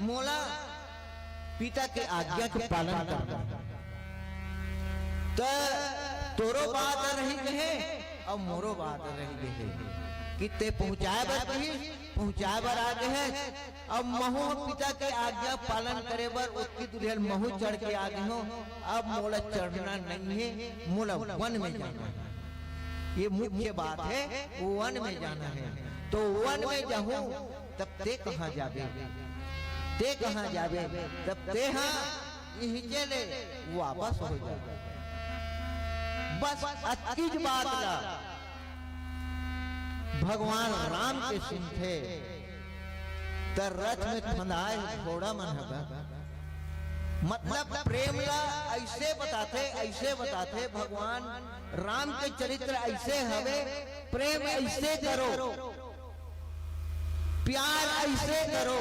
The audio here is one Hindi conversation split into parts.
मोला पिता के आज्ञा के पालन करना तो तोरो बात रही गए और मोरो बात रही गए कि ते पहुंचाए बर आ गए है। अब महू पिता के आज्ञा पालन करे बर उसकी दुल्हन महू चढ़ के आ गई हो। अब मोला चढ़ना नहीं है, मोला वन में जाना है। ये मुख्य बात है, वन में जाना है। तो वन में जाऊं तब ते कहाँ जाबे, ते कहाँ जाबे, तब ते हाँ यही चले वापस हो जाए। बस अतकी बात ला भगवान राम के सुनते तर रथ में फंदाए घोड़ा मन हगा। मतलब प्रेम ला ऐसे बताते भगवान राम के चरित्र ऐसे हवे। प्रेम ऐसे करो, प्यार ऐसे करो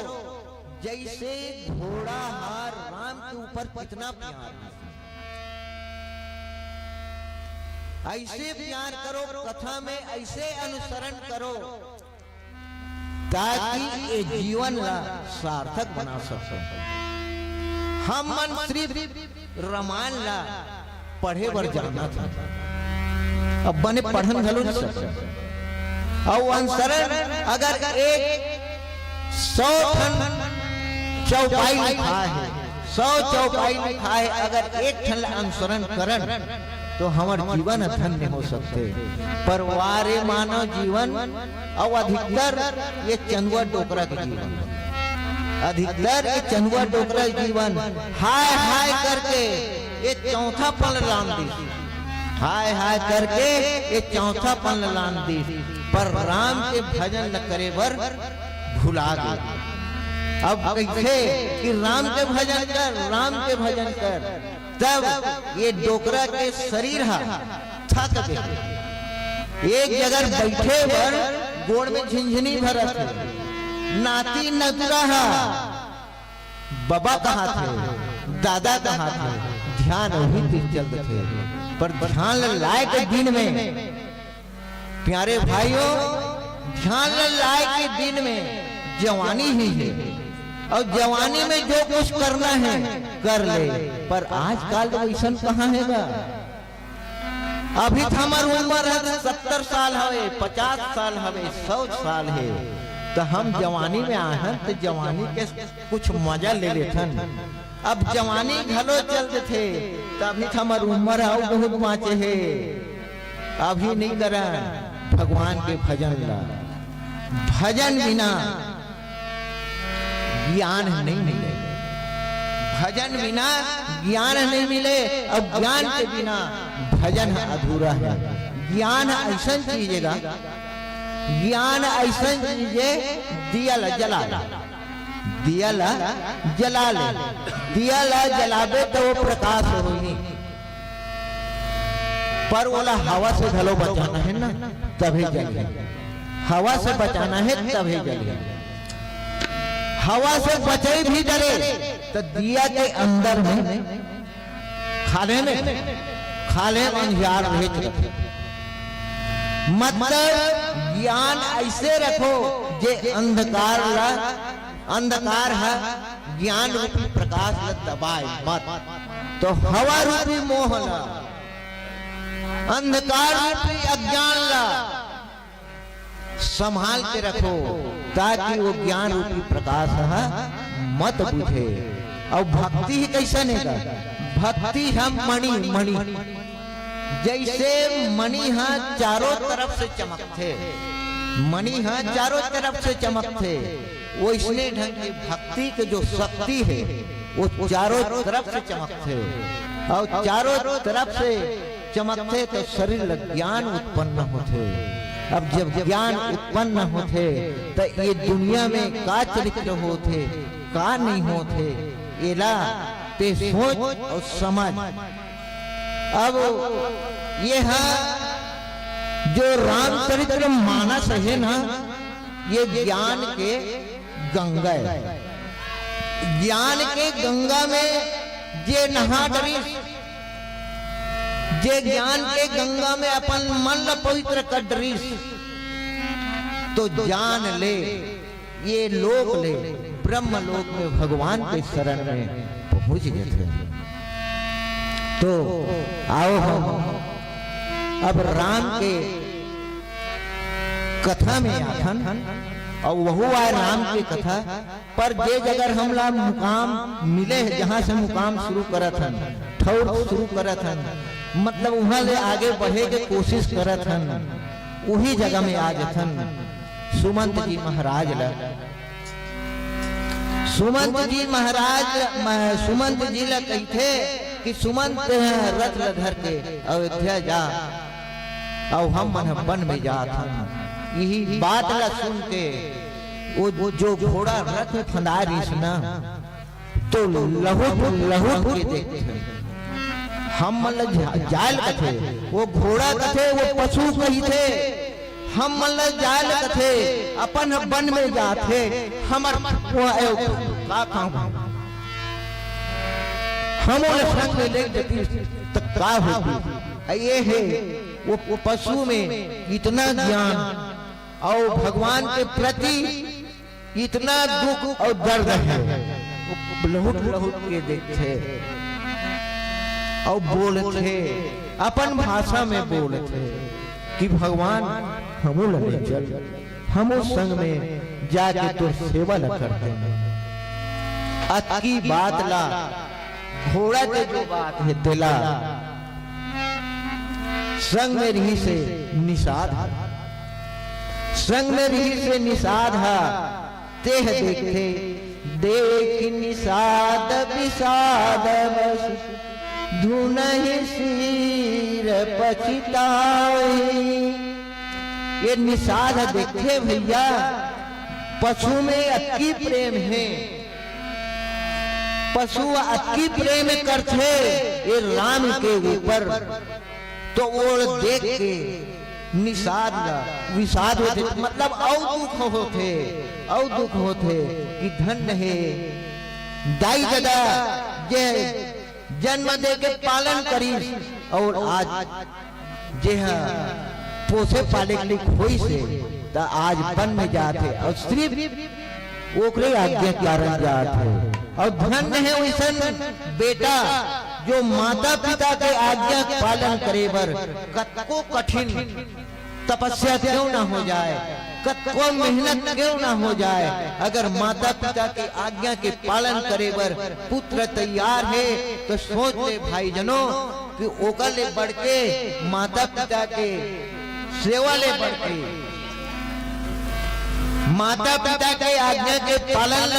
जैसे घोड़ा हार राम के ऊपर कितना प्यार है। ऐसे प्यार करो, कथा में ऐसे अनुसरण करो ताकि ये जीवन ला सार्थक बना सको। हम मन सिर्फ रामायण ला पढ़े बर जाना था, अब बने पढ़न घलो न सकते। और अनुसरण अगर एक 100 चौपाई लिखा है, 100 चौपाई लिखा है, अगर एक ठन अनुसरण करन तो हमार जीवन धन्य हो सकते। पर वारे मानव जीवन और अधिकतर ये चंदुआ डोकरा के जीवन, अधिकतर ये चंदुआ डोकरा जीवन हाय हाय करके ये चौथा पल राम दी, हाय हाय करके ये चौथा पल राम दी, पर राम के भजन न करे बर भुला गए। अब कैसे कि राम के भजन कर, राम के भजन कर, तब ये डोकरा के शरीर थक गए। एक जगह बैठे बर गोड़ में झिंझनी भरत है, नाती नगरा बाबा कहाँ थे, दादा कहाँ थे, ध्यान वही तीर चलते थे। पर ध्यान लायक दिन में प्यारे भाइयों, ध्यान लायक दिन में जवानी ही है, और जवानी में जो कुछ करना है कर ले। पर आजकल तो ऐसा कहाँ है। अभी हमारी उम्र है 70 साल हवे, 50 साल हवे, 100 साल है, तो हम जवानी में आए हैं तो जवानी के कुछ मजा ले लेथन। अब जवानी घलो चलते थे तो अभी हमारी उम्र है बहुत बाँचे है। अभी नहीं करा भगवान के भजन ला, भजन बिना ज्ञान नहीं मिले, भजन बिना ज्ञान नहीं मिले, और ज्ञान के बिना भजन अधूरा है। ज्ञान ऐसा चीजेगा, ज्ञान ऐसा चीजे दिया ला जला ले, दिया ला जला ले, दिया ला जलाबे तो वो प्रकाश होगी। पर बोला हवा से घलो बचाना है ना तभी जले, हवा से बचाना है तभी जले। हवा से बचे भी जले तो दिया के अंदर में खाले में अंधियार भेज रखे। मतलब ज्ञान ऐसे रखो जे अंधकार ला, अंधकार है ज्ञान रूपी प्रकाश ला दबाए मत। तो हवा रूपी मोह ला, अंधकार रूपी अज्ञान ला संभाल के रखो ताकि वो ज्ञान रूपी प्रकाश है मत बुझे। और भक्ति ही कैसा नेगा, भक्ति हम मणि मणि जैसे मणि हाँ चारों तरफ से चमकते, मणि हाँ चारों तरफ से चमकते, वो इसने ढंग की भक्ति के जो शक्ति है वो चारों तरफ से चमकते, और चारों तरफ से चमकते तो शरीर ज्ञान उत्पन्न होते। अब जब ज्ञान उत्पन्न होते तो ये दुनिया में का चरित्र होते का नहीं होते, एला ते सोच और समझ। अब ये है जो रामचरित्र मानस है ना, ये ज्ञान के गंगा है। ज्ञान के गंगा में जे नहा डरी, जे ज्ञान के गंगा में अपन मन ल पवित्र कर डरी तो जान ले ये लोक ले ब्रह्मलोक में भगवान के शरण में पहुंच गए थे। तो आओ हम अब राम के कथा में आथन और वह आए राम की कथा पर जे जगह हमला मुकाम मिले जहां से मुकाम शुरू करत हन ठौर शुरू करत हन मतलब वहां ले आगे बढ़े के कोशिश करत हन वही जगह में आज हन सुमंत जी महाराज ला सुमंत जी महाराज सुमंत जी ला कहते कि सुमंत रथ धर के अयोध्या जा और हम मन वन में जात हन। यही बात ला सुन के वो जो घोड़ा रथ में फंदा रही ना तो लहू के देखते हम मतलब जाल कथे वो घोड़ा कथे वो पशु कही थे हम मतलब जाल कथे अपन वन में जाते हमर हम संग में ले जाती तो का होती ये है वो पशु में इतना ज्ञान और भगवान के प्रति इतना दुख और दर्द है लहुट लहुट के देखते और बोलते अपन भाषा में बोलते कि भगवान हम लगे चल हम संग में जाके तो सेवा न करते अतकी बात ला घोड़ा के जो बात है दिला संग में रही से निषाद संग में रही से निषाद है तेह देखे देख निषाद विषाद बस धुनहि सिर पछताई। ये निषाद देखे भैया पशु में अति प्रेम है पशु अति प्रेम करते ये राम के ऊपर तो वो देख के निषाद विषाद होते मतलब और दुख होते कि धन्य है दाई दादा जे जन्म दे के पालन करी और आज जे पोसे पाले के लिए खोई से तो आज वन में जाते और सिर्फ ओकरे आज्ञा के कारण जाते और धन्य है वैसन बेटा जो माता पिता के आज्ञा पालन करे बर कतको कठिन तपस्या क्यों ना हो जाए कतको मेहनत क्यों ना हो जाए अगर माता पिता के आज्ञा के पालन करे बर पुत्र तैयार है तो सोच ले भाई जनों कि ओकर ले बढ़ के माता पिता के सेवा ले बढ़ के माता पिता के आज्ञा के पालन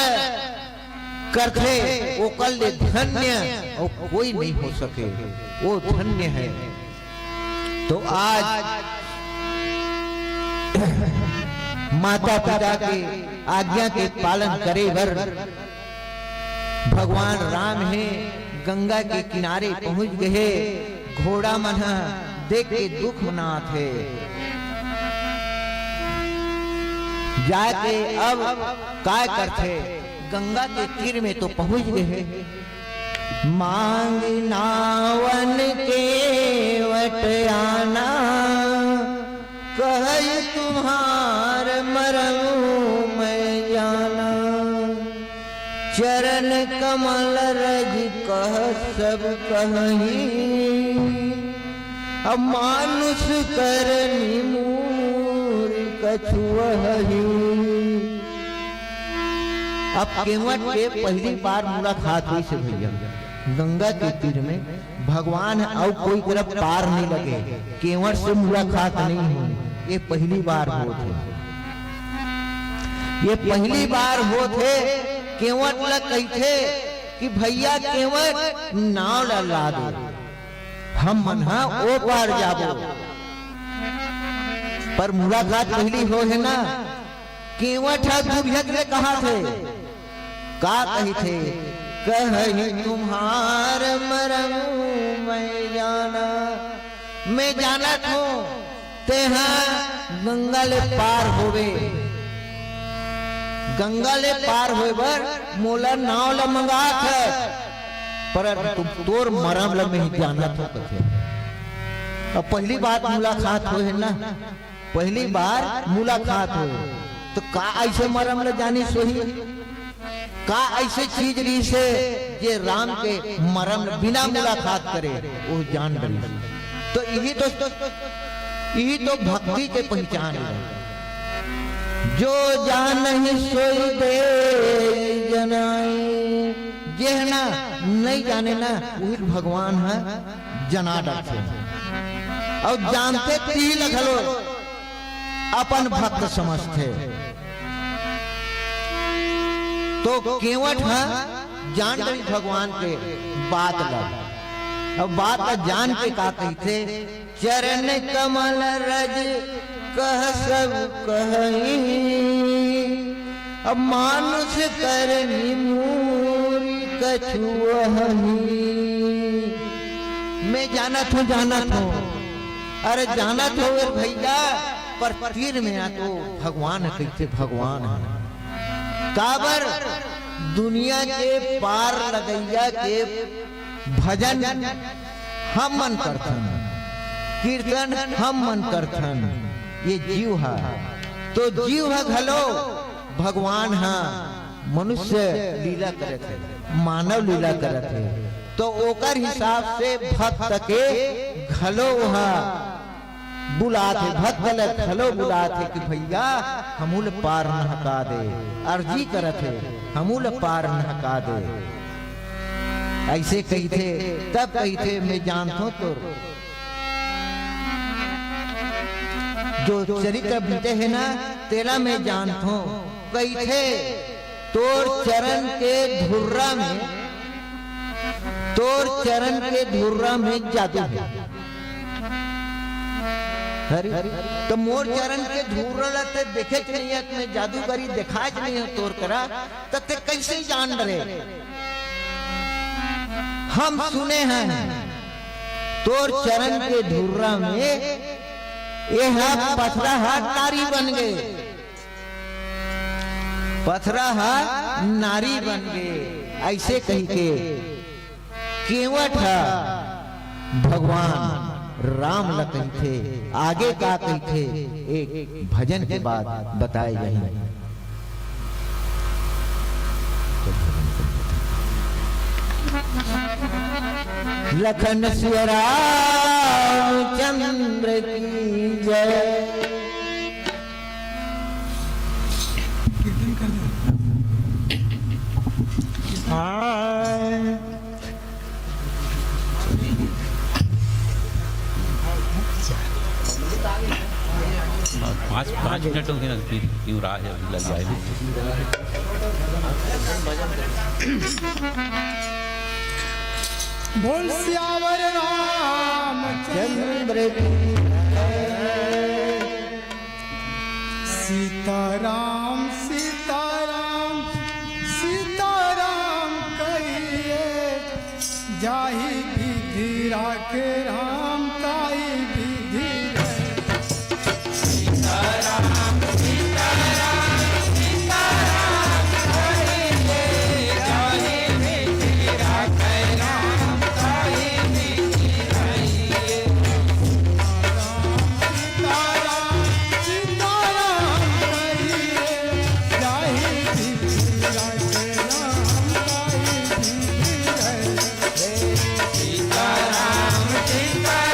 करते वो कल धन्य और कोई नहीं हो सके वो धन्य है। तो आज माता पिता के आज्ञा के पालन करे बर भगवान राम है गंगा के किनारे पहुंच गए घोड़ा मना देख के दुख मनात है जाके अब काय करते गंगा के तीर में तो पहुंच गए मांग नावन के वट आना कह तुम्हार मरऊ मैं जाना चरण कमल रज कह सब कहीं अब मानुष करनी मूर कछुअही। अब केवट के पहली बार मुलाकात हुई से भैया गंगा के तीर में भगवान और कोई तरफ पार नहीं लगे केवट से मुलाकात नहीं हुई ये पहली बार हो थे ये पहली बार हो थे केवट ला कहते कि भैया केवट नाव ला दो हम मना ओ पार जाबो पर मुलाकात पहली हो है ना केवट दुर्भग कहा थे का कही थे कहीं तुम्हार मरऊ मैं जाना मैं जाना हूँ तेहा गंगा ले पार होवे गंगा ले पार होए बर मोला नाव ला मंगा थे पर तुम तोर मरम ला में जाना था कथे। अब पहली बार मुलाकात हो है ना पहली बार मुलाकात हो तो का ऐसे मरम ला जानी सोही का ऐसे चीज रही से ये राम के मरम बिना मुलाकात करे वो जान डरी। तो यही तो भक्ति के पहचान है। जो जान नहीं सोई दे जनाई, ये है ना नहीं जाने ना वही भगवान है जना डरते और जानते ती लगलो अपन भक्त समझते। तो केवट है जान रही भगवान के बात लग। अब बात का जान के का कहते, चरण कमल रज कह सब कहीं, अब मानुष करनी मूरी कछुअही। मैं जानत हूँ अरे जानत हो भैया, पर तीर में आ तो भगवान कहते भगवान है। काबर दुनिया के पार लगैया के भजन हम मन करथन, कीर्तन हम मन करथन, ये जीव है। तो जीव है घलो भगवान है, मनुष्य लीला करत है, मानव लीला करत है। तो ओकर हिसाब से भक्त के घलो है बुलाते, भक्त घलो बुलाते कि भैया हमूल पार नहका दे, अर्जी करत है हमूल पार नहका दे। ऐसे कही थे तब कही थे मैं जानता हूं तो जो चरित्र बीते है ना तेरा मैं जानता हूं। कही थे तोर चरण के धुर्रा में, तोर चरण के धुर्रा में जादू है। तो मोर चरण के धुर्रा ते देखे नहीं है, मैं जादूगरी दिखाए नहीं है तोर करा, तब ते कैसे जान डरे। हम सुने हैं तोर चरण के धुर्रा में ये पथरा नारी बन गए, पथरा नारी बन गए। ऐसे कही के केवट भगवान राम ल कही थे। आगे का कही थे एक भजन के बाद बताए जाएंगे। लखन सिया रामचंद्र की जय। कीर्तन कर दो। पाँच मिनट होंगे ना, क्यों राह लग जाए। बोल सियावर रामचंद्र की सीताराम सीताराम सीताराम कहिए, जाहि विधि राखे राम ताई विधि सीताराम सीताराम सीताराम कहिए, जाहि विधि राखे राम ताई विधि रहिए। सीताराम सीताराम कहिए, जाहि विधि राखे राम ताई विधि रहिए। सीताराम सीताराम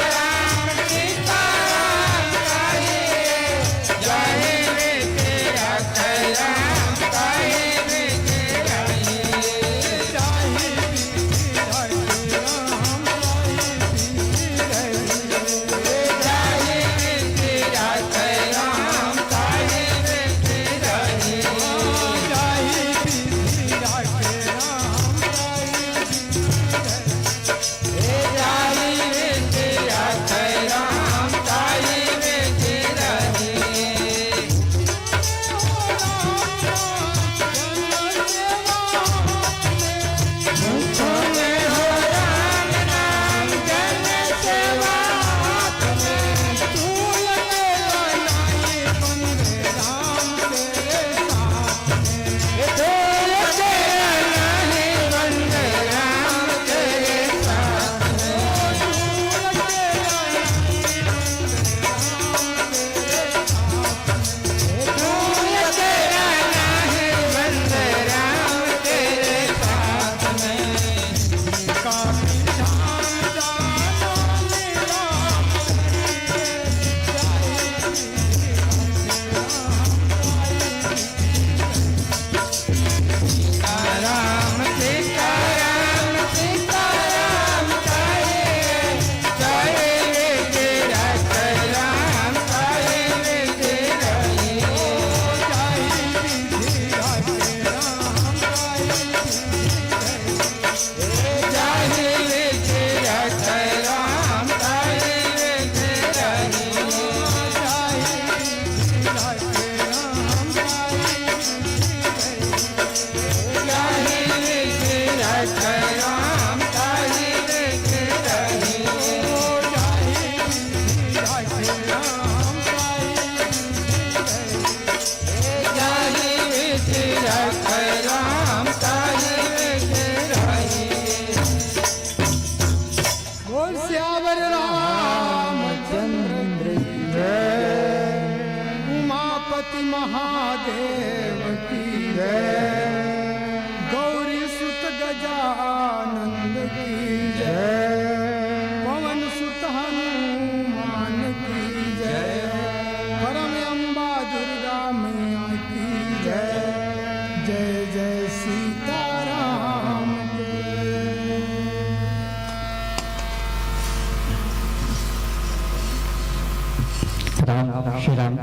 राम श्री राम,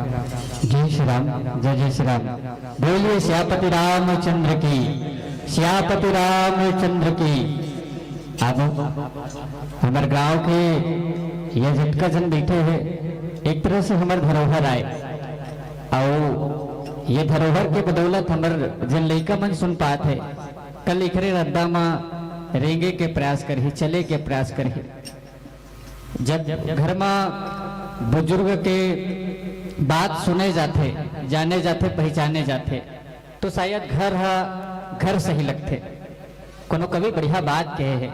जय श्री राम, जय जय श्री राम। बोलिए श्यापति रामचंद्र की, श्यापति रामचंद्र की। अब हमारे गांव के ये झटका जन बैठे हैं, एक तरह से हमारे धरोहर आए और ये धरोहर के बदौलत हमारे जन लइका मन सुन पात है। कल इखरे रद्दा में रेंगे के प्रयास करही, चले के प्रयास करही। जब घर में बुजुर्ग के बात सुने जाते, जाने जाते, पहचाने जाते, तो शायद घर सही लगते। कोनो कभी बढ़िया बात कहे है,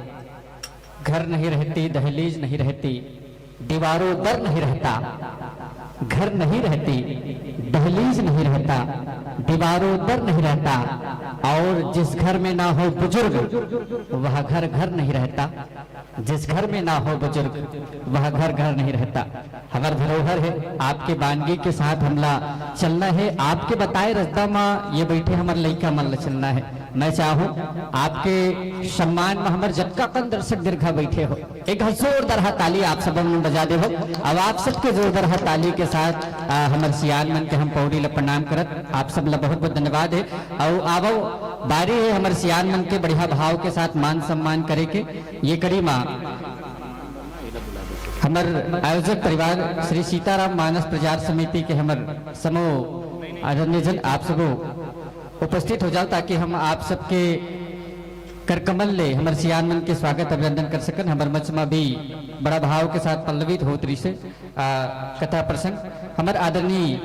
घर नहीं रहती, दहलीज नहीं रहती, दीवारों दर नहीं रहता। घर नहीं रहती, दहलीज नहीं रहता, दीवारों दर नहीं रहता, और जिस घर में ना हो बुजुर्ग वह घर नहीं रहता। जिस घर में ना हो बुजुर्ग वह घर नहीं रहता। हमार धरोहर है, आपके बानगी के साथ हमला चलना है। आपके बताए रास्ता में ये बैठे हमारे लइका मन चलना है। मैं चाहूँ आपके सम्मान में हमारे जटका कन दर्शक दीर्घा बैठे हो, एक जोरदार ताली आप सब में बजा दे हो। अब आप सबके जोरदार ताली के साथ हमारे सियान मन के हम पौड़ी ला प्रणाम करत। आप सब ला बहुत बहुत धन्यवाद है। और आवो बारी है हमारे सियान मन के बढ़िया भाव के साथ मान सम्मान करे के। ये करी माँ हमारे आयोजक परिवार श्री सीताराम मानस प्रचार समिति के हमारे समूह आदरणीय जन आप सबो उपस्थित हो जाओ, ताकि हम आप सबके करकमल ले हमारे सियान मन के स्वागत अभिनंदन कर सकन। हमारे मंच में भी बड़ा भाव के साथ पल्लवित हो तरी से कथा प्रसंग। हमारे आदरणीय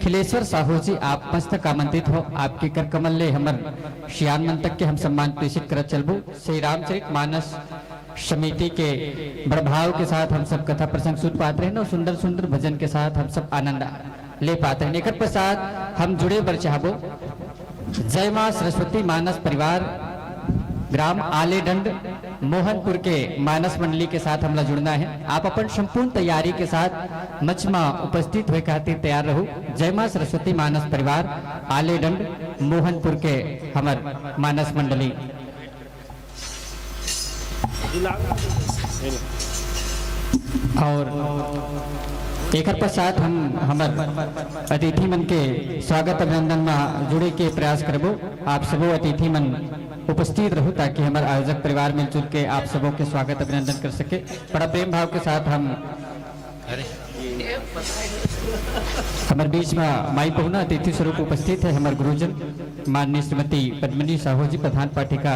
खिलेश्वर साहू जी आप मस्तक आमंत्रित हो। आपके करकमल ले हमारे सियान मन तक के हम सम्मान प्रेषित कर चलबू। श्री रामचरित मानस समिति के बड़ा भाव के साथ हम सब कथा प्रसंग सुन पाते हैं, सुंदर सुंदर भजन के साथ हम सब आनंद ले पाते हैं। एक प्रसाद हम जुड़े बर चाहबो। जय मां सरस्वती मानस परिवार ग्राम आलेडंड मोहनपुर के मानस मंडली के साथ हमला जुड़ना है। आप अपन संपूर्ण तैयारी के साथ मंच में उपस्थित हुए खातिर तैयार रहो। जय मां सरस्वती मानस परिवार आलेडंड मोहनपुर के हमार मानस मंडली। और एक पश्चात हम हमार अतिथि मन के स्वागत अभिनंदन में जुड़े के प्रयास करबो। आप सबो अतिथि मन उपस्थित रहो, ताकि हमारे आयोजक परिवार मिलजुल के आप सबों के स्वागत अभिनंदन कर सके। बड़ा प्रेम भाव के साथ हम हमारे बीच में माई पहुना अतिथि स्वरूप उपस्थित है हमारे गुरुजन माननीय श्रीमती पद्मिनी साहू जी प्रधान पाठिका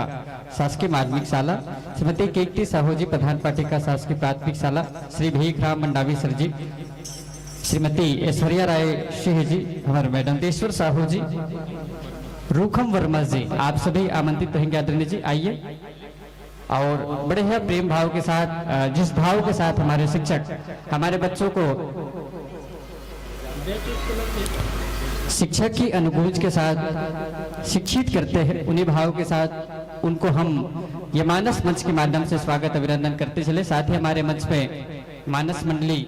शासकीय माध्यमिक शाला, श्रीमती कीर्ति साहू जी प्रधान पाठिका शासकीय प्राथमिक शाला, श्री भीखराम मंडावी सर जी, श्रीमती ऐश्वर्या राय सिंह जी, हमारे मैडम देश्वर साहू जी, रूखम वर्मा जी, आप सभी आमंत्रित रहेंगे आदरणीय जी। आइए और बड़े ही प्रेम भाव के साथ, जिस भाव के साथ हमारे शिक्षक हमारे बच्चों को शिक्षा की अनुगूंज के साथ शिक्षित करते हैं, उन्हीं भाव के साथ उनको हम ये मानस मंच के माध्यम से स्वागत अभिनंदन करते चले। साथ ही हमारे मंच पे मानस मंडली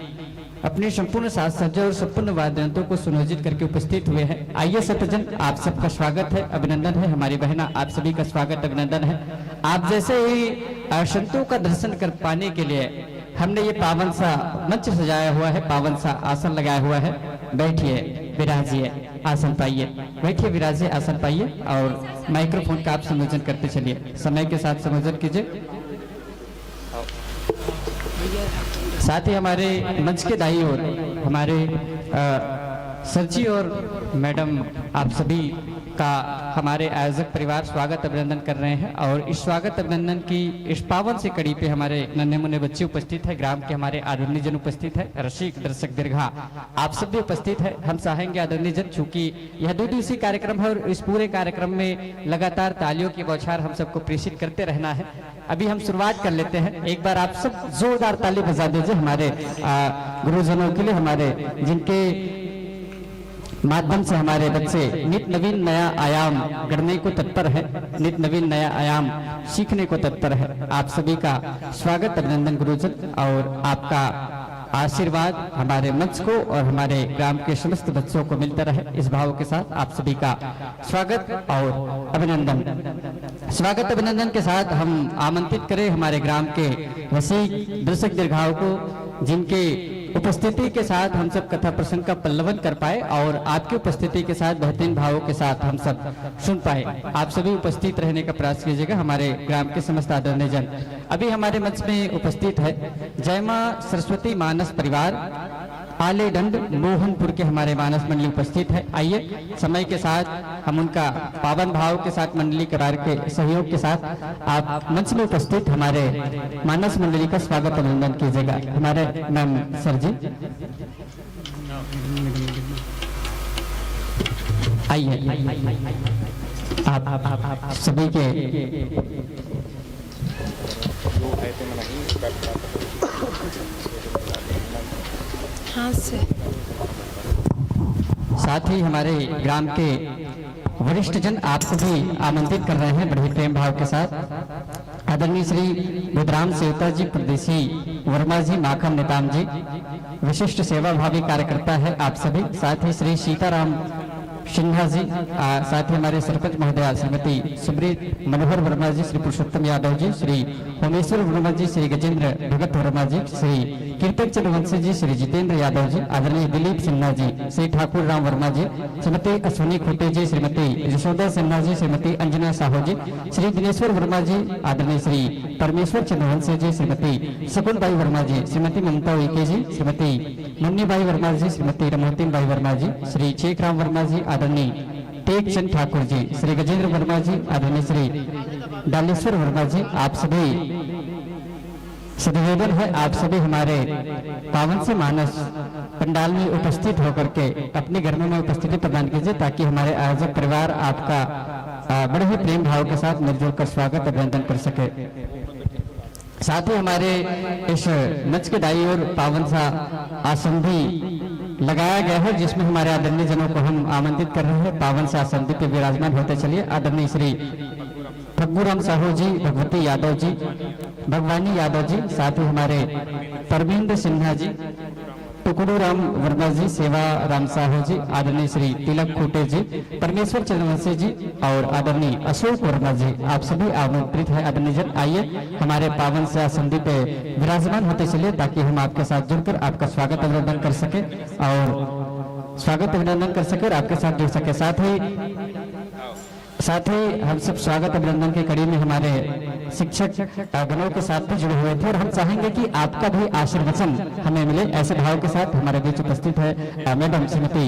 अपने संपूर्ण साज सज्जा और संपूर्ण वाद्य यंत्रों को सुनियोजित करके उपस्थित हुए हैं। आइए सतजन, आप सबका स्वागत है, अभिनंदन है। हमारी बहना आप सभी का स्वागत अभिनंदन है। आप जैसे ही संतों का दर्शन कर पाने के लिए हमने ये पावन सा मंच सजाया हुआ है, पावन सा आसन लगाया हुआ है। बैठिए, विराजिए, आसन पाइए, बैठिए, विराजिए, आसन पाइए और माइक्रोफोन का आप संयोजन करते चलिए। समय के साथ संयोजन कीजिए। साथ ही हमारे मंच के दाई ओर हमारे सर जी और मैडम आप सभी का हमारे आयोजक परिवार स्वागत अभिनंदन कर रहे हैं। और इस स्वागत अभिनंदन की इस पावन से कड़ी पे हमारे नन्हे मुन्ने बच्चे उपस्थित है, ग्राम के हमारे आदरणीय जन उपस्थित है, रसिक दर्शक दीर्घा आप सब भी उपस्थित है। हम चाहेंगे आदरणीय जन, चूंकि यह 2 दिवसीय कार्यक्रम है और इस पूरे कार्यक्रम में लगातार तालियों की बौछार हम सबको प्रेषित करते रहना है। अभी हम शुरुआत कर लेते हैं। एक बार आप सब जोरदार ताली बजा दीजिए हमारे गुरुजनों के लिए, हमारे जिनके माध्यम से हमारे बच्चे नित नवीन नया आयाम गढ़ने को तत्पर है, नित नवीन नया आयाम सीखने को तत्पर है। आप सभी का स्वागत अभिनंदन गुरुजन, और आपका आशीर्वाद हमारे मंच को और हमारे ग्राम के समस्त बच्चों को मिलता रहे। इस भाव के साथ आप सभी का स्वागत और अभिनंदन। स्वागत अभिनंदन के साथ हम आमंत्रित करें हमारे ग्राम के रसिक दर्शक दीर्घाओं को, जिनके उपस्थिति के साथ हम सब कथा प्रसंग का पल्लवन कर पाए और आपकी उपस्थिति के साथ बेहतरीन भावों के साथ हम सब सुन पाए। आप सभी उपस्थित रहने का प्रयास कीजिएगा। हमारे ग्राम के समस्त आदरणीय जन अभी हमारे मंच में उपस्थित है जय मां सरस्वती मानस परिवार आले दंड मोहनपुर के हमारे मानस मंडली उपस्थित है। आइए समय के साथ हम उनका पावन भाव के साथ मंडली करार के सहयोग के साथ आप मंच में उपस्थित हमारे मानस मंडली का स्वागत अभिनंदन कीजिएगा। हमारे मैम सर जी आइए आप सभी के हाँ से साथ ही हमारे ग्राम के वरिष्ठ जन आपको भी आमंत्रित कर रहे हैं बड़े प्रेम भाव के साथ। आदरणीय श्री बुधराम सेवता जी, प्रदेशी वर्मा जी, माखन नेताम जी, विशिष्ट सेवा भावी कार्यकर्ता है आप सभी। साथ ही श्री सीताराम सिन्हा जी, साथ ही हमारे सरपंच महोदया श्रीमती सुब्रीत मनोहर वर्मा जी, श्री पुरुषोत्तम यादव जी, श्री होमेश्वर वर्मा जी, श्री गजेंद्र भगत वर्मा जी, श्री कीर्तन चंद्रवंशी जी, श्री जितेंद्र यादव जी, आदरणीय दिलीप सिन्हा जी, श्री ठाकुर राम वर्मा जी, श्रीमती अश्विनी खोटे जी, श्रीमती यशोदा सिन्हा जी, श्रीमती अंजना साहू जी, श्री दिनेश्वर वर्मा जी, आदरणीय श्री परमेश्वर चंद्रवंशी जी, श्रीमती शकुनबाई वर्मा जी, श्रीमती ममता उइके जी, श्रीमती मुन्नीबाई वर्मा जी, श्रीमती रमोतीन बाई वर्मा जी, श्री चेक राम वर्मा जी, आदरणीय टेक चंद ठाकुर जी, श्री गजेंद्र वर्मा जी, आदरणीय श्री डालेश्वर वर्मा जी, आप सभी सदनिवेदन है आप सभी हमारे पावन से मानस पंडाल में उपस्थित होकर के अपने घर में उपस्थिति प्रदान कीजिए ताकि हमारे आयोजक परिवार आपका बड़े ही प्रेम भाव के साथ मिलजुल कर स्वागत अभिनंदन कर सके। साथ ही हमारे इस मंच के दाई ओर पावन सा आसन भी लगाया गया है जिसमें हमारे आदरणीय जनों को हम आमंत्रित कर रहे हैं। पावन सा आसन पे विराजमान होते चलिए। आदरणीय श्री फग्गूराम साहू जी, भगवती यादव जी, भगवानी यादव जी, साथ ही हमारे परमिंदर सिन्हा जी, टुकड़ू राम वर्मा जी, सेवा राम साहू जी, आदरणीय श्री तिलक खोटे जी, परमेश्वर चंद्रवंशी जी और आदरणीय अशोक वर्मा जी, आप सभी आमंत्रित है। आदरणीय जन आइए हमारे पावन से संधि पे विराजमान होते चलिए ताकि हम आपके साथ जुड़कर आपका स्वागत अभिनंदन कर सके और आपके साथ जुड़ सके। साथ ही हम सब स्वागत अभिनंदन की कड़ी में हमारे शिक्षक गणों के साथ भी जुड़े हुए थे और हम चाहेंगे कि आपका भी आशीर्वचन हमें मिले। ऐसे भाव के साथ हमारे बीच उपस्थित है मैडम श्रीमती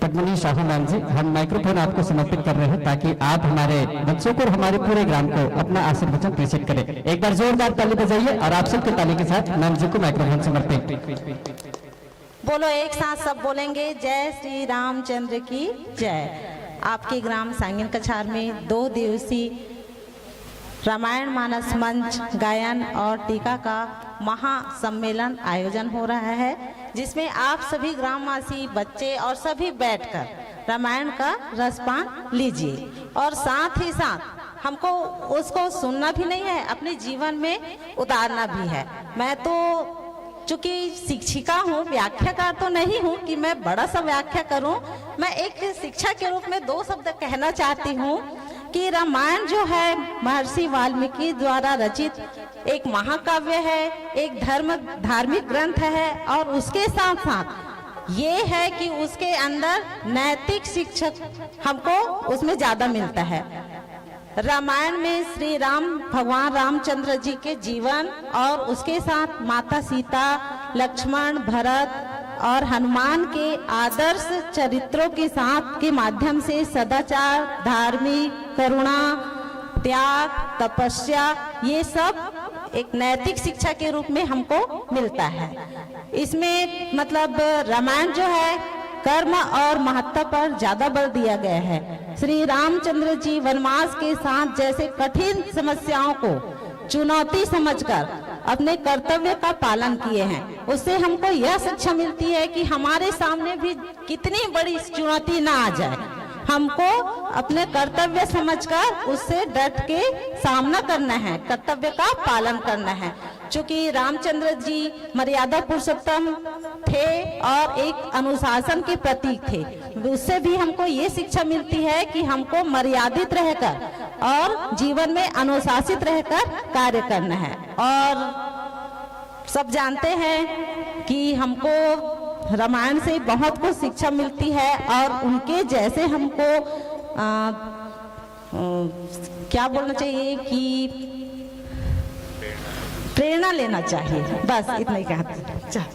पद्मनी साहू मैम जी। हम माइक्रोफोन आपको समर्पित कर रहे हैं ताकि आप हमारे बच्चों को और हमारे पूरे ग्राम को अपना आशीर्वचन प्रेषित करें। एक बार जोरदार ताली बजाइए और आप सबके ताली के साथ मैम जी को माइक्रोफोन समर्पित। बोलो, एक साथ सब बोलेंगे जय श्री रामचंद्र की जय। आपके ग्राम सांगिन कछार में 2 दिवसीय रामायण मानस मंच गायन और टीका का महासम्मेलन आयोजन हो रहा है जिसमें आप सभी ग्रामवासी बच्चे और सभी बैठकर रामायण का रसपान लीजिए और साथ ही साथ हमको उसको सुनना भी नहीं है, अपने जीवन में उतारना भी है। मैं तो चूंकि शिक्षिका हूँ, व्याख्याकार तो नहीं हूँ कि मैं बड़ा सा व्याख्या करूँ। मैं एक शिक्षा के रूप में 2 शब्द कहना चाहती हूँ कि रामायण जो है महर्षि वाल्मीकि द्वारा रचित एक महाकाव्य है, एक धार्मिक ग्रंथ है और उसके साथ साथ ये है कि उसके अंदर नैतिक शिक्षक हमको उसमें ज्यादा मिलता है। रामायण में श्री राम भगवान रामचंद्र जी के जीवन और उसके साथ माता सीता, लक्ष्मण, भरत और हनुमान के आदर्श चरित्रों के साथ के माध्यम से सदाचार, धार्मिक, करुणा, त्याग, तपस्या, ये सब एक नैतिक शिक्षा के रूप में हमको मिलता है। इसमें मतलब रामायण जो है कर्म और महत्ता पर ज्यादा बल दिया गया है। श्री रामचंद्र जी वनवास के साथ जैसे कठिन समस्याओं को चुनौती समझकर अपने कर्तव्य का पालन किए हैं, उससे हमको यह शिक्षा मिलती है कि हमारे सामने भी कितनी बड़ी चुनौती ना आ जाए, हमको अपने कर्तव्य समझकर उससे डट के सामना करना है, कर्तव्य का पालन करना है। चूंकि रामचंद्र जी मर्यादा पुरुषोत्तम थे और एक अनुशासन के प्रतीक थे, उससे भी हमको ये शिक्षा मिलती है कि हमको मर्यादित रहकर और जीवन में अनुशासित रहकर कार्य करना है। और सब जानते हैं कि हमको रामायण से बहुत कुछ शिक्षा मिलती है और उनके जैसे हमको क्या बोलना चाहिए कि प्रेरणा लेना चाहिए। बस इतना ही कहते हैं।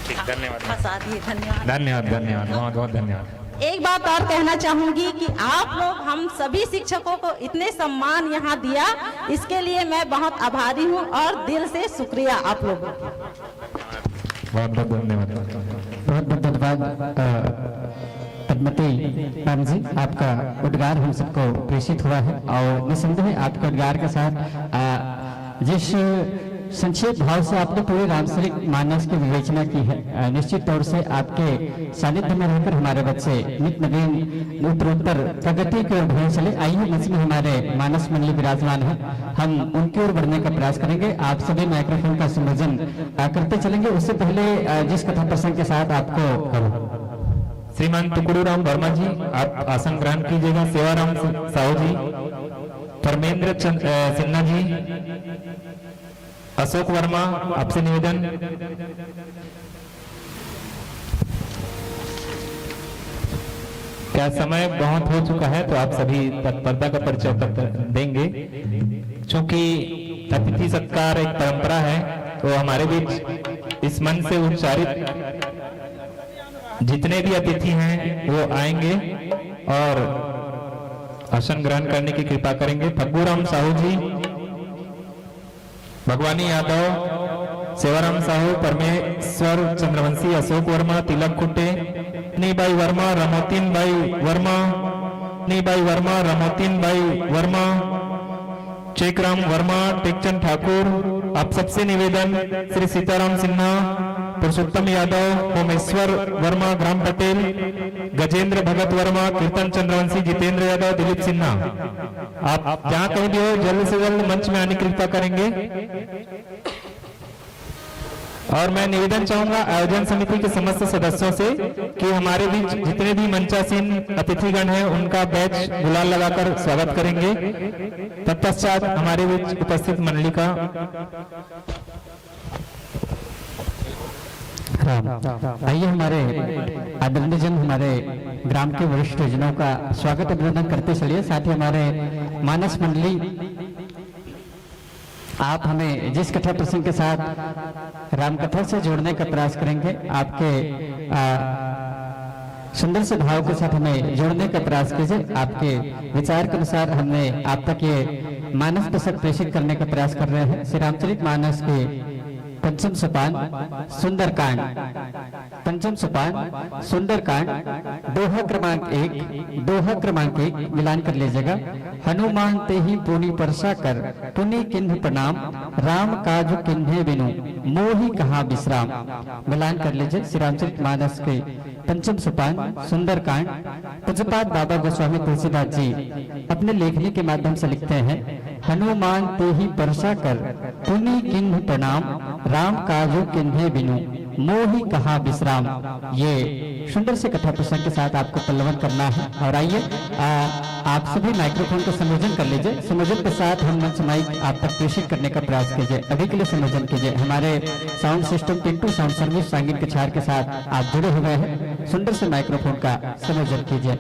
ठीक, धन्यवाद धन्यवाद। धन्यवाद धन्यवाद, बहुत बहुत धन्यवाद। एक बात और कहना चाहूंगी कि आप लोग हम सभी शिक्षकों को इतने सम्मान यहाँ दिया, इसके लिए मैं बहुत आभारी हूँ और दिल से शुक्रिया आप लोगों का। बहुत बहुत धन्यवाद। बहुत बहुत धन्यवाद पद्मती मैम जी, आपका उद्गार हम सबको प्रेषित हुआ है और निसंदेह आपके उद्गार के साथ जिस संक्षेप भाव से आपने पूरे रामचरित मानस की विवेचना की है, निश्चित तौर से आपके सानिध्य में रहकर हमारे बच्चे नित्य नवीन उत्तरोत्तर प्रगति की ओर बढ़ने चले। आइए मंच में हमारे मानस मंडली विराजमान है, हम उनकी ओर बढ़ने का प्रयास करेंगे। आप सभी माइक्रोफोन का संयोजन करते चलेंगे। उससे पहले जिस कथा प्रसंग के साथ आपको श्रीमान टुकड़ूराम वर्मा जी, आप आसन ग्रहण कीजिएगा। सेवाराम साहू जी, धर्मेंद्र सिन्हा जी, अशोक वर्मा, आपसे निवेदन। क्या समय बहुत हो चुका है तो आप सभी तत्परता का परिचय देंगे। क्योंकि अतिथि सत्कार एक परंपरा है, तो हमारे बीच इस मन से उच्चारित जितने भी अतिथि हैं वो आएंगे और आसन ग्रहण करने की कृपा करेंगे। फग्गूराम साहू जी, भगवानी यादव, सेवाराम साहू, परमेश्वर चंद्रवंशी, अशोक वर्मा, तिलक कुट्टे, नीबाई वर्मा, रमोतीन भाई वर्मा, नीबाई वर्मा, रमोतीन भाई वर्मा, चेकराम वर्मा, टेकचंद ठाकुर। आप सबसे निवेदन, श्री सीताराम सिन्हा, पुरुषोत्तम यादव, सोमेश्वर वर्मा, ग्राम पटेल, गजेंद्र भगत वर्मा, कीर्तन चंद्रवंशी, जितेंद्र यादव, दिलीप सिन्हा, आप जहां कहीं भी हो जल्द से जल्द मंच में आने की कृपा करेंगे। और मैं निवेदन चाहूंगा आयोजन समिति के समस्त सदस्यों से कि हमारे बीच जितने भी मंचासीन अतिथिगण हैं उनका बैच गुलाल लगाकर स्वागत करेंगे। तत्पश्चात हमारे बीच उपस्थित मंडली का आइए हमारे आदरणीय जन, हमारे ग्राम के वरिष्ठ जनों का स्वागत अभिनंदन करते चलिए। साथ ही हमारे मानस मंडली, आप हमें जिस कथा प्रसंग के साथ रामकथा से जोड़ने का प्रयास करेंगे, आपके सुंदर से भाव के साथ हमें जोड़ने का प्रयास कीजिए। आपके विचार के अनुसार हमने आप तक ये मानस पुस्तक प्रेषित करने का प्रयास कर रहे हैं। श्री रामचरित मानस के पंचम सोपान सुंदरकांड, पंचम सोपान सुंदरकांड, दोहा क्रमांक 1 मिलान कर लीजिएगा। हनुमान ते ही पुनि परसा कर, पुनि किन्ह प्रणाम, राम काज किन्हे बिनु, मोहि कहाँ विश्राम। मिलान कर लीजिए। श्री रामचरित मानस के पंचम सोपान सुंदरकांड। पूज्यपाद बाबा गोस्वामी तुलसीदास जी अपने लेखनी के माध्यम से लिखते हैं, हनुमान ते ही परसा कर, पुनि किन्ह प्रणाम, राम काजू किन्हे बिनु, मोहि कहाँ विश्राम। ये सुंदर से कथा प्रसंग के साथ आपको पल्लवन करना है। और आइए आप सभी माइक्रोफोन को संयोजन कर लीजिए। संयोजन के साथ हम मंच माइक आप तक प्रेषित करने का प्रयास कीजिए। अभी के लिए संयोजन कीजिए। हमारे sound system Pintu sound service Sangin Kachhar के साथ आप जुड़े हुए हैं। सुंदर से माइक्रोफोन का संयोजन कीजिए।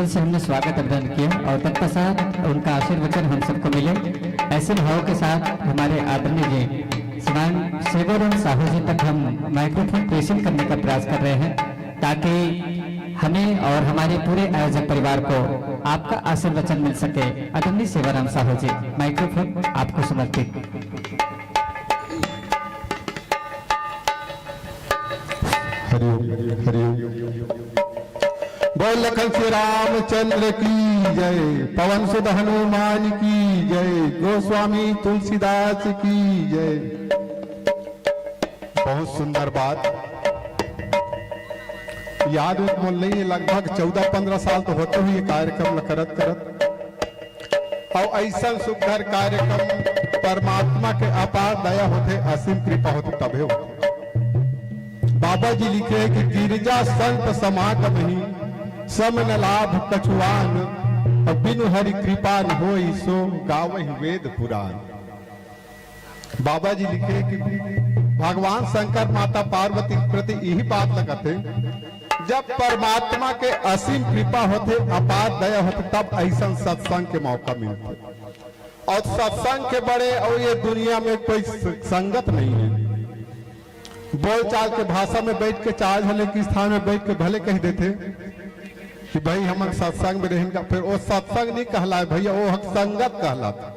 से हमने स्वागत अभिनंदन किया और तत्पश्चात उनका आशीर्वचन हम सबको मिले। ऐसे भाव के साथ हमारे आदरणीय जी श्रीमान सेवाराम साहू जी तक हम माइक्रोफोन प्रेषण करने का प्रयास कर रहे हैं ताकि हमें और हमारे पूरे आयोजक परिवार को आपका आशीर्वचन मिल सके। आदरणीय सेवाराम साहू जी, माइक्रोफोन आपको समर्पित। हरिओम हरिओम। बोल लखन श्री रामचंद्र की जय, पवन सुत हनुमान की जय, गोस्वामी तुलसीदास की जय। बहुत सुंदर बात याद मोल नहीं, लगभग 14-15 साल तो होते हुए कार्यक्रम करत करत और ऐसा सुंदर कार्यक्रम परमात्मा के अपार दया होते, असीम कृपा होती तबे होते। बाबा जी लिखे कि गिरजा संत समागम ही सम न लाभ कछुआन, और बिनु हरि कृपा न होई सो गावहि वेद पुराण। बाबा जी लिखे कि भगवान शंकर माता पार्वती के प्रति यही बात लगाते, जब परमात्मा के असीम कृपा होते, अपार दया होते, तब ऐसा सत्संग के मौका मिलते। और सत्संग के बड़े और ये दुनिया में कोई संगत नहीं है। बोलचाल के भाषा में बैठ के चार्ज होने के स्थान में बैठ के भले कह देते कि भाई हम सत्संग में रहेंगे, फिर वो सत्संग नहीं कहला भैया, वो संगत कहलाता।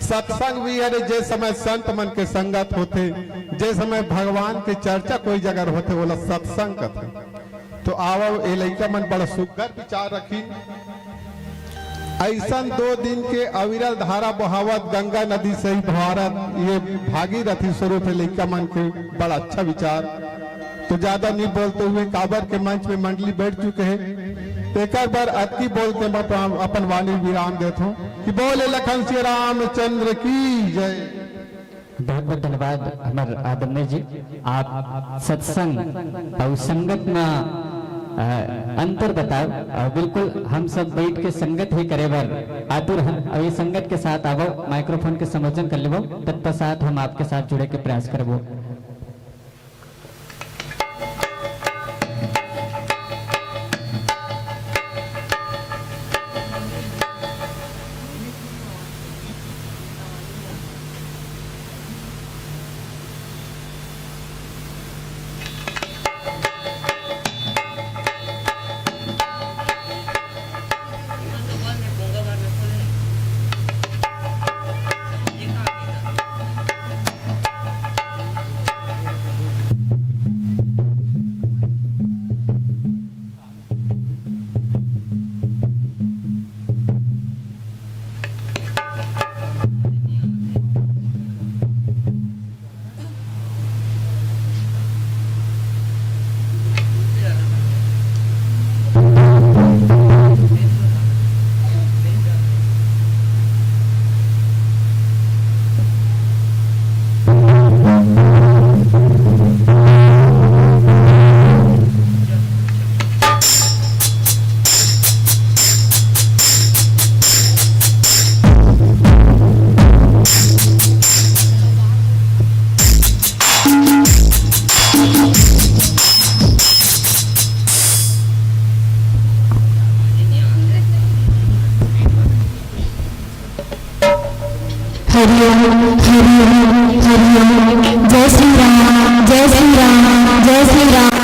सत्संग भी है जे समय संत मन के संगत होते, जे समय भगवान के चर्चा कोई जगह होते, बोला सत्संग कहते। तो आओ ए लइका मन बड़ा सुगर विचार रखी। ऐसा 2 दिन के अविरल धारा बहावत गंगा नदी से ही भारत ये भागीरथी स्वरूप है लइका मन के, बड़ा अच्छा विचार। तो ज्यादा नहीं बोलते हुए काबर के मंच में मंडली बैठ चुके हैं, एक बार अति बोलते अपन वाणी विराम देता हूँ कि बोले लखन श्री रामचंद्र की जय। बहुत बहुत धन्यवाद हमारे आदरणीय जी। आप सत्संग और संगत में अंतर बताओ, और बिल्कुल हम सब बैठ के संगत ही करे बर आतुर हैं। और ये संगत के साथ आवो, माइक्रोफोन के संबोधन कर लेवो, तत्पश्चात हम आपके साथ जुड़े के प्रयास करबो। जय श्री राम जय श्री राम जय श्री राम जय श्री राम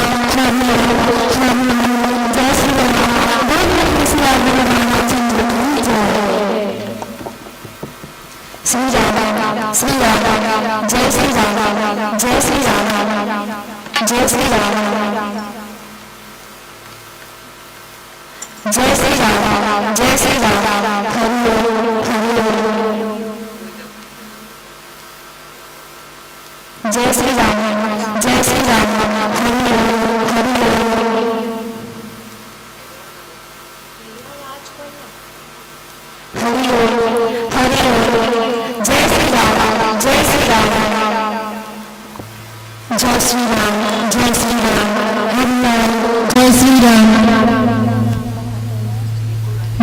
श्री राम जय श्री राम जय श्री राम जय श्री राम जय श्री राम जय श्री राम जय श्री राम जय श्री राम जय श्री राम जय श्री राम जय श्री राम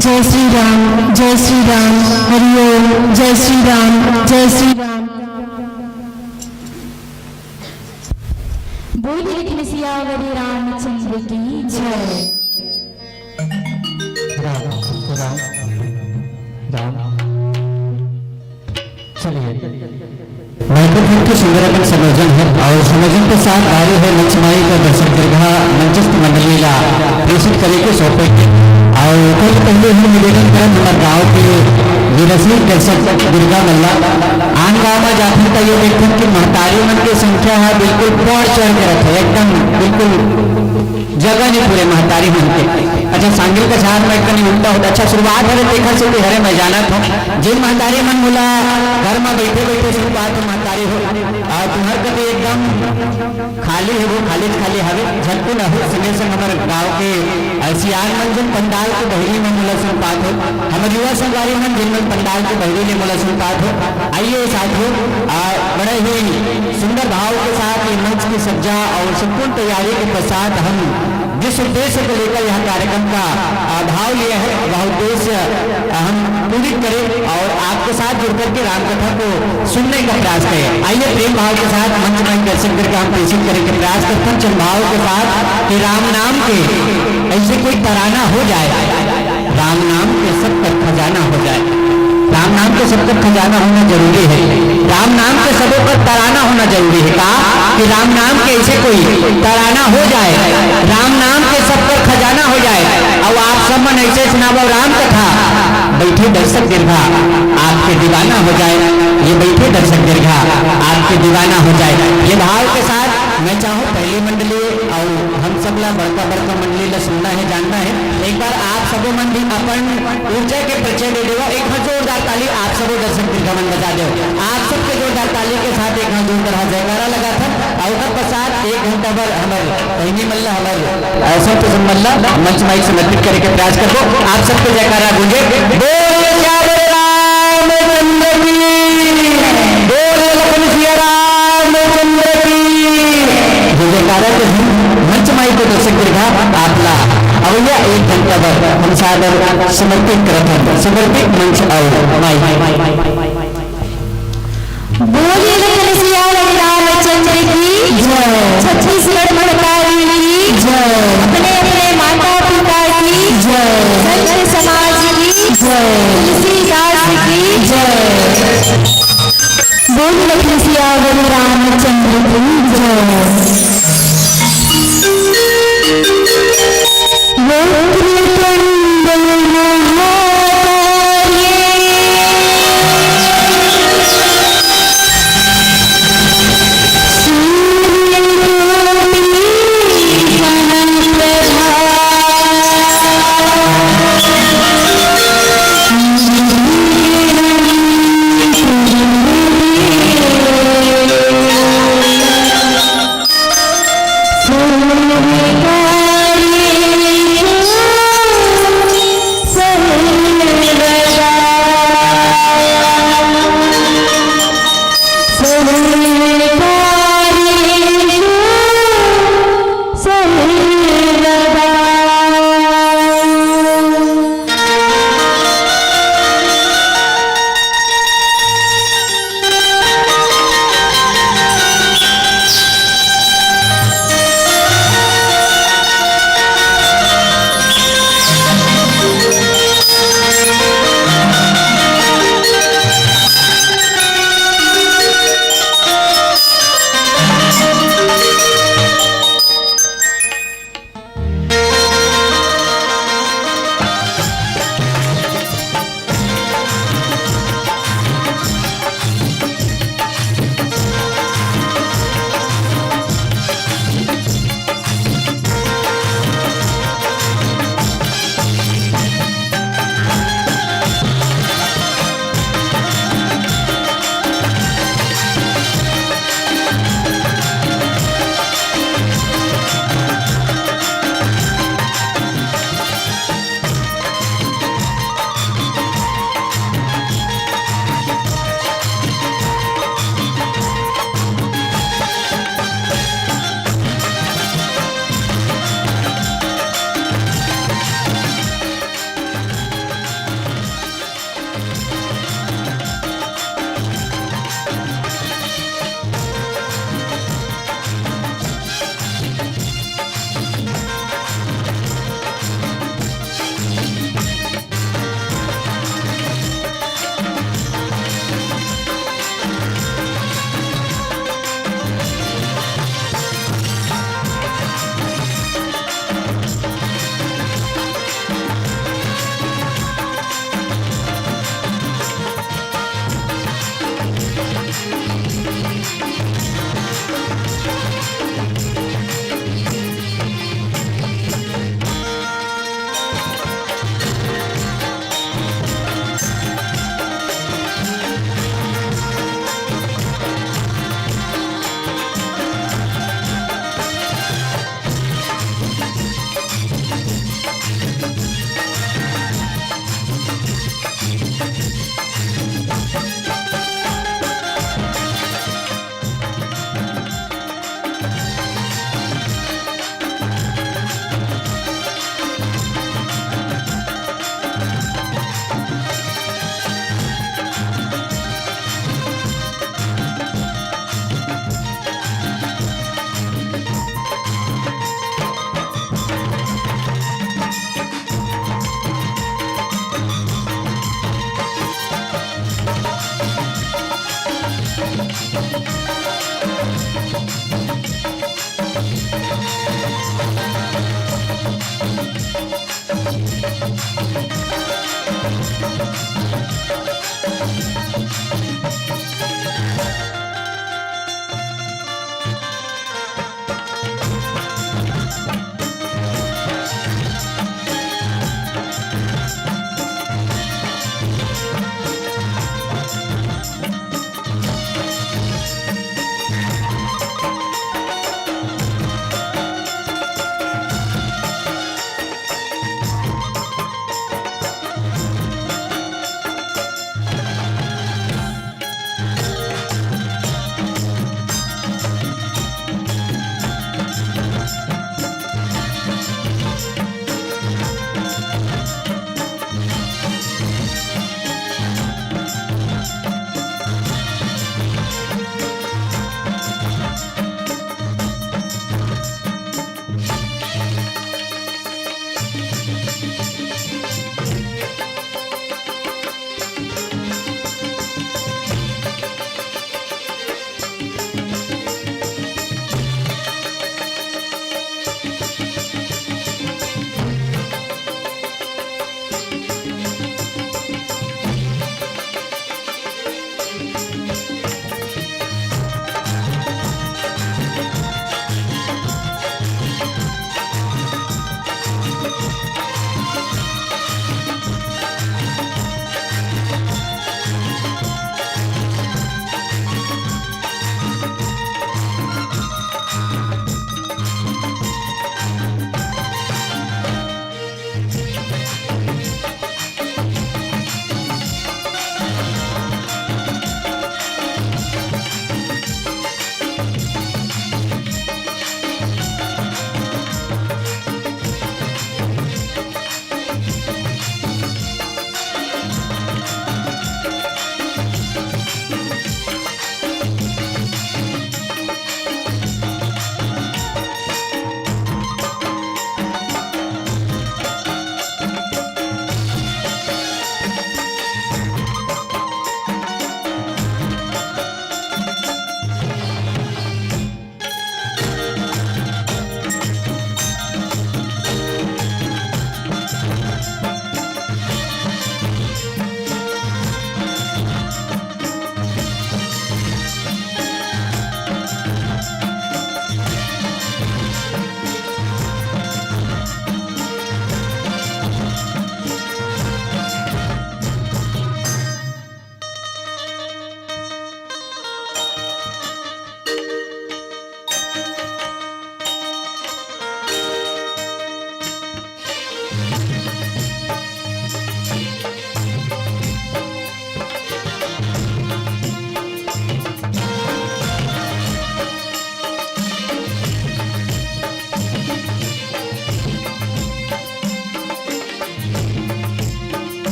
जय श्री राम जय श्री राम हरि ओम जय श्री राम जय श्री राम। बोलिए सियावर रामचंद्र की जय। माइक्रोफोन के सुंदरतम संयोजन है और संयोजन के साथ कार्य है लक्ष्माई का दर्शन करगा मंचस्थ मंडलीला प्रेषित करे के सौंपे और कल पहले हम निवेदन करें हमारे गाँव के विरसी दर्शक दुर्गा मल्ला आन गाँव में जाते का ये देखते कि महतारी मन की संख्या है बिल्कुल पौड़ चढ़ के रखे एकदम बिल्कुल जगह नहीं पूरे महतारी मन के। अच्छा सांगिल का छान में कहीं उल्टा होता। अच्छा शुरुआत है देखा से हरे मैं जाना था जिन महतारी मन बोला घर में बैठे बैठे शुरुआत हो महतारी हो और तुम्हारे कभी एकदम खाली है वो खाली खाली हवे झलकू न हो संगे संग हमारे गाँव के सियान मन जिन पंडाल के बहरी में मुला संपात हो हमारे युवा संगवारी मन जिन मन पंडाल के बहरी में मुला संपात हो। आइए साथियों बड़े ही सुंदर भाव के साथ ये मंच की सज्जा और संपूर्ण तैयारी के पश्चात हम जिस उद्देश्य को लेकर यह कार्यक्रम का भाव लिया है वह उद्देश्य हम पूरी करें और आपके साथ जुड़कर के रामकथा को सुनने का प्रयास करें। आइए प्रेम भाव के साथ मंच में दर्शन करके हम प्रेषित करें के प्रयास करते हैं चल भाव के साथ कि राम नाम के ऐसे कोई तराना हो जाए राम नाम के सब तक खजाना हो जाए। राम नाम के सब तक खजाना होना जरूरी है। राम नाम के सबों पर तराना होना जरूरी है। कहा कि राम नाम के ऐसे कोई तराना हो जाए राम नाम के सब पर खजाना हो जाए। अब आप सब मन ऐसे सुनाओ राम कथा बैठे दर्शक दीर्घा आपके दीवाना हो जाए। ये बैठे दर्शक दीर्घा आपके दीवाना हो जाए। ये भाव के साथ मैं चाहूँ पहली मंडली और हम सबला बड़का बड़का मंडली ला सुनना है जानना है। एक बार आप सबों मन भी अपन ऊर्जा के परिचय दे देगा। एक हाथ जोरदार ताली आप सबों दर्शक दीर्घा मन बजा दो। आप सबके जोरदार ताली के साथ एक हाथ जोरदार जयकारा लगा था और उसके पश्चात 1 घंटा भर हमारे बहनी मल्ला हमारे ऐसा तो मल्ला मंच माइक समर्पित करने के प्रयास करो। आप सबके जयकारा गूंजे बोल रामचंद्र की बोल लखन सिया रामचंद्र की जयकारा के मंच माइक को दर्शक दीर्घा आपला अवैया 1 घंटा भर हम सादर समर्पित करते हैं। समर्पित मंच और माइक बोलिए लखन सिया रामचंद्र की जय। छत्तीसगढ़ महतारी की जय। अपने अपने माता पिता की जय। संत समाज की जय। तुलसीदास की जय। बोलिए लखन सिया रामचंद्र की जय।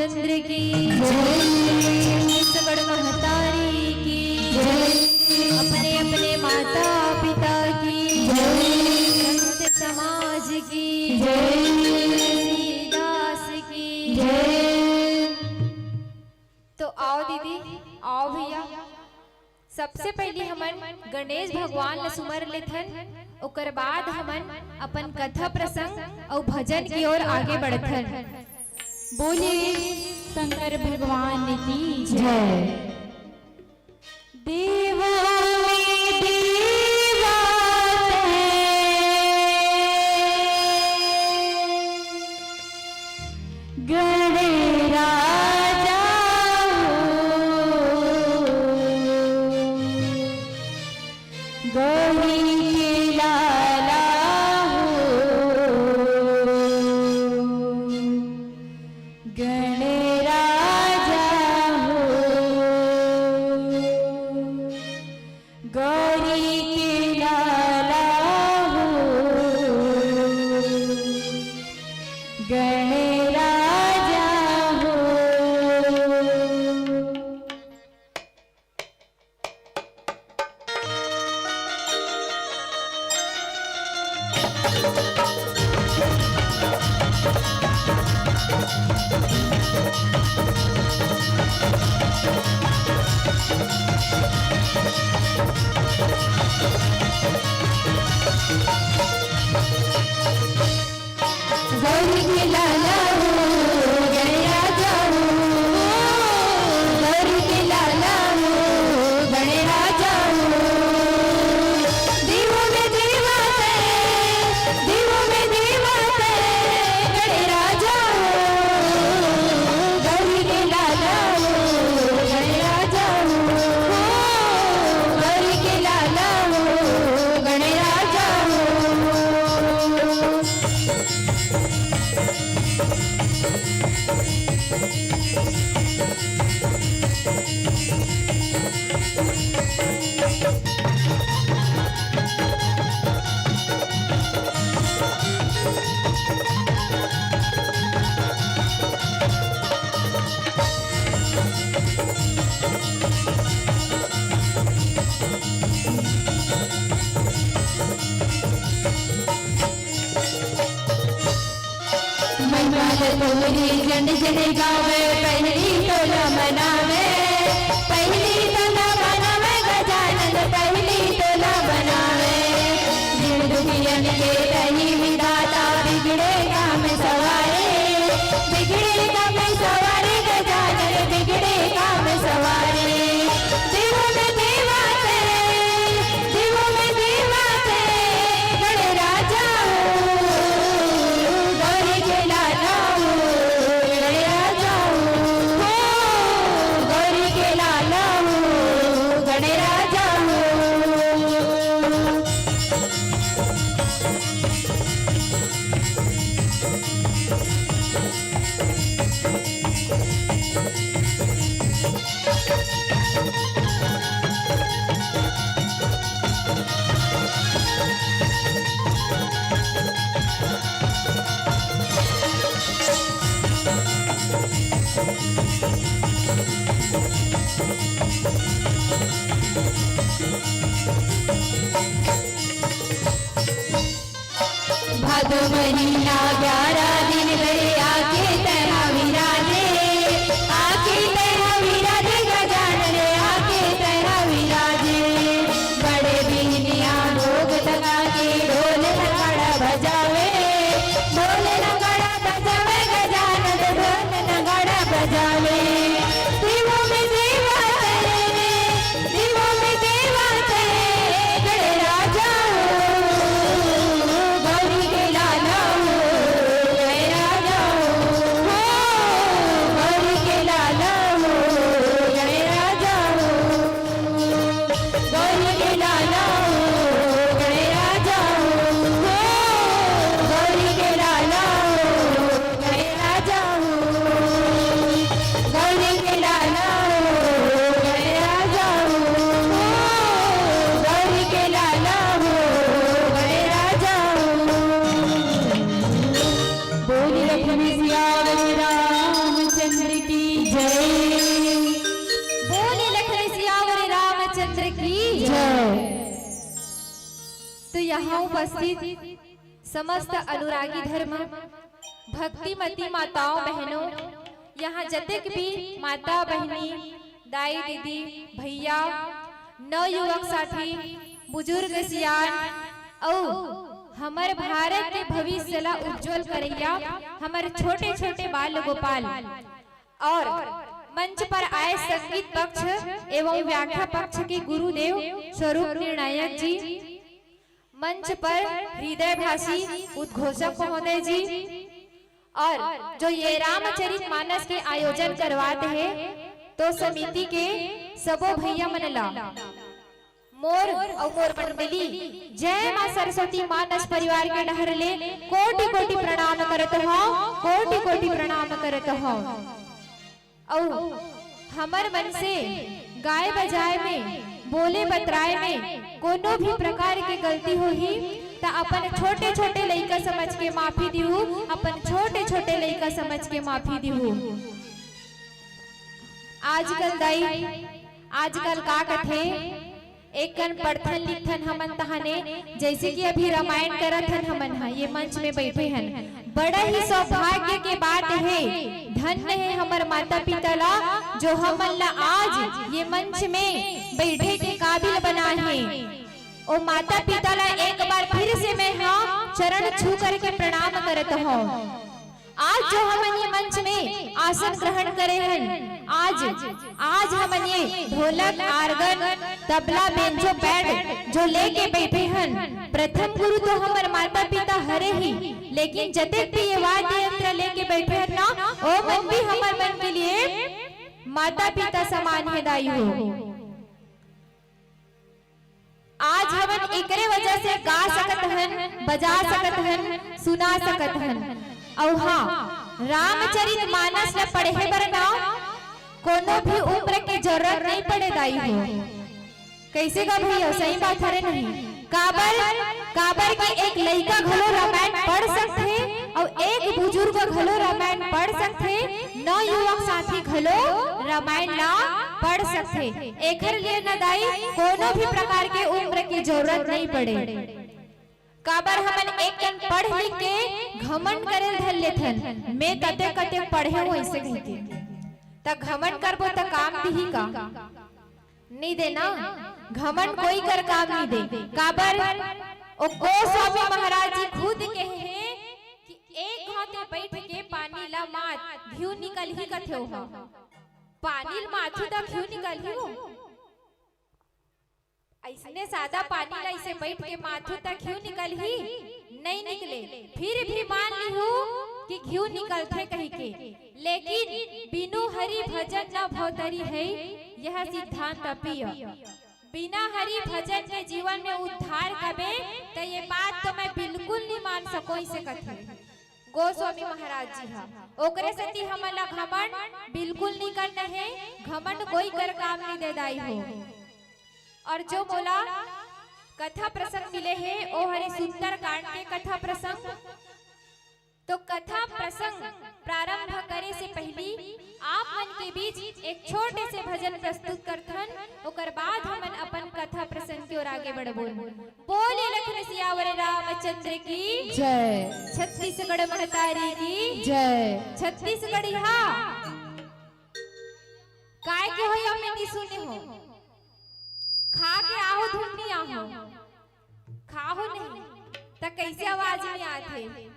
रामचंद्र की सगड़ महतारी की अपने अपने माता पिता की संत समाज की दास की। तो आओ दीदी, आओ भैया, सबसे पहले हमन गणेश भगवान ल सुमर लेथन, ओकर बाद हमन अपन कथा प्रसंग और भजन की ओर आगे बढ़थन। बोलिए शंकर भगवान की जय। देवा में देवा गणराजा गौरी के लाला हो, गणराजा हो, गौरी के लाला हो, गणराजा हो। गौरी के लाला हो, गणराजा हो, गौरी के लाला हो, गणराजा हो। देवों में देवा है, देवों में देवा है, गणराजा हो, गौरी के लाला हो, गणराजा हो, गौरी के लाला हो, गणराजा हो। तोरी जन जन गावे, पहली टोला मनावे, पहली टोला मनावे गजानन, पहली टोला बनावे। जिन दुखियन के रही विधाता, बिगड़े काम सवारे, बिगड़े काम सवारे गजानन, बिगड़े काम सवारे। देवों में देवा है, देवों में देवा है, गणराजा हो, गौरी के लाला हो, गणराजा हो, गौरी के लाला हो, गणराजा हो। भादो महीना 11 दिन गए, आके तेरा विराजे, आके तेरा विराजे गजानन, आके तेरा विराजे। बड़े बिहनिया भोग लगा के ढोल नगाड़ा बजावे, ढोल नगाड़ा बजावे गजानन, ढोल नगाड़ा बजावे। देवों में देवा है, देवों में देवा है, गणराजा हो, गौरी के लाला हो, गणराजा हो, उपस्थित समस्त अनुरागी धर्म भक्तिमती माताओं बहनों, यहाँ जतक भी माता बहनी, दाई दीदी, भैया, नवयुवक साथी, बुजुर्ग सियान और हमारे भारत के भविष्य ला उज्जवल करैया हमारे छोटे छोटे बाल गोपाल और मंच पर आए संगीत पक्ष एवं व्याख्या पक्ष के गुरुदेव स्वरूप निर्णायक जी, मंच पर हृदय भाषी उद्घोषक महोदय जी और जो ये रामचरित मानस के आयोजन करवाते हैं तो समिति के सबो भैया मनला मोर और मोर मंडली जय मां सरस्वती मानस परिवार के डहर ले कोटि कोटि प्रणाम करत हो, कोटि कोटि प्रणाम करत हो। और हमर मन से गाय बजाए में, बोले बतराए में कोनो भी प्रकार के गलती होही ता अपन छोटे छोटे लइका समझ के माफी दिहु, अपन छोटे छोटे लइका समझ के माफी दिहु। आजकल दाई आजकल का कथे एक कन पढ़थन लिखथन हमन तहाने, जैसे कि अभी रामायण करत हन हमन हा ये मंच में बैठे हन, बड़ा ही सौभाग्य के बात है, धन्य है हमर माता पिता ला जो हमन ला आज ये मंच में बैठे के काबिल बना है। और माता पिता ला एक बार फिर से मैं हाँ चरण छू करके प्रणाम करत हूँ। आज जो हमन ये मंच में आसन ग्रहण करे हैं, आज हमन ये ढोलक, आर्गन, तबला, बेंजो, पैड जो लेके बैठे हैं, प्रथम गुरु तो हमारे माता पिता हरे ही, लेकिन जतक भी ये वाद्य यंत्र लेके बैठे हैं ना, ओ मन भी हमारे मन के लिए माता पिता समान है दाई हो। आज हमन एकरे वजह से गा सकत हन, बजा सकत हन, सुना सकत हन। और हाँ, रामचरित मानस न पढ़े बर ना कोनो भी उम्र की जरूरत नहीं पड़े दाई हो। कैसे का भैया सही बात हरे नहीं, काबर की एक लड़का घलो रामायण पढ़ सकते और एक बुजुर्ग घलो रामायण पढ़ सकते, नौ युवक साथी घलो रामायण ला पढ़ सकते। एकर लिए न दाई कोनो भी प्रकार के उम्र की जरूरत नहीं पड़े। काबर हमन एक दिन पढ़ लिख के घमंड करे धर लेथन, मैं कते कते पढ़े हो ऐसे कहते त घमंड करबो त काम दिही का नहीं देना, घमंड कोई कर काम नहीं दे। काबर ओ गोस्वामी महाराज जी खुद कहे हैं कि एक हाथे बैठ के पानी ला मात घिउ निकल ही कथे हो, पानी माथु त घिउ निकल ही हो, ऐसने सादा पानी ला इसे बैठ के माथु तक घिउ निकल ही नहीं निकले, फिर भी मान ली हूँ कि घिउ निकलते कहीं के, लेकिन बिनु हरि भजन न भवतरी है यह सिद्धांत अपिय। बिना हरि भजन के जीवन में उद्धार कबे तो ये बात तो मैं बिल्कुल नहीं मान सको इसे कथे गोस्वामी महाराज जी हा। ओकरे सती हमला घमंड बिल्कुल नहीं करना है, घमंड कोई कर काम नहीं दे दाई हो। और जो बोला कथा प्रसंग मिले हैं ओ हरे सुंदर कांड के कथा प्रसंग, तो कथा प्रसंग प्रारंभ करे से पहली आप मन के बीच एक छोटे से भजन प्रस्तुत करथन, ओकर बाद हमन अपन कथा प्रसंग की ओर आगे बढ़बो। बोले लखन सियावर रामचंद्र की जय, छत्तीसगढ़ महतारी की जय। छत्तीसगढ़ी हा काय के हो हमें नहीं सुने हो, खा के आहो धुन नहीं आहो, खाहो नहीं तो कैसे आवाज नहीं आते।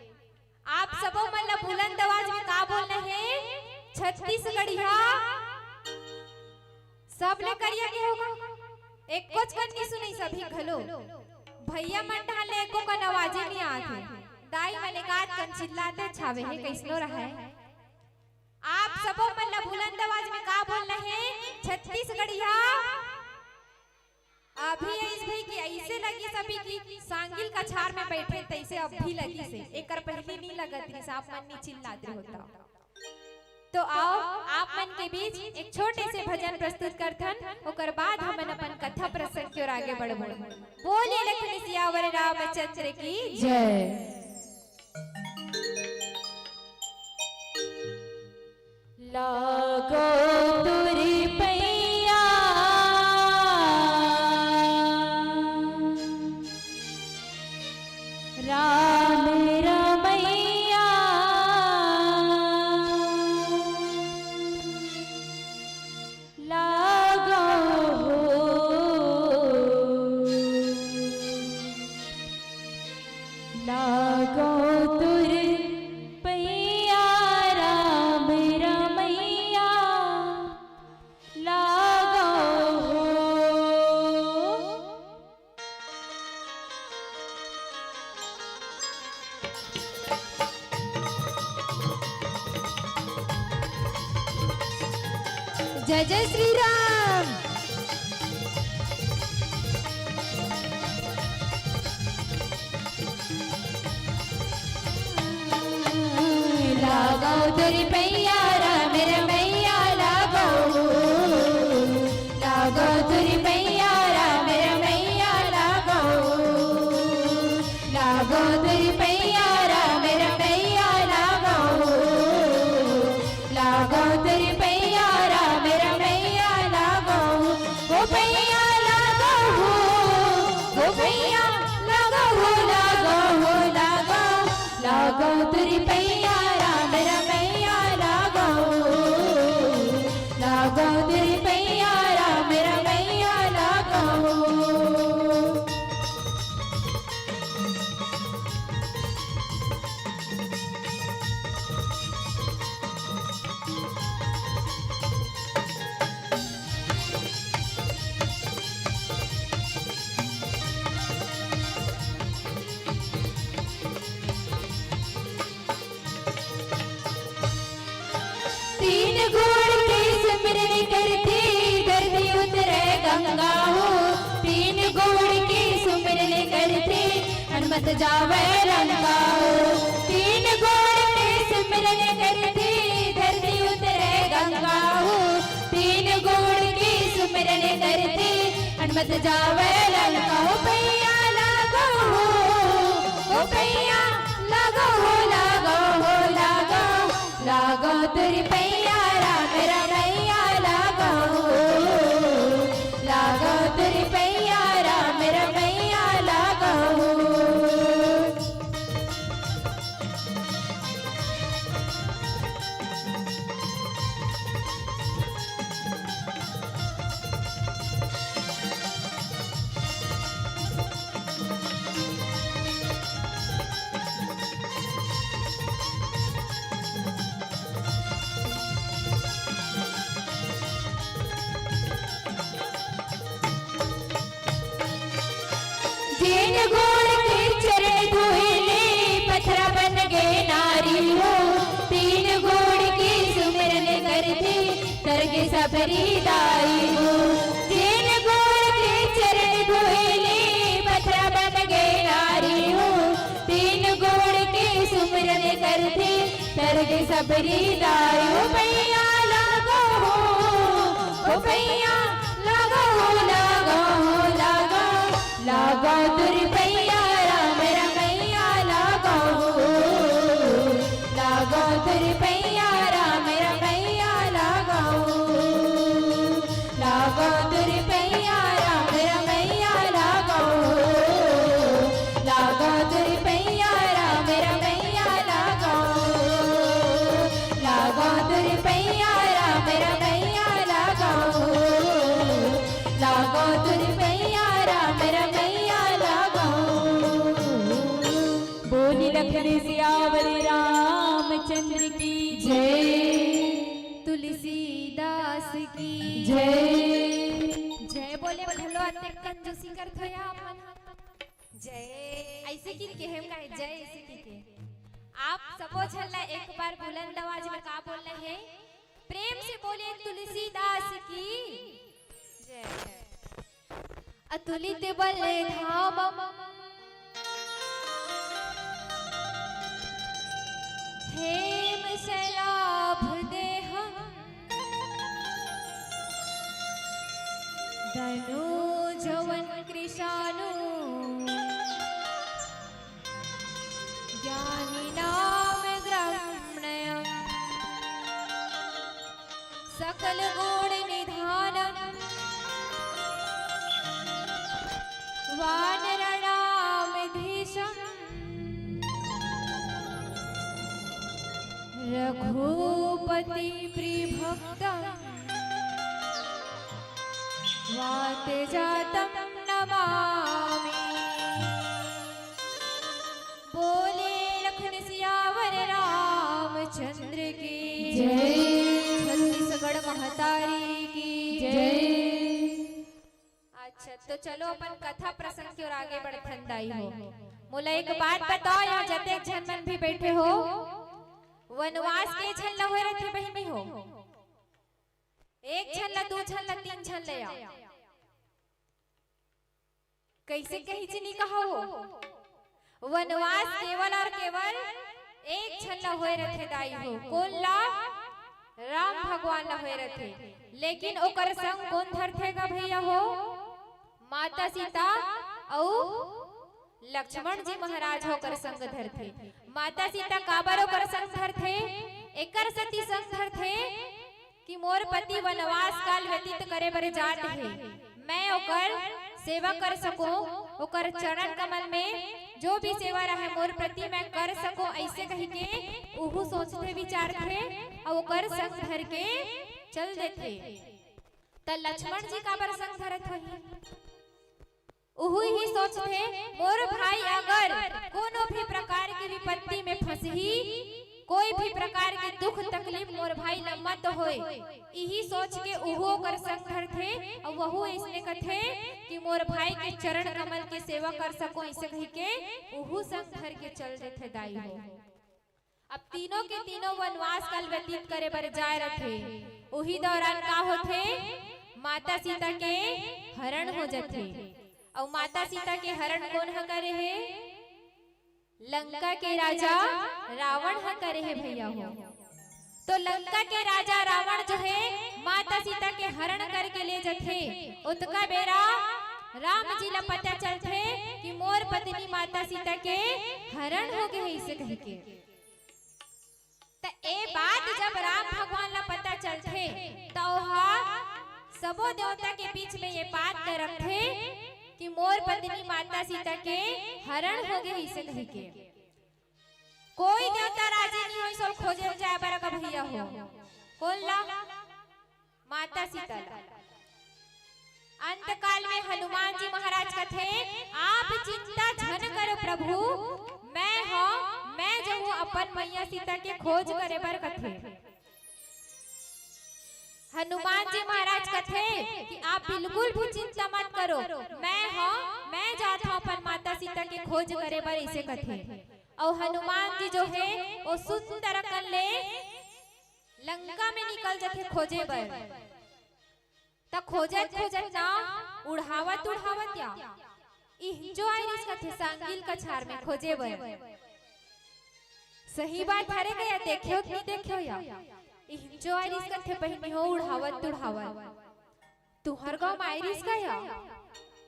आप सबो मन बुलंद आवाज में का बोलना है, छत्तीसगढ़िया सब ले करिया के होगा, एक कुछ कर नहीं सुनी सभी घलो भैया मन ढाले एको कन आवाज नहीं आते, दाई मन एकात कन चिल्लाते छावे है कैसनो रहा है। आप सबो मन बुलंद आवाज में का बोलना है, छत्तीसगढ़िया। अभी इस भाई की ऐसे लगी सभी की सांगिल कछार में बैठे तैसे अब भी लगी से, एक पहले नहीं लगत थी आप मन नहीं चिल्लाते होता। तो आओ आप मन के बीच एक छोटे से भजन प्रस्तुत करथन, ओकर बाद हमन अपन कथा प्रसंग की ओर आगे बढ़बो। बोले लखन सियावर रामचंद्र की जय। लागो तुरी पैया राम रमैया लागो लागो तुर पैया राम रमैया लागो जय जय श्री राम। लागो तुरी पैया राम रमैया लागो लागो तुरी पैया राम रमैया लागो लागो तुरी पैया राम रमैया लागो लागो तुरी पैया राम रमैया लागो ओ पैया लागो ओ पैया लागो लागो लागो लागो तुरी पैया राम रमैया लागो लागो तुरी पैया राम रमैया लागो। तीन गुण के सिमरन करते धरती उतरे गंगा हो तीन गुण के सिमरन करते हनुमत जावे लंका हो तीन गुण के सिमरन करते धरती उतरे गंगा हो तीन गुण के सिमरन करते हनुमत जावे लंका हो पैया लागो ओ पैया लागो लागो लागो लागो तुरी पैया राम रमैया लागो लागो तुरी पैया राम रमैया लागो। जिन गुण के चरण धोइले पत्थर बन गए नारी हो तीन गुण के सुमिरन करते करके सबरी दाई हो जिन गुण के चरण धोइले पत्थर बन गए नारी हो तीन गुण के सुमिरन करते करके सबरी दाई हो पैया लागो ओ पैया लागो लागो लागो लागो तुरी पैया राम रमैया लागो लागो तुरी पैया राम रमैया लागो लागो तुरी पैया राम रमैया लागो लागो तुरी पैया राम रमैया लागो लागो तुरी पैया राम रमैया लागो लागो तुरी पैया राम रमैया लागो। बोली लखन सियावरी रामचंद्र की जय तुलसीदास की जय जय बोले भलो अते कंजूसी करत होया अपन जय ऐसे की के हम का जय ऐसे की के आप सबो छल्ला एक बार बुलंद आवाज में का बोल रहे हैं प्रेम से बोले तुलसीदास की जय। अतुलित बल धाम हेम शलाभ देह धनु जवन कृषाणु ज्ञानी नाम ग्रहणयम् सकल गुण निधानम् वानरणामधीशम् रघुपति प्रिभक्तं वातजातं नमामि। बोले लखन सियावर रामचंद्र की जय। छत्तीसगढ़ महतारी की जय। अच्छा तो चलो अपन कथा प्रसंग की ओर आगे बढ़थन दाई हो। मोला एक बात बताओ, यहाँ जतेक झन मन भी बैठे हो, वनवास के झन ला होए रथे बहिनी हो? एक झन ला, दो झन ला, तीन झन ले आओ। कैसे कही चीनी कहा हो? वनवास केवल और केवल एक झन ला होए रथे दाई हो। कौन ला? राम भगवान ला होए रथे। लेकिन ओकर संग कौन धरथेगा भैया हो? माता सीता और लक्ष्मण जी महाराज होकर संग धरथे। माता सीता काबर ओकर संग धरथे? एकर सती संग धरथे कि मोर पति वनवास काल व्यतीत करे बर जात है, मैं ओकर सेवा कर सकूं, ओकर चरण कमल में जो भी सेवा रहे मोर प्रति मैं कर सकूं, ऐसे कह के उहु सोचते विचारथे और ओकर संग धर के चल देथे। त लक्ष्मण जी काबर संग धरत होही? उहु ही सोचते मोर भाई अगर कोनो भी प्रकार की विपत्ति में फंसही, कोई भी प्रकार की दुख तकलीफ मोर भाई ल मत होए, यही सोच के उहो कर संग धरथे और वहु इसने कथे कि मोर भाई के चरण कमल के सेवा कर सको, ऐसे कह के उहु संग धर के चल देथे दाई हो। अब तीनों के तीनों वनवास काल व्यतीत करे बर जाए रथे। उही दौरान का होथे? माता सीता के हरण हो जाथे। और माता सीता के हरण कौन ह करे है? लंका के राजा रावण ह करे है भैया हो। तो लंका के राजा रावण जो है माता सीता के हरण करके ले जाते। उतका बेरा राम जी ला पता चलते कि मोर पत्नी माता सीता के हरण हो गए, इसे कह के। तो ए बात जब राम भगवान ला पता चलते तो सबो देवता के बीच में ये बात रखे कि मोर पत्नी माता सीता के हरण हो गए, इसे कह के। कोई देवता राजी नहीं हो सो खोजे जाए बर का भैया हो। कौन ला? माता सीता ला। अंत काल में हनुमान जी महाराज कथे, आप चिंता झन करो प्रभु, मैं जो हूँ अपन मैया सीता के खोज करे बर कथे। हनुमान जी महाराज कथे कि आप बिल्कुल भी चिंता मत करो, मैं जाता हूँ अपन माता सीता के खोज करे बर, इसे कथे। और हनुमान जी जो है वो सुंदर कर ले लंका में निकल जाते खोजे बर। त खोजत ना उड़ावत या जो आइरिस कथे सांगिल कछार में खोजे बर। सही बात हरे गया, देखे हो नहीं देखे हो या जो आइरिस कथे बहिनी हो उड़ावत। तुहर गाँव में आइरिस का या?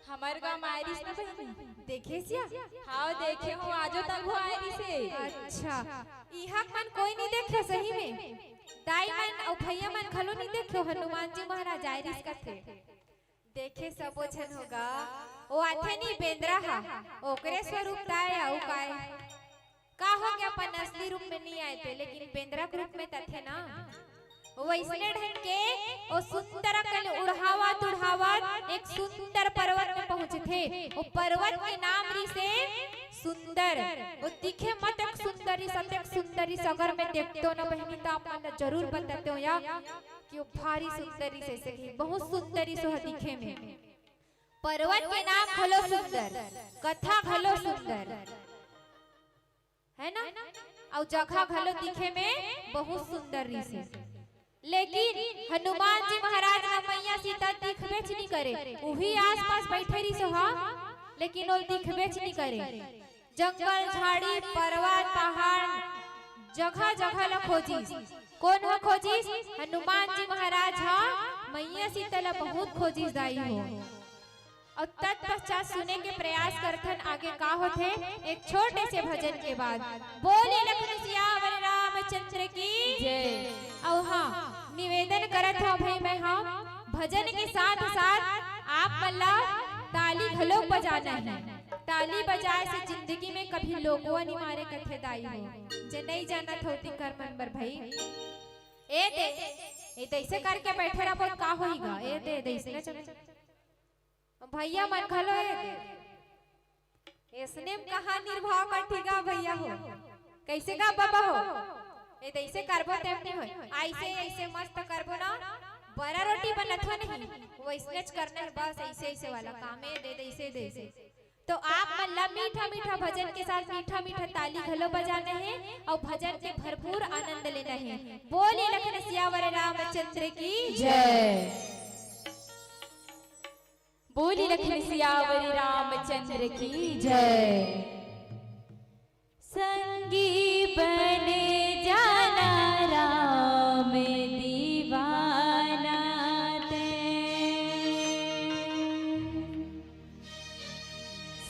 हमार गाँव में आइरिस ना बहिनी देखे सिया? हाँ देखे हो, आजो तक वो आइरिस है। अच्छा इहा मन कोई नहीं देखे सही में? दाई मन और भैया मन खलो नहीं देखे? हनुमान जी महाराज आइरिस कथे देखे सबो झन होगा। वो आथे नहीं बेंद्रा हा, ओकरे स्वरूप ताया उ काय का हो गया, अपन असली रूप में नहीं आए थे लेकिन बेंद्रा के रूप में थे ना। वैसने ढंग के वो सुंदर कल उड़ावत एक सुंदर पर्वत में पहुंचे थे। वो पर्वत के नाम री से सुंदर, वो दिखे मत एक सुंदरी सत्यक सुंदरी सगर में देखते हो ना बहनी तो आप मन जरूर बताते हो या कि वो भारी सुंदरी से बहुत सुंदरी सो दिखे में। पर्वत के नाम खलो सुंदर, कथा खलो सुंदर है ना, और जगह खलो दिखे में बहुत सुंदर री से। लेकिन हनुमान जी महाराज ना मैया सीता दिखबेच नहीं करे, वही आसपास बैठे रही सो लेकिन वो दिखबेच नहीं करे। जंगल झाड़ी पर्वत पहाड़ जगह जगह ला खोजी। कौन हो खोजी? हनुमान जी महाराज मैया सीता ला बहुत खोजी दाई हो। और तत्पश्चात सुने के प्रयास करथन आगे का होते एक छोटे से भजन के बाद। बोले लखन सियावर रामचंद्र की जय। और हाँ निवेदन करत हो भाई मैं भजन के साथ साथ आप मल्ला ताली घलो बजाना है। ताली बजाए से जिंदगी में कभी लोगों नहीं मारे कथे दाई हो जे नहीं जाना थोती कर मनबर भाई ए दे ए ऐसे करके बैठे रहो का होईगा ए दे ऐसे ना चले भैया मन खलो ए दे इसने कहा निर्भाव कठिगा भैया हो कैसे का बाबा हो ए ऐसे करबो तेमनी हो ऐसे ऐसे मस्त करबो ना बड़ा रोटी बनत हो नहीं वैसने करना है बस ऐसे ऐसे वाला काम है दे ऐसे दे ऐसे तो आप मल्ला मीठा मीठा भजन के साथ मीठा मीठा ताली घलो बजाना है और भजन के भरपूर आनंद लेना है। बोलिए लखन सियावर रामचंद्र की जय। बोलिए लखन सियावर रामचंद्र की जय। संगी बने जाना राम दीवाना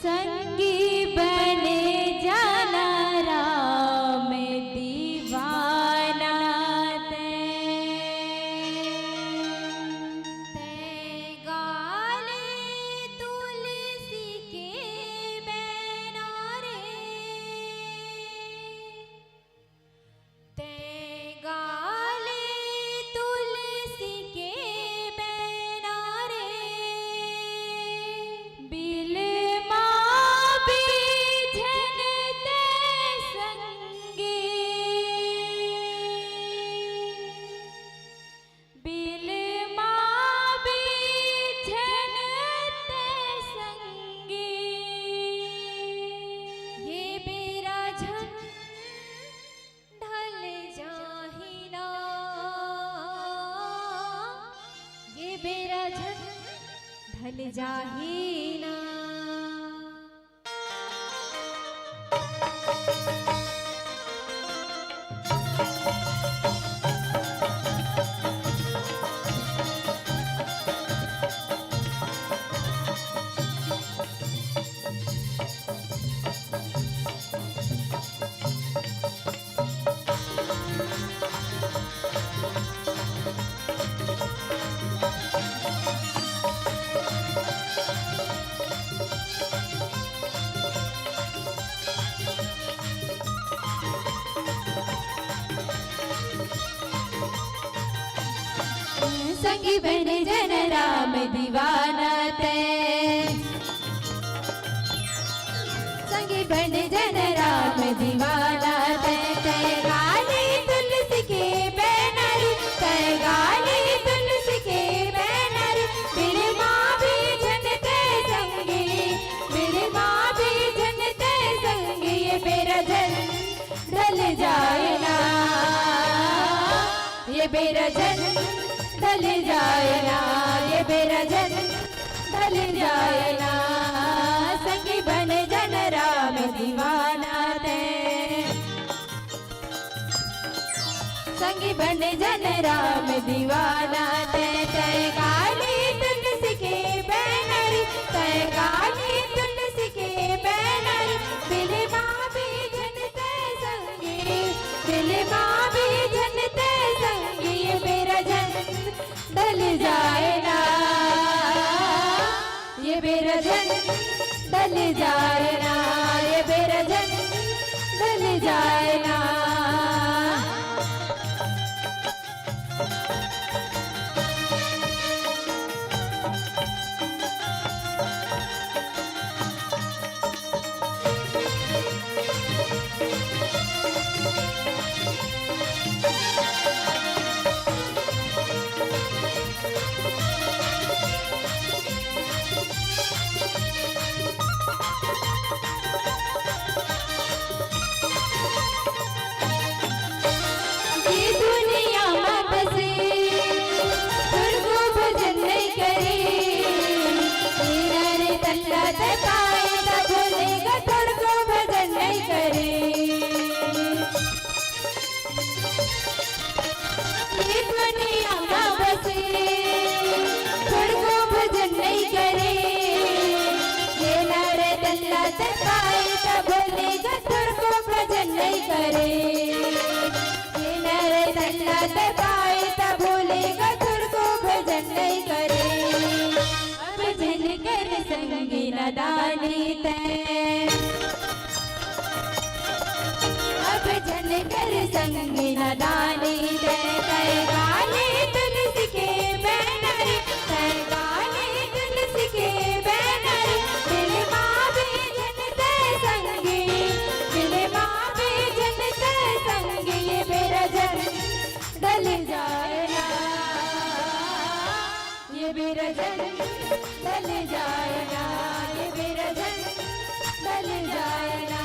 संगी बने जाना राम दीवाना ते गाले तुलसी के बैना रे ते गाले तुलसी के बैना रे बिल ढल जाहीना संगी बने जन राम दीवाना ते संगी बने जन राम दीवाना ते गाली तुलसी के बैनर ते गाली तुलसी के बैनर मेरे माँ भी जनते संगी मेरे माँ भी जनते संगी ये मेरा जन ढल जाए ना ये मेरा जन ढल जाए ना ये मेरा जन ढल जाए ना संगी बने जन राम दीवाना ते संगी बने जन राम दीवाना ते गाली तुलसी के बैनर ते गाली तुलसी के बैनर दिल माँ भी जनते संगी दिल माँ भी जनते संगी ये मेरा जन ढल जाए ना ये मेरा जन ढल जाए ना ये मेरा जन ढल जाए ना कर संग न डाली दे कर गाले तुलसी के बैनर कर गाले तुलसी के बैनर दिल माँ बेजन ते संगी दिल माँ बेजन ते संगी ये मेरा जन डल जाए ना ये मेरा जन डल जाए ना ये मेरा जन डल जाए ना।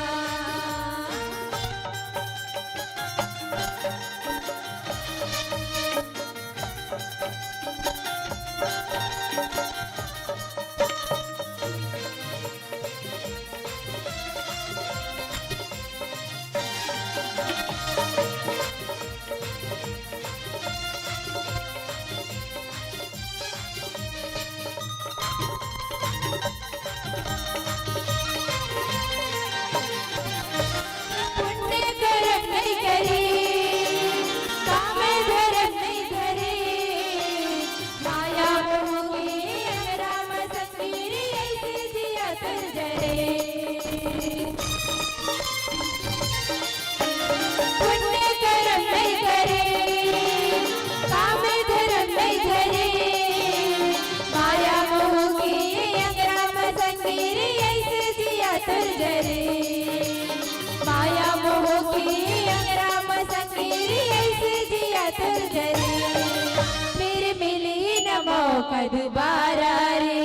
पुण्य कर्म नहीं करे काम धर्म नहीं धरे माया मोह के राम संगीर ऐसे जिया कर जरे पुण्य कर्म नहीं करे काम धर्म नहीं धरे माया मोह के राम संगीर ऐसे जिया कर जरे माया मोह की राम संगीर ऐसे जिया तर जरे फिर मिली न मौका दोबारा रे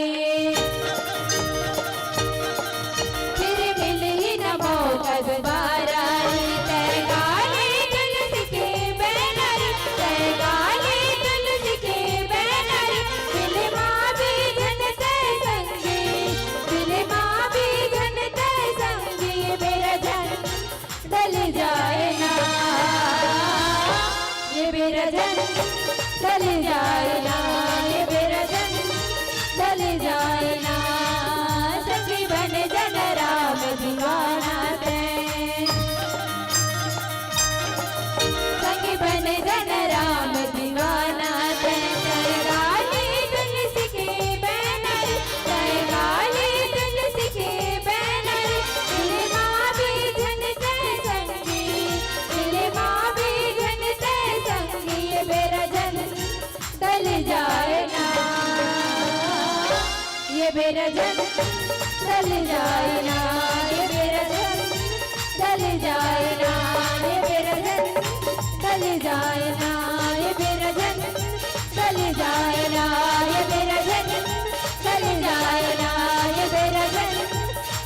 फिर मिली न मौका दोबारा रे कर गाले तुलसी के बैनर कर गाले तुलसी के बैनर दिल माँ बेजन ते संगी दिल माँ बेजन ते संगी ये मेरा जन डल जाए ना ये मेरा जन डल जाए ना ये मेरा जन डल जाए ना सखी बन जन राम दीवाना ते सखी बन जन राम दीवाना ते कर गाले तुलसी के बैनर कर गाले तुलसी के बैनर दिल माँ बेजन ते संगी दिल माँ बेजन ते संगी ये मेरा जन डल जाए ना ये मेरा जन डल जाए ना ये मेरा जन डल जाए ना ये मेरा जन डल जाए ना ये मेरा जन डल जाए ना ये मेरा जन डल जाए ना ये मेरा जन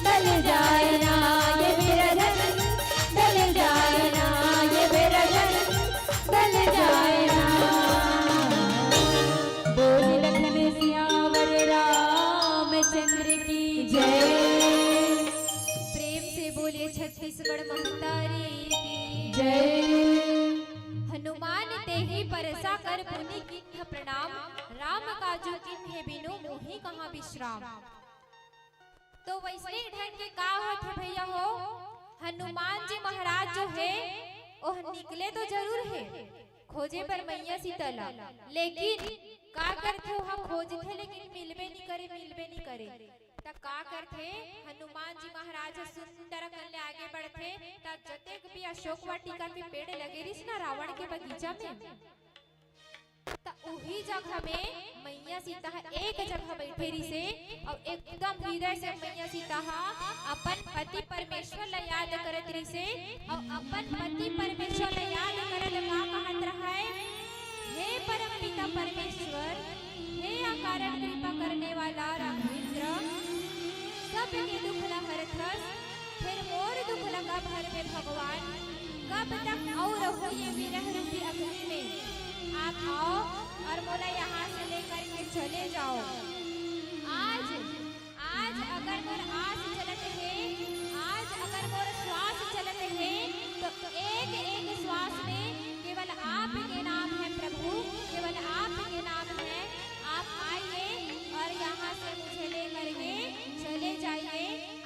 डल जाए ना ये मेरा जन डल जाए ना ये मेरा जन डल जाए ना। बोल लखन सियावर रामचंद्र की जय प्रेम से बोले छत्तीसगढ़ महतारी की जय। हनुमान तेहि परसा कर पुनि किन्ह प्रणाम राम काजू किन्हे बिनु मोहि कहाँ विश्राम। तो वैसे ढंग के का होत है भैया हो हनुमान जी महाराज जो है ओह निकले तो जरूर है खोजे पर मैया सीतला लेकिन का करते हो हम खोजते लेकिन मिलबे नहीं करे तब का करते हनुमान जी महाराज सुंदर कन्या आगे बढ़ते तब जतेक भी अशोक वाटिका के पेड़ लगे रिस ना रावण के बगीचा में उही जगह में मैया सीता एक जगह बैठे रही से और एकदम हृदय से मैया सीता अपन पति परमेश्वर ला याद करत रही से और अपन पति परमेश्वर ला याद करत का कहत रहा है हे परम पिता परमेश्वर हे अकारण कृपा करने वाला राघवेंद्र सबके दुख ला हरत रस फिर मोर दुख लगा भर में भगवान कब तक और हो ये विरह रूपी अग्नि में आप आओ और बोला यहाँ से लेकर के चले जाओ। आज अगर मोर आस चलत है आज अगर मोर श्वास चलत है तो एक एक श्वास में केवल आपके नाम है प्रभु केवल आपके नाम है। आप आइए और यहाँ से मुझे लेकर के चले जाइए।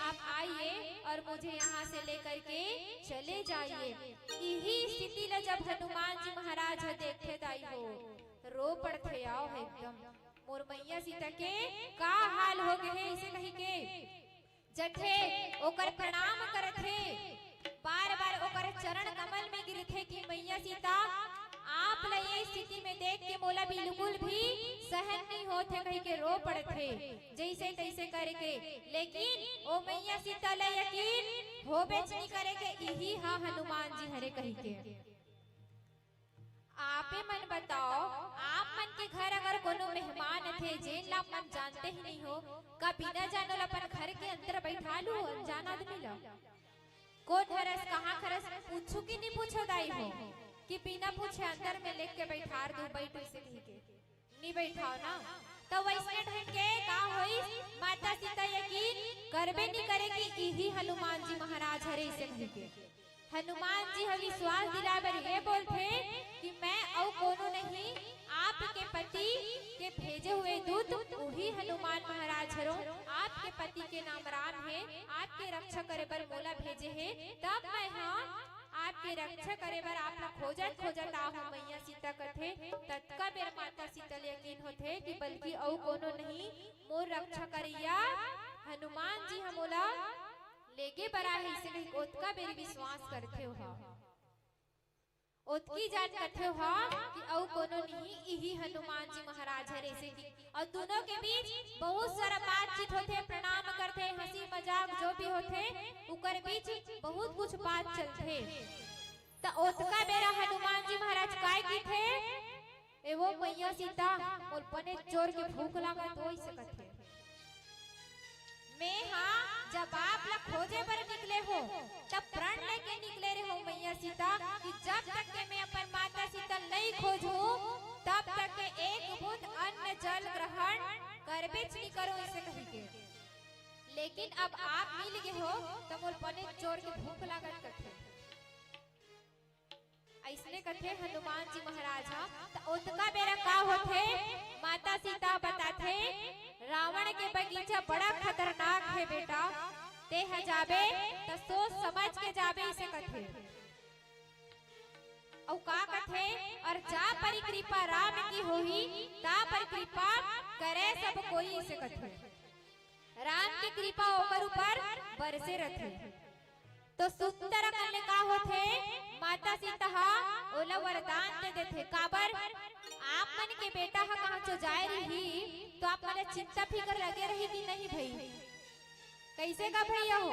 आप आइए और मुझे यहाँ से लेकर के चले जाइए। यही स्थिति ला जब हनुमान जी महाराज देखे दाई हो रो पड़ते आओ है एकदम मोर मैया सीता के का हाल हो गए इसे कही के जठे ओकर प्रणाम करत है बार बार ओकर चरण कमल में गिर गिरथे कि मैया सीता आप ल ये स्थिति में देख के मोला बिल्कुल भी सहन नहीं होते कहीं के रो पड़थे जैसे तैसे करके, लेकिन ओ मैया सीता ल यकीन हो बेच नहीं करे के यही हाँ हनुमान जी हरे कही के। आपे मन बताओ, आप मन के घर अगर कोनो मेहमान थे जेन ला मन जानते ही नहीं हो, का बिना जानल अपन घर के अंदर बैठा लू अनजान आदमी ला? कौन हरस कहाँ खरस पूछू कि नहीं पूछो दाई हो कि बिना पूछे अंदर में लेके के बैठा दू बैठो से के नहीं बैठाओ ना। तो वैसे ढंग के का होई माता सीता यकीन करबे नहीं करे कि यही हनुमान जी महाराज हरे इसे के। हनुमान जी हमें विश्वास दिलावर ये बोलते कि मैं और कोनो नहीं आपके पति के भेजे हुए दूत वही हनुमान महाराज हरो, आपके पति के नाम राम है, आपके रक्षा करे बर मोला भेजे है, तब मैं हाँ आपके रक्षा करे बर आप खोजत खोजत आहू मैया सीता कथे। तत्का मेरा माता सीता यकीन होते कि बल्कि और कोनो नहीं मोर रक्षा करिया हनुमान जी हमोला लेके बरा है, इसे ओतका मेरी विश्वास करते हो, ओतकी जान करते हो कि औ कोनो नहीं यही हनुमान जी महाराज है ऐसे की। और दोनों के बीच बहुत सारा बातचीत होते, प्रणाम करते, हंसी मजाक जो भी होते उकर बीच बहुत कुछ बात चलते। तो ओतका मेरा हनुमान जी महाराज काय की थे ए वो मैया सीता और पने चोर के भूख लागत हो सकते मैं हाँ जब आप लोग खोजे पर निकले हो तब प्रण लेके निकले रहे हो मैया सीता कि जब तक के मैं अपन माता सीता नहीं खोजू तब तक के एक बूंद अन्न जल ग्रहण करबे नहीं करो इसे कही के। लेकिन अब आप मिल गए हो तब मोर पने चोर के भूख लागत कथे ऐसने कथे हनुमान जी महाराज। तो उनका मेरा का होते माता सीता बताते रावण के बगीचा बड़ा खतरनाक है बेटा, ते जाबे तो सोच समझ के जाबे इसे कथे। और का कथे और जा परिकृपा राम की होही ता परिकृपा करे सब कोई इसे कथे। राम की कृपा ओकर ऊपर बरसे रथे। तो सुंदर कन्या का होते माता सीता ओला वरदान दे देते काबर आप मन के बेटा हा कहाँ जो जाए रही तो आप मन चिंता फिकर लगे रही कि नहीं भाई कैसे का भैया हो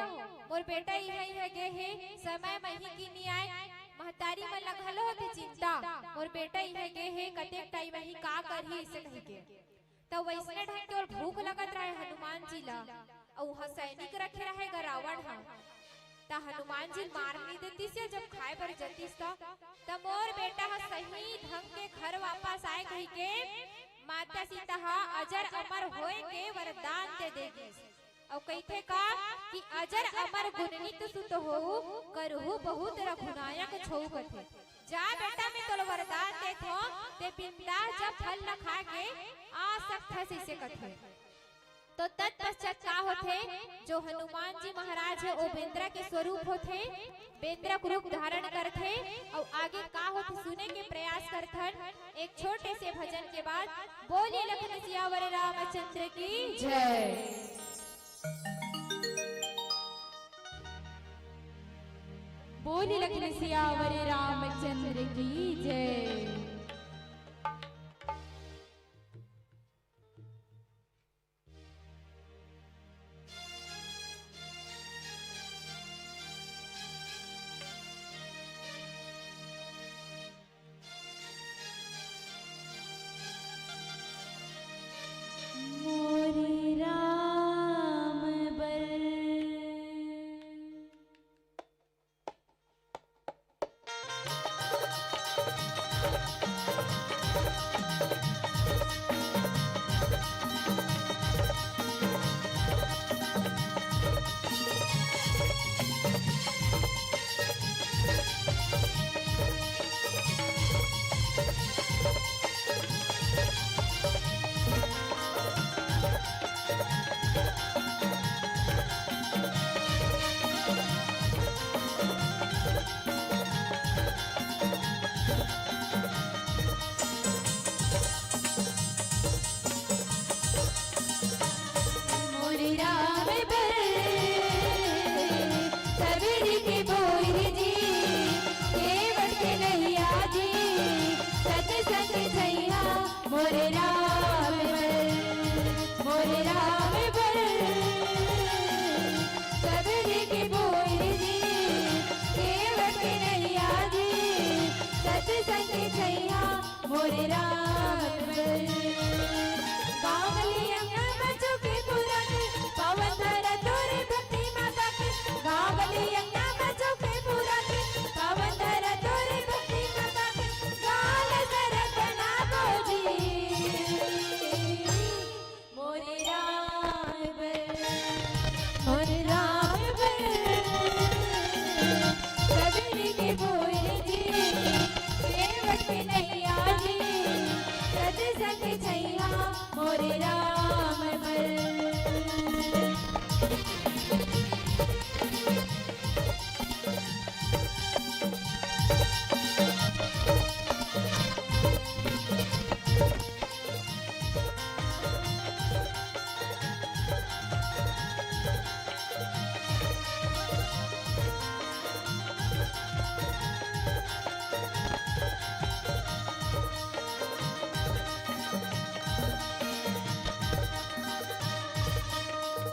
मोर बेटा यही है गे है समय मही की नहीं आए महतारी में लगल होती चिंता मोर बेटा यही गे है कतेक टाइम वही का करही इसे कही के। तो वैसने ढंग के और भूख लगत रहे हनुमान जी ला और वहाँ सैनिक रखे रहे रावण हा ता हनुमान जी मार नहीं देती से जब खाए पर जतीस था मोर बेटा हा सही ढंग के घर वापस आए कही के माता सीता हा अजर अमर होए के वरदान दे देगी। और कहते का कि अजर अमर गुणनित सुत हो करहु बहुत रघुनायक छौ कथे। जा बेटा मैं तोल वरदान देथो ते बिंदा जब फल न खा के आ सकत से कथे। तो तत्पश्चात का होते जो हनुमान जी महाराज है वो बेंद्रा के स्वरूप होते बेंद्रा को रूप धारण करते और आगे का होते सुने के प्रयास करथन। एक छोटे से भजन के बाद बोलिए लखन सियावर रामचंद्र की जय। बोलिए लखन सियावर रामचंद्र की जय। सत्संग छैया मोरे रात भर गाँव गलिया में बच्चों के पुराने पवन धरा तोरे भक्ति माता के गाँव गलिया में बच्चों के पुराने पवन धरा तोरे भक्ति माता के गाल सरक ना बोझी मोरे रात भर मोरे रात भर कबीर के बोल जी सेवक के नैया जी सत्संग छैया मोरे राम भर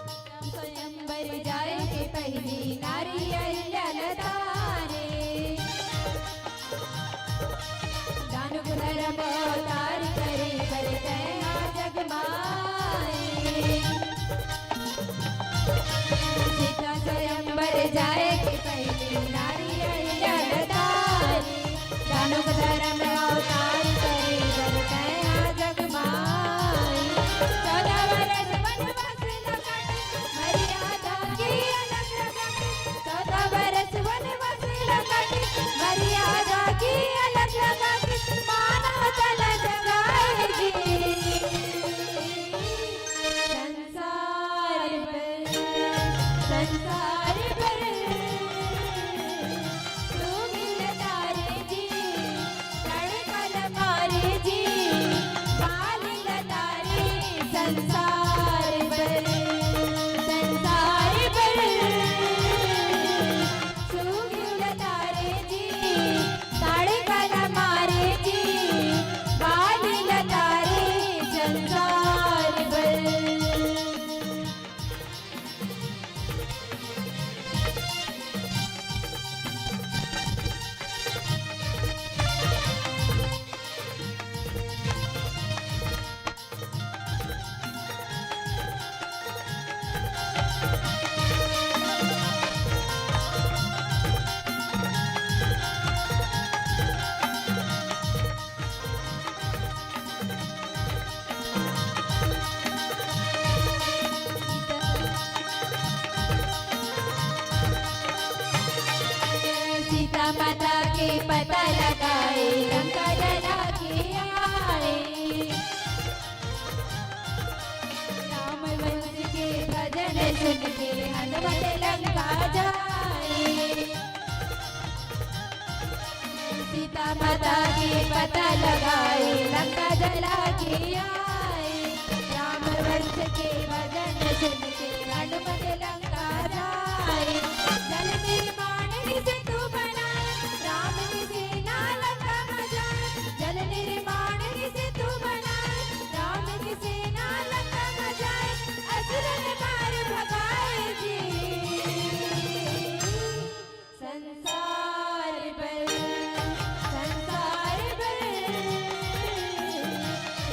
स्वयंवर जाए के पहली नारियल ललतारे दानव धर्म अवतार करे करते जग माए सीता स्वयंवर जाए के पहली नारियल ललतारे दानव धर्म अवतार करे करते जग माए 14 वर्ष वनवास लगा मर्यादा की अलग लगा 14 वर्ष वनवास लगा मर्यादा की अलग लगा मानव तल जगाएगी संसार पर तू मिल तारे जी तड़कल मारे जी बाल लतारे संसार पर सुगिल तारे जी तड़कल मारे जी बाल लतारे संसार पर सीता माता के पता लगाए लंका जला के आए राम वंश के भजन सुन के हनुमत लंका जाए सीता माता के पता लगाए लंका जला के आए राम वंश के भजन सुन के हनुमत लंका जाए जल निर्माण से तू बनाए राम की सेना लंका में जाए जल निर्माण से तू बनाए राम की सेना लंका में जाए असुरन मार भगाए जी संसार पर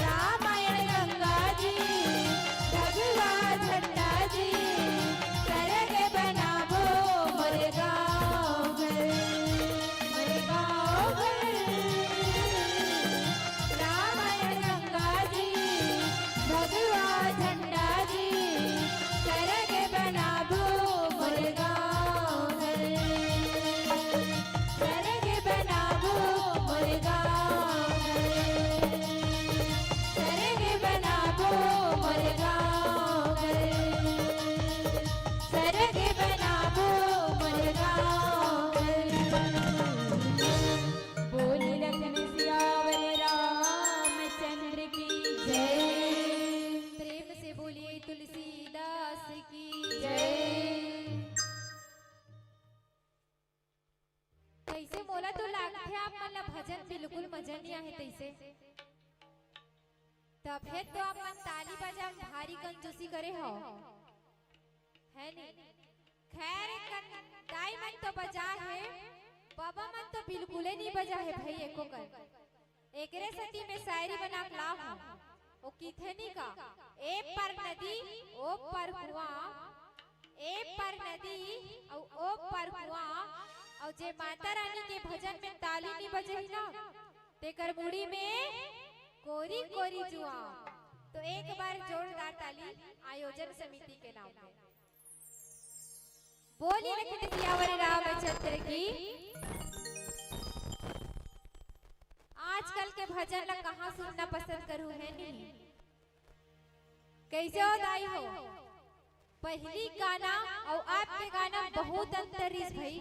रामायण गंगा जी भगवा झंडा जी सरग बनावो मोरे गाँव घर रामायण गंगा जी भगवा झंडा जी सरग बनावो मोरे गाँव घर सरग बनावो मोरे गाँव घर सरग बनावो मोरे गाँव घर सरग बनावो मोरे गाँव घर बोली लखन सियावर रामचंद्र की जय प्रेम से बोलिए तुलसीदास की जय कैसे बोला तो लागते आप मतलब भजन बिल्कुल मजा नहीं आहे तैसे तब है तो आप मन ताली बजा भारी कंजूसी करे हो है नहीं खैर दाई मन तो बजा है बाबा मन तो बिल्कुल ही नहीं बजा है भाई एको कर। एकरे सती में शायरी बना के लाभ हूँ ओ किथनी का ए पर नदी ओ पर हुआ ए पर नदी और ओ पर हुआ और जे माता रानी के भजन में ताली नहीं बजे ही ना तेकर मुड़ी में कोरी कोरी जुआ। तो एक बार जोरदार ताली आयोजन समिति के नाम पे। बोलिए लखन सियावर रामचंद्र की। आजकल के भजन ला कहाँ सुनना पसंद करूँ है नहीं। कैसे हो दाई हो पहली गाना और आपके गाना बहुत अंतर है भाई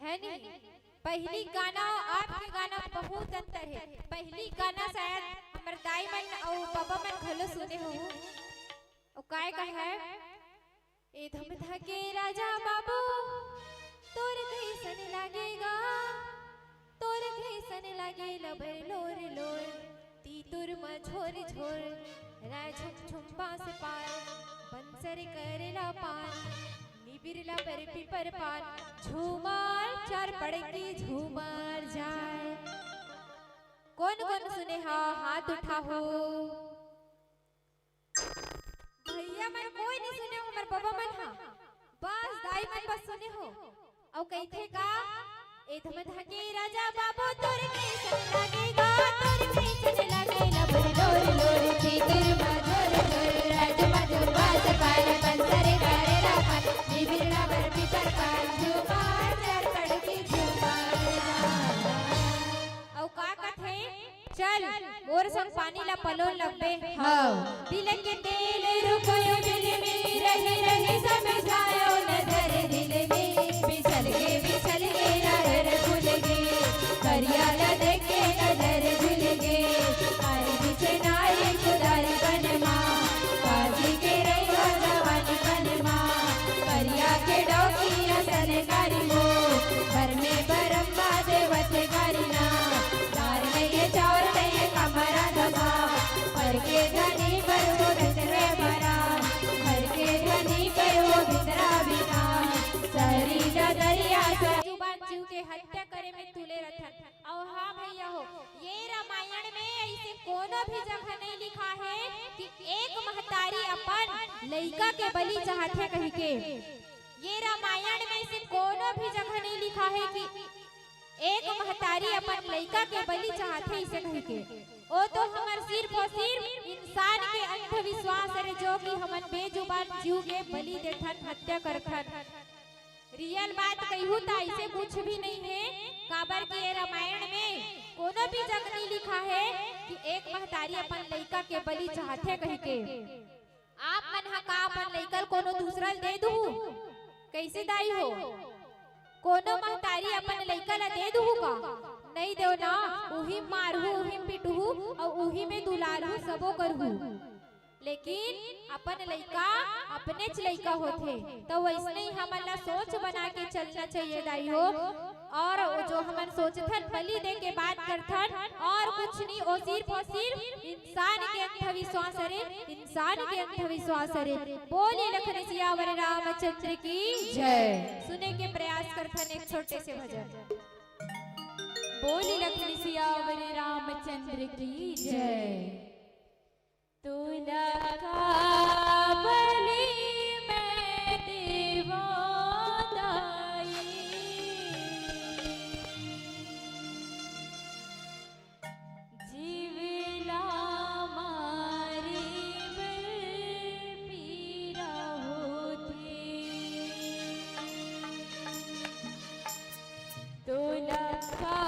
है नहीं। पहली गाना और आपके गाना बहुत अंतर है। पहली गाना शायद हमर दाई मन और बाबा मन घलो सुने हो और काय का है ए धम धके राजा बाबू तोर कैसन लागेगा तोर कैसन लागे लबर लोर लोर ती तुर म झोर झोर राय झुम झुम बास पार बंसर करेला पार निबिरला पर पिपर पार झूमर चार पड़की झूमर जाए। कौन कौन सुने हाथ उठा हो भैया मन कोई नहीं सुने हो हमार बाबा मन हा बस दाई मन बस सुने हो और कहते का ए धम धके राजा बाबू तोर कैसन लागेगा तोर कैसन लागे लबर लोर लोर थी तेरे मधुर जोर राज मधुर बास पार बंसर करेला पार निबिरला पर पिपर पार झूमर चार पड़की झूमर औ का कथे चल मोर संग पानी ला पलोन लगबे हां दिल के तेल रुपयो बिल में रहे रहे समझायो नजर दिल में बिछल गे नजर भूल गे करियाला देखे नजर झूल गे आई पीछे नारी खुदारी बनमा काजी के रैया जवानी बनमा करिया के डोकिया सनकारी हो घर में बरम्बा देवत गारिना दार नहीं चौर नहीं कमरा दबा घर के धनी पर वो भितरे भरा घर के धनी पर वो भितरा बिना सरी दरिया जुबान जीव के हत्या करे में तुले रथन। और हाँ भैया हो ये रामायण में ऐसे कोनो भी जगह नहीं लिखा है कि एक महतारी अपन लइका के बलि चाहते कह के। ये रामायण में ऐसे कोनो भी जगह नहीं लिखा है कि एक महतारी अपन लइका के बलि चाहते इसे कह के। ओ तो हमार सिर्फ और सिर्फ इंसान के अंधविश्वास है जो कि हमन बेजुबान जीव के बलि देथन हत्या करथन। रियल बात कहूँ तो ऐसे कुछ भी नहीं है काबर के ये रामायण में कोनो भी जगह नहीं लिखा है कि एक महतारी अपन लइका के बलि चाहते कह के। आप मन हा का अपन लइका कोनो दूसरा दे दू कैसे दाई हो कोनो महतारी अपन लइका ला दे दू का नहीं दो ना उही मारहू उही पिटहू और उही में दुलारहू सबो करहू। लेकिन अपन लइका अपने च लइका होथे तो वैसने ही हमन ला सोच बना के चलना चाहिए दाई हो। और जो हमन सोचथन बलि दे के बात करथन और कुछ नहीं ओ सिर्फ इंसान के अंधविश्वास रे इंसान के अंधविश्वास रे। बोलिए लखन सियावर रामचंद्र की जय। सुने के प्रयास करथन एक छोटे से भजन। बोलिए लखन सियावर रामचंद्र की जय। तुला का बलि मैं देवा दाई जीवला मारी बल पीरा होते तुला का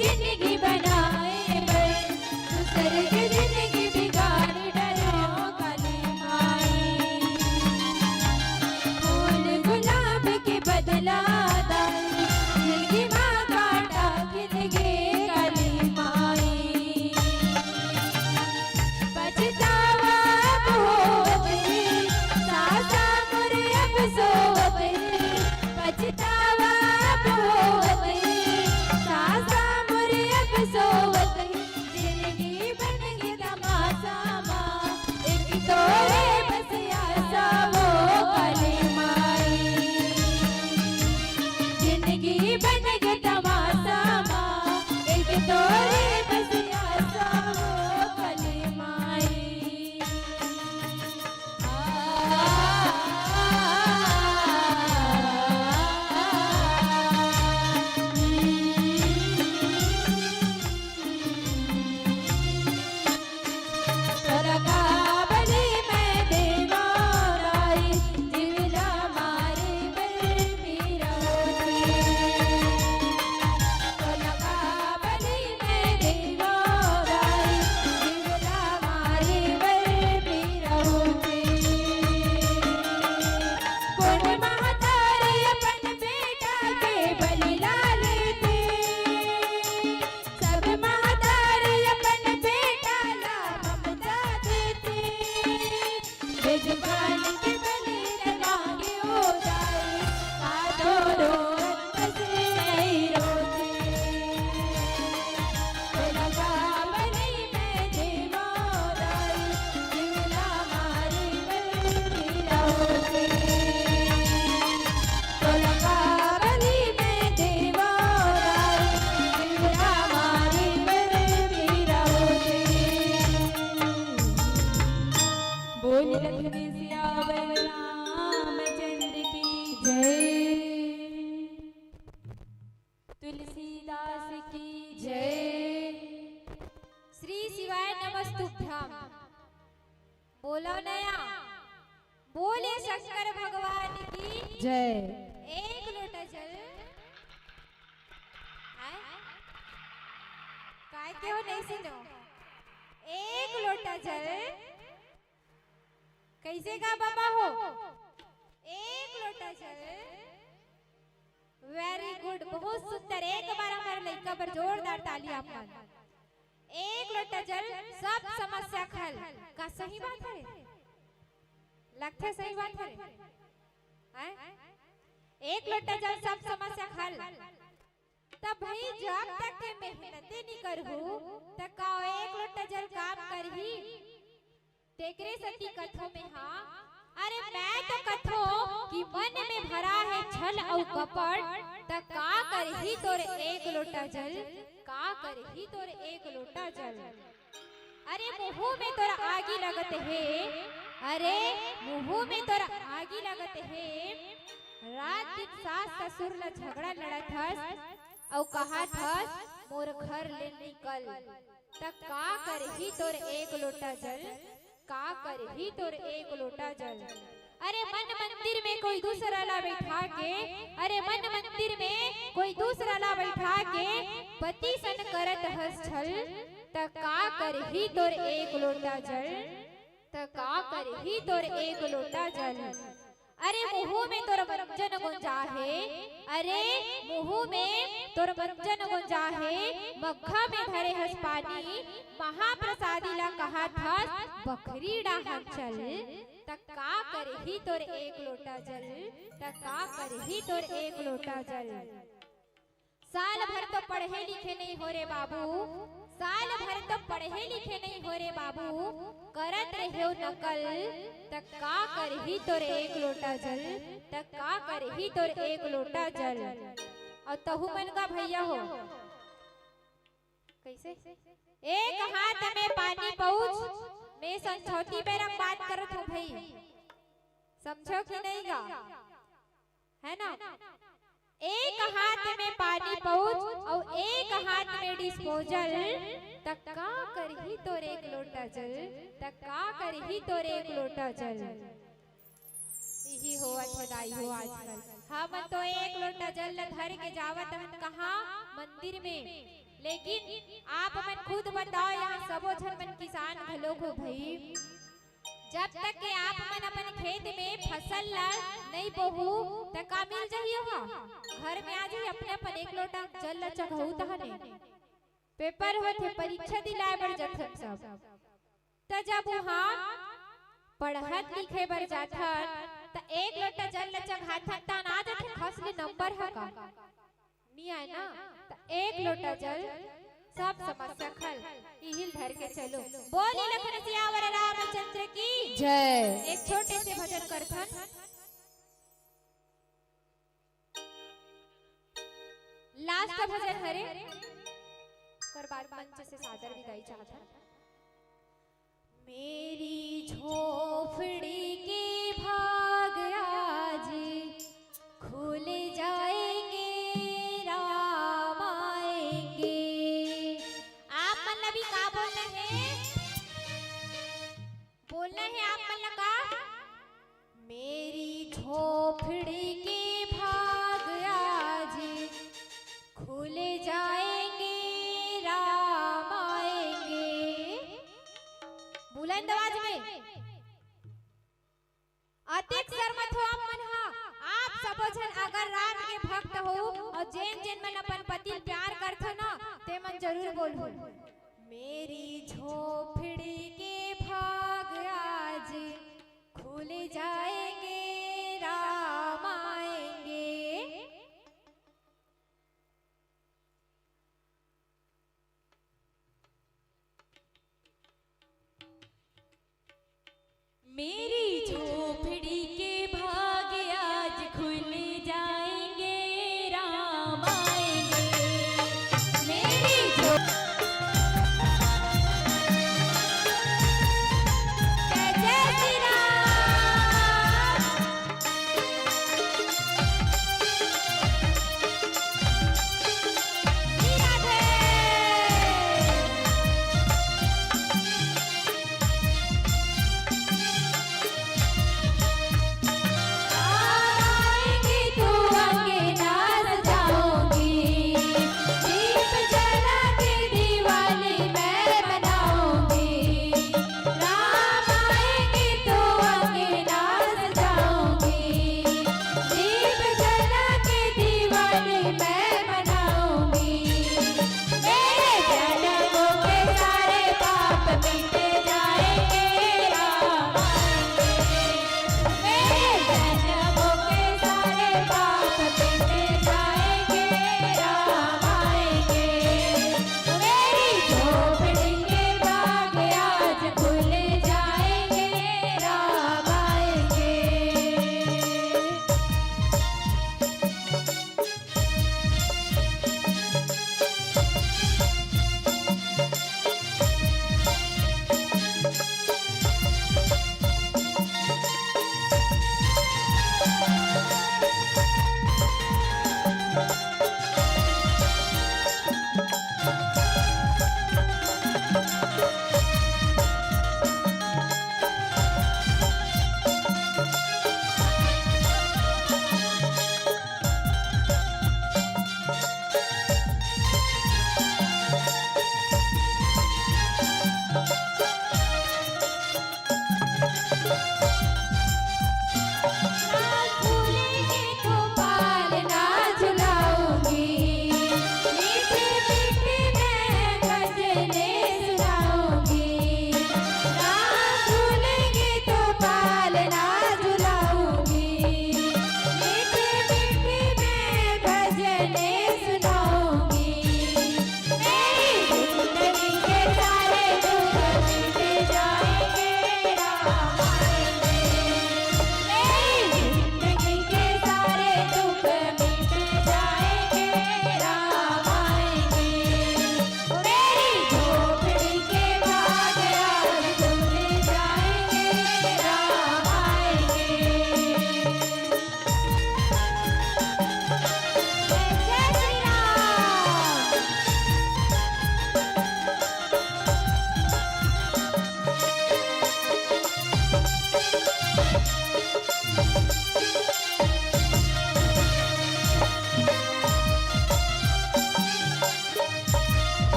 जिंदगी बनाए बर दूसर के जिंदगी बिगाड़ डरो काली माई फूल गुलाब के बदला दाई जिंदगी माँ काटा खिलगे काली माई पछतावा अब होत सासा मोरे अब सोवत पछतावा अब होत सासा मोरे अब सोवत जिंदगी बन गई तमाशा माँ एक तोरे बस आशा वो काली माई जिंदगी बन गई तमाशा माँ एक तोरे बस आशा वो काली माई बलि मैं देवाराई जिवला मारे बल मेरा होती बलि मैं देवाराई जिवला मारे बल मेरा होती कौन महतारी अपन बेटा के बलि लालते सब महतारी अपन बेटा ला ममता देते बेजुबान के बलि लगाए हो जाए कादो रोत बस नहीं रोते लगा बलि मैं देवाराई जिवला मारे बल मेरा होते लगा बलि मैं देवाराई जिवला मारे बल मेरा होते बोल लक्ष्मी सियावर रामचंद्र की जय तुलसीदास की जय श्री शिवाय नमस्तुभ्यम बोलो नया बोले शंकर भगवान की जय एक लोटा जल आए? काय के हो नहीं सुनो एक लोटा जल कैसे का बाबा हो एक लोटा जल वेरी गुड बहुत सुंदर एक बार हमारे लड़का पर जोरदार ताली आप एक लोटा जल सब समस्या खल का सही बात है लगता है सही बात है हैं? एक लोटा जल सब समस्या खल तब भाई जब तक के मेहनत नहीं करहु तब का एक लोटा जल काम करही तेकरे सती कथो में हाँ अरे मैं तो कथो कि मन में भरा है छल और कपट त का करही तोर एक लोटा जल का करही तोर एक लोटा जल अरे मुंह में तोरा आगी लगत है अरे मुंह में तोरा आगी लगत है रात दिन सास ससुर ला झगड़ा लड़त हस और कहा हस मोर घर ले निकल त का करही तोर एक लोटा जल का करही तोर एक लोटा जल अरे मन मंदिर में कोई दूसरा ला बैठा के अरे मन मंदिर में कोई दूसरा ला बैठा के पति सन करत हस छल त का करही तोर एक लोटा जल त का करही तोर एक लोटा जल अरे मुंह में तोर मंजन गुंजा है अरे मुंह में तोर मंजन गुंजा है मग्घा में धरे हस पानी महाप्रसादी ला कहा था बकरी डाहन चल तक का करही तोर एक लोटा जल तक का करही तोर एक लोटा जल साल भर तो पढ़े लिखे नहीं हो रे बाबू साल भर तो पढ़े लिखे नहीं हो रे बाबू करत रहो नकल तक का करही तोर एक लोटा जल तक का करही तोर एक लोटा जल और तहु मन का भैया हो कैसे एक हाथ में पानी पहुँच मैं समझौती में रंग बात करत हूँ भाई समझो कि नहीं गा है ना एक हाथ में पानी पहुँच और एक हाथ में डिस्पोजल तक का करही तोर एक लोटा जल तक का करही तोर एक लोटा जल यही हो दाई हो आजकल हम तो एक लोटा जल धर के जावत हन कहा मंदिर में लेकिन आप मन खुद बताओ यहाँ सबो झन मन किसान घलो को भाई, जब तक के आप मन अपन खेत में फसल ला नहीं बोहू तक का मिल जाइए हा घर में आ जाइए अपने अपन एक लोटा जल ला चढ़ाऊ तहने पेपर होते परीक्षा दिलाए बर जथन सब त जब वहां पढ़त लिखे बर जाथन त एक लोटा जल ला चढ़ाथन त ना जाथे खसले नंबर ह का नहीं आए ना त एक लोटा जल सब समस्या खल इहिल धर के चलो। बोली लखन सियावर रामचंद्र की जय। एक छोटे से भजन करथन। लास्ट का भजन हरे कर बाद मंच से सादर विदाई चाहता। मेरी झोपड़ी के भाग आज खुल जाएंगे राम आएंगे। आप मन भी का बोलना है आप मन का मेरी झोपड़ी के भाग आज खुल जाएंगे राम आएंगे। बुलंद आवाज में अतिक शर्मत हो आप मन हा। आप सबो झन अगर राम के भक्त हो और जेन जेन मन अपन पति प्यार करथो ना ते मन जरूर बोलहु मेरी झोपड़ी के भाग आज खुल जाएंगे राम आएंगे। मेरी झोपड़ी के भाग आज खुल जाएंगे राम आएंगे। मेरी जय जय श्री राम। राधे आएंगे तो आगे ना सजाओगे।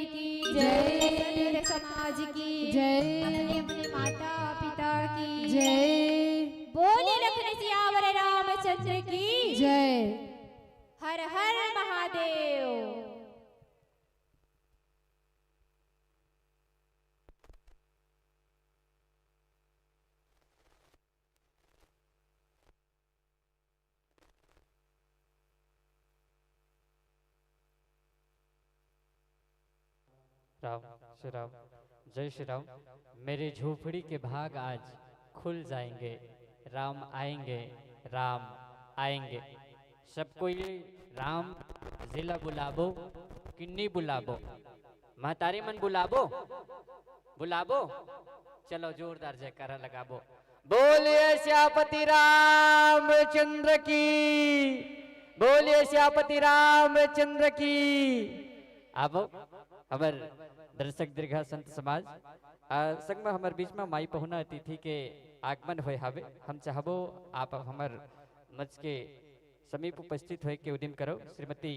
की जय, समाज की जय, अपने अपने माता पिता की जय। बोले लखन सियावर रामचंद्र की जय। हर हर महादेव। राम श्री राम, जय श्री राम। मेरे झोपड़ी के भाग आज खुल जाएंगे, राम आएंगे, राम आएंगे। सबको ये राम जिला बुलाबो किन्नी बुलाबो, महतारी मन बुलाबो बुलाबो। चलो जोरदार जयकारा लगाबो। बोलिए श्यापति रामचंद्र की, बोलिए श्यापति रामचंद्र की। आबो हमार दर्शक दीर्घा संत समाज संग में हमारे बीच में माई पहुना अतिथि के आगमन हुए हावे। हम चाहबो आप हमार मंच के समीप उपस्थित हुए के उद्यम करो। श्रीमती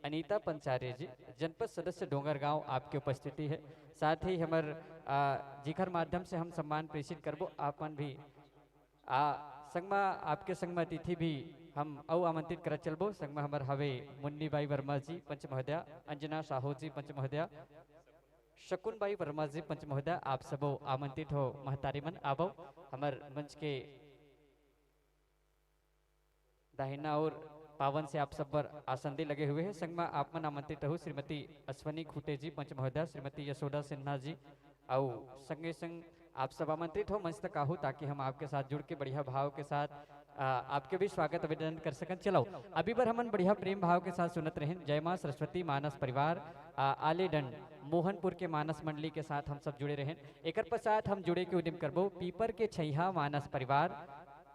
अनीता पंचार्य जी, जनपद सदस्य डोंगरगांव, आपकी उपस्थिति है। साथ ही हमार जिखर माध्यम से हम सम्मान प्रेषित करबो। आपन भी संग में आपके संग में अतिथि भी हम औ आमंत्रित कर चलबो। संग में हमार हवे मुन्नी बाई वर्मा जी पंच महोदया, अंजना साहू जी पंच महोदया, शकुन बाई वर्मा जी पंच महोदया, आप सबो आमंत्रित हो। महतारी मन आवो। हमार मंच के दाहिना और पावन से आप सब पर आसंदी लगे हुए हैं। संग में आप मन आमंत्रित हो। श्रीमती अश्वनी खूटे जी पंच महोदया, श्रीमती यशोदा सिन्हा जी और संगे संग आप सब आमंत्रित हो। मंच तक आहू ताकि हम आपके साथ जुड़ के बढ़िया भाव के साथ आपके भी स्वागत अभिनंदन कर सकन। चलो अभी बार हमन बढ़िया प्रेम भाव के साथ सुनत रहें। जय मां सरस्वती मानस परिवार आलेडन मोहनपुर के मानस मंडली के साथ हम सब जुड़े रहें। एक पश्चात हम जुड़े के उद्यम करबो पीपर के छैहा मानस परिवार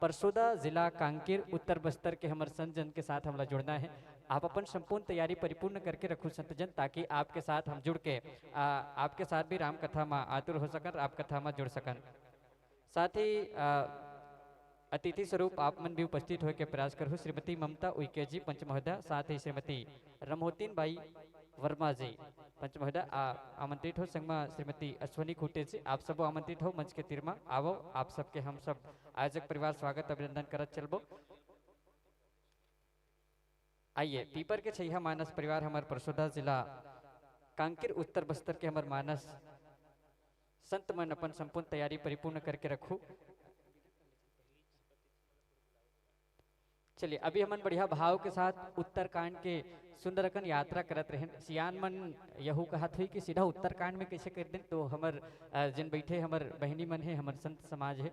परसोदा जिला कांकेर उत्तर बस्तर के हमारे संत जन के साथ हमला जुड़ना है। आप अपन संपूर्ण तैयारी परिपूर्ण करके रखो संत जन, ताकि आपके साथ हम जुड़ के आपके साथ भी राम कथा में आतुर हो सकन, आप कथा में जुड़ सकन। साथ ही अतिथि स्वरूप आप मन भी उपस्थित होकर प्रयास करो। श्रीमती ममता उइके जी पंच महोदया, साथ ही श्रीमती रमोतीन बाई वर्मा जी पंच महोदया आमंत्रित हो। संग में श्रीमती अश्वनी खूटे जी, आप सब आमंत्रित हो। मंच के तीरमा आवो। आप सबके हम सब आयोजक परिवार स्वागत अभिनंदन करत चलबो। आइए पीपर के छैहा मानस परिवार हमारे परसोदा जिला कांकेर उत्तर बस्तर के हमारे मानस संत मन अपन संपूर्ण तैयारी परिपूर्ण करके रखो। चलिए अभी हमन बढ़िया भाव के साथ उत्तरकांड के सुंदरकन यात्रा करत रहे। सियान मन यहू कहत हुई कि सीधा उत्तरकांड में कैसे कर दें, तो हमर जिन बैठे हमर बहनी मन है, हमर संत समाज है,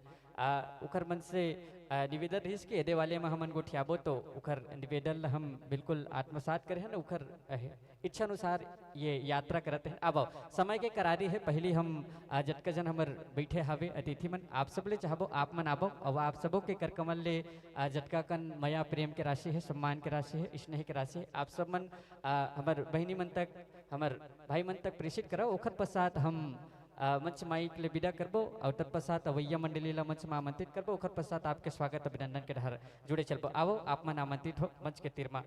उखर मन से निवेदन रही कि यदे वाले में हमन गोठियाबो तो उखर निवेदन हम बिल्कुल आत्मसात करे हैं, उखर इच्छा अनुसार ये यात्रा करते हैं। अब समय के करारी है, पहली हम जटका जन हमर बैठे हावे अतिथि मन, आप सब ले चाहबो आप मन आबो और आप सबो के कर कमल ले जटका कन मया प्रेम के राशि है, सम्मान के राशि है, स्नेह के राशि है। आप सब मन हमर बहनी मन तक, हमर भाई मन तक प्रेषित करो। ओखर पश्चात हम मंच माइक ले विदा करबो और तत्पश्चात अवैया मंडली ला मंच में आमंत्रित करबो। ओखर पश्चात आपके स्वागत अभिनंदन के डहर जुड़े चलबो। आवो आप मन आमंत्रित हो मंच के तीरमा,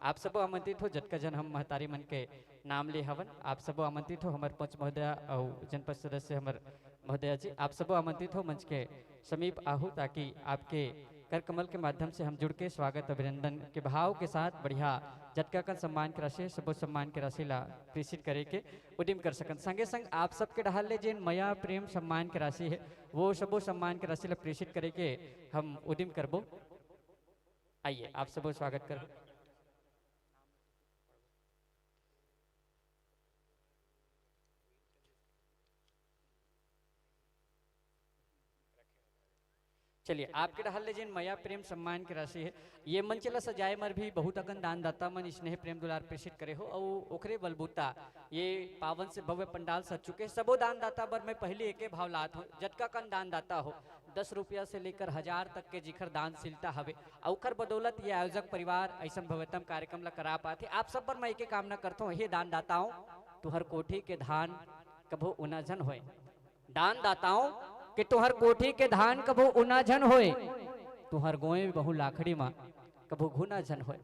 आप सब आमंत्रित हो। जटका जन हम महतारी मन के नाम ले हवन, आप सब आमंत्रित हो। हमारे पंच महोदया और जनपद सदस्य हमर महोदया जी, आप सब आमंत्रित हो मंच के समीप आहू, ताकि आपके कर कमल के माध्यम से हम जुड़ के स्वागत अभिनंदन के भाव के साथ बढ़िया जटका का सम्मान के राशि, सबो सम्मान के राशि ला प्रेषित करे के उद्यम कर सकन। संगे संग आप सबके डहल ले जिन मया प्रेम सम्मान के राशि है, वो सबो सम्मान के राशि ला प्रेषित करे के हम उद्यम करबो। आइए आप सबो स्वागत करो। चलिए आपके डहल ले जिन मया प्रेम सम्मान की राशि है, ये मंचला सजाए मर भी बहुत अगन दान दाता मन स्नेह प्रेम दुलार प्रेषित करे हो और ओखरे बलबूता ये पावन से भव्य पंडाल सज चुके। सबो दान दाता बर मैं पहले एके भाव लात हो, जटका कन दान दाता हो 10 रुपया से लेकर 1000 तक के जिखर दानशीलता हवे, औखर बदौलत ये आयोजक परिवार ऐसा भव्यतम कार्यक्रम ला करा पाते। आप सब पर मैं एके कामना करता हूँ, हे दान दाताओं तुहर कोठी के धान कभो उनाजन होए, दान दाताओं कि तुहर कोठी के धान कभो उना झन होए, तुहर गोए बहु लाखड़ी माँ कभो घुना झन होए।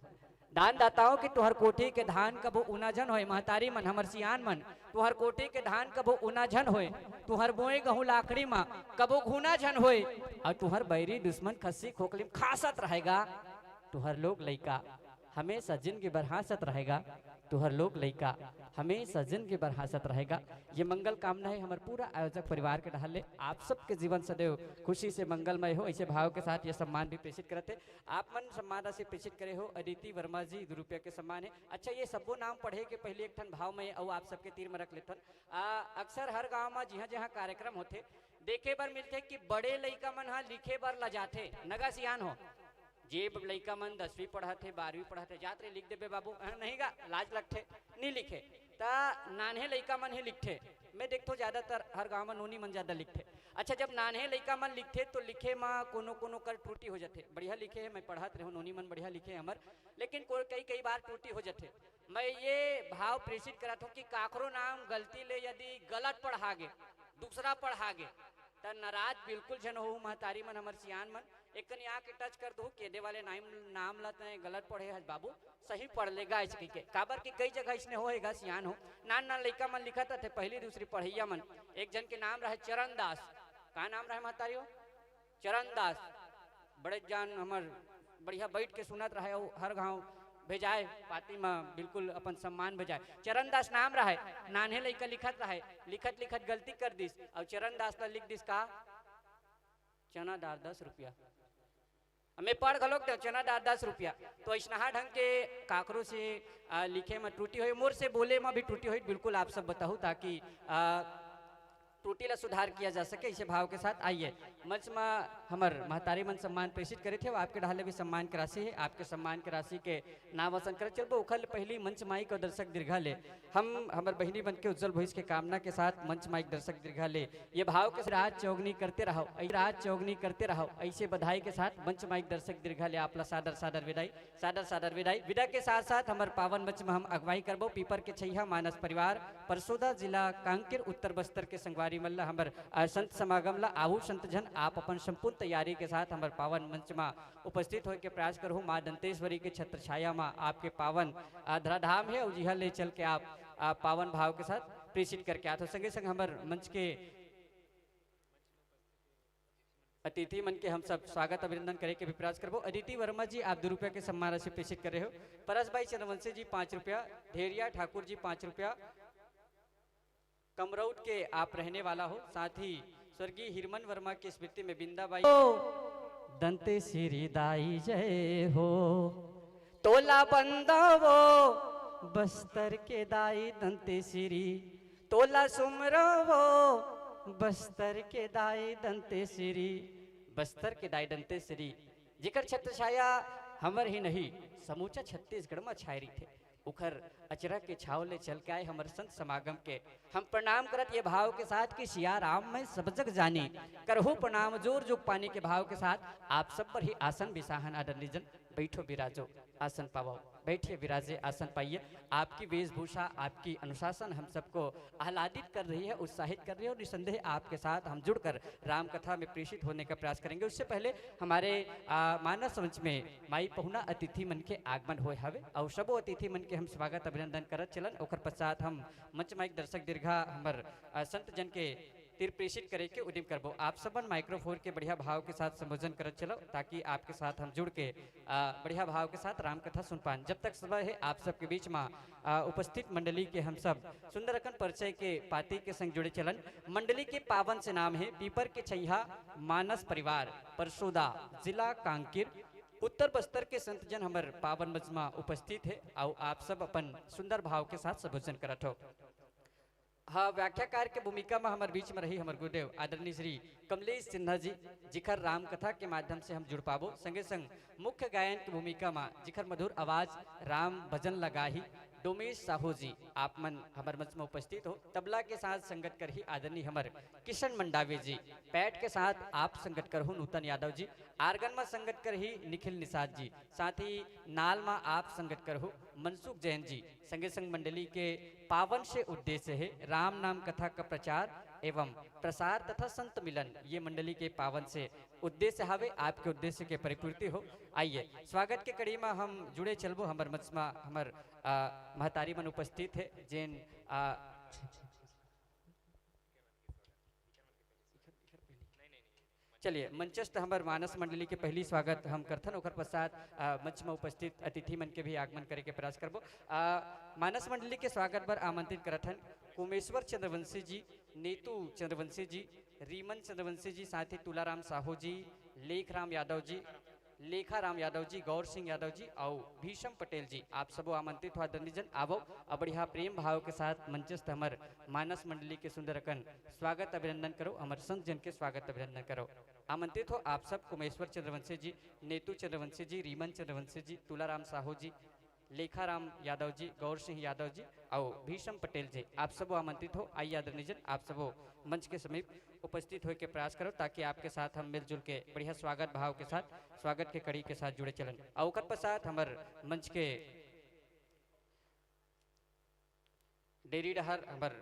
दानदाताओं के तुहर कोठी के धान कबो उनाझन होए, महतारी मन हमर सियान मन तुहर कोठी के धान कबो उनाझन होए, तुहर बोए गहूं लाकड़ी मा कबो घुना झन होए, और तुहर बैरी दुश्मन खस्सी खोखली खासत रहेगा, तुहर लोग लइका हमेशा जिंदगी भर हंसत रहेगा, तुहर लोग लइका हमेशा जिंदगी भर हंसत रहेगा। ये मंगल कामना है हमारे पूरा आयोजक परिवार के ढाले, आप सबके जीवन सदैव खुशी से मंगलमय हो, ऐसे भाव के साथ ये सम्मान भी प्रेषित करते। आप मन सम्मान राशि प्रेषित करे हो अदिति वर्मा जी, 2 रुपया के सम्मान है। अच्छा, ये सबो नाम पढ़े के पहले एक ठन भाव में और आप सबके तीर में रख लेथन। अक्सर हर गाँव में जहाँ जहाँ कार्यक्रम होते देखे बर मिलते कि बड़े लइका मन हा लिखे बर लजाते, नगा सियान हो जेब लइका मन 10वीं पढ़ाते 12वीं पढ़ाते जाते लिख देबे बाबू, नहीं गा लाज लगते नहीं लिखे, ता नान्हे लइका मन ही लिखते। मैं देखतो ज्यादातर हर गांव में नोनी मन ज्यादा लिखते। अच्छा, जब नान्हे लइका मन लिखते तो लिखे में कोनो कोनो कर त्रुटि हो जाते। बढ़िया लिखे है, मैं पढ़ात रहूं, नोनी मन बढ़िया लिखे हमर, लेकिन कई बार त्रुटि हो जाते। मैं ये भाव प्रेषित करत हूँ कि काकरो नाम गलती ले यदि गलत पढ़ा गे, दूसरा पढ़ा गे, त नाराज बिल्कुल जन हो महतारी मन हमर सियान मन, एक यहाँ के टच कर दो केदे वाले नाम लत गलत पढ़े है बाबू, सही पढ़ लेगा ऐसे के काबर की कई जगह इसने होएगा सियान हो। नान नान लइका मन लिखा थे पहली दूसरी पढ़ैया मन, एक जन के नाम रहे चरण दास, का नाम रहे महतारी हो चरण दास, बड़े जान हमर बढ़िया बैठ के सुनत रहे, हर गाँव भेजाए पाती में बिल्कुल अपन सम्मान भेजाए। चरण दास नाम रहे, नान्हे लइका लिखत रहे, लिखत लिखत गलती कर दिस और चरण दास ला लिख दिस का चना दार 10 रुपया, मैं पढ़ गलोक चना दार 10 रुपया। तो ऐसा ढंग के काकरो से लिखे में त्रुटि हो, मोर से बोले में भी त्रुटि हो, बिल्कुल आप सब बताओ ताकि त्रुटि ला सुधार किया जा सके। इसे भाव के साथ आइए मंच में हमर महतारी मन सम्मान प्रेषित करे थे, आपके ढाले भी सम्मान की राशि है, आपके सम्मान की राशि के नाम वसन कर चल उखल पहली मंच माइक और दर्शक दीर्घा ले, हम हमर बहिनी बन के उज्जवल भविष्य के कामना के साथ मंच माइक दर्शक दीर्घा ले, ये भाव के राज चौगनी करते रहो, राज चौगनी करते रहो, ऐसे बधाई के साथ मंच माइक दर्शक दीर्घा ले आपला सादर सादर विदाई, सादर सादर विदाई। विदा के साथ साथ हमार पावन मंच में हम अगवाई करबो पीपर के छैया मानस परिवार परसोदा जिला कांकेर उत्तर बस्तर के संगवारी मल्ला हमर संत समागम ला आहू संत जन आप अपन संपूर्ण तैयारी के साथ हमार पावन मंच में उपस्थित होकर के प्रयास करो। माँ दंतेश्वरी के छत्र छाया में आपके पावन धराधाम है, उजिहा ले चल के आप पावन भाव के साथ प्रेषित करके आते हो। संगे संग हमार मंच के अतिथि मन के हम सब स्वागत अभिनंदन करे के भी प्रयास करबो। अदिति वर्मा जी आप 2 रुपया के सम्मान राशि प्रेषित कर रहे हो, परस भाई चंद्रवंशी जी 5 रुपया, ढेरिया ठाकुर जी 5 रुपया, कमरौट के आप रहने वाला हो, साथ ही स्वर्गीय हिरमन वर्मा की स्मृति में बिंदाबाई दंते श्री दाई जय हो, तोला बंदा वो बस्तर के दाई दंते श्री, तोला सुमरो वो बस्तर के दाई दंते श्री, बस्तर के दाई दंते श्री, जिकर छत्र छाया हमर ही नहीं समूचा छत्तीसगढ़ में छायरी थे, उखर अचरा के छाव ले चल के आए हमारे संत समागम के हम प्रणाम करत ये भाव के साथ कि सिया राम में सब जग जानी, करहु प्रणाम जोर जोग पानी के भाव के साथ आप सब पर ही आसन बिसाहन आदरणीय जन बैठो विराजो आसन पाओ, बैठिए विराजे आसन पाइए। आपकी वेशभूषा आपकी अनुशासन हम सबको आह्लादित कर रही है, उत्साहित कर रही है और निसंदेह आपके साथ हम जुड़कर राम कथा में प्रेषित होने का प्रयास करेंगे। उससे पहले हमारे मानस मंच में माई पहुना अतिथि मन के आगमन हुए हवे और सबो अतिथि मन के हम स्वागत अभिनंदन करत चलन। ओकर पश्चात हम मंच माइक दर्शक दीर्घा हमर संत जन के तीर प्रेषित करे के उद्यम करबो। आप सबन माइक्रोफोन के बढ़िया भाव के साथ संबोधन करत चलो ताकि आपके साथ हम जुड़ के बढ़िया भाव के साथ राम कथा सुन पान। जब तक समय है आप सबके बीच में उपस्थित मंडली के हम सब सुंदरकन परिचय के पाती के संग जुड़े चलन। मंडली के पावन से नाम है पीपर के छैया मानस परिवार परसोदा जिला कांकेर उत्तर बस्तर के संत जन हमारे पावन मंच में उपस्थित है और आप सब अपन सुंदर भाव के साथ संबोधन करत हो। हाँ, व्याख्याकार के भूमिका में हमारे बीच में रही हमारे गुरुदेव आदरणीय श्री कमलेश सिन्हा जी, जिखर राम कथा के माध्यम से हम जुड़ पाबो। संगे संग मुख्य गायन की भूमिका में जिखर मधुर आवाज राम भजन लगाही डोमेश साहू जी आप मन हमारे मंच में उपस्थित हो। तबला के साथ संगत कर ही आदरणीय हमारे किशन मंडावे जी, पैट के साथ आप संगत कर हो नूतन यादव जी, आर्गन में संगत कर ही निखिल निषाद जी, साथ ही नाल में आप संगत कर हो मनसुख जैन जी। संगे संग मंडली के पावन से उद्देश्य है राम नाम कथा का प्रचार एवं प्रसार तथा संत मिलन। ये मंडली के पावन से उद्देश्य हवे आपके उद्देश्य के परिपूर्ति हो। आइए स्वागत के कड़ी में हम जुड़े चलबो। हमर मचमा हमर महतारी मन उपस्थित है जिन चलिए मंचस्थ हमार मानस मंडली के पहली स्वागत हम करथन। ओकर पश्चात मंच में उपस्थित अतिथि मन के भी आगमन करे के प्रयास करबो। मानस मंडली के स्वागत पर आमंत्रित करथन कुमेश्वर चंद्रवंशी जी, नीतू चंद्रवंशी जी, रीमन चंद्रवंशी जी, साथ ही तुलाराम साहू जी, लेखराम यादव जी, लेखाराम यादव जी, गौर सिंह यादव जी और भीषम पटेल जी। आप सब आमंत्रित हुआ दंडीजन आवो और बढ़िया प्रेम भाव के साथ मंचस्थ हमार मानस मंडली के सुंदरकन स्वागत अभिनंदन करो। अमर संत जन के स्वागत अभिनंदन करो। आमंत्रित हो आप सब कुमेश्वर चंद्रवंशी जी, नेतू चंद्रवंशी जी, रीमन चंद्रवंशी जी, तुलाराम साहू जी, लेखाराम यादव जी, गौर सिंह यादव जी और भीषम पटेल जी। आप सब आमंत्रित हो। आइए आदरणीय जन आप सब मंच के समीप उपस्थित होकर प्रयास करो ताकि आपके साथ हम मिलजुल के बढ़िया स्वागत भाव के साथ स्वागत के कड़ी के साथ जुड़े चलन। और ओकर पश्चात हमार मंच के डेरी डहर हमार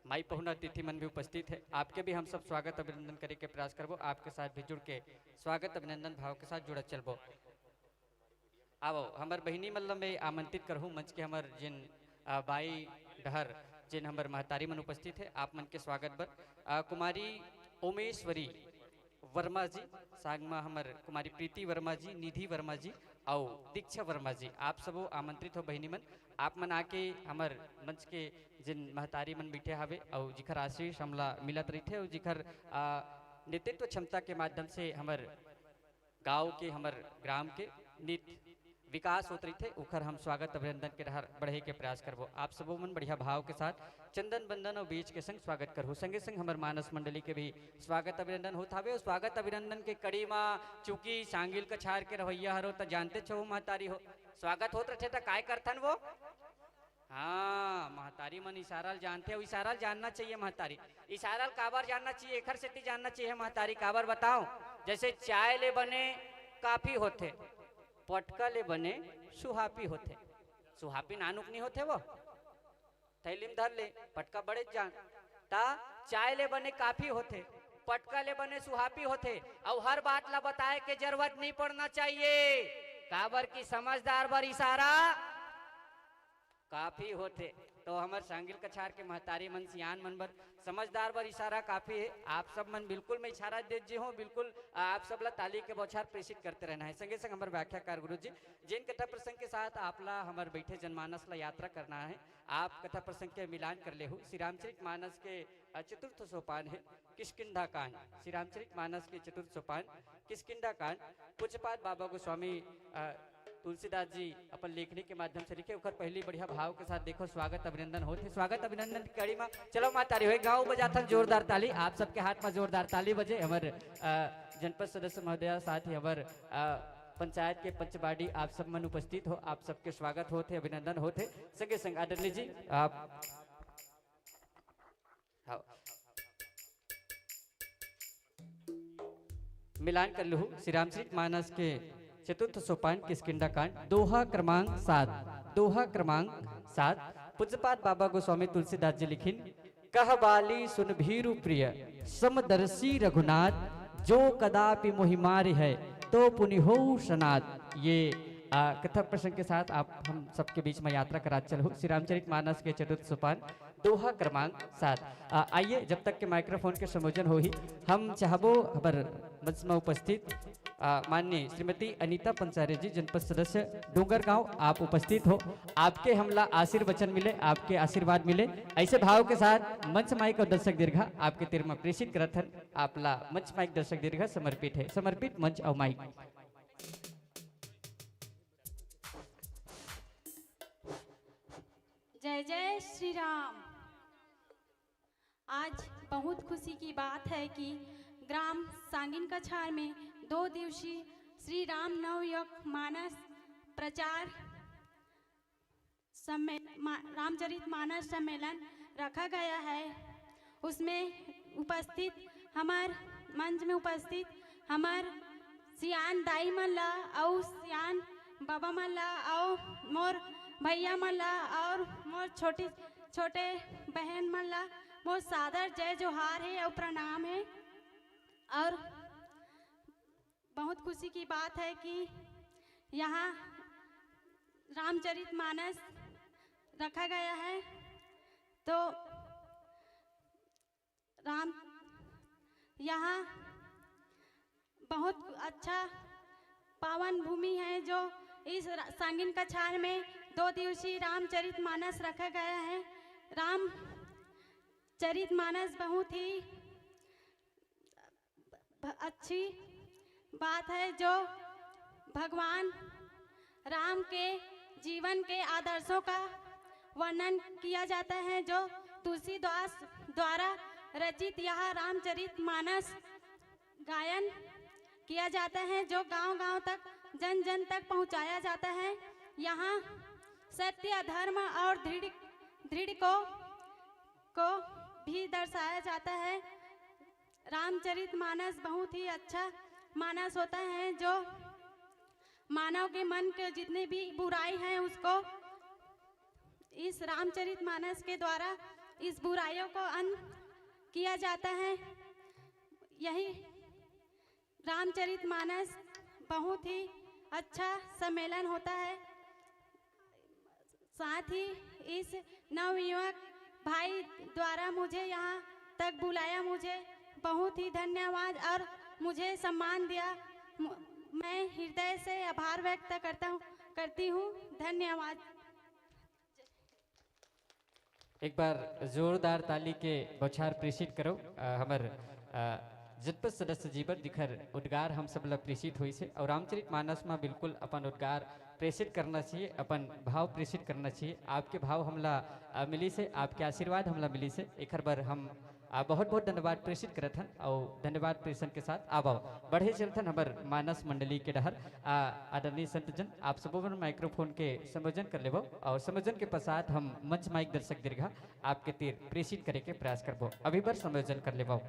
माई पहुना अतिथि मन भी उपस्थित है। आपके भी हम सब स्वागत अभिनंदन करे के प्रयास करबो। आपके साथ भी जुड़ के स्वागत अभिनंदन भाव के साथ जुड़ा चलबो। आवो हमार बहिनी मल्लम में आमंत्रित करहूँ मंच के हमार जिन बाई डहर जिन हमार महतारी मन उपस्थित है। आप मन के स्वागत बर कुमारी ओमेश्वरी वर्मा जी, सागमा हमार कुमारी प्रीति वर्मा जी, निधि वर्मा जी और दीक्षा वर्मा जी। आप सब आमंत्रित हो बहिनी मन। आप मन आके हमार मंच के जिन महतारी मन बैठे हवे और जिखर आशीष हमला मिलत रही और जिखर नेतृत्व क्षमता के माध्यम से हमार गाँव के हमार ग्राम के नित विकास होत रही थे उखर हम स्वागत अभिनंदन के डहर बढ़े के प्रयास करबो। आप सबो मन बढ़िया भाव के साथ चंदन बंदन और बीज के संग स्वागत करहु। संगे संग हमार मानस मंडली के भी स्वागत अभिनंदन होत हवे। स्वागत अभिनंदन के कड़ी में चूंकि सांगिल कछार के रवैया हरो त जानते छो महतारी हो स्वागत होत रहे त काय करथन वो। हाँ महतारी मन इशारा जानते हो। इशारा जानना चाहिए महतारी। इशारा काबर जानना चाहिए एखर सेती जानना चाहिए महतारी काबर बताओ। जैसे चाय ले बने काफी होते, पटका ले बने सुहापी होते। सुहापी नानुक नहीं होते वो थैली में धर ले पटका बड़े जान ता चाय ले बने काफी होते, पटका ले बने सुहापी होते। और हर बात ला बताए के जरूरत नहीं पड़ना चाहिए काबर की समझदार बर इशारा काफी होते। तो हमार सांगिल कछार के महतारी मन सियान मन बर समझदार बर इशारा काफी है। आप सब मन बिल्कुल मैं इशारा दे जी हूँ। बिल्कुल आप सब ला ताली के बौछार प्रेषित करते रहना है। संगे संग हमारे व्याख्याकार गुरु जी जिन कथा प्रसंग के साथ आपला हमारे बैठे जनमानस ला यात्रा करना है। आप कथा प्रसंग के मिलान कर ले हो। श्री रामचरित मानस के चतुर्थ सोपान है किष्किंधा कांड। श्री रामचरित मानस के चतुर्थ सोपान किष्किंधा कांड पूज्यपाद बाबा गोस्वामी तुलसीदास जी अपन लेखनी के माध्यम से लिखे। उखर पहली बढ़िया भाव के साथ देखो स्वागत अभिनंदन होते। स्वागत अभिनंदन की कड़ी में चलो मातारी हो गाँव बजाथन जोरदार ताली। आप सबके हाथ में जोरदार ताली बजे। हमारे जनपद सदस्य महोदय साथ ही हमारे पंचायत के पंचबाड़ी आप सब मन उपस्थित हो। आप सबके स्वागत होते अभिनंदन होते। संगे संग आदरणीय जी आप मिलान कर लू। श्री रामचरित मानस के चतुर्थ सोपान किष्किंधा कांड दोहा क्रमांक 7। दोहा क्रमांक 7 पूज्यपाद बाबा गोस्वामी तुलसीदास जी लिखिन कह बाली सुन भीरु प्रिय समदर्शी रघुनाथ जो कदापि मोहिमारी है तो पुनि हो सनात। ये कथा प्रसंग के साथ आप हम सबके बीच में यात्रा करा चलो। श्री रामचरित मानस के चतुर्थ सोपान दोहा क्रमांक 7। आइए जब तक के माइक्रोफोन के संबोधन हो ही हम चाहबो हमार मंच में उपस्थित माननीय श्रीमती अनीता पंचारे जी जनपद सदस्य डोंगरगांव आप उपस्थित हो। आपके हमला आशीर्वचन मिले, आपके आशीर्वाद मिले। ऐसे भाव के साथ मंच माइक और दर्शक दीर्घा आपके तीर में प्रेषित करथन। आपला मंच माइक दर्शक दीर्घा समर्पित है। समर्पित मंच और माइक। जय जय श्री राम। आज बहुत खुशी की बात है कि ग्राम सांगिन कछार में 2 दिवसीय श्री राम नवयुग मानस प्रचार रामचरित मानस सम्मेलन रखा गया है। उसमें उपस्थित हमार मंच में उपस्थित हमार सियान दाई मन ला और सियान बाबा मन ला और मोर भैया मन ला और मोर छोटी छोटे बहन मन ला मोर सादर जय जोहार है और प्रणाम है। और बहुत खुशी की बात है कि यहाँ रामचरितमानस रखा गया है। तो राम यहाँ बहुत अच्छा पावन भूमि है जो इस सांगिन कछार में 2 दिवसीय रामचरितमानस रखा गया है। रामचरितमानस बहुत ही अच्छी बात है जो भगवान राम के जीवन के आदर्शों का वर्णन किया जाता है। जो तुलसीदास द्वारा रचित यह रामचरितमानस गायन किया जाता है जो गांव-गांव तक जन जन तक पहुंचाया जाता है। यहाँ सत्य धर्म और दृढ़ को भी दर्शाया जाता है। रामचरितमानस बहुत ही अच्छा मानस होता है जो मानव के मन के जितने भी बुराई हैं उसको इस रामचरितमानस के द्वारा इस बुराइयों को अंत किया जाता है। यही रामचरितमानस बहुत ही अच्छा सम्मेलन होता है। साथ ही इस नवयुवक भाई द्वारा मुझे यहाँ तक बुलाया, मुझे बहुत ही धन्यवाद और मुझे सम्मान दिया। मैं हृदय से आभार व्यक्त करती हूँ। धन्यवाद। एक बार जोरदार ताली के बौछार प्रेषित करो। हमर जनपद सदस्य जीवन दिखर उद्गार हम सब ला प्रेषित हुई से और रामचरितमानस में बिल्कुल अपन उद्गार प्रेषित करना चाहिए, अपन भाव प्रेषित करना चाहिए। आपके भाव हमला मिली से, आपके आशीर्वाद हमला मिली से एक बार हम बहुत बहुत धन्यवाद प्रेषित करत हन और धन्यवाद प्रेषण के साथ आबाओ बढ़े चलथन हमर मानस मंडली के डहर। आदरणीय संतजन आप सब माइक्रोफोन के संबोधन कर लेबो और संबोधन के पश्चात हम मंच माइक दर्शक दीर्घा आपके तीर प्रेषित करे के प्रयास करबो। अभी बार संबोधन कर लेबो।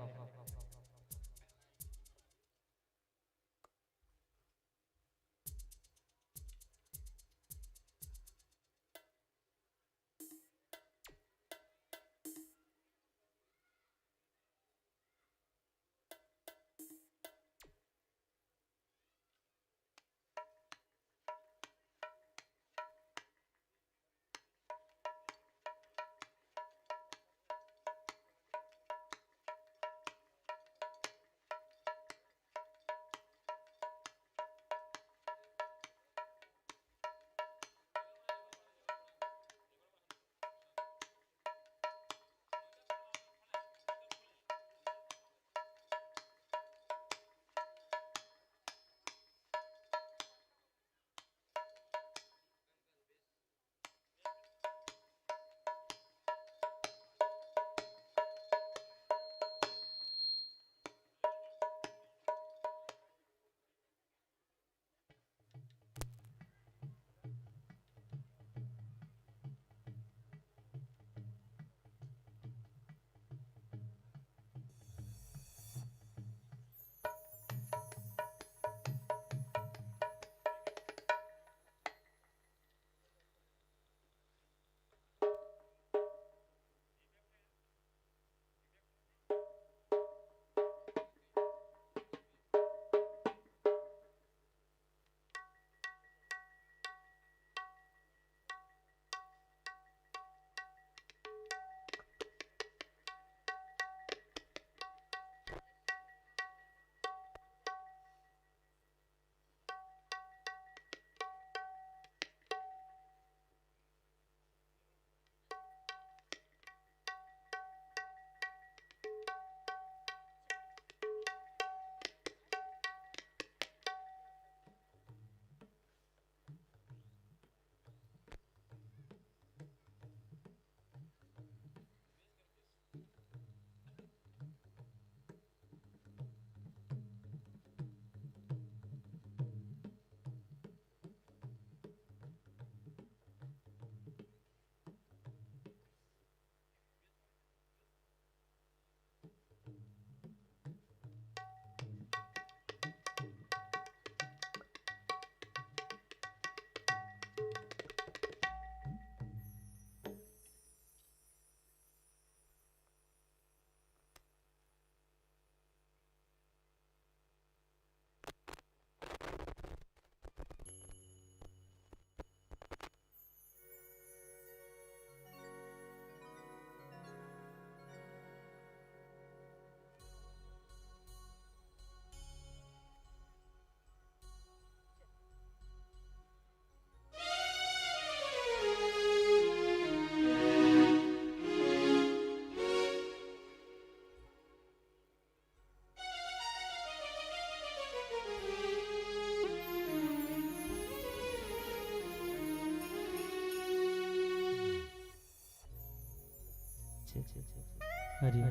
हरि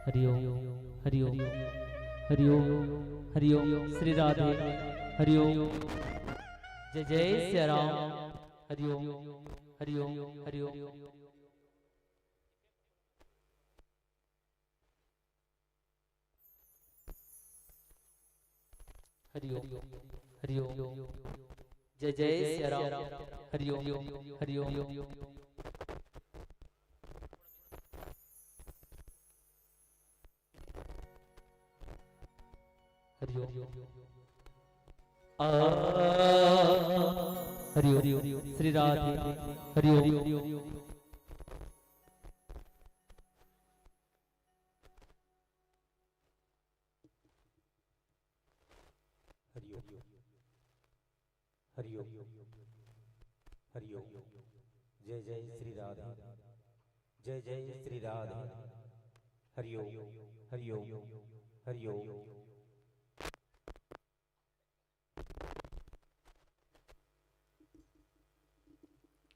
हरिओम हरिओम हरिओम हरिओम श्री राधे हरिओम जय जय श्री राम हरिओम हरिओम हरिओम हरिओम हरिओम जय जय श्री राम हरिओम हरिओम हरिओम श्री राधे हरिओम हरिओम हरिओम जय जय श्री राधे जय जय श्री राधे हरिओम हरिओम हरिओम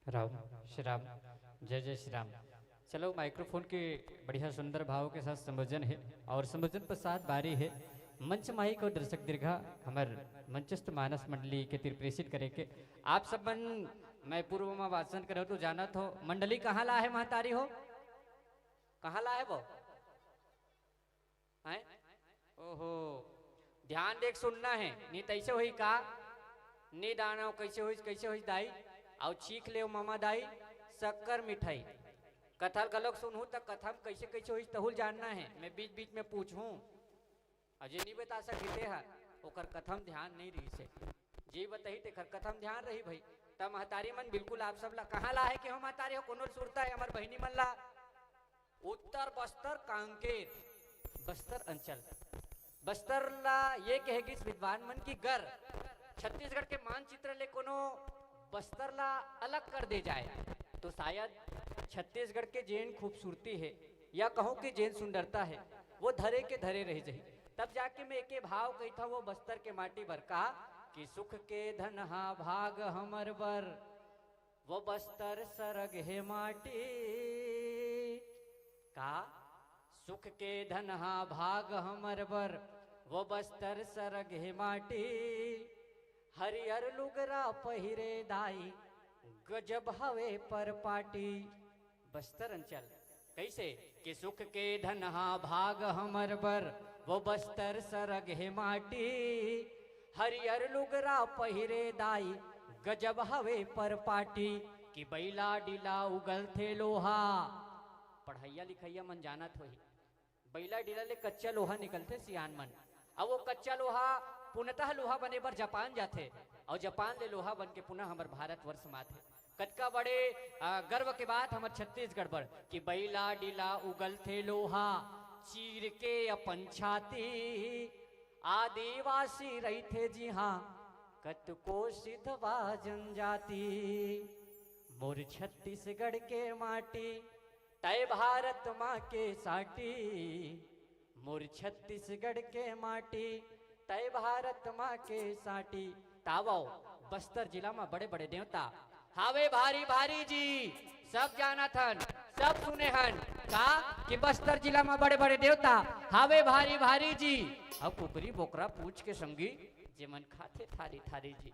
राम श्री राम जय जय श्री राम। चलो माइक्रोफोन के बढ़िया सुंदर भाव के साथ संबोधन है और संबोधन पश्चात बारी है मंच माइक और दर्शक दीर्घा हमार मंचस्थ मानस मंडली के तिर प्रेषित करे के आप सब मन मैं पूर्व में वाचन करो तो जाना हो मंडली कहाँ ला है महतारी हो कहाँ ला है वो है ओहो ध्यान देख सुनना है नी तैसे हुई का नी दाना कैसे हुई दाई और चीख ले मामा दाई शक्कर मिठाई कथल गलक सुनू तक कथम कैसे कैसे हुई तहुल जानना है मैं बीच बीच में पूछूं अजय नहीं बता सकते है ओकर कथम ध्यान नहीं रही से जी बताई ते कथम ध्यान रही भाई तब महतारी मन बिल्कुल आप सब ला कहाँ ला है कि हम महतारी हो कोनो सुरता है हमार बहनी मन ला उत्तर बस्तर कांकेर बस्तर अंचल बस्तर ला ये कहेगी विद्वान मन की गर छत्तीसगढ़ के मानचित्र ले कोनो बस्तर ला अलग कर दे जाए तो शायद छत्तीसगढ़ के जैन खूबसूरती है या कहूँ कि जैन सुंदरता है वो धरे के धरे रह जाए तब जाके मैं एक भाव कही था वो बस्तर के माटी बर का कि सुख के धनहा भाग हमर बर वो बस्तर सरग है माटी का सुख के धनहा भाग हमर बर वो बस्तर सरग है माटी हरियर लुगरा पहिरे दाई गजब हवे पर पाटी बस्तर अंचल कैसे कि सुख के धनहा भाग हमर बर वो बस्तर सरग है माटी हरियर लुगरा पहिरे दाई गजब हवे पर पाटी कि बैला डिला उगल थे लोहा पढ़ैया लिखैया मन जानत होही बैला डिला ले कच्चा लोहा निकलते सियान मन अब वो कच्चा लोहा पुनतः लोहा बने पर जापान जाते और जापान ले लोहा बन के पुनः हमार भारतवर्ष माथे कतका बड़े गर्व के बात हमार छत्तीसगढ़ पर कि बैला डिला उगल थे लोहा चीर के अपन छाती आदिवासी रही थे जी हाँ कतको सिद्धवा जनजाति मोर छत्तीसगढ़ के माटी तय भारत माँ के साटी मोर छत्तीसगढ़ के माटी तय भारत माँ के साटी तावो बस्तर जिला में बड़े बड़े देवता हावे भारी भारी जी सब जाना थन सब सुने हन का कि बस्तर जिला में बड़े बड़े देवता हावे भारी भारी जी अब कुकरी बोकरा पूछ के संगी जे मन खाते थारी थारी जी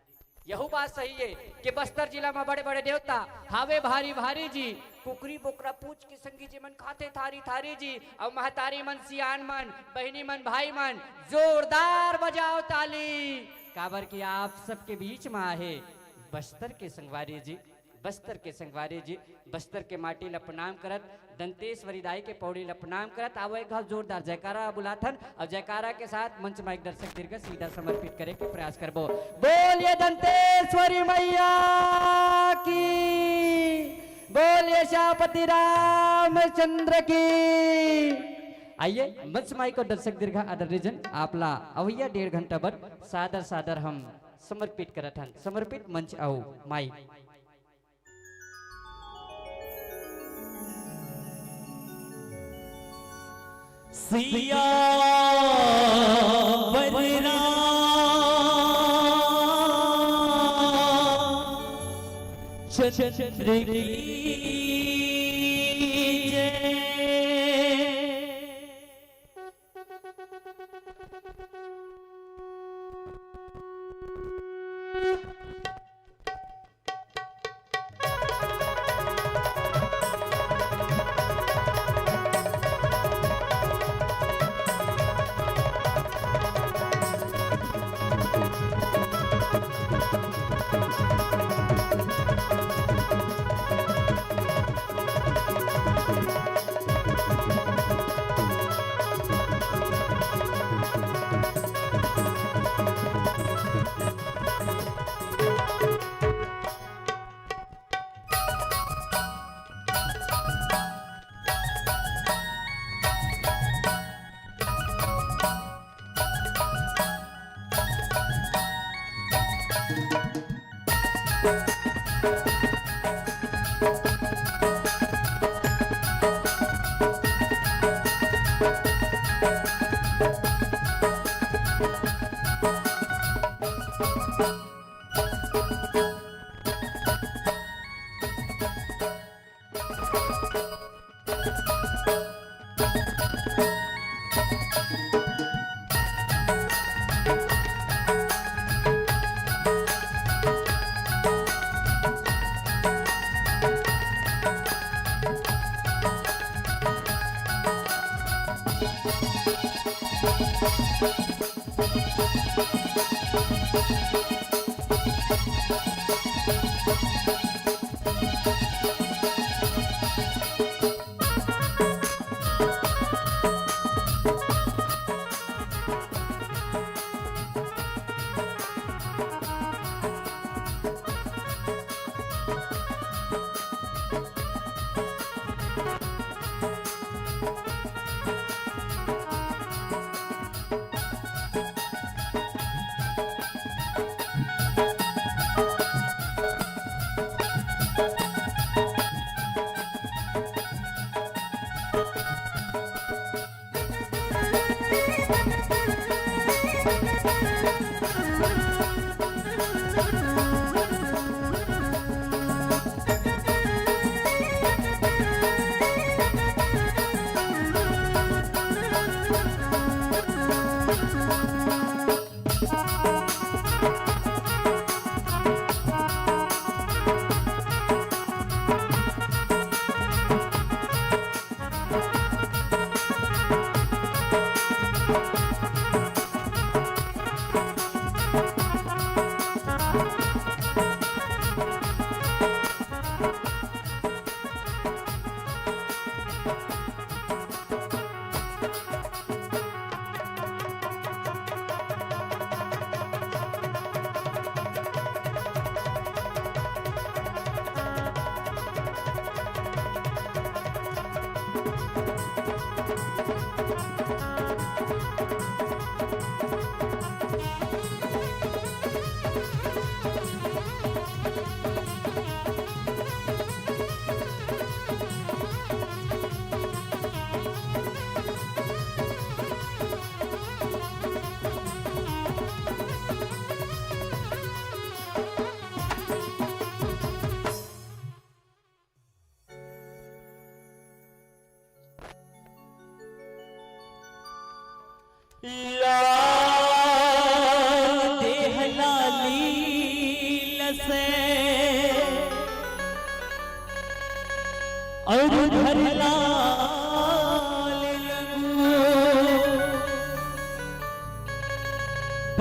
यही बात सही है कि बस्तर जिला में बड़े बड़े देवता हावे भारी भारी जी कुकरी बोकरा पूछ के संगी जे मन खाते थारी थारी जी और महतारी मन सियान मन बहनी मन भाई मन जोरदार बजाओ ताली काबर की आप सबके बीच में आहे बस्तर के संगवारी जी बस्तर के संगवारी जी बस्तर के माटी ला प्रणाम करत दंतेश्वरी दाई के पौड़ी ला प्रणाम करत आवो एक घाव जोरदार जयकारा बुलाथन और जयकारा के साथ मंच माइक दर्शक दीर्घ सीधा समर्पित करे के प्रयास करबो बोलिए दंतेश्वरी मैया की बोलिए शाहपति रामचंद्र की। आइए मंच माइक और दर्शक दीर्घ आदरणीय जन आपला अवैया 1.5 घंटा बर सादर सादर हम समर्पित करत हन समर्पित मंच आओ माइक सिया बलराम चंद्र की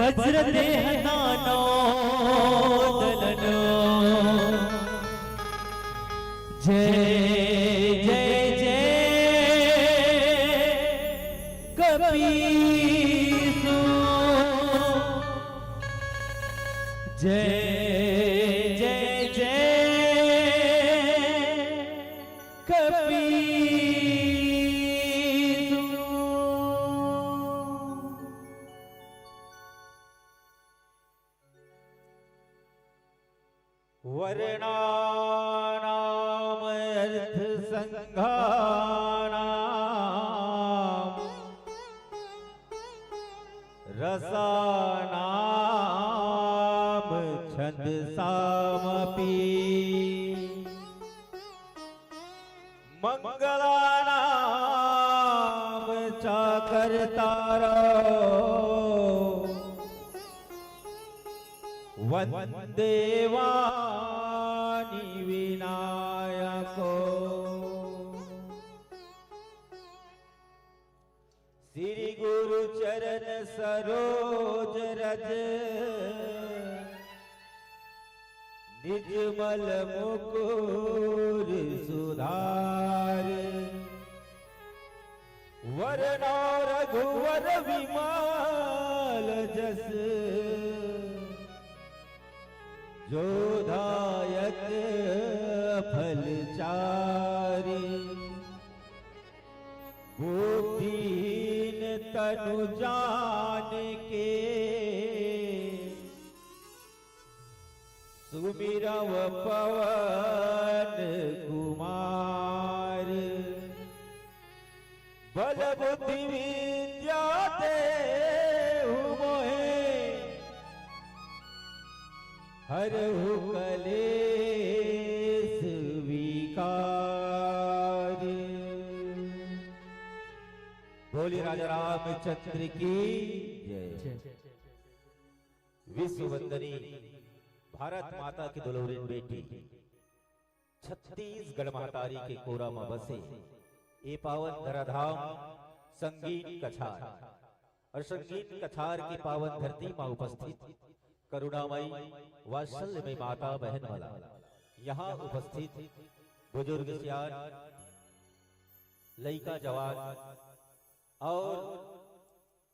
वज्र देह दानो दलनो जय जय जय कपीसु जय जय जय कपीसु। वर्णानाम अर्थ संघानाम रसानाम छंदसामपि मंगलानाम चाकर्तारो वंदेवानि विनायको श्री गुरु चरण सरोज रज निजमल मुकुर सुधार वरना रघुवर विमल जस जोधायक फलचारी बुद्धिहीन तनु जान के सुमिरव पवन कुमार बल बुद्धि विद्या देहु मोहे हरहु कलेश विकार। बोले राजा रामचंद्र की जय। विश्व वंदनी भारत माता की दुलारी बेटी छत्तीसगढ़ महतारी के कोरा में बसे ये पावन धराधाम संगीत कछार और संगीत कछार की पावन धरती में उपस्थित करुणामयी वात्सल्यमयी माता बहन वाला यहाँ उपस्थित बुजुर्ग सियान लइका जवान और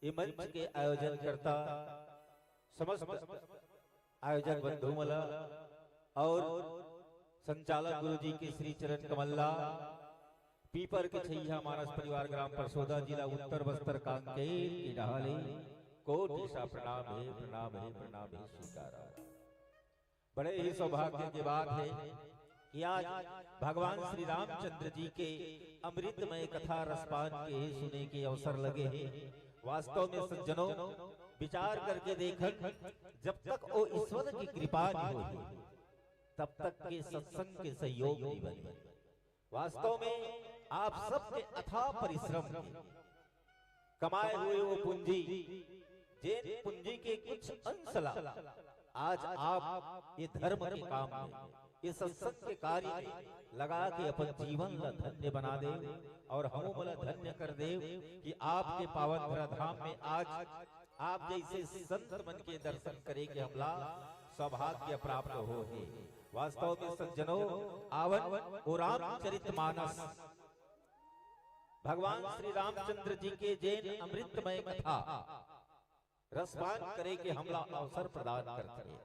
ये मंच के आयोजन करता समस्त आयोजक बंधु मला और संचालक गुरुजी के श्री चरण कमल्ला पीपर के छैया मानस परिवार ग्राम परसोदा जिला उत्तर बस्तर कांकेर की ढाले कोटि सा प्रणाम है प्रणाम है प्रणाम है स्वीकारा। बड़े ही सौभाग्य की बात है कि आज भगवान श्री रामचंद्र जी के अमृतमय कथा रसपान के सुने के अवसर लगे हैं। वास्तव में सज्जनों विचार करके देखन जब तक वो ईश्वर की कृपा नहीं होगी तब तक के सत्संग के सहयोग नहीं बने। वास्तव में आप सबके अथाह परिश्रम कमाए हुए वो पूंजी जिन पूंजी के कुछ अंश आज आप ये धर्म के काम में ये सत्संग के कार्य में लगा के अपन जीवन ला धन्य बना दे और हम मला धन्य कर दे कि आपके पावन धराधाम में आज आप जैसे संत मन के दर्शन करे के हमला सौभाग्य प्राप्त हो है। वास्तव में सज्जनों आवन और रामचरितमानस भगवान श्री रामचंद्र जी के जैन अमृतमय कथा रसपान करे के हमला अवसर प्रदान करते हैं।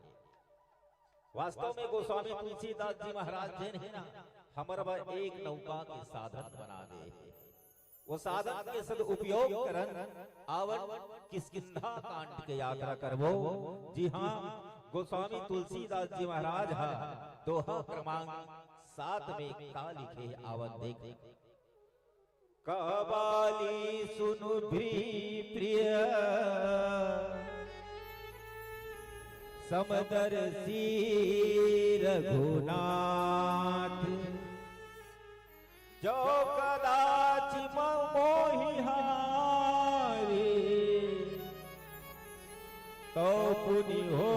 वास्तव में गोस्वामी तुलसीदास जी महाराज जैन है ना हमारा एक नौका के साधन बना दे वो साधन के सद उपयोग करन आवन किष्किंधा कांड के यात्रा करवो। जी हाँ गोस्वामी तुलसीदास जी महाराज हा दोहा क्रमांक 7 में का लिखे आवन देख कबाली सुनु भी प्रिय समदर्शी रघुनाथ जो कदाच मोहि हारे तो पुनि हो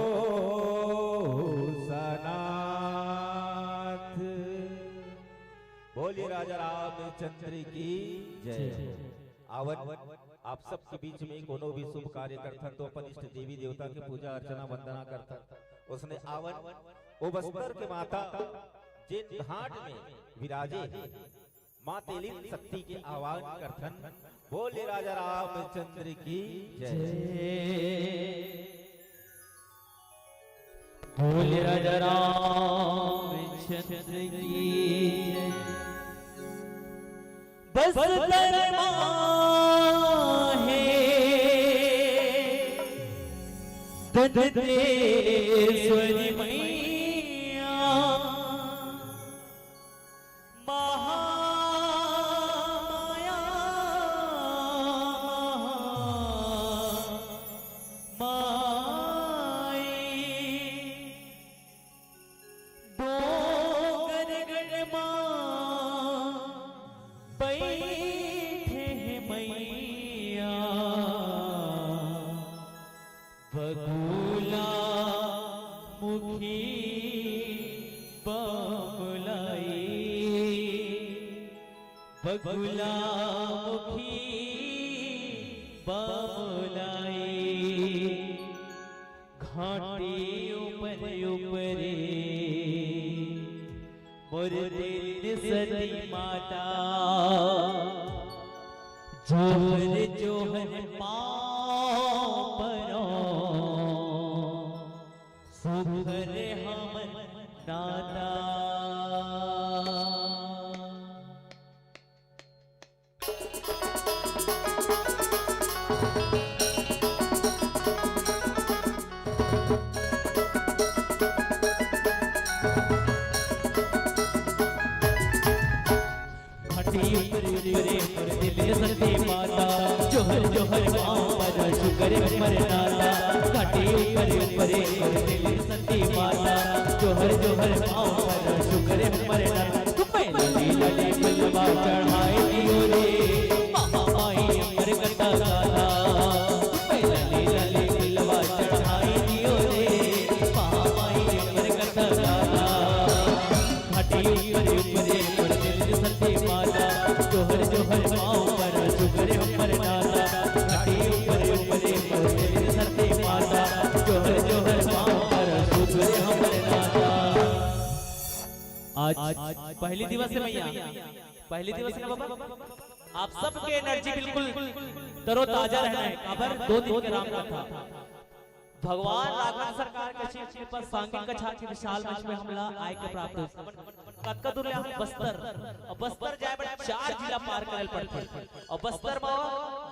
सनाथ। बोलिए राजा रामचंद्र की जय। आवन आप सबके बीच में कोनो भी शुभ कार्य करता तो अपन इष्ट देवी देवता की पूजा अर्चना वंदना करता उसने आवन वो बस्तर के माता जिन घाट में विराजे माँ तेलिन शक्ति के आह्वान करथन। बोले राजा रामचंद्र की जय। बोले राजा रामचंद्र की जय। बस्तर माहे दंतेश्वरी मैया महामाया माई डोंगर गढ़ बैठे मैया बगुला मुखी बबुलाई बगुला मुखी बबुलाई घाटी ऊपर ऊपरे मोर दिल सती माता जोहर जोहर पाँव परो सुधर हमन नाता। सती माता जोहर जोहर पाँव पर शुक्र मरनाता घाटी ऊपर ऊपरे सती माता जोहर जोहर पाँव पर शुक्र मरनाता लली लली फुलवा चढ़ाए दियो रे महामाई अमर पहली दिवस है मैया, पहली दिवस है ना बाबा। आप सबके एनर्जी बिल्कुल तरोताजा रहना है। खबर 2 दिन के राम कथा भगवान राघव सरकार के शिव पर सांगिक कछार के विशाल मंच में हमला आय के प्राप्त कतका दूर ले बस्तर और बस्तर जाए बड़े 4 जिला पार करल पड़ते और बस्तर में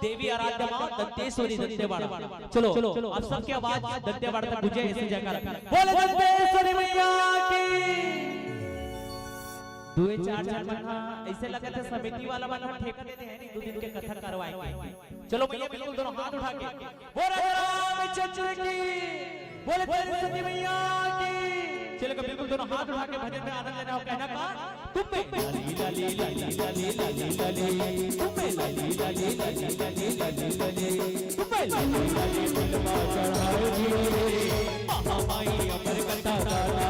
देवी आराध्य मां दंतेश्वरी दंतेवाड़ा। चलो आप सबकी आवाज दंतेवाड़ा तक गुंजे ऐसे जयकार बोले दंतेश्वरी मैया की। 2-4 महीना ऐसे लगा था समिति वाला बना ठेका देते हैं 2 दिन के कथा करवाएंगे। चलो भैया बिल्कुल दोनों हाथ उठा के बोले रामचंद्र की, बोले सरस्वती मैया की। चलो बिल्कुल दोनों हाथ उठा के भजन में आनंद लेना हो। कहना का तुम में लाली लाली लाली लाली लाली लाली तुम में लाली लाली लाली लाली लाली लाली तुम में लाली लाली दिलवा चढ़ाए दियो रे महामाई अमर कथा गाना।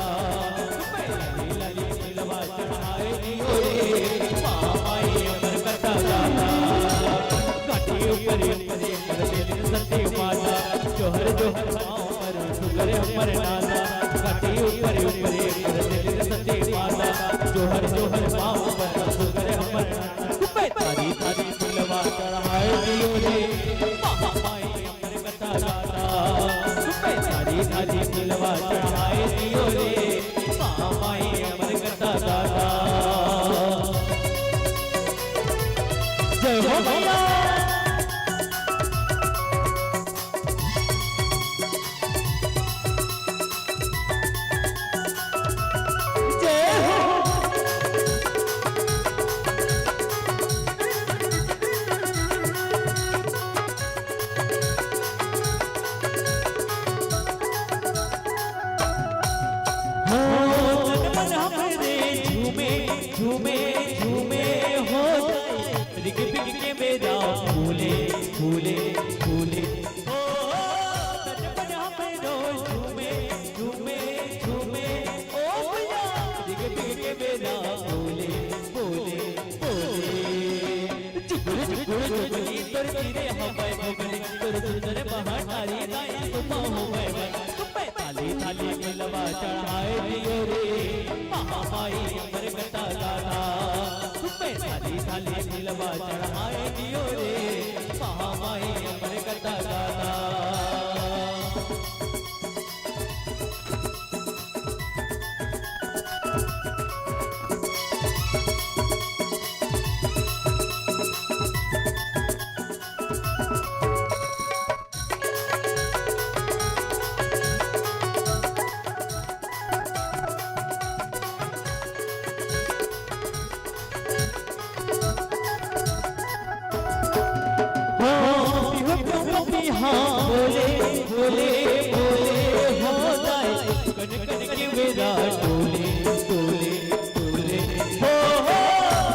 तुम में लाली लाली दिलवा चढ़ाए दियो रे महामाई अमर कथा गाना। काटी ऊपर ऊपर सत्य माता जोहर जोहर पाँव पर सुकर अमर नाना। काटी ऊपर ऊपर सत्य माता जोहर जोहर पाँव पर सुकर अमर नाना। तारी तारी दिलवा चढ़ाए दियो रे महामाई अमर कथा गाना। तारी तारी दिलवा चढ़ाए दियो रे महामाई अमर कथा गाना। जय हो मैया। झूमे झूमे हो जाए रिग बिग के मेरा फूले फूले फूले हो झूमे झूमे झूमे ओ भैया रिग बिग के मेरा फूले फूले फूले जुगुर जुगुर जुगुरी तोर गिरे हवाए भगनी तोर सुंदर बहारी गाय तुम हो मैं तुम्हें थाली थाली मिलवा चढ़ाए दियो रे महामाई अमर कथा गाना। तुम्हें थाली थाली मिलवा चढ़ाए दियो रे महामाई अमर कथा गाना। हाँ बोले बोले बोले हो जाए कन कन के मेरा टोले टोले टोले हो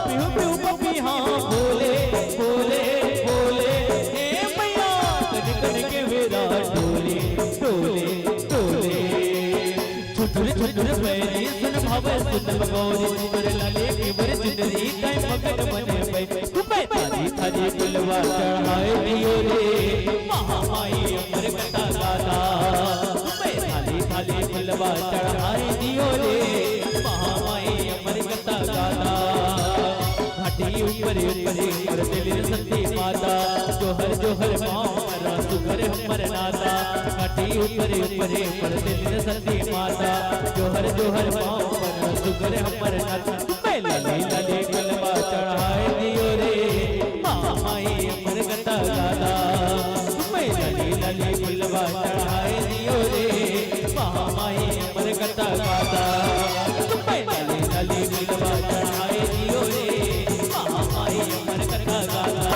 पिहु पिहु पपी हाँ बोले बोले बोले हे मैया कन कन के मेरा टोले टोले टोले छुटुर छुटुर पैरी सुन भावे सुन भगौरी सुन लाले की बर चुनरी टाइम मगन बने पे तुम्हें थाली थाली दिलवा चढ़ाए दियो रे महामाई अमर कथा गाना। तुम्हें थाली थाली दिलवा चढ़ाए दियो रे महामाई अमर कथा गाना। घाटी ऊपर ऊपर दिल सती माता जोहर जोहर पाँव पर सुगर हमर नाता। घाटी ऊपर ऊपर दिल सती माता जोहर जोहर पाँव पर सुगर हमर नाता। तुम्हें लाली लाली दिलवा चढ़ाए दियो रे महामाई अमर कथा गाना। तुम्हें लाली लाली दिलवा चढ़ाए दियो रे महामाई अमर कथा गाना। तुम्हें लाली लाली दिलवा चढ़ाए दियो रे महामाई अमर कथा गाना।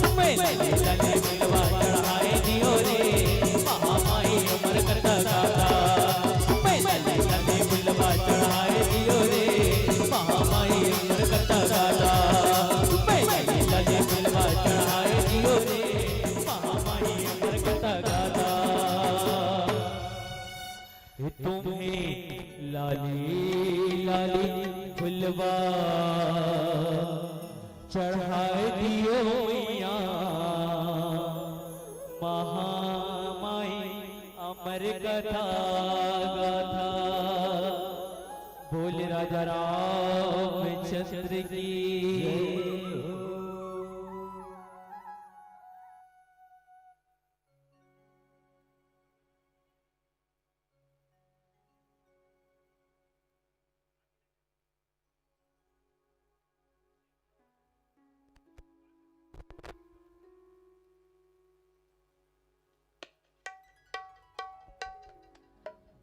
तुम्हें लाली लाली दिलवा चढ़ाए दियो रे महामाई अमर कथा गाना। तुम्हें लाली लाली दिलवा चढ़ाए दियो रे महामाई अमर कथा गाना। तुम्हें लाली लाली दिलवा चढ़ाए दियो रे महामाई अमर कथा गाना। तुम्हें लाली लाली फुलवा चढ़ाए दियो मैया महामाई अमर कथा गाथा। बोल राजा राम की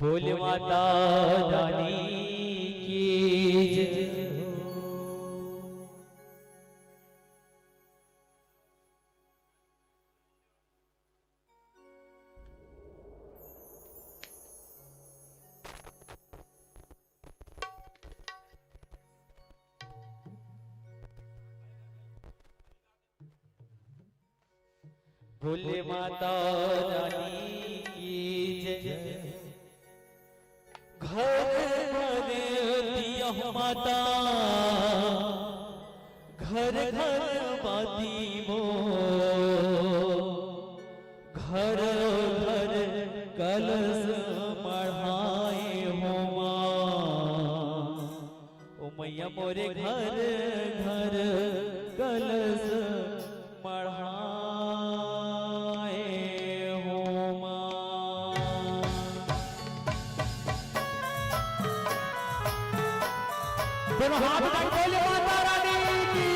बोले माता रानी की जय। बोले माता रानी की जय। घर घर दिया माता घर घर बाती मो घर घर कलश मढ़ाए हो माँ ओ मैया मोरे घर घर कलश मढ़ाए हो माँ। दोनों हाथ उठाकर बोले माता रानी की।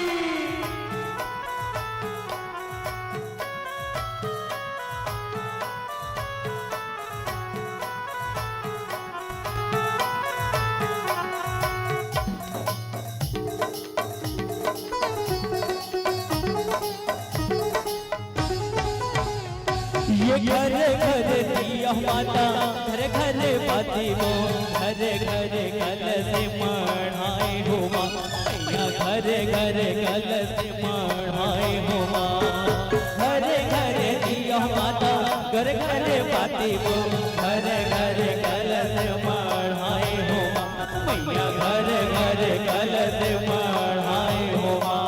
ये घर घर दिया माता घर घर बाती मो घर घर कलश मढ़ाए हो माँ मैया घर घर कलश मढ़ाए हो माँ। घर घर दिया माता घर घर बाती मो घर घर कलश मढ़ाए हो माँ मैया घर घर कलश मढ़ाए हो माँ।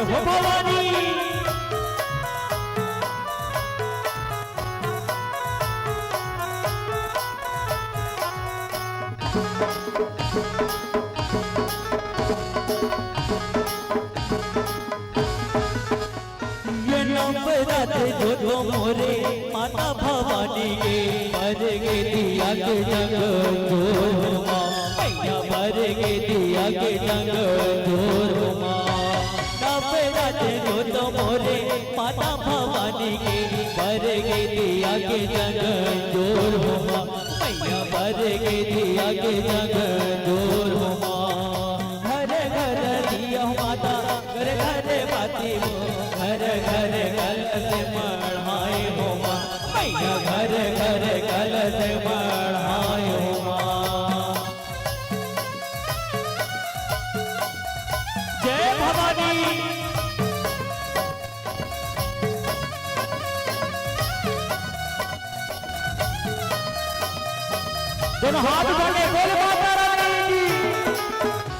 हो भवानी ये नवरात जो मोरे माता भवानी के भर गे दिया के जग जोर माँ मैया भर गे दिया के जग जोर माँ। जो तो मोरे माता भवानी के भर गे दिया के जग जोर हो माँ मैया भर गे दिया के जग जोर हो माँ। घर घर दिया माता घर घर बाती हो घर घर कलश मढ़ाए हो माँ मैया घर घर कलश मढ़ाए हो माँ। जय भवानी। दोनों हाथ उठाकर बोले माता रानी की।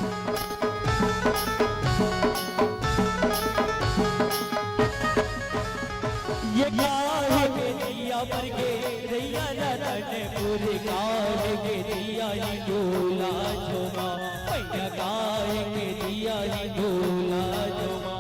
ये काहे के दिया पर के रैया रतन पूरी काहे के दिया ही डोला झोमा मैया काहे के दिया ही डोला झोमा।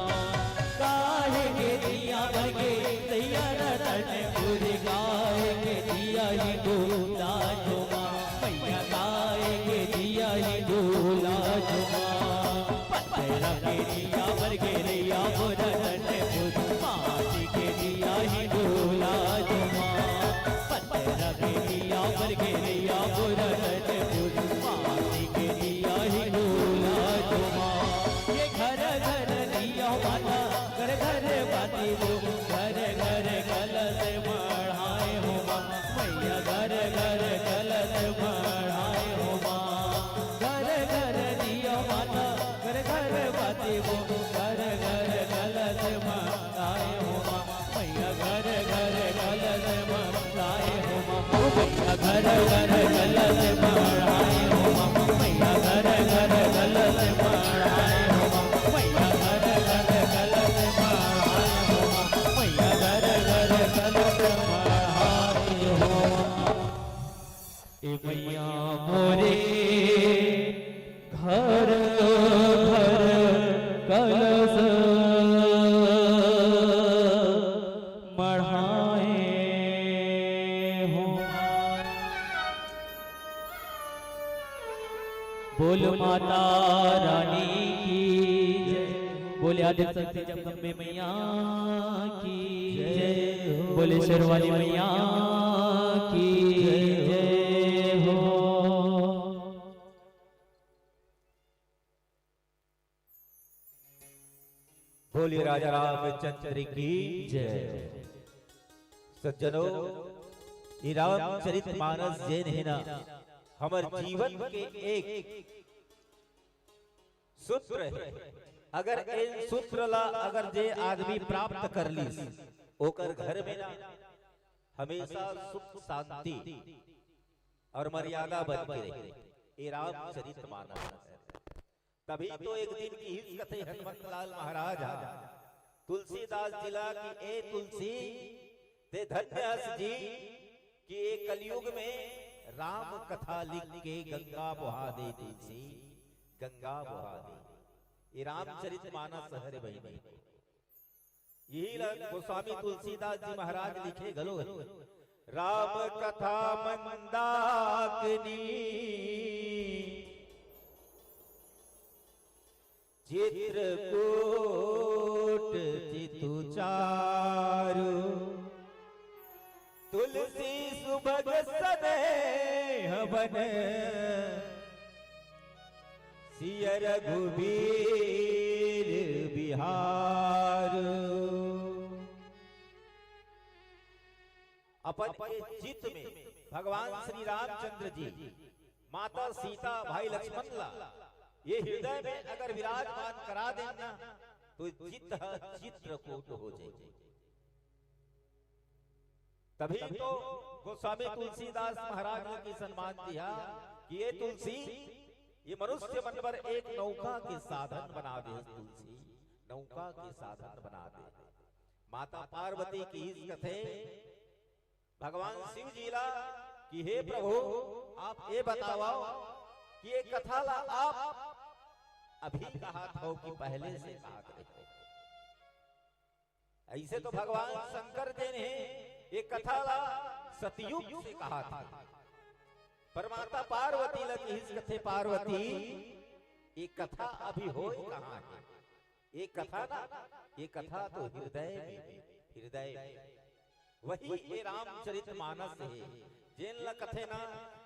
काहे के दिया पर के रैया रतन पूरी काहे के दिया ही डोला झोमा मैया काहे के दिया ही डोला झोमा। पत्थर के दिया पर के रैया बोरा रतन पूरी माटी के दिया ही डोला झुमा। पत्थर के दिया पर के दिया बोरा रतन पूरी माटी के दिया ही डोला झुमा। ये घर घर दिया माता घर घर बाती हो घर घर कलश मढ़ाए हो माँ मैया घर घर कलश मढ़ाए हो माँ। घर घर दिया माता घर घर बाती हो घर घर कलश मढ़ाए हो माँ मैया घर घर कलश मढ़ाए हो माँ मैया घर घर कलश मढ़ाए हो माँ मैया घर घर कलश मढ़ाए हो माँ मैया घर घर कलश मढ़ाए हो माँ मैया घर घर कलश मढ़ाए हो मोरे घर घर कलश मढ़ाए हो। बोल माता रानी की जय, बोले आदि शक्ति जगदम्बे मैया की जय, बोले शेरवाली मैया की जय हो। बोलिए राजा रामचंद्र की जय। सज्जनों, ये रामचरितमानस जैन है ना, हमारे जीवन के एक सूत्र है। अगर इन सूत्र ला अगर जे आदमी प्राप्त कर ली, ओकर घर में ना हमेशा सुख शांति और मर्यादा बन के रहे। ये रामचरितमानस है। तभी तो एक दिन की ही कथे हनुमत लाल महाराज तुलसीदास जिला की ए तुलसी ते धन्य हस जी कि एक कलयुग में राम कथा लिख के गंगा बहा दे तुलसी, गंगा बहा दे। ये रामचरितमानस हरे बहिनी, यही गोस्वामी तुलसीदास जी महाराज लिखे गलो राम कथा मंदाकिनी चित्रकूट चितु चारु तुलसी सुभग सदेह बन सिय रघुबीर बिहार। अपन के चित्त में भगवान श्री रामचंद्र जी, माता सीता, भाई लक्ष्मण ला ये हृदय में अगर विराजमान करा देना तो चित्त चित्रकूट हो जाए। तभी तो गोस्वामी तुलसीदास महाराज ने की सम्मान दिया कि ये तुलसी ये मनुष्य मन पर एक नौका के साधन बना दे। तुलसी नौका के साधन बना दे। माता पार्वती की इस कथे भगवान शिव जी ला कि हे प्रभु आप ये बताओ कि ये कथा ला आप अभी कहा था कि पहले से कहा थे। ऐसे तो भगवान शंकर जी ने ये कथा ला सतयुग से कहा था। परमात्मा पार्वती लगी इस कथे पार्वती ये कथा अभी हो कहां है? ये कथा ना, ये कथा तो हृदय में, हृदय में। वही ये रामचरितमानस है जिन ल कथे ना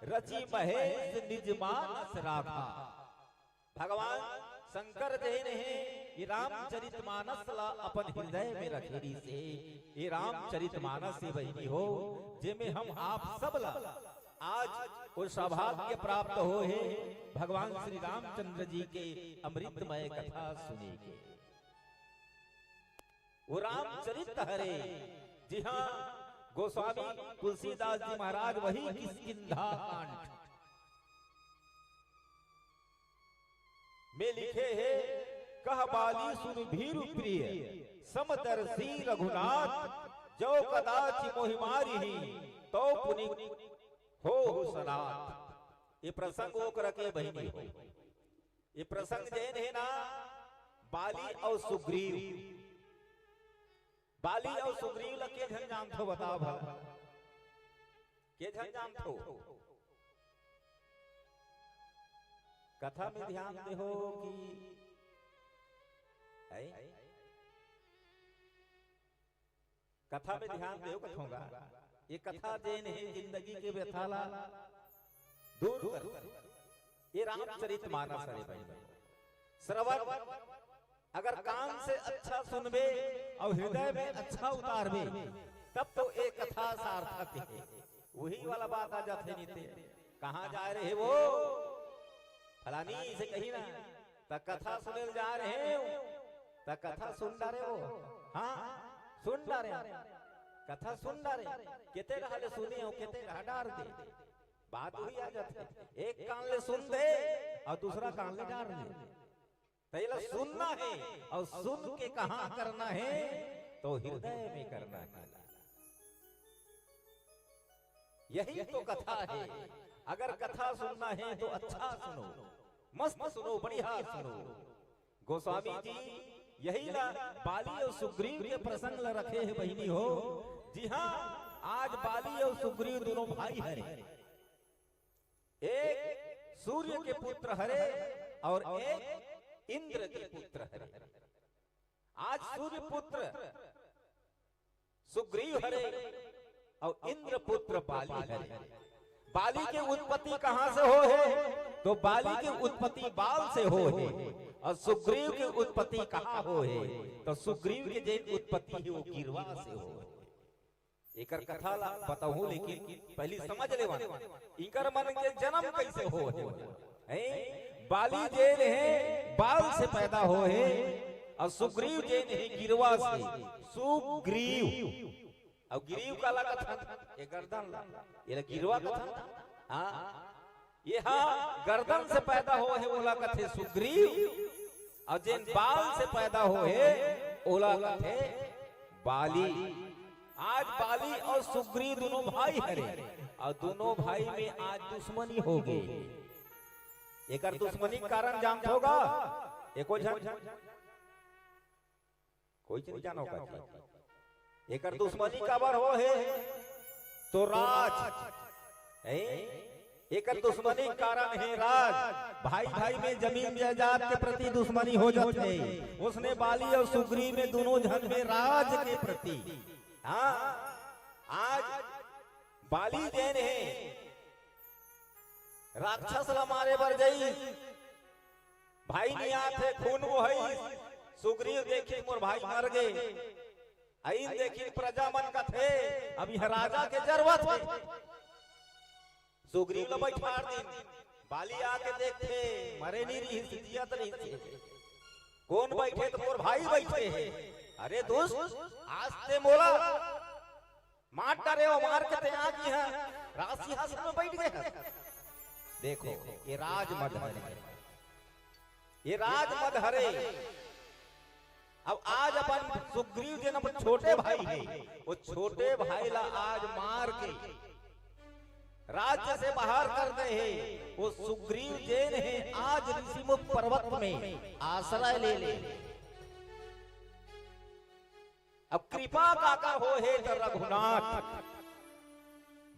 रचि महेश निज मानस राखा। भगवान शंकर जी ने ये रामचरितमानस ला अपन हृदय में रखेरी से ये रामचरितमानस से बहिनी हो जिसमें हम आप सब ला आज उस सौभाग्य प्राप्त हो है भगवान श्री रामचंद्र जी के अमृतमय कथा सुने के। वो रामचरित हरे, जी हाँ, गोस्वामी तुलसीदास जी महाराज वही किष्किंधा कांड में लिखे हैं। कह बाली सुन भीरु प्रिय समदर्शी रघुनाथ जो कदाचि मोहि मारिहि तो पुनि हो सनाथ। ये प्रसंग वो करके बहिनी हो। ये प्रसंग जैन है ना बाली और सुग्रीव। बाली और सुग्रीव लगे झंझाम थो बताओ भला के झंझाम थो। कथा में ध्यान दे हो कि कथा में ध्यान दे हो कथोंगा। ये कथा जैन है जिंदगी के व्यथाला दूर कर। ये रामचरितमानस है भाई। श्रवण अगर कान से अच्छा सुनबे और हृदय में अच्छा उतारबे तब तो एक कथा सार्थक है। वही वाला बात आ जाते नीते कहाँ जा रहे वो फलानी से कही ना तक कथा सुने जा रहे तक कथा सुन डारे हो। हाँ सुन डारे कथा सुन डारे कितने रहले सुने हो कितने रह डार दे बात हुई आ जाती। एक कान ले सुन दे और दूसरा कान ले डार दे। पहले सुनना है और सुन के कहां करना है तो हृदय में करना है। यही तो कथा है। अगर कथा सुनना है तो अच्छा सुनो, मस्त सुनो, बढ़िया सुनो। गोस्वामी जी यही ला बाली और सुग्रीव के प्रसंग ला रखे हैं बहिनी हो। जी हाँ, आज बाली और सुग्रीव दोनों भाई हरे, एक सूर्य के पुत्र हरे और एक इंद्र के पुत्र हरे। आज सूर्य पुत्र सुग्रीव हरे और इंद्र पुत्र बाली हरे। बाली की उत्पत्ति कहां से हो है? तो बाली की उत्पत्ति बाल से हो है, और सुग्रीव की उत्पत्ति कहां हो है? तो सुग्रीव के जे उत्पत्ति है वो गिरवा से हो है। एकर कथा ला बताऊं, लेकिन पहली समझ लेवा इकर मन के जन्म कैसे हो है। बाली जेन है बाल से पैदा हो है, और सुग्रीव जेन है गिरवा से। सुग्रीव और गिरीव का लगा था ये गर्दन ला, ये गिरवा का था। हाँ, ये हाँ गर्दन से पैदा हो है ओला कथे सुग्रीव, और जिन बाल से पैदा हो है ओला कथे बाली। आज बाली और सुग्रीव दोनों भाई हरे, और दोनों भाई में आज दुश्मनी हो गई। एक दुश्मनी के कारण जानते होगा? एको कोई नहीं जानो का एक दुश्मनी काबर हो है? तो राज एक दुश्मनी कारण है राज। भाई भाई में जमीन जायदाद के प्रति दुश्मनी हो जाते है। उसने बाली और सुग्रीव में दोनों जन में राज के प्रति। हाँ, आज बाली जैन है राक्षस ला मारे बर गई, भाई नहीं आते खून वो है। सुग्रीव देखे मोर भाई मर गए, आई देखी प्रजा मन का थे, अब यह राजा के जरूरत है। सुग्रीव ला बैठा दिन, बाली आके देखते मरे नहीं रही, जियत नहीं थे। कौन बैठे? तो मोर भाई बैठे हैं। अरे दोस्त, आज ते मोला मार डरे हो, मार के ते आ गई है, राज सिंहासन में बैठ गए। देखो ये राजमद हरे, ये राजमद हरे। अब आज अपन सुग्रीव जी न छोटे भाई है, वो छोटे भाई ला आज मार के राज्य से बाहर कर दे है। वो सुग्रीव जैन है आज ऋषिमुख पर्वत में आश्रय ले ले। अब कृपा काकर हो है तो रघुनाथ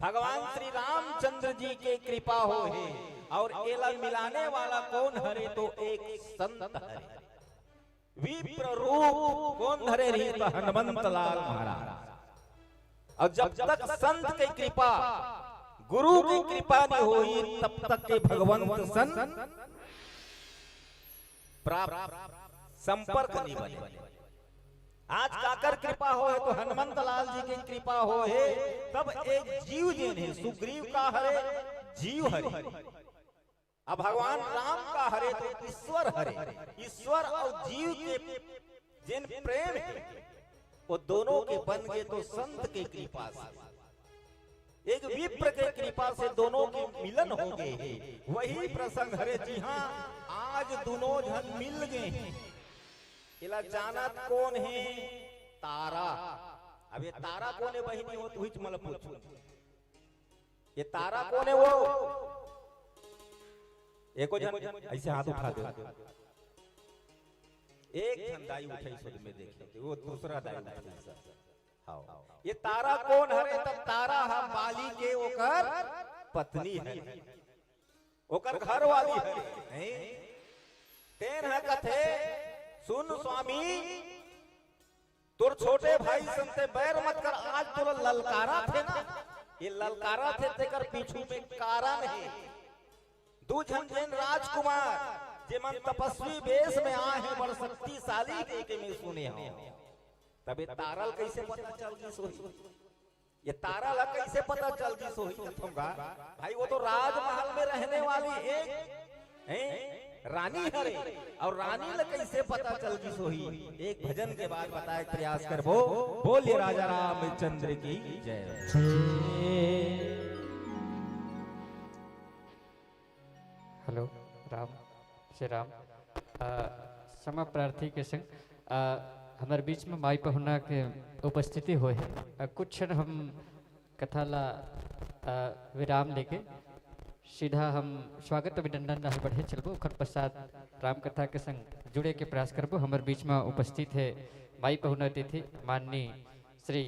भगवान श्री रामचंद्र जी के कृपा हो है। और एला मिलाने वाला कौन हरे? तो एक संत हरे, विप्र रूप कौन धरे रही? तो हनुमंत लाल महाराज। और जब तक संत की कृपा, गुरु की कृपा नहीं हुई, तब तक के भगवंत संत प्राप्त संपर्क नहीं बने। आज काकर कृपा हो है? तो हनुमंत लाल जी की कृपा हो है, तब एक जीव जैन है। सुग्रीव का हरे जीव हरे, अब भगवान राम का हरे तो ईश्वर हरे। ईश्वर और जीव के जिन प्रेम है वो दोनों के बन गए तो संत के कृपा से, एक विप्र के कृपा से दोनों के मिलन हो गए हैं। वही प्रसंग हरे। जी हाँ, आज दोनों जन मिल गए हैं। इला जानत कौन है? तारा। अब ये तारा कौन है बहिनी? हो तो हिच मल पूछो, ये तारा कौन है? वो एको जन ऐसे हाथ उठा दो, एक जन दाई उठाई सुध में देखे, वो दूसरा दाई उठाई। हाँ, ये तारा कौन हरे? तब तारा हम बाली के ओकर पत्नी है, ओकर घर वाली है। तेन है कथे सुन स्वामी, तुर छोटे भाई संते बैर मत कर। आज तो ललकारा थे ना, ये ललकारा थे तेकर पीछू में कारण है। दू झन राजकुमार जेमन तपस्वी वेश में आए हैं, बड़ शक्तिशाली के में सुने हैं। तबे तारल कैसे पता चल गई सोई? ये तारल कैसे पता चल गई सोई? भाई वो तो राजमहल में रहने वाली एक रानी हरे, और रानी ला कैसे पता चल गई सोई? एक भजन के बाद बताए प्रयास कर। बोलिए राजा रामचंद्र की जय। हेलो, राम श्री राम। क्षमा प्रार्थी के संग हमारे बीच में माई पहुना के उपस्थिति हो है। कुछ क्षण हम कथा ला विराम लेके सीधा हम स्वागत अभिनंदन रह बढ़े चलबो ओकर पश्चात राम कथा के संग जुड़े के प्रयास करबो। हमारे बीच में उपस्थित है माई पहुना अतिथि माननीय श्री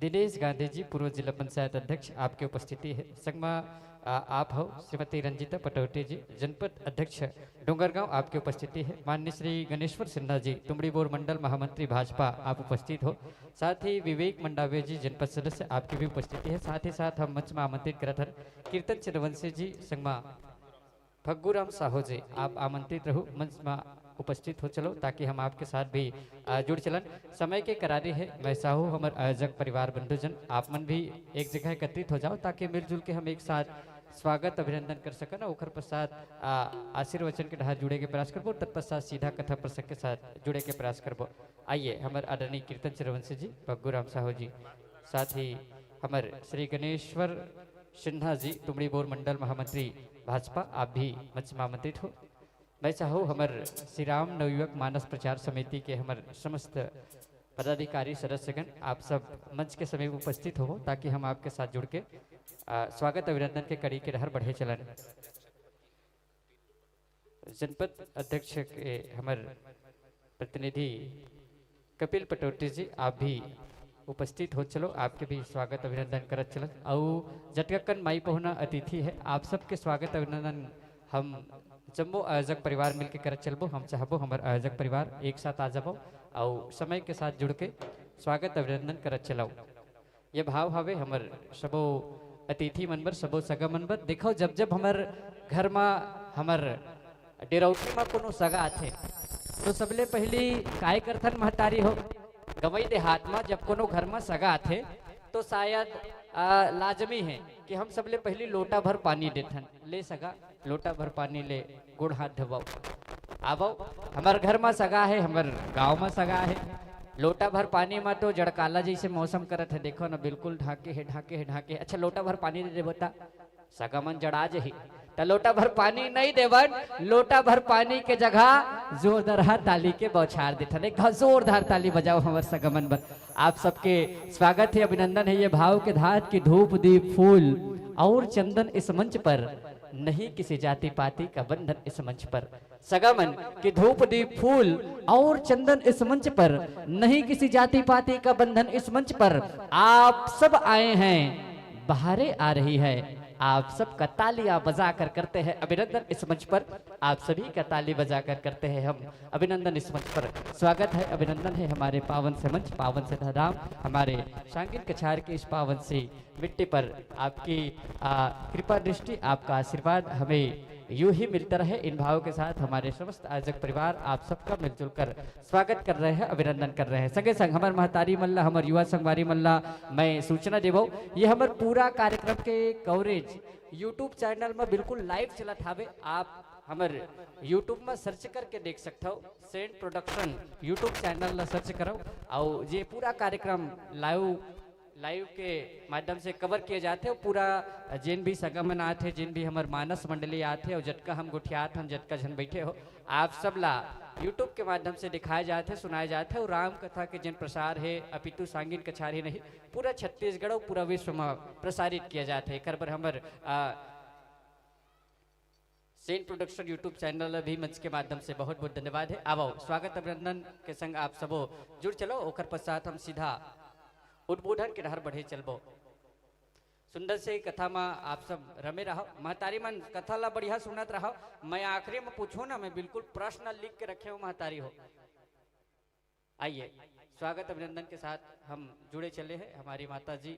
दिनेश गांधी जी, पूर्व जिला पंचायत अध्यक्ष, आपकी उपस्थिति है। संग में आप हो श्रीमती रंजिता पटौटी जी, जनपद अध्यक्ष डोंगरगांव, आपकी उपस्थिति है। माननीय श्री गणेश्वर सिन्हा जी, तुमड़ी बोर मंडल महामंत्री भाजपा, आप उपस्थित हो। साथ ही विवेक मंडावे जी, जनपद सदस्य, आपकी भी उपस्थिति है। साथ ही साथ हम मंच में आमंत्रित करत हन कीर्तन चंद्रवंशी जी, संगमा फग्गूराम साहू जी, आप आमंत्रित रहो, मंच में उपस्थित हो चलो ताकि हम आपके साथ भी जुड़ चलन। समय के करारी है, मैं साहू हमारे आयोजक परिवार बंधुजन, आप मन भी एक जगह एकत्रित हो जाओ ताकि मिलजुल के हम एक साथ स्वागत अभिनंदन कर सकन। ओकर पश्चात आशीर्वचन के डहार जुड़े के प्रयास करबो, तत्पश्चात सीधा कथा प्रसंग के साथ जुड़े के प्रयास करबो। आइए हमारे आदरणीय कीर्तन चंद्रवंशी जी, फग्गूराम साहू जी, साथ ही हमारे श्री गणेश्वर सिन्हा जी, तुमड़ी बोर मंडल महामंत्री भाजपा, आप भी मंच में आमंत्रित हो। मैं चाहूँ हमार श्री राम नवयुवक मानस प्रचार समिति के हमार समस्त पदाधिकारी सदस्यगण, आप सब मंच के समय उपस्थित हो ताकि हम आपके साथ जुड़ के स्वागत अभिनंदन के कड़ी के डहर बढ़े चलन। जनपद अध्यक्ष के हमारे प्रतिनिधि कपिल पटौटी जी, आप भी उपस्थित हो चलो, आपके भी स्वागत अभिनंदन करत चलन। और जटकन माई पहुना अतिथि है, आप सबके स्वागत अभिनंदन हम जम्मो आयोजक परिवार मिलके करत चलबो। हम चाहबो हमारे आयोजक परिवार एक साथ आ जाबो और समय के साथ जुड़ के स्वागत अभिनंदन करत चलाओ। ये भाव हवे हमार सबो अतिथि मनबर, सबो सगा मनबर। देखो जब जब हमार घर में हमार डेरौटी में कोनो सगा आथे तो सबले पहली काय करथन महतारी हो, गवई देहात में जब कोनो घर में सगा आथे तो शायद लाजमी है कि हम सबले पहली लोटा भर पानी देथन, ले सगा लोटा भर पानी ले, गुड़ हाथ धोवाओ, आवो हमार घर में सगा है, हमार गांव में सगा है। लोटा भर पानी में तो जड़काला जैसे मौसम करत है, देखो ना बिल्कुल ढाके है ढाके है ढाके। अच्छा लोटा भर पानी दे देवता, सगा मन जड़ा जही तो लोटा भर पानी नहीं देवन, लोटा भर पानी के जगह जोरदार ताली के बौछार देथन। एक जोरदार ताली बजाओ हमार सगा मन पर। आप सबके स्वागत है, अभिनंदन है। ये भाव के धात की धूप दीप फूल और चंदन इस मंच पर, नहीं किसी जाति पाति का बंधन इस मंच पर। सगामन की धूप दीप फूल और चंदन इस मंच पर, नहीं किसी जाति पाति का बंधन इस मंच पर। आप सब आए हैं, बहारें आ रही है, आप सब का तालियां बजा कर करते हैं अभिनंदन इस मंच पर। आप सभी का ताली बजा कर करते हैं हम अभिनंदन इस मंच पर। स्वागत है, अभिनंदन है हमारे पावन से मंच, पावन से धाम, हमारे सांगिन कछार के इस पावन से मिट्टी पर। आपकी कृपा दृष्टि, आपका आशीर्वाद हमें यूं ही मिलता रहे। इन भावों के साथ हमारे समस्त आयोजक परिवार आप सबका मिलजुल कर स्वागत कर रहे हैं, अभिनंदन कर रहे हैं। संगे संग हमारे महतारी मल्ला, हमारे युवा संगवारी मल्ला, मैं सूचना देवो ये हमारे पूरा कार्यक्रम के कवरेज यूट्यूब चैनल में बिल्कुल लाइव चलत हावे। आप हमारे यूट्यूब में सर्च करके देख सकते हो, Saint Production YouTube channel search करो और ये पूरा कार्यक्रम लाइव के माध्यम से कवर किए जाते हो। पूरा जिन भी सगमन आते, जिन भी हमारे मानस मंडली आते और जटका हम गुठियात हम जटका जन बैठे हो, आप सब ला यूट्यूब के माध्यम से दिखाए जाते, सुनाए जाते और राम कथा के जिन प्रसार है अपितु सांगिन कछार ही नहीं, पूरा छत्तीसगढ़ और पूरा विश्व में प्रसारित किया जाते हैं। कर हमारे सेंट प्रोडक्शन यूट्यूब चैनल भी मंच के माध्यम से बहुत बहुत धन्यवाद है। आओ स्वागत अभिनंदन के संग आप सबो जुड़ चलो। ओकर पश्चात हम सीधा उद्बोधन के डहर बढ़े चलबो। सुंदर से कथा में आप सब रमे रहो, महतारी मन कथा ला बढ़िया सुनत रहो। मैं आखिरी में पूछो ना, मैं बिल्कुल प्रश्न लिख के रखे हूँ महतारी हो। आइए स्वागत अभिनंदन के साथ हम जुड़े चले हैं। हमारी माता जी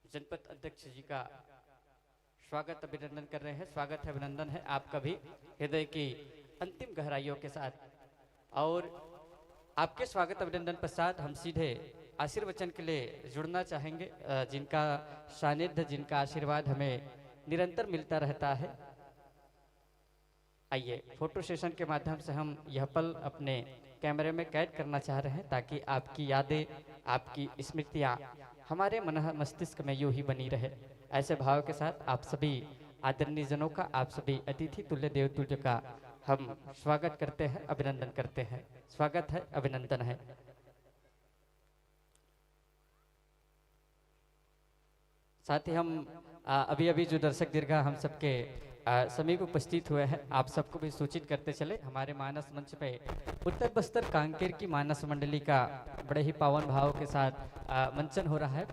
जनपद अध्यक्ष जी का स्वागत अभिनंदन कर रहे हैं। स्वागत है, अभिनंदन है आपका भी हृदय की अंतिम गहराइयों के साथ। और आपके स्वागत अभिनंदन पश्चात हम सीधे आशीर्वचन के लिए जुड़ना चाहेंगे, जिनका सानिध्य, जिनका आशीर्वाद हमें निरंतर मिलता रहता है। आइए फोटो सेशन के माध्यम से हम यह पल अपने कैमरे में कैद करना चाह रहे हैं ताकि आपकी यादें, आपकी स्मृतियाँ हमारे मन मस्तिष्क में यूं ही बनी रहे। ऐसे भाव के साथ आप सभी आदरणीय जनों का, आप सभी अतिथि तुल्य देव तुल्य का हम स्वागत करते हैं, अभिनंदन करते हैं। स्वागत है, अभिनंदन है। साथ ही हम अभी अभी जो दर्शक दीर्घा हम सबके समीप उपस्थित हुए हैं, आप सबको भी सूचित करते चले हमारे मानस मंच पे उत्तर बस्तर कांकेर की मानस मंडली का बड़े ही पावन भाव के साथ मंचन हो रहा है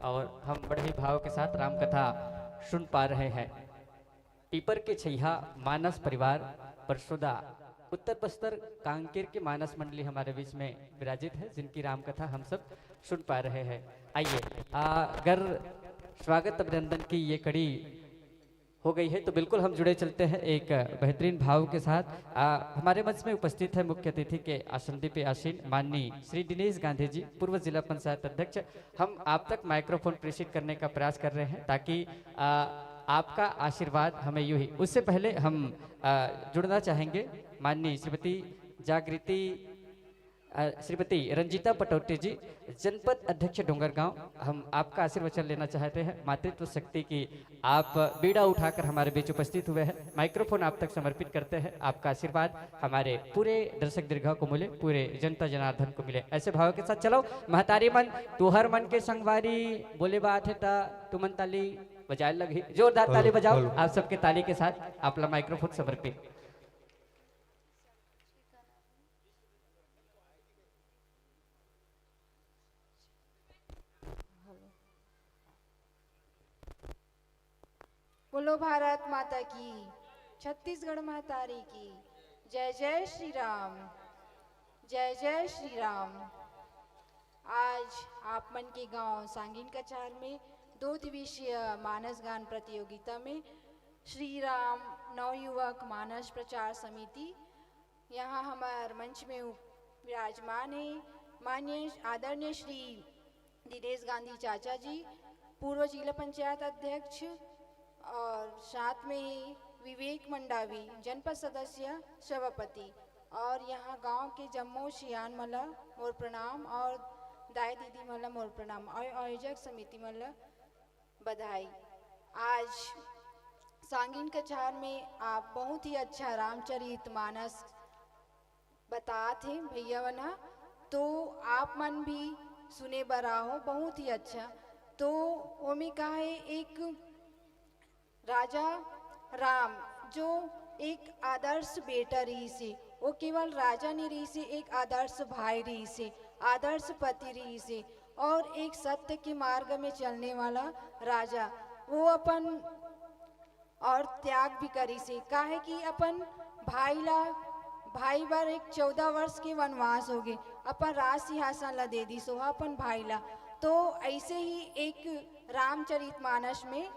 और हम बड़े ही भाव के साथ राम कथा सुन पा रहे हैं। पीपर के छैया मानस परिवार परशुदा उत्तर बस्तर कांकेर के मानस मंडली हमारे बीच में विराजित है, जिनकी राम कथा हम सब सुन पा रहे हैं। आइए, अगर स्वागत अभिनंदन की ये कड़ी हो गई है तो बिल्कुल हम जुड़े चलते हैं एक बेहतरीन भाव के साथ। हमारे मंच में उपस्थित है मुख्य अतिथि के आसंदी पे आसीन माननीय श्री दिनेश गांधी जी, पूर्व जिला पंचायत अध्यक्ष। हम आप तक माइक्रोफोन प्रेषित करने का प्रयास कर रहे हैं ताकि आपका आशीर्वाद हमें यूं ही। उससे पहले हम जुड़ना चाहेंगे माननीय श्रीमती रंजीता पटौटी जी, जनपद अध्यक्ष डोंगरगांव। हम आपका आशीर्वचन लेना चाहते हैं मातृत्व शक्ति की। आप बीड़ा उठाकर हमारे बीच उपस्थित हुए हैं, माइक्रोफोन आप तक समर्पित करते हैं। आपका आशीर्वाद हमारे पूरे दर्शक दीर्घा को मिले, पूरे जनता जनार्दन को मिले, ऐसे भाव के साथ चलो। महतारी मन तुहर मन के संगवारी बोले बात है ता तुमन ताली बजाए लगी, जोरदार ताली बजाओ आप सबके ताली के साथ। आपला माइक्रोफोन समर्पित। बोलो भारत माता की, छत्तीसगढ़ महतारी की जय। जय श्री राम, जय जय श्री राम। आज आप मन के गांव सांगिन कछार में 2 दिवसीय मानस गान प्रतियोगिता में श्री राम नवयुवक मानस प्रचार समिति यहाँ हमारे मंच में विराजमान है। माननीय आदरणीय श्री दिनेश गांधी चाचा जी, पूर्व जिला पंचायत अध्यक्ष, और साथ में ही विवेक मंडावी, जनपद सदस्य सभापति, और यहाँ गांव के जम्मू शियान मला मोर प्रणाम और दाई दीदी मला मोर प्रणाम और आयोजक समिति मला बधाई। आज सांगिन कछार में आप बहुत ही अच्छा रामचरित मानस बताते हैं भैया बना, तो आप मन भी सुने बरा हो, बहुत ही अच्छा। तो वो में कहा है एक राजा राम जो एक आदर्श बेटा रही से, वो केवल राजा नहीं रही से, एक आदर्श भाई रही से, आदर्श पति रही से, और एक सत्य के मार्ग में चलने वाला राजा। वो अपन और त्याग भी करी से, काहे कि अपन भाई बार एक 14 वर्ष के वनवास हो गए, अपन राज सिंहासन ला दे दी सो अपन भाई ला। तो ऐसे ही एक रामचरित मानस में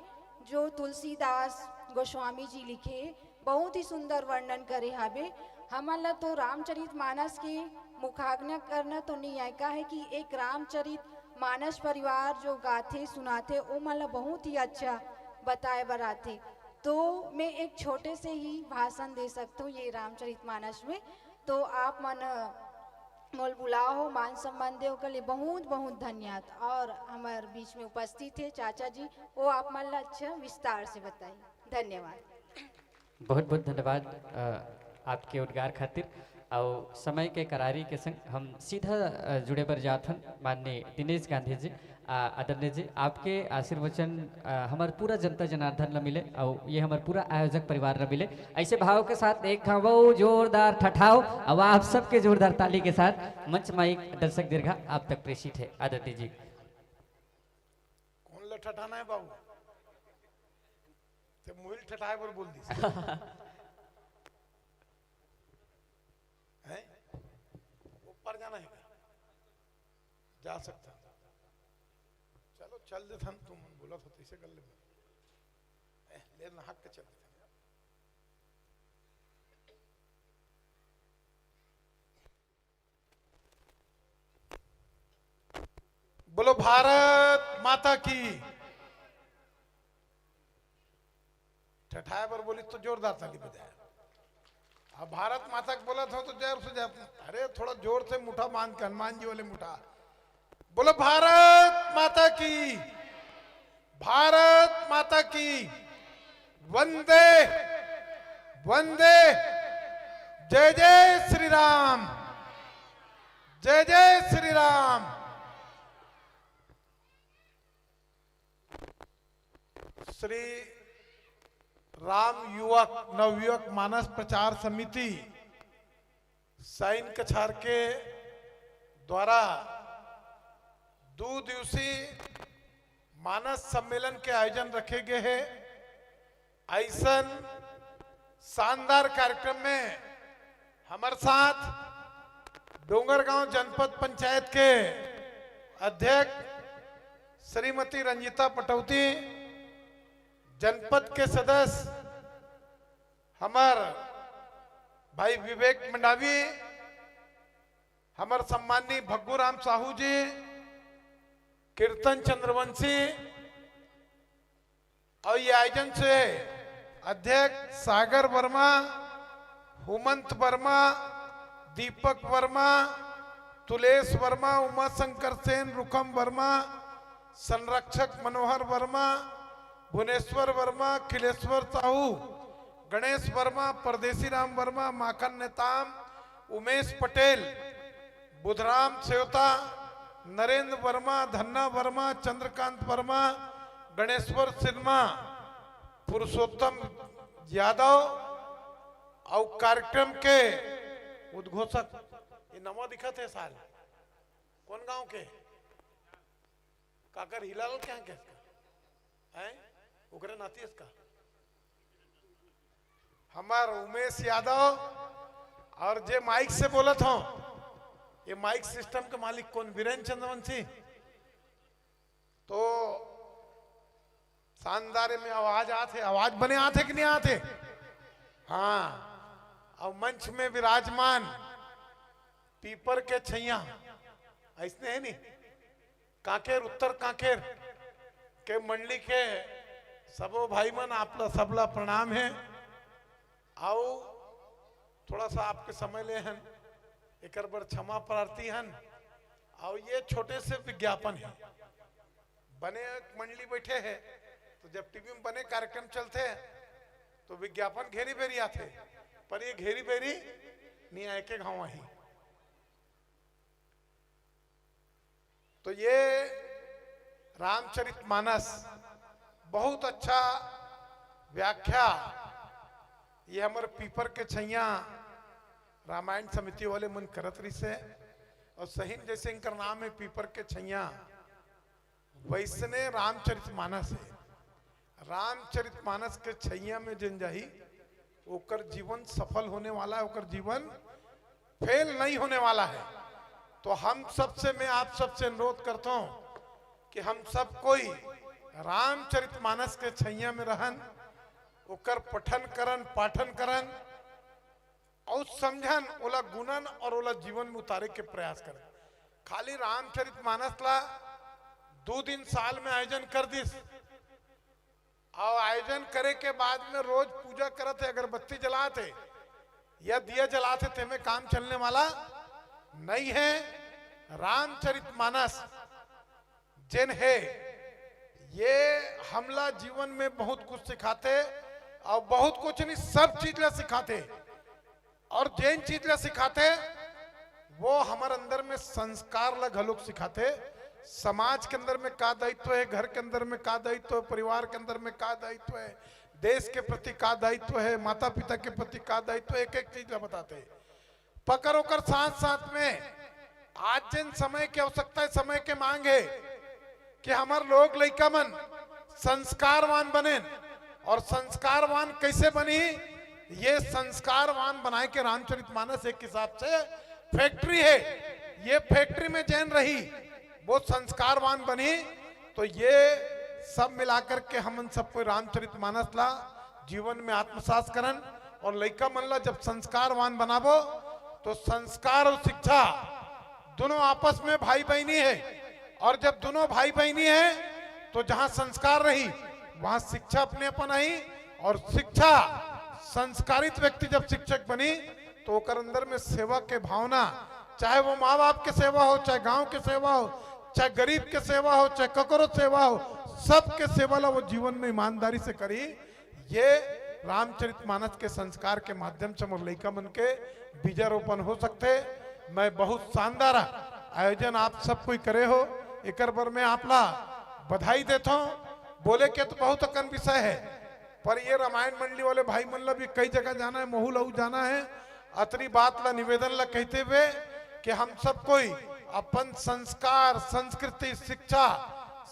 जो तुलसीदास गोस्वामी जी लिखे बहुत ही सुंदर वर्णन करे हावे। हमला तो रामचरित मानस के मुखाग्न करना तो नहीं आए, का है कि एक रामचरित मानस परिवार जो गाथे सुनाथे वो मला बहुत ही अच्छा बताए बराथे। तो मैं एक छोटे से ही भाषण दे सकता हूँ ये रामचरित मानस में। तो आप मन मोल बुलाओ हो, मान सम्मान दे के लिए बहुत बहुत धन्यवाद। और हमारे बीच में उपस्थित है चाचा जी, वो आप मन अच्छा विस्तार से बताइए। धन्यवाद। बहुत बहुत धन्यवाद आपके उद्गार खातिर। और समय के करारी के संग हम सीधा जुड़े पर जाथन माननीय दिनेश गांधी जी, आदरणीय जी, आपके आशीर्वचन हमारे पूरा जनता जनार्दन ला मिले और ये हमारे पूरा आयोजक परिवार ला मिले। ऐसे भाव के साथ एक खाओ जोरदार ठठाओ और आप सबके जोरदार ताली के साथ मंच माइक दर्शक दीर्घा आप तक प्रेषित है। आदरणीय जी, कौन ला ठठाना है बाबू? ते मुहिल ठठाए पर बोल दी है? ऊपर जाना है क्या? जा सकता, चलो चल दे थन, तुम बोला तो इसे कर ले हक के चल दे। बोलो भारत माता की। ठठाए पर बोली तो जोरदार ताली बजाए। अब भारत माता को बोला था तो जोर से जाए, अरे थोड़ा जोर से मुठा बांध के, हनुमान जी वाले मुठा। बोलो भारत माता की, भारत माता की। वंदे वंदे, जय जय श्री राम, जय जय श्री राम। श्री राम युवक नवयुवक मानस प्रचार समिति साइन कछार के द्वारा 2 दिवसीय मानस सम्मेलन के आयोजन रखे गए हैं। ऐसा शानदार कार्यक्रम में हमारे साथ डोंगरगांव जनपद पंचायत के अध्यक्ष श्रीमती रंजिता पटौती, जनपद के सदस्य हमार भाई विवेक मंडावी, हमार सम्मानी भग्गूराम साहू जी, कीर्तन चंद्रवंशी और ये आयोजन से अध्यक्ष सागर वर्मा, हुमंत वर्मा, दीपक वर्मा, तुलेश वर्मा, उमा शंकर सेन, रुकम वर्मा, संरक्षक मनोहर वर्मा, भुवनेश्वर वर्मा, खिलेश्वर साहू, गणेश वर्मा, परदेसी राम वर्मा, माखन नेताम, उमेश पटेल, बुधराम सेवता, नरेंद्र वर्मा, धन्ना वर्मा, चंद्रकांत वर्मा, गणेश्वर सिन्हा, पुरुषोत्तम यादव और कार्यक्रम के उद्घोषक ये नवा दिखा थे साल कौन गांव के काकर हिलाल क्या है उगरे नाती इसका हमार उमेश यादव और जे माइक से बोला था ये माइक सिस्टम के मालिक कौन वीरेंद्र चंद्रवंशी। तो शानदार में आवाज बने आते कि नहीं आते। हाँ, और मंच में विराजमान पीपर के छैया ऐसने है नहीं कांकेर उत्तर कांकेर के मंडली के सबो भाई मन आपला सबला प्रणाम है। आओ थोड़ा सा आपके समय ले हन एक बार क्षमा प्रार्थी हन। और ये छोटे से विज्ञापन है बने मंडली बैठे हैं तो जब टीवी में बने कार्यक्रम चलते हैं तो विज्ञापन घेरी बेरी आते पर ये घेरी बेरी नहीं आए के गाँव ही। तो ये रामचरितमानस बहुत अच्छा व्याख्या ये हमारे पीपर के छैया रामायण समिति वाले मन करत रही से और सही जैसे इनका नाम है पीपर के छैया वैसने रामचरितमानस है। रामचरितमानस के छैया में जन जाही ओकर जीवन सफल होने वाला है, ओकर जीवन फेल नहीं होने वाला है। तो हम सबसे मैं आप सबसे अनुरोध करता हूं कि हम सब कोई रामचरितमानस के छैया में रहन ओकर पठन करन पाठन करन और समझन ओला गुणन और ओला जीवन में उतारे के प्रयास करें। खाली रामचरितमानस ला 2 दिन साल में आयोजन कर दिस और आयोजन करे के बाद में रोज पूजा करते अगरबत्ती जलाते या दिया जलाते थे में काम चलने वाला नहीं है। रामचरितमानस जिन है ये हमला जीवन में बहुत कुछ सिखाते और बहुत कुछ नहीं सब चीज ला सिखाते और जिन चीज ला सिखाते वो हमारे अंदर में संस्कार ला घलोक सिखाते। समाज के अंदर में का दायित्व है, घर के अंदर में का दायित्व है, परिवार के अंदर में का दायित्व है, देश के प्रति का दायित्व है, माता पिता के प्रति का दायित्व है, एक एक चीज ला बताते पकड़ होकर साथ साथ में आज जिन समय की आवश्यकता है समय के मांग है कि हमारे लोग लड़का मन संस्कारवान बने और संस्कारवान कैसे बनी ये संस्कारवान बनाए के रामचरितमानस एक हिसाब से फैक्ट्री है। ये फैक्ट्री में जैन रही वो संस्कारवान बनी। तो ये सब मिलाकर के हम सबको रामचरितमानस ला जीवन में आत्मसात करन और लड़का मन ला जब संस्कारवान बनाबो तो संस्कार और शिक्षा दोनों आपस में भाई बहनी है और जब दोनों भाई बहनी है तो जहां संस्कार रही वहां शिक्षा अपने अपन आई और शिक्षा संस्कारित व्यक्ति जब शिक्षक बनी तो ओकर अंदर में सेवा के भावना चाहे वो माँ बाप के सेवा हो, चाहे गांव के सेवा हो, चाहे गरीब के सेवा हो, चाहे ककरो सेवा हो, सबके सेवा ला वो जीवन में ईमानदारी से करी। ये रामचरितमानस के संस्कार के माध्यम से मोर लड़का मन के बीजारोपण हो सकते। मैं बहुत शानदार आयोजन आप सब कोई करे हो एक बार मैं आपला बधाई देता हूँ बोले के तो बहुत अकन विषय है, पर ये रामायण मंडली वाले भाई मन भी कई जगह जाना है, महू लहू जाना है। अतरी बात ला निवेदन ला कहते हुए कि हम सब कोई अपन संस्कार, संस्कृति, शिक्षा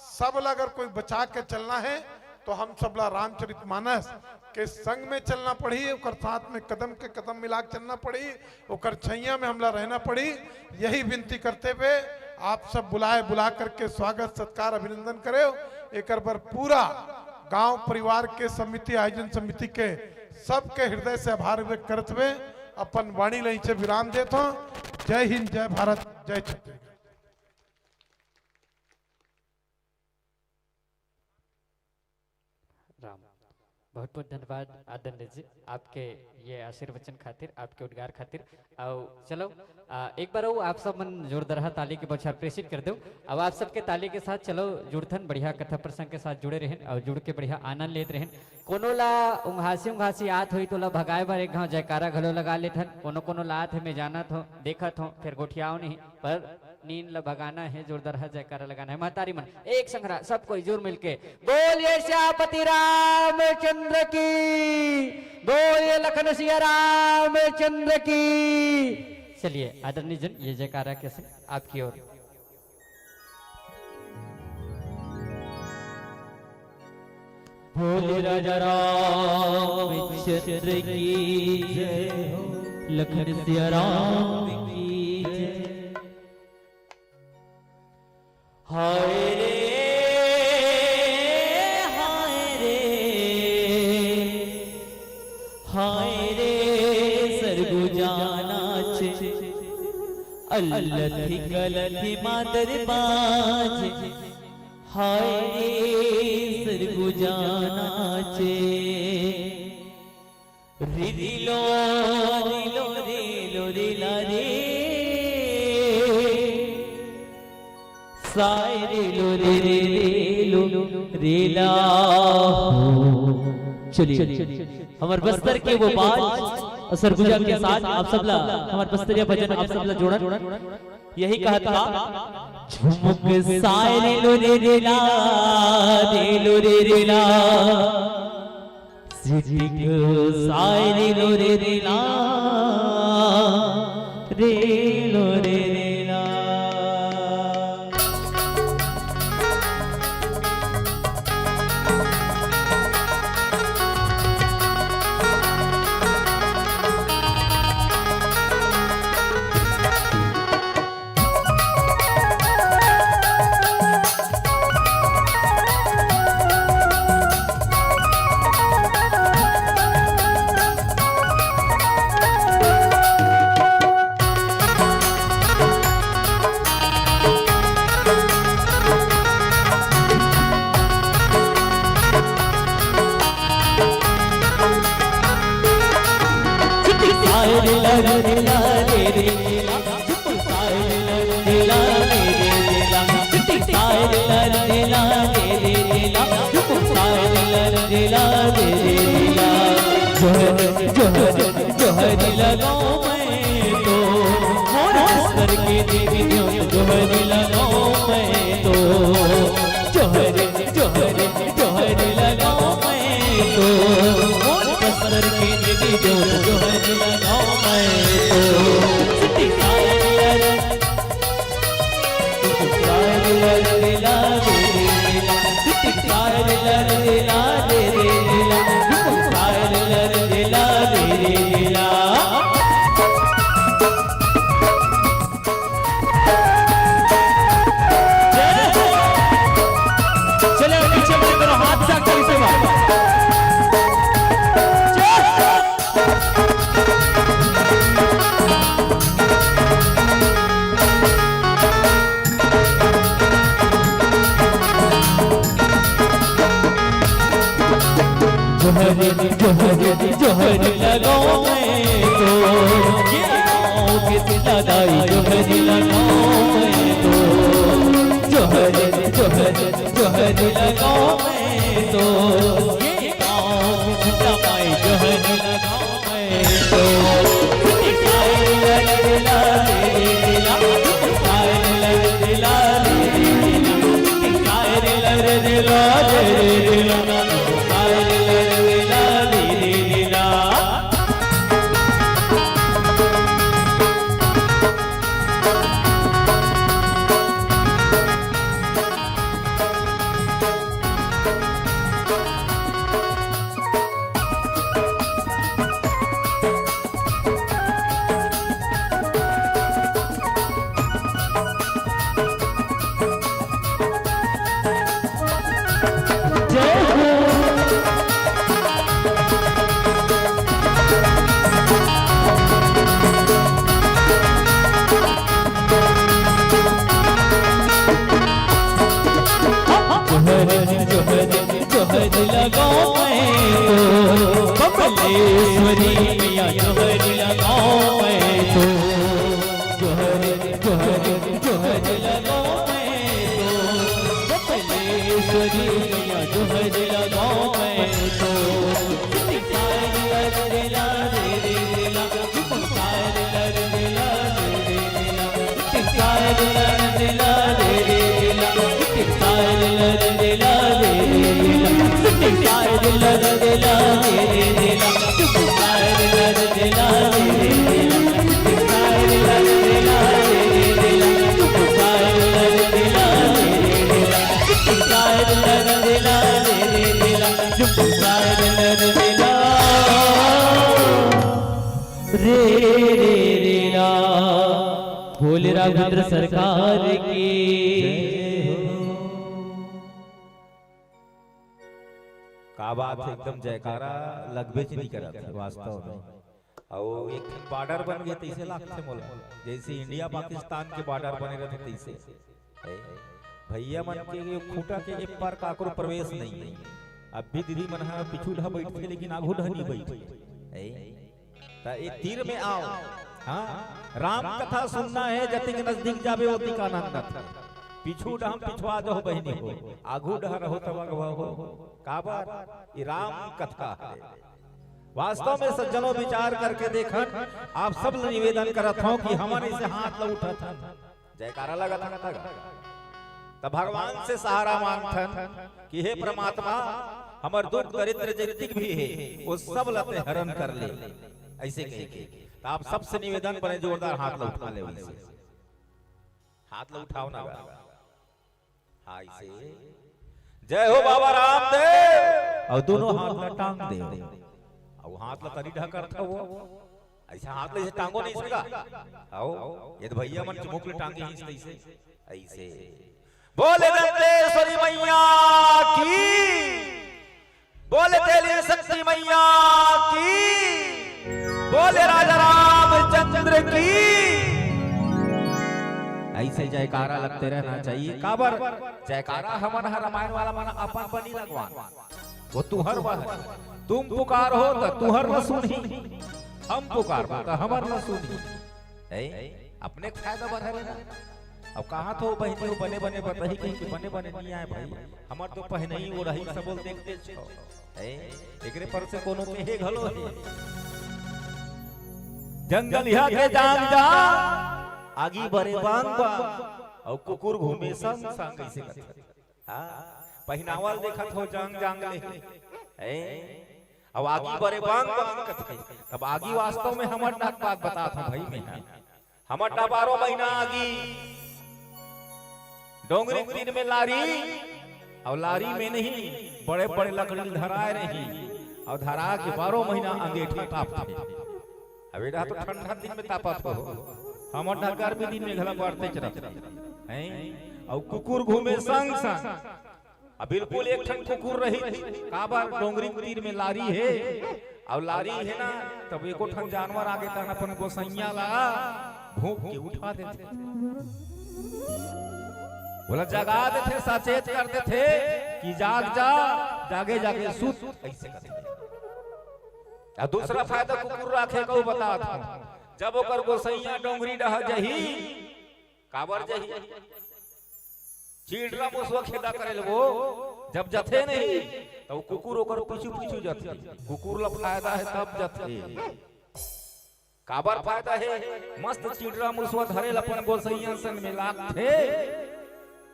सब ला अगर कोई बचा के चलना है तो हम सब ला रामचरितमानस के संग में चलना पड़ी, उकर साथ में कदम के कदम मिला के चलना पड़ी, उकर छैया में हमला रहना पड़ी। यही विनती करते हुए आप सब बुला करके स्वागत सत्कार अभिनंदन करे। एक बार पूरा गांव परिवार के समिति, आयोजन समिति के सबके हृदय से आभार व्यक्त करते हुए अपन वाणी लई से विराम देता हूं। जय हिंद, जय भारत, जय छत्तीसगढ़। राम बहुत बहुत धन्यवाद आदरणीय जी आपके ये आशीर्वचन खातिर, आपके उद्गार खातिर। और चलो एक बार आप सब मन जोरदार ताली के बौछार प्रेषित कर दो। अब आप सबके ताली के साथ चलो जुड़थन बढ़िया कथा प्रसंग के साथ जुड़े रहें और जुड़ के बढ़िया आनंद लेते रहें। कोनो ला उंघासी आत हुई तो ला भगाए बार एक घाव जयकारा घलो लगा लेथन, कोनो कोनो लात है मैं जानत हो देखत हो फिर गोठियाओ नहीं, पर नींद ला भगाना है, जोरदार है जयकारा लगाना है। महतारी मन एक संग्रह सब कोई जोर मिलके बोलिए श्यापति रामचंद्र की, बोलिए लखन सिया रामचंद्र की। चलिए आदरणीय जन ये जयकारा कैसे आपकी ओर। बोले राजा रामचंद्र की जय हो, लखन सिया राम की जय। हाय रे हाय रे हाय रे सरगु जाना छे, अल्लथी गलथी मादर बाज। हाय रे सरगु जाना छे, रिलो रिलो रिलो रिला रे, साय रिलो रे रे रिलो रिला। चलिए हमारे बस्तर के वो बाज और सरगुजा के साथ आप सबला हमारे बस्तरिया भजन आप सबला जोड़ा यही कहा था। झुमुक साय रिलो रे रिला रिलो रे रिला, सिटिक साय रिलो रे रिला रिलो रे रिला। जोहरी लगाओ मैं तो करके देवी जोहरी लगाओ मैं तो, जोहरी जोहरी जोहरी लगाओ मैं तो, करके देवी जोहरी लगाओ मैं तो। जोहरी जोहरी लगाओ मैं तो, दादाई जोहरी लगाओ मैं तो, जोहरी जोहरी जोहरी लगाओ मैं तो, दादाई जोहरी लगाओ मैं तो। ला मैया जोहर लगाओ मैं तो जोहर जोहर जोहर लगाओ मैं तो कलेश्वरी मैया जोहर लगाओ मैं तो भोले राघवेंद्र सरकार की का बात है, एकदम जयकारा लगबे च नहीं करत है वास्तव में। और एक बॉर्डर बन गए तैसे लागते मोला, जैसे इंडिया पाकिस्तान के बॉर्डर बने रहते तैसे भैया मन के खूटा के एक पार काकरो प्रवेश नहीं है। अब भी दीदी मन हा पिछू ढा बैठे लेकिन आगू ढा नहीं बैठे। ता ये तीर में आओ, हाँ राम कथा सुनना है, जतिक नजदीक जाबे ओतिक आनंद। पिछू डाम पिछवा जो बहनी हो, आगू डह रहो तब अगवा हो। काबर ये राम कथा है। वास्तव में सज्जनों विचार करके देखन, आप सब निवेदन करत हो कि हमारे से हाथ ल उठत जयकारा लगा था तब भगवान से सहारा मांगथन कि हे परमात्मा हमर दुख दरिद्र जगतिक भी है वो सब लते हरण कर ले। ऐसे कह के तो आप सबसे निवेदन बने जोरदार हाथ ल उठा ले, वैसे हाथ ल उठाओ ना। हाँ ऐसे जय हो बाबा रामदेव, और दोनों हाथ ल टांग दे, और हाथ ल तरी ढकर था वो ऐसा हाथ ले टांगो नहीं सका। आओ ये तो भैया मन मुख ले टांगे ही ऐसे ऐसे। बोले दंतेश्वरी मैया की, बोले तेली शक्ति मैया की, बोले राजा रामचंद्र की। ऐसे जयकारा लगते रहना चाहिए। काबर जयकारा हमारा रामायण वाला माना अपन बनी लगवान, वो तुहर वह तुम पुकार हो तो तुहर न सुनी, हम पुकार तो हमर न सुनी। अपने फायदा बढ़ा लेना। अब कहाँ तो बहनी हो बने बने बताही कि बने बने नहीं आए भाई, हमार तो पहने ही वो रही सब देखते छो। एकरे पर से कोनो के हे घलो है जंगल यहाँ के जान जा आगी बरे बांग बांग, और कुकुर घूमे संग संग ऐसे करते। हाँ पहनावल देखत हो जंग जांग ले, अब आगी बरे बांग बांग करते। अब आगी वास्तव में हमर डाक बात बता था भाई में, हमर डा 12 महीना आगी डोंगरी तीन में लारी, और लारी में नहीं बड़े बड़े लकड़ी धराए रही, और धरा के 12 महीना अंगेठी तापते। अबे तो ठंडा दिन में तापत हो, हमर ढा गर्मी दिन में घला बढ़ते चलत हैं। और कुकुर घूमे संग संग, अब बिल्कुल एक ठन कुकुर रही काबर डोंगरी तीर में लारी है, और लारी है ना तब एको ठन जानवर आगे तन अपन गोसैया ला भूख के उठा देते, बोला जगा देते, सचेत कर देते कि जाग जा, जागे जागे सुत ऐसे करते। और दूसरा फायदा कुकुर राखे को बता था, जब ओकर गोसैया डोंगरी डह जही काबर जही चीड़रा मुसवा खेदा करे वो जब जथे नहीं तो कुकुर ओकर पीछू पीछू जथे। कुकुर ला फायदा है तब जथे, काबर फायदा है मस्त चीड़रा मुसवा धरे अपन गोसैया संग में लागथे,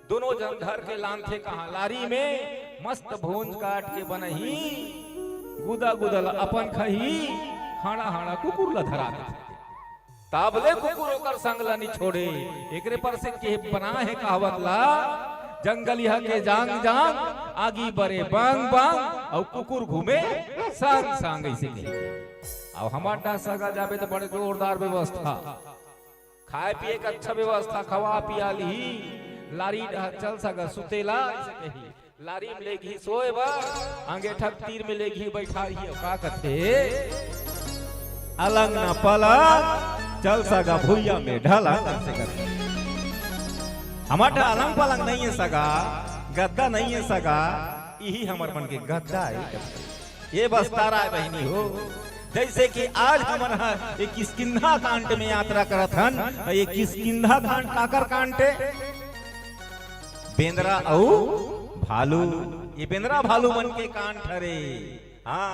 दोनों जन धर के लांथे कहा लारी में मस्त भूंज काट के बनही, गुदा गुदल अपन खही, हाड़ा हाड़ा कुकुर ला धरा ताबले कुकुर ओकर संग ला नहीं छोड़े। एकरे पर से के बना है कहावत ला, जंगलिया के जांग जांग आगी बरे बांग बांग, और कुकुर घूमे संग संग ऐसे के। और हमारा सगा जाबे तो बड़े जोरदार व्यवस्था, खाए पिए का अच्छा व्यवस्था, खवा पिया ली, लारी चल सगा सुतेला ऐसे कही, लारी में लेगी सोए बा, अंगेठा तीर में लेगी बैठा ही का कथे, अलंग न पलंग चल सगा भुइया में ढला ऐसे करते। हमारा अलंग पलंग नहीं है सगा, गद्दा नहीं है सगा, यही हमार मन के गद्दा है। ये बस्तारा है बहनी हो, जैसे कि आज हमन ये किष्किंधा कांड में यात्रा करत हन। ये किष्किंधा कांड काकर कांटे बेंद्रा औ भालू, ये बेंद्रा भालू मन के कांड हरे। हाँ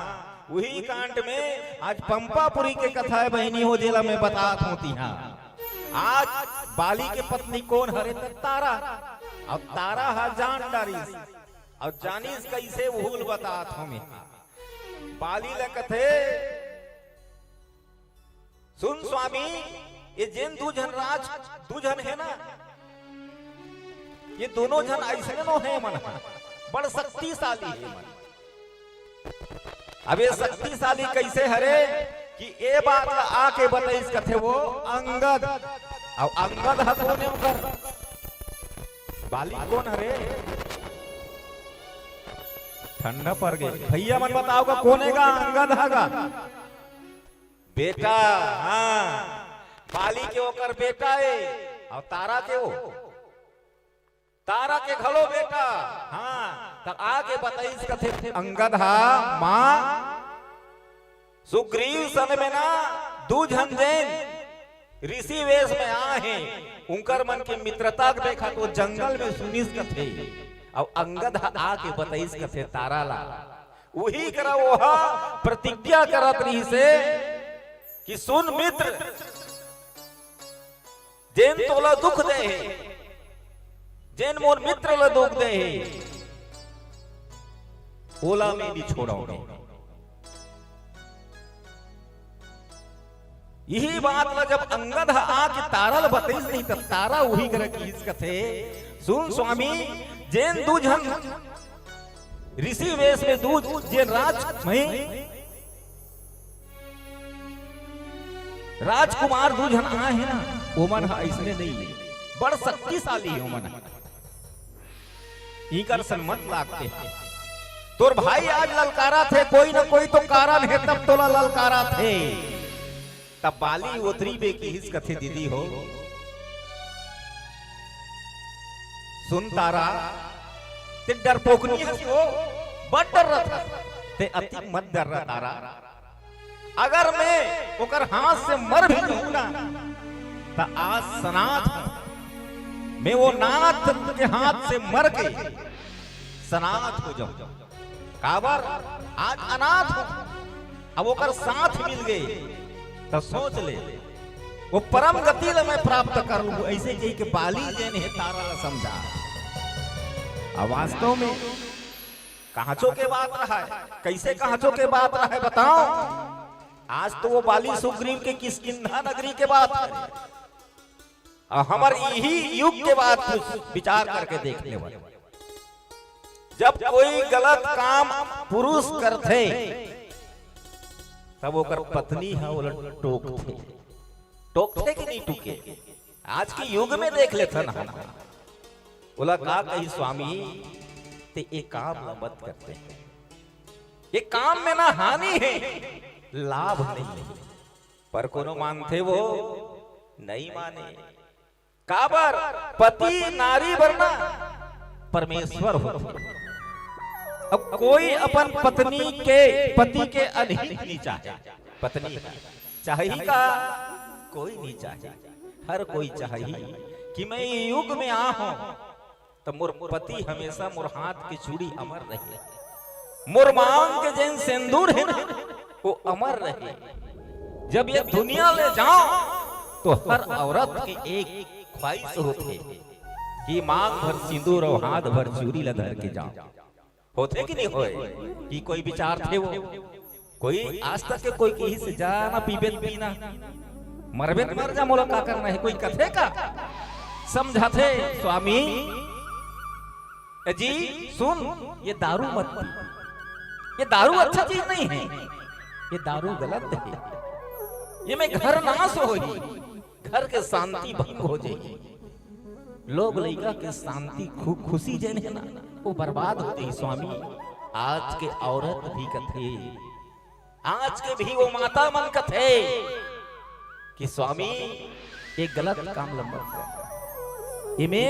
वही कांड में आज पंपापुरी के कथा है बहनी हो जेला में बतात होती है। आज बाली के पत्नी कौन हरे त तारा, अब तारा हा जान डारिस और जानिस कैसे भूल बतात हमें। बाली ल कथे सुन स्वामी, ये जिन दू जन है ना, ये दोनों जन ऐसे नो है मन बड़ शक्तिशाली है मन। अब ये शक्तिशाली कैसे हरे कि ए बात आके बताइस कथे वो अंगद, और अंगद ह कौन है उनकर बाली कौन हरे। ठंडा पड़ गए भैया मन बताओगा कौन है अंगद हगा बेटा। हाँ बाली के ओकर बेटा है और तारा के वो तारा के घलो बेटा। हाँ तब आगे बताइस कथे अंगद हा माँ सुग्रीव सन में ना दू जन जैन ऋषि वेश में आए, उनकर मन के मित्रता देखा तो जंगल में सुनिस कथे। और अंगद हा आके बताइस कथे तारा ला वही करा वो प्रतिज्ञा करत रही से कि सुन मित्र, जैन तोला दुख दे जैन मोर मित्र ला दुख दे ओला में नहीं छोड़ाओगे। यही बात ला जब अंगद आके तारा ला बताइस नहीं तब तारा वही कर की इस कथे सुन स्वामी, जैन दू जन ऋषि वेश में दू जैन राजकुमार दू जन आए हैं ना, ओमन ऐसने नहीं बड़ शक्तिशाली है ओमन। इकर सन्मत लागते हैं। तोर भाई आज ललकारा थे, कोई ना कोई तो कारण है तब तोला ललकारा थे। तब बाली उतरी बे की हिस कथे दीदी हो सुन तारा, ते डरपोकनी है वो बड़ डर रहा ते अति मत डर रहा तारा। अगर मैं ओकर हाथ से मर भी जाऊं ना तो आज सनाथ मैं वो नाथ के हाथ से मर के सनाथ हो जाऊं। काबर आज अनाथ हो, अब ओकर साथ मिल गए तो सोच ले वो परम गति ला मैं प्राप्त कर लूं। ऐसे कही के बाली जैन है तारा ला समझा। अब वास्तव में कहाचो के बात रहा है, कैसे कहाचो के बात रहा है बताओ। आज तो वो बाली सुग्रीव के किष्किंधा नगरी के बात है, हमारे यही युग के बाद विचार करके देखने वाले। जब कोई गलत काम पुरुष करते तब ओकर पत्नी है वो टोकते कि नहीं टूके। आज के युग में देख लेते ना हम बोला का कही स्वामी ते एक काम मत करते, ये काम में ना हानि है लाभ नहीं है। पर कोनो मानते वो नहीं माने। काबर पति नारी वरना परमेश्वर हो। अब कोई अपन पत्नी के पति के अधीन नहीं चाहे, पत्नी चाहिए का कोई नहीं चाहे, हर कोई चाहिए कि मैं युग में आ हूं तो मोर पति हमेशा मोर हाथ की चूड़ी अमर रहे, मोर मांग के जैन सिंदूर है ना वो अमर रहे। जब ये दुनिया ले जाओ तो हर औरत की एक ख्वाहिश होती कि मांग भर सिंदूर और हाथ भर चूड़ी लगा के जाओ। होते कि नहीं होए कि कोई विचार थे वो कोई आज तक के कोई कहीं से जाना पीबे पीना मरबे मर जा मोला का करना है कोई कथे का समझाते स्वामी जी सुन ये दारू मत पी, ये दारू अच्छा चीज नहीं है, ये दारू गलत है, ये में घर नाश होगी, घर के शांति भंग हो जाएगी, लोग लइका के शांति खुशी जन है ना वो बर्बाद होती है। स्वामी आज के औरत भी कथे, आज के भी वो माता मन कथे कि स्वामी एक गलत काम लंबा कर, इनमें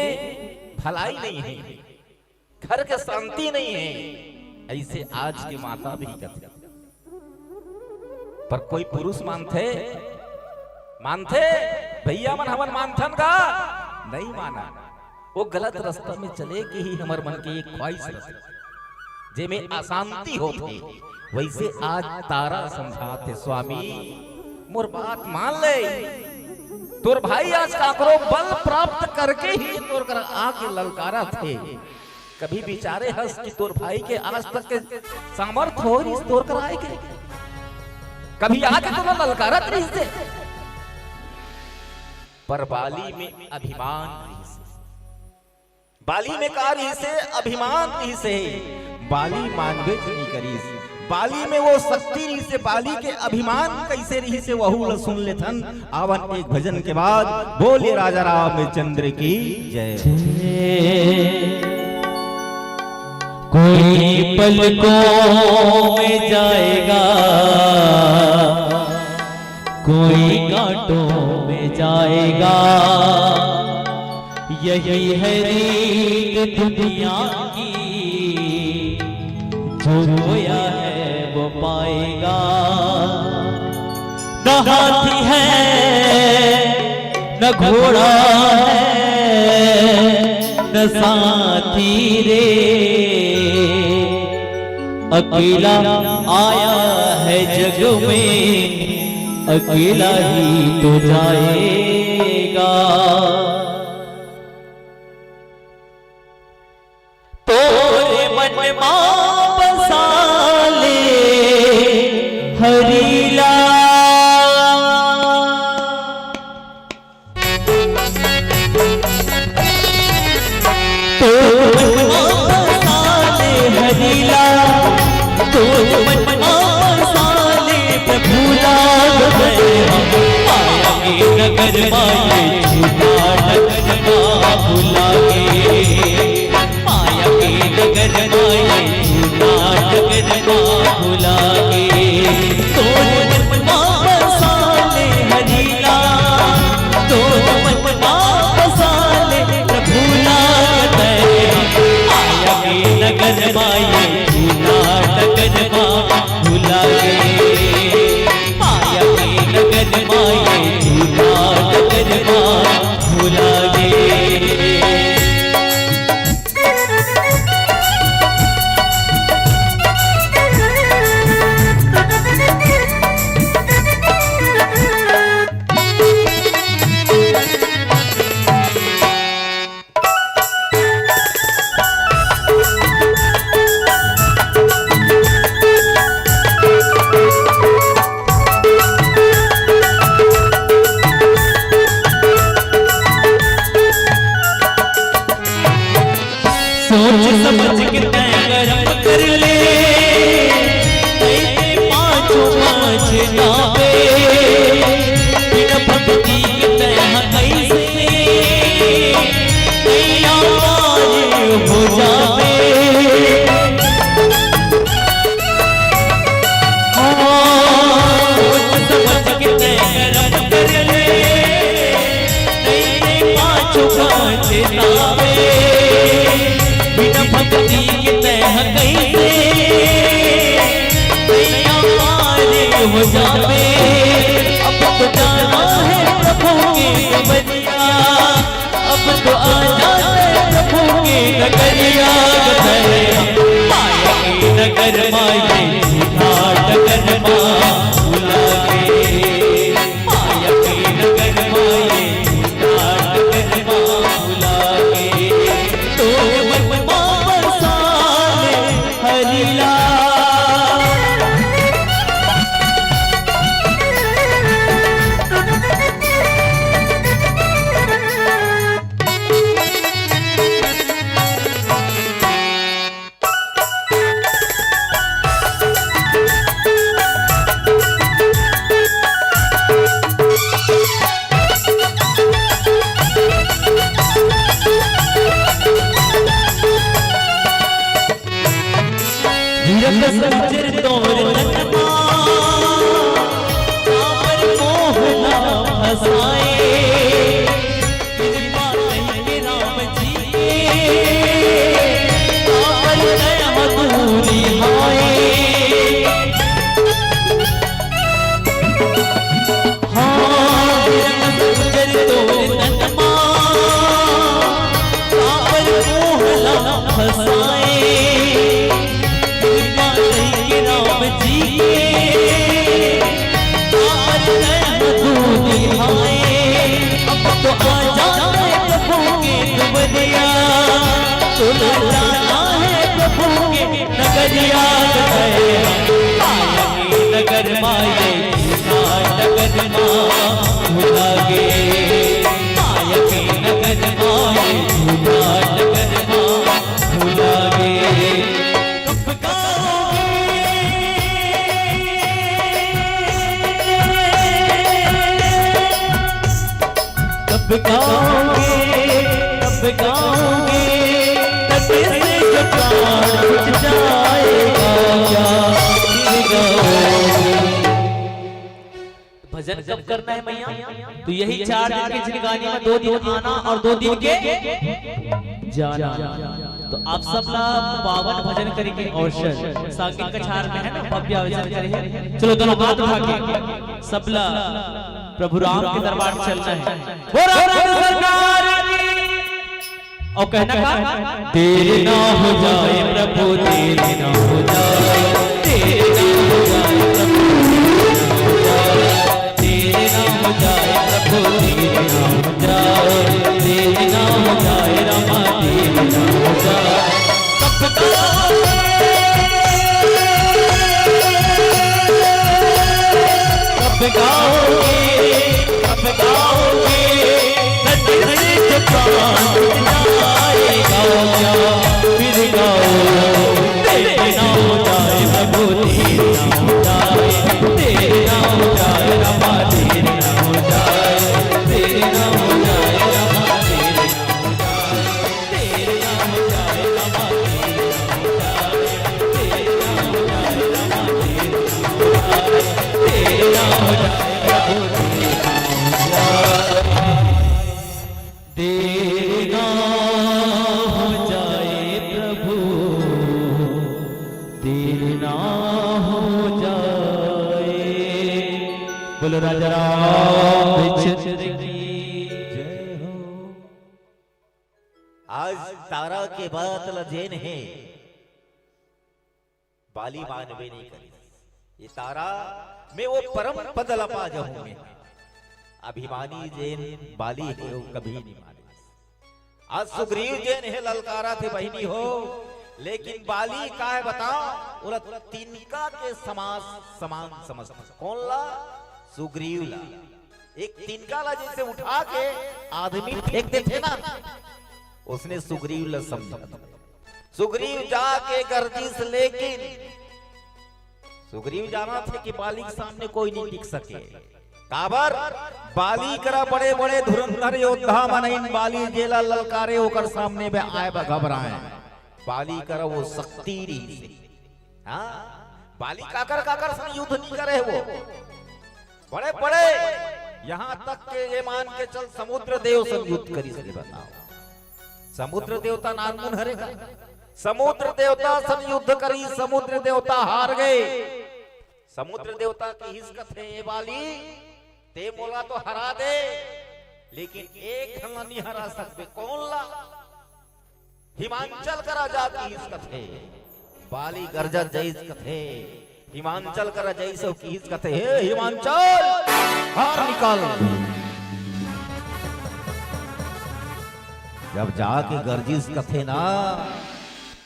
भलाई नहीं है, घर के शांति नहीं है। ऐसे आज के माता भी कहते पर कोई पुरुष मानते भैया मन हमन मानथन का नहीं माना। वो गलत रास्ता में चले के ही हमार मन की एक ख्वाहिश रहती जे में अशांति होती। वैसे आज तारा समझाते स्वामी मोर बात मान ले। तोर भाई आज काकरो बल प्राप्त करके ही तोर कर आके ललकारा थे। कभी विचारे हंस कि तोर भाई के आज तक के सामर्थ हो तोर कर आए के कभी आके तो ललकारत रही से। पर बाली में अभिमान रही से, बाली में का रही से अभिमान रही से, बाली मानवे नहीं करी से। बाली में वो शक्ति रही से, बाली के अभिमान कैसे रही से वहू ल सुन ले थन। आवन एक भजन के बाद बोले राजा रामचंद्र की जय। कोई पलकों में जाएगा, कोई कांटों में जाएगा, यही है रीत दुनिया की, जो रोया है वो पाएगा। न हाथी है न घोड़ा है न साथी रे, अकेला आया है जग में, अकेला ही तो जाएगा। तोरे मन मां बसा ले हरीला, तोरे मन मां बसा ले हरीला, तोरे मन मां बसा ले प्रभुला। माया के नगर माये झूठा नगर भुला गे, माया के नगर माये झूठा नगर भुला गे। तोरे मन मां बसा ले हरीला, तोरे मन मां बसा ले प्रभुला। माया के नगर माये झूठा नगर भुला गे, माया के नगर माये झूठा नगर भुला गे। सोच समझ के तय कर्म कर ले, ऐसे पाँचों पाँच नावे, बिना भक्ति के तय कैसे नैया पार हो जावे। सोच समझ के तय कर्म कर ले, ऐसे पाँचों पाँच नावे, बिना भक्ति के तह कैसे नैया पार हो जावे। अब तो जाना है प्रभु के नगरिया, अब तो आना है प्रभु के नगरिया। माया के नगर माये झूठा नगर भुला गे, माया के नगर माये झूठा नगर भुला गे। तोरे मन मां बसा ले हरीला, संजर तोर तनमा काबर मोह ना फसाए। कृपा कहिए राम जी काबर दया दूरी हाय। भाई अब तो आ जाए प्रभु के दुबरिया सुन जाना है प्रभु के नगरिया माया के नगर माये नगर भूला गे माया के नगर माये नगर भूला गे कब गाओगे तट से जो प्राण उठ जाएगा भजन कब करना है मैया? तो यही 4 दिन की जिंदगानी में 2 दिन आना और 2 दिन के जाना। तो आप सब लोग पावन भजन करेंगे और सांगिक कछार में है ना भव्य भजन करेंगे। चलो दोनों हाथ उठा के सब लोग प्रभु राम के दरबार में चलना है। वो राम सरकार और कहना का तेरे ना हो जाए प्रभु तेरे ना हो जाए तेरे ना हो जाए प्रभु तेरे ना हो जाए प्रभु तेरे ना हो जाए तेरे ना हो जाए रामा तेरे ना हो जाए कब गाओगे फिर गाओ तेरे ना हो जाए प्रभु तेरे ना हो जाए तेरे ना हो जाए रामा तेरे ना हो जाए तेरे ना हो जाए रामा तेरे ना हो जाए तेरे ना हो जाए रामा तेरे ना हो जाए तेरे ना हो जाए रामा तेरे ना हो जाए तेरे ना हो जाए प्रभु तेरे ना हो जाए बोलो राजा रामचंद्र की जय हो। आज तारा के बात लजेन है बाली मानवे नहीं करी ये तारा मैं वो परम पद लपा जाऊं मैं अभिमानी जैन बाली है वो कभी नहीं माने। आज सुग्रीव जैन है ललकारा थे बहिनी हो लेकिन बाली का है बताओ बोला तिनका के समान समझ कौन ला सुग्रीव ला एक तिनका ला जैसे उठा के आदमी फेंकते थे ना उसने सुग्रीव ला समझा। सुग्रीव जाके गर्दिश लेकिन सुग्रीव जाना थे कि बाली के सामने कोई नहीं टिक सके काबर बाली करा बड़े बड़े धुरंधर योद्धा मनइन बाली जेला ललकारे होकर सामने में आए घबराए बाली करा वो शक्ति से हाँ बाली काकर से युद्ध नहीं करे वो बड़े बड़े यहाँ तक के ये मान के चल समुद्र देव से युद्ध करी सके बताओ समुद्र देवता नारमुन हरेगा समुद्र देवता से युद्ध करी समुद्र देवता हार गए। समुद्र देवता की हिस्कत है ये बाली ते बोला तो हरा दे लेकिन एक ढंगा नहीं हरा सकते कौन ला हिमांचल का राजा की हिस्कत है बाली गर्जन जैस कथे हिमांचल का राजा सो की हिस्कत है हिमांचल हार निकाल जब जाके गर्जिस कथे ना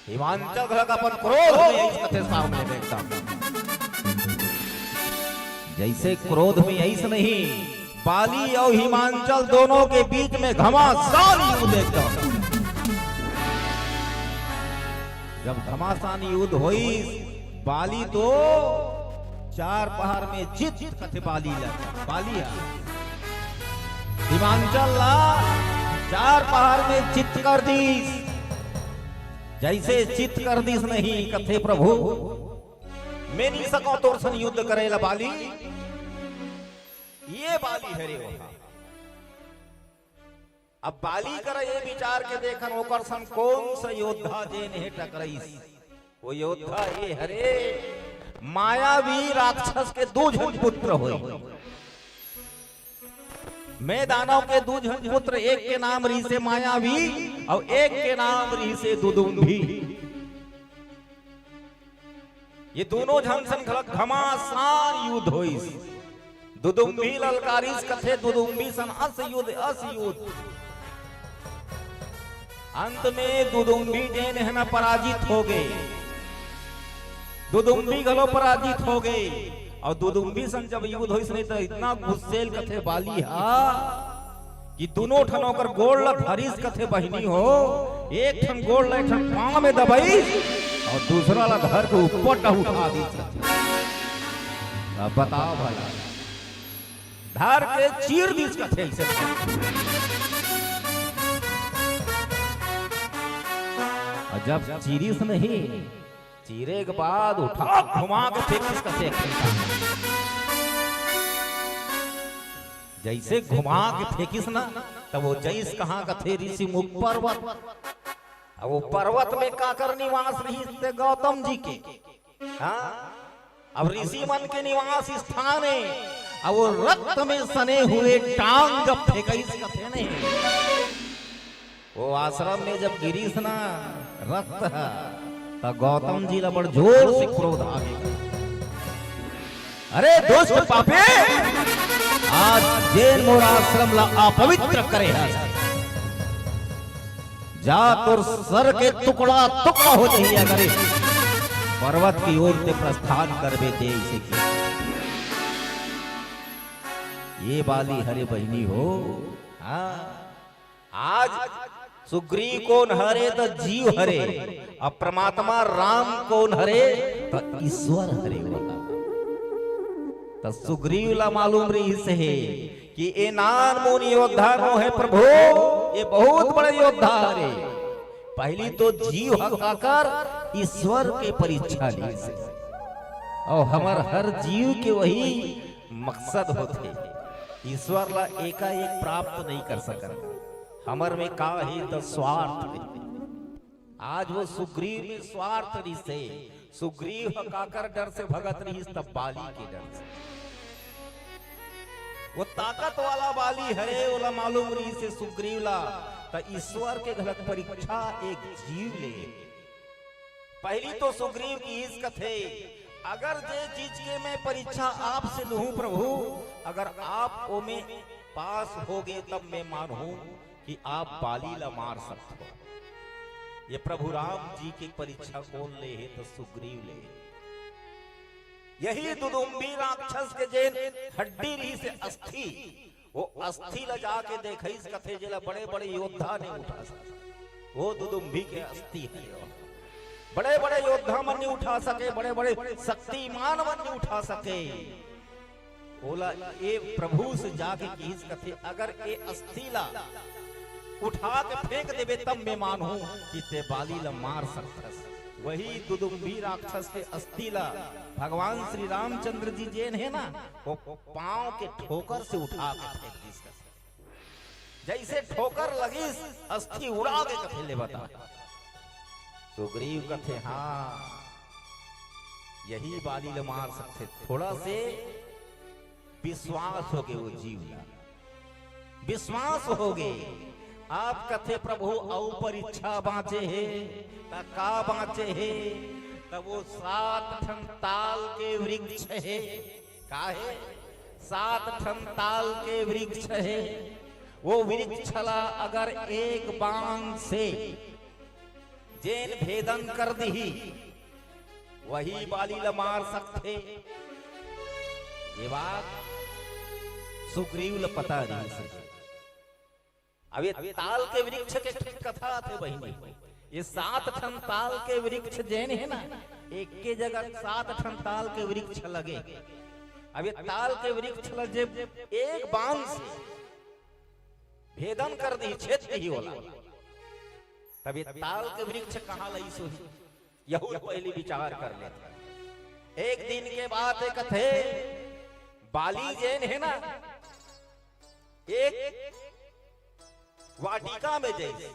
हिमांचल का अपन क्रोध में इस कथे सामने बैठता जैसे क्रोध में ऐसे नहीं बाली और हिमांचल दोनों के बीच में घमासान युद्ध एकदम जब घमासान युद्ध हुई बाली तो 4 पहाड़ में चित कथे बाली हिमांचल ला 4 पहाड़ में चित कर दी जैसे चित कर दी नहीं कथे प्रभु मैं नहीं सको तो सन युद्ध करेला बाली ये बाली है रे अब बाली कर ये विचार के देखन ओकर सन कौन सा योद्धा जेन है टकराई वो योद्धा ये हरे मायावी राक्षस के 2 झुंड पुत्र हुए मैं दानव के 2 झुंड पुत्र एक के नाम री से मायावी और एक के नाम री से दुदुम्भी ये दोनों झंसन घमासान युद्ध हुई दुदुम्बी ललकारिस कथे दुदुम्बी सन अस युद्ध। अंत में दुदुम्बी जेन है ना पराजित हो गए, दुदुम्बी गलो पराजित हो गए। और दुदुम्बी सन जब युद्ध होइस नहीं तो इतना गुस्सेल कथे बाली हा कि दोनों ठनों कर गोड़ ल धरिस कथे बहिनी हो, एक ठन गोड़ ल एक ठन पांव में दबाई और दूसरा ला धर के ऊपर उठा दी। अब बताओ भला, धर के चीर दी कथे ऐसे। और जब चीरिस नहीं, चीरे के बाद उठा घुमा के फेंकिस कथे। जैसे घुमा के फेंकिस ना तब वो जैस कहाँ कथे ऋषि मुख पर्वत। अब वो पर्वत में काकर निवास रही थे गौतम जी के। हाँ, अब ऋषि मन के निवास स्थान है। अब वो रक्त में सने हुए टांग जब फेंकिस कथे नहीं, वो आश्रम में जब गिरीस ना रक्त है तो गौतम जी ला बड़ जोर से क्रोध आ गया। अरे दोस्त पापे, आज जैन मोर आश्रम ला अपवित्र करे है, जा तुर सर के टुकड़ा टुकड़ा हो जाइए। अगर पर्वत की ओर से प्रस्थान करबे दे इसे ये बाली हरे बहनी हो। हाँ, आज सुग्रीव कौन हरे तो जीव हरे, अब परमात्मा राम कौन हरे तो ईश्वर हरे। तो सुग्रीव ला मालूम रही से है कि ये नान मोन योद्धा नो है प्रभु, ये बहुत बड़े योद्धा हरे। पहली तो जीव हकाकर ईश्वर के परीक्षा ली से, और हमार हर जीव के वही मकसद होते। ईश्वर ला एकाएक प्राप्त नहीं कर सकता, हमर में का है तो स्वार्थ है। आज वो सुग्रीव में स्वार्थ रही से, सुग्रीव हकाकर डर से भगत रही तब बाली के डर से। वो ताकत वाला बाली हरे वाला मालूम रही से सुग्रीव ला तो ईश्वर के गलत परीक्षा एक जीव ले। पहली तो सुग्रीव की इस कथे, अगर जे चीज के मैं परीक्षा आपसे लूं प्रभु, अगर आप ओ में पास हो गए तब मैं मानूं कि आप बाली ला मार सकते हो। ये प्रभु राम जी की परीक्षा कौन ले है तो सुग्रीव ले। यही दुदुम्बी राक्षस के जेन हड्डी रही से अस्थि, वो अस्थि ला जाके देखे इस कथे जिला बड़े बड़े योद्धा ने उठा सके, वो दुदुम्बी के अस्थि है। बड़े बड़े योद्धा मन नहीं उठा सके, बड़े बड़े शक्तिमान मन नहीं उठा सके। बोला ये प्रभु से जाके की इस कथे, अगर ये अस्थि ला उठा के फेंक देवे तब मैं मानूं कि ते बाली ला मार सकता। वही दुदुम्बी राक्षस के अस्थि ला भगवान श्री रामचंद्र जी जेन है ना, वो पांव के ठोकर से उठा के फेंक दी। जैसे ठोकर लगी अस्थि उड़ा के कथे ले बता। सुग्रीव कथे हाँ यही बाली ला मार सकते। थोड़ा से विश्वास हो गए, वो जीव ला विश्वास हो गए। आप कथे प्रभु औ परीक्षा बाँचे है ता का बाँचे है, तब वो 7 ठन ताल के वृक्ष है। का है 7 ठन ताल के वृक्ष है। वो वृक्ष ला अगर एक बाण से जेन भेदन कर दी, वही बाली ला मार सकते। ये बात सुग्रीव ला पता नहीं से। अब ये ताल के वृक्ष के कथा थे बहिनी, ये 7 ठन ताल के वृक्ष जैन है ना, एक के जगह 7 ठन ताल के वृक्ष लगे। अब ये ताल के वृक्ष लगे एक बाण से भेदन कर दी, क्षेत्र ही होला। तब ये ताल के वृक्ष कहाँ लई सो, यहूद पहले विचार कर लेते। एक दिन के बाद एक थे बाली जैन है ना, एक वाटिका में जैसे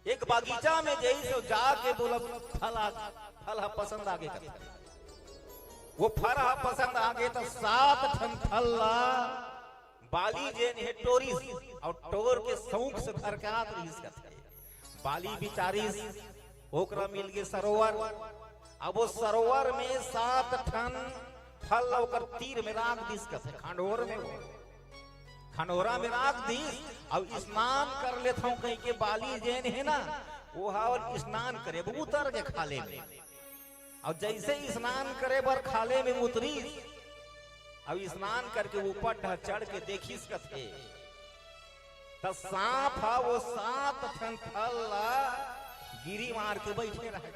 एक बागीचा में जैसे जाके बोला फल पसंद आगे कर, वो फल पसंद आगे तो 7 ठन फल बाली जेन है टोरी और टोर के सौंख से धर के आत रही। बाली बिचारी ओकरा मिल गए सरोवर। अब वो सरोवर में 7 ठन फल और तीर में राख दिस कथे खंडोर में हो खंडोरा में राख दिस अब स्नान कर लेता हूँ कहीं के बाली जैन है ना वो हावल स्नान करे वो उतर के खाले में और जैसे ही स्नान करे बर खाले में उतरी अब स्नान करके ऊपर चढ़ के देखिस कथे तो सांप हा वो 7 ठन फल गिरी मार के बैठे रहे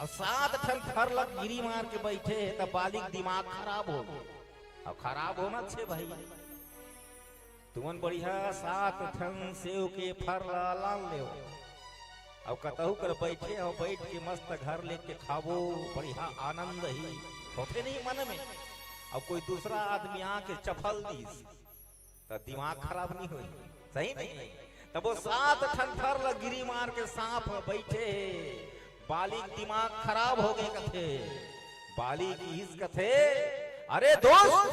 और 7 ठन फल गिरी मार के बैठे तो बालिक दिमाग खराब हो गया और खराब होना छे भाई तुमन बढ़िया 7 ठन सेव के फल लाल ले और कतहु कर बैठे और बैठ के मस्त घर लेके खावो बढ़िया आनंद ही होते नहीं मन में और कोई दूसरा आदमी आके चफल दी तो दिमाग खराब नहीं हुई सही नहीं तब वो 7 ठन फल गिरी मार के सांप बैठे बालिक दिमाग खराब हो गए कथे बालिक इस कथे अरे दोस्त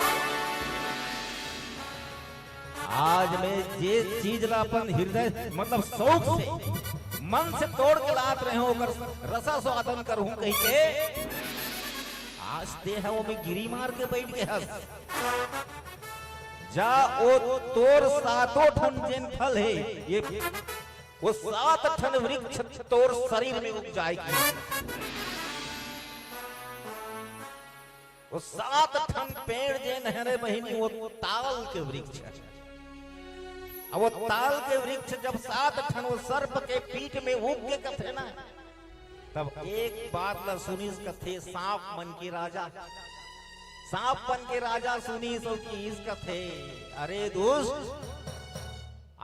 आज मैं जे चीज ला अपन हृदय मतलब शौक से मन से तोड़ के लात रहे हो रसा स्वादन करूं कहीं के आज ते है वो मैं गिरी मार के बैठ के हंस जा ओ तोर 7 ठन जिन फल है ये वो 7 ठन वृक्ष तोर शरीर में उग जाएगी वो 7 ठन पेड़ जे नहरे बहिनी वो ताल के वृक्ष अब वो ताल के वृक्ष जब 7 ठन वो सर्प के पीठ में उग के कथे ना तब एक बात ला सुनीस कथे सांप मन के राजा सांप मन के राजा सुनीस की इस कथे अरे दोस्त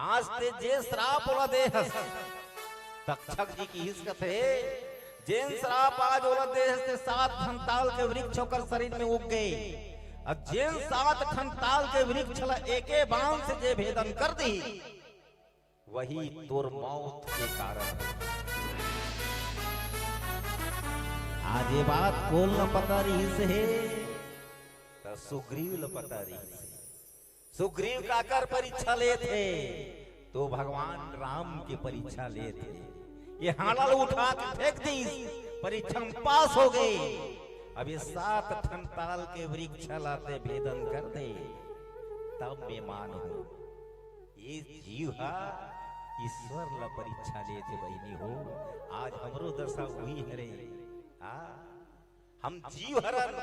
आज ते जे श्राप ओला दे तक्षक जी की इस कथे जेन श्राप आज ओला दे 7 ठन ताल के वृक्ष होकर शरीर में उग गए अब जेन 7 ठन ताल के वृक्ष एके बाण से जे भेदन कर दी वही तोर मौत के कारण आज ये बात बोल न पता रही से तो सुग्रीव ल पता रही से सुग्रीव का कर परीक्षा ले थे तो भगवान राम की परीक्षा ले थे ये हालाल उठा के फेंक दी परीक्षा में पास हो गए अब ये 7 ठन ताल के वृक्ष लाते भेदन कर दे तब मैं मानू ये जीव ईश्वर ला परीक्षा लेते बहनी हो आज हमरो दशा हुई है रे हम जीव हरन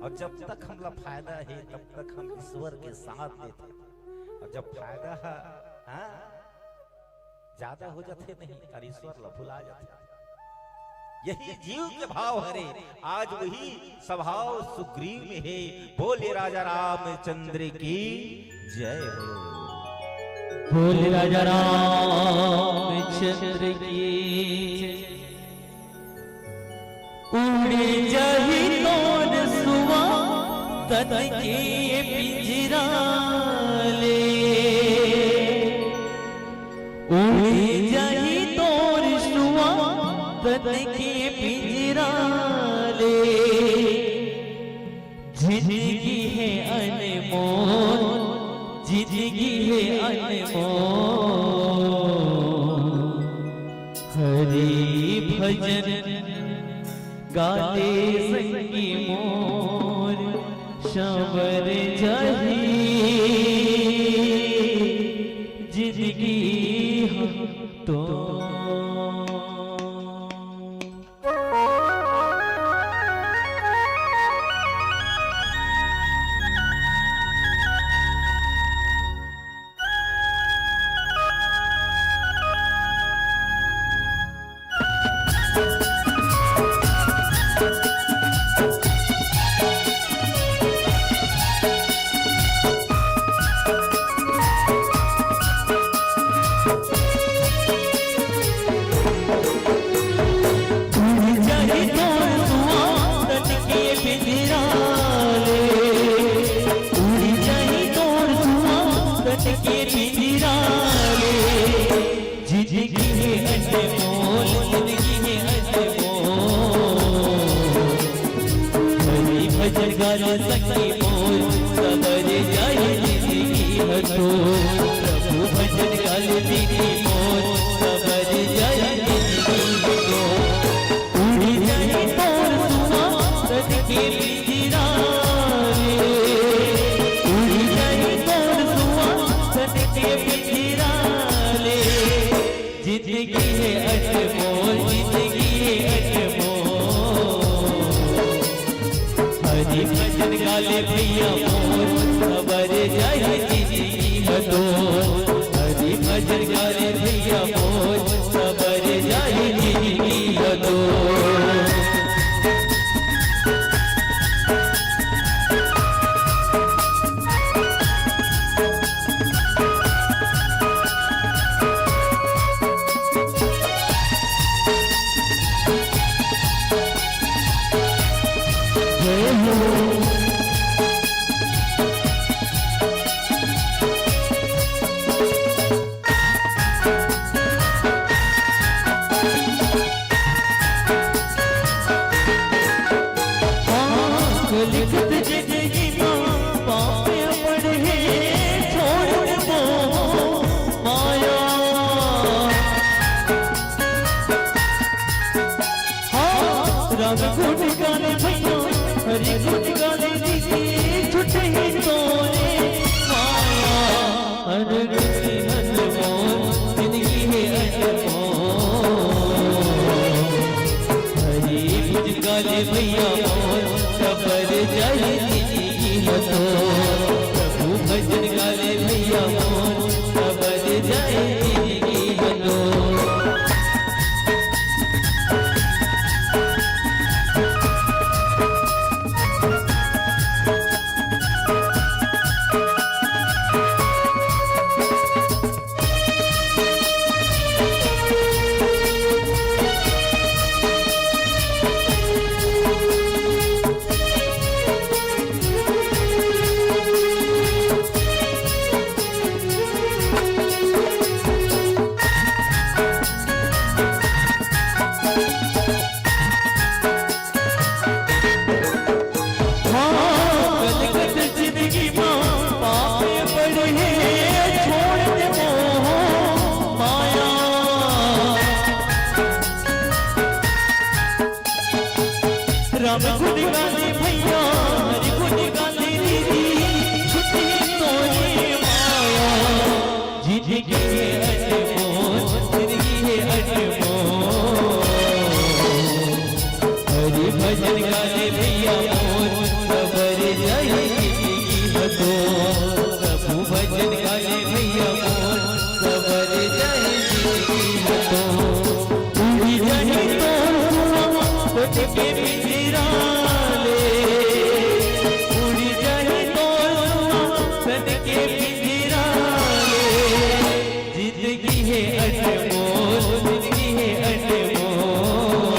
और जब तक हमला फायदा है तब तक हम ईश्वर के साथ देते और जब फायदा ज्यादा हो जाते नहीं और ईश्वर ला भुला जाते यही जीव के भाव हरे आज वही स्वभाव सुग्रीव में है बोले राजा रामचंद्र की जय हो बोले राजा रामचंद्र की उड़े जाही तोर सुवा तन के पिंजरा ले उड़े जाही तोर सुवा तन के पिंजरा ले जिंदगी है अनमोल जिंदगी है अनमोल हरि भजन गाले संगी मोर शबर जही जिंदगी तो प्रभु भजन काल दीदी मोर सबर जय उड़ी जाए तोर सुआ सद के भैया मोर सबर जाए जिंदगी हदोर हरि भजन गाले भैया मोर सबर जाए जिंदगी हदोर लिखत जिंदगी में पापे पड़े छोड़ दो माया राम गुण गाने भैया हरि गुण गाने दीदी छुटे ही तोरे माया अनगति अनमोल जिंदगी है अनमोल हरि गुण गाने भैया मोर सबर जाए जिंदगी हदोर प्रभु भजन गाले भैया मोर सबर जाए जिंदगी हदोर राम गुण गाने भैया हरि गुण गाने दीदी छुट्टी तोरे माया जिंदगी है अनमोल जिंदगी है अनमोल हरि भजन गाने भैया मोर सबर जाए जिंदगी हदोर प्रभु भजन गाने भैया मोर सबर जाए जिंदगी हदोर उड़ी जाए तो के पिंजरा ले उड़ी जाए तो सन के पिंजरा ले जिंदगी है अनमोल जिंदगी है अनमोल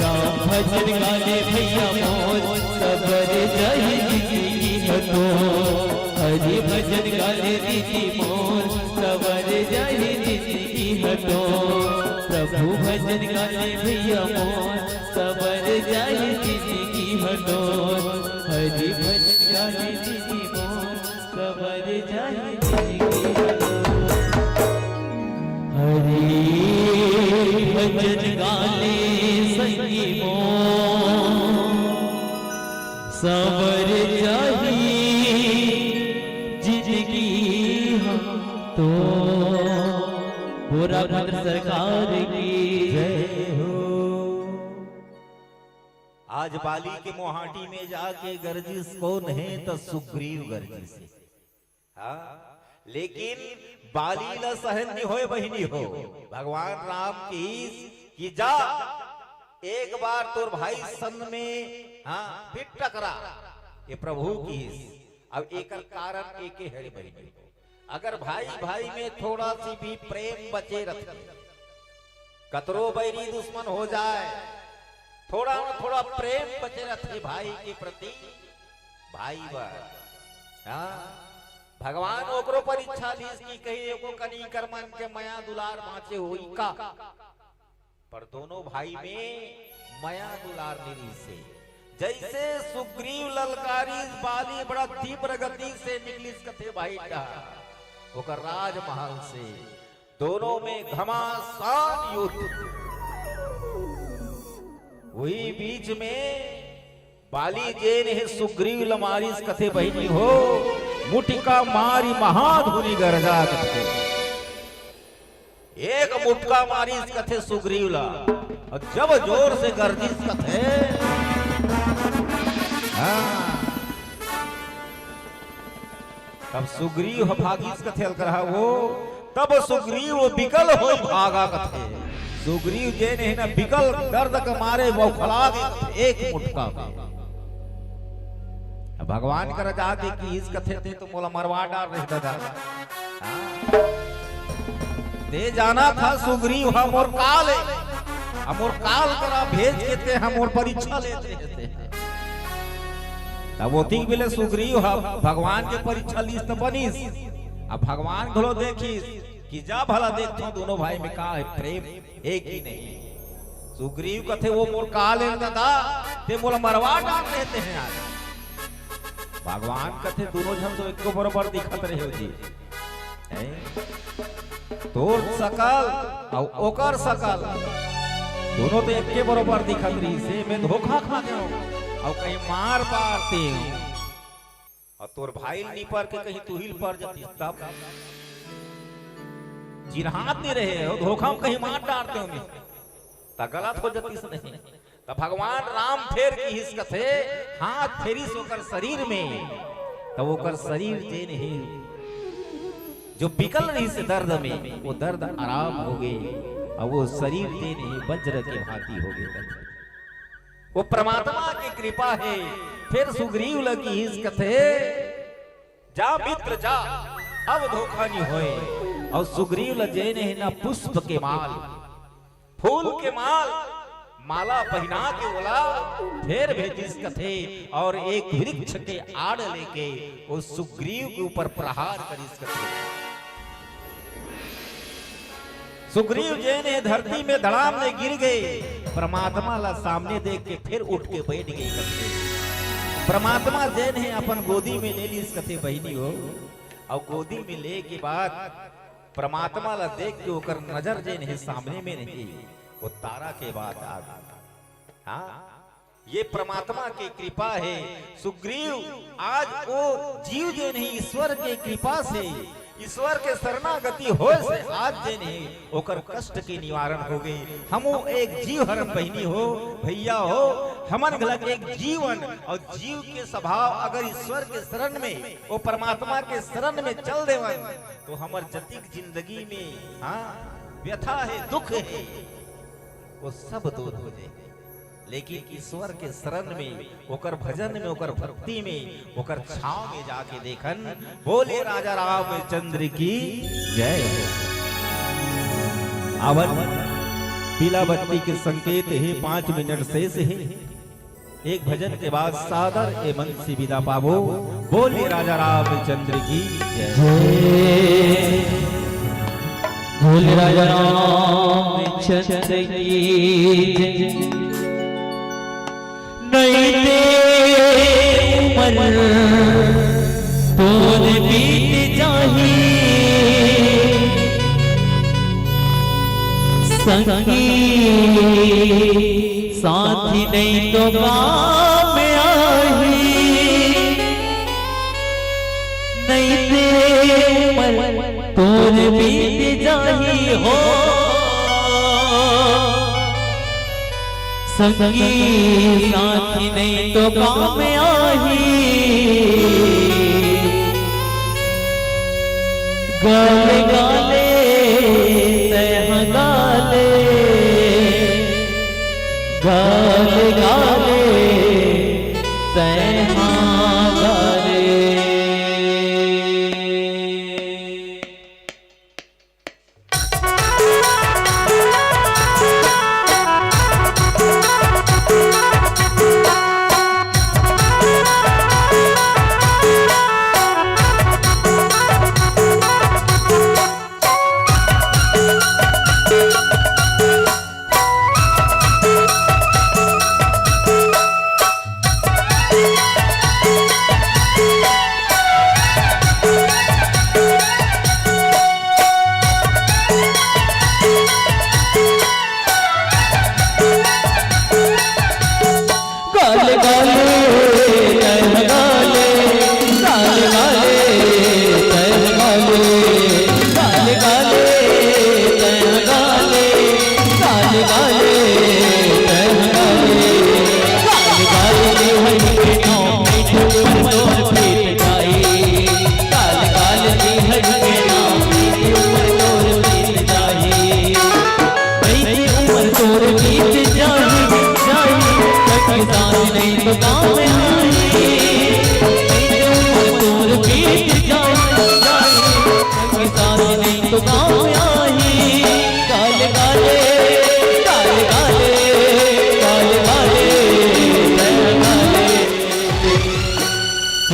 राम भजन गाने भैया मोर सबर जाए जिंदगी हदोर हरि भजन गाने दीदी मोर सबर जाए जिंदगी हदोर प्रभु भजन गाने भैया मोर सबर जाए जिंदगी हदोर हरि भजन गाने दीदी मोर सबर जाए जिंदगी हदोर हरि भजन गाने संगी मोर सबर जाए जिंदगी हदोर पूरा भद्र सरकार की जय हो। आज बाली के मोहाटी में जाके गर्जिश कौन है तो सुग्रीव गर्जिश है। हाँ लेकिन बाली न सहन नहीं होए बहिनी हो भगवान राम की जा एक बार तोर भाई सन में हाँ फिर टकरा ये प्रभु की अब एक कारण एक है बहिनी अगर भाई भाई में थोड़ा सी भी प्रेम बचे रहे कतरो बैरी दुश्मन हो जाए थोड़ा न थोड़ा प्रेम बचे रहे भाई के प्रति भाई हाँ भगवान ओकरो परीक्षा ली की कही एको कनी कर्मन के मया दुलार बाँचे हुई का पर दोनों भाई में मया दुलार निरी से जैसे सुग्रीव ललकारी बाली बड़ा तीव्र गति से निकली कथे भाई होकर राजमहल से दोनों में घमासान युद्ध वही बीच में बाली जेन है सुग्रीव लमारिस कथे बहिनी हो मुटिका मारी महाधुनी गरजा कथे एक मुटका मारी इस कथे सुग्रीव ला और जब जोर से गर्जिस कथे हाँ तब सुग्रीव भागीस कथे करा वो तब सुग्रीव बिकल हो भागा कथे सुग्रीव जे ने ना बिकल दर्द के मारे वो खड़ा गए एक मुटका में भगवान कर जाते कि इस कथे थे तो मोला मरवा डाल रहे दादा ते जाना था सुग्रीव हम और काल हम और काल करा भेज के ते हम और परीक्षा लेते थे तब वो ठीक मिले सुग्रीव भगवान के परीक्षा लिस्ट बनीस अब भगवान घलो देखिस कि जा भला देखो दोनों भाई में का है प्रेम एक ही नहीं सुग्रीव कथे वो मोर काल है दादा ते मोला मरवा डाल देते हैं आज भगवान कथे दोनों जन तो एक बराबर दिखत रहे हो जी तोर सकल और ओकर सकल दोनों तो एक के बराबर दिखत रही से मैं धोखा खा गया और कहीं मार पाते और तोर भाई नी पर के कहीं तू हिल पर जाती तब जिरहात नहीं रहे हो धोखा में कहीं मार डालते होंगे ता गलत हो जाती से नहीं तब भगवान राम फेर की हिस कथे हाथ फेरी सोकर शरीर में तब ओकर शरीर जे नहीं जो बिकल रही से दर्द में वो दर्द आराम हो गए और वो शरीर जे नहीं वज्र के भांति हो गए वो परमात्मा की कृपा है फिर सुग्रीव लगी इस कथे जा मित्र जा अब धोखा नहीं होए और सुग्रीव लजे ने ना पुष्प के माल फूल के माला पहना के बोला फिर भेजिस कथे और एक वृक्ष के आड़ लेके वो सुग्रीव के ऊपर प्रहार करिस कथे सुग्रीव जी ने धरती में धड़ाम में गिर गए परमात्मा ला सामने देख के फिर उठ के बैठ गई कथे परमात्मा जी ने अपन गोदी में ले ली इस कथे बहनी हो और गोदी में ले के बाद परमात्मा ला देख के ओकर नजर जे नहीं सामने में नहीं वो तारा के बाद आ गया हाँ ये परमात्मा की कृपा है सुग्रीव आज वो जीव जे नहीं ईश्वर के कृपा से ईश्वर के शरणागति हो से आज जे नहीं ओकर कष्ट के निवारण हो गई हम एक जीव हरण बहनी हो भैया हो हमन गलत एक जीवन और जीव के स्वभाव अगर ईश्वर के शरण में वो परमात्मा के शरण में चल देवन तो हमर जतिक जिंदगी में हाँ व्यथा है दुख है वो सब दूर हो जाए लेकिन ईश्वर के शरण में ओकर भजन में ओकर भक्ति में ओकर छाव में जाके देखन बोले राजा रामचंद्र की जय अवन पीला बत्ती के संकेत है 5 मिनट शेष है एक भजन के बाद सादर एवं से विदा पावो बोले राजा रामचंद्र की जय बोले राजा रामचंद्र की जय नहीं दे उमर तोर बीत जाही संगी साथी नहीं तो काम आही नहीं दे उमर तोर बीत जाही हो संगी साथी नहीं तो काम आही गाले गाले तह गाले गाले गाले तह गाले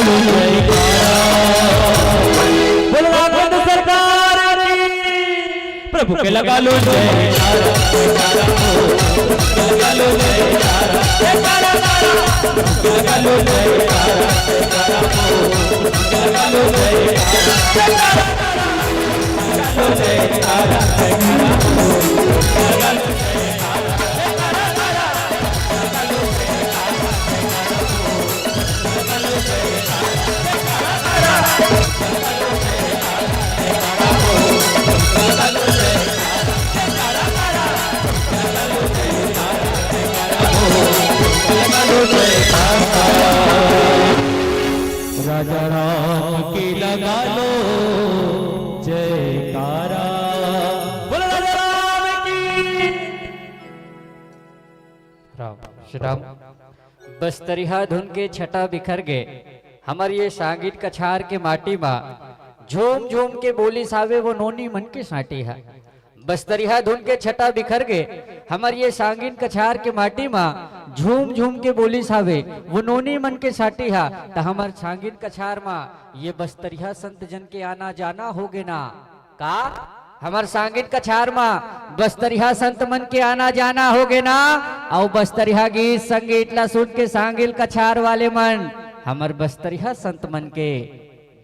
लो बोलो नाथ सरकार की प्रभु के लगा लो जयकारा लगा लो जयकारा लगा लो जयकारा लगा लो जयकारा राजा राम की लगा लो जयकारा बोलो राजा राम की राम श्री राम। बस्तरिहा धुन के छटा बिखर गए हमार ये सांगीत कछार के माटी मा झूम झूम के बोली सावे वो नोनी मन के साटी है। बस्तरिहा धुन के छटा बिखर गए हमार ये सांगीत कछार के माटी मा झूम झूम के बोली सावे वो नोनी मन के साटी है। तो हमार सांगीत कछार मा ये बस्तरिहा संत जन के आना जाना होगे ना का हमार सांगीत कछार मा बस्तरिहा संत मन के आना जाना होगे ना। और बस्तरिहा गीत संगीत ला सुन के सांगीत कछार वाले मन हमार बस्तरिहा संत मन के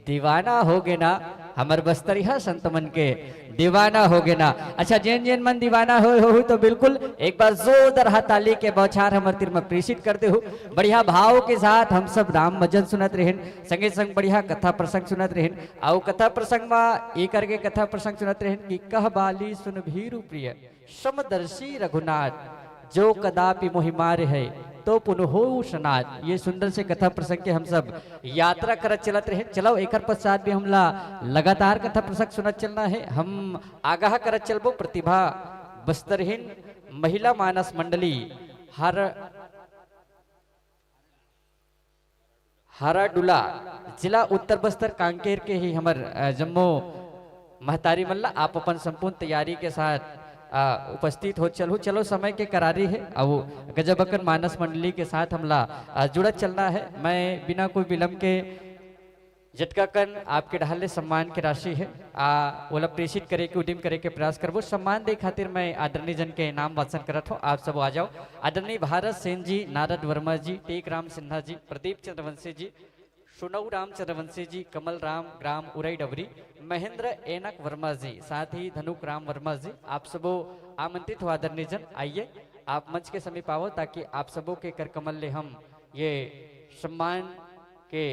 दीवाना होगे ना। हमार बस्तरिहा संत मन के दीवाना होगे ना। अच्छा जैन जैन मन दीवाना हो तो बिल्कुल एक बार जोरदार ताली के बौछार हमारे तिर में प्रेषित करते हो। बढ़िया भाव के साथ हम सब राम भजन सुनत रहें संगे संग बढ़िया कथा प्रसंग सुनत रहें। आओ कथा प्रसंग में एक करके कथा प्रसंग सुनत रहें कि कह बाली सुन भीरु प्रिय समदर्शी रघुनाथ जो कदापि मोहि मारे है तो पुनः सनात। ये सुंदर से कथा प्रसंग के हम सब यात्रा करत चलत रहे। चलो एक पश्चात भी हमला लगातार कथा प्रसंग सुनत चलना है। हम आगाह करत चलबो प्रतिभा बस्तरहीन महिला मानस मंडली हाराडुला जिला उत्तर बस्तर कांकेर के ही हमर जम्मू महतारी मल्ला आप अपन संपूर्ण तैयारी के साथ उपस्थित हो चलो समय के करारी है। अब गजबकन मानस मंडली के साथ हमला जुड़त चलना है। मैं बिना कोई विलंब के जटकाकन आपके ढाले सम्मान की राशि है ओला प्रेषित करे के उद्यम करे के प्रयास करबो। सम्मान दे खातिर मैं आदरणीय जन के नाम वाचन करत हो। आप सब आ जाओ। आदरणीय भारत सेन जी, नारद वर्मा जी, टेक राम सिन्हा जी, प्रदीप चंद्रवंशी जी, सुनऊ राम चंद्रवंशी जी, कमल राम ग्राम उरई डबरी, महेंद्र एनक वर्मा जी, साथ ही धनुक राम वर्मा जी, आप सबो आमंत्रित हो। आदरणीय जन आइए आप मंच के समीप आओ ताकि आप सबों के कर कमल ले हम ये सम्मान के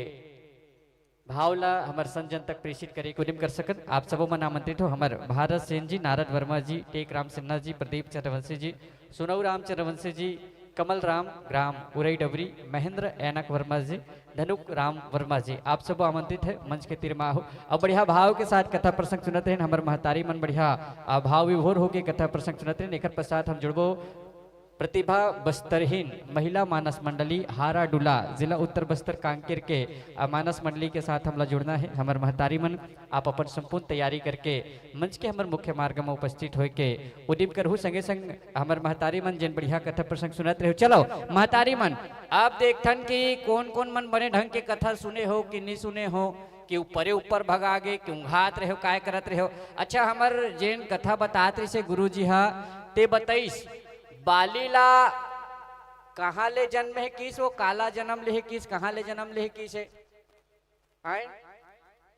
भावला हमारे संजन तक प्रेषित करे उद्यम कर सकन। आप सबों मन आमंत्रित हो। हमारे भारत सेन जी, नारद वर्मा जी, टेक राम सिन्हा जी, प्रदीप चंद्रवंशी जी, सुनऊ राम चंद्रवंशी जी, कमल राम ग्राम उरई डबरी, महेंद्र एनक वर्मा जी, धनुक राम वर्मा जी, आप सब आमंत्रित है मंच के तीर हो। और बढ़िया भाव के साथ कथा प्रसंग सुनते हैं। हमारे महतारी मन बढ़िया भाव विभोर होके कथा प्रसंग सुनते हैं। एक पश्चात हम जुड़बो प्रतिभा बस्तरहीन महिला मानस मंडली हाराडुला जिला उत्तर बस्तर कांकेर के मानस मंडली के साथ हमला जुड़ना है। हमारे महतारी मन आप अपन संपूर्ण तैयारी करके मंच के हमारे मुख्य मार्ग में उपस्थित होके उद्यम करहु। संगे संग हमारे महतारी मन जिन बढ़िया कथा प्रसंग सुनत रहे। चलो महतारी मन आप देखथन कि कौन कौन मन बने ढंग के कथा सुने हो कि नहीं सुने हो कि ऊपरे ऊपर भगा गे कि उंघात रहे हो काय करत रहे हो। अच्छा हमार जिन कथा बतात रहे से गुरु जी हा ते बताइस बालीला कहाँ ले जन्म है किस वो काला जन्म ले है किस कहाँ ले जन्म ले है किस है आए?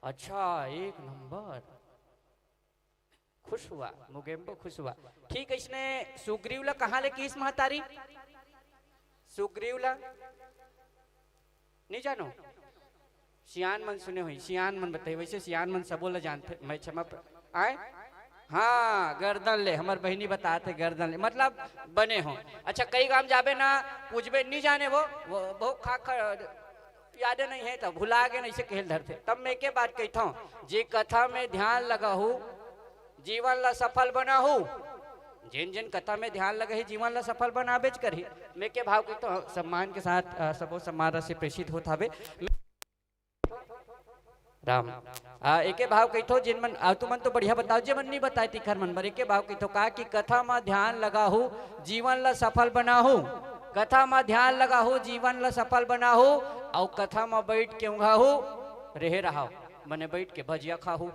अच्छा एक नंबर खुश हुआ मुगेम्बो खुश हुआ। ठीक है इसने सुग्रीवला कहाँ ले किस महतारी सुग्रीवला नहीं जानो सियान मन सुने हुई सियान मन बताइए। वैसे सियान मन सबो ला जानते मैं क्षमा आए हाँ गर्दन ले हमार बहनी बताते गर्दन ले मतलब बने हो। अच्छा कई काम जाबे ना पूछबे नहीं जाने वो खा यादे नहीं है तो भुला गए नहीं से कहल धरते। तब मैं के बात कहता हूँ जे कथा में ध्यान लगा हूँ जीवन ला सफल बना हूँ। जिन जिन कथा में ध्यान लगे ही जीवन ला सफल बना बेच कर ही मैं के भाव कहता हूँ सम्मान के साथ सबो सम्मान से प्रेषित होता है राम एके भाव कहिथो जिन मन तू मन तो बढ़िया बताओ जे मन नहीं बताए तिखर मन बर एके भाव कहिथो का कि कथा में ध्यान लगा हूँ जीवन ला सफल बना हूँ कथा में ध्यान लगा हो, जीवन ला सफल बना हो, और कथा में बैठ के उंघा हो रहे रहा मने बैठ के भजिया खा हो,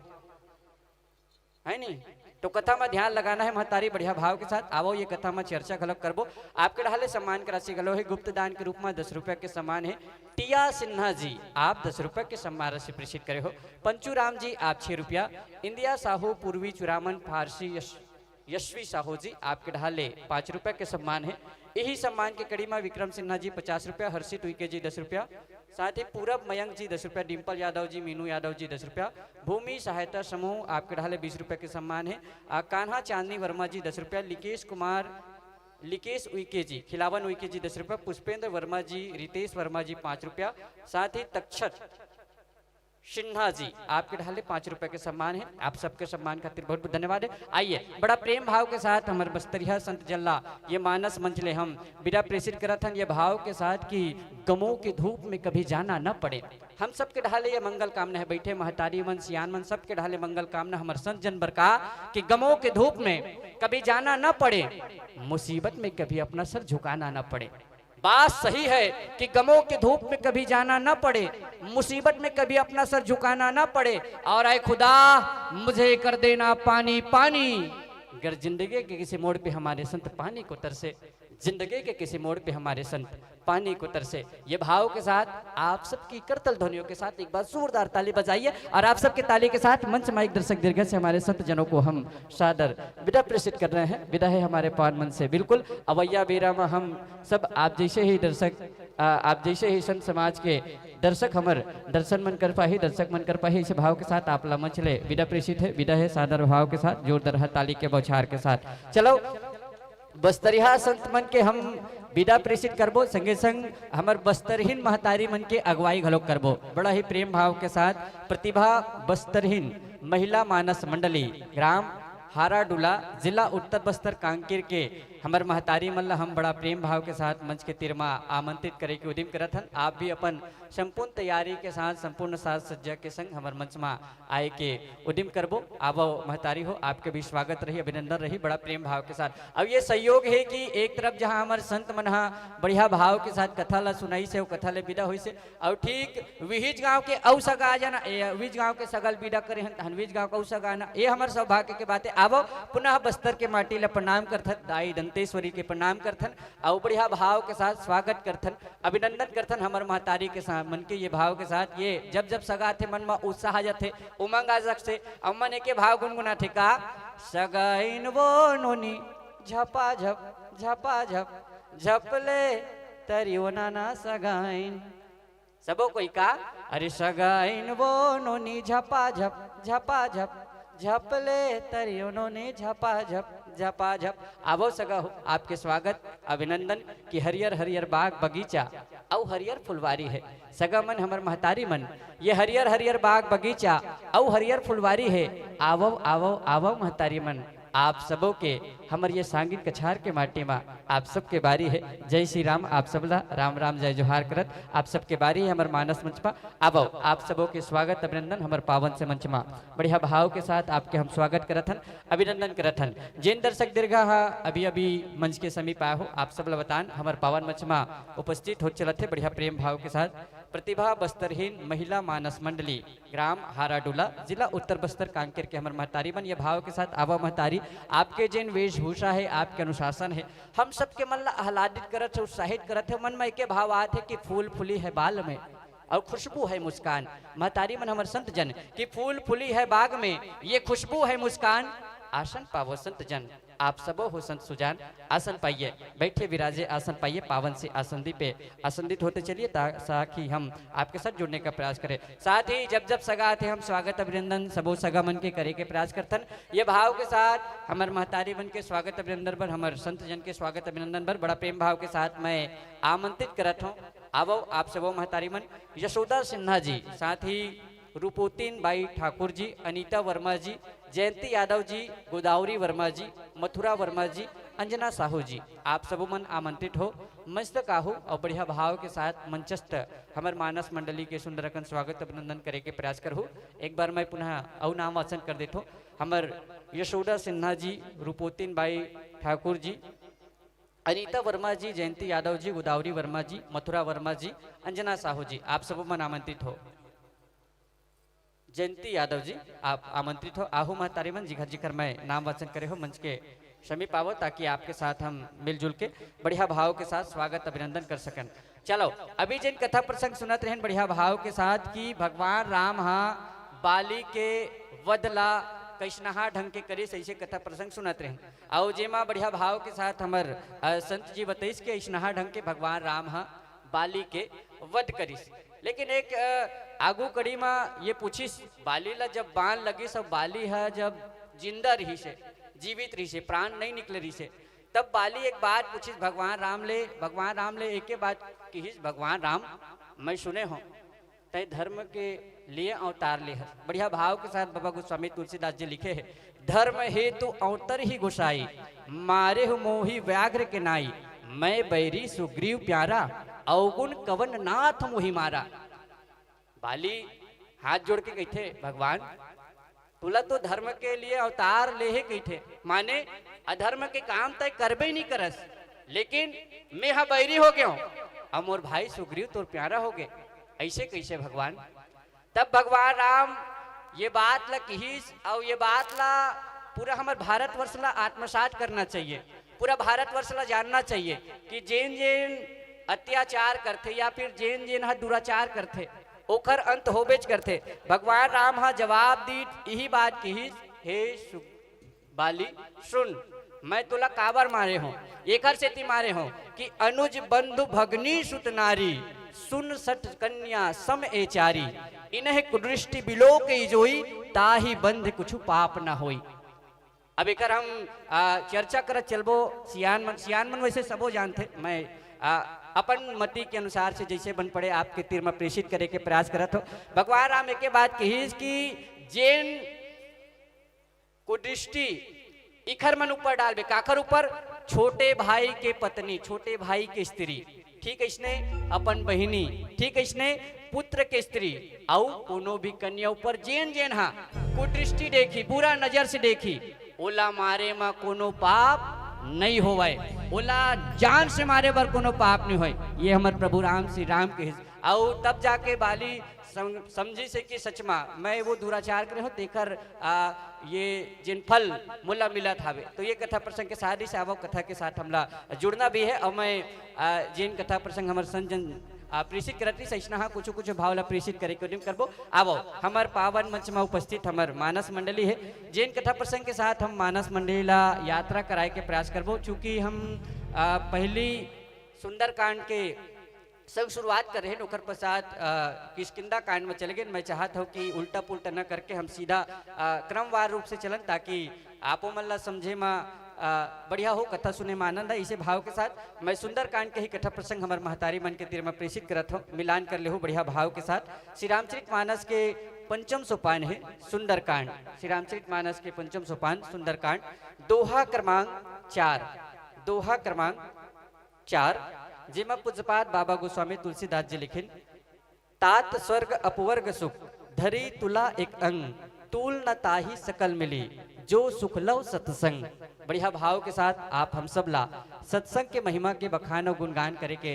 है नहीं? तो कथा में ध्यान लगाना है महतारी बढ़िया भाव के साथ। आवो ये कथा में चर्चा गलत करबो। आपके ढाले सम्मान की राशि गलो है गुप्त दान के रूप में 10 रुपए के सम्मान है। टिया सिन्हा जी आप 10 रुपए के सम्मान राशि प्रेषित करे हो। पंचू राम जी आप 6 रुपया। इंदिया साहू पूर्वी चुरामन फारसी यशवी साहू जी आपके ढाले 5 रुपए के सम्मान है। यही सम्मान के कड़ी में विक्रम सिन्हा जी 50 रुपया, हर्षित उइके जी 10 रुपया, साथ ही पूरब मयंक जी 10 रुपया, डिम्पल यादव जी, मीनू यादव जी 10 रुपया, भूमि सहायता समूह आपके ढाले 20 रुपए के सम्मान है। कान्हा चांदनी वर्मा जी 10 रुपया, लिकेश उइके जी, खिलावन उइके जी 10 रुपया, पुष्पेंद्र वर्मा जी, रितेश वर्मा जी 5 रुपया, साथ ही तक्षत सिन्हा जी आपके ढाले 5 रुपए के सम्मान है। आप सबके सम्मान खातिर बहुत बहुत धन्यवाद है। आइए बड़ा प्रेम भाव के साथ हमारे बस्तरिया संत जल्ला ये मानस मंच ले हम बिना प्रेषित करत हन ये भाव के साथ कि गमों की धूप में कभी जाना न पड़े। हम सबके ढाले ये मंगल कामना है। बैठे महतारी मन सियान मन सबके ढाले मंगल कामना हमारे संत जन बर का कि गमों के धूप में कभी जाना न पड़े, मुसीबत में कभी अपना सर झुकाना न पड़े। बात सही है कि गमों के धूप में कभी जाना ना पड़े, मुसीबत में कभी अपना सर झुकाना ना पड़े। और आए खुदा मुझे कर देना पानी पानी, अगर जिंदगी के किसी मोड़ पे हमारे संत पानी को तरसे, जिंदगी के किसी मोड़ पे हमारे संत पानी को तरसे। ये भाव के साथ आप सबकी करतल ध्वनियों के साथ एक बार जोरदार ताली बजाइए। और आप सबके ताली के साथ मंच माइक दर्शक दीर्घ से हमारे संत जनों को हम सादर विदा प्रेषित कर रहे हैं। विदा है हमारे पावन मन से बिल्कुल अवैया बेरा में हम सब आप जैसे ही दर्शक, आप जैसे ही संत समाज के दर्शक हमर दर्शन मन कर पाही, दर्शक मन कर पाही, इस भाव के साथ आप ला मंच ले विदा प्रेषित है। विदा है सादर भाव के साथ जोरदार ताली के बौछार के साथ। चलो बस्तरिया संत मन के हम विदा प्रेषित करबो, संगे संग हमार बस्तरहीन महतारी मन के अगुवाई घलोक करबो बड़ा ही प्रेम भाव के साथ। प्रतिभा बस्तरहीन महिला मानस मंडली ग्राम हाराडुला जिला उत्तर बस्तर कांकेर के हमार महतारी मन ला हम बड़ा प्रेम भाव के साथ मंच के तीरमा आमंत्रित करे के उद्यम करत हन। आप भी अपन संपूर्ण तैयारी के साथ संपूर्ण साज सज्जा के संग हमार मंच में आए के उद्यम करबो। आवो महतारी हो, आपके भी स्वागत रही, अभिनंदन रही बड़ा प्रेम भाव के साथ। अब ये सहयोग है कि एक तरफ जहाँ हमारे संत मन बढ़िया भाव के साथ कथा ला सुनाई से, कथा ले विदा हुई से, और ठीक विहिज गाँव के औ सगा आ जाना, विज गाँव के सगल विदा करे हन, हनविज गाँव का औ सगा आना, ये हमारे सौभाग्य के बातें। आवो पुनः बस्तर के माटी ला प्रणाम करथन, दाई दंतेश्वरी के प्रणाम करथन, और बढ़िया भाव के साथ स्वागत करथन, अभिनंदन करथन हमारे महतारी के साथ मन के ये भाव के साथ। ये जब जब सगा थे मन में उत्साह आ जाते, उमंग आ सकते, अम्मन के भाव गुनगुना थे का सगाइन वो नोनी झपा झप झपा झप झपले तरियो नाना सगाइन, सबो कोई का अरे सगाइन वो नोनी झपा झप झपा झप झपले तरियों ने झपा झप झपा झप। आवो सगा हो, आपके स्वागत अभिनंदन कि हरियर हरियर बाग बगीचा और हरियर फुलवारी है। सगा मन हमार महतारी मन ये हरियर हरियर बाग बगीचा और हरियर फुलवारी है। आवो आवो आवो महतारी मन, आप सबों के हमार ये सांगीन कछार के माटी में आप सबके बारी है। जय श्री राम, आप सबला राम राम जय जोहार करत आप सबके बारी है हमार मानस मंच पर। आवो आप सबों के स्वागत अभिनंदन हमार पावन से मंच में बढ़िया भाव के साथ आपके हम स्वागत करत हन, अभिनंदन करत हन। जिन दर्शक दीर्घा अभी अभी मंच के समीप आया हो, आप सबला बतान हमार पावन मंच में उपस्थित हो चलत है बढ़िया प्रेम भाव के साथ। प्रतिभा बस्तरहीन महिला मानस मंडली ग्राम हाराडुला जिला उत्तर बस्तर कांकेर के हमार महतारी बन ये भाव के साथ। आवा महतारी आपके जिन वेशभूषा है, आपके अनुशासन है, हम सबके मन ला आह्लादित करत है, उत्साहित करत है। मन में एक भाव आते है कि फूल फुली है बाल में और खुशबू है मुस्कान। महतारी मन हमार संत जन कि फूल फुली है बाग में, ये खुशबू है मुस्कान, आसन पावो संत जन आप सबो हो संत सुजान। आसन पाइए, बैठे विराजे आसन पाइए, पावन से आसंदी पे आसंदित होते चलिए ताकि हम आपके साथ जुड़ने का प्रयास करें। साथ ही जब जब सगा आते हम स्वागत अभिनंदन सबो सगा मन के करे के प्रयास करतन। ये भाव के साथ हमारे महतारी मन के स्वागत अभिनंदन पर, हमारे संत जन के स्वागत अभिनंदन पर बड़ा प्रेम भाव के साथ मैं आमंत्रित करत हूँ। आवो आप सबो महतारी मन, यशोदा सिन्हा जी, साथ ही रूपोतीन बाई ठाकुर जी, अनीता वर्मा जी, जयंती यादव जी, गोदावरी वर्मा जी, मथुरा वर्मा जी, अंजना साहू जी, आप सब मन आमंत्रित हो। मस्त काहू और बढ़िया भाव के साथ मंचस्थ हमार मानस मंडली के सुंदरकन स्वागत अभिनंदन करे के प्रयास करूँ। एक बार मैं पुनः अव नाम वाचन कर देता हूँ। हमार यशोदा सिन्हा जी, रूपोतीन बाई ठाकुर जी, अनीता वर्मा जी, जयंती यादव जी, गोदावरी वर्मा जी, मथुरा वर्मा जी, अंजना साहू जी, आप सब मन आमंत्रित हो। जयंती यादव जी आप आमंत्रित हो। आहू महतारी मन जिघर जिघर मैं नाम वाचन करे हो मंच के समीप आवो, ताकि आपके साथ हम मिलजुल के बढ़िया भाव के साथ स्वागत अभिनंदन कर सकन। चलो अभी जिन कथा प्रसंग सुनत रहें बढ़िया भाव के साथ कि भगवान राम हाँ बाली के वदला कैसनहा ढंग के करिस, ऐसे कथा प्रसंग सुनत रहे। और जेमा बढ़िया भाव के साथ हमर संत जी बताइस के ऐसनहा ढंग के भगवान राम हाँ बाली के वध करिस। लेकिन एक आगू कड़ी में ये पूछिस बाली ला जब बाण लगी सब बाली है जब जिंदा रही से, जीवित रही से, प्राण नहीं निकले रही से, तब बाली एक बात पूछिस भगवान राम ले एक बात कहिस, भगवान राम मैं सुने हो तय धर्म के लिए अवतार ले है। बढ़िया भाव के साथ बाबा गोस्वामी तुलसीदास जी लिखे है, धर्म हेतु अवतर ही गोसाई, मारे हो मोही व्याघ्र के नाई, मैं बैरी सुग्रीव प्यारा, अवगुण कवन नाथ मोहि मारा। बाली हाथ जोड़ के कहते भगवान तुला तो धर्म के लिए अवतार ले है कहते, माने अधर्म के काम तय करबे ही नहीं करस, लेकिन मैं हा बैरी हो गया हूं, अब मोर भाई सुग्रीव तोर प्यारा हो गए, ऐसे कैसे भगवान। तब भगवान राम ये बात ला कहिस और ये बात ला पूरा हमारे भारतवर्ष ला आत्मसात करना चाहिए, पूरा भारतवर्ष ला जानना चाहिए कि जेन जेन अत्याचार करते या फिर जेन जेन हा दुराचार करते ओखर अंत होबेच करते। भगवान राम हा जवाब दी यही बात कहिस, हे बाली सुन मैं तुला काबर मारे हूँ, एकर से ती मारे हूँ कि अनुज बंधु भगनी सुत नारी, सुन सट कन्या सम एचारी, इन्हें कुदृष्टि बिलो के जोई, ताही बंध कुछ पाप न होई। अब एक हम चर्चा कर चलबो सियान मन वैसे सबो जानते, मैं अपन मति के अनुसार से जैसे बन पड़े आपके तीर में प्रेषित करे के प्रयास करत हो। भगवान राम एक बात कहिस कि जेन कुदृष्टि इखर मन ऊपर डालबे, काखर ऊपर, छोटे भाई के पत्नी, छोटे भाई के स्त्री, ठीक है इसने अपन बहिनी, ठीक है इसने पुत्र के स्त्री, औ कोनो भी कन्या ऊपर जेन जेन हा कुदृष्टि देखी, बुरा नजर से देखी, ओला मारे में कोनो पाप नहीं होवे, ओला जान से मारे बर कोनो पाप नहीं होए। ये हमारे प्रभु राम श्री राम के और तब जाके बाली समझी से कि सचमा मैं वो दुराचार करे हो तेकर ये जिन फल मुला मिला थावे। तो ये कथा प्रसंग के साथ ही से आवो कथा के साथ हमला जुड़ना भी है। और मैं जिन कथा प्रसंग हमारे संजन प्रेषित करती सैसना हाँ कुछ कुछ भावला प्रेषित करे करबो। आवो हमार पावन मंच में उपस्थित हमार मानस मंडली है, जिन कथा प्रसंग के साथ हम मानस मंडली ला यात्रा कराए के प्रयास करबो। चूँकि हम पहली सुंदरकांड के सब शुरुआत कर रहे हैं, ओकर पश्चात किष्किंधा कांड में चले गए। मैं चाहता हूँ कि उल्टा पुल्टा न करके हम सीधा क्रमवार रूप से चलन, ताकि आपो मन ला समझे में बढ़िया हो, कथा सुने में आनंद है। इसे भाव के साथ मैं सुंदरकांड के ही कथा प्रसंग हमारे महतारी मन के तीर में प्रेषित करत हूँ, मिलान कर ले हो बढ़िया भाव के साथ। श्री रामचरित मानस के पंचम सोपान है सुंदरकांड, श्री रामचरित मानस के पंचम सोपान सुंदरकांड, दोहा क्रमांक 4, दोहा क्रमांक 4, जिमा पूज्यपाद बाबा गोस्वामी तुलसीदास जी लिखिन, तात स्वर्ग अपवर्ग सुख, धरी तुला एक अंग, तूल न ताही सकल मिली, जो सुख लव सत्संग। बढ़िया भाव के साथ आप हम सब ला सत्संग के महिमा के बखान और गुणगान करे के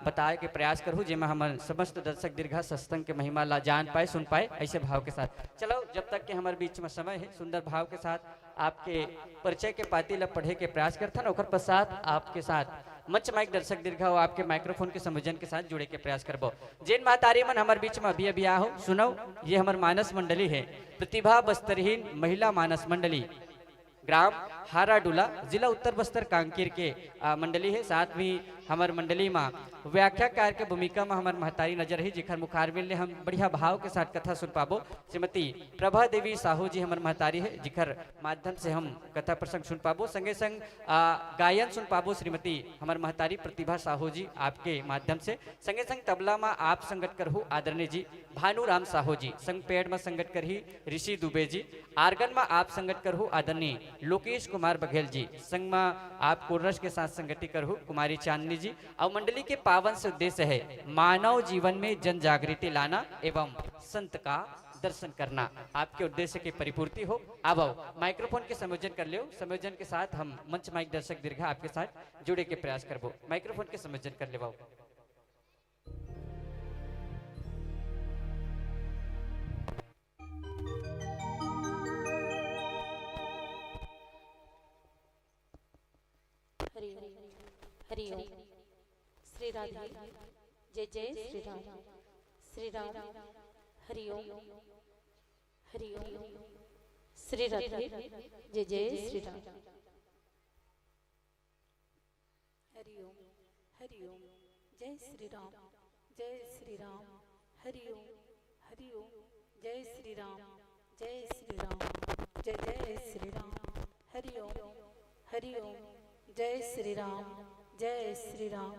बताए के प्रयास करूँ, जिसमें हम समस्त दर्शक दीर्घा सत्संग के महिमा ला जान पाए सुन पाए, ऐसे भाव के साथ। चलो जब तक के हमारे बीच में समय है, सुंदर भाव के साथ आपके परिचय के पाती ला पढ़े के प्रयास करता ना, ओकर पश्चात आपके साथ मंच माइक दर्शक दीर्घा हो आपके माइक्रोफोन के संयोजन के साथ जुड़े के प्रयास करबो। जिन महतारी मन हमारे बीच में अभी आओ सुनो, ये हमारे मानस मंडली है, प्रतिभा बस्तरहीन महिला मानस मंडली, ग्राम हाराडूला, जिला उत्तर बस्तर कांकेर के मंडली है। साथ में हमारे मंडली में व्याख्याकार के भूमिका में हमारे महतारी नजर है, जिखर मुखार मिलने हम बढ़िया भाव के साथ कथा सुन पाबो। श्रीमती प्रभा देवी साहू जी हमारे महतारी है, जिखर माध्यम से हम कथा प्रसंग सुन पाबो। संगे संग गायन सुन पाबो श्रीमती हमारे महतारी प्रतिभा साहू जी आपके माध्यम से। संगे संग तबला में आप संगत करहु आदरणीय जी भानुराम साहू जी, संग पेड़ में संगत करही ऋषि दुबे जी, आर्गन में आप संगत करहु आदरणीय लोकेश कुमार बघेल जी, संग में आप कोरस के साथ संगति करहु कुमारी चांदनी जी। और मंडली के पावन से उद्देश्य है मानव जीवन में जन जागृति लाना एवं संत का दर्शन करना, आपके उद्देश्य की परिपूर्ति हो। अब आओ माइक्रोफोन के संयोजन कर लियो। संयोजन के साथ हम मंच माइक दर्शक दीर्घा आपके साथ जुड़े के प्रयास करबो। माइक्रोफोन के संयोजन कर ले। हरि ओम। श्री राधे जय जय श्री राम। श्री राम हरि ओम। हरि ओम। श्री राधे जय जय श्री राम। हरि ओम। हरि ओम। जय श्री राम। जय श्री राम। हरि ओम। हरि ओम। जय श्री राम। जय श्री राम। जय जय श्री राम। हरि ओम। हरि ओम। जय श्री राम। जय श्री राम।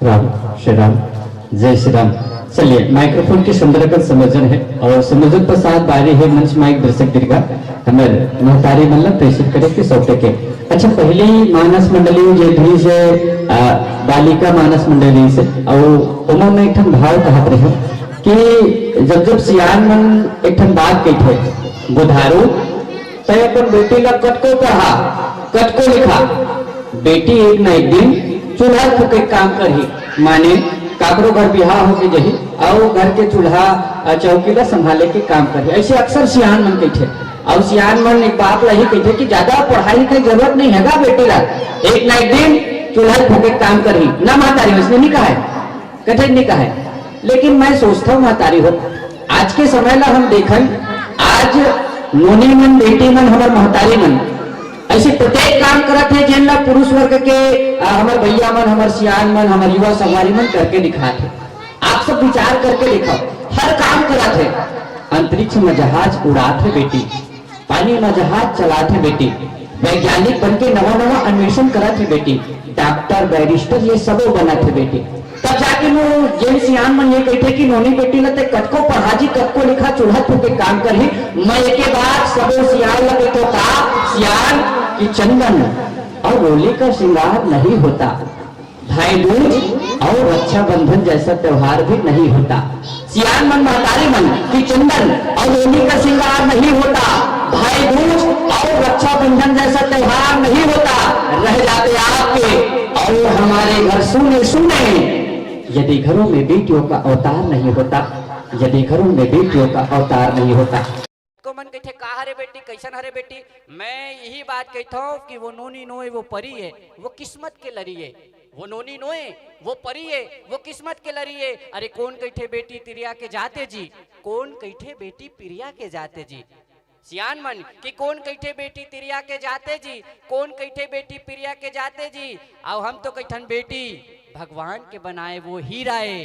राम श्री राम जय श्री राम। चलिए माइक्रोफोन की सुंदरकर संयोजन है और संयोजन पर साथ बारी है मंच माइक दर्शक दीर्घा हमें महतारी मतलब प्रेषित करे कि सौते के। अच्छा पहली मानस मंडली जे धुई से बालिका मानस मंडली से और उमा में एक भाव कहत रहे कि जब सियान मन एक बात कही थे बुधारू तय अपन बेटी का कटको पढ़ा कटको लिखा, बेटी एक न एक दिन चूल्हा फूके काम करही, माने काकरो घर बिहार हो के जही और घर के चूल्हा चौकीला संभाले के काम करही। ऐसे अक्सर सियान मन कहते और सियान मन एक बात लही कहते कि ज्यादा पढ़ाई की जरूरत नहीं है बेटी ला, एक न एक दिन चूल्हा फूके काम करही ना महतारी। उसने नहीं कहा है, कठिन नहीं कहा है, लेकिन मैं सोचता हूँ महतारी हो आज के समय ला हम देखें आज नोनी मन बेटी मन हमार महतारी मन ऐसे प्रत्येक काम करते हैं जिनला पुरुष वर्ग के हमारे भैया मन हमारे सियान मन हमारे युवा सवारी मन करके दिखाते। आप सब विचार करके देखो हर काम कराते, अंतरिक्ष में जहाज उड़ाते बेटी, पानी में जहाज चलाते बेटी, वैज्ञानिक बन के नवा नवा अन्वेषण कराते बेटी, डॉक्टर बैरिस्टर ये सब बनाते बेटी। तब जाके वो जेन सियान मन ये कहते कि नोनी बेटी लते कटको पढ़ाजी कटको लिखा चूल्हा फूके काम करही। मैं के बाद सबो सियान लगे तो का सियान की चंदन और होली का श्रृंगार नहीं होता, भाई दूज और रक्षाबंधन जैसा त्योहार भी नहीं होता। सियान मन महतारी मन की चंदन और होली का श्रृंगार नहीं होता, भाई दूज और रक्षाबंधन जैसा त्योहार नहीं होता। रह जाते आपके और हमारे घर सुने सुने यदि घरों में बेटियों का अवतार नहीं होता, यदि घरों में बेटियों का अवतार नहीं होता। को मन कहते का हरे बेटी कैसन हरे बेटी, मैं यही बात कहता हूँ कि वो नोनी नोए वो परी है, वो किस्मत के लरी है। वो नोनी नोए वो परी है, वो किस्मत के लरी है। अरे कौन कहते बेटी तिरिया के जाते जी, कौन कहते बेटी पिरिया के जाते जी। सियान मन कि कौन कैठे बेटी तिरिया के जाते जी, कौन कैठे बेटी पिरिया के जाते जी। अब हम तो कैठन बेटी भगवान के बनाए वो हीराए,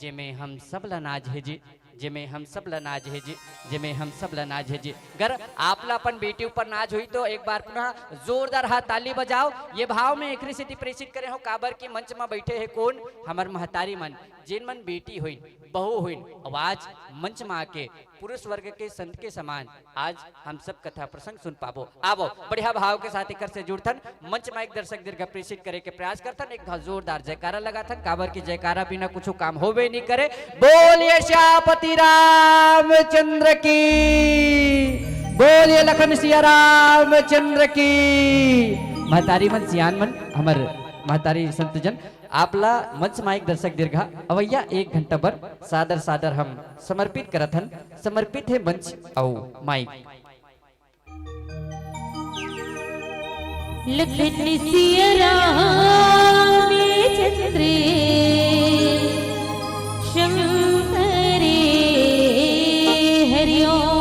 जिमे हम सब लनाज है जी, जिमे हम सब लनाज है जी, जिमे हम सब लनाज है जी। अगर आपला अपन बेटी ऊपर नाज हुई तो एक बार पुनः जोरदार हाथ ताली बजाओ। ये भाव में एकरी सिद्धि प्रेषित करे हो काबर की मंच में बैठे है कौन हमार महतारी मन, जिन मन बेटी हुई बहू हुई, आवाज मंच में आके पुरुष वर्ग के संत के समान आज हम सब कथा प्रसंग सुन पाबो। आवो बढ़िया भाव के साथ एक से जुड़थन मंच में एक दर्शक दीर्घ प्रेषित करे के प्रयास करथन, एक जोरदार जयकारा लगाथन काबर की जयकारा बिना कुछ काम होवे नहीं करे। बोलिए श्यापति रामचंद्र की, बोलिए लखन सिया रामचंद्र की। महतारी मन सियान मन हमर महतारी संत जन आपला मंच माइक दर्शक दीर्घा अवैया 1 घंटा पर सादर सादर हम समर्पित करथन। समर्पित है मंच औ माइक। लखन सिया रामचंद्र शंकरे हरि ओम।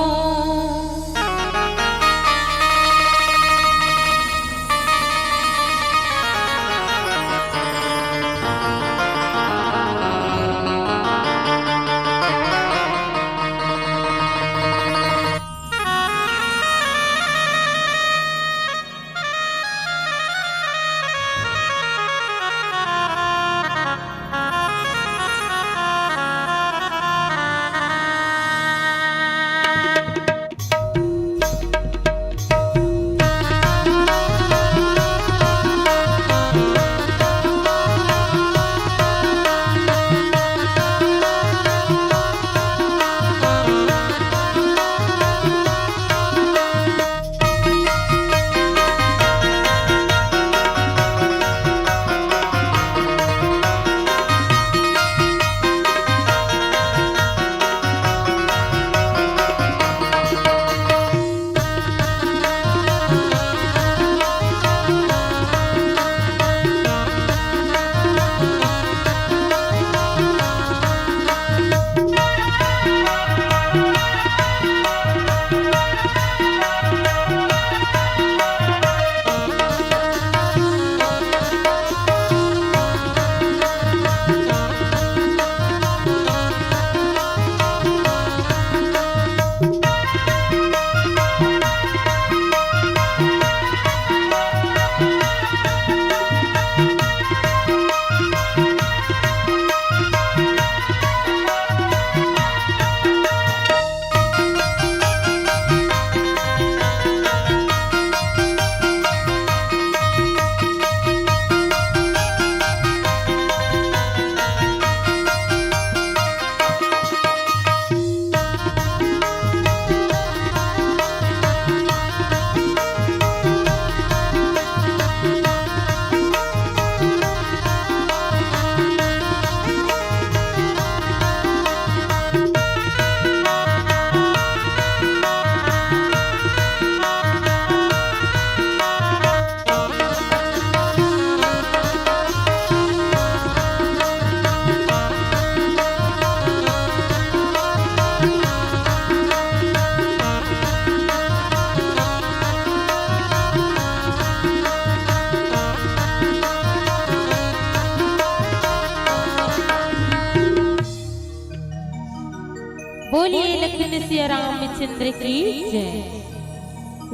बोलिए लखन सिया रामचंद्र की जय।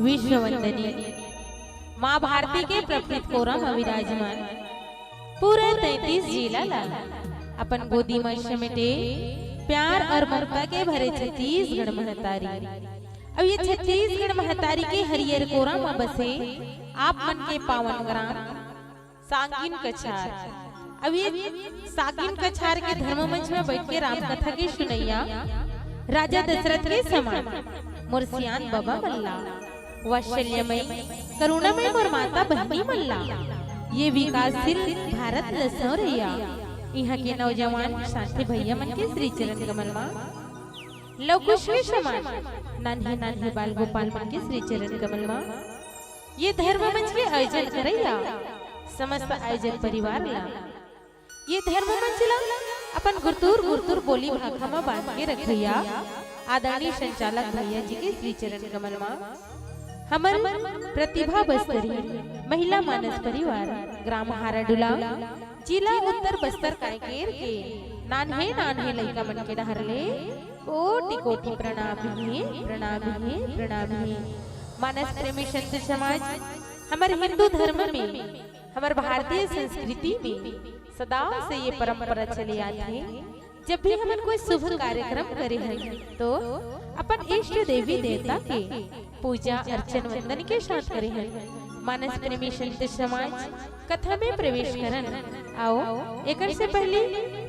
विश्व वंदनी माँ भारती के प्रकृत कोरम अविराजमान पूरे 33 जिला लाला अपन गोदी में समेटे प्यार और ममता के भरे 36 गण महतारी। अब ये 36 गण महतारी के हरियर कोरा में बसे आप मन के पावन ग्राम सांगिन कछार। अब ये सांगिन कछार के धर्म मंच में बैठ के राम कथा की सुनैया राजा दशरथ के समान मोर सियान बाबा मल्ला, वात्सल्यमय करुणामय मोर माता बहनी मल्ला, ये विकासशील भारत लसौरैया यहाँ के नौजवान शांति भैया मन के श्री चरण कमल में लवकुश के समान नान्हे नान्हे बाल गोपाल मन के श्री चरण कमल में ये धर्म मंच के आयोजन करैया समस्त आयोजक परिवार ला ये धर्म मंच ला अपन गुरतुर गुरतुर बोली भाखा में बांध के रखैया आदरणीय संचालक भैया जी के श्री चरण कमल में हमर प्रतिभा बस्तरी महिला मानस परिवार ग्राम हाराडुला जिला उत्तर बस्तर कायकेर के नान्हे नान्हे लइका मन के डहरले कोटि कोटि प्रणाम है प्रणाम है प्रणाम है। मानस प्रेमी संत समाज हमारे हिंदू धर्म में हमारे भारतीय संस्कृति में सदा से ये परंपरा चली आती है। जब भी हम कोई शुभ कार्यक्रम करे हैं तो अपन इष्ट देवी देवता के पूजा अर्चन वंदन के साथ करे हैं। मानस प्रेमी संत समाज कथा में प्रवेश करन आओ एक से पहले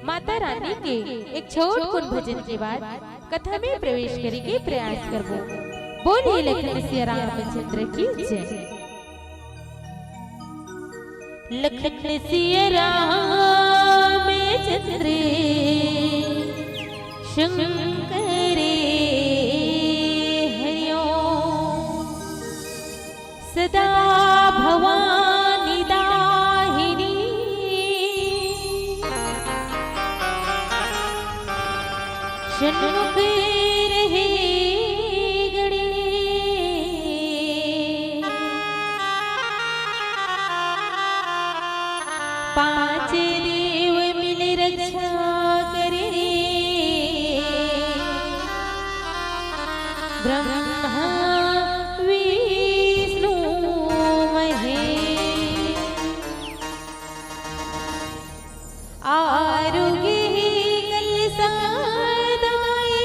माता रानी के एक छोट कुन भजन के बाद कथा में प्रवेश करे के प्रयास करबो। बोलिए लखन सिया रामचंद्र की जय। लखन सिया रामचंद्र शंकरे हरिओ सदा भवानी दाहिनी षण्मुख रहे गणे पांच देव मिल रक्षा करे ब्रह्मा विष्णु महेश आरोग्य कल सदाए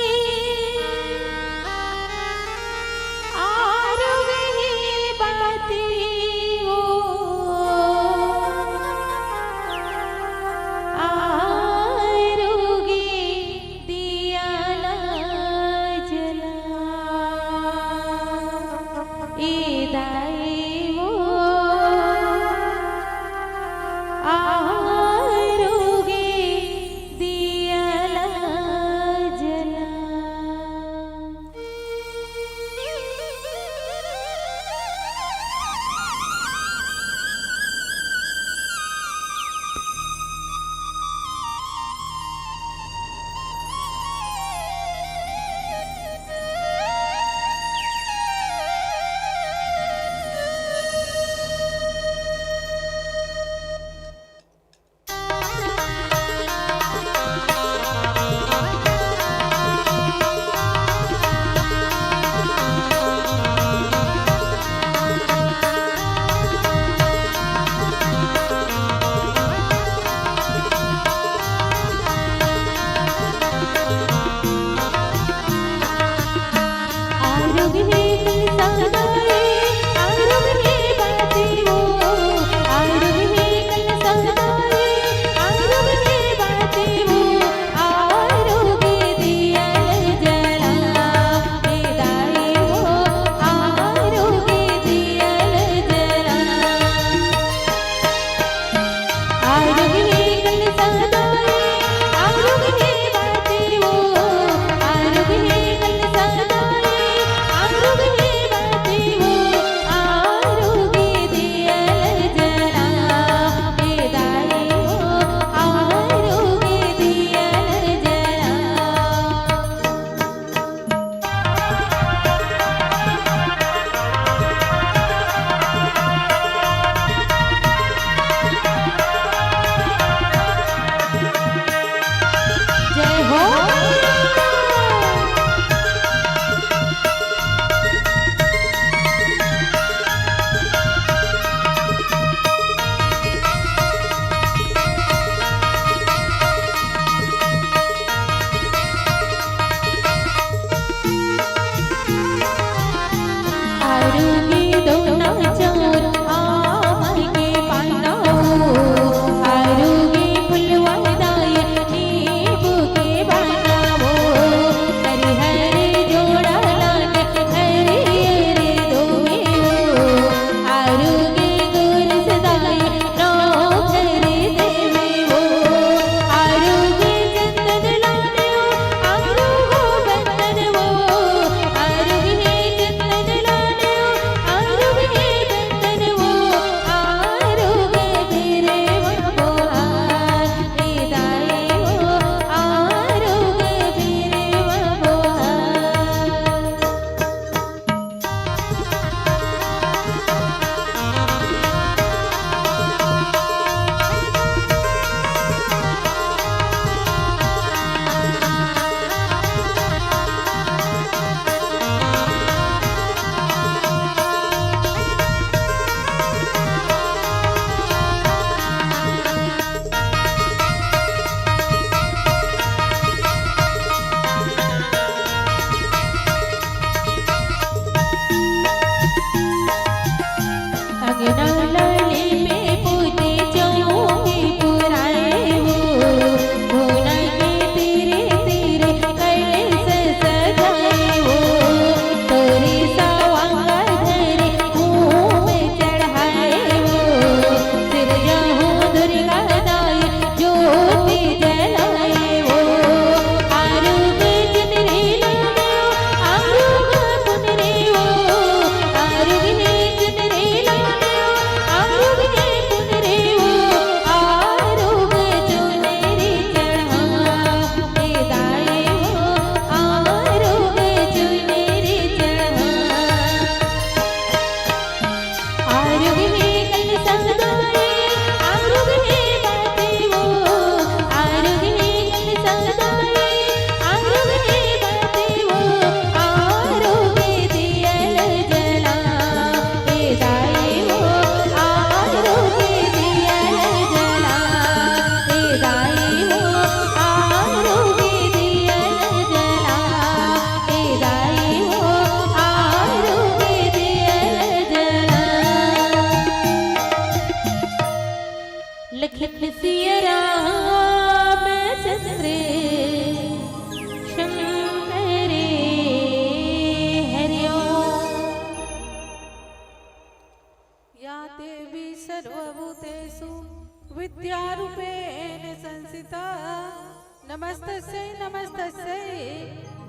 नमस्तस्यै नमस्तस्यै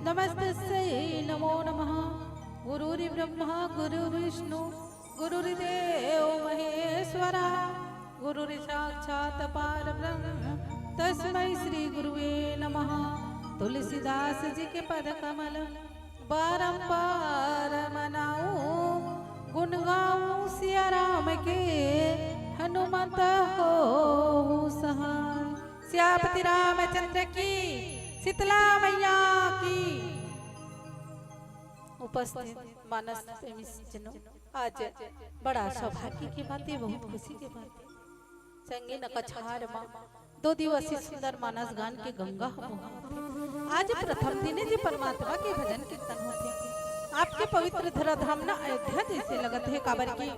नमस्तस्यै नमो नमः। गुरुर्ब्रह्मा गुरुर्विष्णु गुरुर्देव महेश्वरः गुरुर्साक्षात् परब्रह्म तस्मै श्री गुरुवे नमः। तुलसीदास जी के पद कमल बारंबार मनाऊं गुण गाऊं सिया राम के हनुमत हो सहाय। सियापति रामचंद्र की शीतला मैया की। उपस्थित मानस प्रेमी जनों, आज बड़ा सौभाग्य की बात है, बहुत खुशी की बात है। संगीन कछार माँ 2 दिवसीय सुंदर मानस गान के गंगा आज प्रथम दिन जी परमात्मा के भजन कीर्तन होते। आपके पवित्र धराधाम न अयोध्या जैसे लगत है। काबर की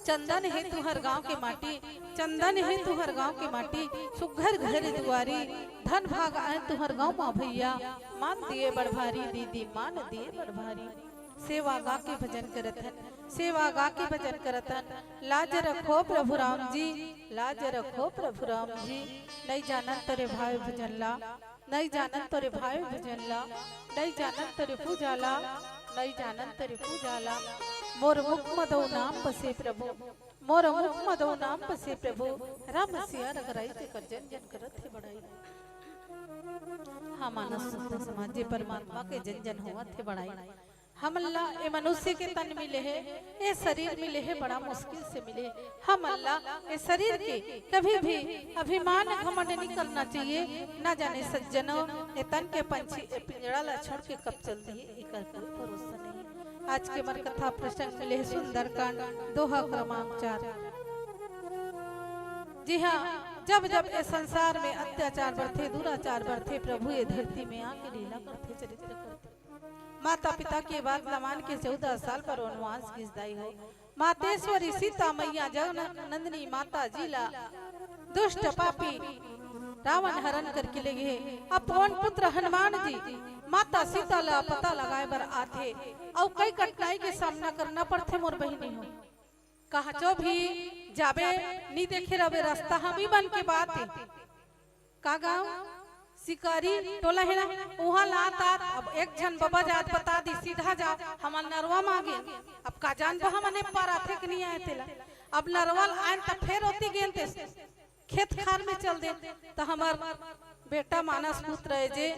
चंदन है तुहर गांव के माटी, चंदन है तुहर गांव के माटी, सुघर घर दुआरी धन भाग आए तुहर गांव माँ भैया। मान दिए बड़भारी दीदी मान दिए बड़भारी। सेवा गा के भजन करत हन, सेवा गा के भजन करत हन। लाज रखो प्रभु राम जी, लाज रखो प्रभु राम जी। नहीं जानन तेरे भाई भजन ला, नहीं जानन तेरे भाई भजन ला, नहीं जानन तेरे पूजाला, नहीं जानन तेरे पूजाला। मोर मुख मदो नाम बसे प्रभु, मोर मुख मदो नाम बसे प्रभु। राम सिया रगराई ते कर जन जन करत है बड़ाई। हाँ मानस शुद्ध समाज जे परमात्मा के जन जन होवत है बड़ाई। हम अल्लाह ये मनुष्य के तन मिले है, ये शरीर मिले है, बड़ा मुश्किल से मिले। हम अल्लाह ये शरीर के कभी भी अभिमान घमंड नहीं करना चाहिए। ना जाने सज्जनों ये तन के पंछी पिंजड़ा ला छोड़ के कब चल दिए, एक भरोसा नहीं। आज के मन कथा प्रसंग मिले है सुंदरकांड दोहा क्रमांक 4। जी हाँ, जब जब इस संसार में अत्याचार बढ़ते, दुराचार बढ़ते, प्रभु ये धरती में आके लीला करते, चरित्र करते। माता पिता के बाद लमान के 14 साल पर वनवास गिरदाई हो। मातेश्वरी सीता मैया जगन नंदिनी माता जिला दुष्ट पापी रावण हरण करके ले गए। अब पवन पुत्र हनुमान जी माता सीता ला पता लगाए बर आथे और कई कठिनाई के सामना करना पड़ते। मोर बहिनी हो कहा जो भी जाबे नी देखे रवे रास्ता हम ही बन के बात है। का गाँव शिकारी टोला है ना, वहाँ लात आत। अब एक जन बाबा जात बता दी सीधा जा हमार नरवा मांगे। अब का जान बहा मने पर आथे कि नहीं आए तेला। अब नरवाल आए तब फिर होती गेल ते खेत खार में चल दे। तो हमार बेटा मानस पुत्र है जे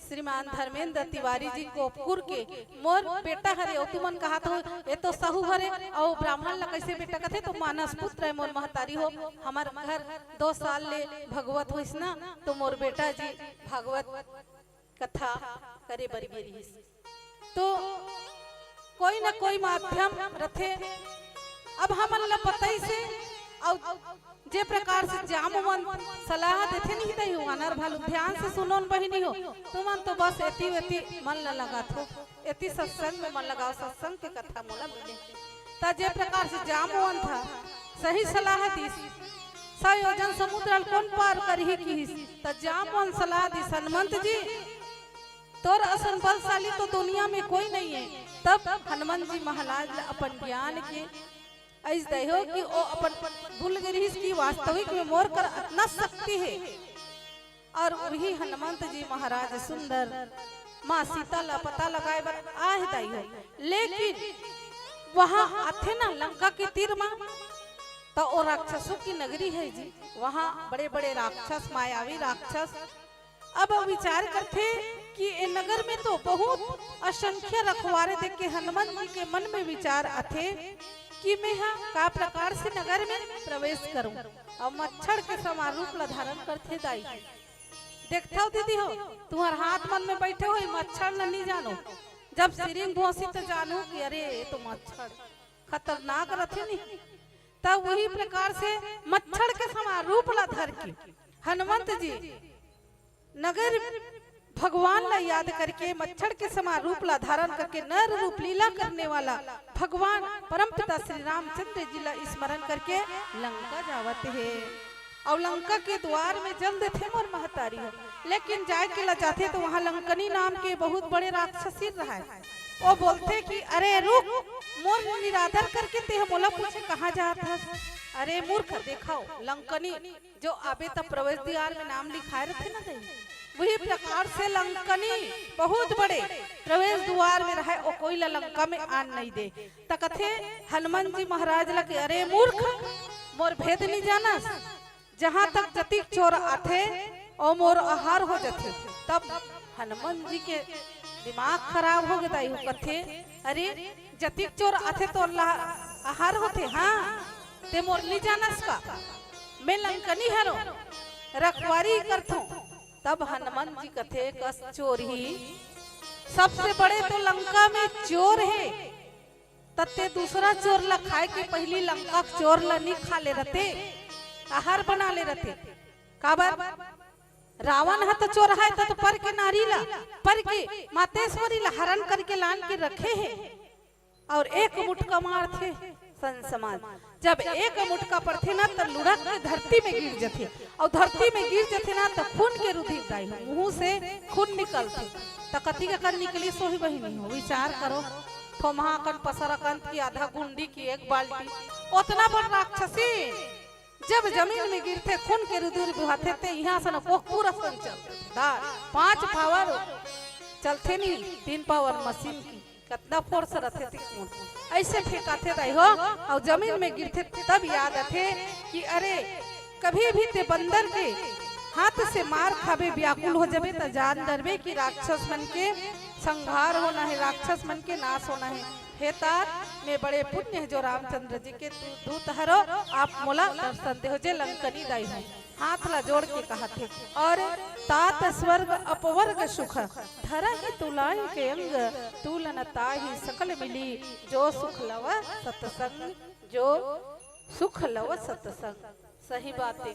श्रीमान धर्मेंद्र तिवारी जी कोपकुर के मोर बेटा हरे ओ तुमन कहा तो ये तो सहु हरे और ब्राह्मण ला कैसे बेटा कथे तो मानस पुत्र है मोर महतारी हो। हमार घर 2 साल ले भगवत होइस ना तो मोर बेटा जी भागवत कथा करे बर गेरी। तो कोई ना कोई माध्यम रथे। अब हमन ला पतई से और जे प्रकार से जामवन सलाह देथे नहीं दई हो अनर भालू ध्यान से सुनो बहिनी हो। तुमन तो बस एती वेती मन ला लगात हो, एती सत्संग में मन लगाओ, सत्संग के कथा मोला मिले। ता जे प्रकार से जामवन था सही सलाह दी, संयोजन समुद्र कौन पार करही की। ता जामवन सलाह दी हनुमंत जी तोर असन बलशाली तो दुनिया में कोई नहीं है। तब हनुमान जी महाराज अपन ज्ञान के ऐस दे हो कि ओ अपन भूल गई की वास्तविक में मोर कर इतना शक्ति है। और वही हनुमंत जी महाराज सुंदर माँ सीता ला पता लगाए बर आह दई हो। लेकिन वहाँ आथे ना लंका के तीर माँ तो ओ राक्षसों की नगरी है जी। वहाँ बड़े बड़े राक्षस मायावी राक्षस अब विचार करते कि ए नगर में तो बहुत असंख्य रखवारे देख के हनुमान जी के मन में विचार आते कि मैं का प्रकार से नगर में प्रवेश करूं और मच्छर के समान रूप ला धारण करते दाई। देखता हो दीदी हो तुम्हार हाथ मन में बैठे हो मच्छर नहीं जानो। जब सिरिंग घोसी तो जानो कि अरे तो मच्छर खतरनाक रहते नहीं। तब वही प्रकार से मच्छर के समान रूप ला धर के हनुमंत जी नगर भगवान ला याद करके मच्छर के समान रूप ला धारण करके नर रूप लीला करने वाला भगवान परमपिता श्री रामचंद्र जी ला स्मरण करके लंका जावत है। और लंका के द्वार में जल देते मोर महतारी हो। लेकिन जाए के ला जाते तो वहाँ लंकनी नाम के बहुत बड़े राक्षसी रहा है। वो बोलते कि अरे रुक, मोर निरादर करके ते मोला पूछे कहाँ जात हस। अरे मूर्ख, देखो लंकनी जो अबे तक प्रवेश द्वार में नाम लिखाए रखे ना दे, वही प्रकार से लंकनी बहुत बड़े प्रवेश द्वार में रहे और कोई लंका में आन नहीं दे। तकथे हनुमान जी महाराज लगे, अरे मूर्ख, मोर भेद नहीं जानस, जहाँ तक जतिक चोर आथे और मोर आहार हो जाते। तब हनुमान जी के दिमाग खराब हो गया, यू कथे अरे जतिक चोर आथे तो अल्लाह आहार होते, हाँ ते मोर नहीं जानस का, मैं लंकनी हरो रखवारी करथूं। तब हनुमान जी कथे कस चोर ही सबसे बड़े तो लंका में चोर है, तत्ते दूसरा चोर ला खाए के पहली लंका चोर ला नहीं खा ले रहते, आहार बना ले रहते। काबर रावण है तो चोर है तो पर के नारी ला, पर के मातेश्वरी ला हरण करके लान के रखे है और एक मुठका मार थे सन समाज। जब एक मुठका पर थे ना तो लुढ़क के धरती में गिर जाते और धरती में गिर जाते ना तो खून के रुधिर दाई मुंह से खून निकलते। तो कथी का कर निकली सो ही बहिनी हो, विचार करो, थोमहाकन पसरकन की आधा गुंडी की एक बाल्टी, उतना बड़ राक्षसी जब जमीन में गिरते खून के रुधिर बहाते थे, यहाँ से वो पूरा सन चलते 5 पावर चलते नहीं, 3 पावर मशीन की कितना फोर्स रहते थे, ऐसे फेंकाते रहे हो और जमीन में गिरते। तब याद आते कि अरे कभी भी ते बंदर के हाथ से मार खाबे व्याकुल हो जाबे तो जान डरबे कि राक्षस मन के संहार होना है, राक्षस मन के नाश होना है। हे तात में बड़े पुण्य है जो रामचंद्र जी के दूत हरो, आप मोला दर्शन दे हो जे लंकनी दाई हो। हाथ ला जोड़ के कहा थे, और तात स्वर्ग अपवर्ग सुख धरा ही तुलाई के अंग, तुलन ताहि सकल मिली, जो सुख लव सत्संग, जो सुख लव सत्संग। सही बात है,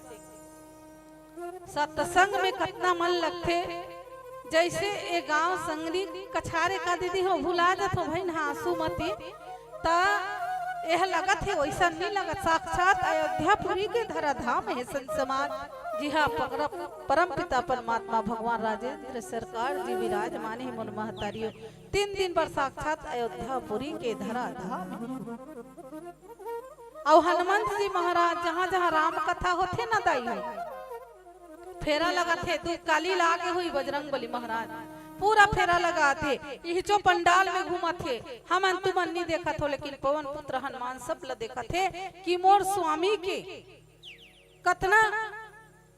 सत्संग में कितना मन लगते। जैसे ए गांव संगरी कछारे का दीदी हो भुला जात हो भाई हाँसू मती, ता यह लगत है वैसा नहीं लगत, साक्षात अयोध्यापुरी के धरा धाम है सन समाज। जी हाँ, परम पिता परमात्मा भगवान राजेंद्र सरकार जी विराजमान है मन महतारियों, 3 दिन पर साक्षात अयोध्यापुरी के धरा धाम। और हनुमंत जी महाराज जहाँ जहाँ राम कथा होते ना दाई हो, फेरा लगा थे, दूध काली लागे हुई बजरंग बली महाराज पूरा फेरा लगा थे, यही जो पंडाल में घूमा थे। हम तुमन नहीं देखा थो, लेकिन पवन पुत्र हनुमान सब ल देखा थे कि मोर स्वामी के कतना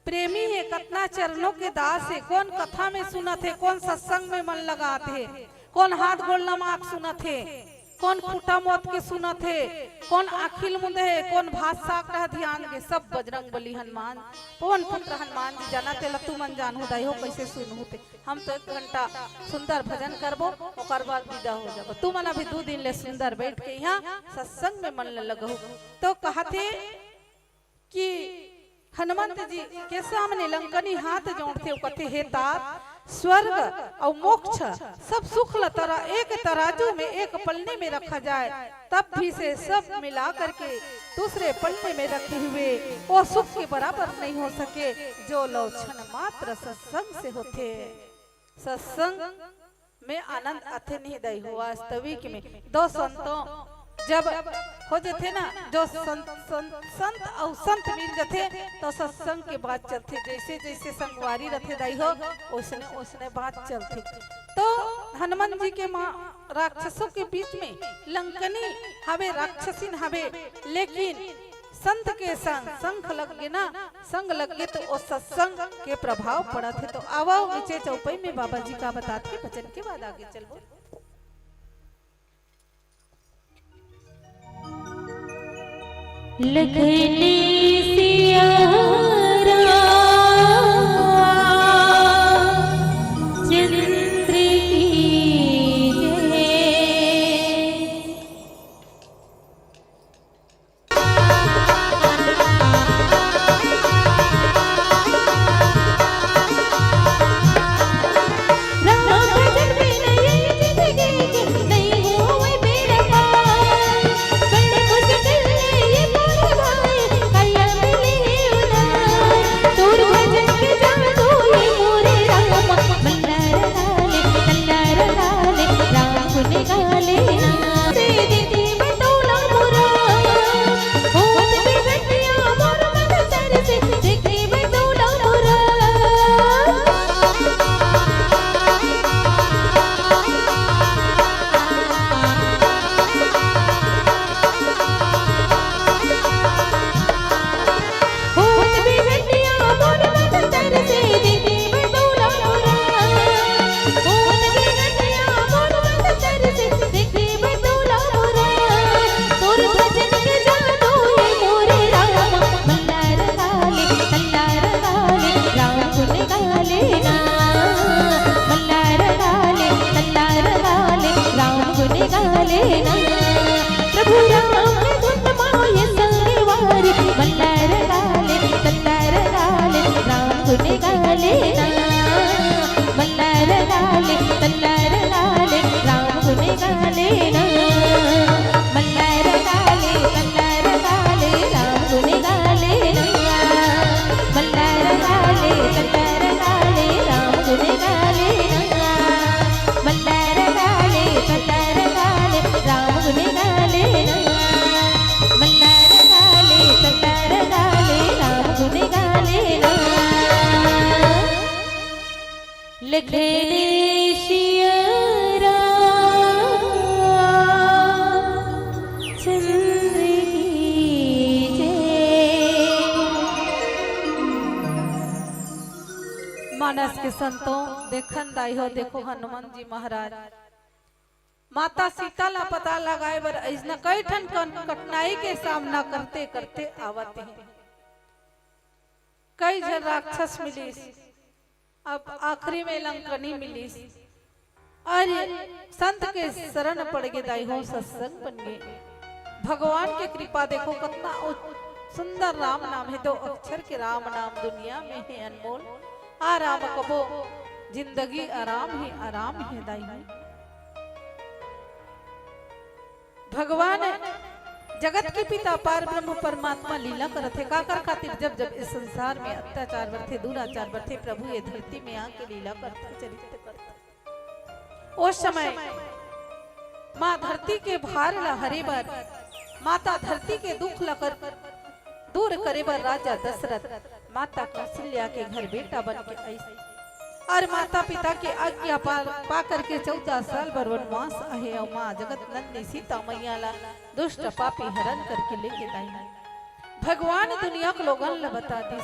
प्रेमी है, कतना चरणों के दास है। कौन कथा में सुना थे, कौन सत्संग में मन लगा थे, कौन हाथ गोल नमाक सुना थे, कौन फूटा मौत के सुना थे, कौन आखिल मुंदे है, कौन भाषा का ध्यान के, सब बजरंग बली हनुमान पवन पुत्र हनुमान जी जाना ते तू मन जान हो दाई हो कैसे सुन होते। हम तो 1 घंटा सुंदर भजन करबो और बाद विदा हो जाबो। तू मन अभी 2 दिन ले सुंदर बैठ के यहाँ सत्संग में मन लगो। तो कहते कि हनुमंत जी के सामने लंकनी हाथ जोड़ते कहते, हे तात स्वर्ग और मोक्ष सब सुख ल तरा एक तराजू में एक पलने में रखा जाए, तब भी से सब मिला करके दूसरे पलने में रखे हुए वो सुख के बराबर नहीं हो सके जो लौक्षण मात्र सत्संग से होते। सत्संग में आनंद आते नहीं दई हो। वास्तविक में 2 संतों जब हो जाते ना, जो संत और संत मिल जाते तो सत्संग के बात चलते, जैसे जैसे संगवारी रथे दाई हो उसने बात चलती। तो हनुमान जी के माँ राक्षसों के बीच में लंकनी हवे राक्षसीन हवे, लेकिन संत के संग लग गए ना, संग लग गए तो वो सत्संग के प्रभाव पड़ा थे। तो आओ नीचे चौपाई में बाबा जी का बताते भजन के बाद आगे चलो। लखनी सिया चंद्र की जय। राम भजन बिना ये जिंदगी नहीं होए बेरा पार, बड़ी मुश्किल ये पार भाई ना मल्हार लाले तल्हार लाले राम गुण गाले ना मल्हार लाले तल्हार लाले राम गुण गाले ना मल्हार लाले तल्हार लाले राम गुण गाले ना मल्हार लाले तल्हार लाले राम गुण गाले ना मल्हार लाले तल्हार लाले राम गुण गाले ना लिखे शिया चंद्र की जय। मानस के संतों देखन दाई हो देखो हनुमान जी महाराज माता सीता ला पता लगाए बर ऐसा कई ठन कठिनाई के सामना करते करते आवते हैं। कई जन राक्षस मिली अब आखिरी में लंकनी मिली और संत के शरण पड़ गए दाई हो सत्संग बन गए। भगवान की कृपा देखो कितना सुंदर राम नाम है। 2 अक्षर के राम नाम दुनिया में है अनमोल। आराम कबो जिंदगी आराम ही दाई है। भगवान जगत के पिता पार ब्रह्म परमात्मा लीला करत है काकर खातिर जब जब इस संसार में अत्याचार बढ़ते दुराचार बढ़ते प्रभु ये धरती में आके लीला करते चरित्र करते। उस समय माँ धरती के भार ला हरे बर माता धरती के दुख ला कर दूर करे बर राजा दशरथ माता कौशल्या के घर बेटा बन के आई और माता पिता के आज्ञा पा करके 14 साल भर वनवास आए और माँ जगत नंदी सीता मैया ला दुष्ट पापी हरण करके लेके आई। भगवान दुनिया को लोगन ला बता दी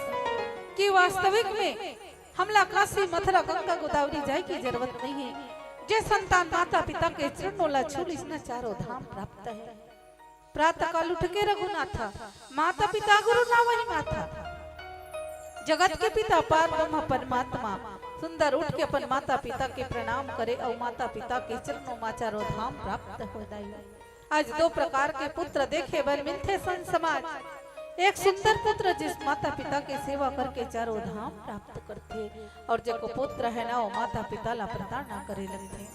कि वास्तविक में हमला काशी मथुरा गंगा गोदावरी जाए की जरूरत नहीं है। जे संतान माता पिता के चरणों ला छू इसने चारों धाम प्राप्त है। प्रातः काल उठ के रघुनाथ माता पिता गुरु ना वही माता जगत के पिता पार ब्रह्म परमात्मा सुंदर उठ के अपन माता पिता के प्रणाम करे और माता पिता के चरणों में चारों धाम प्राप्त हो जाए। आज 2 प्रकार के पुत्र देखे बर मिलते सन समाज। एक सुंदर पुत्र जिस माता पिता के सेवा करके चारों धाम प्राप्त करते और जो पुत्र है ना वो माता पिता ला प्रताड़ना करे लगते।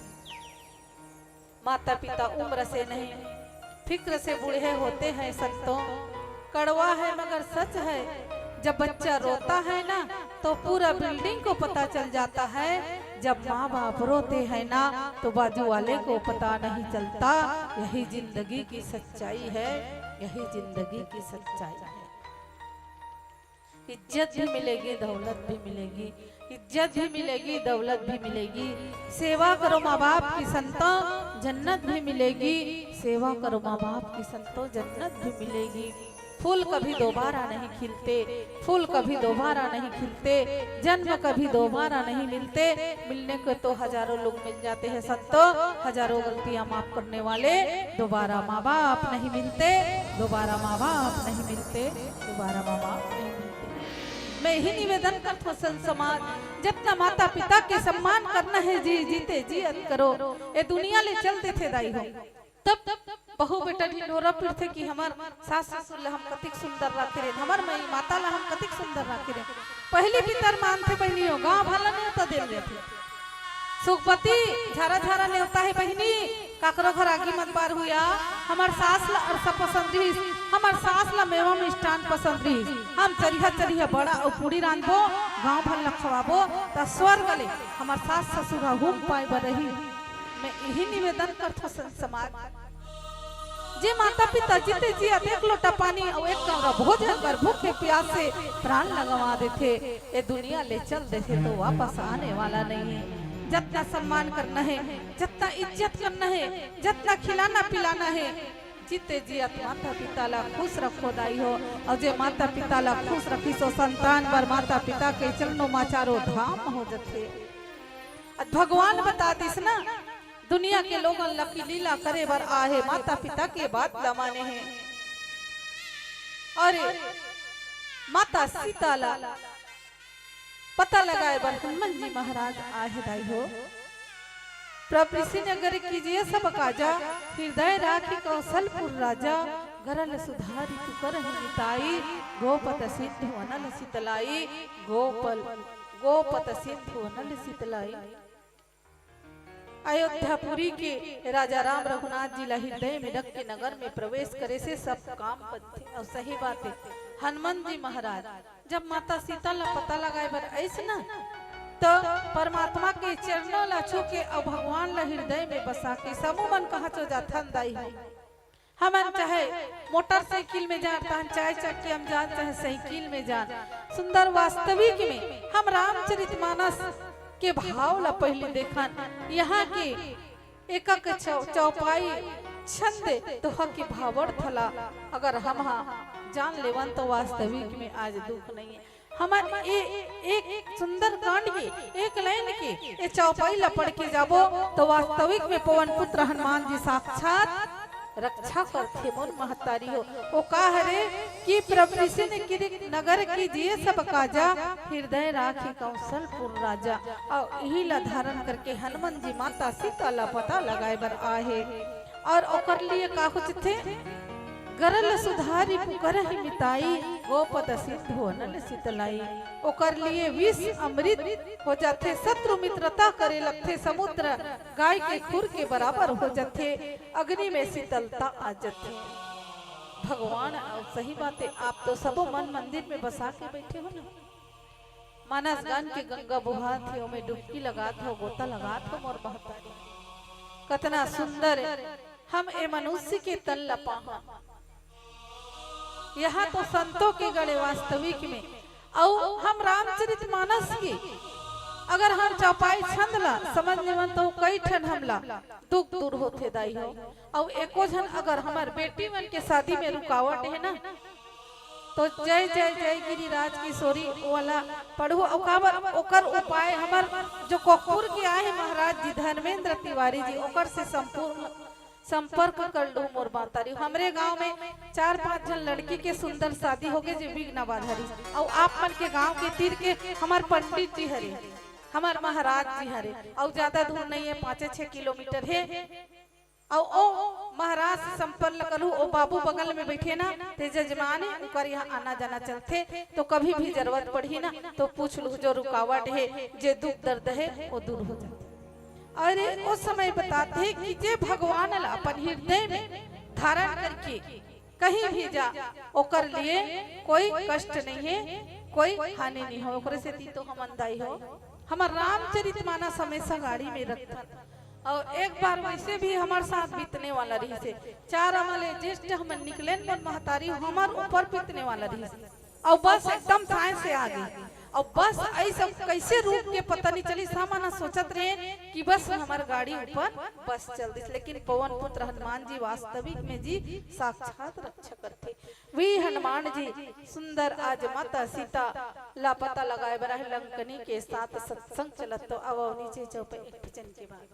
माता पिता उम्र से नहीं फिक्र से बूढ़े होते हैं संतों। कड़वा है मगर सच है। जब बच्चा रोता है ना तो पूरा बिल्डिंग को पता चल जाता है। जब माँ बाप रोते हैं ना तो बाजू वाले को पता नहीं चलता। यही जिंदगी की सच्चाई है। यही जिंदगी की सच्चाई है। इज्जत भी मिलेगी दौलत भी मिलेगी। इज्जत भी मिलेगी दौलत भी मिलेगी। सेवा करो माँ बाप की संतों जन्नत भी मिलेगी। सेवा करो माँ बाप की संतों जन्नत भी मिलेगी। फूल कभी दोबारा नहीं खिलते। फूल कभी दोबारा नहीं खिलते। जन्म कभी दोबारा नहीं मिलते। मिलने को तो हजारों लोग मिल जाते हैं संतों। हजारों गलतियां माफ करने वाले दोबारा माँ बाप नहीं मिलते। दोबारा माँ बाप नहीं मिलते। दोबारा माँ बाप नहीं मिलते। मैं यही निवेदन करता हूँ संत समाज जितना माता पिता के सम्मान करना है जी जीते जी करो। ये दुनिया ले चलते थे दाई हो तब बहु बेटा ढिंढोरा पीड़ते कि हमार सास ससुर ला हम कतिक सुंदर रखे रे हमार मई माता ला हम कतिक सुंदर रखे रे। पहली पितर मानते बहनियों गांव भला न्योता दे रहे थे। सुखपति झारा झारा न्योता है बहनी काकरो घर आगे मत बार हुआ। हमार सास ला अरसा पसंद रही। हमार सास ला मेवा मिष्ठान पसंद रही। हम चरिया चरिया बड़ा और पूरी रांधबो गांव भला खवाबो त स्वर्ग ले हमार सास ससुर हुम पाए बरही। मैं यही निवेदन करता समाज जे माता पिता जीते जी एक लोटा पानी और एक कमरा भोजन कर भूखे प्यासे प्राण लगवा देते। ये दुनिया ले चल देते तो वापस आने वाला नहीं है। जितना सम्मान करना है जितना इज्जत करना है जितना खिलाना पिलाना है जीते जी माता पिता ला खुश रखो दाई हो। और जे माता पिता ला खुश रखी सो संतान पर माता पिता के चरणों में चारों धाम हो जाते। भगवान बता दिस ना दुनिया के लोगन लकी लीला करे बर आहे माता पिता के बात लमाने हैं। अरे माता सीता ला पता लगाए बर हनुमान जी महाराज आहे दाई हो। प्रभु नगर कीजिए सब काजा हृदय राखी कौशलपुर राजा गरल सुधारी तू करहि निताई गोपत सिद्ध वनल शीतलाई गोपत सिंधु नल शीतलाई। अयोध्यापुरी के राजा राम रघुनाथ जी ला हृदय में रख के नगर में प्रवेश करे से सब काम बनते। और सही बात है, हनुमान जी महाराज जब माता सीता ला पता लगाए बर ऐसे ना तो परमात्मा के चरणों ला छू के और भगवान ला हृदय में बसा के समूह मन कहा चो जाथन दाई है। हम चाहे मोटरसाइकिल में जान, चाहे चक्की हम जान, चाहे साइकिल में जान, सुंदर वास्तविक में हम रामचरितमानस के भाव ला पहले देखन। यहाँ के एक चौपाई छंद तो के भावड़ थला अगर हम जान लेवन तो वास्तविक में आज दुख नहीं है। हमारे एक सुंदर कांड के एक लाइन के ये चौपाई ला पढ़ के जाबो तो वास्तविक में पवन पुत्र हनुमान जी साक्षात रक्षा करते मोर महतारी हो। वो कहा है कि प्रभु ने नगर कीजिए सब काजा, हृदय राखी कौशलपुर राजा। और यही ला धारण करके हनुमान जी माता सीता ला पता लगाए बर आहे। और ओकर लिए का कुछ थे गरल सुधारी पुकर ही मिताई, गोपद सिंधु नल शीतलाई। ओकर लिए विष अमृत हो जाते, शत्रु मित्रता करे लगते, समुद्र गाय के खुर के बराबर हो जाते, अग्नि में शीतलता आ जाते। भगवान सही बात है, आप तो सबो मन मंदिर में बसा के बैठे हो ना। मानस गान के गंगा बुहा थे में डुबकी लगात हो, गोता लगात हो मोर महतारी। कितना सुंदर हम ए मनुष्य के तल लपा। यहाँ तो संतों के गड़े वास्तविक में। और हम रामचरितमानस की अगर हम चौपाई छंद ला समझ लेवन तो कई ठन हमला दुख दूर होते दाई हो। और एको जन अगर हमार बेटी मन के शादी में रुकावट है ना तो जय जय जय गिरिराज किशोरी वाला पढ़ो। ओकर उपाय हमार जो कोकपुर के आए महाराज जी धर्मेंद्र तिवारी जी, ओकर से संपूर्ण संपर्क कर लो मोर मातारी। हमरे गांव में 4-5 जन लड़की के सुंदर शादी हो गए जो विघ्न बाधारी। और आप मन के गांव के तीर के हमार पंडित जी हरे, हमार महाराज जी हरे, और ज्यादा दूर नहीं है, 5-6 किलोमीटर है। और ओ महाराज से संपर्क करूँ, ओ बाबू बगल में बैठे ना ते जजमाने ऊपर यहाँ आना जाना चलते, तो कभी भी जरूरत पड़ी ना तो पूछ लू, जो रुकावट है जो दुख दर्द है वो दूर हो जाते। अरे उस समय बताते कि जे भगवान अपन हृदय में धारण करके कहीं भी जा ओकर लिए कोई कष्ट नहीं है, कोई हानि नहीं हो। ओकरे से ती तो हम अंदाई हो। हमार रामचरितमानस हमेशा गाड़ी में रखता। और एक बार वैसे भी हमारे साथ बीतने वाला रही से 4 अमले ज्येष्ठ हम निकले मन महतारी हमार ऊपर बीतने वाला रही से। और बस एकदम साए से आ गई। और बस ऐसा कैसे रूप के पता नहीं चली, सामाना सोचत रहे कि बस हमार गाड़ी ऊपर बस चल दी। लेकिन पवन पुत्र हनुमान जी वास्तविक में जी साक्षात रक्षा करते। वे हनुमान जी सुंदर आज माता सीता ला पता लगाए बरा लंकनी के साथ सत्संग चलत। तो अब नीचे चौपे एक भजन के बाद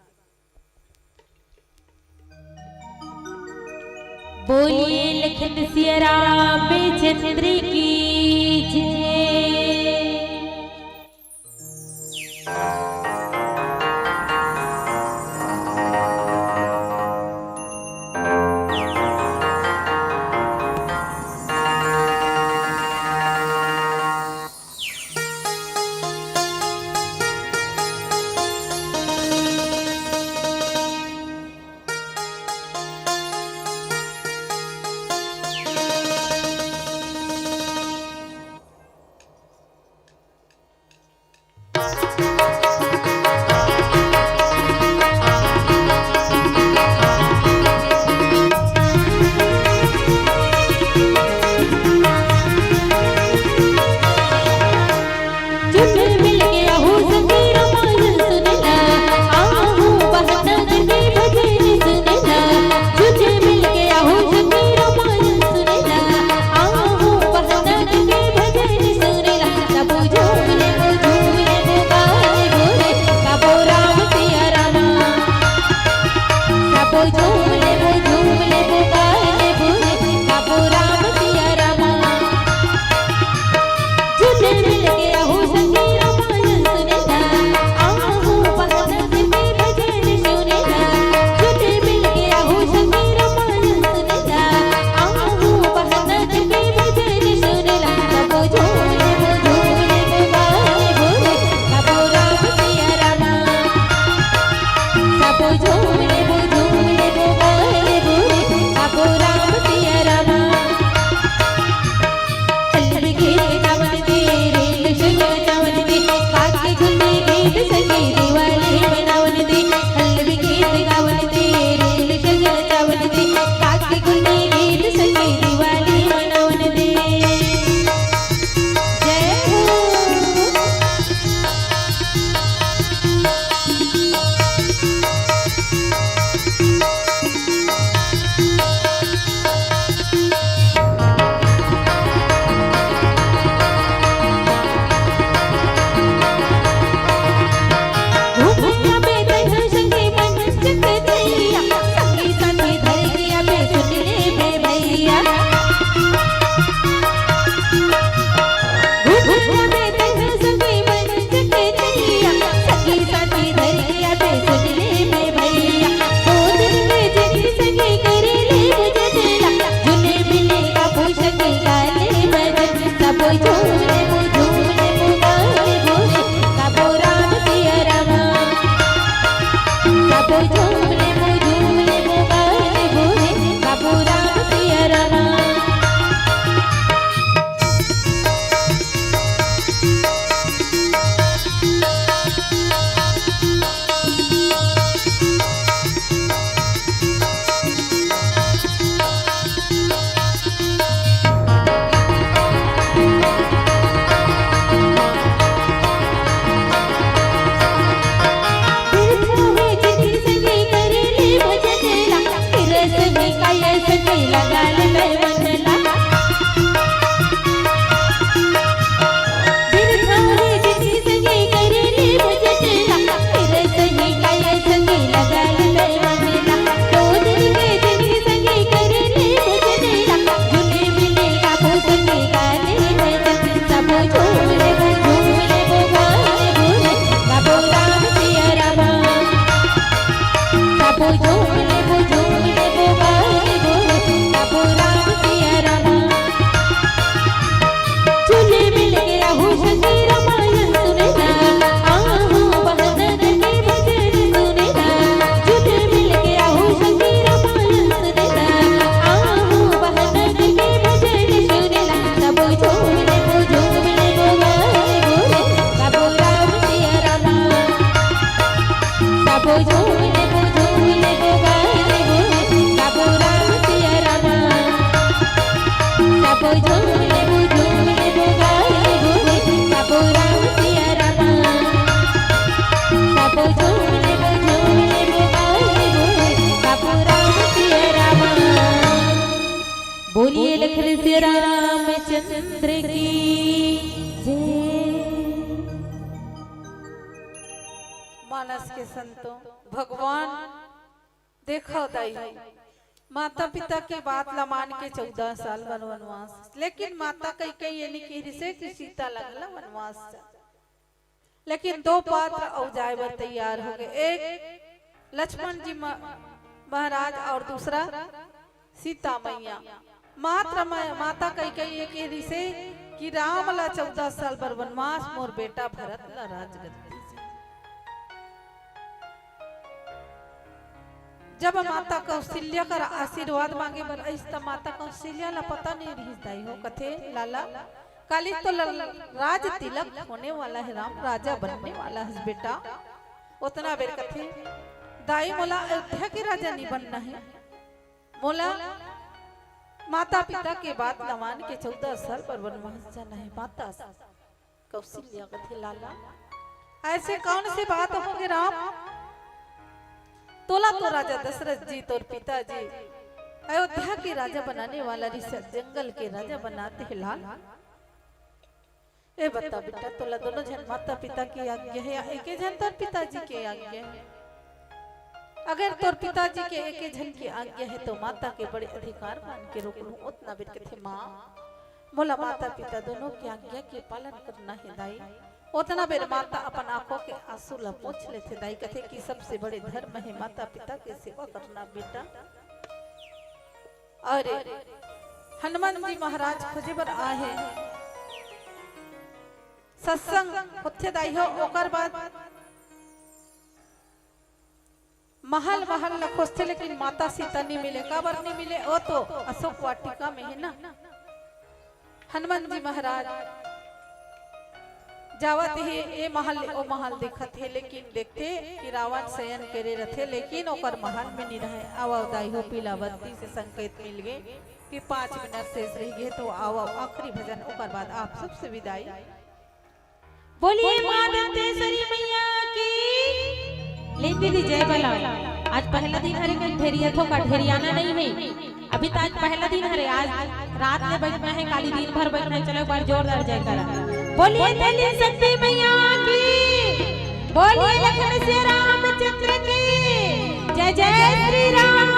बोलिए लखन सिया राम चंद्र की जय। संगी दिवाळी मनावन दे हलवी गीत गावन दे रेल शजन चावन दे काकी गुंडी गीत संगी दिवाळी मनावन दे जय हो बोलिए लखन से रामचंद्र की जय। मानस के संतों भगवान देखो दाई माता पिता की बात ला मान के 14 साल वनवास, लेकिन माता कई ये नहीं कह रही कि सीता लगला वनवास जा। लेकिन दो पात्र और जाए बर तैयार हो गए, एक लक्ष्मण जी महाराज और दूसरा सीता मैया। माता कई ये कह रही से कि राम ला 14 साल बर वनवास, मोर बेटा भरत ला राजगद्दी। जब माता कौशल्या का आशीर्वाद मांगे बर ऐसा माता कौशल्या ला पता नहीं रही हो कथे लाला काली तो राज तिलक होने वाला है, राम राजा बनने वाला है बेटा। उतना बेर कथे दाई मोला अयोध्या के राजा नहीं बनना है, मोला माता पिता के बात न मान के 14 साल पर वनवास जाना है। माता कौशल्या कथे लाला ऐसे कौन सी बात होंगे राम, तोला तो राजा दशरथ जी तो पिताजी अयोध्या के राजा बनाने वाला ऋषभ जंगल के राजा बनाते हैं लाल। ए बता बेटा तोला दोनों जन माता पिता की आज्ञा है या एक जन तोर पिताजी के आज्ञा है? अगर तोर पिताजी के एक जन की आज्ञा है तो माता के बड़े अधिकार मान के रोक लूं। उतना बेर कथे माँ मोला माता पिता दोनों की आज्ञा के पालन करना है दाई। उतना बेर माता अपन आंखों के आंसू ला पोंछ लेते दाई कथे कि सबसे बड़े धर्म है माता पिता की सेवा करना बेटा। अरे हनुमान जी महाराज खोजे बर आए सत्संग होथे दाई हो। ओकर बाद महल महल ला खोजते लेकिन माता सीता नहीं मिले। काबर नहीं मिले? वो तो अशोक वाटिका में है ना। हनुमान जी महाराज जावत ही ए महल ओ महल देखत है, लेकिन देखते कि रावण शयन करे रथे, लेकिन ओकर महल में नहीं रहे। आव दाई हो पीलावती से संकेत मिल गए कि 5 मिनट शेष रह गए। तो आओ आखिरी भजन, ओकर बाद आप सबसे विदाई। बोलिए मां दंतेश्वरी मैया की। ले दीदी जय बला। आज पहला दिन हरे कल ढेरिया थो का ढेरियाना नहीं है, अभी तो आज पहला दिन हरे। आज रात में बैठना है, काली दिन भर बैठना है। चलो एक बार जोरदार जय करा। बोलिए दिल्ली शक्ति मैया की, बोलिए लखन से रामचंद्र की जय। जय श्री राम।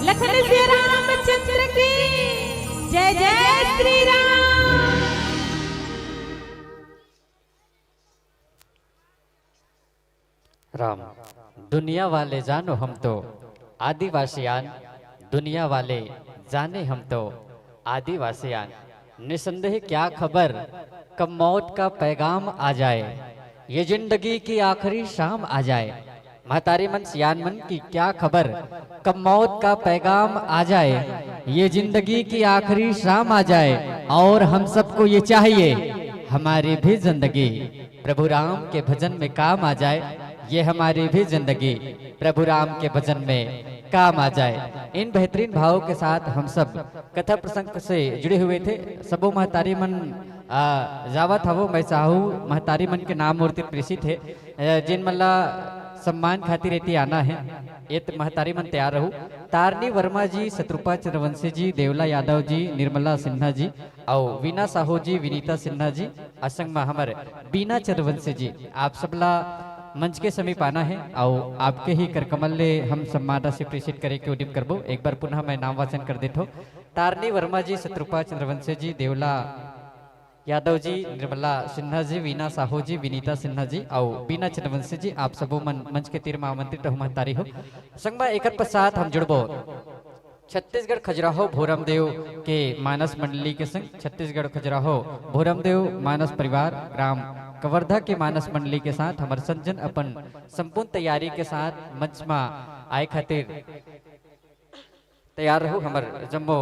लखन से रामचंद्र की जय जय श्री राम। राम दुनिया वाले जानो हम तो आदिवासियान, दुनिया वाले जाने हम तो आदिवासियान। निसंदेह क्या खबर कब मौत का पैगाम आ जाए, ये जिंदगी की आखिरी शाम आ जाए। महतारी मन सियान मन की क्या खबर कब मौत का पैगाम आ जाए, ये जिंदगी की आखिरी शाम आ जाए। और हम सबको ये चाहिए हमारी भी जिंदगी प्रभु राम के भजन में काम आ जाए, ये हमारी भी जिंदगी प्रभु राम के भजन में काम आ जाए। इन बेहतरीन भावों के साथ हम सब कथा प्रसंग से जुड़े हुए थे। सबो महतारी मन जावत हवो मैं साहू महतारी मन के नाम मूर्ति प्रेषित है, जिन मल्ला सम्मान खातिर रहती आना है। ये महतारी मन तैयार रहू। तारनी वर्मा जी, शत्रुपा चंद्रवंशी जी, देवला यादव जी, निर्मला सिन्हा जी और वीना साहू जी, विनीता सिन्हा जी, असंग में हमारे बीना चंद्रवंशी जी, आप सबला मंच के समीप आना है और आपके ही करकमल ले हम सम्मान से प्रेषित करे के उद्यम करबो। एक बार पुनः मैं नाम वाचन कर देता हूँ। तारनी वर्मा जी, शत्रुपा चंद्रवंशी जी, देवला यादव जी, निर्मला सिन्हा जी, वीना साहू जी, विनीता सिन्हा जी और बीना चंद्रवंशी जी, आप सबो मंच के तीर में आमंत्रित महतारी हो। संगमा एक पश्चात हम जुड़बो छत्तीसगढ़ खजुराहो भोरमदेव के मानस मंडली के संग। छत्तीसगढ़ खजुराहो भोरमदेव मानस परिवार ग्राम कवर्धा के मानस मंडली के साथ हमारे संजन अपन संपूर्ण तैयारी के साथ मंच में आए खातिर तैयार रहो। हमारे जम्मो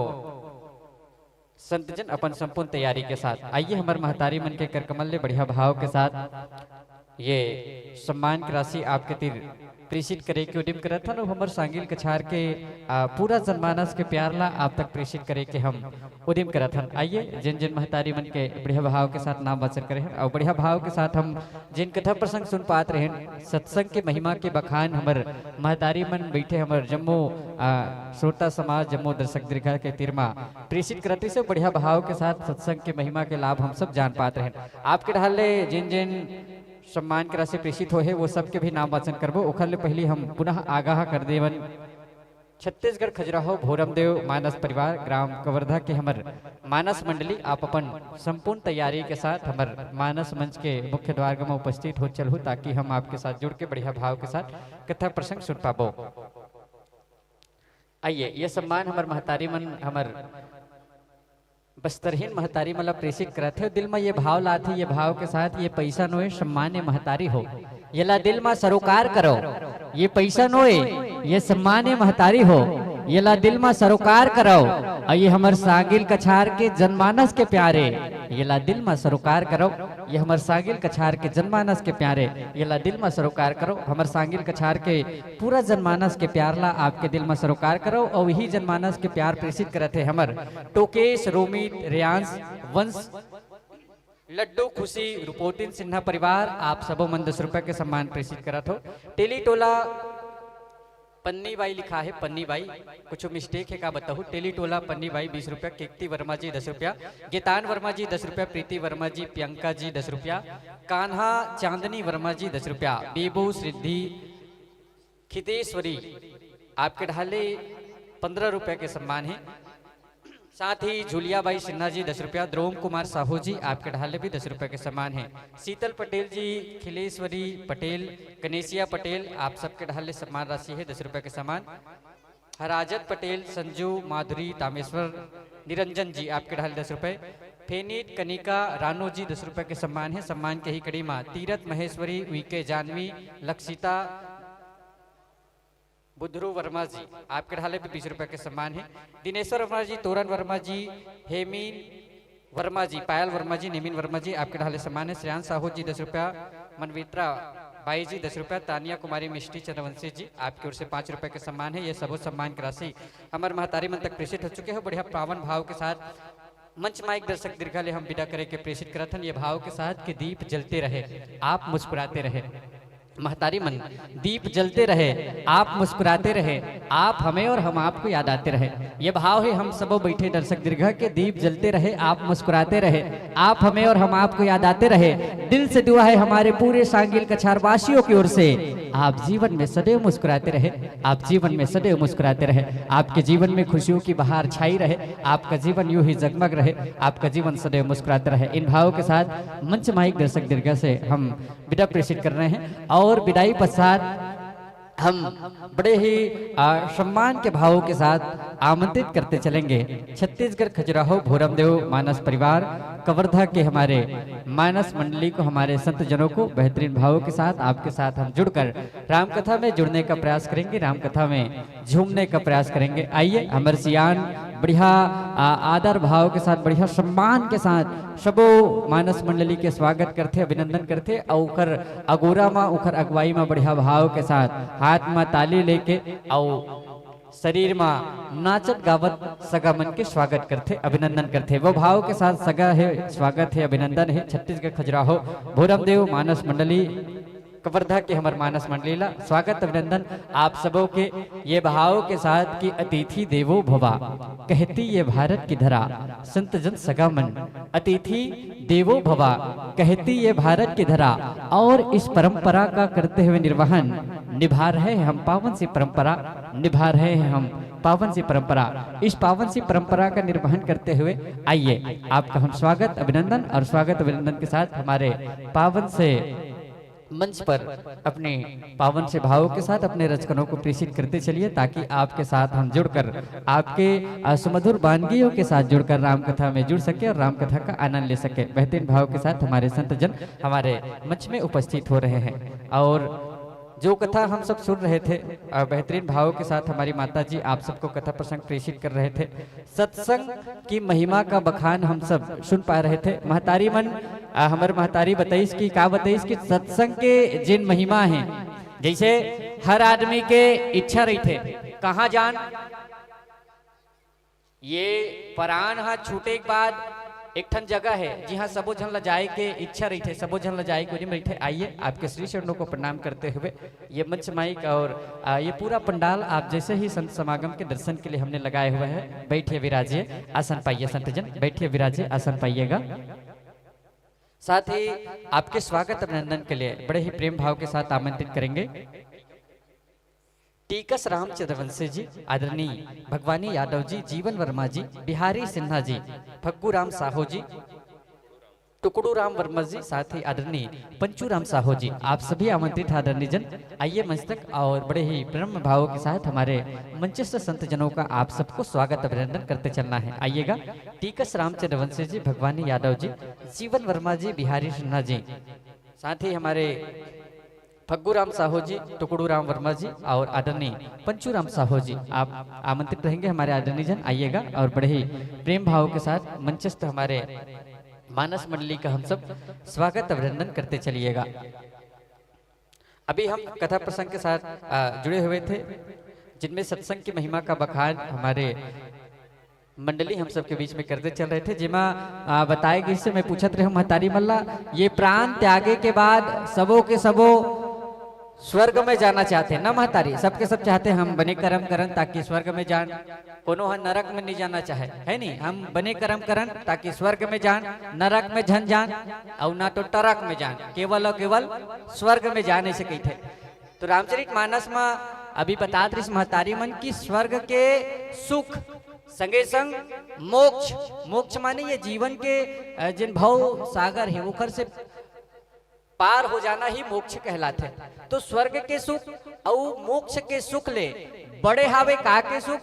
संतजन अपन संपूर्ण तैयारी के साथ आइए हमारे महतारी मन के करकमल ले बढ़िया भाव के साथ ये सम्मान की राशि आपके तीर प्रेषित करे के उद्यम करत हन। हमर सांगिल कछार के पूरा जनमानस के प्यार ला आप तक प्रेषित करे के हम उद्यम करत हन। आइए जिन जिन महतारी मन के बढ़िया भाव के साथ नाम वचन करे और बढ़िया भाव के साथ हम जिन कथा प्रसंग सुन पात रहे सत्संग के महिमा के बखान हमर महतारी मन बैठे हमर जम्मो श्रोता समाज जम्मो दर्शक दीर्घा के तीरमा प्रेषित करते से बढ़िया भाव के साथ सत्संग के महिमा के लाभ हम सब जान पाते रहे। आपके ढाले जिन जिन सम्मान की राशि प्रेषित हो है वो सबके भी नाम वाचन करबो। ओखर पहले हम पुनः आगाह कर देवन छत्तीसगढ़ खजुराहो भोरमदेव मानस परिवार ग्राम कवर्धा के हमर मानस मंडली आप अपन संपूर्ण तैयारी के साथ हमर मानस मंच के मुख्य द्वार में उपस्थित हो चलू ताकि हम आपके साथ जुड़ के बढ़िया भाव के साथ कथा प्रसंग सुन पाबो। आइए ये सम्मान हमर महतारी मन हमर बस्तरहीन महतारी मतलब प्रेषित करते हो। दिल में ये भाव लाते, ये भाव के साथ ये पैसा नोए सम्मान महतारी हो, ये ला दिल में सरोकार करो। ये पैसा नोए ये सम्मान महतारी हो, ये ला दिल में सरोकार करो। और ये हमर सांगिल कछार के जनमानस के प्यारे, ये ला दिल में सरोकार करो। ये हमर सांगिल कछार के जनमानस के प्यारे, ये ला दिल में सरोकार करो। हमर सांगिल कछार के पूरा जनमानस के प्यार ला आपके दिल में सरोकार करो। और वही जनमानस के प्यार प्रेषित करते हमर टोकेश, रोमित, रियांश, वंश, लड्डू, खुशी, रुपोतिन सिन्हा परिवार आप सबो मन 10 रुपए के सम्मान प्रेषित करत हो। टेली टोला पन्नी बाई लिखा है, पन्नी बाई कुछ मिस्टेक है का बताऊँ। टेली टोला पन्नी बाई 20 रुपया, कीर्ति वर्मा जी 10 रुपया, गीतान वर्मा जी 10 रुपया, प्रीति वर्मा जी, प्रियंका जी 10 रुपया, कान्हा चांदनी वर्मा जी 10 रुपया, बेबू, सिद्धि, खितेश्वरी आपके ढाले 15 रुपए के सम्मान है। साथ ही झुलिया बाई सिन्हा जी 10 रुपया, द्रोम कुमार साहू जी आपके ढाले भी 10 रुपए के सम्मान है। शीतल पटेल जी, खिलेश्वरी पटेल, कनेसिया पटेल आप सबके ढाले सम्मान राशि है 10 रुपए के सम्मान। हराजत पटेल, संजू, माधुरी, तामेश्वर, निरंजन जी आपके ढाले 10 रुपए। फेनीत, कनिका, रानू जी 10 रुपए के सम्मान है। सम्मान के ही कड़ी माँ तीरथ महेश्वरी, वीके जानवी, लक्षिता, बुद्धरू वर्मा जी आपके ढाले भी 20 रुपए के सम्मान है। दिनेश्वर वर्मा जी, तोरन वर्मा जी, हेमीन वर्मा जी, पायल वर्मा जी, नेमिन वर्मा जी आपके ढाले सम्मान है। श्रेयांश साहू जी 10 रुपया, मनवित्रा बाई जी 10 रुपया, तानिया कुमारी मिष्टी चंद्रवंशी जी आपकी ओर से 5 रुपए के सम्मान है। ये सबो सम्मान की राशि हमारे महतारी मन तक प्रेषित हो चुके हैं। बढ़िया पावन भाव के साथ मंच माइक दर्शक दीर्घा ले हम विदा करे के प्रेषित करथन। ये भाव के साथ कि दीप जलते रहे, आप मुस्कुराते रहे। महतारी मन दीप जलते रहे, आप मुस्कुराते रहे, आप हमें और हम आपको याद आते रहे। ये भाव है हम सबो बैठे दर्शक दीर्घा के, दीप जलते रहे, आप मुस्कुराते रहे, आप हमें और हम आपको याद आते रहे। दिल से दुआ है हमारे पूरे सांगिल कछार वासियों की ओर से आप जीवन में सदैव मुस्कुराते रहे, आप जीवन में सदैव मुस्कुराते रहे, आपके जीवन में खुशियों की बहार छाई रहे, आपका जीवन यूं ही जगमग रहे, आपका जीवन सदैव मुस्कुराते रहे। इन भावों के साथ मंच माइक दर्शक दीर्घा से हम विदा प्रेषित कर रहे हैं और विदाई पश्चात हम बड़े ही सम्मान के भावों के साथ आमंत्रित करते चलेंगे छत्तीसगढ़ खजुराहो भोरमदेव मानस परिवार कवर्धा के हमारे मानस मंडली को, हमारे संत जनों को बेहतरीन भावों के साथ आपके साथ हम जुड़कर रामकथा में जुड़ने का प्रयास करेंगे, रामकथा में झूमने का प्रयास करेंगे। आइए हमारे सियान बढ़िया आदर भाव के साथ, बढ़िया सम्मान के साथ सबो मानस मंडली के स्वागत करते, अभिनंदन करते और उखर अगोरा में उखर अगुवाई में बढ़िया भाव के साथ हाथ में ताली लेके और शरीर में नाचत गावत सगा मन के स्वागत करते, अभिनंदन करते। वो भाव के साथ सगा है, स्वागत है, अभिनंदन है छत्तीसगढ़ खजुराहो भोरमदेव मानस मंडली कवर्धा के हमारे मानस मंडली ला स्वागत अभिनंदन आप सबों के ये भाव के साथ कि अतिथि देवो भवा, कहती ये भारत की धरा संत जन सगा मन, अतिथि देवो भवा कहती ये भारत की धरा। और इस परंपरा का करते हुए निर्वहन निभा रहे हैं हम, पावन सी परंपरा निभा रहे हैं हम, पावन सी परंपरा। इस पावन सी परंपरा का निर्वहन करते हुए आइए आपका हम स्वागत अभिनंदन और स्वागत अभिनंदन के साथ हमारे पावन से मंच पर अपने पावन से भावों के साथ अपने रचकनों को प्रेषित करते चलिए ताकि आपके साथ हम जुड़कर आपके सुमधुर वानगियों के साथ जुड़कर रामकथा में जुड़ सके और रामकथा का आनंद ले सके। बेहतरीन भाव के साथ हमारे संत जन हमारे मंच में उपस्थित हो रहे हैं और जो कथा हम सब सुन रहे थे बेहतरीन भावों के साथ हमारी माता जी आप सबको कथा प्रसंग प्रेषित कर रहे थे। सत्संग की महिमा का बखान हम सब सुन पा रहे थे। महतारी मन हमारे महतारी बताइस कि का बताइस कि सत्संग के जिन महिमा हैं, जैसे हर आदमी के इच्छा रही थे कहाँ जान, ये परान हा छूटे के बाद एक ठन जगह है जी हाँ सबो झन ला जाए के इच्छा रही थे, सबो झन ला जाए के रही थे। आइए आपके श्री चरणों को प्रणाम करते हुए ये मंच माइक और ये पूरा पंडाल आप जैसे ही संत समागम के दर्शन के लिए हमने लगाए हुए हैं। बैठिए विराजिए, आसन पाइए संत जन, बैठिए विराजिए, आसन पाइएगा। साथ ही आपके स्वागत अभिनंदन के लिए बड़े ही प्रेम भाव के साथ आमंत्रित करेंगे टीकस राम चंद्रवंशी जी, आदरणीय भगवानी यादव जी, जीवन वर्मा जी, बिहारी सिन्हा जी, फग्गू राम साहू जी, टुकड़ू राम वर्मा जी, साथ ही आदरणीय पंचू राम साहू जी, आप सभी आमंत्रित आदरणीय जन आइए मंच तक और बड़े ही प्रेम भाव के साथ हमारे मंचस्थ संत जनों का आप सबको स्वागत अभिनंदन करते चलना है। आइएगा टीकस राम चंद्रवंशी जी, भगवानी यादव जी, जीवन वर्मा जी, बिहारी सिन्हा जी, साथ ही हमारे फग्गू राम साहू जी, टुकड़ू राम वर्मा जी और आदरणीय पंचू राम साहू जी, आप आमंत्रित रहेंगे हमारे आदरणीय जन। आइएगा और बड़े ही प्रेम भाव के साथ मंचस्थ हमारे मानस मंडली का हम सब स्वागत अभिनंदन करते चलिएगा। अभी हम कथा प्रसंग के साथ जुड़े हुए थे जिनमें सत्संग की महिमा का बखान हमारे मंडली हम सबके बीच में करते चल रहे थे। जिमा बताए गई से मैं पूछत रहे महतारी मल्ला, ये प्राण त्यागे के बाद सबों के सबो स्वर्ग में जाना चाहते हैं ना महतारी, सबके सब चाहते हैं हम बने कर्म करन ताकि स्वर्ग में जान, कोनो हम नरक में नहीं जाना चाहे है नहीं, हम बने कर्म करन ताकि स्वर्ग में जान, नरक में झन जान और ना तो टरक में जान, केवल और केवल स्वर्ग में जाने से कही थे। तो रामचरित मानस में अभी बता रही महतारी मन की स्वर्ग के सुख संगे संग मोक्ष, मोक्ष माने ये जीवन के जिन भव सागर है उखर से पार हो जाना ही मोक्ष कहलाते। तो स्वर्ग के सुख और मोक्ष के सुख ले बड़े हावे का के सुख,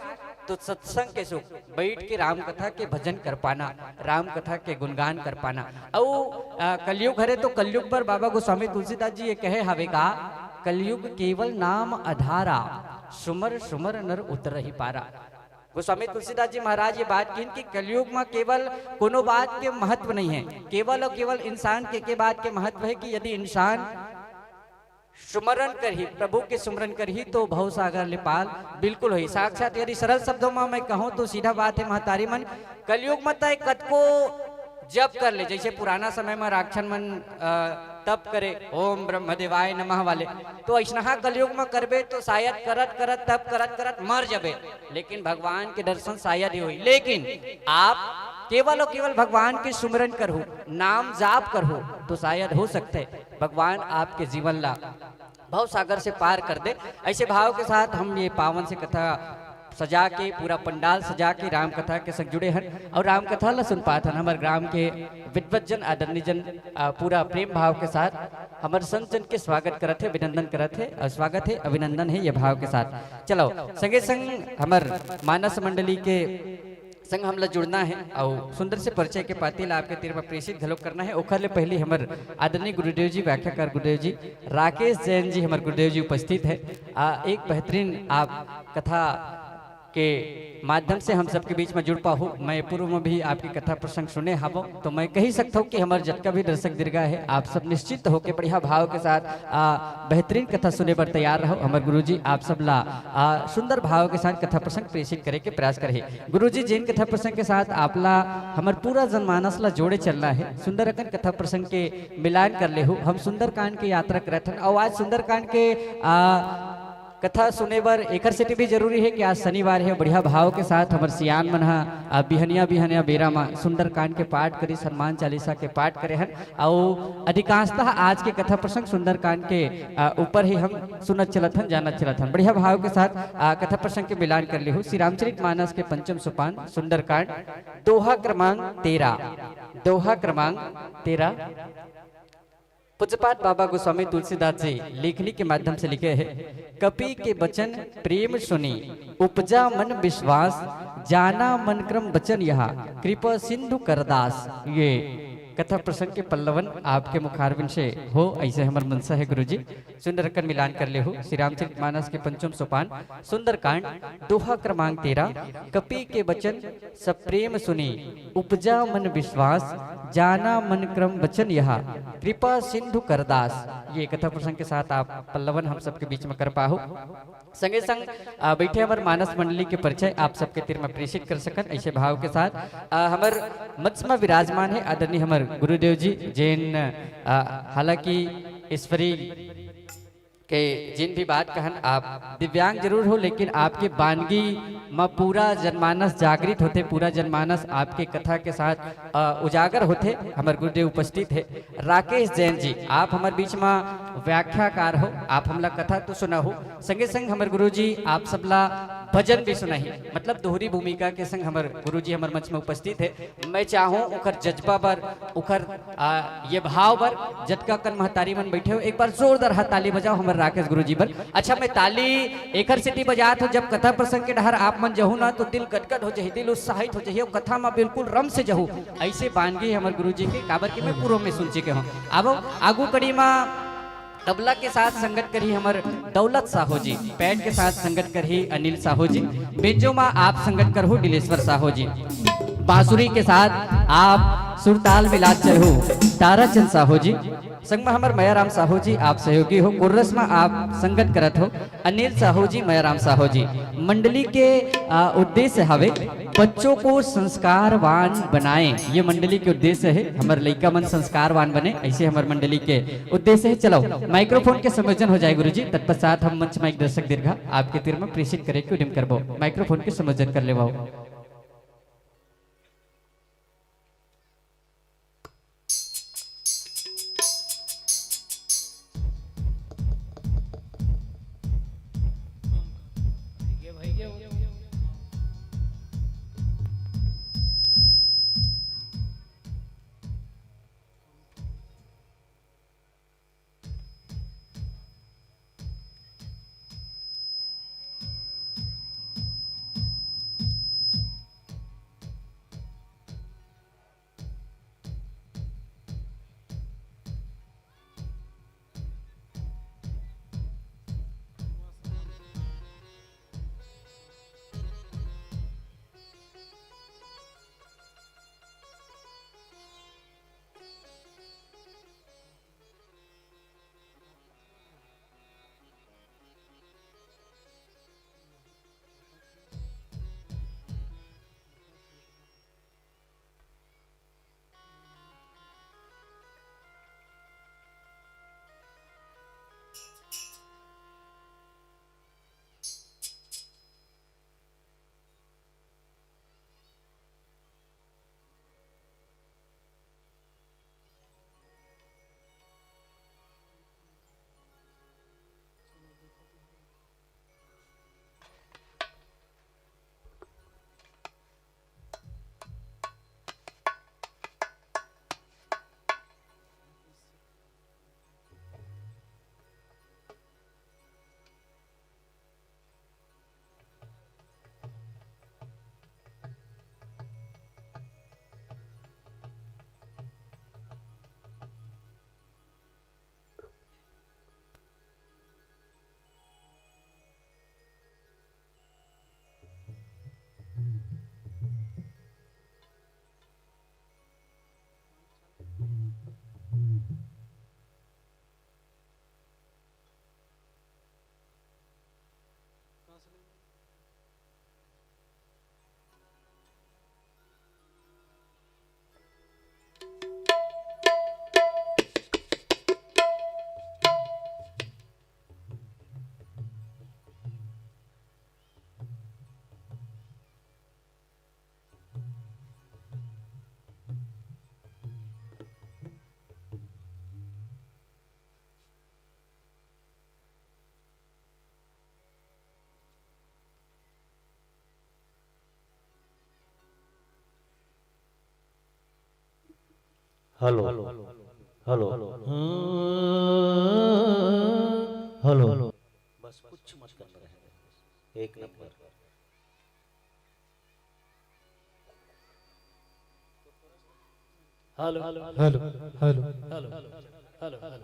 तो सत्संग के सुख, बैठ के राम कथा के भजन कर पाना, राम कथा के गुणगान कर पाना। और कलयुग हरे तो कलयुग पर बाबा गोस्वामी तुलसीदास जी ये कहे हावे का, कलयुग केवल नाम आधारा, सुमर सुमर नर उतर ही पारा। गोस्वामी तुलसीदास जी महाराज ये बात की कि कलयुग में केवल कोनो बात के महत्व नहीं है, केवल और केवल इंसान के बात के महत्व है कि यदि इंसान सुमरन करही, प्रभु के सुमरन करही तो भव सागर ले पाल बिल्कुल होई। साक्षात यदि सरल शब्दों में मैं कहूँ तो सीधा बात है महतारी मन, कलयुग में तय कद को जप कर ले, जैसे पुराना समय में राक्षन मन तप करे ओम ब्रह्मदेवाय नमः वाले, तो ऐसा कलयुग में करबे तो शायद करत करत तप करत करत मर जाबे, लेकिन भगवान के दर्शन शायद ही हुई। लेकिन आप केवल और केवल भगवान के सुमरन करो, नाम जाप करो, तो शायद हो सकते भगवान आपके जीवन ला भाव सागर से पार कर दे। ऐसे भाव के साथ हम ये पावन से कथा सजा के, पूरा पंडाल सजा के राम कथा के संग जुड़े हैं और राम कथा ला सुन पात हन। हमारे ग्राम के विद्वत जन आदरणीय जन पूरा प्रेम भाव के साथ हमारे संत जन के स्वागत करत है, अभिनंदन करत है और स्वागत है, अभिनंदन है ये भाव के साथ। चलो संगे संग हमार मानस मंडली के संग हमला जुड़ना है और सुंदर से परिचय के पातिल आपके तीर में प्रेषित घलोक करना है। ओखर ले पहले हमार आदरणीय गुरुदेव जी, व्याख्याकार गुरुदेव जी राकेश जैन जी हमारे गुरुदेव जी उपस्थित है। एक बेहतरीन आप कथा के माध्यम से हम सबके बीच में जुड़ पाऊँ। मैं पूर्व में भी आपकी कथा प्रसंग सुने हावो, तो मैं कही सकता हूँ कि हमारे जटका भी दर्शक दीर्घा है, आप सब निश्चित होकर बढ़िया भाव के साथ बेहतरीन कथा सुने पर तैयार रहो। हमारे गुरुजी आप सब ला सुंदर भाव के साथ कथा प्रसंग प्रेषित करे के प्रयास करे। गुरुजी जिन कथा प्रसंग के साथ आप ला हमारे पूरा जनमानस ला जोड़े चलना है, सुंदर अकन कथा प्रसंग के मिलान कर ले हो। हम सुंदर कांड की यात्रा करते हैं और आज सुंदर कांड के कथा सुने बर एकर सेटी भी जरूरी है कि आज शनिवार है, बढ़िया भाव के साथ हमारे सियान मन बिहनिया बेरा में सुंदर कांड के पाठ करी, हनुमान चालीसा के पाठ करे हन और अधिकांशतः आज के कथा प्रसंग सुंदर कांड के ऊपर ही हम सुनत चलत हन, जानत चलत हन। बढ़िया भाव के साथ कथा प्रसंग के मिलान कर ले हो। श्री रामचरित मानस के पंचम सोपान सुंदर कांड दोहा क्रमांक 13 पूज्यपाठ बाबा गोस्वामी तुलसीदास जी लेखनी के माध्यम से लिखे हैं। कपि के वचन प्रेम सुनी, उपजा मन विश्वास, जाना मन क्रम वचन यहा, कृपा सिंधु करदास। ये कथा प्रसंग के पल्लवन आपके मुखारविंद से हो, ऐसे हमार मनसा है गुरुजी। सुंदर कर मिलान कर ले हो। श्री रामचरित मानस के पंचम सोपान सुंदर कांड दोहा क्रमांक 13 कपि के वचन सब प्रेम सुनी, उपजा मन विश्वास, जाना मन क्रम वचन यहा, कृपा सिंधु करदास। ये कथा प्रसंग के साथ आप पल्लवन हम सबके बीच में कर पाओ। संगे संग बैठे हमारे मानस मंडली के परिचय आप सबके तीर में प्रेषित कर सकन, ऐसे भाव के साथ हमार मंच में विराजमान है आदरणीय हमारे गुरुदेव जी जिन हालांकि ईश्वरी के जिन भी बात कहन आप दिव्यांग जरूर हो, लेकिन आपके बानगी में पूरा जनमानस जागृत होते, पूरा जनमानस आपके कथा के साथ उजागर होते। हमारे गुरुदेव उपस्थित है राकेश जैन जी, आप हमारे बीच में व्याख्याकार हो, आप हमला कथा तो सुना हो, संगे संग हमारे गुरु जी आप सबला भजन भी सुना ही, मतलब दोहरी भूमिका के संग हमारे गुरु जी हमारे मंच में उपस्थित है। मैं चाहूँ उखर जज्बा बर, उखर ये भाव बर जटका कन महतारी मन बैठे हो, एक बार जोरदार हाथ ताली बजाओ हमारे राकेश गुरु जी पर। अच्छा मैं ताली एकर सिटी बजात हो, जब कथा प्रसंग के डहर आप मन जहू ना तो दिल गदगद हो जाए, दिल उत्साहित हो जाए, कथा में बिल्कुल रम से जहू, ऐसे बानगी हमारे गुरु जी के काबर के मैं पूर्व में सुन चुके हूँ। अब आगू कड़ी में तबला के साथ संगत करी हमारे दौलत साहू जी, पैड के साथ संगत करी अनिल साहू जी, बेंजो में आप संगत कर हो दिलेश्वर साहू जी, बांसुरी के साथ आप सुरताल मिलाद चढ़ो ताराचंद साहू जी, संग में हमारे मयाराम साहू जी आप सहयोगी हो, कुर्रस में आप संगत करत हो अनिल साहू जी, मयाराम साहू जी। मंडली के उद्देश्य हवे बच्चों को संस्कारवान बनाएं, ये मंडली के उद्देश्य है, हमारे लड़का मन संस्कारवान बने, ऐसे हमारे मंडली के उद्देश्य है। चलो माइक्रोफोन के संयोजन हो जाए गुरुजी, तत्पश्चात हम मंच में एक दर्शक दीर्घा आपके तीर में प्रेषित करे के उद्यम करबो, माइक्रोफोन के संयोजन कर लेवाओ। हेलो हेलो हेलो बस कुछ मत करना रहेगा। एक number hello hello hello hello hello hello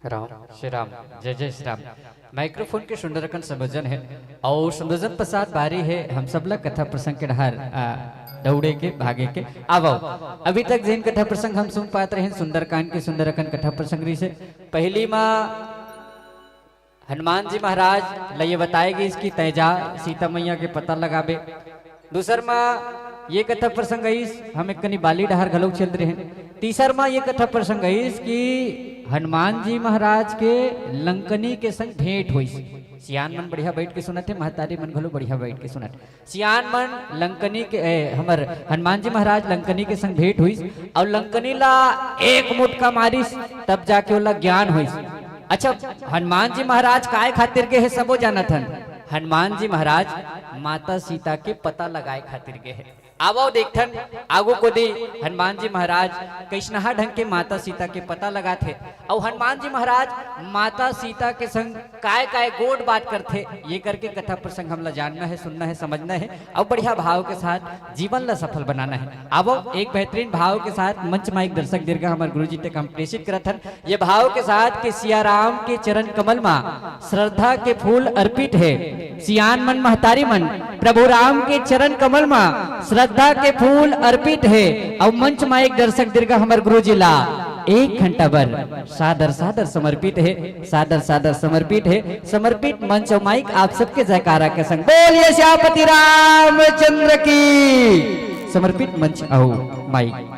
Ram Shri Ram, जय जय श्री राम। माइक्रोफोन के सुंदरकन संयोजन है और संयोजन पश्चात बारी है हम सब लोग कथा प्रसंग के ढहार दौड़े के भागे के आवो। अभी तक जिन कथा प्रसंग हम सुन पाते रहे सुंदरकांड के सुंदरकन कथा प्रसंग से पहली माँ हनुमान जी महाराज लये बताएगी इसकी तैजा सीता मैया के पता लगाबे। दूसर माँ ये कथा प्रसंग हमें कनी बाली डहार घलोक चल रहे हैं। तीसर माँ ये कथा प्रसंग कि हनुमान जी महाराज के लंकनी के संग भेंट हुई। सियान मन बढ़िया बैठ के सुनत है, महतारी मन घलो बढ़िया बैठ के सुनत। सियान मन लंकनी के हमर हनुमान जी महाराज लंकनी के संग भेंट हुई और लंकनी ला एक मुटका मारिस तब जाके ओला ज्ञान हुई। अच्छा हनुमान जी महाराज काय खातिर के है सबो जानत हन। हनुमान जी महाराज माता सीता के पता लगाए खातिर के है। आवो देखथन आगो को दे हनुमान जी महाराज कैसनहा ढंग के माता सीता के पता लगा थे और हनुमान जी महाराज माता सीता के संग काय काय गोड बात करते ये करके कथा प्रसंग हमला जानना है, सुनना है, समझना है और बढ़िया भाव के साथ जीवन ला सफल बनाना है। आवो एक बेहतरीन भाव के साथ मंच माइक दर्शक दीर्घ हमारे गुरु जी तक हम प्रेषित करत हन ये भाव के साथ कि सिया राम के चरण कमल मा श्रद्धा के फूल अर्पित है। सियान मन महतारी मन प्रभु राम के चरण कमल मा श्रद्धा के फूल अर्पित है और मंच में एक दर्शक दीर्घ हमारे गुरु जी ला 1 घंटा भर सादर सादर समर्पित है, सादर सादर समर्पित है। समर्पित मंच और माइक आप सबके जयकारा के संग बोलिए श्यामपति रामचंद्र की। समर्पित मंच और माइक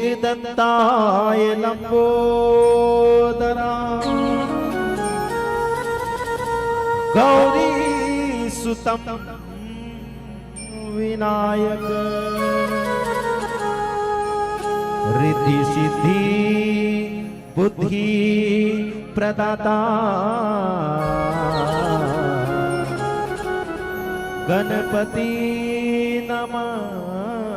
एकदंताय लंबोदरा गौरी सुतम विनायक रिद्धि सिद्धि बुद्धि प्रदाता गणपति नमस्तुते।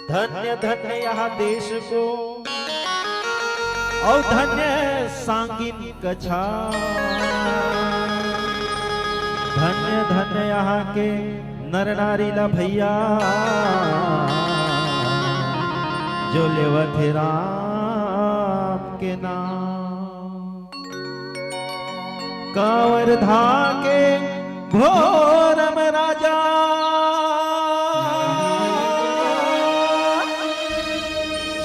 धन्य धन्य यह देश को और धन्य सांगिन कछार, धन्य धन्य यहाँ के नर नारी ला भैया जो लेवत है राम के नाम। कांवर धाके घोरम राजा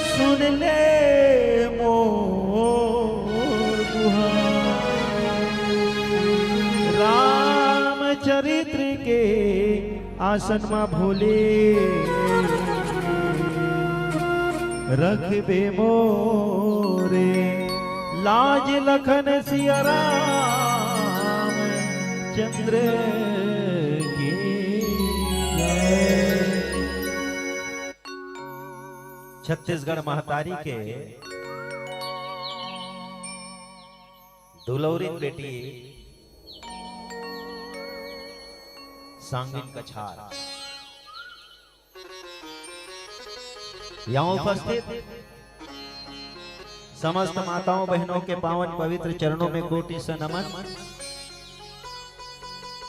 सुन ले चरित्र के आसन में भोले रखबे मोरे लाज लखन सिया राम चंद्र की जय। छत्तीसगढ़ महतारी के दुलौरिन बेटी सांगिन कछार यहाँ उपस्थित समस्त माताओं बहनों के पावन पवित्र चरणों में कोटि से नमन।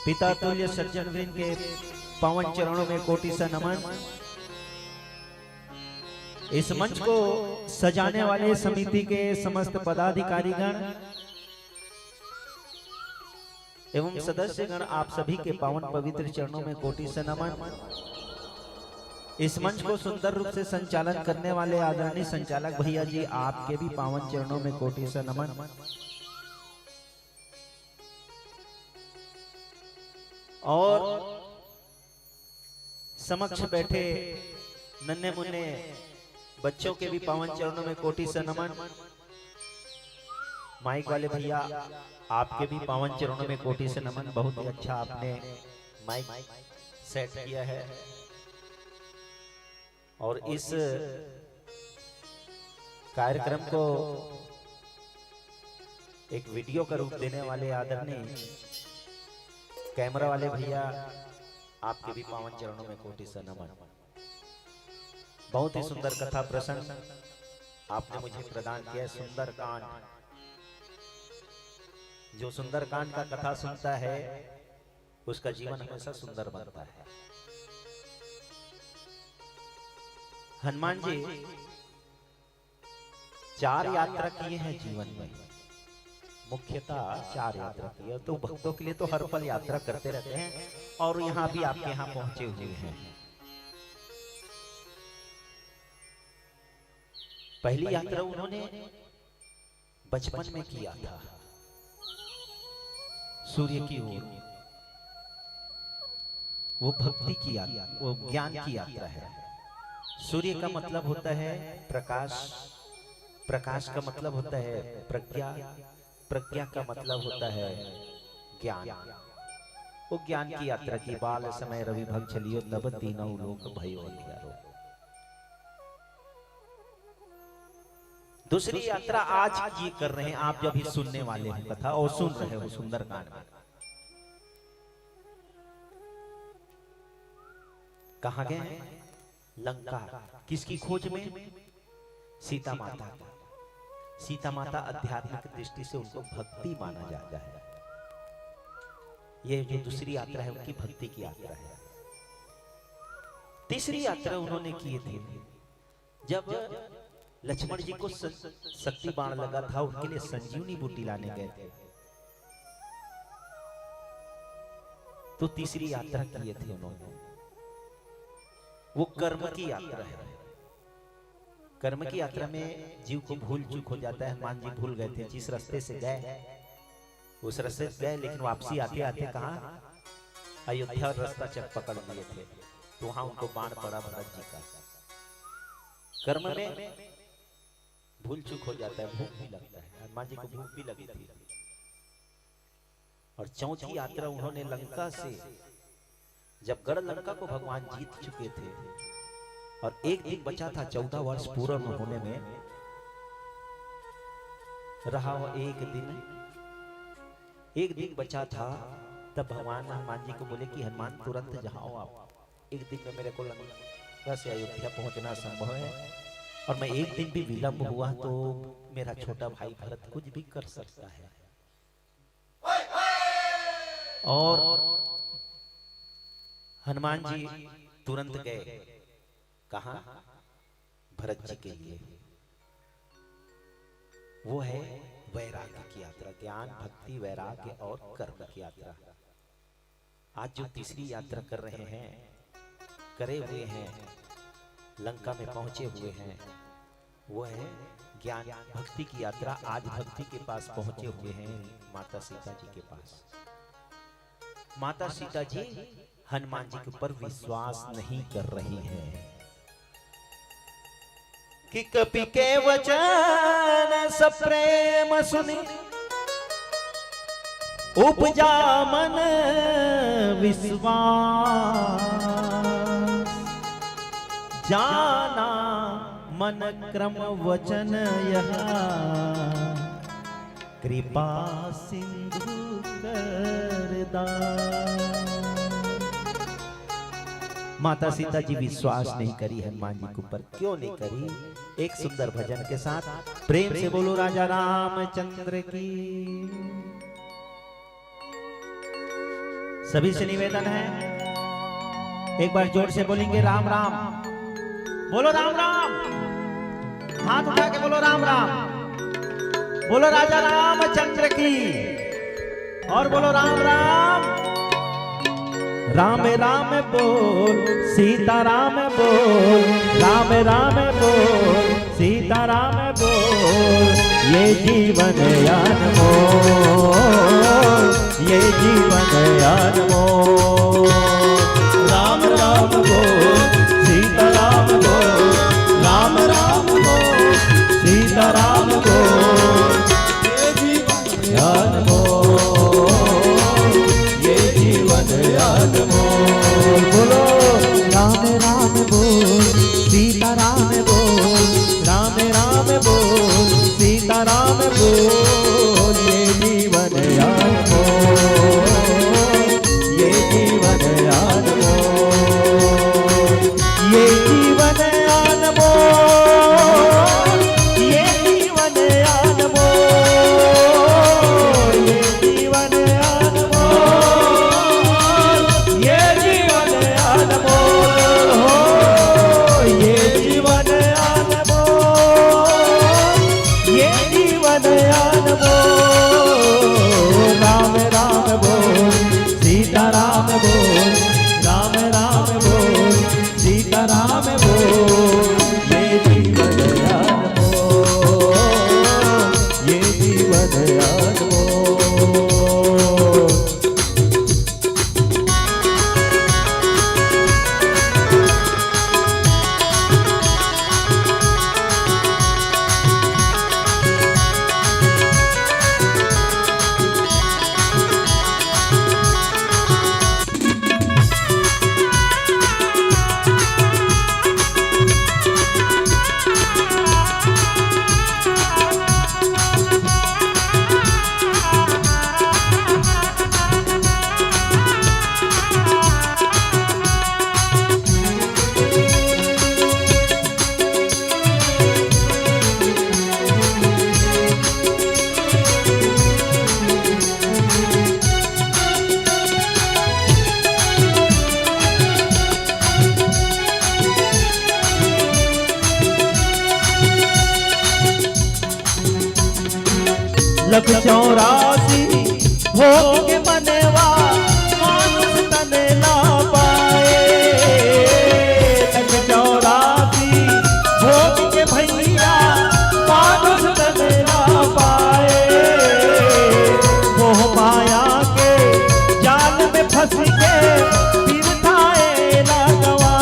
पिता तुल्य सज्जन वृंद के पावन चरणों में कोटि से नमन। इस मंच को सजाने वाले समिति के समस्त पदाधिकारीगण एवं सदस्यगण आप सभी के पावन पवित्र चरणों में कोटि से नमन। इस मंच को सुंदर रूप से संचालन करने वाले आदरणीय संचालक भैया जी आपके भी पावन चरणों में कोटि से नमन। और समक्ष बैठे नन्हे मुन्ने बच्चों के भी पावन चरणों में कोटि से नमन। माइक वाले भैया आपके भी पावन चरणों में कोटि से नमन। बहुत ही अच्छा आपने माइक सेट किया है और इस कार्यक्रम को एक वीडियो का रूप देने वाले आदरणीय कैमरा वाले भैया आपके भी पावन चरणों में कोटि से नमन। बहुत ही सुंदर कथा प्रसंग आपने मुझे प्रदान किया। सुंदर कांड, जो सुंदरकांड का कथा सुनता है उसका जीवन हमेशा सुंदर बनता है। हनुमान जी 4 यात्रा किए हैं जीवन में, मुख्यतः 4 यात्रा की है। तो भक्तों के लिए तो हर पल यात्रा करते रहते हैं और यहाँ भी आपके यहाँ पहुंचे हुए हैं। पहली यात्रा उन्होंने बचपन में किया था सूर्य की ओर। वो भक्ति की यात्रा, वो ज्ञान की यात्रा है। सूर्य का मतलब होता है प्रकाश, प्रकाश का मतलब होता है प्रज्ञा, प्रज्ञा का मतलब होता है ज्ञान। वो ज्ञान की यात्रा की। बाल समय रवि भग चलियो तब तीनों लोक भयो अंधियारो। दूसरी यात्रा आज ये कर रहे हैं आप, जब भी सुनने वाले हैं कथा और सुन रहे हो सुंदरकांड। कहां गए? लंका। किसकी खोज में? सीता माता। सीता माता आध्यात्मिक दृष्टि से उनको भक्ति माना जाता है। ये जो दूसरी यात्रा है उनकी भक्ति की यात्रा है। तीसरी यात्रा उन्होंने किए थे जब लक्ष्मण जी को शक्ति बाण लगा था, उनके लिए संजीवनी बूटी लाने गए थे। तो तीसरी यात्रा किए थे उन्होंने, वो कर्म की यात्रा है। कर्म की यात्रा में जीव को भूल चूक हो जाता है। हनुमान जी भूल गए थे, जिस रास्ते से गए उस रास्ते से गए, लेकिन वापसी आते आते कहा अयोध्या रास्ता चक पकड़ लिए थे। तो वहां उनको बाण पड़ा भरत जी का। कर्म में भूल चूक हो जाता है, भूख भी लगता है। हनुमान जी को भूख भी लगी थी। और चौथी यात्रा उन्होंने लंका से, जब गढ़ लंका को भगवान जीत चुके थे और एक दिन बचा था 14 वर्ष पूर्ण होने में, रहा वो एक दिन बचा था। तब भगवान हनुमान जी को बोले कि हनुमान तुरंत जाओ, आप एक दिन में मेरे को लंका से अयोध्या पहुंचना संभव है, और मैं एक दिन भी विलंब हुआ तो मेरा छोटा भाई भरत कुछ भी कर सकता है। और हनुमान जी तुरंत गए कहां? भरत जी के लिए। वो है वैराग्य की यात्रा, ज्ञान भक्ति वैराग्य और कर्म की यात्रा। आज जो तीसरी यात्रा कर रहे हैं, करे हुए हैं, लंका में पहुंचे हुए हैं, वो है ज्ञान भक्ति की यात्रा। आज भक्ति के पास पहुंचे हुए हैं, माता सीता जी के पास। माता सीता जी हनुमान जी के ऊपर विश्वास नहीं कर रही हैं कि कपि के वचन सब प्रेम सुनी, उपजा मन विश्वास, जाना मन क्रम वचन यह, कृपा सिंधु करदास। माता सीता जी विश्वास नहीं करी हनुमान जी के ऊपर। क्यों नहीं करी? एक सुंदर भजन के साथ प्रेम से बोलो राजा रामचंद्र की। सभी से निवेदन है, एक बार जोर से बोलेंगे राम राम, बोलो राम राम, हाथ उठा के बोलो राम राम, बोलो राजा रामचंद्र की, और बोलो राम राम। राम राम बोल सीता राम बोल, राम राम बोल सीता राम बोल, ये जीवन अनमोल, ये जीवन अनमोल। राम राम बोल सीता राम बोल, राम राम बोल सीता राम बोल, ये जीवन अनमोल, ये जीवन अनमोल। बोलो राम राम बोल सीता राम बोल, राम राम बोल सीता राम बोल, ये जीवन अनमोल, ये जीवन अनमोल, ये जीवन अनमोल, ये जीवन अनमोल, ये जीवन अनमोल, ये जीवन अनमोल हो, ये जीवन अनमोल, ये जीवन अनमोल। राम राम बोल सीता राम बोल, राम राम बोल सीता राम बोल, ये जीवन अनमोल, ये जीवन अनमोल। लख 84 भोग के मनवा मानुष तन ना पाए, लख 84 भोग के भैया मानुष तन ना पाए, मोह माया के जाल में फंस के फिर थाए ना गवा।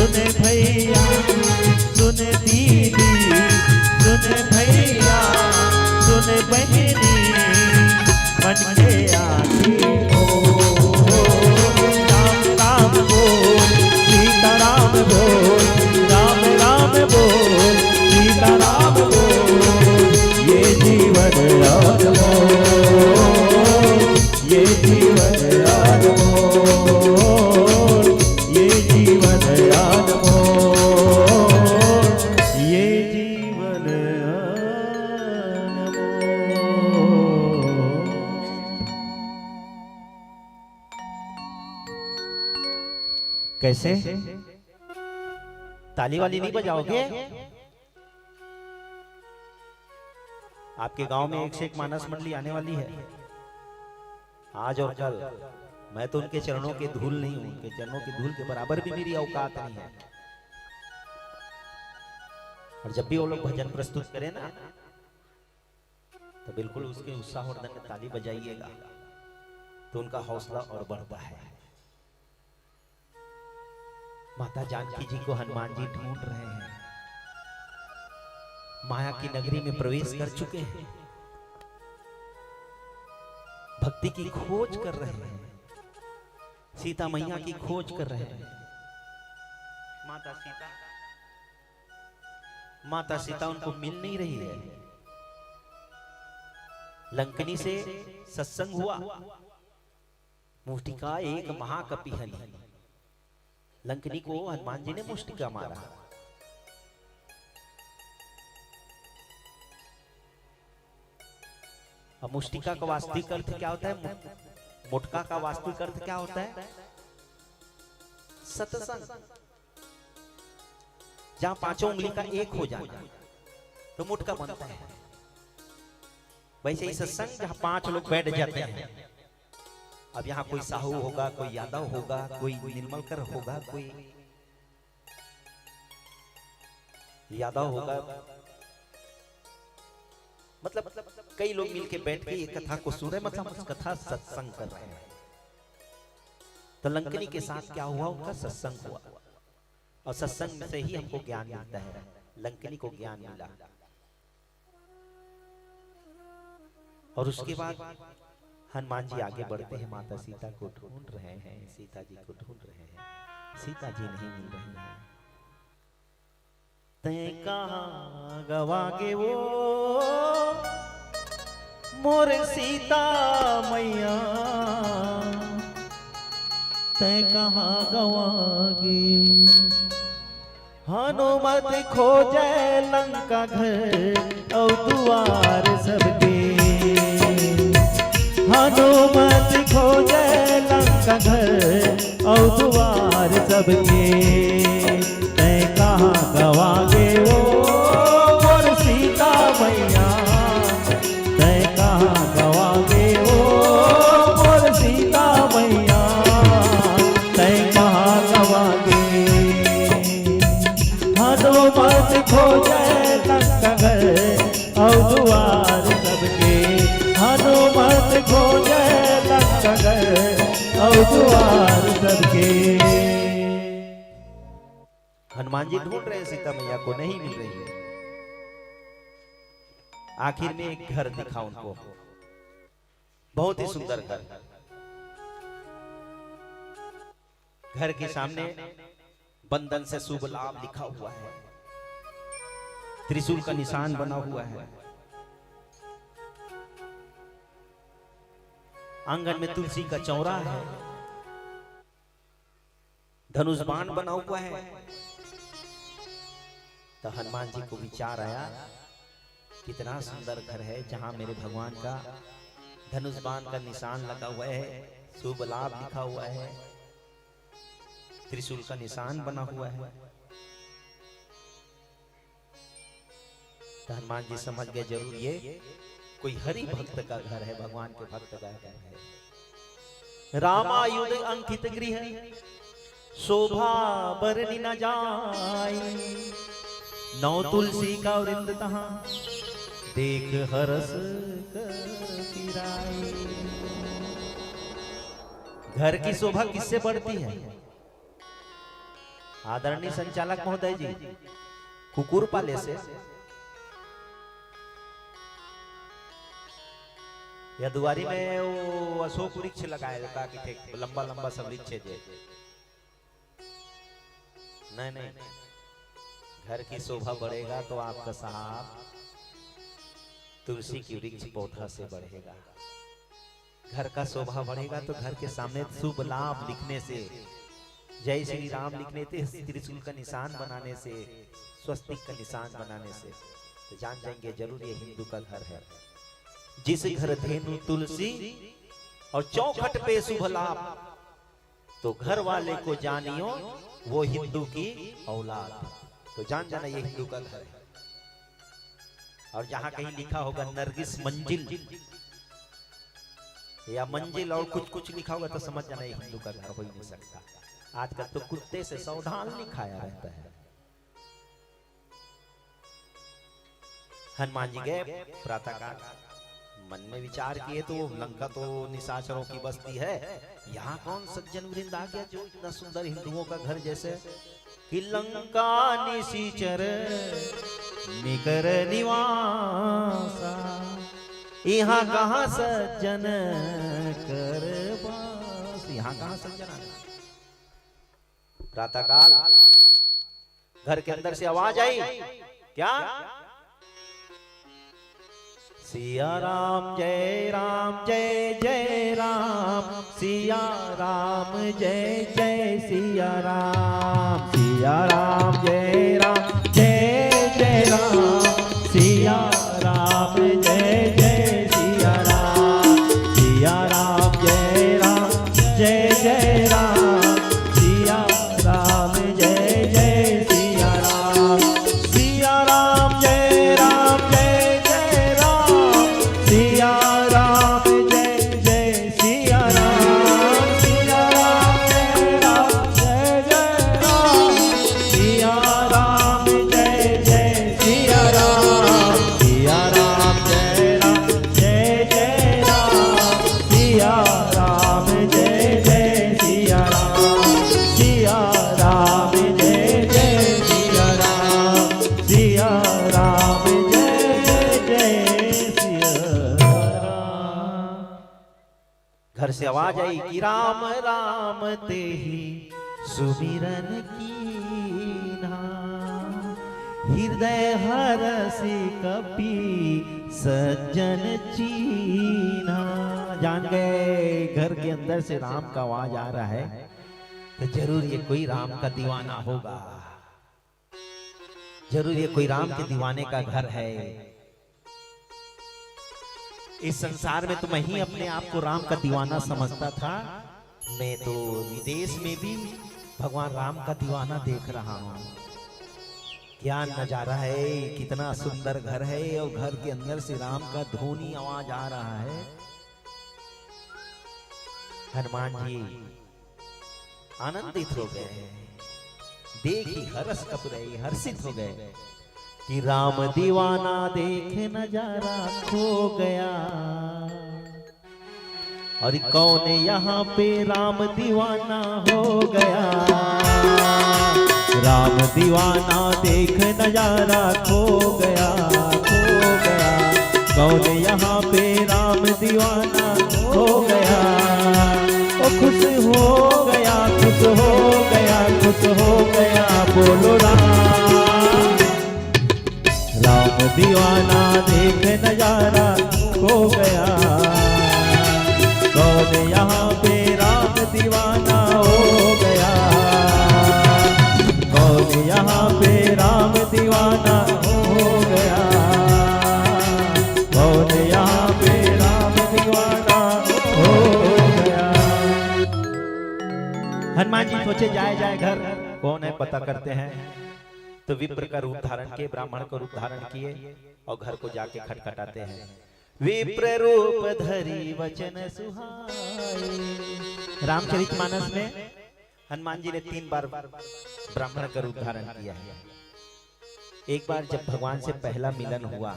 सुन भैया सुन दीदी सुन भैया सुन बहनी मन के आती राम राम बोल सीता राम बोल राम राम बोल सीता राम बोल ये जीवन अनमोल ये जीवन अनमोल ये जीवन अनमोल ये जीवन कैसे ताली वाली नहीं बजाओगे? आपके गांव में एक से एक मानस मंडली आने वाली है आज और कल। मैं तो उनके चरणों के धूल नहीं हूं, उनके चरणों की धूल के बराबर भी मेरी औकात नहीं है। और जब भी वो लोग भजन प्रस्तुत करें ना तो बिल्कुल उसके उत्साहवर्धन में ताली बजाइएगा तो उनका हौसला और बढ़ता है। माता जानकी जी को हनुमान जी ढूंढ रहे हैं, माया की नगरी में प्रवेश कर चुके हैं, भक्ति की खोज कर रहे हैं, सीता मैया की खोज कर रहे हैं। माता सीता उनको मिल नहीं रही है। लंकनी से सत्संग हुआ, मुष्टिका एक महाकपिहली, लंकनी को हनुमान जी ने मुष्टिका मारा। अब मुष्टिका का वास्तविक अर्थ क्या होता है? मुटका का वास्तविक अर्थ क्या होता है? सत्संग। जहां पांचों उंगली का एक हो जाना तो मुटका बनता है। वैसे ही सत्संग जहां पांच लोग बैठ जाते हैं। अब यहाँ कोई साहू होगा, कोई यादव होगा, कोई निर्मलकर होगा, कोई यादव होगा, मतलब कई लोग मिलके बैठ के ये कथा को सुन रहे, मतलब उस कथा सत्संग कर रहे हैं। तो लंकनी के साथ क्या हुआ? उनका सत्संग हुआ और सत्संग से ही हमको ज्ञान मिलता है। लंकनी को ज्ञान मिला और उसके बाद हनुमान जी आगे बढ़ते हैं, माता सीता को ढूंढ रहे हैं, सीता जी को ढूंढ रहे हैं, सीता जी नहीं मिल रही हैं। तैं कहाँ गवागे वो मोर सीता मैया, तैं कहाँ गवागे? हनुमत खोजे लंका घर और द्वार सबके, हनुमत खोजे लंका घर और द्वार सबके, तैं कहाँ गवागे वो मोर सीता मैया, तैं कहाँ गवागे वो मोर सीता मैया, तैं कहाँ गवागे? हनुमत खोजे लंका घर और द्वार सबके, हनुमत खोजे लंका घर और द्वार सबके। हनुमान जी ढूंढ रहे सीता मैया को, नहीं मिल रही है। आखिर में एक घर दिखा उनको, बहुत ही सुंदर घर। घर के सामने बंधन से शुभ लाभ लिखा हुआ है, त्रिशूल का निशान बना हुआ है। आंगन में तुलसी का चौरा है, धनुष बाण बना हुआ है। तो हनुमान जी को विचार आया, कितना सुंदर घर है जहां मेरे भगवान का धनुष बाण का निशान लगा हुआ है, शुभ लाभ लिखा हुआ है, त्रिशूल का निशान बना हुआ है। तो हनुमान जी समझ गए जरूर ये कोई हरि भक्त का घर है, भगवान के भक्त का घर है। रामायुध अंकित गृह शोभा बरनी न जाई, नौ तुलसी का वृंद तहां देख हरस किराई। घर की शोभा किससे बढ़ती है? आदरणीय संचालक महोदय जी, कुकुर पाले से या दुआरी में वो अशोक वृक्ष लगाए का कि थे लंबा लंबा सब वृक्ष है। नहीं, घर की शोभा बढ़ेगा तो आपका साहब तुलसी की वृक्ष पौधा से बढ़ेगा। घर का शोभा बढ़ेगा तो घर के सामने शुभ लाभ लिखने से, जय श्री राम लिखने से, त्रिशूल का निशान बनाने से, स्वस्तिक का निशान बनाने से तो जान जाएंगे जरूर ये हिंदू का घर है। जिस घर धेनु तुलसी और चौखट पे शुभ लाभ, तो घर वाले को जानियो वो हिंदू की औलाद। तो जान जाना ये हिंदू का घर है। और जहां कहीं लिखा होगा नरगिस मंजिल या मंजिल और कुछ कुछ लिखा होगा तो समझ जाना ये हिंदू का घर हो ही नहीं सकता। आजकल तो कुत्ते से सावधान लिखाया रहता है। हनुमान जी गए प्रातःकाल, मन में विचार किए तो लंका तो निशाचरों की बस्ती है, यहाँ कौन सज्जन वृंद आ गया जो इतना सुंदर हिंदुओं का घर जैसे कि लंका निशाचर निकर निवासा, यहाँ कहाँ सज्जन कर बास, यहाँ कहाँ सज्जन आ गया। प्रातःकाल घर के अंदर से आवाज आई, क्या? सिया राम जय राम जय जय राम, सिया राम जय जय सिया राम, सिया राम जय राम जय जय राम, सिया राम जय जय सिया राम, सिया राम जय राम जय जय राम, सिया राम जय जय सिया राम, सिया राम जय राम जय जय राम, सिया राम जय जय सिया राम, सिया राम जय राम जय जय राम, सिया राम जय जय सिया राम, सिया राम जय राम जय जय राम, सिया राम जय जय सिया राम, सिया राम जय जय सिया राम, सिया राम जय जय सिया राम। घर से आवाज आई कि राम राम ते ही सुमिरन कीन्हा, हृदय हरसि कपि सज्जन चीन्हा। जान गए घर के अंदर से राम का आवाज आ रहा है तो जरूर ये कोई राम का दीवाना होगा, जरूर ये कोई राम के दीवाने का घर है। इस संसार में तो मैं ही अपने आप को राम का दीवाना समझता था, मैं तो विदेश में भी भगवान राम का दीवाना देख रहा हूँ। क्या नजारा है, कितना सुंदर घर है और घर के अंदर से राम का धोनी आवाज आ रहा है। हनुमान जी आनंदित हो गए, देखी हर्ष कपूर हर्षित हो गए कि राम दीवाना देख नजारा खो गया। और कौन यहाँ पे राम दीवाना हो गया, राम दीवाना देख नजारा खो गया, खो गया। कौन यहाँ पे राम दीवाना हो गया, ओ खुश हो गया, खुश हो गया, खुश हो गया, बोलो राम। राम दीवाना देख नजारा खो गया, कौन यहाँ पे राम दीवाना हो गया, कौन यहाँ पे राम दीवाना हो गया, कौन यहाँ पे राम दीवाना हो गया। हनुमान जी सोचे जाए घर, कौन है पता करते हैं। तो विप्र का रूप धारण किए, ब्राह्मण का रूप धारण किए और घर को जाके खटखटाते हैं। विप्र रूप धरी वचन सुहाए। रामचरितमानस में हनुमान जी ने 3 बार ब्राह्मण का रूप धारण किया है। एक बार जब भगवान से पहला मिलन हुआ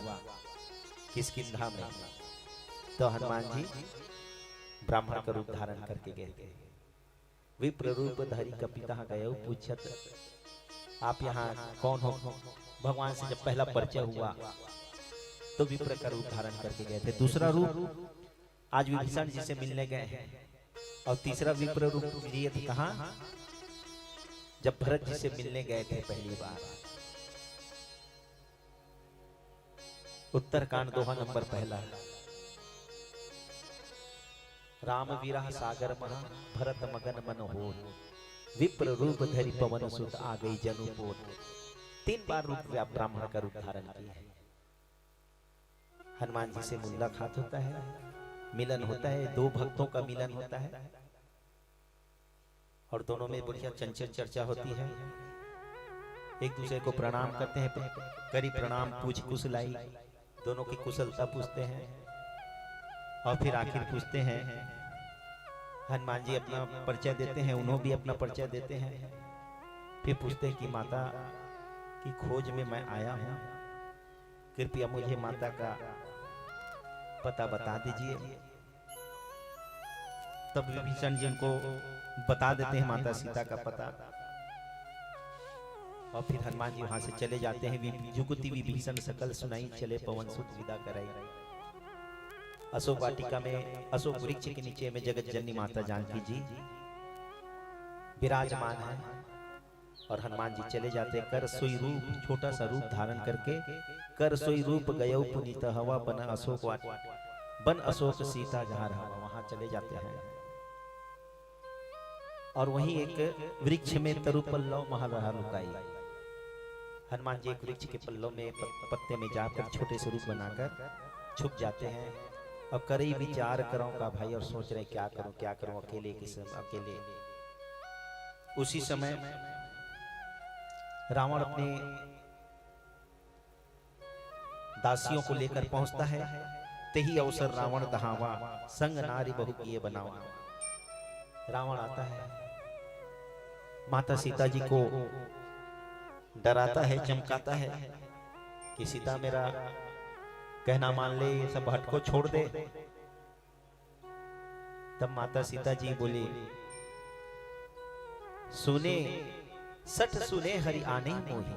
किष्किंधा में, तो हनुमान जी ब्राह्मण का रूप धारण करके गए थे। विप्र रूप धरी कपिता गए पूछत आप यहाँ कौन हो? भगवान से जब पहला परिचय हुआ तो विप्र का रूप धारण करके गए थे। दूसरा रूप आज विभीषण जी से मिलने गए हैं। और तीसरा विप्र रूप लिए थे कहाँ? जब भरत जी से मिलने गए थे पहली बार। उत्तरकांड दोहा नंबर पहला। राम विरह सागर महा भरत मगन मन हो, विप्र रूप धरि पवन सुत आ गई जनु पोत। 3 बार रूप ब्राह्मण का रूप धारण किया है। हनुमान जी से मुलाकात होता है, मिलन होता है, 2 भक्तों का मिलन होता है और दोनों में बढ़िया चंचल चर्चा होती है। एक दूसरे को प्रणाम करते हैं, करी प्रणाम पूछ कुशलाई, दोनों की कुशलता पूछते हैं और फिर आखिर पूछते हैं। हनुमान जी अपना परिचय देते हैं, उन्होंने भी अपना परिचय देते हैं। फिर पूछते हैं कि माता की खोज में मैं आया हूं, कृपया मुझे माता का पता बता दीजिए। तब विभीषण जी को बता देते हैं माता सीता का पता। और फिर हनुमान जी वहां से चले जाते हैं। जुगति विभीषण सकल सुनाई, चले पवन सुत विदा कराई। अशोक वाटिका में अशोक वृक्ष के नीचे में जगत जननी माता जानकी जी विराजमान है और हनुमान जी चले जाते। कर सोई रूप, छोटा सा रूप धारण करके कर सोई रूप गयो पुनीत हवा, बन अशोक बन अशोक सीता जहाँ रहा, वहां चले जाते हैं। और वहीं एक वृक्ष में तरु पल्लव महारहा लुकाई। हनुमान जी एक वृक्ष के पल्लव में पत्ते में जाकर छोटे से रूप बनाकर छुप जाते हैं। और कई विचार करो का भाई, और सोच रहे क्या करूं अकेले किस अकेले। उसी समय रावण अपने दासियों को लेकर पहुंचता है। तेही अवसर रावण दहावा, संग नारी बहु किए बनावा। रावण आता है, माता सीता जी को डराता है, चमकाता है कि सीता मेरा कहना मान ले, ये सब हट को छोड़ दे। तब माता सीता जी बोली, सुने सठ सुने हरि आने मोहि,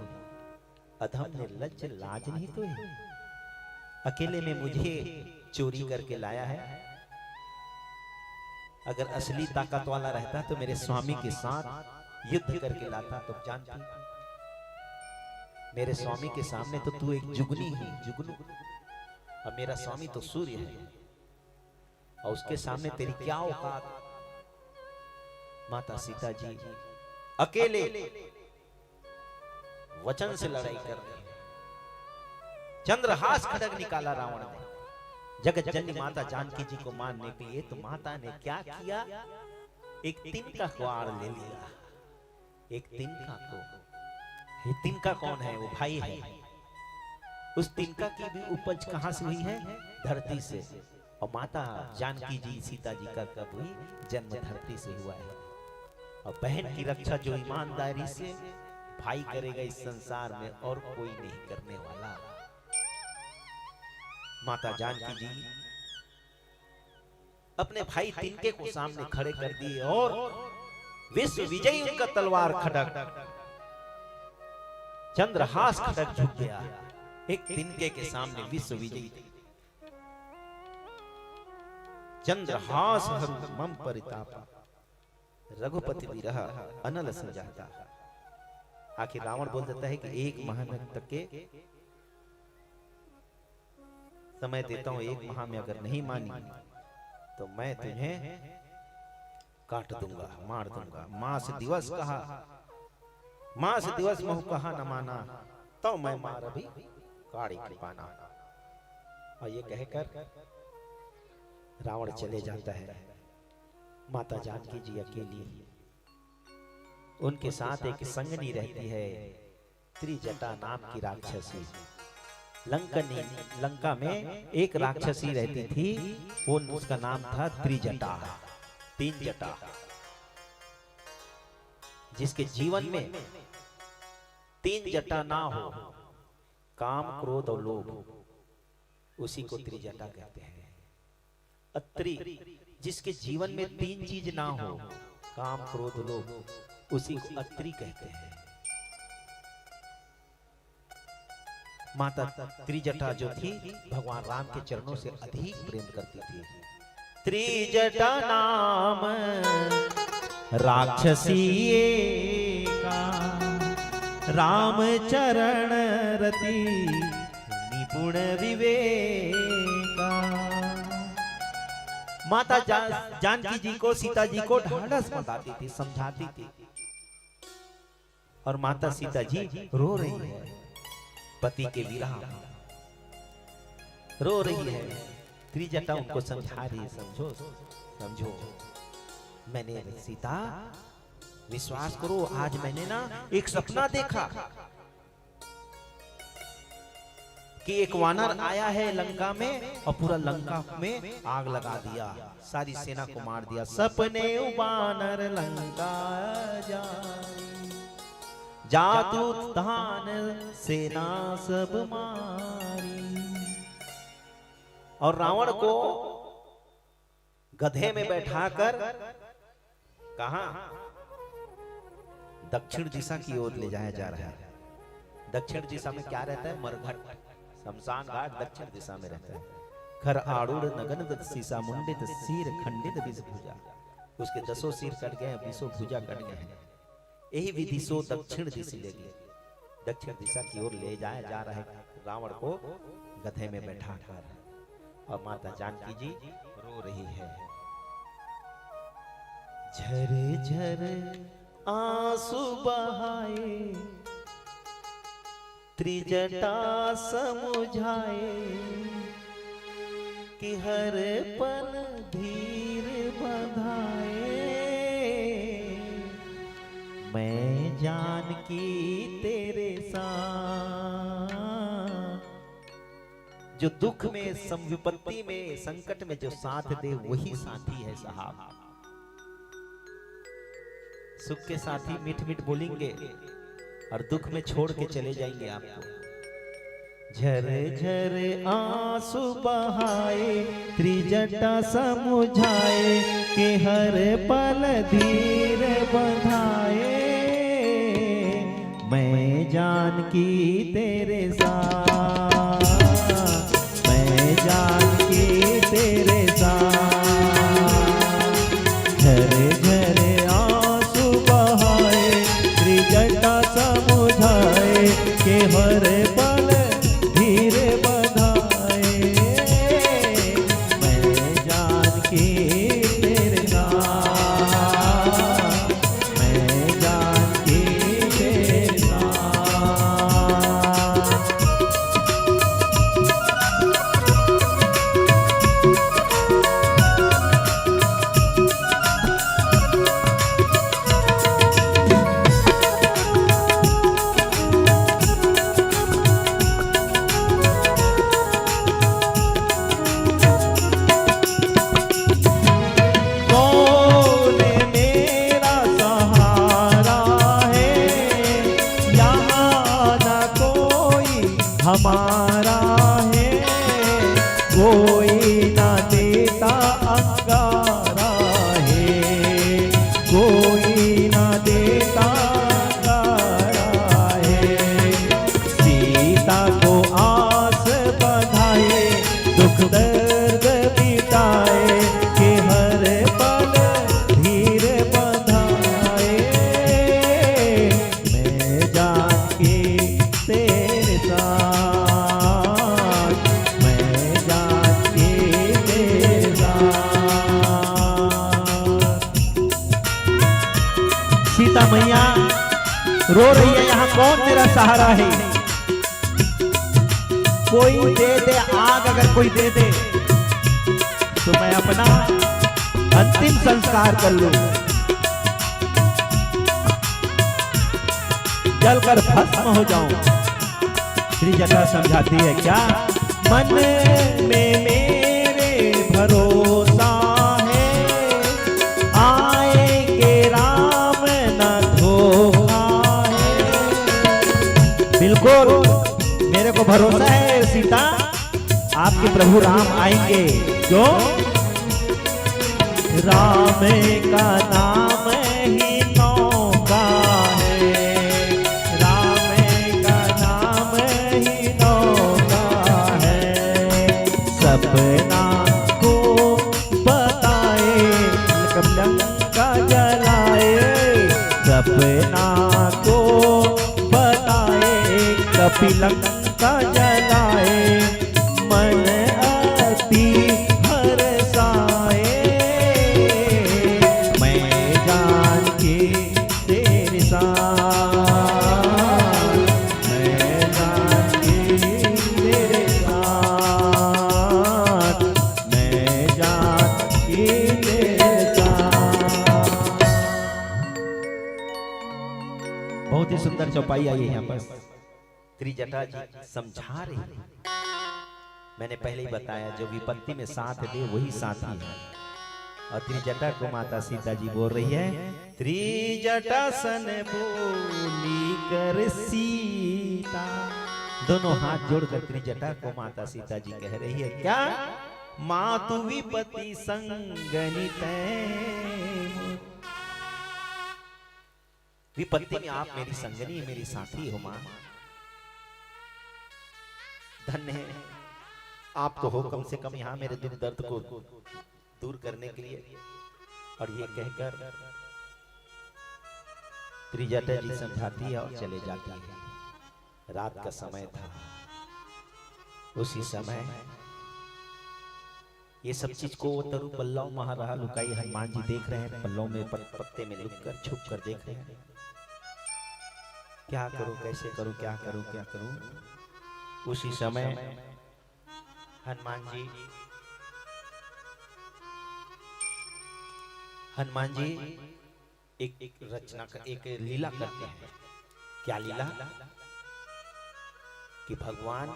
अधम निर्लज्ज लाज नहीं तो अकेले में मुझे चोरी करके लाया है। अगर असली ताकत वाला रहता तो मेरे स्वामी के साथ युद्ध करके लाता। तो जानती मेरे स्वामी के सामने तो तू एक जुगनी है, जुगनू, और मेरा स्वामी तो सूर्य है, और उसके सामने तेरी क्या औकात। माता सीता जी अकेले वचन से लड़ाई कर रही है। चंद्रहास खड्ग निकाला रावण ने। जगत जननी माता जानकी जी को मारने के लिए तो माता ने क्या किया, एक तिनका क्वाड़ ले लिया। एक तिनका को, ये तिनका कौन है? वो भाई है। उस तिनका की भी उपज कहां से हुई है? धरती से। और माता जानकी जी सीता जी का कब हुई? जन्म धरती से हुआ है। और बहन की रक्षा जो ईमानदारी से भाई करेगा इस संसार में और कोई नहीं करने वाला। माता जानकी जी अपने भाई तिनके को सामने खड़े कर दिए और विश्व विजयी उनका तलवार खड्ग, चंद्रहास खड्ग झुक गया। एक तिनके के सामने विश्व विजयी। चंद्रहास हरु मम परिताप, रघुपति विरह अनल संजाता। आखिर रावण बोल देता है कि 1 माह तक के समय देता हूं, 1 माह में अगर नहीं मानी तो मैं तुम्हें काट दूंगा, मार दूंगा। मास दिवस कहा, मास दिवस महु कहा न माना, तो मैं मार अभी काड़ी कृपाना। और ये कहकर रावण चले जाता है। माता जानकी जी अकेली, उनके साथ एक संगनी रहती है, त्रिजटा नाम की राक्षसी। लंका में एक राक्षसी रहती थी, वो उसका नाम था त्रिजटा, 3 जटा। जिसके जीवन में 3 जटा ना हो, काम क्रोध और लोभ, उसी को त्रिजटा कहते हैं। अत्रि, जिसके जीवन में 3 चीज ना हो, काम क्रोध लोभ, उसी को अत्रि कहते हैं। माता त्रिजटा जो थी भगवान राम के चरणों से अधिक प्रेम करती थी। त्रिजटा नाम राक्षसी का, राम चरण रति निपुण विवेका। माता जानकी जी को, सीता जी को ढाढ़स बताती थी, समझाती थी। और माता सीता जी रो रही है, पति के विरह रो रही है। त्रिजटा उनको समझा रही है, समझो समझो, मैंने सीता विश्वास करो, आज मैंने ना एक सपना देखा कि एक वानर आया है लंका में और पूरा लंका में आग लगा दिया, सारी सेना को मार दिया। सपने वानर लंका जातु धान सेना सब मारी। और रावण को गधे में बैठाकर कहां? दक्षिण दिशा की ओर ले जाया जा रहा है। दक्षिण दिशा में क्या रहता है? मरघट, शमशान घाट दक्षिण दिशा में रहता है। खर आड़ूड़ नगन सीसा मुंडित सिर खंडित विष भुजा, उसके 10 सिर कट गए, 20 भुजा कट गए हैं। यही विधि सो दक्षिण दिशा ले गई, दक्षिण दिशा की ओर ले जाया जा रहा है रावण को गधे में बैठाकर। और माता जानकी जी रो रही है। झर झर आंसू बहाए, त्रिजटा समुझाए, कि हर पल धीर बंधाए। मैं जानकी तेरे साथ, जो दुख में, संविपत्ति में, संकट में जो साथ दे वही साथी है साहब। सुख के साथी मीठ मीठ बोलेंगे और दुख में छोड़ के चले जाएंगे आपको। झर झर आंसू बहाए, त्रिजटा समुझाए, कि हर पल धीर बंधाए। मैं जानकी तेरे साथ, मैं जानकी तेरे साथ। झर झर आंसू बहाए, त्रिजटा समुझाए, कि हर पल धीर बंधाए। मैं जानकी तेरे साथ, मैं जानकी तेरे साथ। हमारा है कोई ना देता अंगारा है, कोई ना देता अंगारा है। सीता को आस बधाए, दुख दर्द बिताए, कि हर पल धीर बंधाए। मैं जानकी तेरे साथ, सीता मैया रो रही है, यहाँ कौन मेरा सहारा है? कोई दे दे आग, अगर कोई दे दे तो मैं अपना अंतिम संस्कार कर लूं, जलकर भस्म हो जाऊं। त्रिजटा समझाती है क्या? मन में मेरे भरोसा है, आएंगे राम न धोखा है। बिल्कुल मेरे को भरोसा है सीता, आपके प्रभु राम आएंगे। क्यों? राम का नाम ही नौका है, राम का नाम ही नौका कपि लंका जलाए मन अति हर्षाए मैं जान के तेरे साथ मैं जान के तेरे साथ मैं जान के तेरे साथ। बहुत ही सुंदर चौपाई आई है यहाँ पर। त्रिजटा जी समझा रही है। मैंने पहले ही बताया जो विपत्ति में साथ दे वही साथी है। और त्रिजटा को माता सीता जी बोल रही है, त्रिजटा सन बोली कर सीता। दोनों हाथ जोड़कर त्रिजटा को माता सीता जी कह रही है क्या? मातु विपत्ति संगनि तैं। विपत्ति में आप मेरी संगनी मेरी साथी हो मां। धन्य है आप तो हो कम से कम यहाँ मेरे दुख दर्द को दूर करने के लिए। और ये कहकर त्रिजटा जी समझाती है और चले जाती है। रात का समय था। उसी समय ये सब चीज को तरु पल्लव महाराज लुकाई हनुमान जी देख रहे हैं। पल्लव में पत्ते में लुककर छुप कर देख रहे हैं। क्या करूं कैसे करूं क्या करूं क्या करूं। उसी समय हनुमान जी एक रचना कर एक लीला करते हैं। क्या लीला? कि भगवान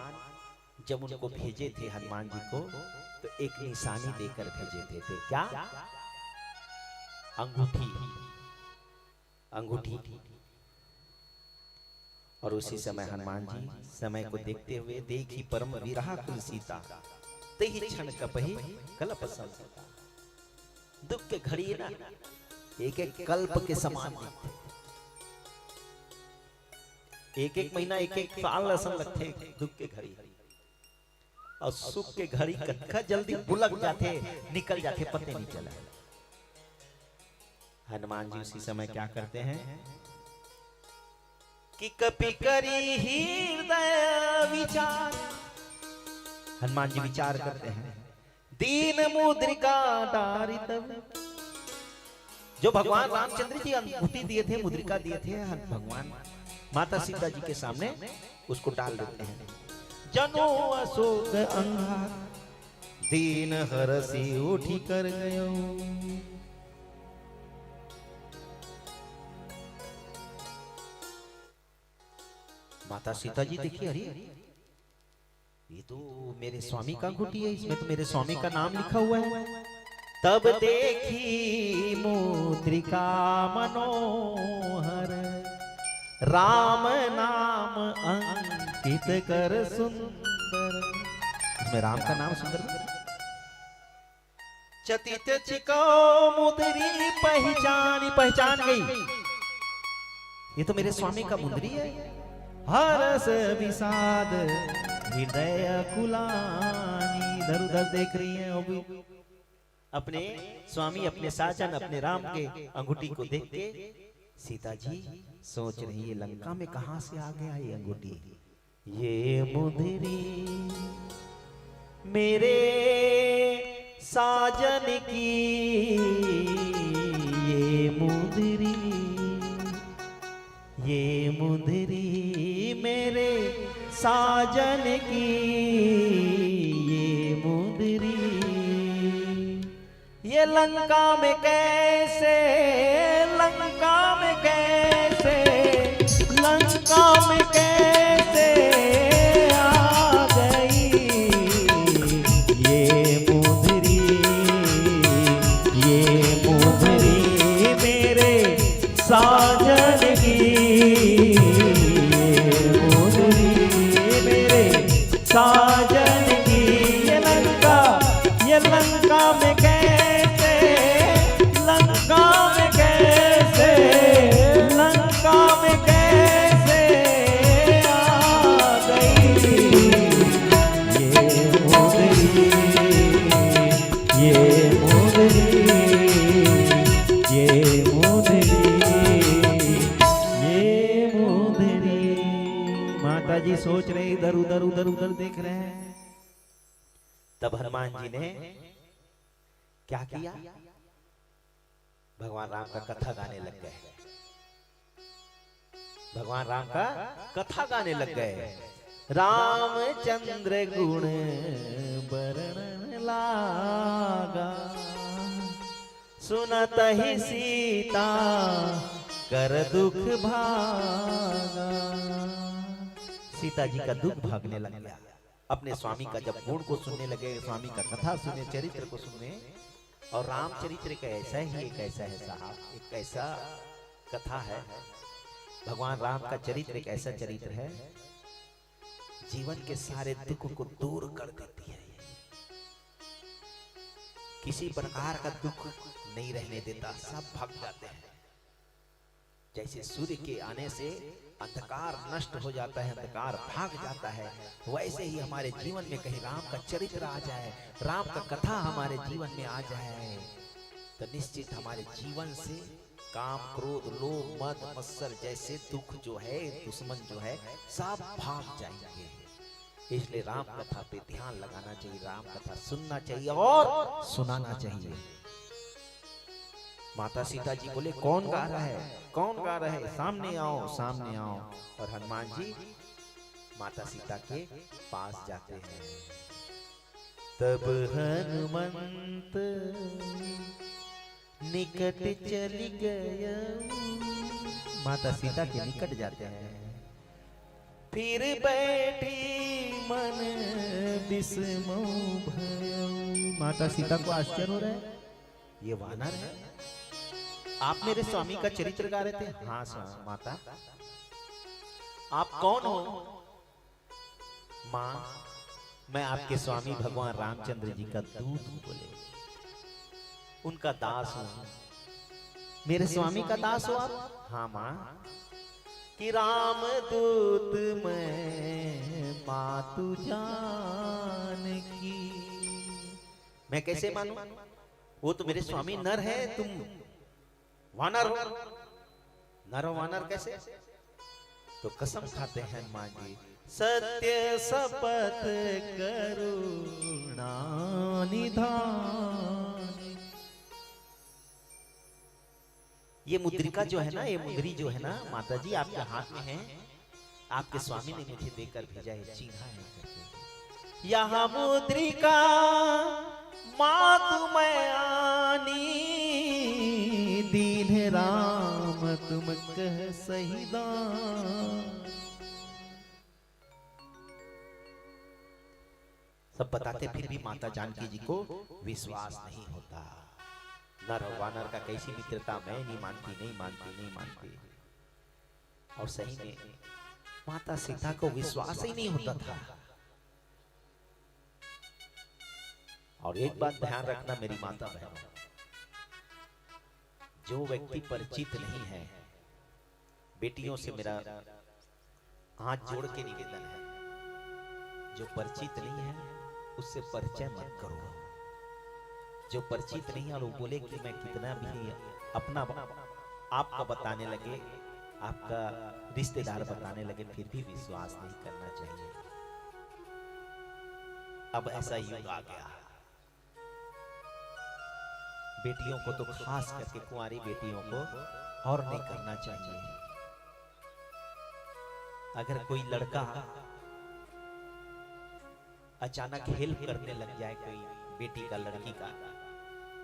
जब उनको भेजे थे हनुमान जी को तो एक निशानी देकर भेजे थे। क्या? अंगूठी। अंगूठी। और उसी समय हनुमान जी समय को देखते हुए देखी परम विराकुल सीता तेहि क्षण कपहि कल्प संसता। दुख के घड़ी ना एक एक कल्प के समान दिखते। एक एक महीना एक एक साल ऐसा लगते दुख के घड़ी। और सुख के घड़ी कत्का जल्दी बुलक जाते निकल जाते पते नहीं चला। हनुमान जी उसी समय क्या करते हैं कि कपि करी हृदय विचार। हनुमान जी विचार करते हैं दीन मुद्रिका डारी तब। जो भगवान रामचंद्र जी अंगूठी दिए थे मुद्रिका दिए थे भगवान माता सीता जी के सामने उसको डाल देते हैं। जनो अशोक अंगार दीन हरसी उठी कर गयो। माता सीता जी देखिए अरे ये तो मेरे स्वामी का अंगूठी है। इसमें तो मेरे स्वामी का नाम लिखा हुआ है। तब देखी मुद्रिका मनोहर राम नाम अंकित कर सुंदर। इसमें राम का नाम सुंदर। चतित चिको मुद्री पहचान गई ये तो मेरे स्वामी का मुद्री है। हरस विषाद हृदय कुलानी। इधर उधर देख रही है अपने स्वामी अपने साजन अपने राम के अंगूठी को देख के सीता जी सोच रही है लंका में कहां से आ गया ये अंगूठी। ये मुद्री मेरे साजन की ये मुद्री मेरे साजन की ये मुद्री। ये लंका में कैसे लंका में कैसे आ गई ये मुद्री मेरे साजन की। साजन की ये लंका में कैसे सीता जी सोच रहे इधर उधर उधर उधर देख रहे हैं। तब हनुमान जी ने क्या किया, भगवान राम का कथा गाने लग गए। भगवान राम का कथा गाने लग गए। रामचंद्र गुण बरन लागा, सुनत ही सीता कर दुख भागा। सीता जी का दुख भागने लग गया। अपने स्वामी का जब गुण को सुनने लगे, स्वामी का कथा सुने, चरित्र को सुने, और रामचरित्र का ऐसा ही एक ऐसा है साहब, एक ऐसा कथा है। भगवान राम का चरित्र एक ऐसा चरित्र है, जीवन के सारे दुख को दूर कर देती है। किसी प्रकार का दुख नहीं रहने देता, सब भाग जाते हैं। जैसे सूर्य के आने से अंधकार नष्ट हो जाता है, अंधकार भाग जाता है, वैसे ही हमारे जीवन में कहीं राम का चरित्र आ जाए, राम का कथा हमारे जीवन में आ जाए, तो निश्चित हमारे जीवन से काम, क्रोध, लोभ, मद, मत्सर जैसे दुख जो है, दुश्मन जो है, सब भाग जाएंगे। इसलिए राम कथा पे ध्यान लगाना चाहिए, राम कथा सुनना चाहिए और सुनाना चाहिए। माता सीता जी बोले कौन गा रहा है, कौन गा रहा है, सामने आओ, सामने आओ। और हनुमान जी माता सीता के पास जाते हैं। तब हनुमंत निकट चली गया, माता सीता के निकट जाते हैं। फिर बैठी मन बिस्मो भयउ। माता सीता को आश्चर्य हो रहा है, ये वानर है, आप मेरे स्वामी का चरित्र गा रहे थे? हाँ माता। आप कौन हो? माँ, मैं आपके स्वामी भगवान रामचंद्र जी का दूत हूँ। बोले उनका दास हूँ। मेरे स्वामी का दास हो आप? हाँ माँ। कि राम दूत मैं मातु जान की। मैं कैसे मानूं? वो तो मेरे स्वामी नर है, तुम वानर हो। नर हो वानर कैसे? तो कसम खाते हैं हनुमान जी, सत्य शपथ करुणा निधान। ये मुद्रिका जो है ना, ये मुद्री जो है ना माता जी आपके हाथ में है, आपके स्वामी ने मुझे देकर भेजा है, चिन्हा है। यहाँ मुद्रिका मातु मैं आनी, दीन राम तुम कह सही दान। सब बताते फिर भी माता जानकी जी को विश्वास नहीं होता। नर और वानर का कैसी मित्रता, मैं नहीं मानती, नहीं मानती, नहीं मानती। और सही में माता सीता को विश्वास ही नहीं होता था। और एक बात ध्यान रखना मेरी माता बहनों, जो व्यक्ति परिचित नहीं है, बेटियों से मेरा हाथ जोड़ के निवेदन है, जो परिचित नहीं है उससे परिचय मत करो। जो परिचित नहीं है और वो बोले कि मैं कितना भी अपना आपका बताने लगे, आपका रिश्तेदार बताने लगे, फिर भी विश्वास नहीं करना चाहिए। अब ऐसा युग आ गया, बेटियों को तो खास करके कुंवारी बेटियों को और नहीं करना चाहिए। अगर कोई लड़का अचानक हेल्प करने लग जाए कोई बेटी का, लड़की का,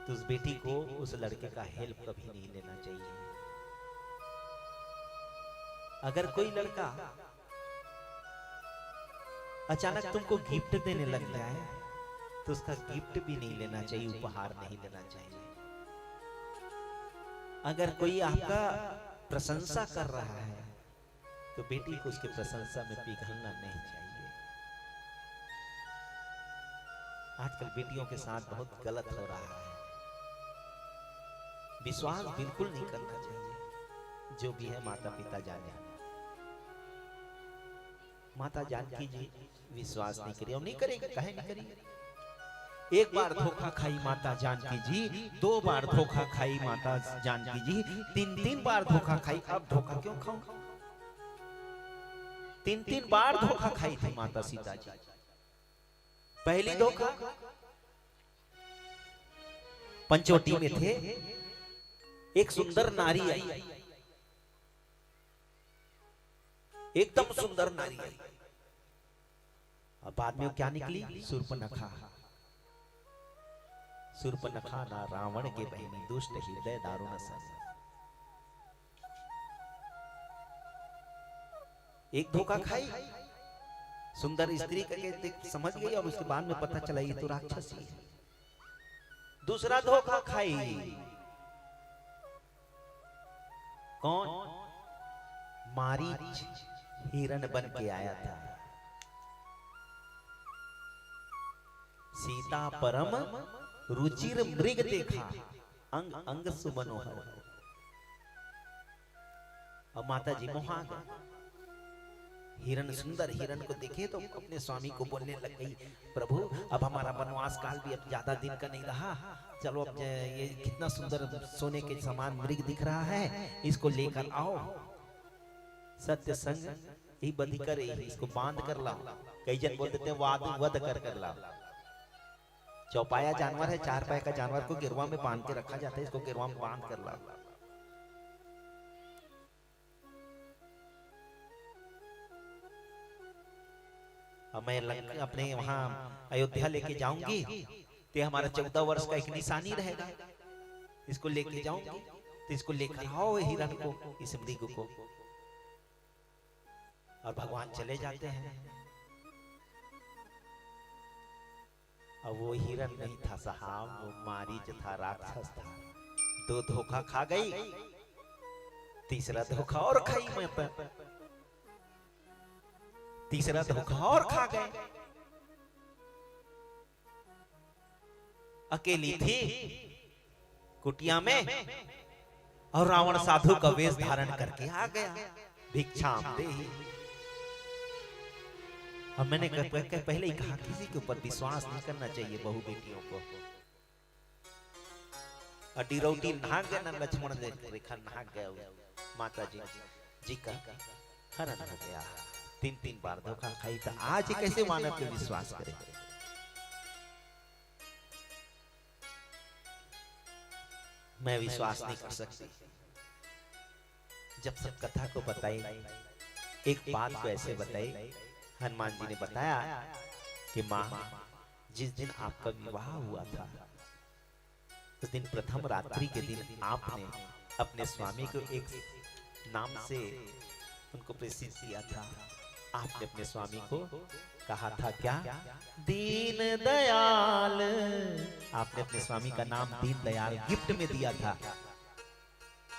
तो उस बेटी को, उस लड़के का हेल्प कभी नहीं लेना चाहिए। अगर कोई लड़का अचानक तुमको गिफ्ट देने लग जाए तो उसका गिफ्ट भी नहीं लेना चाहिए, उपहार नहीं लेना चाहिए। अगर कोई आपका प्रशंसा कर रहा है तो बेटी को उसके प्रशंसा में पिघलना नहीं चाहिए। आजकल बेटियों के साथ बहुत गलत हो रहा है। विश्वास बिल्कुल नहीं करना चाहिए। जो भी है माता पिता जाने, माता जानकी जी विश्वास नहीं करी और नहीं करेगी, कहे नहीं करेगी। एक बार धोखा खाई माता जानकी जी, 2 बार धोखा खाई माता जानकी जी, 3 बार धोखा खाई। अब धोखा क्यों खाऊं? 3-3 बार धोखा खाई थी माता सीता जी। पहली धोखा पंचवटी में थे, एक सुंदर नारी आई, एकदम सुंदर नारी आई, और बाद में क्या निकली? शूर्पणखा। शूर्पणखा ना रावण के बहनी, दुष्ट हृदय दारुण सन। एक धोखा खाई, सुंदर स्त्री करके समझ गई, और उसके बाद में पता चला ये तो राक्षसी है। दूसरा धोखा खाई, कौन? मारीच हिरण बन के आया था। सीता परम रुचिर मृग देखा, अंग अंग सुमनोहर। और माता जी मोहा गए। हिरण, सुंदर हिरण को देखे तो अपने स्वामी को बोलने लग गई, प्रभु अब हमारा वनवास काल भी अब ज्यादा दिन का नहीं रहा, चलो अब ये कितना सुंदर सोने के समान मृग दिख रहा है, इसको लेकर आओ, सत्य संग ही बदि कर, इसको बांध कर लाओ। कई जन बोल देते हैं वाद वध कर लाओ। चौपाया जानवर है, 4 पैर का जानवर को गिरवा में बांध के रखा जाता है, इसको गिरवा में बांध कर लाओ। अब मैं अपने वहां अयोध्या लेके जाऊंगी तो हमारा 14 वर्ष का एक निशानी रहेगा, इसको लेके जाऊंगी, तो इसको लेकर आओ हिरण को, इस मृग को। और भगवान चले जाते हैं। अब वो हिरण नहीं था साहब, वो मारीच था, राक्षस था। 2 धोखा खा गई, तीसरा धोखा और खाई मैं पर। तीसरा धोखा और खा गए। अकेली थी कुटिया में, और रावण साधु का वेश धारण करके आ गया, भिक्षाम देहि। अब मैंने पहले ही कहा, किसी के ऊपर विश्वास नहीं करना चाहिए बहू बेटियों को। डिरौटी नाग गया ना, लक्ष्मण रेखा नाग गया, माता जी का हरण हो गया। 3-3 बार धोखा खाई था, आज कैसे मानव पे विश्वास करे? मैं विश्वास नहीं कर सकती। जब सब कथा को बताई, एक बात को ऐसे बताई, हनुमान जी ने बताया कि माँ, जिस दिन आपका विवाह हुआ था, उस दिन प्रथम रात्रि के दिन आपने अपने स्वामी को एक नाम से उनको प्रेषित किया था। आपने अपने स्वामी को कहा था क्या? दीन दयाल। आपने अपने स्वामी का नाम दीन दयाल गिफ्ट में दिया था।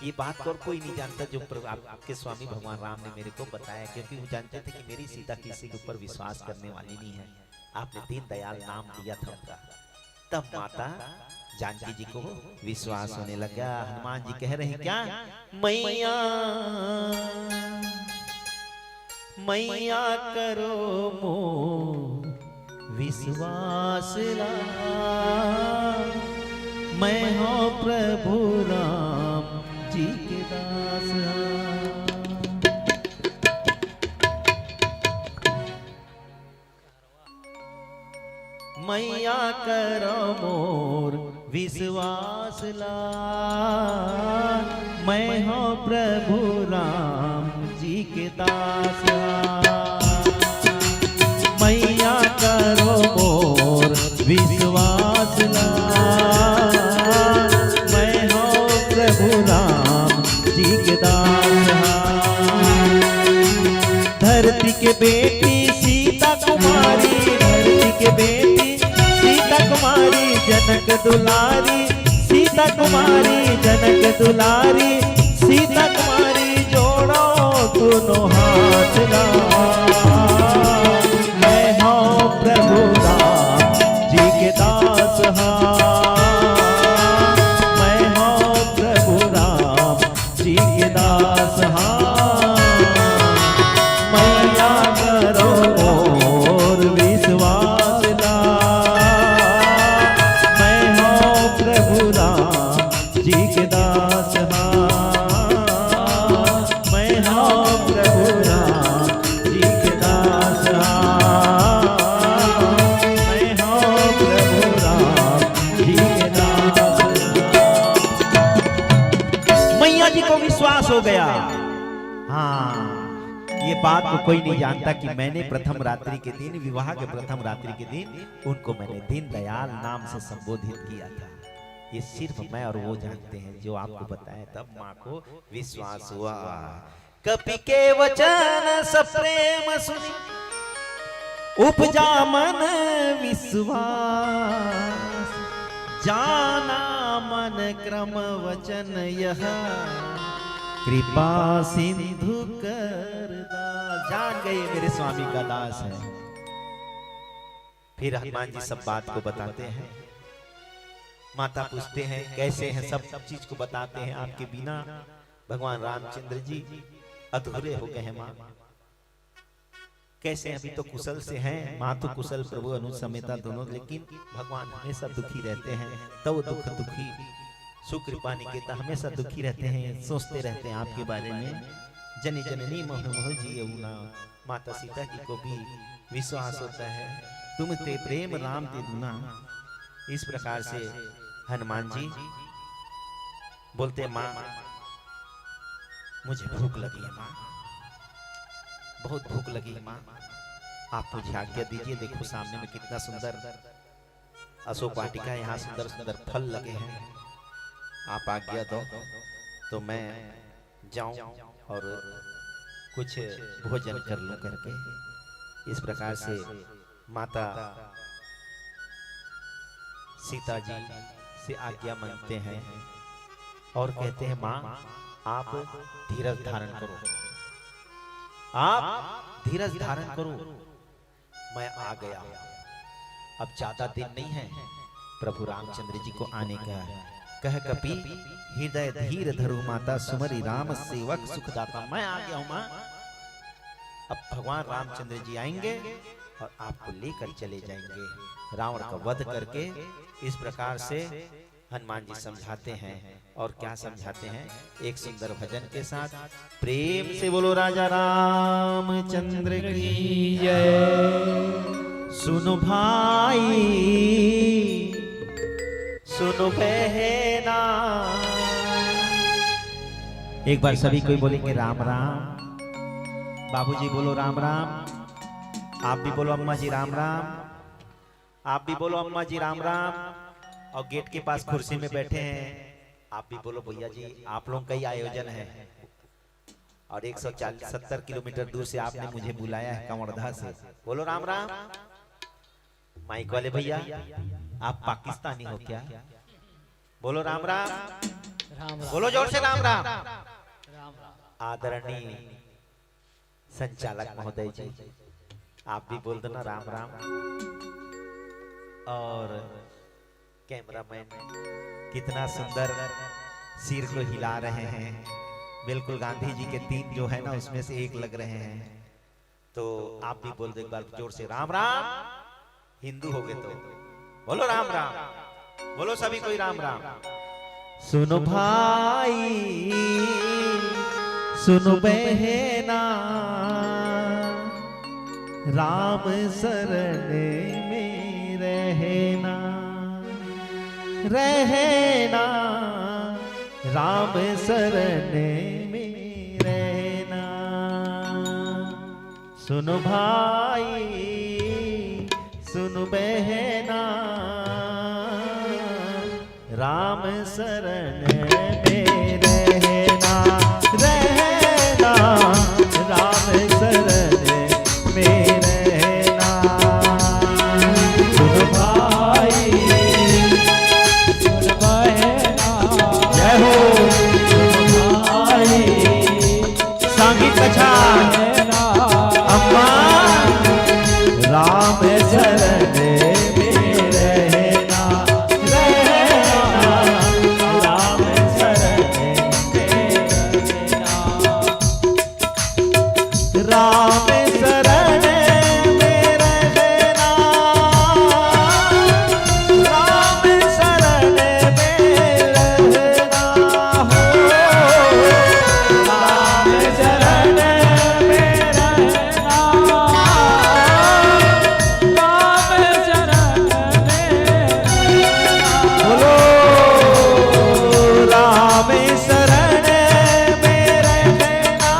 ये बात और कोई नहीं जानता, जो आपके स्वामी भगवान राम ने मेरे को बताया, क्योंकि वो जानते थे कि मेरी सीता किसी के ऊपर विश्वास करने वाली नहीं है। आपने दीन दयाल नाम दिया था उनका। तब माता जानकी जी को विश्वास होने लगा। हनुमान जी कह रहे हैं क्या? मैया मैया करो मो विश्वास ला, मैं हो प्रभु राम जी के दास। मैया करो मोर विश्वास ला, मैं हो प्रभु राम जी के दास। मैया करो मोर विश्वास ला, मैं हो प्रभु राम जी के दास। धरती के बेटी सीता कुमारी, धरती के बेटी सीता कुमारी, जनक दुलारी सीता कुमारी, जनक दुलारी सीता कुमारी, जोड़ो दोनों हाथ ला, मैं हूँ प्रभु राम जी के दास। मैं हूँ प्रभु राम जी के दास। मैया करो मोर विश्वास ला, मैं हूँ प्रभु राम जी के दास। मैं हूँ प्रभु राम ये बात को कोई नहीं जानता कि मैंने प्रथम रात्रि के दिन, विवाह के प्रथम रात्रि के दिन उनको मैंने दीनदयाल नाम से संबोधित किया था। ये सिर्फ मैं और वो जानते हैं। जो आपको बताया तब माँ को विश्वास हुआ। कपि के वचन सप्रेम सुनी उपजा मन विश्वास, जाना मन क्रम वचन यह कृपा सिंधु कर दास। जान गए मेरे स्वामी का दास है। फिर हनुमान जी सब बात को बताते हैं। माता पूछते हैं कैसे हैं, सब चीज को बताते हैं। आपके बिना भगवान रामचंद्र जी अधूरे हो गए हैं माँ। कैसे अभी तो कुशल से हैं माँ, तो कुशल प्रभु अनुज समेता दोनों, लेकिन भगवान हमेशा दुखी रहते हैं। तो दुख दुखी सुकृपा निकेता हमेशा दुखी रहते हैं, सोचते रहते हैं आपके बारे में। जनी जननी मोह मोह जियऊना, माता सीता जी को भी विश्वास होता है तुम ते प्रेम राम ते दुना। इस प्रकार से हनुमान जी बोलते माँ मुझे भूख लगी है माँ, बहुत भूख लगी है माँ, आप मुझे आज्ञा दीजिए। देखो सामने में कितना सुंदर अशोक वाटिका है, यहाँ सुंदर सुंदर फल लगे हैं, आप आज्ञा दो तो मैं जाऊं और कुछ भोजन कर लूं करके। इस प्रकार से माता सीता जी से आज्ञा मांगते हैं और कहते हैं माँ आप धीरज धारण करो, आप धीरज धारण करो, मैं आ गया। अब ज्यादा दिन नहीं है प्रभु रामचंद्र जी को आने का। कह कपि हृदय धीर धरु माता, सुमरि राम सेवक सुखदाता। मैं आ गया हूं मां। अब भगवान रामचंद्र जी आएंगे और आपको लेकर चले जाएंगे रावण का वध करके। इस प्रकार से हनुमान जी समझाते हैं। और क्या समझाते हैं, एक सुंदर भजन के साथ। प्रेम से बोलो राजा रामचंद्र की जय। सुनो भाई सुनो बहना, एक बार सभी कोई बोलेंगे राम राम। बाबूजी बोलो राम राम, आप भी बोलो अम्मा जी राम राम, आप भी बोलो अम्मा जी राम राम। और गेट के पास कुर्सी में बैठे हैं आप भी बोलो भैया जी। आप लोगों का ही आयोजन है और 170 किलोमीटर दूर से आपने मुझे बुलाया है कंवरधा से। बोलो राम राम। माइक वाले भैया आप पाकिस्तानी हो क्या? बोलो राम राम, बोलो जोर से राम राम। आदरणीय संचालक महोदय जी आप भी बोल दो ना राम राम। और कैमरामैन कितना सुंदर सिर को हिला रहे हैं, बिल्कुल गांधी जी के 3 जो है ना उसमें से एक लग रहे हैं। तो आप भी बोल दो एक बार जोर से राम राम। हिंदू हो गए तो बोलो राम राम, बोलो सभी कोई राम राम। सुनो भाई सुनो बहना, राम शरण में रहना, रहना राम शरण में रहना। सुनो भाई सुनो बहना, राम शरण में रहना, रहना राम शरण में रहना। सुनो भाई सुनो बहना, जय हो सुनो भाई। संगीत अच्छा अम्मा राम शरण में रहना, रहना राम शरण में रहना। राम शरण में रहना, राम शरण में रहना हो, राम शरण में रहना, बोलो राम शरण में रहना,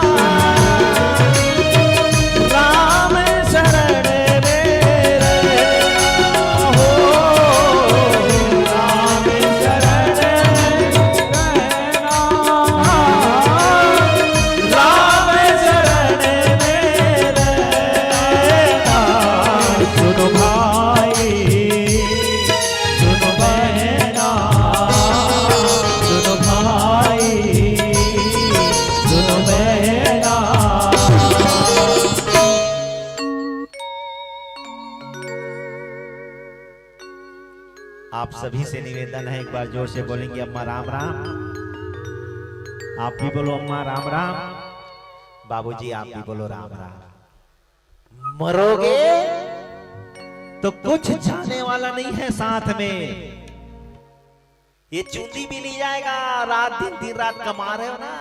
आप सभी से निवेदन है, एक बार जोर से बोलेंगे अम्मा राम राम। आप भी बोलो अम्मा राम राम। बाबूजी आप भी बोलो राम राम। मरोगे तो कुछ जाने वाला नहीं है साथ में। ये चूंदी भी नहीं जाएगा। रात दिन रात कमा रहे हो ना,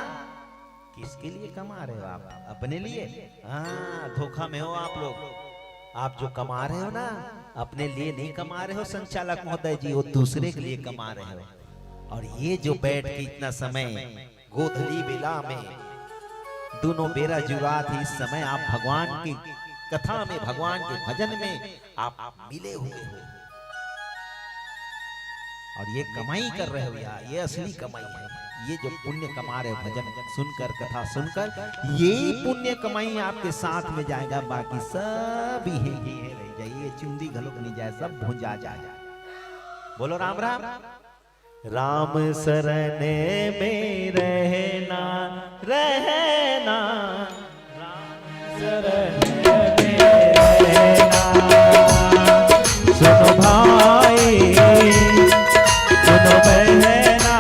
किसके लिए कमा रहे हो आप? अपने लिए? हाँ, धोखा में हो आप लोग। आप जो कमा रहे हो ना, अपने लिए नहीं कमा रहे हो संचालक महोदय जी, वो दूसरे के लिए कमा रहे हो। और ये जो बैठ के इतना समय गोधली बेला में दोनों बेरा जुड़ा थी, इस समय आप भगवान की कथा में, भगवान के भजन में आप मिले हुए हो और ये कमाई कर रहे हो यार, ये असली कमाई है। ये जो पुण्य कमा रहे हो भजन सुनकर, कथा सुनकर, यही पुण्य कमाई आपके साथ में जाएगा। बाकी सब ही रह जाइए, चुंदी घलोक नहीं जाए, सब भुंजा जाए। बोलो राम राम। राम शरण में रहना रहना, राम शरण में रहना। सुनो भाई सुनो बहना,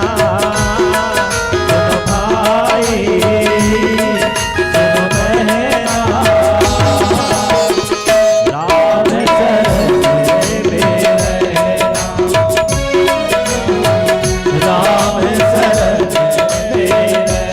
सुनो भाई सुनो बहना। राम शरण में रहना, राम शरण में रहना।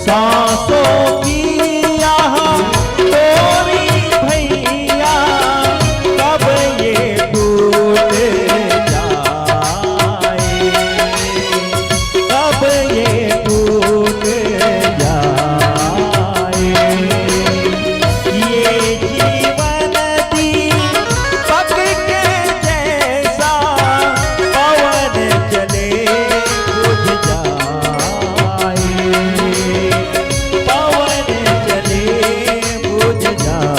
सांसों की यहाँ तोरी भैया, कब ये टूट जाए, कब ये टूट जाए। ये जीवन दीपक के जैसा, पवन चले बुझ जाए, पवन चले बुझ जाए।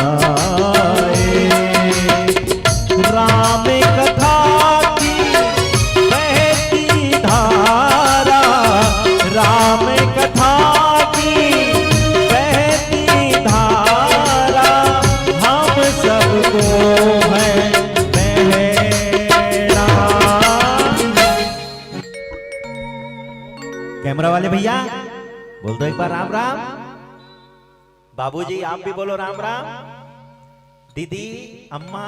राम कथा की बहती धारा, राम कथा की बहती धारा, हम सबको है बहना। कैमरा वाले भैया बोल दो एक बार राम राम। बाबूजी आप भी बोलो राम राम। दीदी अम्मा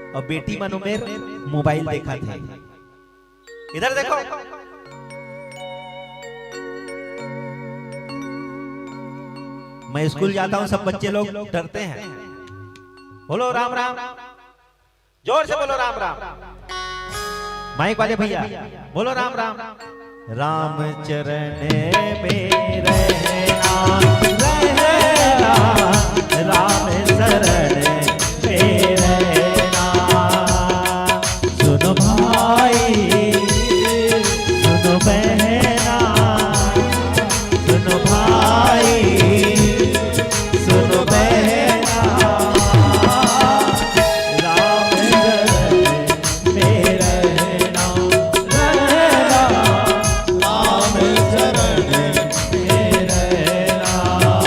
और बेटी मनोमेर मोबाइल देखा थे, इधर देखो। मैं स्कूल जाता हूं, सब बच्चे लोग डरते हैं। बोलो राम राम, जोर से बोलो राम राम। माइक वाले भैया बोलो राम राम। राम चरण में रहना रहना, राम शरण में रहना। सुनो भाई सुनो बहना, सुनो भाई सुनो बहना। राम शरण में रहना रहना, राम शरण में रहना।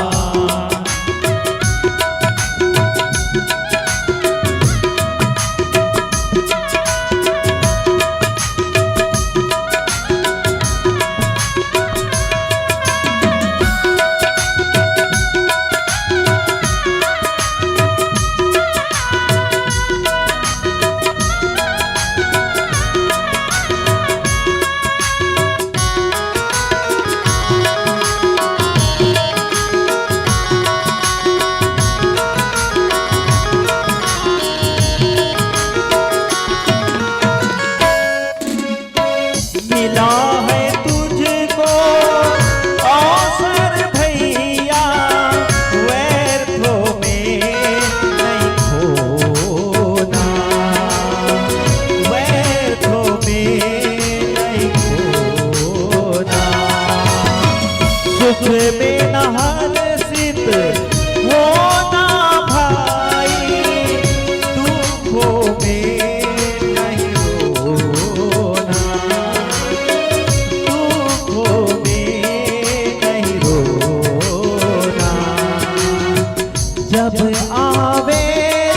जब आवे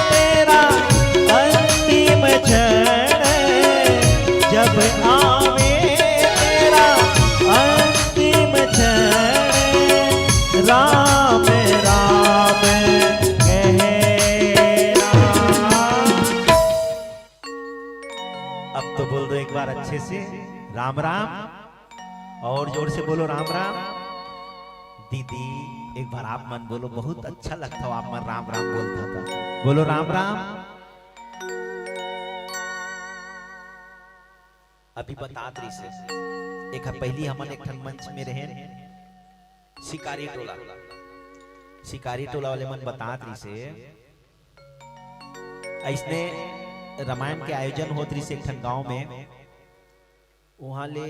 तेरा अंतिम क्षण, जब आवे तेरा अंतिम क्षण, राम राम कहना। अब तो बोल दो एक बार अच्छे से राम राम, और जोर से बोलो राम राम। दीदी एक बार आप मन बोलो, बहुत अच्छा लगता हो आप मन राम राम बोलता था, बोलो राम राम। अभी बता दी से एक पहली हमन एक ठन मंच में रहे शिकारी टोला, शिकारी टोला वाले मन बता दी से ऐसने रामायण के आयोजन होत रही से एक ठन गांव में, वहां ले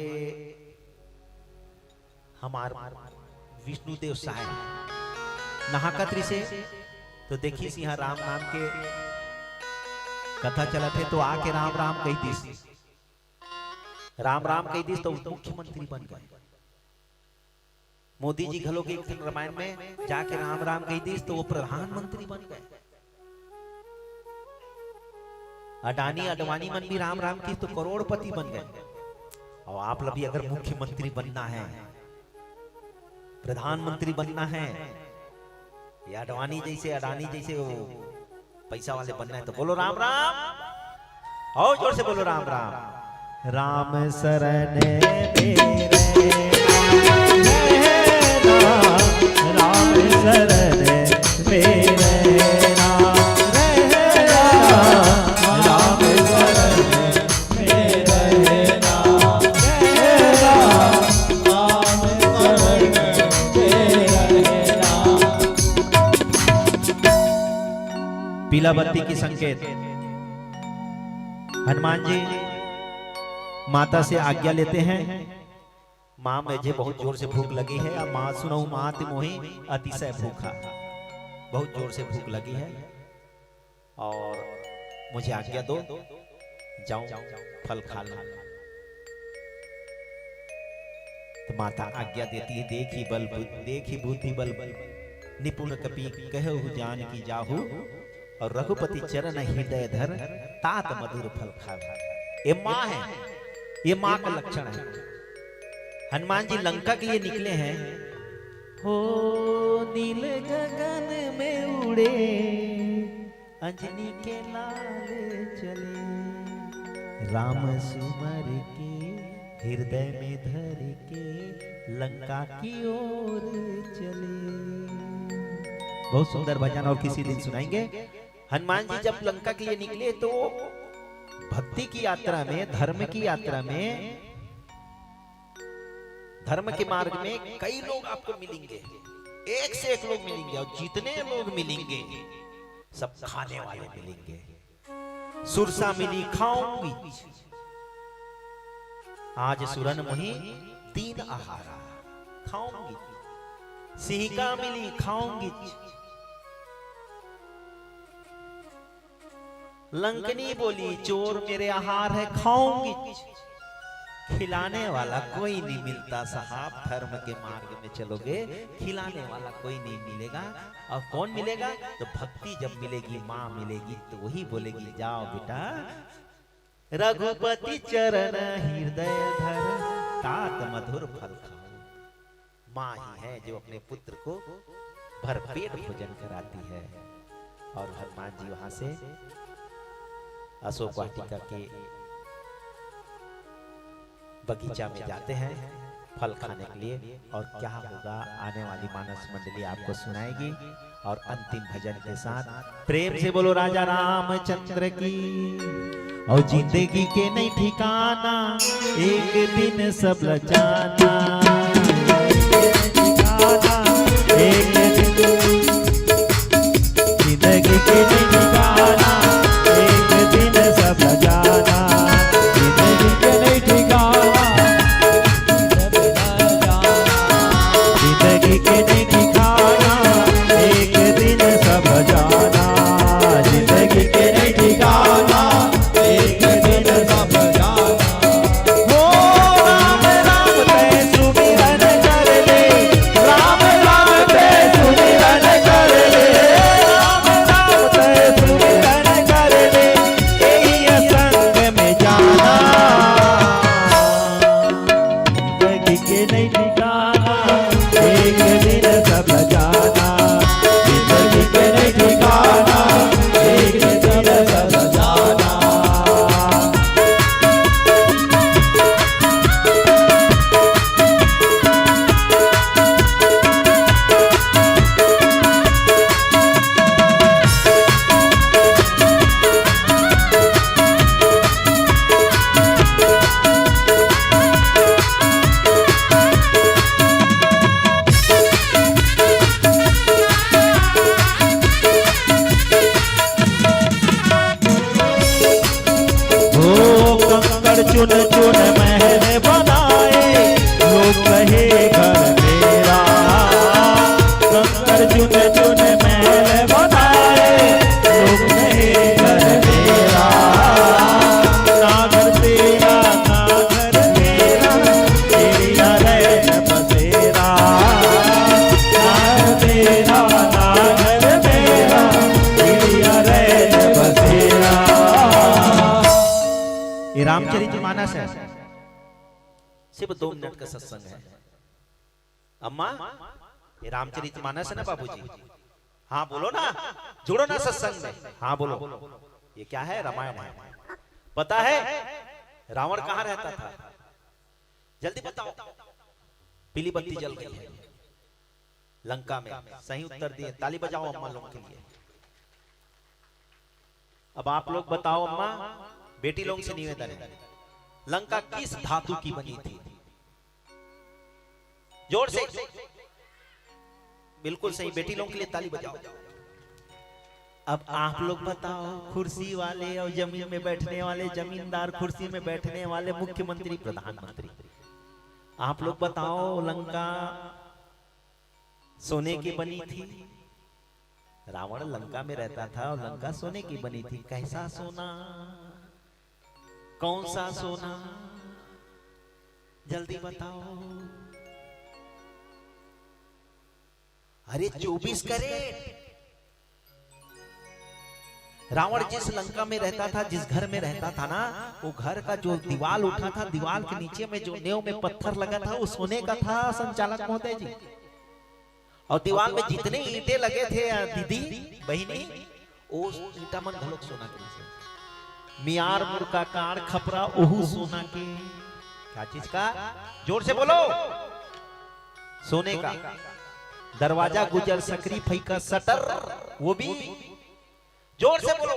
हमार विष्णुदेव साय नहाकत्री से तो देखी सी यहाँ राम नाम के कथा चला थे, तो आके राम राम कही दी, राम राम कही दी तो मुख्यमंत्री बन गए। मोदी जी घलो के रामायण में जाके राम राम कही दी तो वो प्रधानमंत्री बन गए। अडानी अडवाणी मन भी राम राम की तो करोड़पति बन गए। और आप लोग भी अगर मुख्यमंत्री बनना है, प्रधानमंत्री बनना है, या अडवाणी जैसे अडानी जैसे वो पैसा वाले बनना है, तो बोलो राम राम, और जोर से बोलो राम राम। राम शरण मेरे राम शरण मेरे राम शरण मेरे पीला बत्ती की संकेत। हनुमान जी माता से आज्ञा लेते हैं, माँ मुझे बहुत जोर से भूख लगी है, अब माँ सुनो मात मोही अतिशय भूखा, बहुत जोर से भूख लगी है और मुझे आज्ञा दो, जाऊं फल खा लो। तो माता आज्ञा देती है, देखी बल देखी बुद्धि बल निपुण कपि कहु जान की जाहू, और रघुपति चरण हृदय धर तात मधुर फल खावे। ये माँ है, ये माँ का लक्षण है। हनुमान जी लंका के लिए निकले हैं, हो नील गगन में उड़े अंजनी के लाल चले, राम सुमर के हृदय में धर के लंका की ओर चले। बहुत सुंदर भजन और किसी दिन सुनाएंगे। हनुमान जी जब लंका के लिए निकले तो भक्ति की यात्रा में, धर्म की यात्रा में, धर्म के मार्ग में कई लोग आपको मिलेंगे, एक से एक लोग मिलेंगे, और जितने लोग मिलेंगे सब खाने वाले मिलेंगे। सुरसा मिली खाऊंगी, आज सुरन मोही तीन आहारा खाऊंगी, सिहिका मिली खाऊंगी, लंकनी बोली चोर मेरे आहार है खाऊंगी। खिलाने वाला कोई नहीं मिलता साहब, धर्म के मार्ग में चलोगे खिलाने वाला कोई नहीं मिलेगा। और कौन मिलेगा? तो भक्ति जब मिलेगी, माँ मिलेगी, तो वही बोलेगी जाओ बेटा रघुपति चरण हृदय धर तात मधुर फल खाओ। माँ ही है जो अपने पुत्र को भरपेट भोजन कराती है। और हनुमान जी वहां से अशोक वाटिका के बगीचा में जाते हैं फल खाने के लिए। और क्या होगा आने वाली मानस मंडली आपको सुनाएगी। और अंतिम भजन के साथ प्रेम से बोलो राजा रामचंद्र की। और जिंदगी के नहीं ठिकाना, एक दिन सब लचाना, एक दिन जिंदगी के नहीं ठिकाना, एक दिन सब लचाना, जिंदगी के नहीं ठिकाना, जिंदगी के नहीं ठिकाना, एक दिन सब जाना, जिंदगी के नहीं ठिकाना, एक दिन सब जाना। हो राम राम तै रामचरितमानस है, सिर्फ 2 मिनट का सत्संग है। अम्मा ये रामचरितमानस है ना बाबूजी? हाँ बोलो ना, जुड़ो ना सत्संग में। हाँ बोलो, ये क्या है? रामायण है। पता है रावण कहाँ रहता था? जल्दी बताओ। पीली बत्ती जल गई है लंका में। सही उत्तर दिए, ताली बजाओ अम्मा लोगों के लिए। अब आप लोग बताओ अम्मा, बेटी लोगों से निवेदन है, लंका किस धातु की बनी थी? जोर से। बिल्कुल सही, बेटी लोगों के लिए ताली बजाओ। अब आप लोग बताओ, कुर्सी वाले और जमीन में बैठने वाले, जमींदार कुर्सी में बैठने वाले, मुख्यमंत्री, प्रधानमंत्री, आप लोग बताओ लंका सोने की बनी थी? रावण लंका में रहता था और लंका सोने की बनी थी। कैसा सोना? कौन सा सोना? जल्दी बताओ। अरे 24 कैरेट। रावण जिस लंका में रहता था, जिस घर में रहता था ना, वो घर का जो दीवार उठा था, दीवार के नीचे में जो नेव में पत्थर लगा था, वो सोने का था संचालक महोदय जी। और दीवार में जितने ईंटे लगे थे दीदी बहिनी, वो ईंटा मन घलोक सोना के। मियार मुर्का कार खपरा ओहू सोना के। क्या चीज का? जोर से बोलो। सोने का। दरवाजा गुजर सकरी फैका सटर, वो भी जोर से बोलो।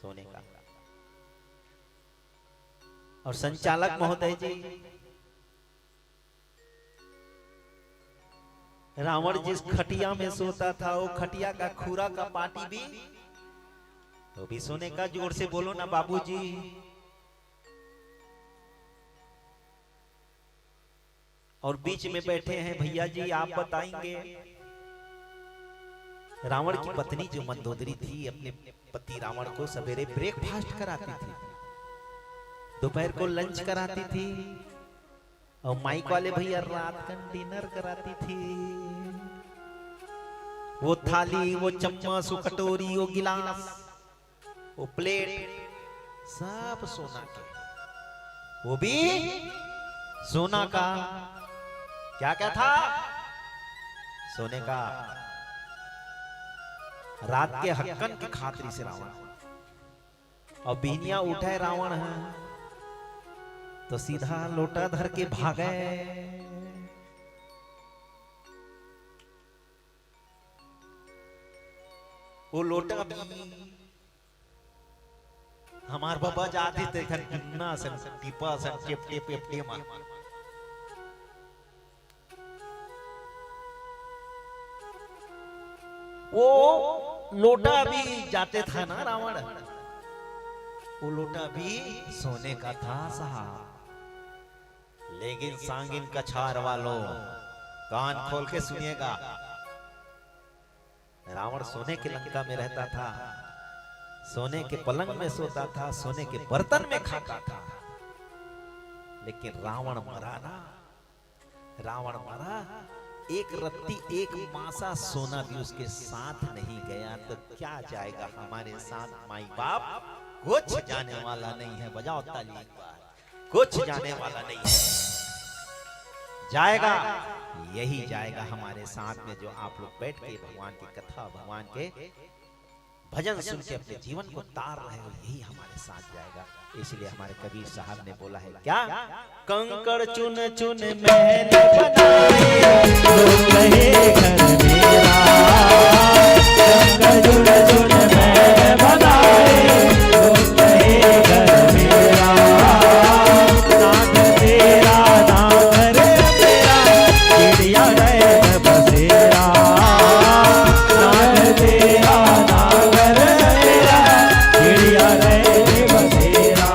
सोने का। और संचालक महोदय जी, रावण जिस खटिया में सोता था, वो खटिया का खूरा का पाटी भी तो भी सोने का। जोर से बोलो ना बाबूजी। और बीच में बैठे हैं भैया जी, आप बताएंगे। रावण की पत्नी जो मंदोदरी थी, अपने पति रावण को सवेरे ब्रेकफास्ट कराती थी, दोपहर को लंच कराती थी, और माइक वाले भैया रात का डिनर कराती थी। वो थाली, वो चम्मच, वो कटोरी, वो गिलास, वो प्लेट, सब सोना के। वो भी सोना का। क्या क्या था? सोने का। रात के हक्कन की खातिर से रावण। और बीनिया उठे रावण है तो सीधा लोटा धर के भागे। वो लोटा भी हमार बाबा जाते थे घर कितना सन टिपा सन टिप टिप टिप टिप मार। वो लोटा भी जाते था ना रावण, वो लोटा भी सोने का था साहब। लेकिन सांगिन कछार वालों, कान खोल के सुनिएगा। रावण सोने के लंका में रहता था, सोने के पलंग में सोता था, सोने के बर्तन में खाता था। लेकिन रावण मरा ना, रावण मरा, एक रत्ती एक मासा सोना भी उसके साथ नहीं गया। तो क्या जाएगा हमारे साथ माई बाप? कुछ जाने वाला नहीं है। बजाओ ताली एक बार। कुछ जाने वाला नहीं है। जाएगा, यही जाएगा हमारे साथ में, जो आप लोग बैठ के भगवान की कथा, भगवान के भजन सुन के अपने जीवन को तार रहे हो, यही हमारे साथ जाएगा। इसलिए हमारे कबीर साहब ने बोला है क्या? कंकड़ चुन चुन महल बनाए, लोग कहे घर मेरा। कंकड़ चुन चुन महल बनाए, लोग कहे घर मेरा। नाम तेरा नाम रे तेरा, चिड़िया रहे बसेरा। नाम तेरा नाम रे तेरा, चिड़िया रहे बसेरा।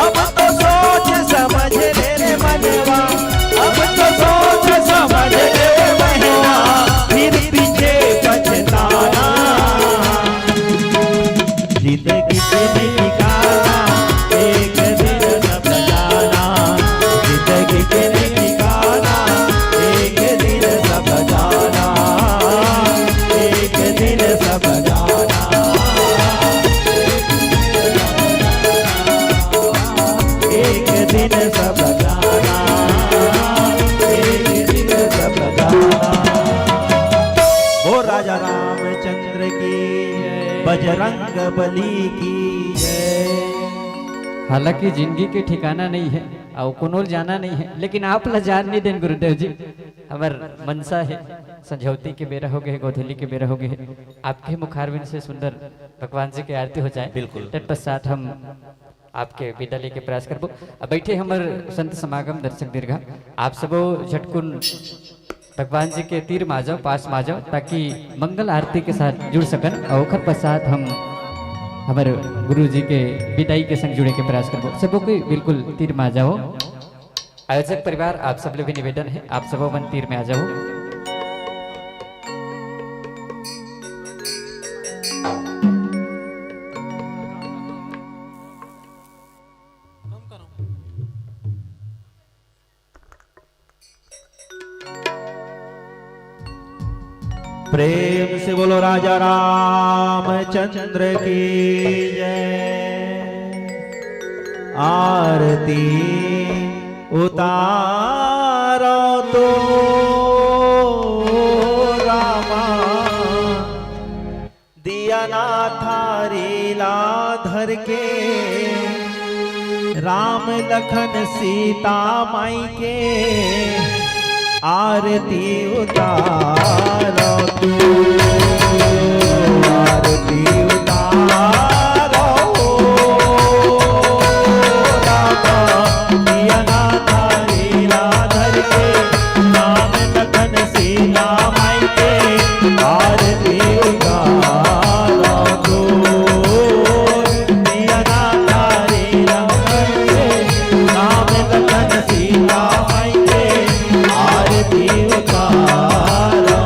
अब तो सोच समझ ले रे मनवा, अब तो सोच समझ ले राजा रामचंद्र की बजरंग बली की जय। हालांकि जिंदगी के ठिकाना नहीं है और कुनोल जाना नहीं है, लेकिन आप ला जान नहीं देन गुरुदेव जी। हमार मनसा है संझौती के बेरा हो गए, गोधूली के बेरा हो गए, आपके मुखारविंद से सुंदर भगवान जी की आरती हो जाए। बिल्कुल। तत्पश्चात हम आपके विद्यालय के प्रयास करबो। अब बैठे हमर संत समागम दर्शक दीर्घा, आप सबो झटकुन भगवान जी के तीर मा जाओ, पास मा जाओ, ताकि मंगल आरती के साथ जुड़ सकन। और ओखर पश्चात हम हमारे गुरु जी के विदाई के संग जुड़े के प्रयास करबो। सबो कोई बिल्कुल तीर में आ जाओ। आयोजक परिवार आप सब लोग भी निवेदन है, आप सबो मन तीर में आ जाओ। प्रेम से बोलो राजा रामचंद्र की जय। आरती उतारो तो रामा, दिया ना थारी ला धर के, राम लखन सीता माई के आरती उतारो तू, आरती उतारो रामा, दिया ना थारी ला धर के, राम लखन सीता माई के आरती उतारो तू, दिया ना थारी ला धर के, राम लखन सीता माई के आरती उतारो।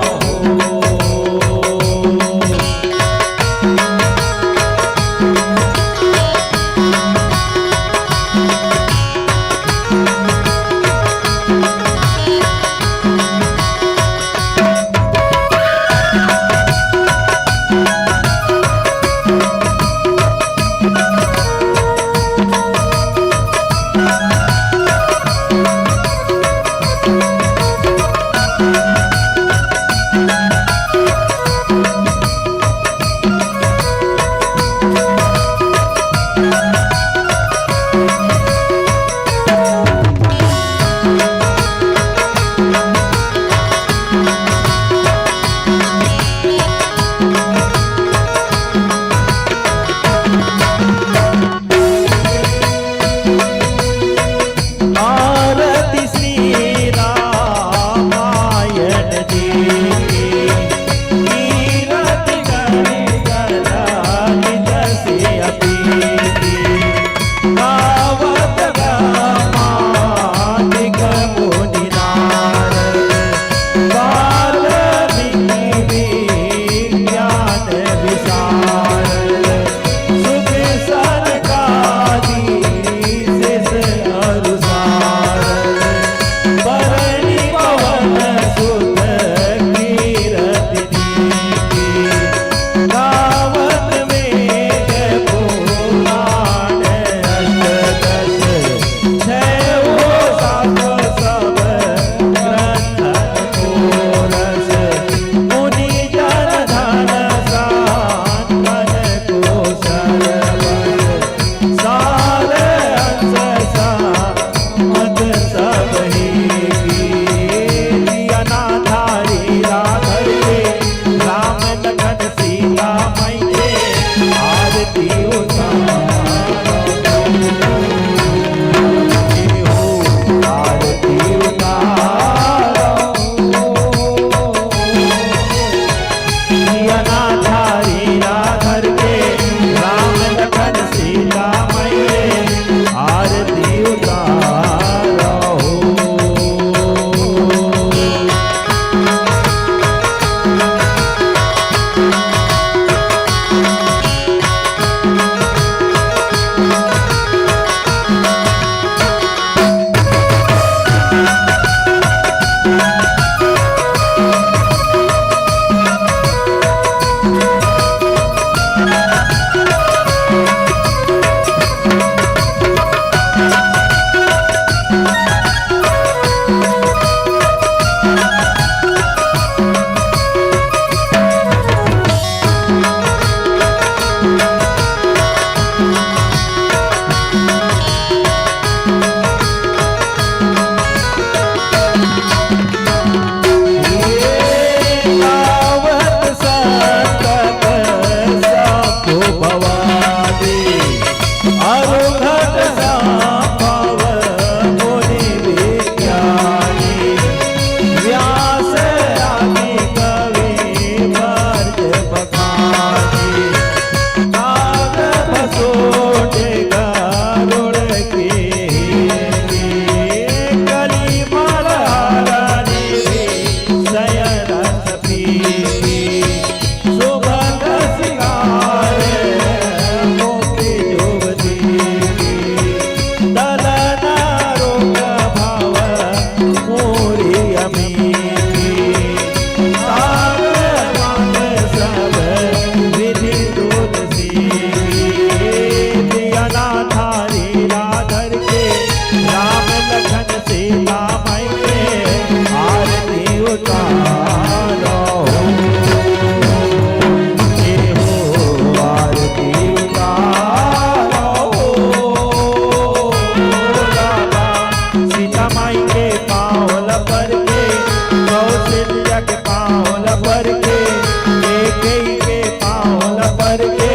कैकेयी के पाँव पर के,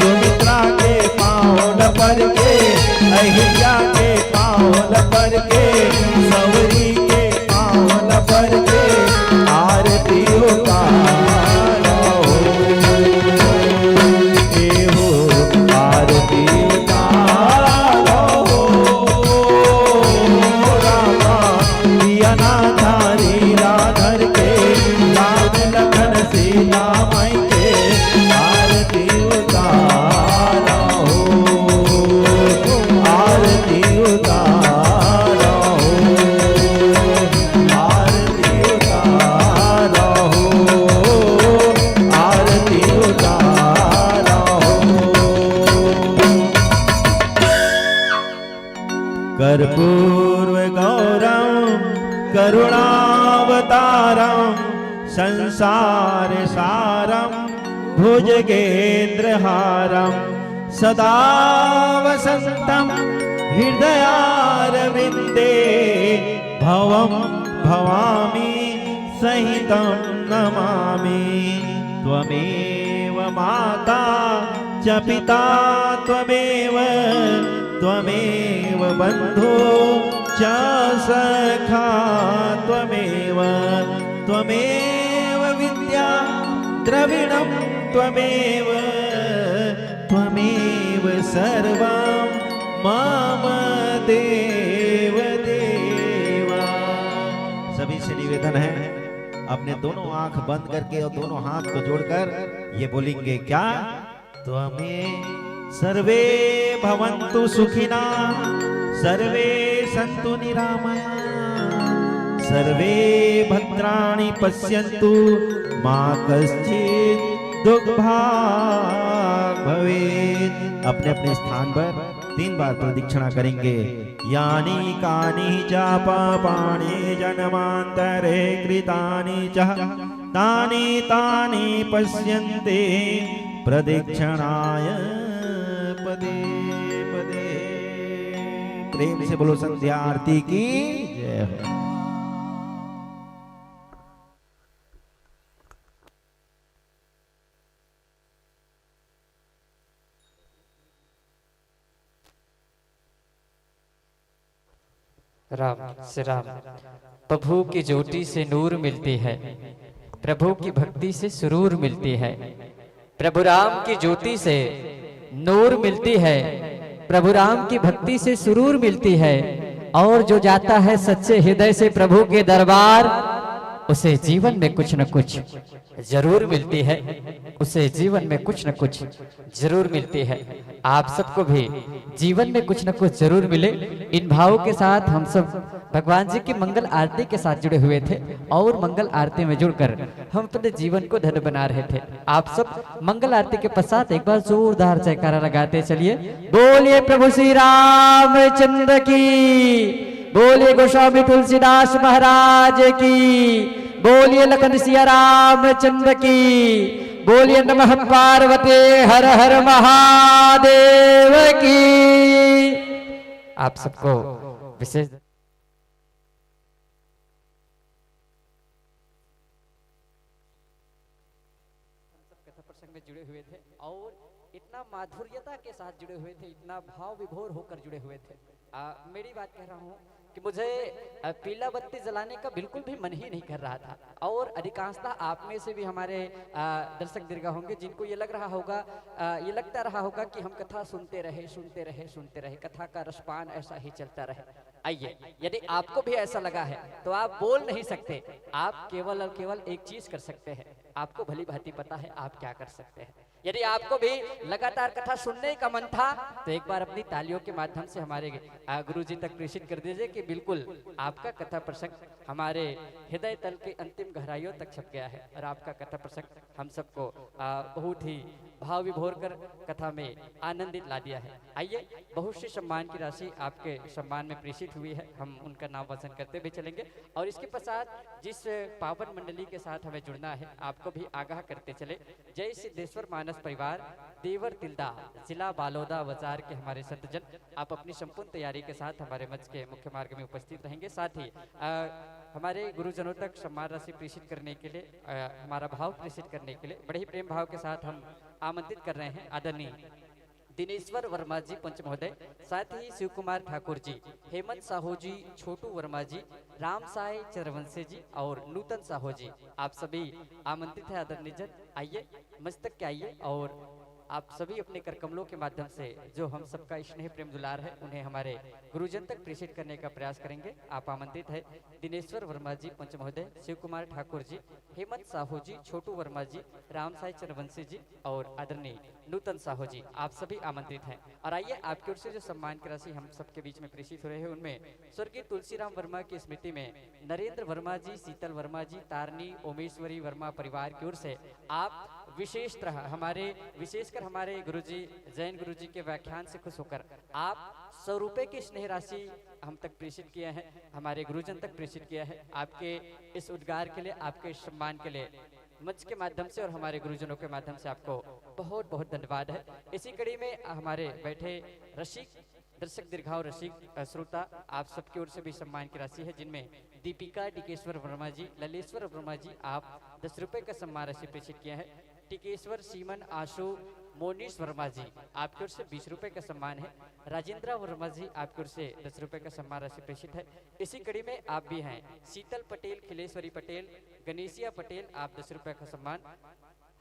सुमित्रा के पाँव पर के, अहिल्या के पाँव पर के, सवरी के पाँव पर के, आरती उतारो एहो आरती उतारो रामा दिया ना धारी राधर के, राम लखन सीता माई के, आरती उतारो आरती उतारो आरती उतारो आरती उतारो। कर्पूर गौरम करुणावतारम संसार सारम भुजगेन्द्रहारम सदा वसंतम हृदयारविंदे भवम भवामी सहितं नमामि। त्वमेव माता च पिता त्वमेव बन्धु च सखा त्वमेव विद्या द्रविणं त्वमेव सर्वं मम देव देवा। सभी से निवेदन है अपने दोनों आंख बंद करके और दोनों हाथ को जोड़कर ये बोलेंगे क्या? त्वमें सर्वे भवन्तु सुखिना सर्वे सन्तु निरामया सर्वे भद्राणि पश्यन्तु मा कश्चित् दुर्भाग् भवेत्। अपने अपने स्थान पर 3 बार प्रदक्षिणा करेंगे। यानि कानि च पापानि जन्मान्तरे कृतानि च तानि तानि पश्यन्ते प्रदक्षिणाय पदे पदे। प्रेम से बोलो संध्या आरती की जय हो। राम से राम। प्रभु की ज्योति से नूर मिलती है, प्रभु की भक्ति से सुरूर मिलती है। प्रभु राम की ज्योति से नूर मिलती है, प्रभु राम की भक्ति से सुरूर मिलती है। और जो जाता है सच्चे हृदय से प्रभु के दरबार, उसे जीवन में कुछ न कुछ जरूर मिलती है, उसे जीवन में कुछ न कुछ जरूर मिलती है। आप सबको भी जीवन में कुछ न कुछ जरूर मिले। इन भावों के साथ हम सब भगवान जी की मंगल आरती के साथ जुड़े हुए थे और मंगल आरती में जुड़कर हम अपने जीवन को धन्य बना रहे थे। आप सब मंगल आरती के पश्चात एक बार जोरदार जयकारा लगाते चलिए। बोलिए प्रभु श्री रामचंद्र की, बोलिए गोस्वामी तुलसीदास महाराज की, बोलिए लखन सिया रामचंद्र की, बोलिए नमः पार्वते हर हर महादेव की। आप सबको विशेष प्रसंग में जुड़े हुए थे और इतना माधुर्यता के साथ जुड़े हुए थे, इतना भाव विभोर होकर जुड़े हुए थे। मेरी बात कह रहा हूँ कि मुझे पीला बत्ती जलाने का बिल्कुल भी मन ही नहीं कर रहा था। और अधिकांशतः आप में से भी हमारे दर्शक दीर्घा होंगे जिनको ये लग रहा होगा, ये लगता रहा होगा कि हम कथा सुनते रहे, कथा का रसपान ऐसा ही चलता रहे। आइए, यदि आपको भी ऐसा लगा है तो आप बोल नहीं सकते, आप केवल और केवल एक चीज कर सकते हैं। आपको भली भांति पता है आप क्या कर सकते हैं। यदि आपको भी लगातार कथा सुनने का मन था तो एक बार अपनी तालियों के माध्यम से हमारे गुरुजी तक प्रेषित कर दीजिए कि बिल्कुल आपका कथा प्रसंग हमारे हृदय तल के अंतिम गहराइयों तक छप गया है और आपका कथा प्रसंग हम सबको बहुत ही भाव विभोर कर कथा में आनंदित ला दिया है। आइए, बहुत सी सम्मान की राशि आपके सम्मान में प्रेषित हुई है, हम उनका नाम वचन करते भी चलेंगे। और इसके पश्चात जिस पावन मंडली के साथ हमें जुड़ना है आपको भी आगाह करते चले। जय सिद्धेश्वर मानस परिवार, देवर तिल्दा, जिला बालोदा बाजार के हमारे संतजन, आप अपनी संपूर्ण तैयारी के साथ हमारे मंच के मुख्य मार्ग में उपस्थित रहेंगे। साथ ही हमारे गुरुजनों तक सम्मान राशि प्रेषित करने के लिए हमारा भाव प्रेषित करने के लिए बड़े ही प्रेम भाव के साथ हम आमंत्रित कर रहे हैं आदरणीय दिनेश्वर वर्मा जी पंच महोदय, साथ ही शिव कुमार ठाकुर जी, हेमंत साहू जी, छोटू वर्मा जी, राम साई चरवंशी जी और नूतन साहू जी, आप सभी आमंत्रित है आदरणीय जन। आइए मंच तक के आइए और आप सभी अपने कर कमलों के माध्यम से जो हम सबका स्नेह प्रेम दुलार है उन्हें हमारे गुरुजन तक प्रेषित करने का प्रयास करेंगे। आप आमंत्रित है दिनेश्वर वर्मा जी पंच महोदय, शिव कुमार ठाकुर जी, हेमंत साहू जी, छोटू वर्मा जी, राम साई चरवंशी जी और आदरणीय नूतन साहू जी, आप सभी आमंत्रित हैं। और आइए आपकी ओर से जो सम्मान की राशि हम सबके बीच में प्रेषित हो रहे हैं उनमें स्वर्गीय तुलसीराम वर्मा की स्मृति में नरेंद्र वर्मा जी, शीतल वर्मा जी, तारनी ओमेश्वरी वर्मा परिवार की ओर से आप विशेषतः विशेषकर हमारे गुरुजी जैन गुरुजी के व्याख्यान से खुश होकर आप 100 रुपए की स्नेह राशि हम तक प्रेषित किया है, हमारे गुरुजन तक प्रेषित किया है। आपके इस उद्गार के लिए, आपके इस सम्मान के लिए मंच के माध्यम से और हमारे गुरुजनों के माध्यम से आपको बहुत बहुत धन्यवाद है। इसी कड़ी में हमारे बैठे रसिक दर्शक दीर्घाव रसिक श्रोता आप सबकी ओर से भी सम्मान की राशि है, जिनमें दीपिका टिकेश्वर वर्मा जी, ललेश्वर वर्मा जी, आप 10 रुपए का सम्मान राशि प्रेषित किया है। टिकेश्वर सीमन आशु मोनीश वर्मा जी, आपकी ओर से 20 रुपए का सम्मान है। राजेंद्र वर्मा जी, आपकी ओर से 10 रुपए का सम्मान राशि प्रेषित है। इसी कड़ी में आप भी हैं शीतल पटेल, खिलेश्वरी पटेल, गणेशिया पटेल, आप 10 रुपए का सम्मान।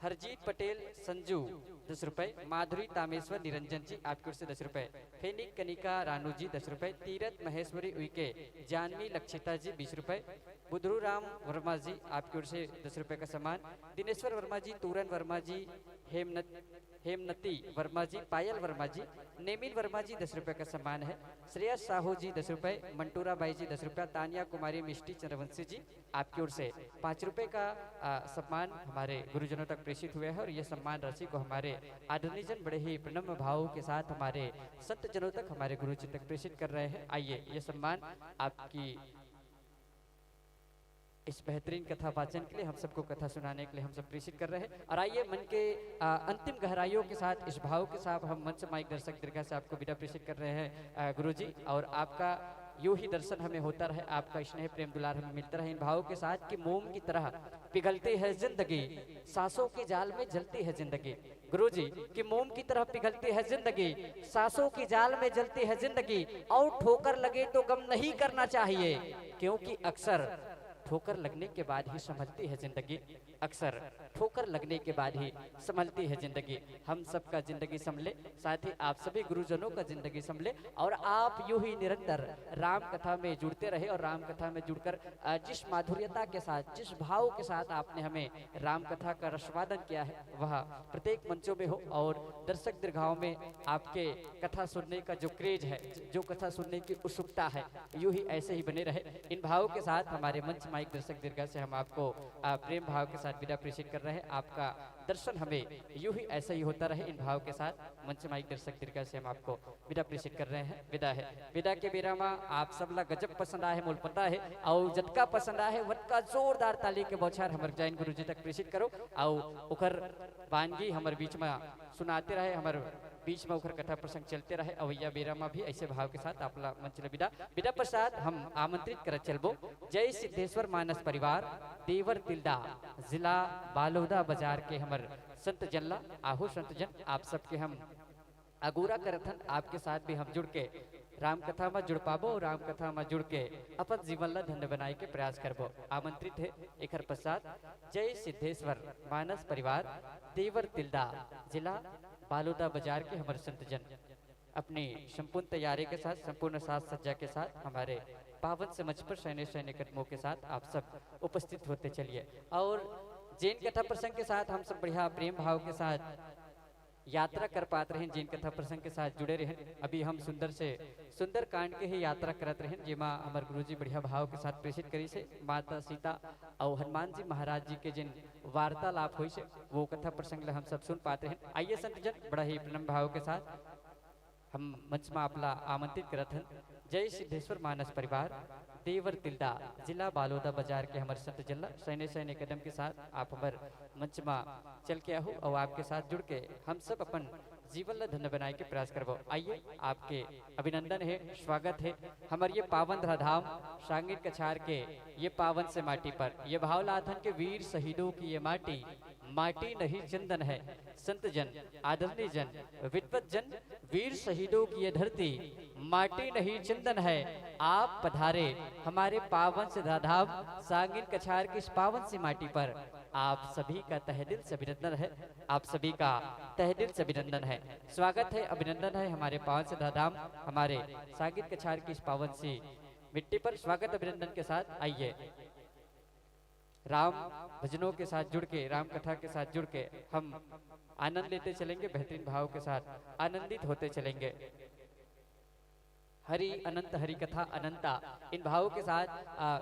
हरजीत पटेल संजू 10 रुपए, माधुरी तामेश्वर निरंजन जी, आपकी ओर से 10 रुपए। फेनिक कनिका रानू जी 10 रुपए, तीरथ महेश्वरी उइके, जानवी लक्षिता जी 20 रुपए, बुधरू राम वर्मा जी, आपकी ओर से 10 रुपए का सम्मान। दिनेश्वर वर्मा जी, तूरन वर्मा जी, हेमनती वर्मा जी, पायल वर्मा जी, नेमिल वर्मा जी 10 रुपए का सम्मान है। श्रेयस साहू जी 10 रुपए, मंटूरा बाई जी 10 रुपया, तानिया कुमारी मिष्टी चंद्रवंशी जी, आपकी ओर से 5 रुपए का सम्मान हमारे गुरुजनों तक प्रेषित हुए हैं। और ये सम्मान राशि को हमारे आदरणीय जन बड़े ही प्रणम्य भाव के साथ हमारे संत जनों तक, हमारे गुरुजी तक प्रेषित कर रहे हैं। आइए ये सम्मान आपकी इस बेहतरीन कथा वाचन के लिए, हम सबको कथा सुनाने के लिए हम सब प्रेषित कर रहे हैं। और आइए मन के अंतिम गहराइयों के साथ, इस भाव के साथ हम मंच माइक दर्शक दीर्घा से आपको विदा प्रेषित कर रहे हैं गुरुजी। और आपका यूं ही दर्शन हमें होता रहे, आपका स्नेह प्रेम दुलार हमें मिलता रहे इन भावों के साथ कि मोम की तरह पिघलती है जिंदगी, सांसों के जाल में जलती है जिंदगी। गुरुजी कि मोम की तरह पिघलती है जिंदगी, सांसों की जाल में जलती है जिंदगी, और ठोकर लगे तो गम नहीं करना चाहिए, क्योंकि अक्सर ठोकर लगने के बाद ही संभलती है जिंदगी, अक्सर ठोकर लगने के बाद ही संभलती है जिंदगी। हम सबका जिंदगी संभले, साथ ही आप सभी गुरुजनों का जिंदगी संभले, और आप यूं ही निरंतर राम कथा में जुड़ते रहे। और राम कथा में जुड़कर जिस माधुर्यता के साथ, जिस भाव के साथ आपने हमें राम कथा का रसवादन किया है, वह प्रत्येक मंचों में हो। और दर्शक दीर्घाओं में आपके कथा सुनने का जो क्रेज है, जो कथा सुनने की उत्सुकता है, यूं ही ऐसे ही बने रहे। इन भावों के साथ हमारे मंच माइक दर्शक दीर्घा से हम आपको प्रेम भाव के साथ विदा प्रेषित कर रहे हैं। आपका दर्शन हमें यूं ही ऐसा ही होता रहे। इन भाव के साथ मंच माइक दर्शक दीर्घा से हम आपको विदा प्रेषित कर रहे हैं। विदा है, विदा के बेरा में आप सबला गजब पसंद आए मोल पता है, और जतका पसंद आए वतका जोरदार ताली के बौछार हमारे जैन गुरुजी तक प्रेषित करो। और उखर वानगी हमारे बीच में सुनाते रहे, हमारे बीच में उखर कथा प्रसंग चलते रहे। अवैया बेरा में भी ऐसे भाव के साथ आपला मंच विदा विदा प्रसाद हम आमंत्रित कर चलबो। जय सिद्धेश्वर मानस परिवार, देवर तिल्दा, जिला बालोदा बाजार के हमर संत जनला आहू संत जन, आप सबके हम अगूरा करथन। आपके साथ भी हम जुड़ के राम कथा में जुड़ पाबो, और राम कथा में जुड़ के अपन जीवन ला धन्य बनाए के प्रयास करबो। आमंत्रित है एकर प्रसाद जय सिद्धेश्वर मानस परिवार, देवर तिल्दा, जिला बालोदा बाजार के हमारे संत जन अपनी संपूर्ण तैयारी के साथ, संपूर्ण साज सज्जा के साथ, हमारे पावन समझ पर सैन्य कदमों के साथ आप सब उपस्थित होते चलिए। और जैन कथा प्रसंग के साथ हम सब बढ़िया प्रेम भाव के साथ यात्रा कर पाते रहे, जैन कथा प्रसंग के साथ जुड़े रहे। अभी हम सुंदर से सुंदर कांड के ही यात्रा करते रहे, जेमा हमारे गुरुजी बढ़िया भाव के साथ प्रेषित करी से माता सीता और हनुमान जी महाराज जी के जिन वार्तालाप हुई से, वो कथा प्रसंग हम सब सुन पाते हैं। आइए संत जन बड़ा ही प्रणम भाव के साथ हम मंच में आपला आमंत्रित करत हैं। जय सिद्धेश्वर मानस परिवार, देवर तिल्दा, जिला बालोदा बाजार के हमारे संत जल्ला सैन्य कदम के साथ आप हमारे मंच में चल के आहू, और आपके साथ जुड़ के हम सब अपन जीवन ला धन्य बनाए के प्रयास करबो। आइए आपके अभिनंदन है, स्वागत है हमारे ये पावन धराधाम सांगीर कछार के ये पावन से माटी पर ये भावलाधन के वीर शहीदों की ये माटी माटी नहीं चंदन है। संत जन, आदरणीय जन, विद्वत जन, वीर शहीदों की ये धरती माटी नहीं चंदन है। आप पधारे हमारे पावन से धराधाम सांगीर कछार की इस पावन सी माटी पर। आप सभी का तहे दिल से अभिनंदन है, आप सभी का तहे दिल से अभिनंदन है, स्वागत है, अभिनंदन है हमारे पावन से धराधाम हमारे सांगीर कछार की इस पावन सी मिट्टी पर। स्वागत अभिनंदन के साथ आइए राम भजनों के साथ जुड़ के, राम कथा के साथ जुड़ के हम आनंद लेते चलेंगे, बेहतरीन भाव के साथ आनंदित होते चलेंगे। हरि अनंत, हरि कथा अनंता, इन भावों के साथ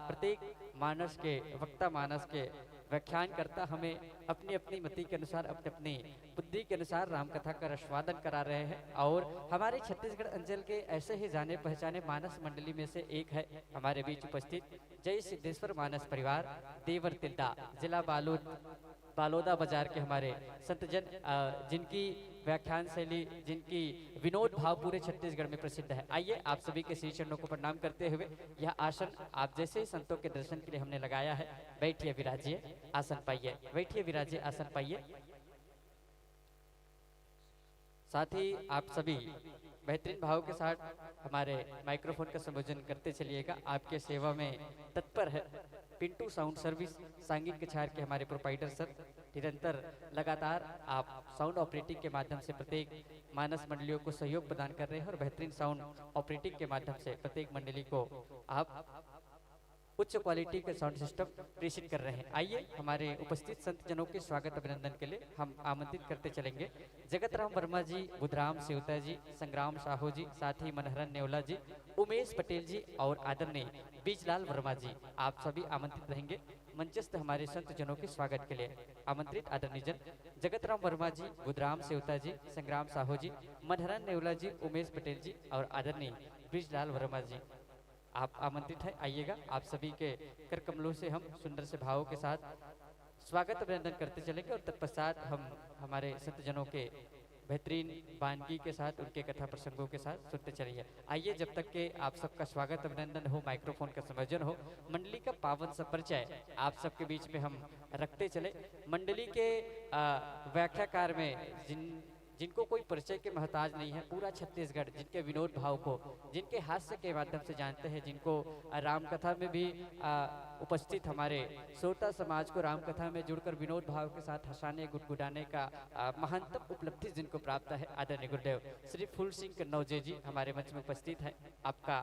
प्रत्येक मानस के वक्ता, मानस के व्याख्यान करता हमें अपनी अपनी मति के अनुसार, अपनी अपनी बुद्धि के अनुसार राम कथा का रसवादन करा रहे हैं। और हमारे छत्तीसगढ़ अंचल के ऐसे ही जाने पहचाने मानस मंडली में से एक है हमारे बीच उपस्थित जय सिद्धेश्वर मानस परिवार देवर तिल्दा, जिला बालोदा बाजार के हमारे संतजन, जिनकी व्याख्यान शैली, जिनकी विनोद भाव पूरे छत्तीसगढ़ में प्रसिद्ध है। आइए आप सभी के श्री चरणों को प्रणाम करते हुए यह आसन आप जैसे ही संतों के दर्शन के लिए हमने लगाया है, बैठिए विराजिए, आसन पाइए, बैठिए विराजिए, आसन पाइए। साथ ही आप सभी बेहतरीन भाव के साथ हमारे माइक्रोफोन का संबोधन करते चलिएगा। आपके सेवा में तत्पर है पिंटू साउंड सर्विस सांगीर कछार के हमारे प्रोपाइटर सर। निरंतर लगातार आप साउंड ऑपरेटिंग के माध्यम से प्रत्येक मानस मंडलियों को सहयोग प्रदान कर रहे हैं और बेहतरीन साउंड ऑपरेटिंग के माध्यम से प्रत्येक मंडली को आप उच्च क्वालिटी के साउंड सिस्टम प्रेषित कर रहे हैं। आइए हमारे उपस्थित संत जनों के स्वागत अभिनंदन के लिए हम आमंत्रित करते चलेंगे जगत राम वर्मा जी, बुधराम सेवता जी, संग्राम साहू जी, साथ ही मनहरन नेवला जी, उमेश पटेल जी और आदरणीय बीजलाल वर्मा जी, आप सभी आमंत्रित रहेंगे मंचस्थ हमारे संत जनों के स्वागत के लिए। आमंत्रित आदरणीय जन जगत राम वर्मा जी, बुधराम सेवता जी, संग्राम साहू जी, मनहरन नेवला जी, उमेश पटेल जी और आदरणीय बीजलाल वर्मा जी, आप आमंत्रित है, आइएगा। आप सभी के कर कमलों से हम सुंदर से भावों के साथ स्वागत अभिनंदन करते चलेंगे और तत्पश्चात हम हमारे संत जनों के बेहतरीन वानगी के साथ, उनके कथा प्रसंगों के साथ सुनते चलिए। आइए जब तक के आप सबका स्वागत अभिनंदन हो, माइक्रोफोन का संयोजन हो, मंडली का पावन सा परिचय आप सबके बीच में हम रखते चले। मंडली के व्याख्याकार में जिनको कोई परिचय के मोहताज नहीं है, पूरा छत्तीसगढ़ जिनके विनोद भाव को, जिनके हास्य के माध्यम से जानते हैं, जिनको राम कथा में भी उपस्थित हमारे श्रोता समाज को राम कथा में जुड़कर विनोद भाव के साथ हंसाने गुदगुदाने का महानतम उपलब्धि जिनको प्राप्त है, आदरणीय गुरुदेव श्री फूल सिंह कन्नौजे जी हमारे मंच में उपस्थित है। आपका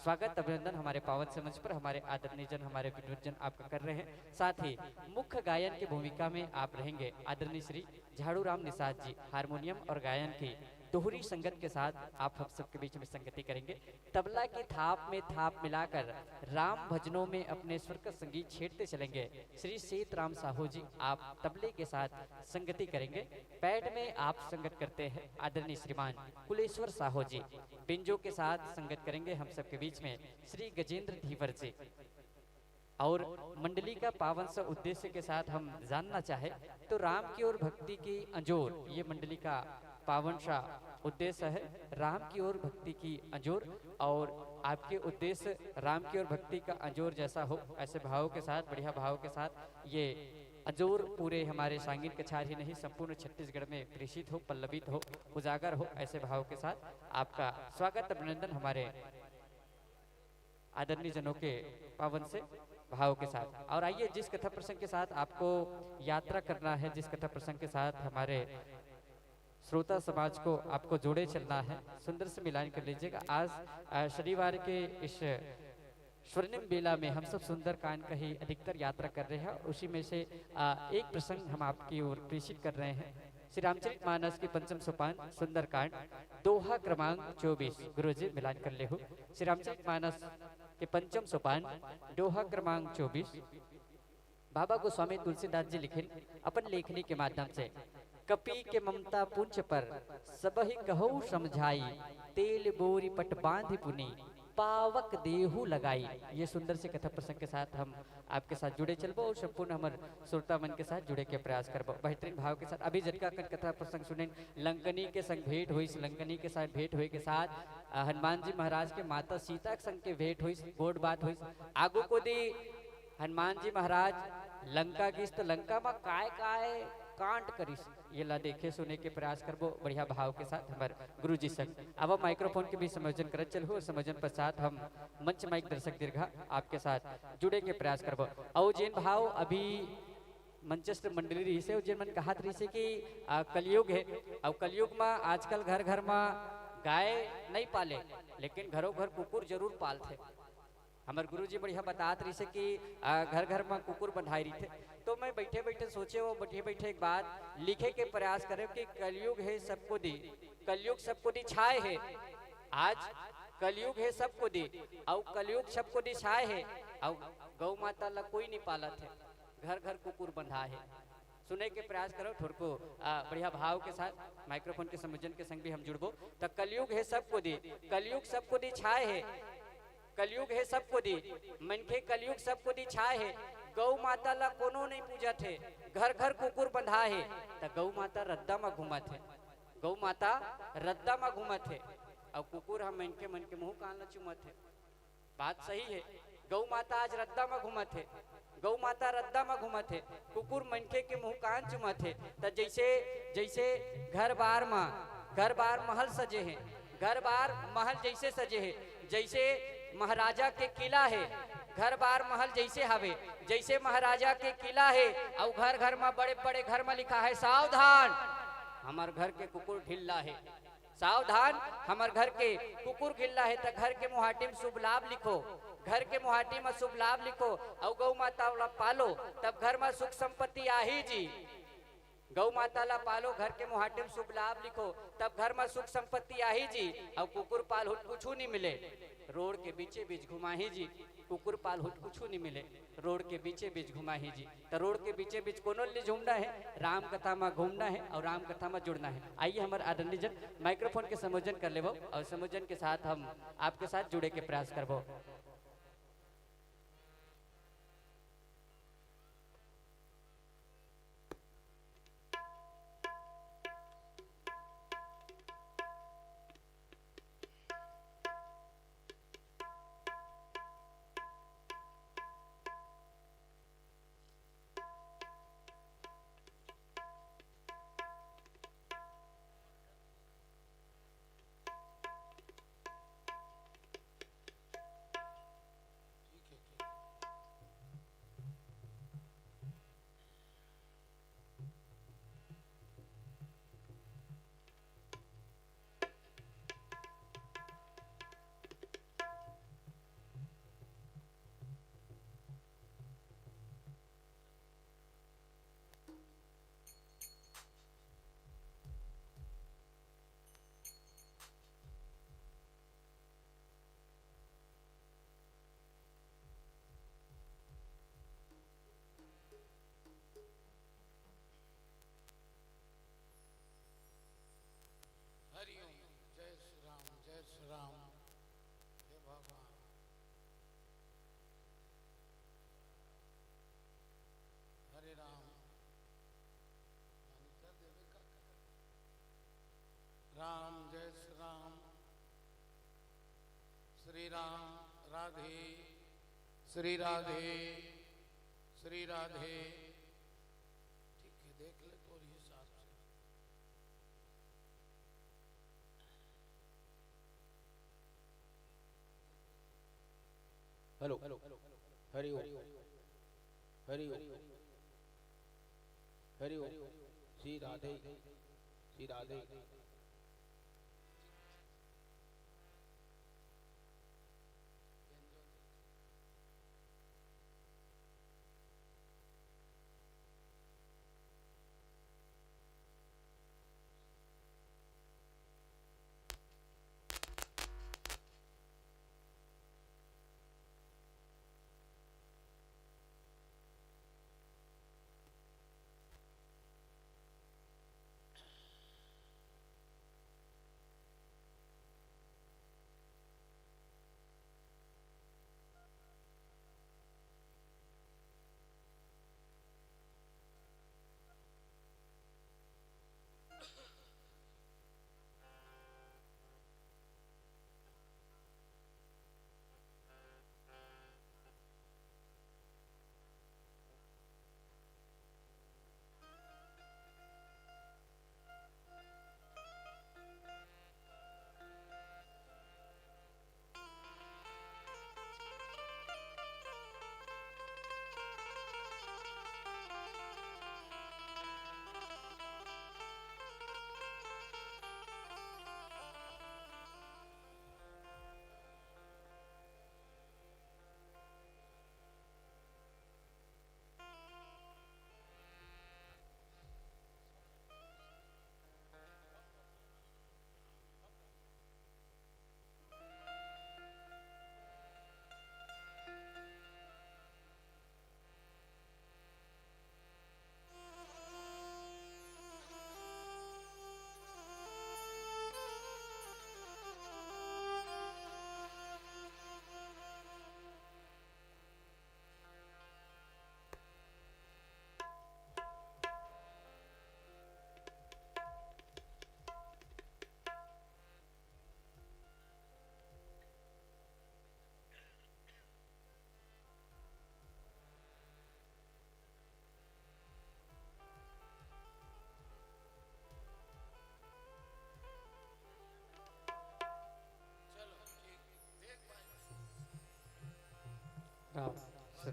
स्वागत अभिनंदन हमारे पावन से मंच पर हमारे आदरणीय जन, हमारे विद्वत जन आपका कर रहे हैं। साथ ही मुख्य गायन की भूमिका में आप रहेंगे आदरणीय श्री झाड़ू राम निषाद जी, हारमोनियम और गायन की दोहरी संगत के साथ आप हम सबके बीच में संगति करेंगे। तबला की थाप में थाप मिलाकर राम भजनों में अपने स्वर का संगीत छेड़ते चलेंगे श्री सीत राम साहू जी, आप तबले के साथ संगति करेंगे। पैड में आप संगत करते हैं आदरणीय श्रीमान कुलेश्वर साहू जी, बिंजो के साथ संगत करेंगे हम सबके बीच में श्री गजेंद्र धीवर जी। और मंडली का पावन सा उद्देश्य के साथ हम जानना चाहे तो राम की ओर भक्ति की अंजोर, ये मंडली का पावन सा उद्देश्य है, राम की ओर भक्ति की अंजोर। और आपके उद्देश्य राम की ओर भक्ति का अंजोर जैसा हो, ऐसे भावों के साथ, बढ़िया भावों के साथ ये अंजोर पूरे हमारे सांगीर कछार ही नहीं संपूर्ण छत्तीसगढ़ में प्रेषित हो, पल्लवित हो, उजागर हो, ऐसे भाव के साथ आपका स्वागत अभिनंदन हमारे आदरणीय जनों के पावन से भाव के साथ। और आइए जिस कथा प्रसंग के साथ आपको यात्रा करना है, जिस कथा प्रसंग के साथ हमारे श्रोता समाज को आपको जोड़े चलना है, सुंदर से मिलान कर लीजिएगा। आज शनिवार के इस स्वर्णिम बेला में हम सब सुंदर कांड का ही अधिकतर यात्रा कर रहे हैं। उसी में से एक प्रसंग हम आपकी ओर प्रेषित कर रहे हैं। श्री रामचरित मानस की पंचम सोपान सुंदर कांड दोहा क्रमांक 24। गुरुजी मिलान कर ले हो। श्री रामचरित मानस के पंचम सोपान दोहा क्रमांक 24 बाबा गोस्वामी तुलसीदास जी लिखे अपन लेखनी के माध्यम से। कपि के ममता पुंज पर सबहि कहु समझाई, तेल बोरी पट बांधि पुनी, पावक देहु लगाई। ये सुंदर से कथा प्रसंग के साथ हम आपके साथ जुड़े चलबो और संपूर्ण हमर श्रोता मन के साथ जुड़े के प्रयास करबो। बेहतरीन भाव के साथ अभी जटका कथा प्रसंग सुने लंकनी के संग भेंट हुई। लंकनी के साथ भेंट हुए के साथ हनुमान जी महाराज के माता सीता के संग के भेंट हुई, गोड बात हुई। आगू को दी हनुमान जी महाराज लंका की तो लंका में काय काय कांड करिस, ये ला देखे सुने के प्रयास करबो बढ़िया भाव के साथ हमारे गुरु जी संग। अब हम माइक्रोफोन के भी संयोजन करत चलबो। संयोजन पश्चात हम मंच माइक दर्शक दीर्घा आपके साथ जुड़े के प्रयास करबो। और जिन भाव अभी मंचस्थ मंडली रही से जिन मन कहा रही से कि कलयुग है। और कलयुग में आजकल घर घर में गाय नहीं पाले, लेकिन घरों घर कुकुर जरूर पालते। हमारे गुरुजी बढ़िया बतात रही से कि घर घर में कुकुर बंधाई रही थे। तो मैं बैठे बैठे सोचे वो बैठे बैठे एक बात लिखे के प्रयास करे कि कलयुग है सबको दी, कलयुग सबको दी छाए है। आज कलयुग है सबको दी और कलयुग सबको दी छाए है। और गौ माता ला कोई नहीं पाला थे, घर घर कुकुर बंधा है। सुने के प्रयास करो थोड़ को बढ़िया भाव के साथ माइक्रोफोन के संयोजन के संग भी हम जुड़बो। तो कलयुग है सबको दी, कलयुग सबको दी छाए है। कलयुग है सबको दी, मनखे कलयुग सबको दी छाए है। गौ माता ला कोनो नहीं पूजा थे, घर घर कुकुर बंधा है। तो गौ माता रद्दा में घूमा थे, गौ माता रद्दा में घूमा थे और कुकुर हम मनके मन के मुंह कान ला चुमा थे। बात सही है, गौ माता आज रद्दा में घूमा थे, गौ माता रद्दा में घूमा थे, कुकुर मनके के मुंह कान चुमा थे। तो जैसे जैसे घर बार महल सजे हैं, घर बार महल जैसे सजे हैं, जैसे महाराजा के किला है। घर बार महल जैसे हवे, जैसे महाराजा के किला है। और घर घर में बड़े बड़े घर में लिखा है सावधान हमार घर के कुकुर ढिल्ला है, सावधान हमार घर के कुकुर ढिल्ला है। तो घर के मुहाटी में शुभ लाभ लिखो, घर के मुहाटी में शुभ लाभ लिखो। और गौ माता वाला पालो तब घर में सुख संपत्ति आही जी। गौ माता ला पालो, घर के मुहाटे में शुभ लाभ लिखो तब घर में सुख संपत्ति आही जी। और कुकुर पाल हुट कुछ नहीं मिले, रोड के बीचे बीच घुमाही जी। कुकुर पाल हुट कुछ नहीं मिले, रोड के बीचे बीच घुमाही जी। तो रोड के बीचे बीच कोनो ले घूमना है, राम कथा में घूमना है और राम कथा में जुड़ना है। आइए हमारे आदरणीय जन माइक्रोफोन के संयोजन कर लेबो और संयोजन के साथ हम आपके साथ जुड़े के प्रयास करबो। हरिओम। जय श्री राम, जय श्री राम, हे भगवान। हरे राम राम, जय श्री राम, श्री राम, राधे श्री राधे, श्री राधे। ठीक है, देख ले तो हिसाब से। हेलो हरि ओम, हरि ओम, हरि ओम। श्री राधे, श्री राधे।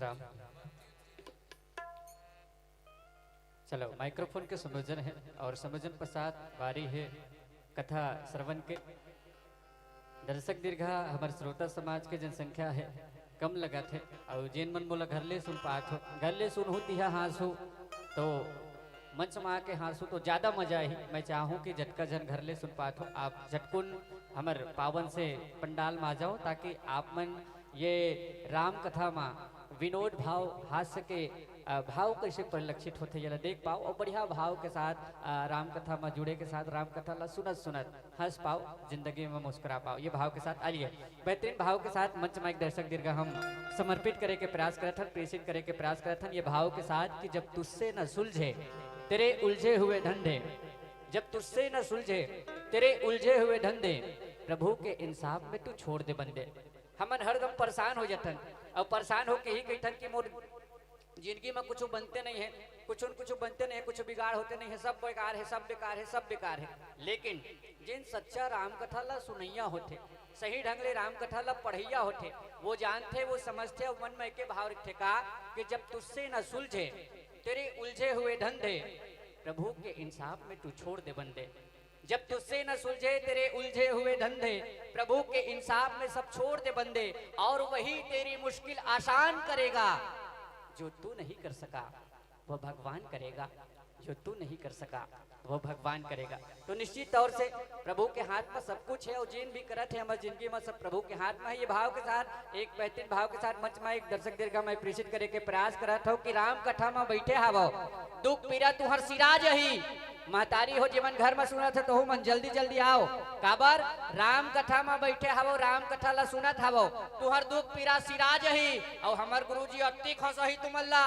राम। चलो माइक्रोफोन के संयोजन है और संयोजन पश्चात बारी है कथा श्रवण के। दर्शक दीर्घा हमारे श्रोता समाज के जनसंख्या है कम लगा थे और जिन मन बोला घर ले सुन पात हो, घर ले सुन होती है हाँसू तो मंच में आके हाँसू तो ज़्यादा मजा ही। मैं चाहूँ कि झटका जन घर ले सुन पात हो, आप झटकुन हमर पावन से पंडाल में आ जाओ ताकि आप मन ये राम कथा में विनोद भाव हास्य के भाव कैसे परिलक्षित होते ये देख पाओ और बढ़िया भाव के साथ राम कथा में जुड़े के साथ राम कथा ला सुनत सुनत हंस पाओ, जिंदगी में मुस्कुरा पाओ। ये भाव के साथ आइए बेहतरीन भाव के साथ मंच में एक दर्शक दीर्घ हम समर्पित करे के प्रयास करत हन, प्रेषित करे के प्रयास करत हन ये भाव के साथ कि जब तुझसे न सुलझे तेरे उलझे हुए धंधे, जब तुझसे न सुलझे तेरे उलझे हुए धंधे, प्रभु के इंसाफ में तू छोड़ दे बंदे। हमन हरदम परेशान हो जातन और परेशान होके ही कहतन कि मोर जिंदगी में कुछ बनते नहीं है, कुछ बनते नहीं है, कुछ बिगाड़ होते नहीं है, सब बेकार है, सब बेकार है, सब बेकार है। लेकिन जिन सच्चा राम कथा ला सुनैया होते, सही ढंग ले राम कथा ला पढ़ैया होते, वो जानते वो समझते और मन में एक भाव रखते का कि जब तुझसे न सुलझे तेरे उलझे हुए धंधे, प्रभु के इंसाफ में तू छोड़ दे बंदे। जब तुझसे न सुलझे तेरे उलझे हुए धंधे, प्रभु के इंसाफ में सब छोड़ दे बंदे, और वही तेरी मुश्किल आसान करेगा। जो तू नहीं कर सका वह भगवान करेगा, जो तू नहीं कर सका वह भगवान करेगा। तो निश्चित तौर से प्रभु के हाथ में सब कुछ है और जिन भी करत है हमारी जिंदगी में सब प्रभु के हाथ में है। ये भाव के साथ एक बेहतरीन भाव के साथ मंच में एक दर्शक दीर्घा में प्रेषित करे के प्रयास करत हो कि राम कथा में बैठे हावो, दुख पीड़ा तुहर सिराज ही, महतारी हो जीवन घर में सुनत है तो मन जल्दी जल्दी आओ, काबर राम कथा में बैठे हावो, राम कथा ला सुनत हावो, तुहर दुख पीड़ा सिराज ही और हमर गुरुजी अति खुश ही तुमल्ला,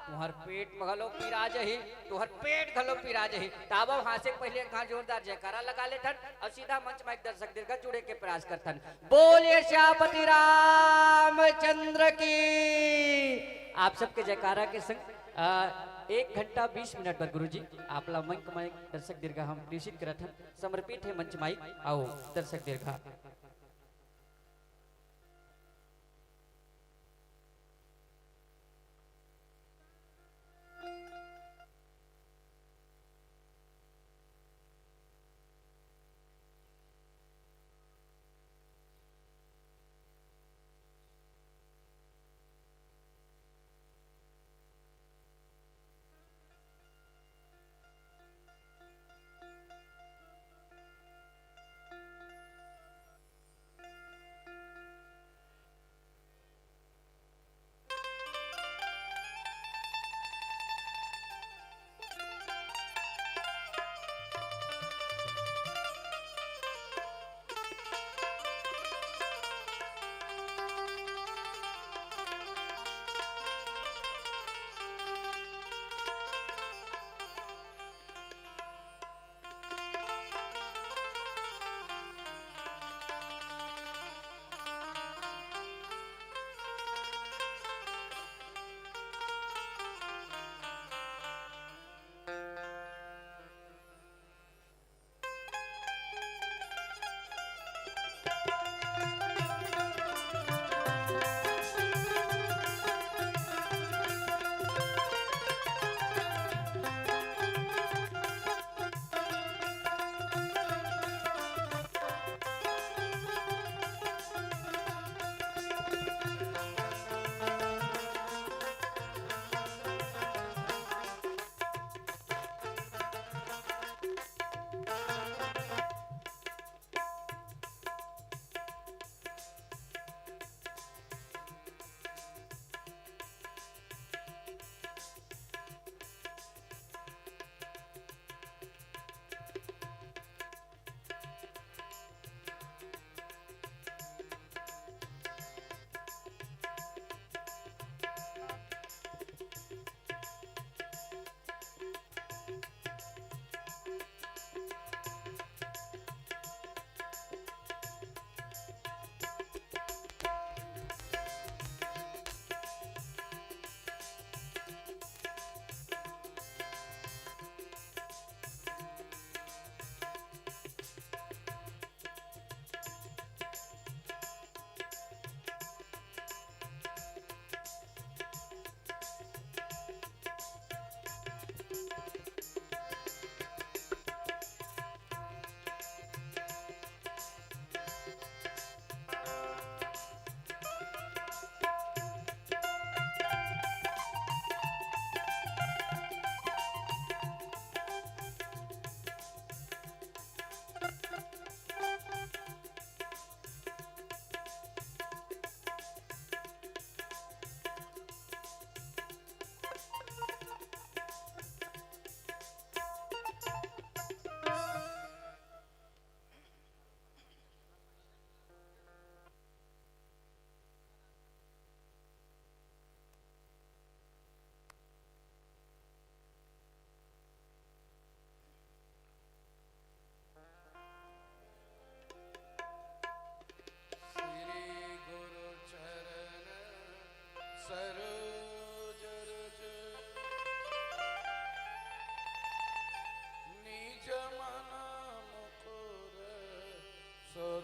तुहर पेट घलो पिराज ही, तुहर पेट घलो पिराज ही। ताबो हासे पहले कहाँ जोरदार जयकारा लगा लेथन और सीधा मंच में एक दर्शक दीर्घा जुड़े के प्रयास करथन। बोलिए श्यापति रामचंद्र की। आप सबके जयकारा के संग 1 घंटा 20 मिनट पर गुरुजी आपला मंच में दर्शक दीर्घा हम प्रेषित करत हन, समर्पित है मंच माइक आओ दर्शक दीर्घा।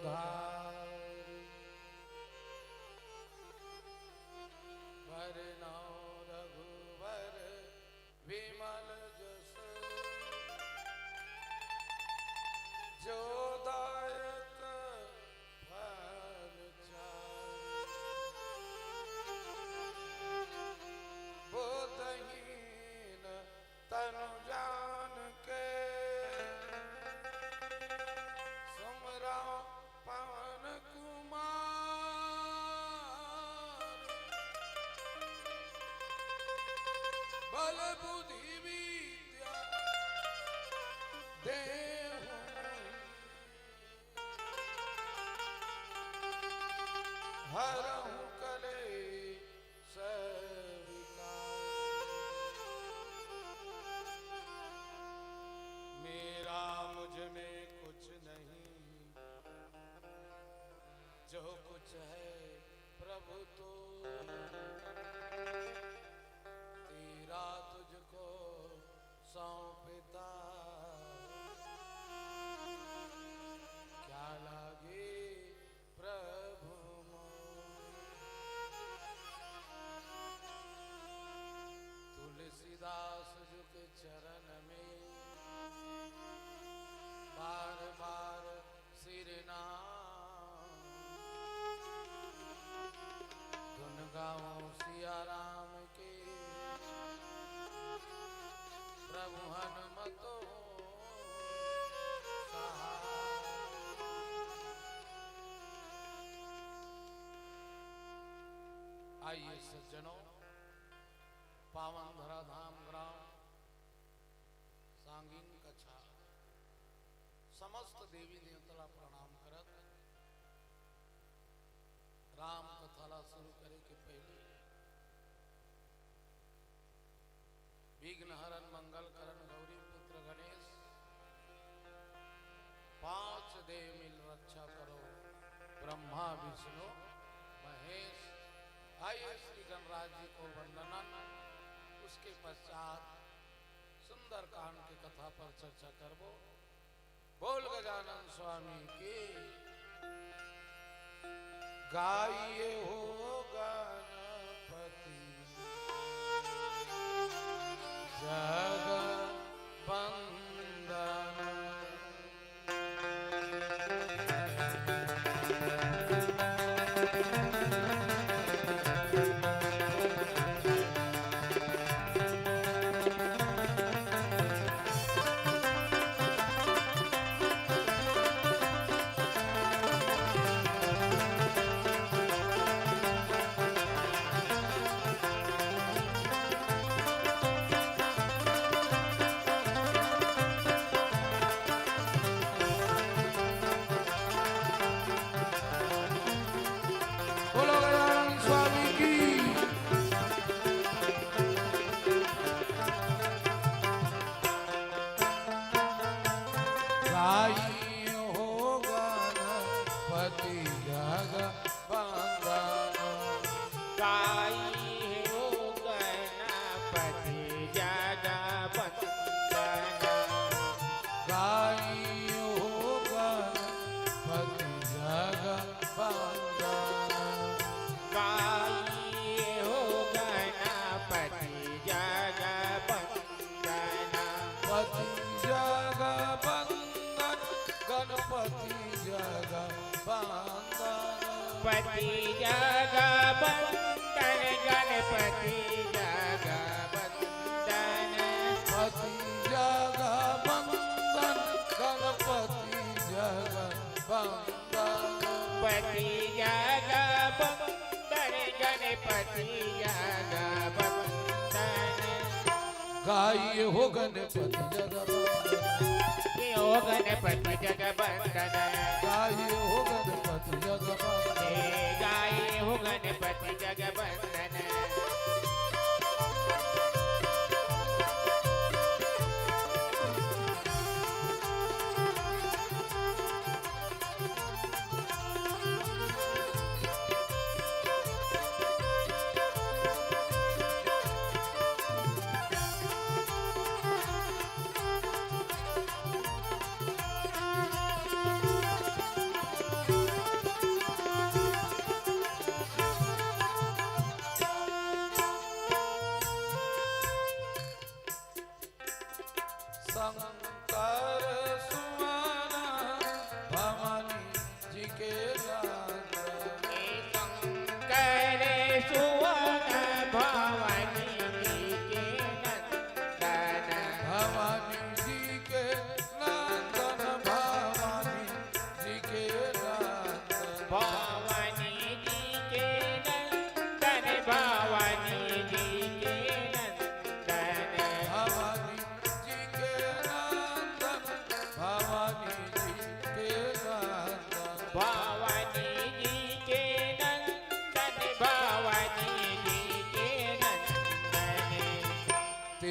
धारी भरना रघुवर विमल जस जो दायक फल बोधहीन तनु जान के सुमरा पवन कुमार बल बुद्धि विद्या देहु हरहु कले मेरा मुझ में कुछ नहीं, जो कुछ है प्रभु तो तेरा तुझको सौंपता क्या लागे प्रभु तुलसीदास झुक चरण में बार बार सिर नाम धुन गाऊं सिया राम के प्रभु हनुमतो आइए सज्जनों, पावन धरा धाम ग्राम सांगीन कछा समस्त देवी देवतला प्रणाम करत राम कथाला शुरू करे के पहले विघ्न हरन मंगल करण गौरी पुत्र गणेश पांच देव मिल रक्षा करो ब्रह्मा विष्णु महेश। आइए श्री गणराज जी को वंदनन, उसके पश्चात सुंदर कांड की कथा पर चर्चा करबो। बोल गजानन स्वामी की। गाइए हो गणपति जगवंदन पति जगवंदन गणपति जगवंदन पति जगवंदन गणपति जगवंदन पति जगवंदन गणपति जगवंदन गाइए हो गणपति जगवंदन हो गणपति जगवंदन गाइए हो गणपति जगवंदन गाइए हो गणपति जगवंदन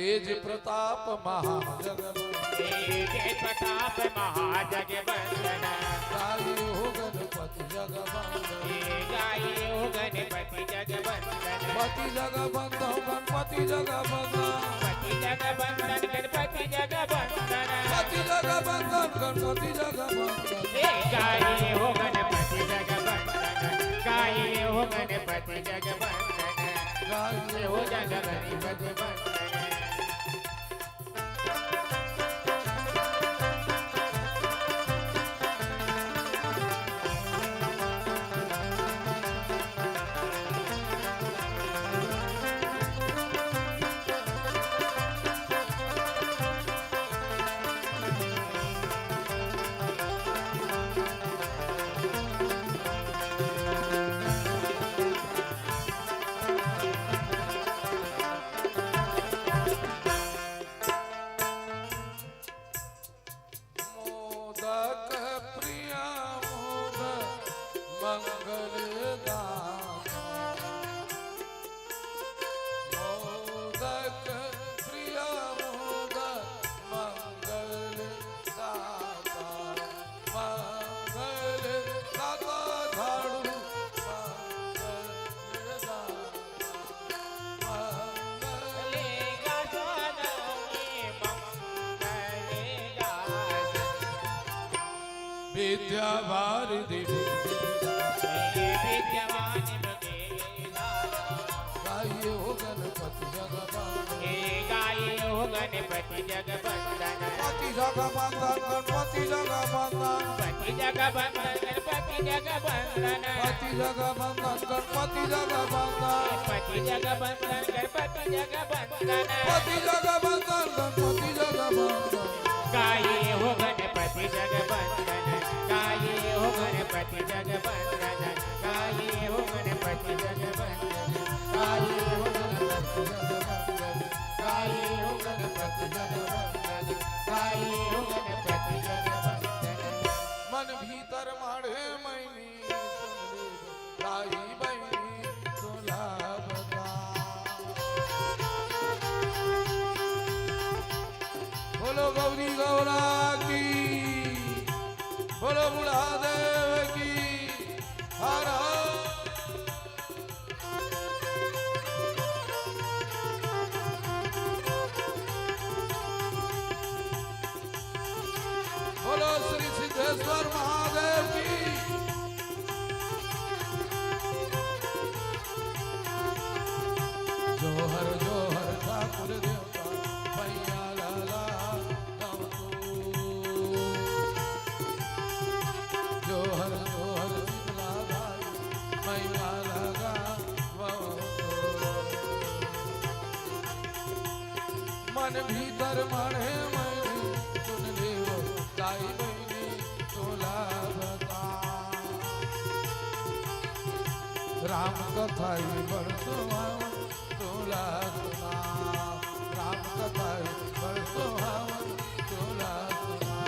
तेज प्रताप महाजगवंदन तेज प्रताप महाजगवंदन गाई हो गणपति जगवंदन गाई हो गणपति जगवंदन पति जगवंदन गणपति जगवंदन पति जगवंदन गणपति जगवंदन पति जगवंदन गणपति जगवंदन गाई हो गणपति जगवंदन गाई हो गणपति जगवंदन गाई हो गणपति जगवंदन विद्या वारिधि विद्यावान गाई हो गणपति जगवंदन गाई हो गणपति जगवंदन पति जगवंदन गणपति जगवंदन पति जगवंदन गणपति जगवंदन पति जगवंदन गणपति जगवंदन पति जगवंदन गणपति जगवंदन पति जगवंदन गणपति जगवंदन गाई हो गणपति जगवंदन गाई हो गणपति जगवंदन गाई हो गणपति जगवंदन गाई हो गणपति जगवंदन गाई हो गणपति जगवंदन गाई हो गणपति जगवंदन मन भीतर माढ़े मैनी राही बहनी सुलभता बोलो गौरी गौरा की बोलो बुढ़ादेव की हर बोलो श्री सिद्धेश्वर महादेव की जोहर जोहर ठाकुर देवता भैया लाला गाँव तू जोहर जोहर शीतला दाई मैया लगा मन भीतर माने मैंने सुन ले वो दाई बहनी तोला बता राम कथा बरसो तोला सुना राम कथा बरसो तोला सुना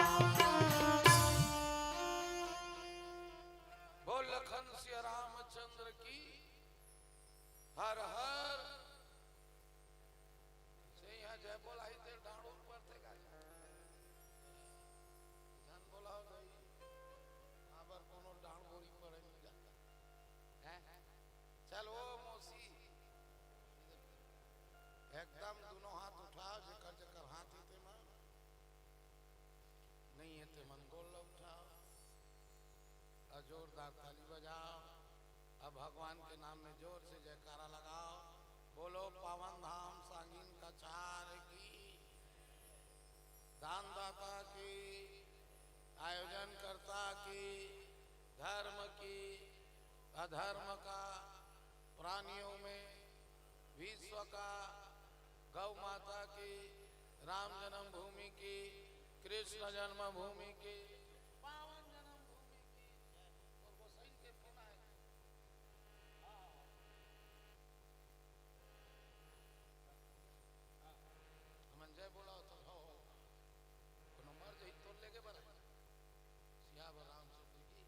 बोल लखन सिया रामचंद्र की हर हर से यहाँ जय बोला ही तेरे डांडों पर थे का जान बोला हो गई आबर कोनो डांड बोरी पड़े मिल जाता है चलो मौसी एकदम दोनों हाथ उठाओ जकर जकर हाथ ही ते मन नहीं है ते मन गोल उठाओ और जोरदार ताली बजाओ अब भगवान के नाम में जोर से जयकारा लगाओ बोलो पावन धाम सांगीन कछार की दानदाता की आयोजन करता की धर्म की अधर्म का प्राणियों में विश्व का गौ माता की राम जन्मभूमि की कृष्ण जन्मभूमि की पावन जन्मभूमि की और वो सही के फोन आए हमन जय बोला तो हो कोनो मर जही तोड़ लेके बरा सियावर रामचंद्र की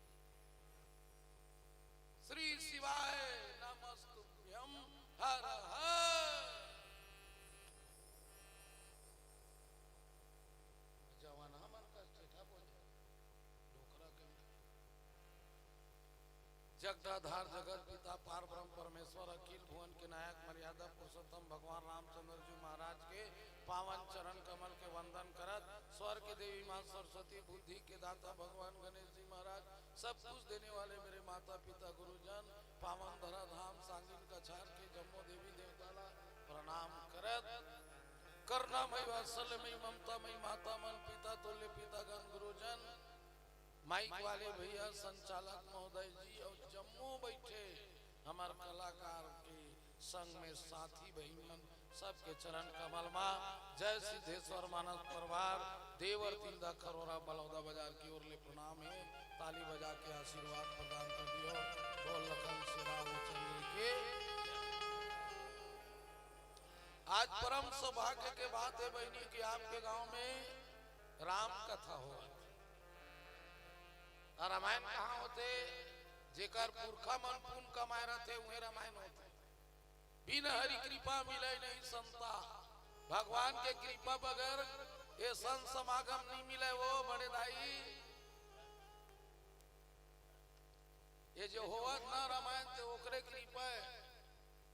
श्री शिवाय नमस्तुभ्यं हर हर जगदाधार जगत पिता पार ब्रह्म परमेश्वर अखिल भुवन के नायक मर्यादा पुरुषोत्तम भगवान रामचंद्र जी महाराज के पावन चरण कमल के वंदन करत, स्वर्ग के देवी मां सरस्वती बुद्धि के दाता भगवान गणेश जी महाराज, सब कुछ देने वाले मेरे माता पिता गुरुजन, पावन धरा धाम सांगिन कछार के जम्मो देवी देवताला प्रणाम करत, करुणामयी वात्सल्यमयी ममतामयी माता मन पिता तुल्य पितागण गुरुजन, माइक वाले भैया, संचालक महोदय जी और जम्मू बैठे हमारे कलाकार के संग में साथी बहन सबके चरण कमल मा जय सिद्धेश्वर मानस परिवार देवर तिलदा खरोरा बलौदा बाजार की ओर ले प्रणाम है। ताली बजा के आशीर्वाद प्रदान कर दियो। बोल लखन श्री रामचंद्र के। आज परम सौभाग्य के बात है बहनी कि आपके गांव में राम कथा हो। रामायण कहाँ होते? जेकर पुरखा मन पुन कमाए रहते उन्हें रामायण होते। बिन हरि कृपा मिले नहीं संता, भगवान के कृपा बगैर ये संत समागम नहीं मिले। वो बड़े दाई ये जो होवा ना रामायण ते ओकरे कृपा है।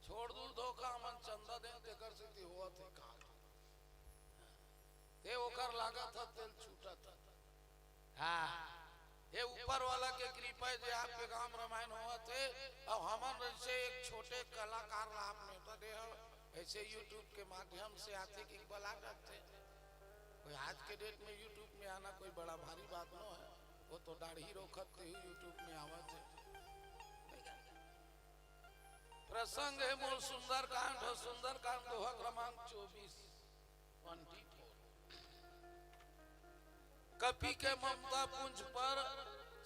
छोड़ दूर धोखा मन चंदा दे ते कर सकती हुआ थे कहा ते ओकर लागत था तेल छूटा था। हाँ ये ऊपर वाला के कृपा है जो आपके गांव रामायण हुआ थे। अब हमन जैसे एक छोटे कलाकार लाभ में तो दे ऐसे यूट्यूब के माध्यम से आते कि बला करते। कोई आज के डेट में यूट्यूब में आना कोई बड़ा भारी बात न है। वो तो दाढ़ी रोकते ही यूट्यूब में आवा थे। प्रसंग है मूल सुंदरकांड। सुंदरकांड दोहा क्रमांक 24 कपि के ममता पुंज पर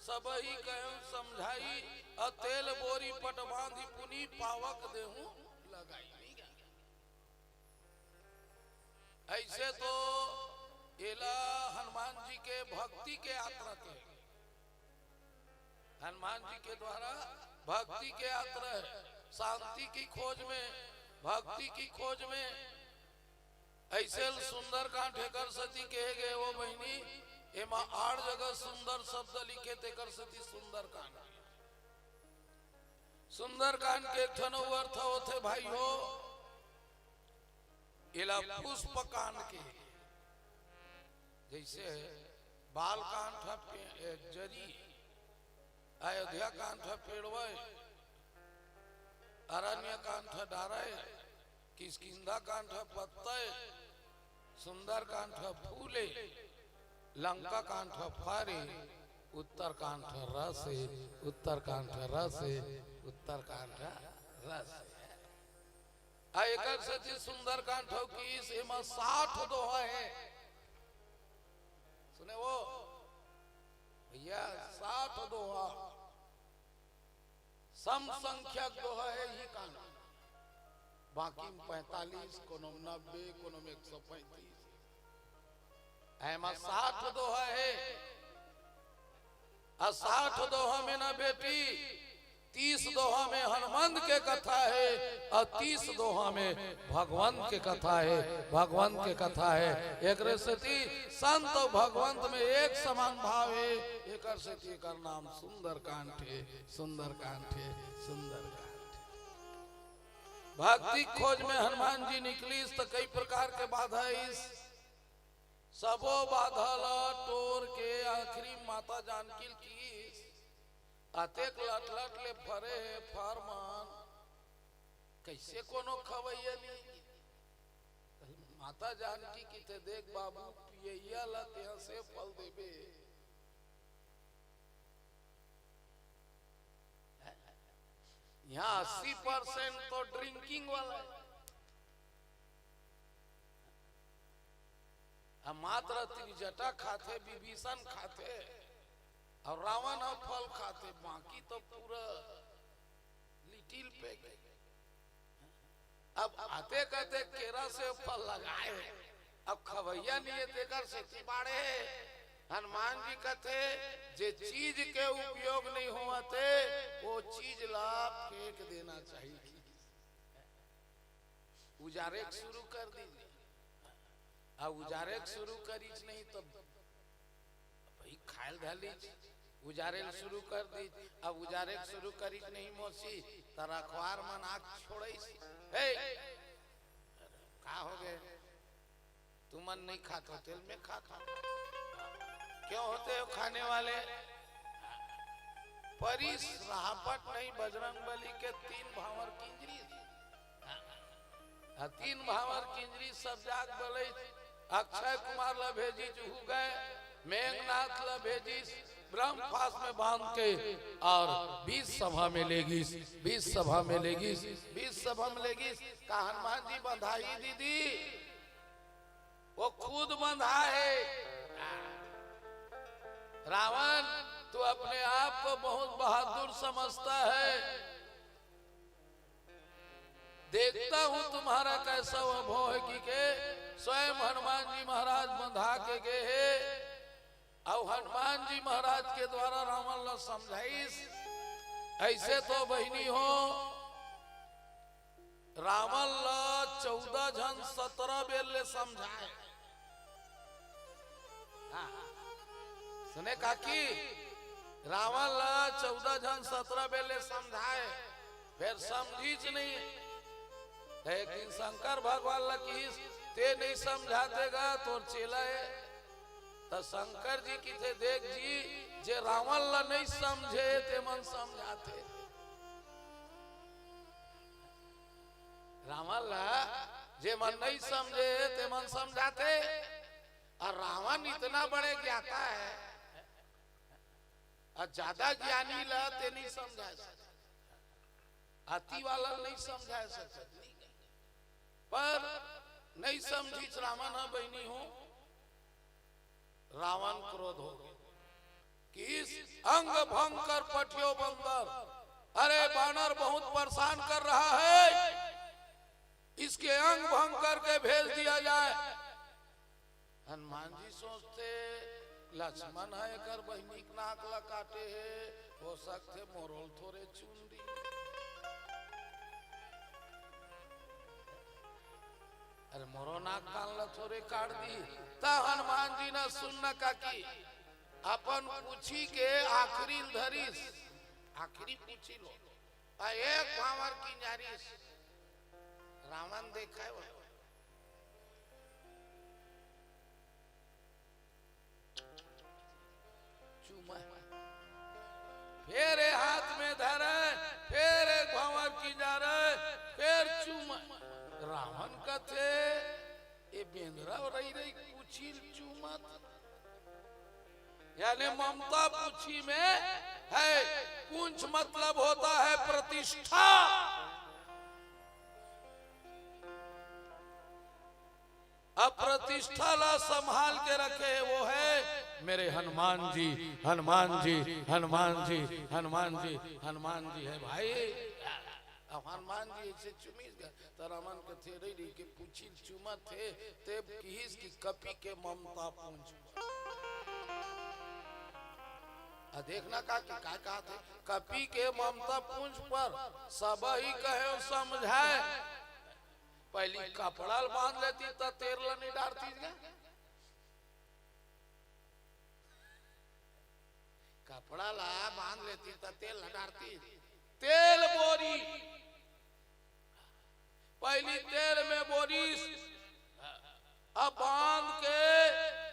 सबही कहूं समझाई, अतेल बोरी पट बांधी पुनी पावक देहूं लगाई। ऐसे तो एला हनुमान जी के भक्ति के यात्रा थे। हनुमान जी के द्वारा भक्ति के यात्रा है। शांति की खोज में, भक्ति की खोज में ऐसे सुंदरकांड ठेकर सती कहे गए। वो बहनी एमा 8 जगह सुंदर शब्द लिखे तेकर सती सुंदरकांड। सुंदरकांड के ठनो अर्थ होते भाई हो एला पुष्प कांड के जैसे बाल कांड जरी, अयोध्या कांड पेड़वे, अरण्य कांड डारे, किष्किंधा कांड पत्ते, सुंदर कांड फूले, लंका कांड फारे, उत्तर कांड रसे, उत्तर कांड रसे, उत्तर कांड रस। एकर सती सुंदर कांड की सेमा 60 दोहा है। सुने वो भैया 60 दोहा सम संख्यक दोहा है ही कांड। बाकी 45 कोनो 90 कोनो 135 ऐमा 60 दोहा है। 60 दोहा में ना बेटी 30 दोहा में हनुमान के कथा है और 30 दोहा में भगवंत के कथा है। भगवंत के कथा है एक सती संत और भगवंत में एक समान भाव है। एक सती का नाम सुंदरकांड है। सुंदरकांड है। सुंदरकांड भक्ति खोज में हनुमान जी निकली तो कई प्रकार के बाधा इस सबो बाधल टोर के आखिरी माता जानकी की अतेक लट लट ले फरे है फरमान कैसे कोनो खवैया नहीं। माता जानकी की ते देख बाबू पियैया लत यहाँ से फल देबे। यहाँ 80% तो ड्रिंकिंग वाला है। मात्र त्रिजटा खाते, विभीषण खाते और रावण और फल खाते, बाकी तो पूरा लिटिल पे गए। अब आते कहते केरा से फल लगाए, अब खवैया नहीं देकर से बाड़े। हनुमान जी कहते जे चीज के उपयोग नहीं हुआ थे वो चीज ला फेंक देना चाहिए। उजारे शुरू कर दीजिए। अब उजारे शुरू करी नहीं तो भाई खायल धाली गुजारे शुरू कर दी। अब गुजारे शुरू करी नहीं मोसी तर अखबार मन आग छोड़े का हो गए तुम मन नहीं खाता तेल में खाता क्यों होते हो खाने वाले परिस राहपट नहीं बजरंग बली के 3 भावर किंजरी 3 भावर किंजरी सब जाग बोले अक्षय कुमार ला भेजी जुहू गए मेघनाथ ला भेजी ब्रह्मपास में बांध के और 20 सभा में लेगी 20 सभा में लेगी 20 सभा में लेगी का हनुमान जी बंधाई दीदी वो खुद बंधा है। रावण तू अपने आप को बहुत बहादुर समझता है देखता हूं तुम्हारा कैसा अनुभव है कि के स्वयं हनुमान जी महाराज बंधा के गए है और हनुमान जी महाराज के द्वारा रावण ला समझाइस ऐसे तो बहिनी हो रावण ला 14 जन 17 बेर ले समझाए। सुने काकी रावण ला 14 जन 17 बेर ले समझाए फिर समझीच नहीं। एक दिन शंकर भगवान ला की ते नहीं समझातेगा तो चेला है तो शंकर जी की थे देख जी जे रावण ला नहीं समझे ते मन समझाते रावण ला जे मन नहीं समझे ते मन समझाते और रावण इतना बड़े ज्ञाता है और ज्यादा ज्ञानी ला ते नहीं समझा सकते अति वाला नहीं समझा सकते पर नहीं समझी रावण बहनी हूं रावण क्रोध हो गया कि इस अंग भंग कर पटियो बंदर अरे बानर बहुत परेशान कर रहा है इसके अंग भंग करके भेज दिया जाए। हनुमान जी सोचते लक्ष्मण है कर बहनी नाक ला काटे है हो सकते मोरोल थोड़े चुन दी अरे मोरो नाक कान ला थोड़े काट दी ता हनुमान जी ने सुनना का की अपन पूछी के आखिरी धरीस आखिरी पूछी लो एक भावर की नारीस रावण देखा है वो चूमा फिर हाथ में धरे फिर एक भावर की जा रहे फिर चूमा रावण का थे ये बेंद्रा रही रही पूछी चूमत यानी ममता पूछी में है पूंछ मतलब होता है प्रतिष्ठा। अब प्रतिष्ठा ला संभाल के रखे वो है मेरे हनुमान जी हनुमान जी हनुमान जी हनुमान जी हनुमान जी है भाई। अब हनुमान जी ऐसे चुमी तो रावण के थे रही के पूछी चुमा थे ते किस की कपी के ममता पूंछ देखना का कहा थे कपी के ममता पूंछ पर सब ही कहे समझाए पहली कपड़ा बांध लेती तो तेल नहीं डालती कपड़ा ला बांध लेती तो तेल न डालती तेल बोरी पहली तेल में बोरी अब बांध के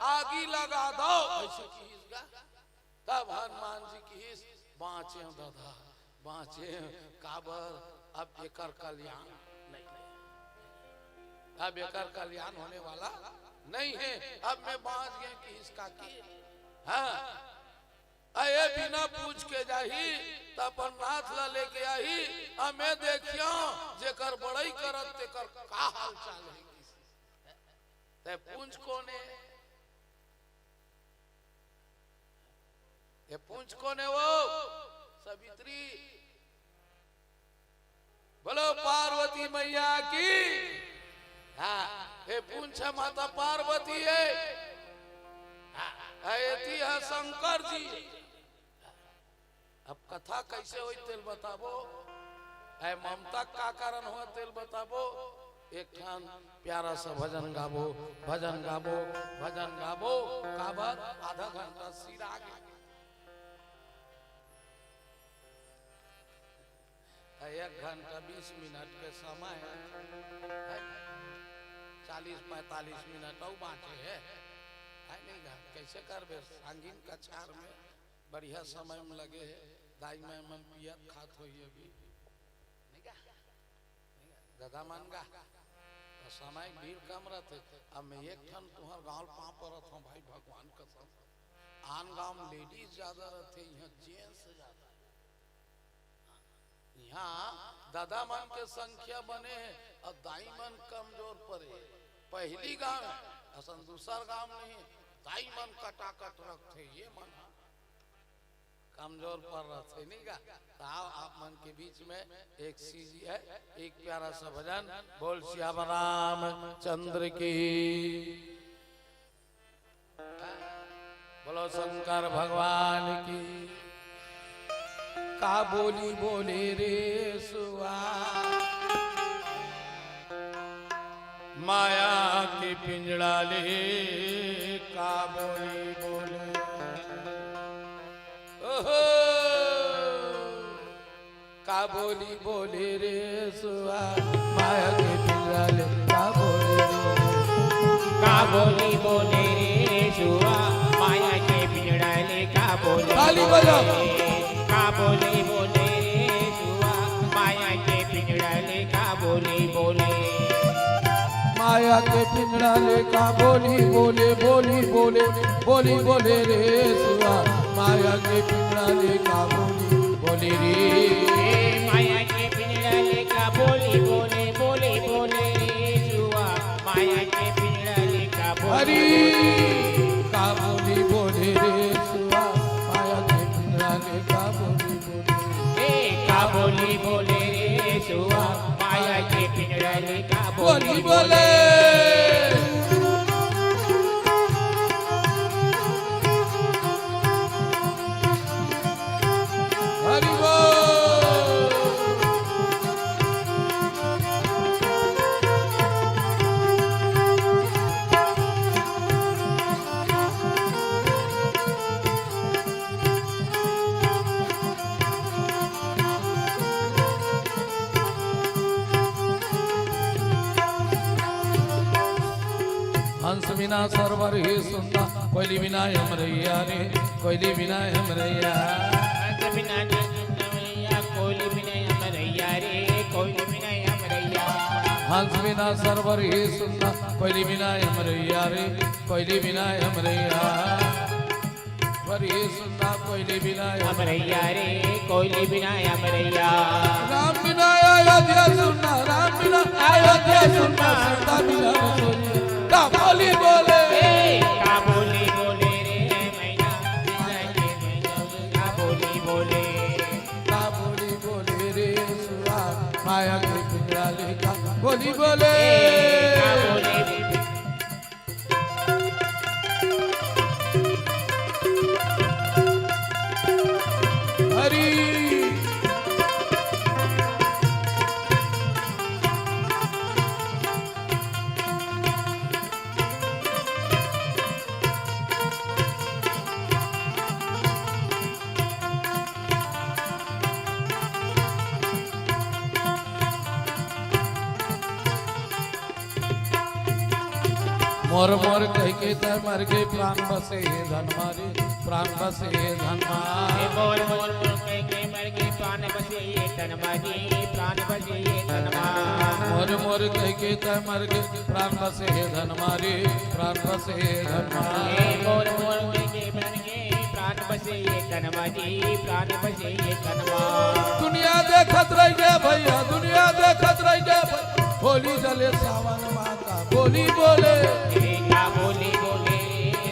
आगी लगा दो ऐसे तब हनुमान जी की बाँचे दादा बाँचे काबर अब एकर कल्याण नहीं अब एकर कल्याण होने वाला नहीं है। अब मैं बाँच गए कि इसका की हाँ अये बिना पूछ के जाही तपन नाथ ला लेके आई हमें देखियो जेकर बड़ाई करत तेकर का हाल चाल है ते पूंछ कोने ये पूंछ कोने वो सवित्री बोलो पार्वती मैया की हाँ ये पूंछ माता पार्वती है है शंकर जी। अब कथा कैसे हुई तेल बताबो है ममता का कारण हुआ तेल बताबो एक ठान प्यारा सा भजन गाबो भजन गाबो भजन गाबो काबर आधा घंटा सिर आगे 1 घंटा 20 मिनट के समय है 40-45 मिनट और बाँचे है नहीं गा कैसे करबे सांगीन कछार में बढ़िया समय में लगे है दाई में मन पियत खात होई अभी नहीं गा दादा मन गा तो समय भीड़ कम रहते अब मैं एक ठन तुहर गाँव पाँव परत हूँ भाई भगवान कसम आन गाँव में लेडीज ज्यादा रहते यहाँ जेंट्स ज्यादा यहाँ दादा मन के संख्या बने हैं और दाई मन कमजोर पड़े पहली गांव असन दूसर गांव नहीं दाई मन कटाकट रखते ये मन कमजोर पर रहते नहीं का तो आप मन के बीच में एक चीज है एक प्यारा सा भजन बोल श्याम राम चंद्र की बोलो शंकर भगवान की का बोली बोले रे सुआ माया के पिंजड़ा ले का बोली बोले ओहो का बोली बोले रे सुआ माया के पिंजड़ा ले का बोली बोले रे सुआ माया के पिंजड़ा ले का बोली ताली बजाओ का बोले रे सुआ माया के पिंजड़ा ले का बोले माया के पिंजड़ा ले का बोली बोले बोली बोले बोली बोले रे सुआ माया के पिंजड़ा ले का बोली बोले रे माया के पिंजड़ा ले का बोली बोले बोले बोले रे सुआ माया के पिंजड़ा ले का हरी का बोली बोले रे सुआ माया के पिंजड़ा ले का बोली बोले का बोली बोले रे सुआ माया के पिंजड़ा ले का बोली बोले हरि बोल हंस बिना सरवर ही सुनता कोयली बिना हमरैया रे कोयली बिना हमरैया हंस बिना हमरैया कोयली बिना हमरैया रे कोयली बिना हमरैया हंस बिना सरवर ही सुनता कोयली बिना हमरैया रे कोयली बिना हमरैया वर ही सुनता कोयली बिना हमरैया रे कोयली बिना हमरैया राम बिना अयोध्या सुनना राम बिना अयोध्या सुनना सीता बिना रसोई का बोली बोले का बोली बोले रे मैना का बोली बोले का बोली बोले रे सुआ माया के पिंजड़ा ले का बोली बोले का बोली हरी मोर मोर कह के त मर गए प्राण बसे धन मारे प्राण बसे धन मारे मोर मोर कह के मर गए प्राण बसे धन मारे प्राण बसे धन मारे मोर मोर कह के त मर गए प्राण बसे धन मारे प्राण बसे धन मारे मोर मोर कह के मर गए प्राण बसे धन मारे प्राण बसे धन मारे दुनिया देखत रह गए भैया दुनिया देखत रह गए होली जले सावन माता बोली बोले का बोली बोले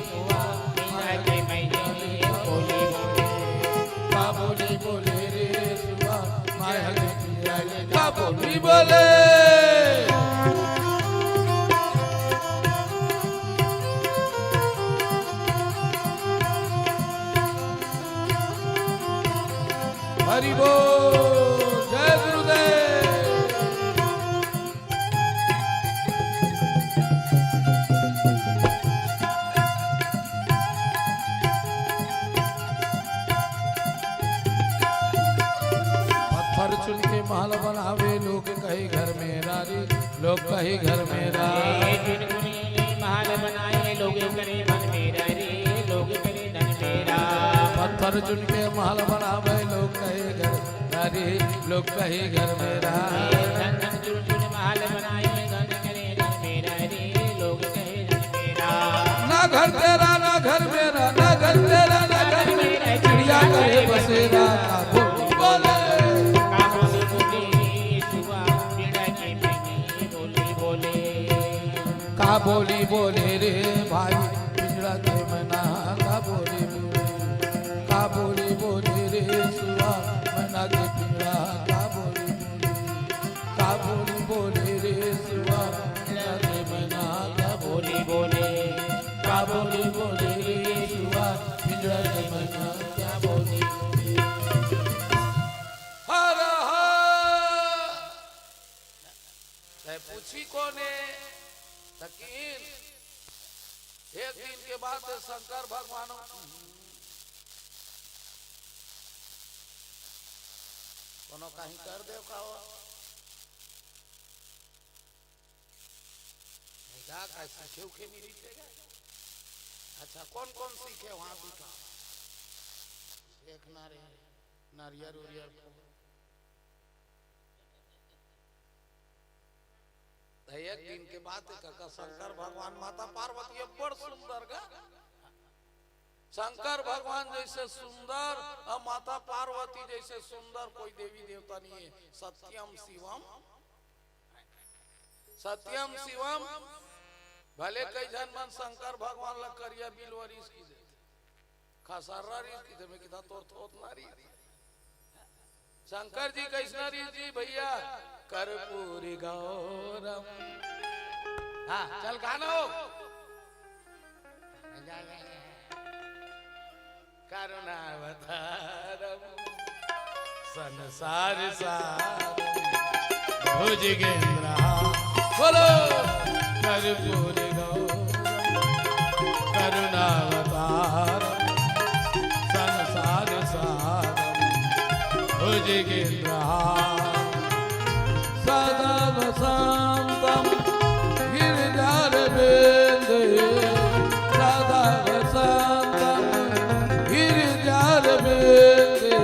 सुआ मीना के मैने बोली बोले का बोली बोले रे सुआ माया के पिंजड़ा ले का बोली बोले हरि बोल जय गुरुदेव महल बनावे लोग कहे घर मेरा रे लोग कहे घर मेरा महल बनाए लोग करे मन मेरा रे लोग करे धन मेरा पत्थर चुन के महल बनावे लोग कहे घर रे लोग कहे घर मेरा धन धन चुन चुन महल बनाए धन करे धन मेरा रे लोग कहे धन मेरा ना घर तेरा ना घर मेरा ना घर तेरा ना घर मेरा चिड़िया करे बसेरा बोले का बोली बोले रे भाई पिंजड़ा के मना का बोली बोले का बोली बोले रे सुआ मना के पिंजड़ा का बोली बोले रे सुआ पिंजड़ा के मना का बोली बोले का बोली बोले रे सुआ पिंजड़ा के मना क्या बोली हर हर पूछी कोने लेकिन एक दिन के बाद शंकर भगवान कोनो कहीं कर दे का सीखे उखे नहीं दिखेगा। अच्छा कौन कौन सीखे वहां दिखा एक नारियल उरियल एक दिन के बाद काका शंकर भगवान माता पार्वती बड़ सुंदर गा शंकर भगवान जैसे सुंदर और माता पार्वती जैसे सुंदर कोई देवी देवता नहीं है। सत्यम शिवम भले कई जन मन शंकर भगवान ला करिया बिलवरीस की दे खसर्रा रीस की दे में कितना तोर थोत नारी शंकर जी कैसना रीस जी भैया कर्पूरी गौरम हाँ चल गाना हो करुणावतारम संसार सारम भुजगेंद्र बोलो कर्पूरी गौरम करुणावतारम संसार सारम भुजगेंद्र सदा वसंतम गिरिजारविंदे सदा वसंतम गिरिजारविंदे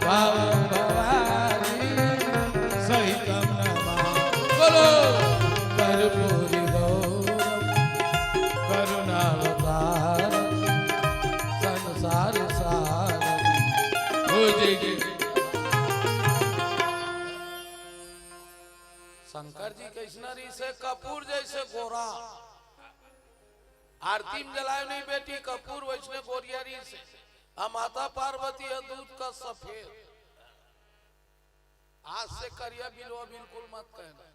पावन भवानी सहितं नमामि बोलो कर्पूरी गौरम करुणावतारम संसार सारम भुजगे शंकर जी कैसनरी से कपूर जैसे गोरा आरती में जलाए नहीं बेटी कपूर वैष्णव गोरियारी से माता पार्वती है दूध का सफेद आज से करिया बिलवा बिल्कुल मत कहना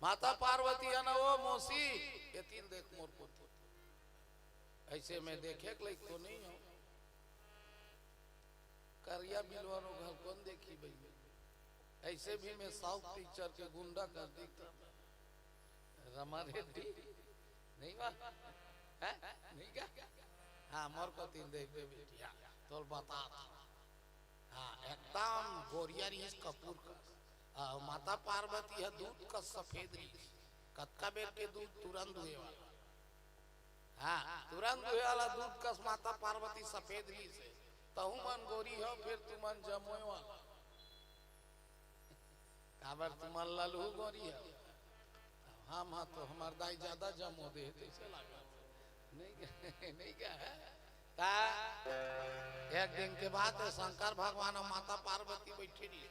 माता पार्वती है ना वो मौसी ये तीन देख मोर को ऐसे में देखे लाइक तो नहीं हो करिया बिलवा नो घर कौन देखी भाई ऐसे भी मैं साउथ पिक्चर के गुंडा कर देता रमा रेड्डी नहीं बा नहीं क्या हाँ मोर को तीन देख दे बेटिया तो बता हाँ एकदम गोरिया रीस कपूर का माता पार्वती है दूध का सफेद रीस कत्का बेर के दूध तुरंत हुए वाला हाँ तुरंत हुए वाला दूध का माता पार्वती सफेद रीस है तहु मन गोरी हो फिर तुमन जमोए वाला काबर तुमन ललहू गोरी है हाँ हाँ तो हमार दाई ज्यादा जमो दे ऐसे लगा नहीं क्या है एक दिन के बाद शंकर भगवान और माता पार्वती बैठी रही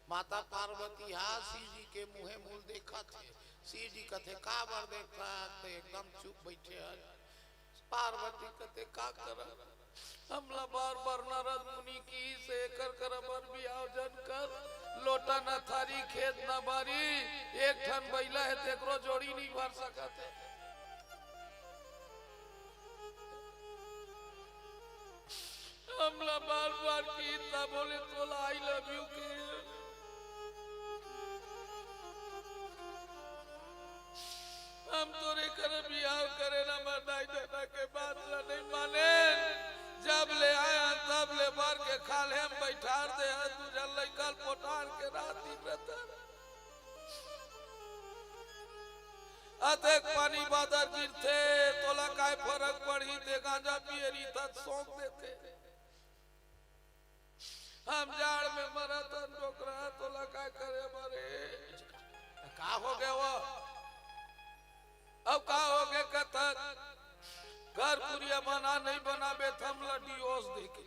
माता पार्वती हाँ शिव जी के मुहे मूल देखा थे शिव जी कथे का बार देखा तो एकदम चुप बैठे है पार्वती कथे का कर हमला बार बार नारद मुनि की से कर बर बियाह जन कर लोटा न थारी खेत न बारी एक ठन बैला है तेकरो जोड़ी नहीं भर सकते हमला बार बार की ता बोले तो आई लव यू के हम तोरे कर बियाह करे ना मरदाई दादा के बात ला नहीं माने जब ले आया तब ले बार के देखा ले हम बैठार दे है तुझे लइकल पोटार के राती रहता अदेख पानी बादर गिरते तोला काय फरक पड़ी ते गांजा पियरी तक सौंप देते हम जाड़ में मरत डोकरा तोला काय करे मरे का हो गया वो अब का हो गया कथक घर पुरिया बना नहीं बनाबे थम लड्डी ओस देके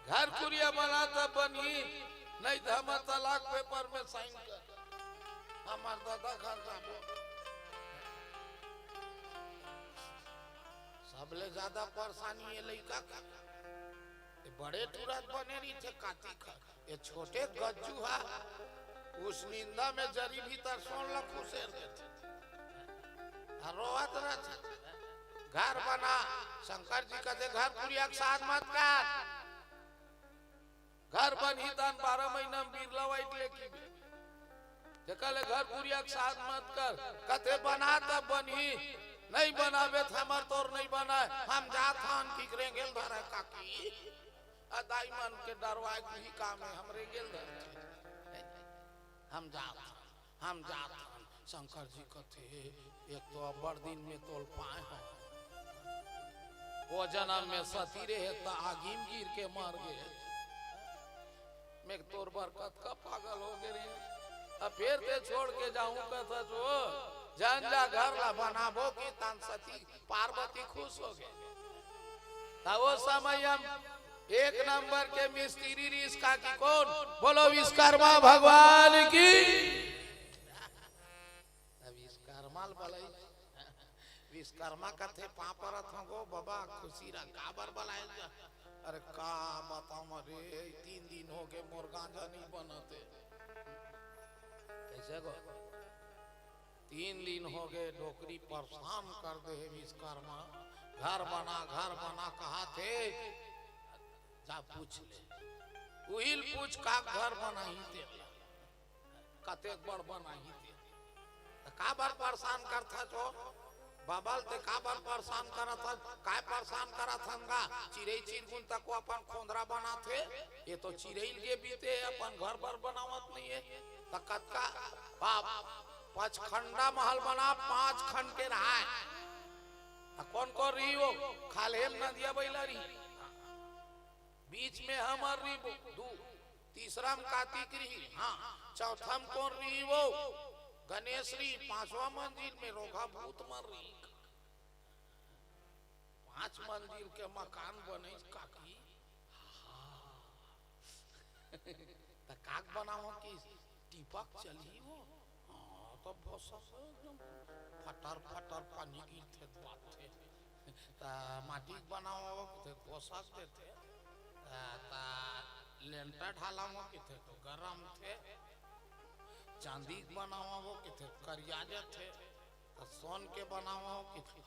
घर पुरिया बना तब बनी नहीं तो हम तलाक पेपर में साइन कर हमार दादा घर जाबो सबले ज्यादा परेशानी ये लइका का ये बड़े तुरंत बने रही थे काती का ये छोटे गज्जू हा उस निंदा में जरी भीतर सोन लखू से रहते रोवत रहते घर बना शंकर जी कहते घर पुरिया के साथ मत कर घर बनी दान 12 महीना में बिरला वाइट लेके देखले घर पुरिया के साथ मत कर कहते बना तब बनी नहीं बनावे हमर तोर नहीं बना हम जात हन की रेंगेल धरे काकी अदाई मन के डरवाए की काम है हमरे गेल धर हम जात शंकर जी कहते एक तो बड़ दिन में तोल पाए हो वो जन्म में सती रहे तो आगिम गिर के मार गए मैं तोर बरकत का पागल हो गए अब फिर ते छोड़ के जाऊं कहता जो जन जा घर ला बनाबो की तान सती पार्वती खुश हो गए तब वो समय हम एक नंबर के मिस्त्री रिश्का की कौन बोलो विश्वकर्मा भगवान की विश्वकर्मा बोले विश्वकर्मा कथे पापरत हो बाबा खुशी रा काबर बलाए जा अरे का बताऊं रे 3 दिन हो गए मोर गांजा नहीं बनते कैसे गो 3 दिन हो गए नौकरी परेशान कर दे है विश्वकर्मा घर बना कहा थे जा पूछ ले उहिल पूछ का घर बनाई दे कतेक बड़ बनाई दे का बार परेशान करता जो बाबल ते का बार परेशान करा था काय परेशान करा था चिड़ै चिरगुन तक को अपन खोंदरा बना थे ये तो चिड़ैल के बीते अपन घर पर बनावत नहीं है तकत का बाप 5 खंडा महल बना 5 खंड के रहा है कौन कौन रही वो खालेम नदिया बैलारी बीच में हमर रही वो तीसरा में कार्तिक रही हाँ चौथा में कौन रही वो गणेश रही 5वां मंजिल में रोगा भूत मर रही 5 मंजिल के मकान बने काकी काक बनाओ की टीपक चली वो तो फटर पानी गिरते बात थे माटी बनाओ पोशाक देते लेंटर ढालाओ किथे तो गरम थे चांदी बनाओ वो किथे करियाजे थे सोन के बनाओ किथे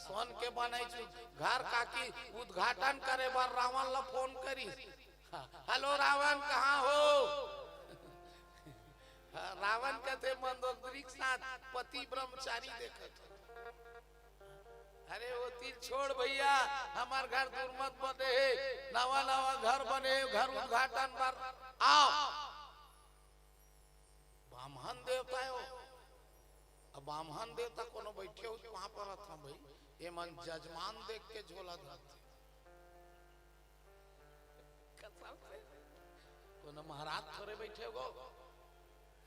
सोन के बनाई घर काकी उद्घाटन करे बार रावण ला फोन करी हेलो रावण कहाँ हो रावण कहते मंदोदरी के साथ पति ब्रह्मचारी देखे अरे वो तीर छोड़ भैया हमार घर दूर मत बने नवा घर बने घर उद्घाटन पर आओ ब्राह्मण देवता हो अब ब्राह्मण देवता कोनो बैठे हो वहां पर था भाई ये मन जजमान देख के झोला धरते कोनो महाराज थोड़े बैठे हो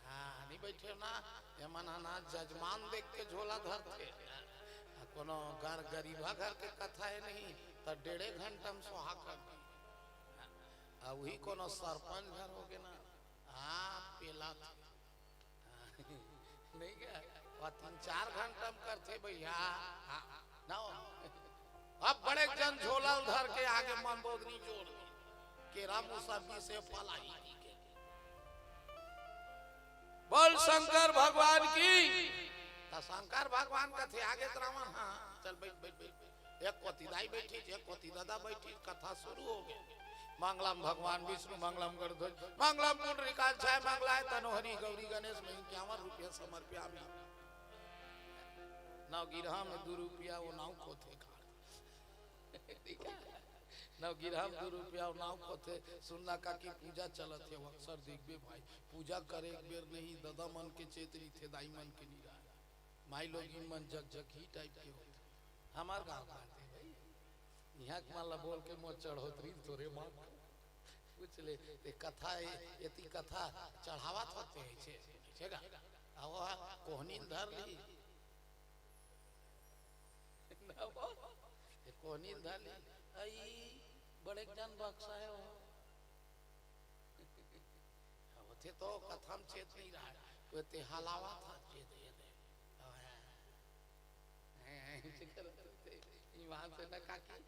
हाँ नहीं बैठे ना ये मन जजमान देख के झोला धरते कोनो घर गरीबा घर के कथा है नहीं तो 1.5 घंटा में सोहा कर वही कोनो सरपंच घर हो गए ना हाँ पेला नहीं क्या 3-4 घंटा में करते भैया ना अब बड़े जन झोला उधर के आगे मंदोदरी जोड़ केरा मुसब्बी से फलाई बोल शंकर भगवान की शंकर भगवान का थे आगे रावण हाँ चल बैठ एक कोतीदाई बैठी एक कोती दादा बैठी कथा शुरू हो गई मंगलम भगवान विष्णु मंगलम गणध्वज मंगलम नवगिरहा में 2 रुपया वो नाव खोते खाड़ ठीक है नवगिरहा में 2 रुपया वो नाव खोते सुनना का की पूजा चलत है अक्सर देखबे भाई पूजा करे एक बेर नहीं दादा मन के चेतरी थे दाई मन के नहीं रहा माई लोग मन जग जग ही टाइप के होते हमार गाँव कहते भाई यहाँ के माला बोल के मोर चढ़ोतरी तोरे माँ पूछ ले ते कथा यति कथा चढ़ावा होते हैं छेगा आवो कोहनी धर ली कोहनी धर ली आई बड़े जन बक्सा है वो थे तो कथा में चेत नहीं रहा कोई ते हलावा था चेत ये दे वहां से न काकी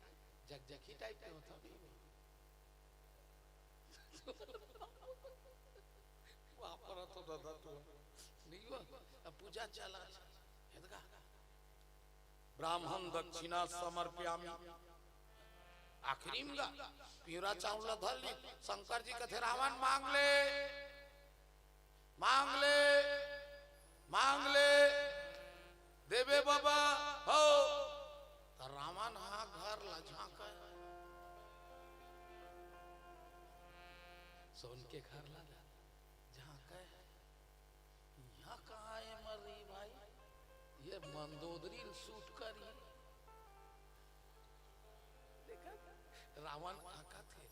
जगजगी टाइप के होता भी वापर तो दादा तो नहीं हुआ अब पूजा चला हेदगा ब्राह्मण दक्षिणा समर्पयामि आखिरी में पीरा चावला धर ली शंकर जी कथे रावण मांग ले देवे बाबा हो रावण हाँ घर ला झांका सोन के घर ला झांका यहाँ कहाँ है मरी भाई ये मंदोदरी शूट करी देखा रावण आका थे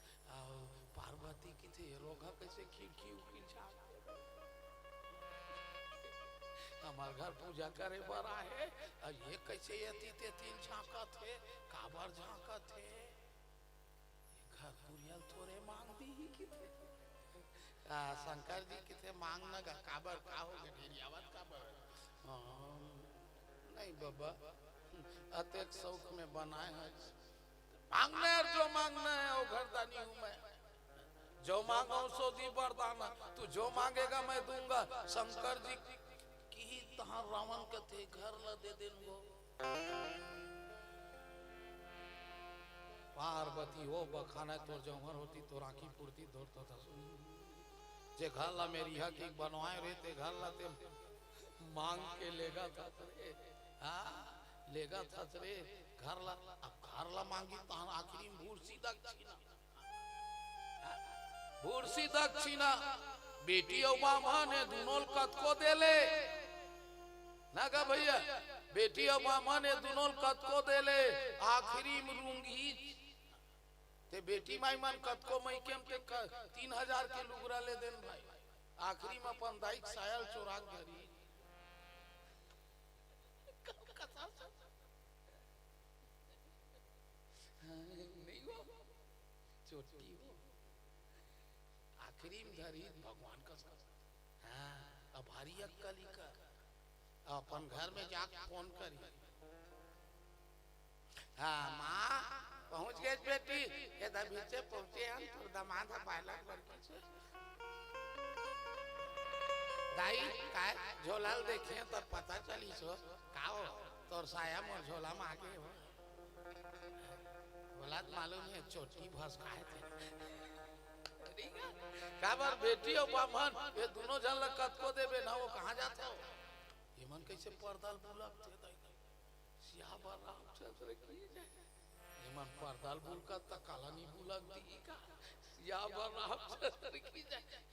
पार्वती की थे रोगा कैसे खिड़की उखी झांक हमार घर पूजा करे बर आए ये कैसे यति ते तीन झांका थे काबर झांका थे घर पुरियल थोड़े मांग दी ही की थे शंकर जी की थे मांग न काबर का हो गए ढेरी आवाज काबर नहीं बाबा अतेक शौक में बनाए हैं मांगना है जो मांगना है वो घरदानी हूँ मैं जो मांगो सो दी वरदाना तू जो मांगेगा मैं दूंगा शंकर जी तहाँ रावण के थे घर ला दे देंगो पार्वती हो बखाना तोर जौहर होती तो राखी पूर्ति दौड़ता था जे घर ला मेरी हक की बनवाए रे ते घर ला ते मांग के लेगा था रे हाँ लेगा था रे घर ला अब घर ला मांगी तहाँ आखिरी भूरसी दक्षिणा बेटी और मामा ने दोनों कत को दे ले ना का भैया बेटी और मामा ने दोनों कत को दे ले आखिरी में रूंगी ते बेटी माई मन कत को मई केम के 3000 के लुगरा ले देन भाई आखिरी में अपन दाई सायल चोरा घरी नहीं हो चोटी हो आखिरी में धरी भगवान का हाँ अब हरी अक्कली का अपन घर में जाके फोन करी हाँ माँ पहुंच गए बेटी ये पीछे पहुंचे हम तो दामाद पायलट लड़की से दाई काय झोलाल देखे तो पता चली सो काओ तोर साया मोर झोला में आगे हो बोला मालूम है चोटी भस खाए थे काबर बेटी और बामन ये दोनों जन लकत को देबे ना वो कहाँ जाते हो ये मन कैसे परदाल बुला थे सियावर रामचंद्र की ये मन परदाल बुल का तकाला नहीं बुला दी का सियावर रामचंद्र की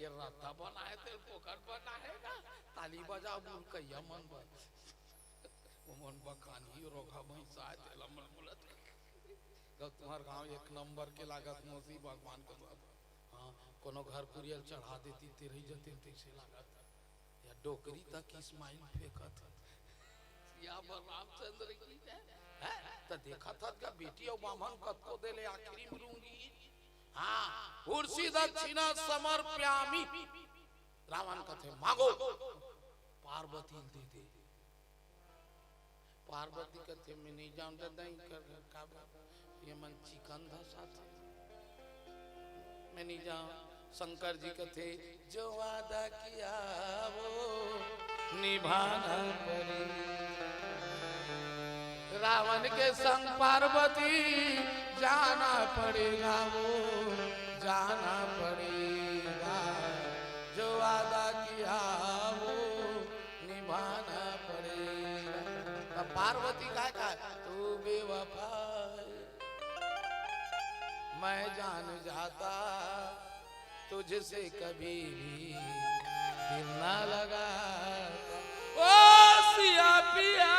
ये रत्ता बनाए थे पोखर बनाएगा ताली बजा बुल का ये मन बन वो मन बखानी रोगा भैंसा है लमन बुलत तो तुम्हार गांव 1 नंबर के लागत मोसी भगवान का हाँ कोनो घर पुरियल चढ़ा देती तेरे जते तैसे लागत या डोकरी तक इस्माइल फेंकत या रामचंद्र की है तो देखा था क्या बेटी और बामन कत को दे ले आखिरी में लूंगी हाँ भूरसी दक्षिणा समर्पयामि रावण कथे मांगो पार्वती दे दे पार्वती कथे में नहीं जाऊं दई कर का ये मन चिकन था साथ मैं नहीं जाऊं शंकर जी कथे जो वादा किया वो निभाना पड़े रावण के संग पार्वती जाना पड़ेगा वो जाना पड़ेगा जो वादा किया वो निभाना पड़ेगा अब पार्वती का तू बेवफा मैं जान जाता तुझसे कभी भी दिल ना लगा। ओ सिया पिया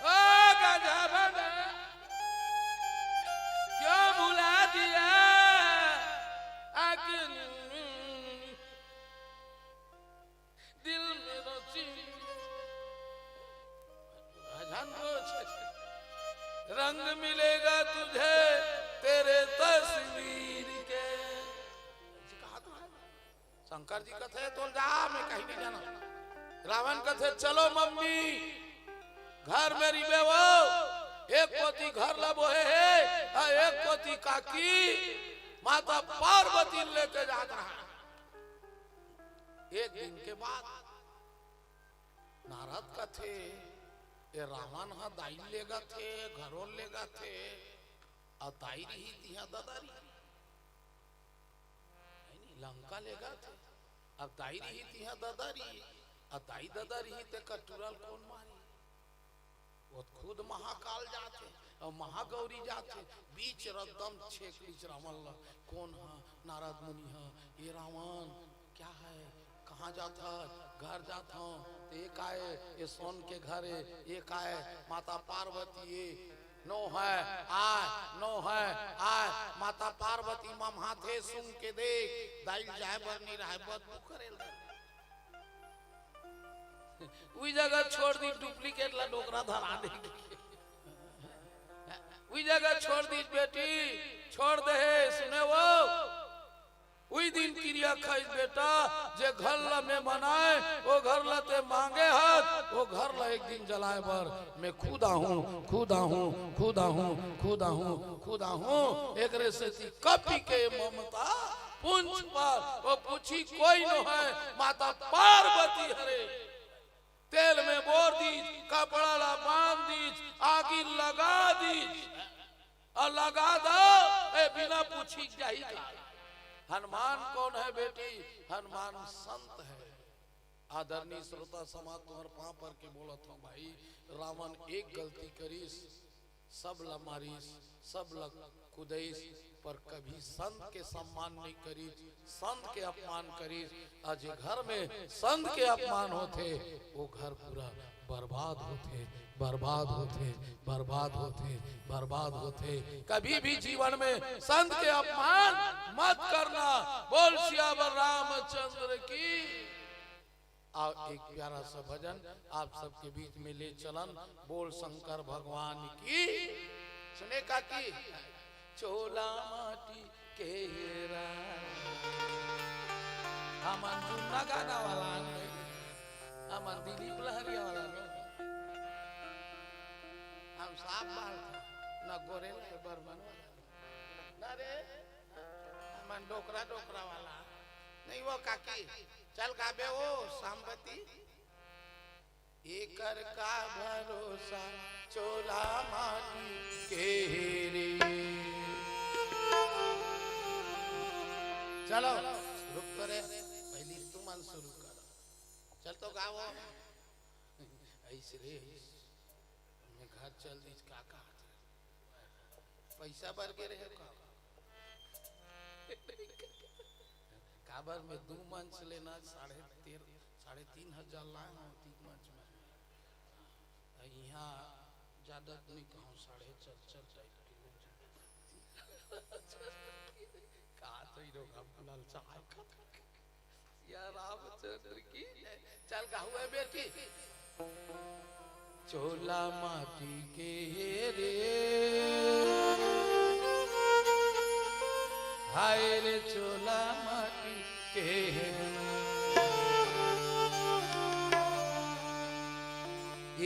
ओ गजब क्यों भुला दिया आखिर दिल में रची रंग मिलेगा तुझे तेरे तस्वीर के। शंकर जी कथे तो जा मैं कहीं नहीं जाना। रावण कथे चलो मम्मी घर मेरी बेवो एक पोती घर लबो है एक पोती काकी माता पार्वती लेके जाता है। एक दिन के बाद नारद कथे ये रावण हा दाई लेगा थे घरों लेगा थे और दाई रही थी दादारी लंका लेगा थे अब दाई रही थी दादारी और दाई दादारी ही ते कटुरल कौन मारी वो खुद महाकाल जाते और महागौरी जाते बीच रदम छेक लीच रावण कौन है नारद मुनि है ये रावण क्या है कहाँ जाता घर जाता हूँ एक आए ये सोन के घर है एक आए माता पार्वती ये नो है आए नो है आए माता पार्वती मम हाथे सुन के देख दाई जाए बरनी रहा बदबू करे वही जगह छोड़ दी डुप्लीकेट ला डोकरा धरा देगी वही जगह छोड़ दी बेटी छोड़ दे सुने वो वही दिन क्रिया खाई बेटा जे घर ला में बनाए वो घर ला ते मांगे हाथ वो घर ला एक दिन जलाए बर मैं खुदा हूँ खुदा हूँ खुदा हूँ खुदा हूँ खुदा हूँ एक से कपी के ममता पुंज पर वो पूछी कोई न है माता पार्वती हरे तेल में बोर दी कपड़ा ला बांध दी आगी लगा दी और लगा दो ए बिना पूछी जाएगा। हनुमान कौन है बेटी हनुमान संत है। आदरणीय श्रोता समाज तुम्हारे पाँव पर के बोला था भाई रावण एक गलती करीस सब ला मारीस सब ला कुदैस पर कभी संत के सम्मान नहीं करी संत के अपमान करी आज घर में संत के अपमान होते वो घर पूरा बर्बाद होते बर्बाद होते बर्बाद होते बर्बाद होते। कभी भी जीवन में संत के अपमान मत करना। बोल सियावर रामचंद्र की। और एक प्यारा सा भजन आप सबके बीच में ले चलन। बोल शंकर भगवान की। सुने का की चोला माटी केरा हमन जुन्ना गाना वाला हमन दिलीप लहरिया वाला हम साफ बाल न गोरे बर्मन वाला न रे हमन डोकरा डोकरा वाला नहीं वो काकी चल गाबे वो सांबती एकर का भरोसा चोला माटी केरे। चलो रुक करे पहली तुम शुरू करो चल तो गाओ ऐसे रे मैं घर चल दी काका पैसा भर के रहे काबर में 2 मंच लेना 3,500 लाए हैं 3 मंच में यहाँ ज्यादा नहीं कहूँ 4.5 कहा तो ही लोग रामचंद्र की चल का हुआ बेटी चोला माटी के रे हाय रे चोला माटी के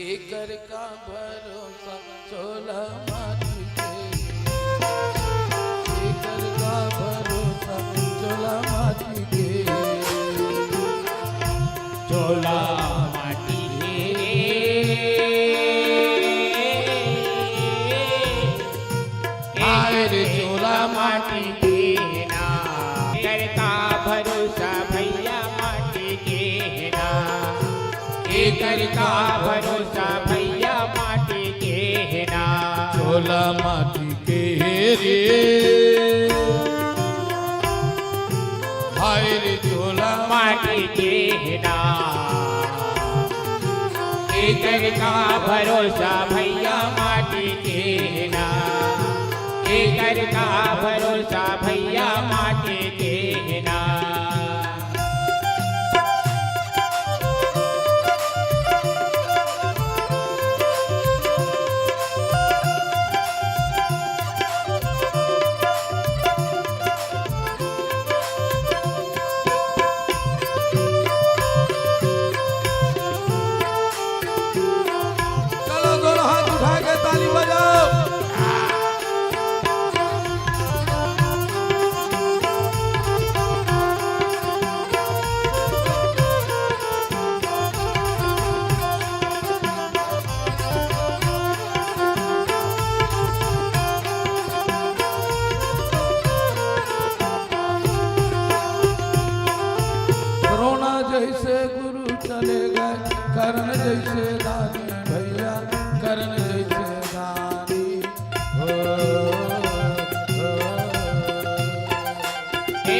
एकर का भरोसा चोला माटी के एकर का भरोसा चोला माटी के चोला माटी हाय रे चोला माटी के ना कर का भरोसा भैया माटी के ना एकर का भरोसा भैया माटी के है ना। चोला माटी के रे हाय रे चोला माटी के है ना। एकर का भरोसा भैया माटी के है ना। एकर का भरोसा भैया माटी के है ना। चलो दोनों हाथ उठा के ताली बजाओ। द्रोणा जैसे गुरु चले गए कर्ण जैसे दानी भैया कर्ण जैसे दानी हो। हे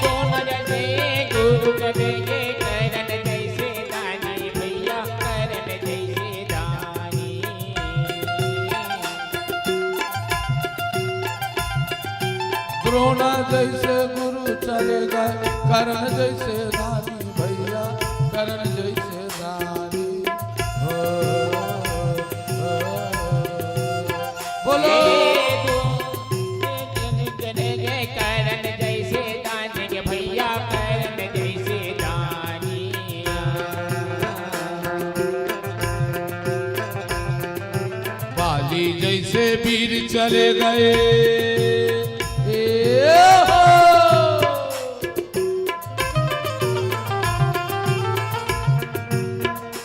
दोनों जैसे गुरु चले गए कर्ण जैसे दानी भैया कर्ण जैसे दानी। द्रोणा जैसे गुरु चले गए कर्ण जैसे दानी भैया कर्ण जैसे दानी हो। बोलो चले गए कर्ण जैसे दानी भैया कर्ण जैसे दानी। बाली जैसे वीर चले गए हो।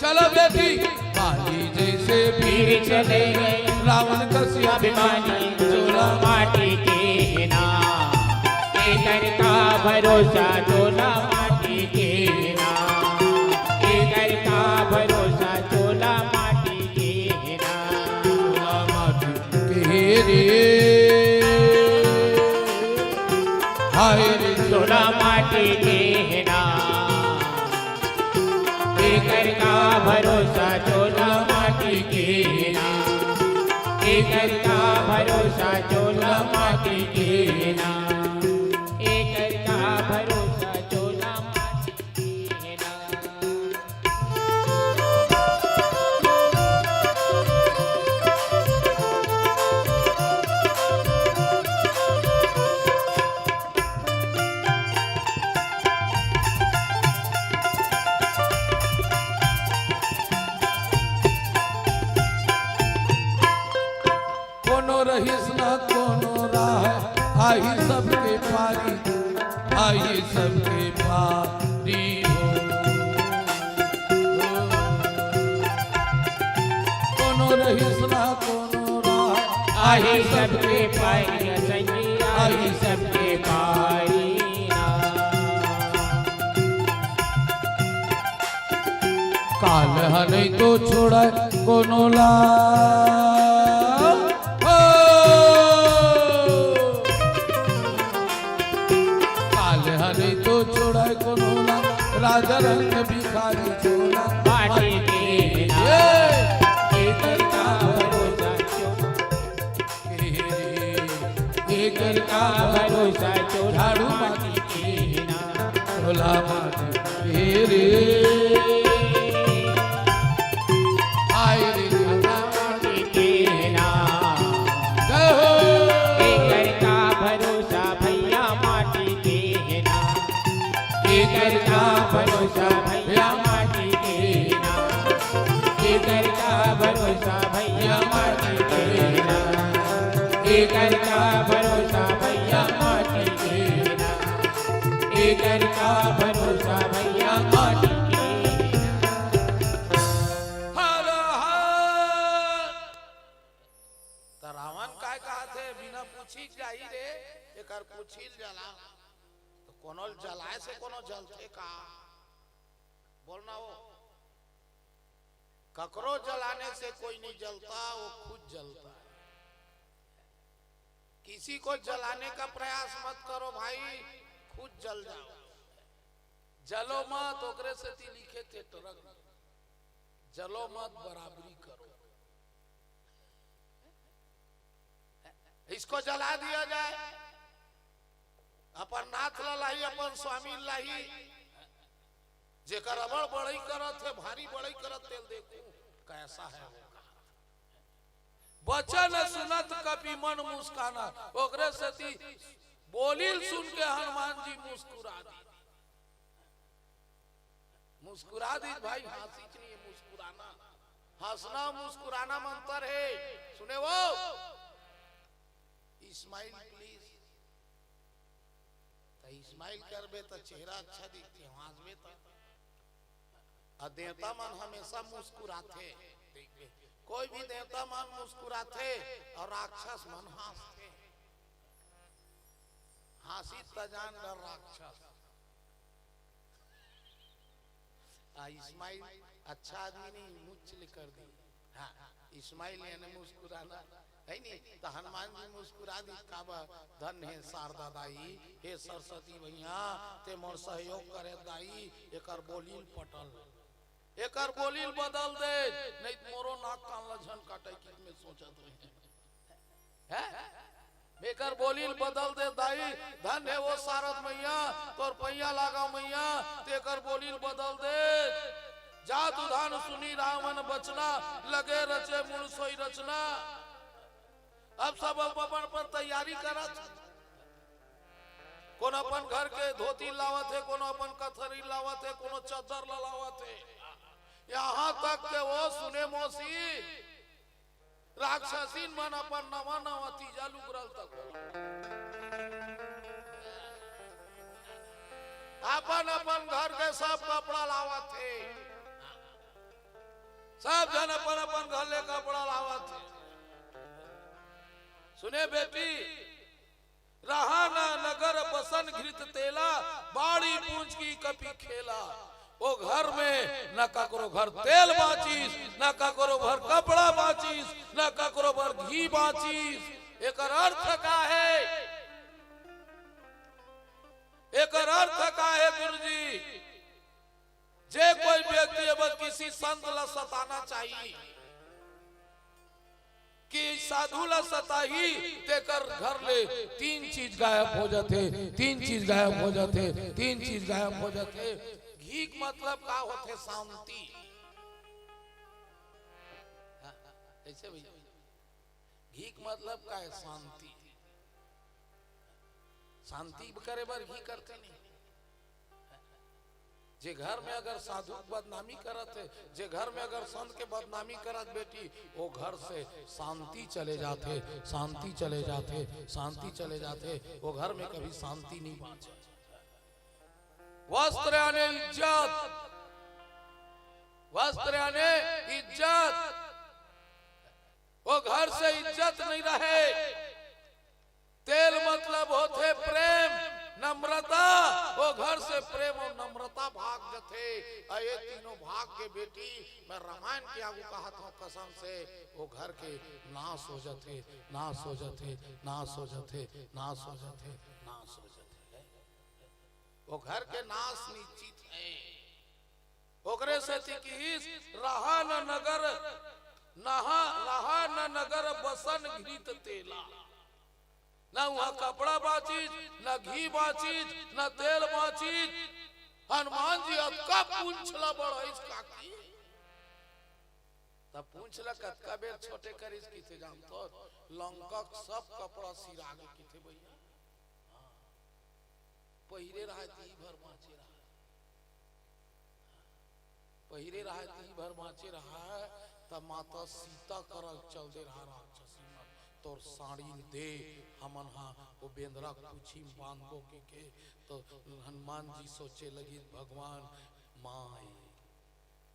चलो बेटी बाली जैसे वीर चले गए रावण का अभिमानी चोला माटी के है ना। एकर का भरोसा चोला माटी के है ना। एकर का भरोसा चोला माटी के है ना। चोला माटी के रे हाय रे चोला माटी के है ना। एकर का भरोसा चोला माटी के है ना। एकर का भरोसा चोला माटी के है ना। एकर का भरोसा चोला माटी के है ना। कोनो रहीस न कोनो राह आई सबके पारी आई सबके पारी हो। कोनो रहीस न कोनो राह आई सबके पारी सैया आई सबके पारी ना। काल है नहीं तो छोड़ा कोनो ला नहीं तो छोड़ा कोनो ना राजा रंग भिखारी चोला माटी के ना। एकर का भरोसा एकर का भरोसा झाड़ू माटी के ना। चोला माटी रे आय रे चोला माटी के ना। जय हो। एकर का भरोसा भैया माटी के है ना। एकर का भरोसा भैया माटी के है ना। एकर का भरोसा भैया माटी के है ना। एकर का भरोसा भैया माटी के है ना। एकर का भरोसा भैया माटी के है ना। तो रावण काय कहा थे बिना पूछी जाई रे एकर पूछिल जला तो कोनो जलाए से कोनो जलते का बोलना हो ककरो जलाने से कोई नहीं जलता, वो खुद जलता है। किसी को जलाने का प्रयास मत करो भाई, खुद जल जाओ। जलो मत, ओकरे से ती लिखे थे टरक, जलो मत बराबरी करो। इसको जला दिया जाए, अपन नाथ लाही, अपन स्वामी लाही, जेकर अबड़ बड़ई करत है, भारी बड़ई करत तेल देखू कैसा है वो। बचन सुनत कपि मन मुस्काना, ओकरे से ती बोलिल सुन के हनुमान जी मुस्कुरा दी। मुस्कुरा दी भाई, हंसी नहीं है मुस्कुराना। हंसना मुस्कुराना में अंतर है। सुने वो स्माइल प्लीज, तो स्माइल करबे तो चेहरा अच्छा दिखते, हंसबे तो। देवता मन हमेशा मुस्कुराते, देखबे कोई भी देवता मन मुस्कुराते और राक्षस मन हंसते। हंसी तजान डर राक्षस। स्माइल अच्छा आदमी नहीं, मुझे कर दी। हाँ, स्माइल यानी मुस्कुराना है नहीं। तो हनुमान जी मुस्कुरा दी, काबा धन है शारदा दाई, हे सरस्वती भैया ते मोर सहयोग करे दाई, एकर बोलील पटल, एकर बोलील बदल दे, नहीं मोरो नाक कान लझन काटे की में सोचत रहे हैं। एकर बोलील बदल दे दाई, धन है वो शारद मैया, तोर पैया लागा मैया, तेकर बोलील बदल दे। जादू धान सुनी रावण बचना, लगे रचे मुड़ सोई रचना। अब सब अपन पर तैयारी करत, कौन अपन घर के धोती लावत है, कौन अपन कथरी लावत है, कौन चादर लावत है। यहाँ तक के वो सुने मोसी राक्षसीन मन अपन नवा नवा तीजा लुगरल तक अपन अपन घर के सब कपड़ा लावत है, सब जन अपन अपन घर ले कपड़ा लावत है। सुने बेटी, रहा ना नगर बसन घृत तेला, बाड़ी पूंछ की कपी खेला। वो घर में न ककरो घर तेल बाचीस, न ककरो घर कपड़ा बाचीस, न ककरो घर घी बाचीस। एक अर्थ का है, एक अर्थ का है गुरुजी, जे कोई व्यक्ति अब किसी संत ला सताना चाहिए कि साधु ला सताही, तेकर घर ले तीन चीज गायब हो जाते, तीन चीज गायब हो जाते, तीन चीज गायब हो जाते। घीक मतलब का होते? शांति। ऐसे भैया, घीक मतलब का है? शांति। शांति करे बर घी करते नहीं। जे घर में अगर साधु बदनामी करत है, जे घर में अगर संत के बदनामी करत बेटी, वो घर से शांति चले जाते, शांति चले जाते, शांति चले जाते। वो घर में कभी शांति नहीं बाँचे। वस्त्र यानी इज्जत, वस्त्र यानी इज्जत। वो घर से इज्जत नहीं रहे। तेल मतलब होते प्रेम, नम्रता। वो घर से प्रेम और नम्रता भाग जाते। ये तीनों भाग के बेटी, मैं रामायण के आगू कहता हूँ कसम से, वो घर के नाश हो जाते, नाश हो जाते, नाश हो जाते, नाश हो जाते, नाश हो जाते। वो घर के नाश निश्चित है। ओकरे से तिकीस रहा न नगर, रहा न नगर बसन घृत तेला। न वहाँ कपड़ा बाचीज, न घी बाचीज, न तेल बाचीज। हनुमान जी अब कब पूछला बड़ा इसका की, तब पूछला कतका बेर छोटे कर इसकी थे जान तो लंका सब कपड़ा सिरा गए की थे भैया। पहिरे रहती भर बाँचे रहा, पहिरे रहती भर बाँचे रहा। तब माता सीता कर चल दे रहा राक्षसी में, तोर साड़ी दे हमन हा वो बेंद्रा पूछी बांधो के। तो हनुमान जी सोचे लगी भगवान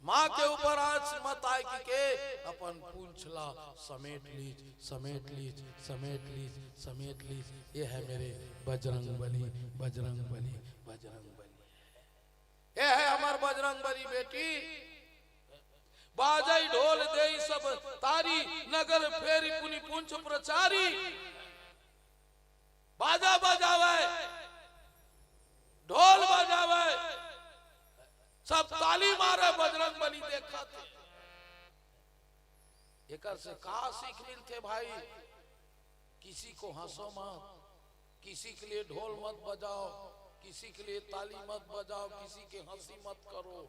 माँ के ऊपर आज मत आए के अपन पूंछला समेट लीज, समेट लीज, समेट लीज, समेट लीज। ये है मेरे बजरंग बली, बजरंग बली, बजरंग बली। ये है हमार बजरंग बली बेटी। बाजई ढोल देई सब तारी, नगर फेरी पुनि पुंछ प्रचारी। बाजा बजावे, ढोल बजावे, सब ताली मारे, बजरंग बली देखा थे। एकर से का सीख मिलते भाई? किसी को हंसो मत, किसी के लिए ढोल मत बजाओ, किसी के लिए ताली मत बजाओ, किसी के हंसी मत करो।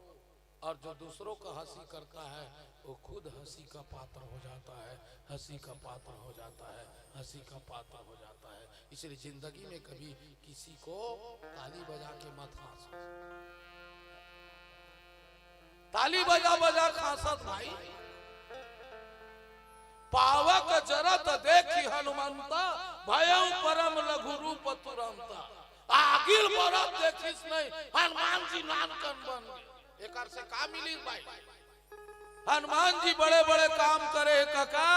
और जो दूसरों का हंसी करता है वो खुद हंसी का पात्र हो जाता है, हंसी का पात्र हो जाता है, हंसी का पात्र हो जाता है। इसलिए जिंदगी में कभी किसी को ताली बजा के मत हंसो। ताली बजा बजा खासत भाई। पावक जरत देखी हनुमंता, भयं परम लघु रूप तुरंता। आगिल बरत देखिस नहीं, हनुमान जी नानकन बन गए। एकर से का मिली भाई? हनुमान जी बड़े बड़े काम करे काका,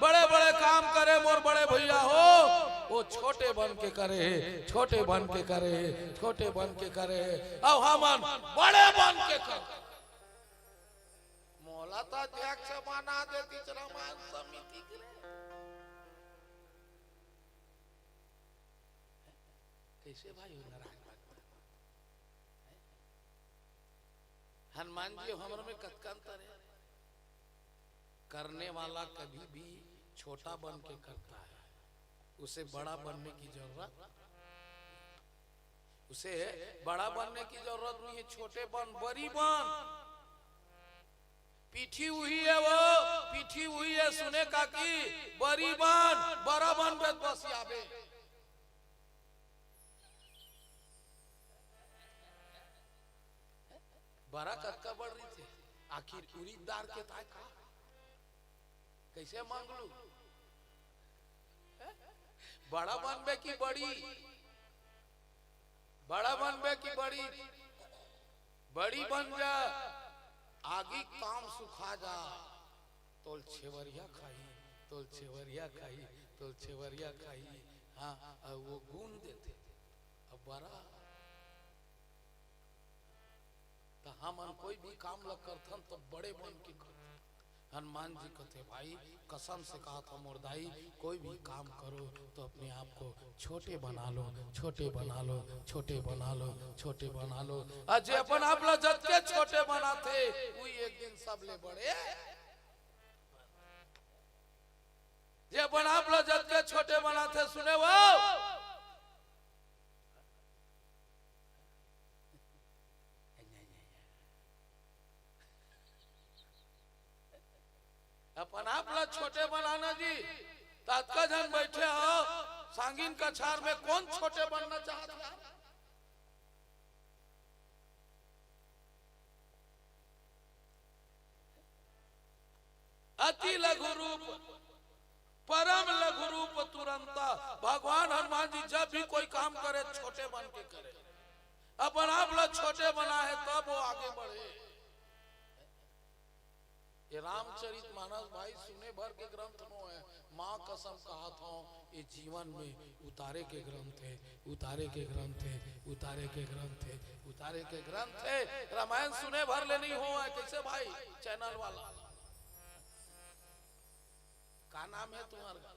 बड़े बड़े काम करे मोर बड़े भैया हो। वो छोटे बन के करे, छोटे बन के करे, छोटे बन के करे। अब हमन बड़े बन के करे। मोहलता अध्यक्ष बना देती रामायण समिति के लिए। कैसे भाई हो नारायण भगवान? हनुमान जी हमर में कतकंतर है। करने वाला कभी भी छोटा बन के करता है, उसे बड़ा बनने की जरूरत, उसे बड़ा बनने की जरूरत नहीं है। छोटे बन, बड़ी बन। पीठी हुई है वो, पीठी हुई है सुने का की बड़ी बन, बड़ा बन बे बस आबे। बड़ा कक्का बढ़ रही थे, आखिर उरीदार के ताय का कैसे मांग लू? बड़ा बनबे की बड़ी, बड़ा बनबे की बड़ी, बड़ी बन जा। आगे काम सुखा जा। तोल छेवरिया खाई, तोल छेवरिया खाई, तोल छेवरिया खाई। हाँ वो गुण देते। अब बड़ा तो हम कोई भी काम लग करथन तो बड़े बन के करथन। हनुमान जी कहते भाई कसम से कहा था मोरदाई, कोई भी काम करो तो अपने आप को छोटे बना लो, छोटे बना लो, छोटे बना लो, छोटे बना लो। अजय अपन आप लोग जब के छोटे बनाते वही एक दिन सब ले बड़े। जे अपन आप लोग जब के छोटे बनाते सुने वो अपन आप लोग छोटे बनाना जी। तात्का जन बैठे हो सांगीन कछार में, कौन छोटे बनना चाहता है? अति लघु रूप, परम लघु रूप तुरंता। भगवान हनुमान जी जब भी कोई काम करे छोटे बन के करे। अपन आप लोग छोटे बना है तब वो आगे बढ़े। ये रामचरित मानस भाई सुने भर के ग्रंथ नो है। माँ कसम कहा था ये जीवन में उतारे के ग्रंथ है, उतारे के ग्रंथ है, उतारे के ग्रंथ है, उतारे के ग्रंथ है। रामायण सुने भर ले नहीं हो है। कैसे भाई चैनल वाला का नाम है तुम्हारा?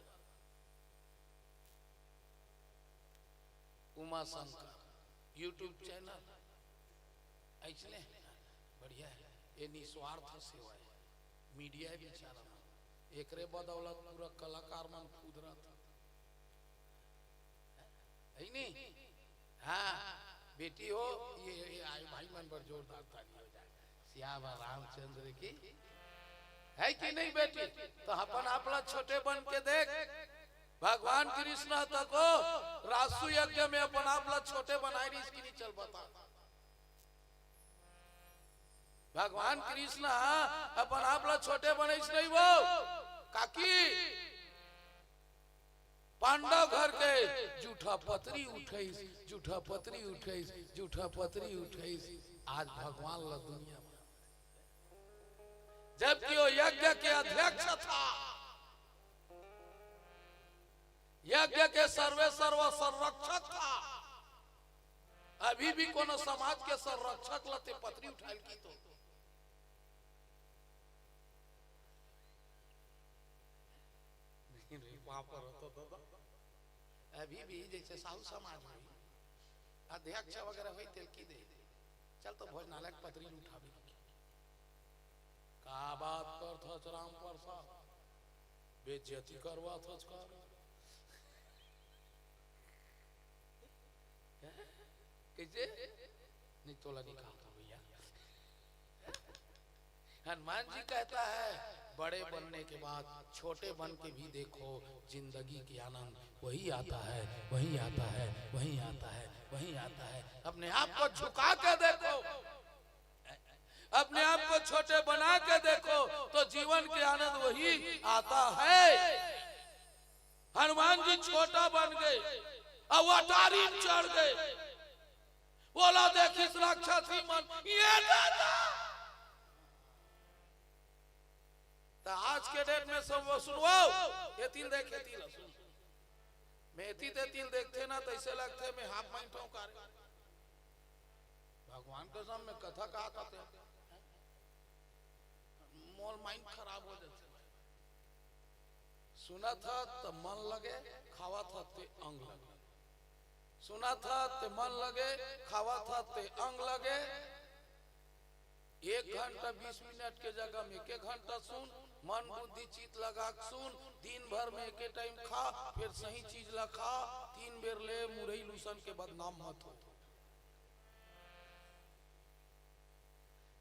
उमा शंकर यूट्यूब चैनल ऐसे बढ़िया है। ये निस्वार्थ सेवा है। मीडिया भी चला एक रे बदौलत पूरा कलाकार मन खुद रहा है नहीं। हाँ बेटी हो ये आई भाई मन पर जोरदार ताली हो जाए। सियावा रामचंद्र की है कि नहीं बेटी? तो अपन आपला छोटे बन के देख। भगवान कृष्ण तक रासु यज्ञ में अपन आपला छोटे बनाई रही, इसकी नहीं चल बता। भगवान कृष्ण अपन आप लोग छोटे बने नहीं वो काकी पांडव घर के जूठा पत्री उठाईस, जूठा पत्री उठाईस, जूठा पत्री उठाईस। आज भगवान ला दुनिया में जबकि वो यज्ञ के अध्यक्ष था, यज्ञ के सर्वे सर्व संरक्षक था। अभी भी कोनो समाज के संरक्षक लते पत्री उठाई की तो पापड़ तो अभी भी जैसे साहू समाज में अध्यक्ष वगैरह हुई तेल की दे चल तो भोजनालय पत्री उठावी का बात कर था राम प्रसाद बेइज्जती करवा था कर कैसे नहीं तोला नहीं कहा था भैया। हनुमान जी कहता है बड़े बनने के बाद छोटे बन के भी देखो जिंदगी की आनंद वही आता है वही आता है वही आता है वही आता है। अपने आप को झुका के देखो अपने आप को छोटे बना के देखो तो जीवन के आनंद वही आता है। हनुमान जी छोटा बन गए और अटारी चढ़ गए बोला देखिस राक्षसी मन ये दादा तो आज के डेट में सब सुनवाओ ये तिल देखे तिल सुन मेथी ते तिल देखते ना तो ऐसे लगते मैं हाथ माइंड ठोंका भगवान के सामने कथा कहा करते मोल माइंड खराब हो जाते सुना था तो मन लगे खावा था ते अंग लगे सुना था ते मन लगे खावा था ते अंग लगे 1 घंटा 20 मिनट के जगह में 1 घंटा सुन मन बुद्धि चित लगा सुन दिन भर में एक टाइम खा फिर सही चीज ला खा 3 बेर ले मुरई लूसन के बदनाम मत हो।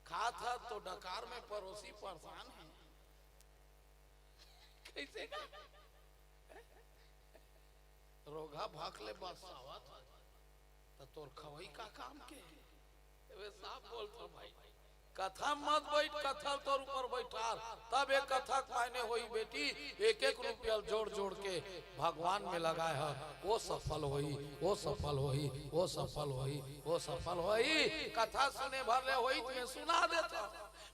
खा था तो डकार में पड़ोसी परेशान है कैसे का रोगा भाग ले बसावा था तो तोर खवई का काम के वे साफ बोलता भाई कथा मत बैठ कथा तोर ऊपर बैठार तब एक कथा मायने होई बेटी 1-1 रुपया जोड़ जोड़ के भगवान में लगाए है वो सफल होई वो सफल होई वो सफल होई वो सफल होई। कथा सुने भर ले होई तुम्हें सुना देता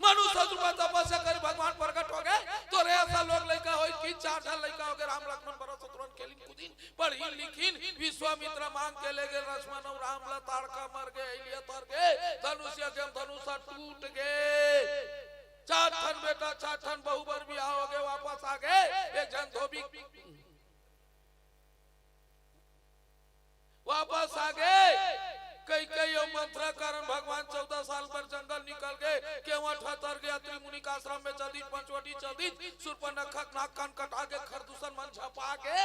मनुष्य रूप तपस्या कर भगवान प्रकट हो गए तो रे ऐसा लोग लड़का होई कि 4 लड़का हो गए राम लक्ष्मण भरत शत्रुघ्न खेलिन कुदिन पढ़ी लिखिन विश्वामित्र मांग के ले गए लक्ष्मण और राम ला ताड़का मर गए इलिया तर गए धनुष्य के धनुषा टूट गए 4 ठन बेटा 4 ठन बहू बर भी हो गए वापस आ गए एक जन धोबी वापस आ गए कई कई मंत्र कारण भगवान 14 साल पर जंगल निकल गए केवट हतर गया त्रिमुनि का आश्रम में चल दी पंचवटी चल दी सुर्पनखा नाक कान कटा के खरदूषण मन झपा के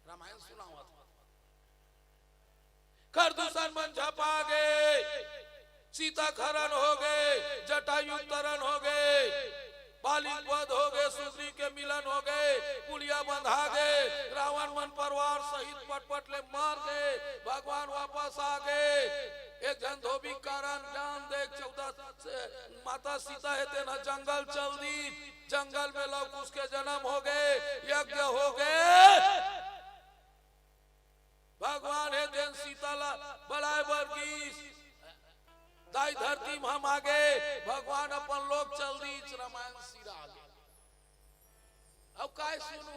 रामायण सुना हुआ था खरदूषण मन झपा गए सीता खरन हो गए जटायु तरन हो गए बालिक वध हो गए सुग्रीव के मिलन हो गए पुलिया बंधा गए रावण मन परिवार सहित पटपट ले मार गए भगवान वापस आ गए एक जन धोबी कारण जान देख 14 माता सीता है तेना जंगल चल दी जंगल में लव कुश के जन्म हो गए यज्ञ हो गए भगवान है देन सीता ला बड़ाए वर्गीस दाई धरती में हम आ गए भगवान अपन लोग चल दी रामायण सिरा आ गए। अब काय सुनू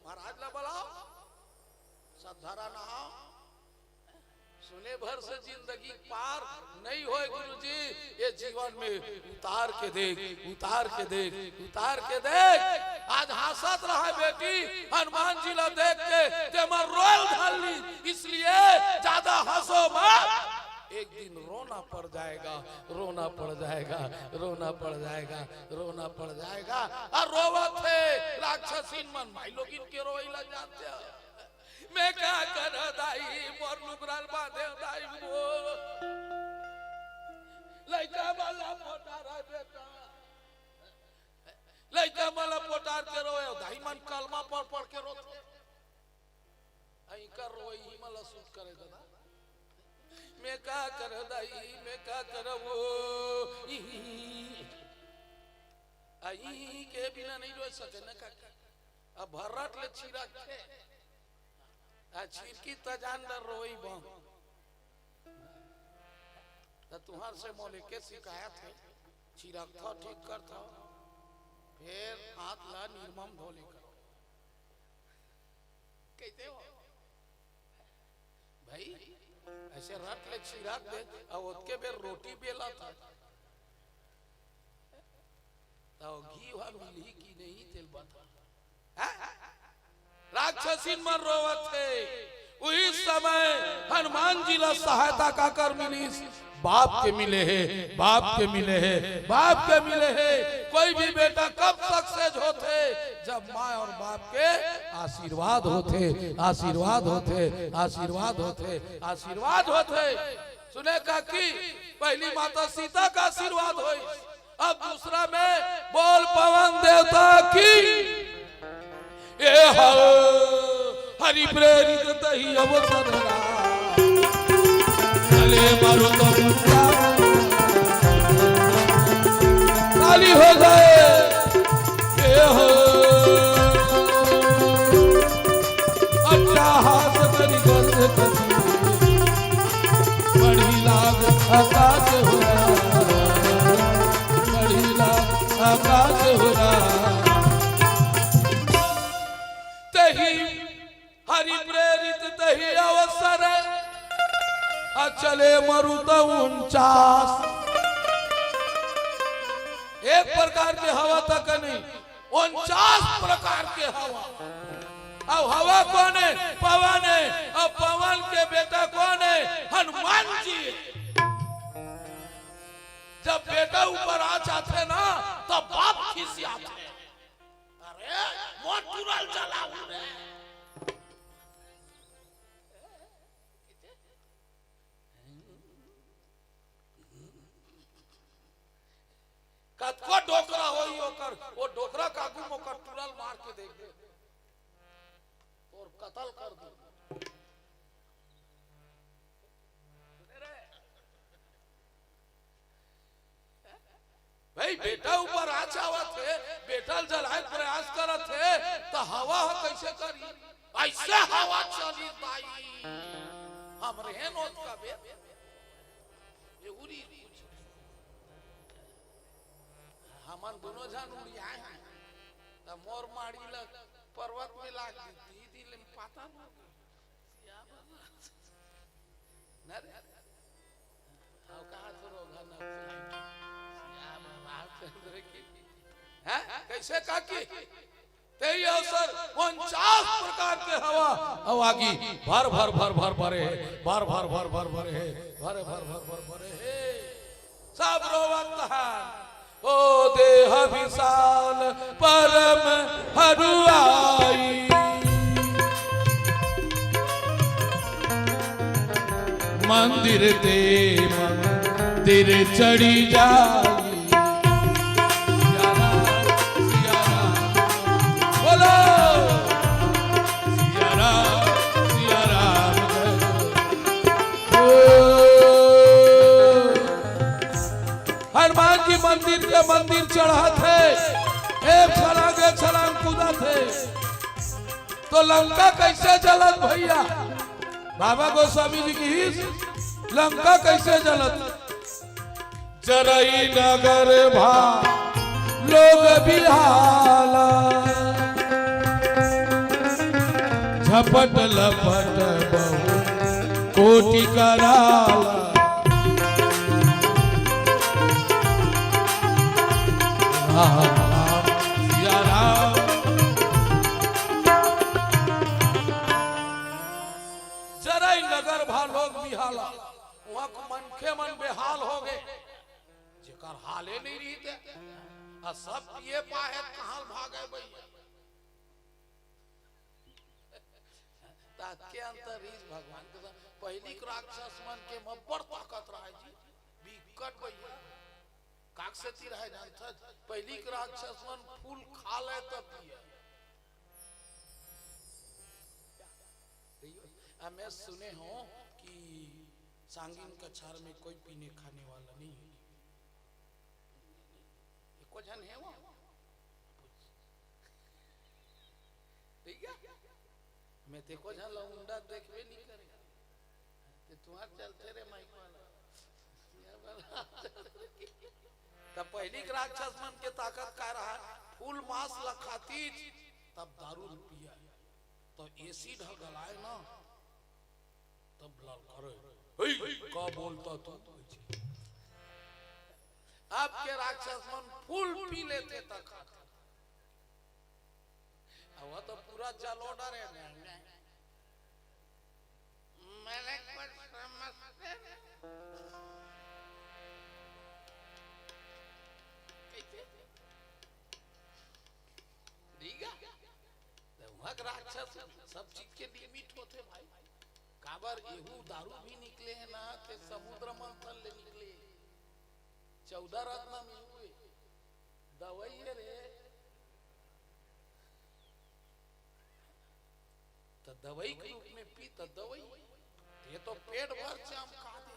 महाराज ला बुलाओ सद्धरा नहाओ सुने भर से जिंदगी पार नहीं होए गुरुजी ये जीवन में उतार के देख उतार के देख उतार के देख आज हंसत रहा बेटी हनुमान जी ला देख के तेमर रोयल ढाली इसलिए ज्यादा हंसो मत एक दिन रोना पड़ जाएगा रोना पड़ जाएगा रोना पड़ जाएगा रोना पड़ जाएगा और रोवत है राक्षसी मन भाई लोग इनके रोई लग जाते हैं मैं क्या कर दाई मोर नुकराल बांधे दाई वो लइका वाला पोटार बेटा लइका वाला पोटार के रोए दाई मन कलमा पढ़ के रोते आई कर रोई ही मला सूट करे दादा मैं क्या कर दाई मैं क्या कर वो आई के बिना नहीं रो सके न का अब भरत ले छीरा के छिरकी तजान न रोई बम तो तुहार से मोले के शिकायत है छिरक था ठीक कर था फिर हाथ ला निर्मम धोले कर कैसे हो भाई ऐसे रट ले छिरक दे और उसके बेर रोटी बेला था तो घी वा मिली की नहीं तेल बता राक्षसीन मन रोवत थे। वही समय हनुमान जी ला सहायता का कर मिली, बाप के मिले है, बाप के मिले है, बाप के मिले है। कोई भी बेटा कब सक्सेस होते जब माँ और बाप के आशीर्वाद होते, आशीर्वाद होते, आशीर्वाद होते, आशीर्वाद होते। सुने का कि पहली माता सीता का आशीर्वाद हुई, अब दूसरा में बोल पवन देवता की ये हरि प्रेरित ही अवसर चले मारो तो खाली हो गए ये हो अच्छा हाथ करी कर बड़ी लाग आकाश हो रहा, बड़ी लाग आकाश हो रहा। तही हरि प्रेरित तही अवसर चले मरुत 49 एक प्रकार के हवा तक नहीं, 49 प्रकार के हवा। अब हवा कौन है? पवन है। अब पवन के बेटा कौन है? हनुमान जी। जब बेटा ऊपर आ जाते ना तब बाप खिसियाते, अरे मोट तुरल चला हुए कतको डोकरा होई ओकर, वो डोकरा कागू मोकर तुरल मार के देख दे और कत्ल कर दे। भाई बेटा ऊपर आ जावत है, बेटा जलाए प्रयास करत है तो हवा कैसे करी? ऐसे हवा चली दाई हमरे हैं नोत का बे ये उरी हमन दोनों जन उड़िया हैं त मोर माड़ी ल पर्वत में लाग दी दिल में पाता न रे हाउ कहां थरो घन या बाबा चंद्र की हैं कैसे काकी तेरी अवसर 49 प्रकार के हवा अवागी भर भर भर भर भरे है, भर भर भर भर भरे है, भर भर भर भर भरे है। सब रोवत है ओ देह विशाल परम हरुआई, मंदिर दे मंदिर चढ़ी जाई। बोलो सिया राम हनुमान जी मंदिर के मंदिर चढ़ा थे, एक छलांग कूदा थे तो लंका कैसे जलत भैया? बाबा गोस्वामी जी की लंका कैसे जलत? जरई नगर भा लोग बिहाला, झपट लपट बहु कोटि कराला। सिया राम जरई नगर भा लोग बिहाला, वहां मनखे मन बेहाल हो गए जेकर हाले नहीं रही थे। सब ये पाहे कहां भागे भैया के अंतर इस भगवान के पहली राक्षस मन के मब्बर ताकत रहा जी बिकट भैया काकसती रहे जानता पहली राक्षस मन फूल खा ले तब पिए। मैं सुने हो कि सांगिन कछार में कोई पीने खाने वाला नहीं है, को जन है वो ठीक है। मैं देखो जन लौंडा देखबे नहीं करे ते तुम्हार चलते रे माइक वाला तब पहली राक्षस मन के ताकत का रहा फूल मांस लखाती तब दारू पिया तो एसिड गलाए ना तब लाल करे का बोलता तू। अब के राक्षस मन फूल पी लेते तक अब वो तो पूरा चलो डरे मैंने कुछ समझते राक्षस सब चीज के लिमिट होते भाई। काबर एहू दारू भी निकले हैं ना ते समुद्र मंथन ले निकले 14 रत्न में हुए दवाई है रे तो दवाई के रूप में पी तो दवाई ये तो पेट भर से हम खा दे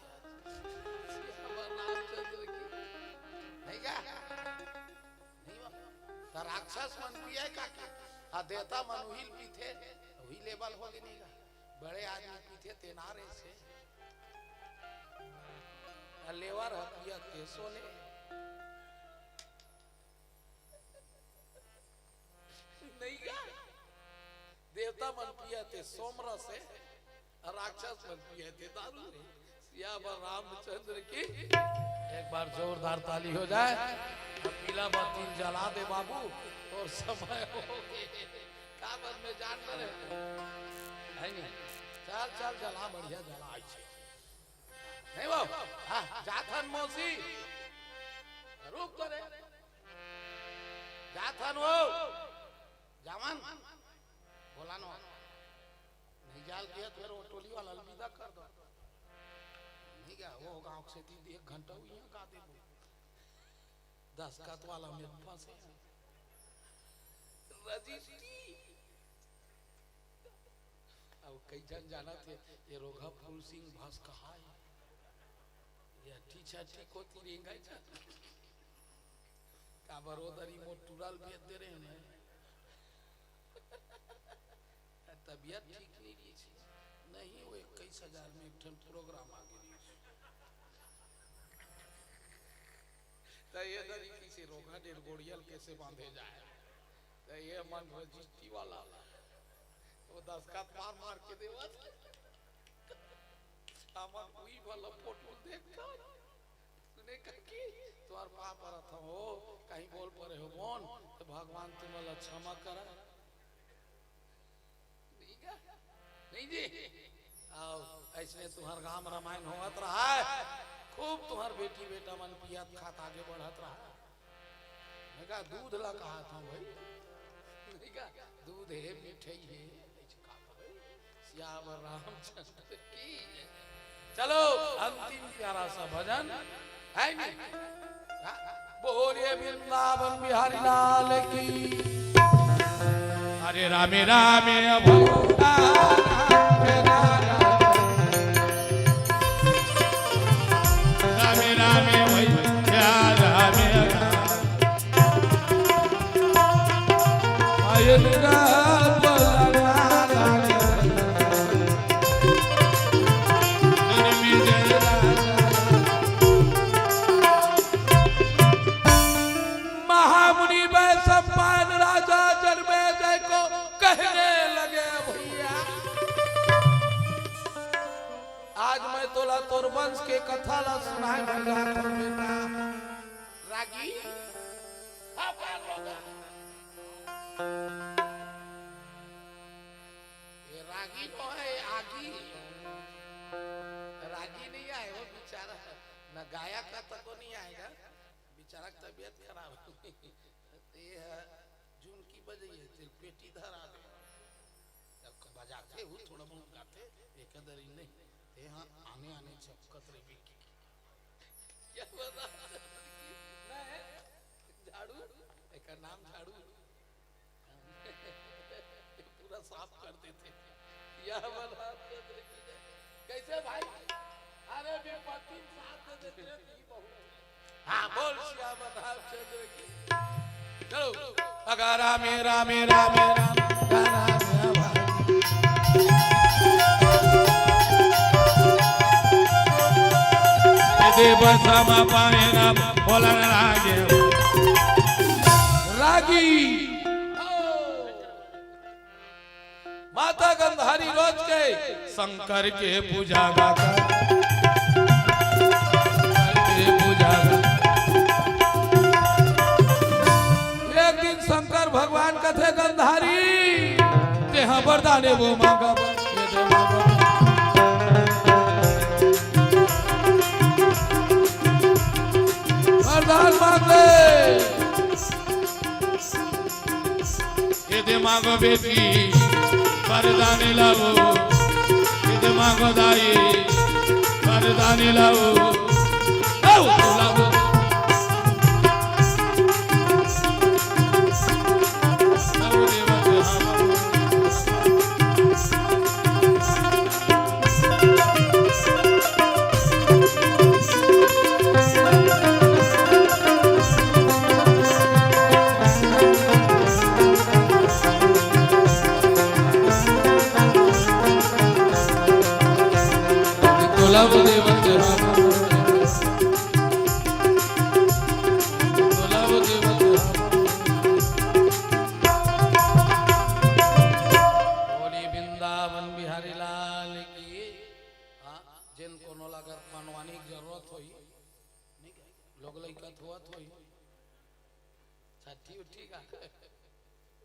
रामचंद्र की नहीं क्या नहीं तो राक्षस मन पिए का देवता मनुहिल पीते वही लेवल हो गई नहीं का बड़े आदमी पीते तेनारे से लेवर पिया ते सोले नहीं का देवता मन पिया ते सोमरा से राक्षस मन पिया ते दारू रे सिया रामचंद्र की एक बार जोरदार ताली हो जाए पीला बाती जला दे बाबू और समय हो काबर में जान रहे नहीं चल चल जला बढ़िया जला आई छे नहीं वो हां जाथन मौसी रुक करे जाथन वो जवान बोला नो नहीं जाल दिया फिर वो टोली वाला अलविदा कर दो नहीं क्या वो गांव से 1 घंटा हुई है का दे 10 कत वाला में फंसे रजिस्ट्री अब कई जन जाना थे ये रोगा फूल सिंह भास कहा है ये टीचा ठीक होती रहेगा जा का बरोदरी मोटुराल भेज दे रहे हैं तबीयत ठीक नहीं रही थी नहीं वो 21,000 में एक ठन प्रोग्राम आ गई तो ये तरीके से रोगा डेढ़ गोड़ियल कैसे बांधे जाए तो ये मन रजिस्ट्री वाला वो 10 का मार मार के देवा हमार कोई वाला फोटो देखता तूने कही तुम्हार पाप पर था हो कहीं बोल पड़े हो मोन तो भगवान तुम्हारा क्षमा करा नहीं जी आओ ऐसे तुम्हार गांव रामायण होत रहा है खूब तुम्हार बेटी बेटा मन पियत खात आगे बढ़त रहा मैं कहा दूध ला कहा था भाई दूध है मिठाई है सियावर रामचंद्र की चलो अंतिम प्यारा सा भजन है बोलिए वृंदावन बिहारी लाल की हरे रामे रामे अभूता रामे रामे भैया रामे महामुनि वैशंपायन राजा जन्मेजय को कहने लगे भैया आज मैं तोला तोर वंश के कथा ला सुनाए भैया तो बेटा रागी ये रागी तो है आगी रागी नहीं आए वो बेचारा न गायक का तो नहीं आएगा बेचारा तबीयत खराब ये जून की बजे ये पेटी धरा दे जब बजाते हो थोड़ा बहुत गाते एक अंदर ही नहीं ये हां आने आने चपकत रे बिकी क्या बता नहीं झाड़ू एक नाम झाड़ू पूरा साफ कर देते यह वाला कैसे भाई अरे विपत्ति साथ दे देते बहुत हाँ बोल श्याम रामचंद्र की चलो अगर रामे रामे रामे देव समा पाए ना बोलन लागे रागी माता गंधारी रोज के शंकर के पूजा गाता एक दिन शंकर भगवान कथे गंधारी हाँ वरदान वो मांगा ये दे मांगा वरदान मांगे ये दे मांगो बेटी वरदान लाओ ये दे मांगो दाई वरदान लाओ लाओ लाओ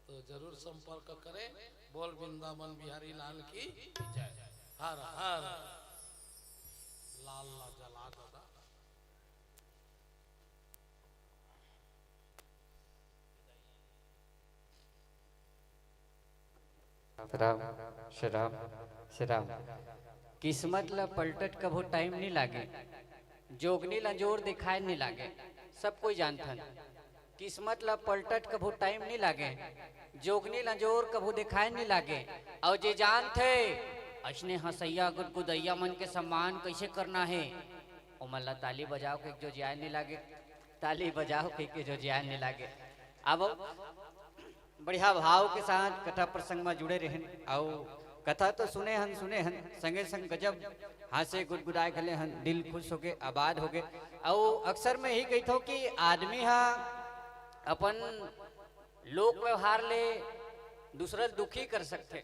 तो जरूर संपर्क करें। बोल वृंदावन बिहारी लाल की जय। हर हर लाल ला जला दादा। राम श्री राम श्री राम। किस्मत ला पलटट कभो टाइम नहीं लागे, जोगनी ला जोर दिखाए नहीं लागे, सब कोई जानथन। किस्मत ला पलटट कभो टाइम नहीं लागे, जोगनी ला जोर कभो दिखाए नहीं लागे। और जे जान थे असने हंसैया गुदगुदैया मन के सम्मान कैसे करना है, उमल्ला ताली बजाओ के जो जिया नहीं लागे, ताली बजाओ के जो जिया नहीं लागे। अब बढ़िया भाव के साथ कथा प्रसंग में जुड़े रहें। और कथा तो सुने हन संगे संग गजब हासे गुदगुदाए खले हन, दिल खुश हो गए, आबाद हो गए। और अक्सर मैं यही कहता हूँ कि आदमी हा अपन लोक व्यवहार ले दूसरा दुखी कर सकते,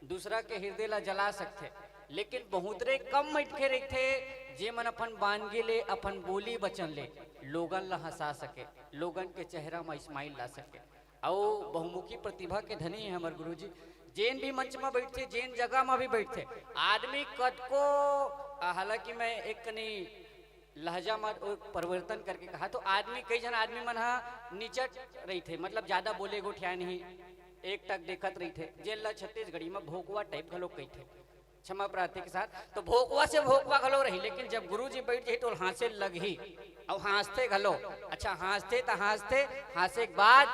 दूसरा के हृदय ला जला सकते, लेकिन बहुत रे कम बैठे रहते जे मन अपन बानगी ले, अपन बोली बचन ले लोगन ला हंसा सके, लोगन के चेहरा में स्माइल ला सके। और बहुमुखी प्रतिभा के धनी है हमारे गुरुजी। जेन भी मंच में बैठते, जेन जगह में भी बैठते, आदमी कद को, हालांकि मैं एक कनी लहजा में परिवर्तन करके कहा तो आदमी कई जन आदमी मन हा निचट रही थे, मतलब ज्यादा बोले गोठिया नहीं, एक टक देखत रही थे। जेन ला छत्तीसगढ़ी में भोकवा टाइप घलो कही थे, क्षमा प्रार्थी के साथ। तो भोकवा से भोकवा घलो रही, लेकिन जब गुरुजी बैठ जाए तो हासे लग ही और हासते घलो। अच्छा हासते तो हासे के बाद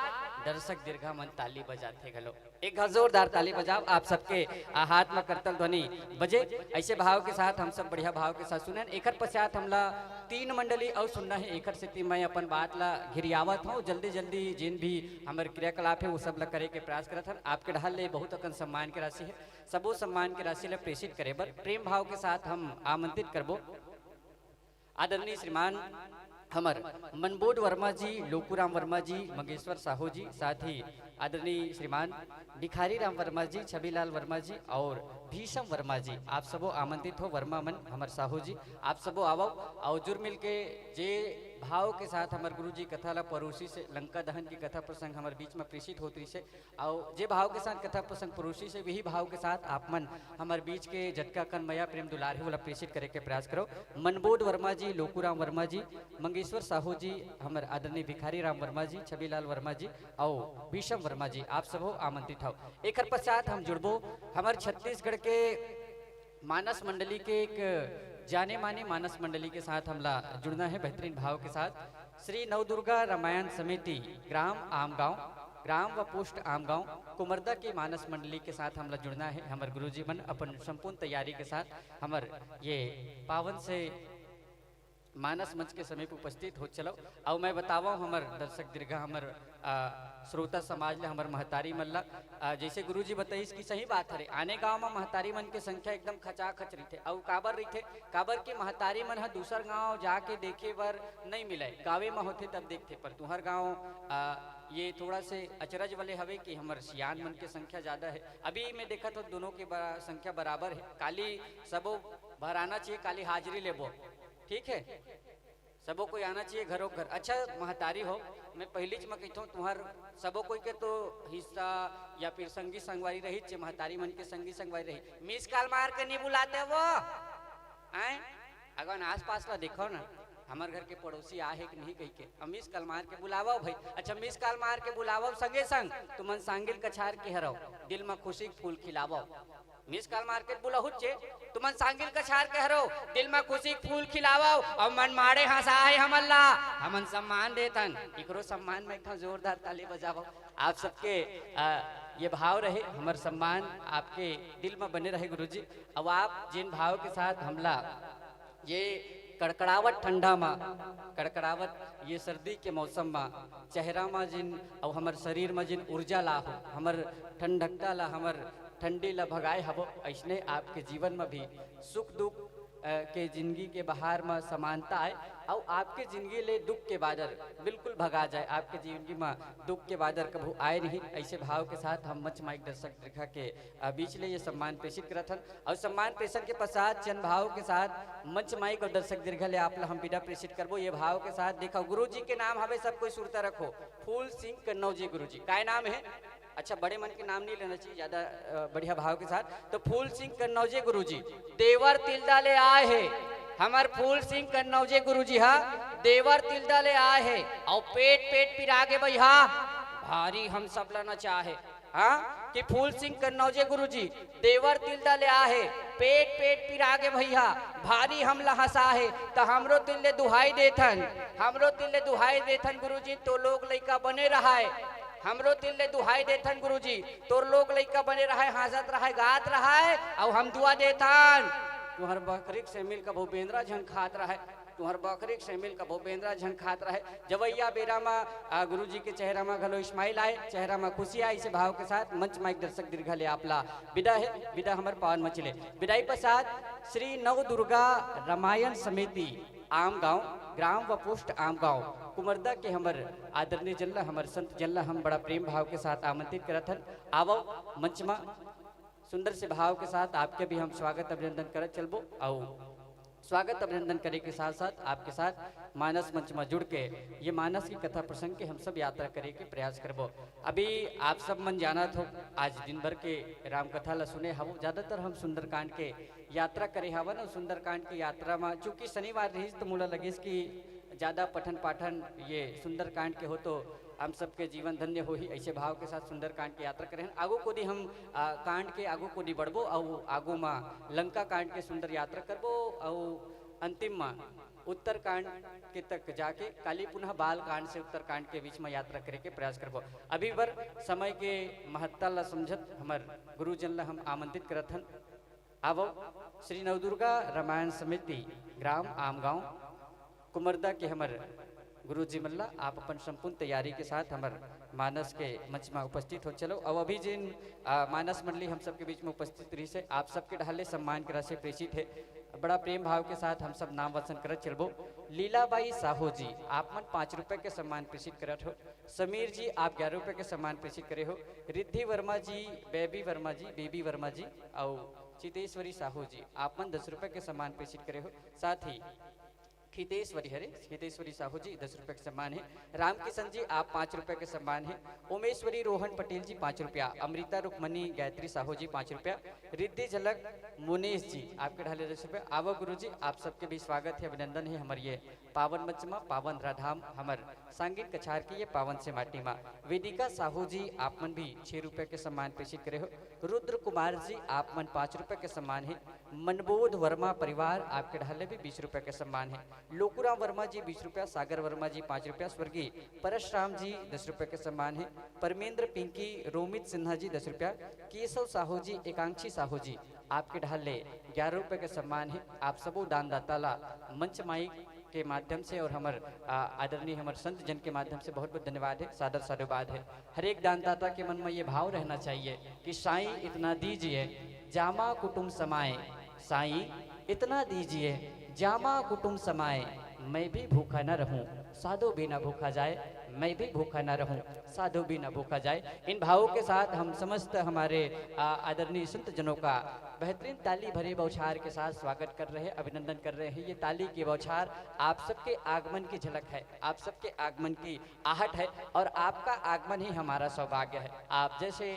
दर्शक दीर्घा मन ताली बजाते घलो। एक जोरदार ताली बजाओ आप सबके हाथ में करतल ध्वनि बजे। ऐसे भाव के साथ हम सब बढ़िया भाव के साथ सुनन। एकर पश्चात हमला 3 मंडली और सुनना है। एकर से मैं अपन बात ला घिरियावत हूँ, जल्दी जल्दी जिन भी हमारे क्रियाकलाप है वो सब ला करे के प्रयास करत हन। आपके ढाल ले बहुत अकन सम्मान के राशि है, सबो सम्मान के राशि ला प्रेषित करे बर प्रेम भाव के साथ हम आमंत्रित करबो आदरणीय श्रीमान हमर मनबोध वर्मा जी, लोकूराम वर्मा जी, मंगेश्वर साहू जी, साथ ही आदरणीय श्रीमान भिखारी राम वर्मा जी, छबीलाल वर्मा जी और भीषम वर्मा जी, आप सबो आमंत्रित हो। वर्मा मन हमर साहू जी आप सबो आवो और जुर मिल के जे भाव के साथ हमारे गुरु जी कथा ला परोसी से लंका दहन की कथा प्रसंग हमारे बीच में प्रेषित होती से, और जे भाव के साथ कथा प्रसंग परोसी से वही भाव के साथ आप मन हमारे बीच के झटका कन मया प्रेम दुलार है वाला प्रेषित करे के प्रयास करो। मनबोध वर्मा जी, लोकूराम वर्मा जी, मंगेश्वर साहू जी, हमारे आदरणीय भिखारी राम वर्मा जी, छबीलाल वर्मा जी और भीषम वर्मा जी, आप सब आमंत्रित हो। एक पश्चात हम जुड़बो हमारे छत्तीसगढ़ के मानस मंडली के एक जाने माने मानस मंडली के साथ हमला जुड़ना है बेहतरीन भाव के साथ। श्री नवदुर्गा रामायण समिति ग्राम आमगांव, ग्राम व पोस्ट आमगांव कुमरदा के मानस मंडली के साथ हमला जुड़ना है। हमारे गुरुजी मन अपन संपूर्ण तैयारी के साथ हमार ये पावन से मानस मंच के समीप उपस्थित हो चलो। और मैं बतावा हमार दर्शक दीर्घा हमार श्रोता समाज ले हमार महतारी मल्ला जैसे गुरुजी बताइस कि सही बात है, आने गांव में महतारी मन के संख्या एकदम खचाखच रही थे। और काबर रही थे, काबर की महतारी मन दूसर गांव जाके देखे बर नहीं मिले, गाँवे में होते तब देखते, पर तुहर गाँव ये थोड़ा से अचरज वाले हवे कि हमार सियान मन के संख्या ज्यादा है। अभी मैं देखा तो दोनों की संख्या बराबर है। काली सबो भराना चाहिए, काली हाजिरी लेबो, ठीक है। सबो कोई आना चाहिए घरों घर। अच्छा महतारी हो, मैं पहली च मैं कहता हूँ तुम्हार सबो कोई के तो हिस्सा या फिर संगी संगवारी रही चे, महतारी मन के संगी संगवारी रही। मिस कॉल मार के नहीं बुलाते वो आए, अगर आस पास ला देखो ना हमारे घर के पड़ोसी आ है कि नहीं कही के, अब मिस कॉल मार के बुलावा भाई। अच्छा मिस कॉल मार के बुलावा संगे संग तुमन सांगिल कछार के हरो, दिल में खुशी फूल खिलावो। मिस कॉल मार के बुला हुच्चे तुमन सांगिल कछार के हरो, दिल में खुशी फूल खिलावो और मन मारे हंसा है हमल्ला, हमन सम्मान देतन। इकरो सम्मान में इतना जोरदार ताली बजावो। आप सबके ये भाव रहे, हमार सम्मान आपके दिल में बने रहे गुरुजी। अब आप जिन भाव के साथ हमला ये कड़कड़ावट ठंडा में, कड़कड़ावट ये सर्दी के मौसम में चेहरा में जिन और हमार शरीर में जिन ऊर्जा ला हो, हमार ठंडकता ला, हमार ठंडी ला भगाए हबो, ऐसने आपके जीवन में भी सुख दुख के जिंदगी के बाहर में समानता आए और आपके जिंदगी ले दुख के बादल बिल्कुल भगा जाए। आपके जिंदगी में दुख के बादल कभी आए नहीं। ऐसे भाव के साथ हम मंच माइक दर्शक दीर्घा के बीच ले ये सम्मान प्रेषित करत हन और सम्मान प्रेषण के पश्चात चंद भाव के साथ मंच माइक और दर्शक दीर्घा ले आप हम विदा प्रेषित करबो। ये भाव के साथ देखो गुरु जी के नाम हवे सब कोई सुरता रखो, फूल सिंह कन्नौज जी गुरु जी का नाम है। अच्छा बड़े मन के नाम नहीं लेना चाहिए ज्यादा, बढ़िया भाव के साथ। तो फूल सिंह कन्नौजे गुरु जी देवर तिलदा ले आए है, हमार फूल सिंह कन्नौजे गुरु जी हा देवर तिलदा ले आए है और पेट पेट पिरागे भैया भारी हम सब लाना चाहे। हाँ कि फूल सिंह कन्नौजे गुरु जी देवर तिलदा ले आए, पेट पेट पिरागे भैया भारी हम लहसा है। तो हमरो तिल ले दुहाई देथन, हमरो तिल ले दुहाई देथन गुरु जी, तो लोग लइका बने रहा है। हमरो दिल ले दुहाई देथन गुरुजी, तोर लोग लइका बने रहा है, हंसत रहा है, गात रहा है और हम दुआ देथन। तुहर बकरी से मिल का भूपेंद्रा झन खात रहा है, तुहर बकरी से मिल का भूपेंद्रा झन खात रहा है। जवैया बेरा में गुरुजी के चेहरा में घलो इस्माइल आए, चेहरा में खुशी आई। इसे भाव के साथ मंच माइक दर्शक दीर्घा ले आपला विदा है, विदा हमारे पावन मचले। विदाई पश्चात श्री नव दुर्गा रामायण समिति आम गांव ग्राम व पोस्ट आम गांव कुमरदा के हमर आदरणीय जल्ला हमर संत जल्ला हम बड़ा प्रेम भाव के साथ आमंत्रित करत हन। आवो मंच में सुंदर से भाव के साथ आपके भी हम स्वागत अभिनंदन करत चलबो और स्वागत अभिनंदन करे के साथ साथ आपके साथ मानस मंच में जुड़ के ये मानस की कथा प्रसंग के हम सब यात्रा करे के प्रयास करबो। अभी आप सब मन जाना हो आज दिन भर के राम कथा ला सुने हवो, ज्यादातर हम सुंदरकांड के यात्रा करे हवन और सुंदरकांड की यात्रा में चूंकि शनिवार रही तो मोला लगे कि ज्यादा पठन पाठन ये सुंदरकांड के हो तो हम सबके जीवन धन्य हो ही। ऐसे भाव के साथ सुंदरकांड की यात्रा करें। आगो को दी हम कांड के आगो को दी बढ़बो और आगो में लंका कांड के सुंदर यात्रा करबो और अंतिम में उत्तरकांड के तक जाके काली पुनः बाल कांड से उत्तरकांड के बीच में यात्रा करे के प्रयास करबो। अभी बर समय के महत्ता ला समझत हमार गुरुजन ला हम आमंत्रित करत हन। आवो श्री नवदुर्गा रामायण समिति ग्राम आम गाँव कुमरदा के हमर गुरु जी मल्ला आप अपन संपूर्ण तैयारी के साथ हमार मानस के मंच में उपस्थित हो चलो। अब अभी जिन मानस मंडली हम सबके बीच में उपस्थित रही से आप सबके ढाले सम्मान के राशि प्रेषित है। बड़ा प्रेम भाव के साथ हम सब नाम वचन करत चलबो। लीलाबाई साहू जी आप मन 5 रुपए के सम्मान प्रेषित करत हो। समीर जी आप 11 रुपए के सम्मान प्रेषित करे हो। रिद्धि वर्मा जी, बेबी वर्मा जी और चितेश्वरी साहू जी आप मन 10 रुपए के सम्मान प्रेषित करे हो। साथ ही खितेश्वरी साहू जी 10 रुपए के सम्मान है। राम किशन जी आप 5 रुपए के सम्मान है। ओमेश्वरी रोहन पटेल जी 5 रुपया। अमृता रुक्मणी गायत्री साहू जी 5 रुपया। रिद्धि झलक मुनेश जी आपके ढाले 10 रुपया। आवो गुरु जी आप सबके भी स्वागत है, अभिनंदन है हमारे ये पावन मंच में, पावन राधाम हमार सांगीन कछार की ये पावन से माटी में। वेदिका साहू जी आप मन भी 6 रुपए के सम्मान प्रेषित करे हो। रुद्र कुमार जी आप मन 5 रुपए के सम्मान है। मनबोध वर्मा परिवार आपके ढाले भी 20 रुपए के सम्मान है। लोकुराम वर्मा जी 20 रुपया। सागर वर्मा जी 5 रुपया। स्वर्गीय परशुराम जी 10 रुपए के सम्मान है। परमेंद्र पिंकी रोमित सिन्हा जी 10 रुपया। केशव साहू जी एकांक्षी साहू जी आपके ढाले 11 रुपए के सम्मान है। आप सबो दानदाता ला मंच माइक के माध्यम से और हमार आदरणीय हमार संत जन के माध्यम से बहुत बहुत धन्यवाद है, सादर साधुवाद है। हर एक दानदाता के मन में ये भाव रहना चाहिए कि साईं इतना दीजिए जामा कुटुम समाए, साईं इतना दीजिए जामा कुटुम समाए, मैं भी भूखा न रहूं, साधो बिना भूखा जाए। मैं भी भूखा ना रहूं, साधु भी ना भूखा जाए। इन भावों के साथ हम समस्त हमारे आदरणीय संत जनों का बेहतरीन ताली भरे बौछार के साथ स्वागत कर रहे हैं, अभिनंदन कर रहे हैं। ये ताली की बौछार आप सबके आगमन की झलक है, आप सबके आगमन की आहट है और आपका आगमन ही हमारा सौभाग्य है। आप जैसे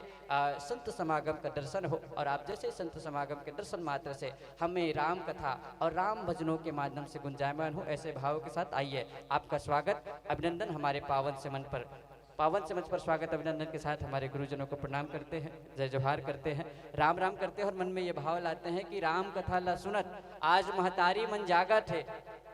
संत समागम का दर्शन हो और आप जैसे संत समागम के दर्शन मात्र से हमें राम कथा और राम भजनों के माध्यम से गुंजायमान हो, ऐसे भावों के साथ आइए आपका स्वागत अभिनंदन हमारे पावन से मंच पर स्वागत अभिनंदन के साथ हमारे गुरुजनों को प्रणाम करते हैं, जय जोहार करते हैं, राम राम करते हैं और मन में ये भाव लाते हैं कि राम कथा ला सुनत आज महतारी मन जागत है।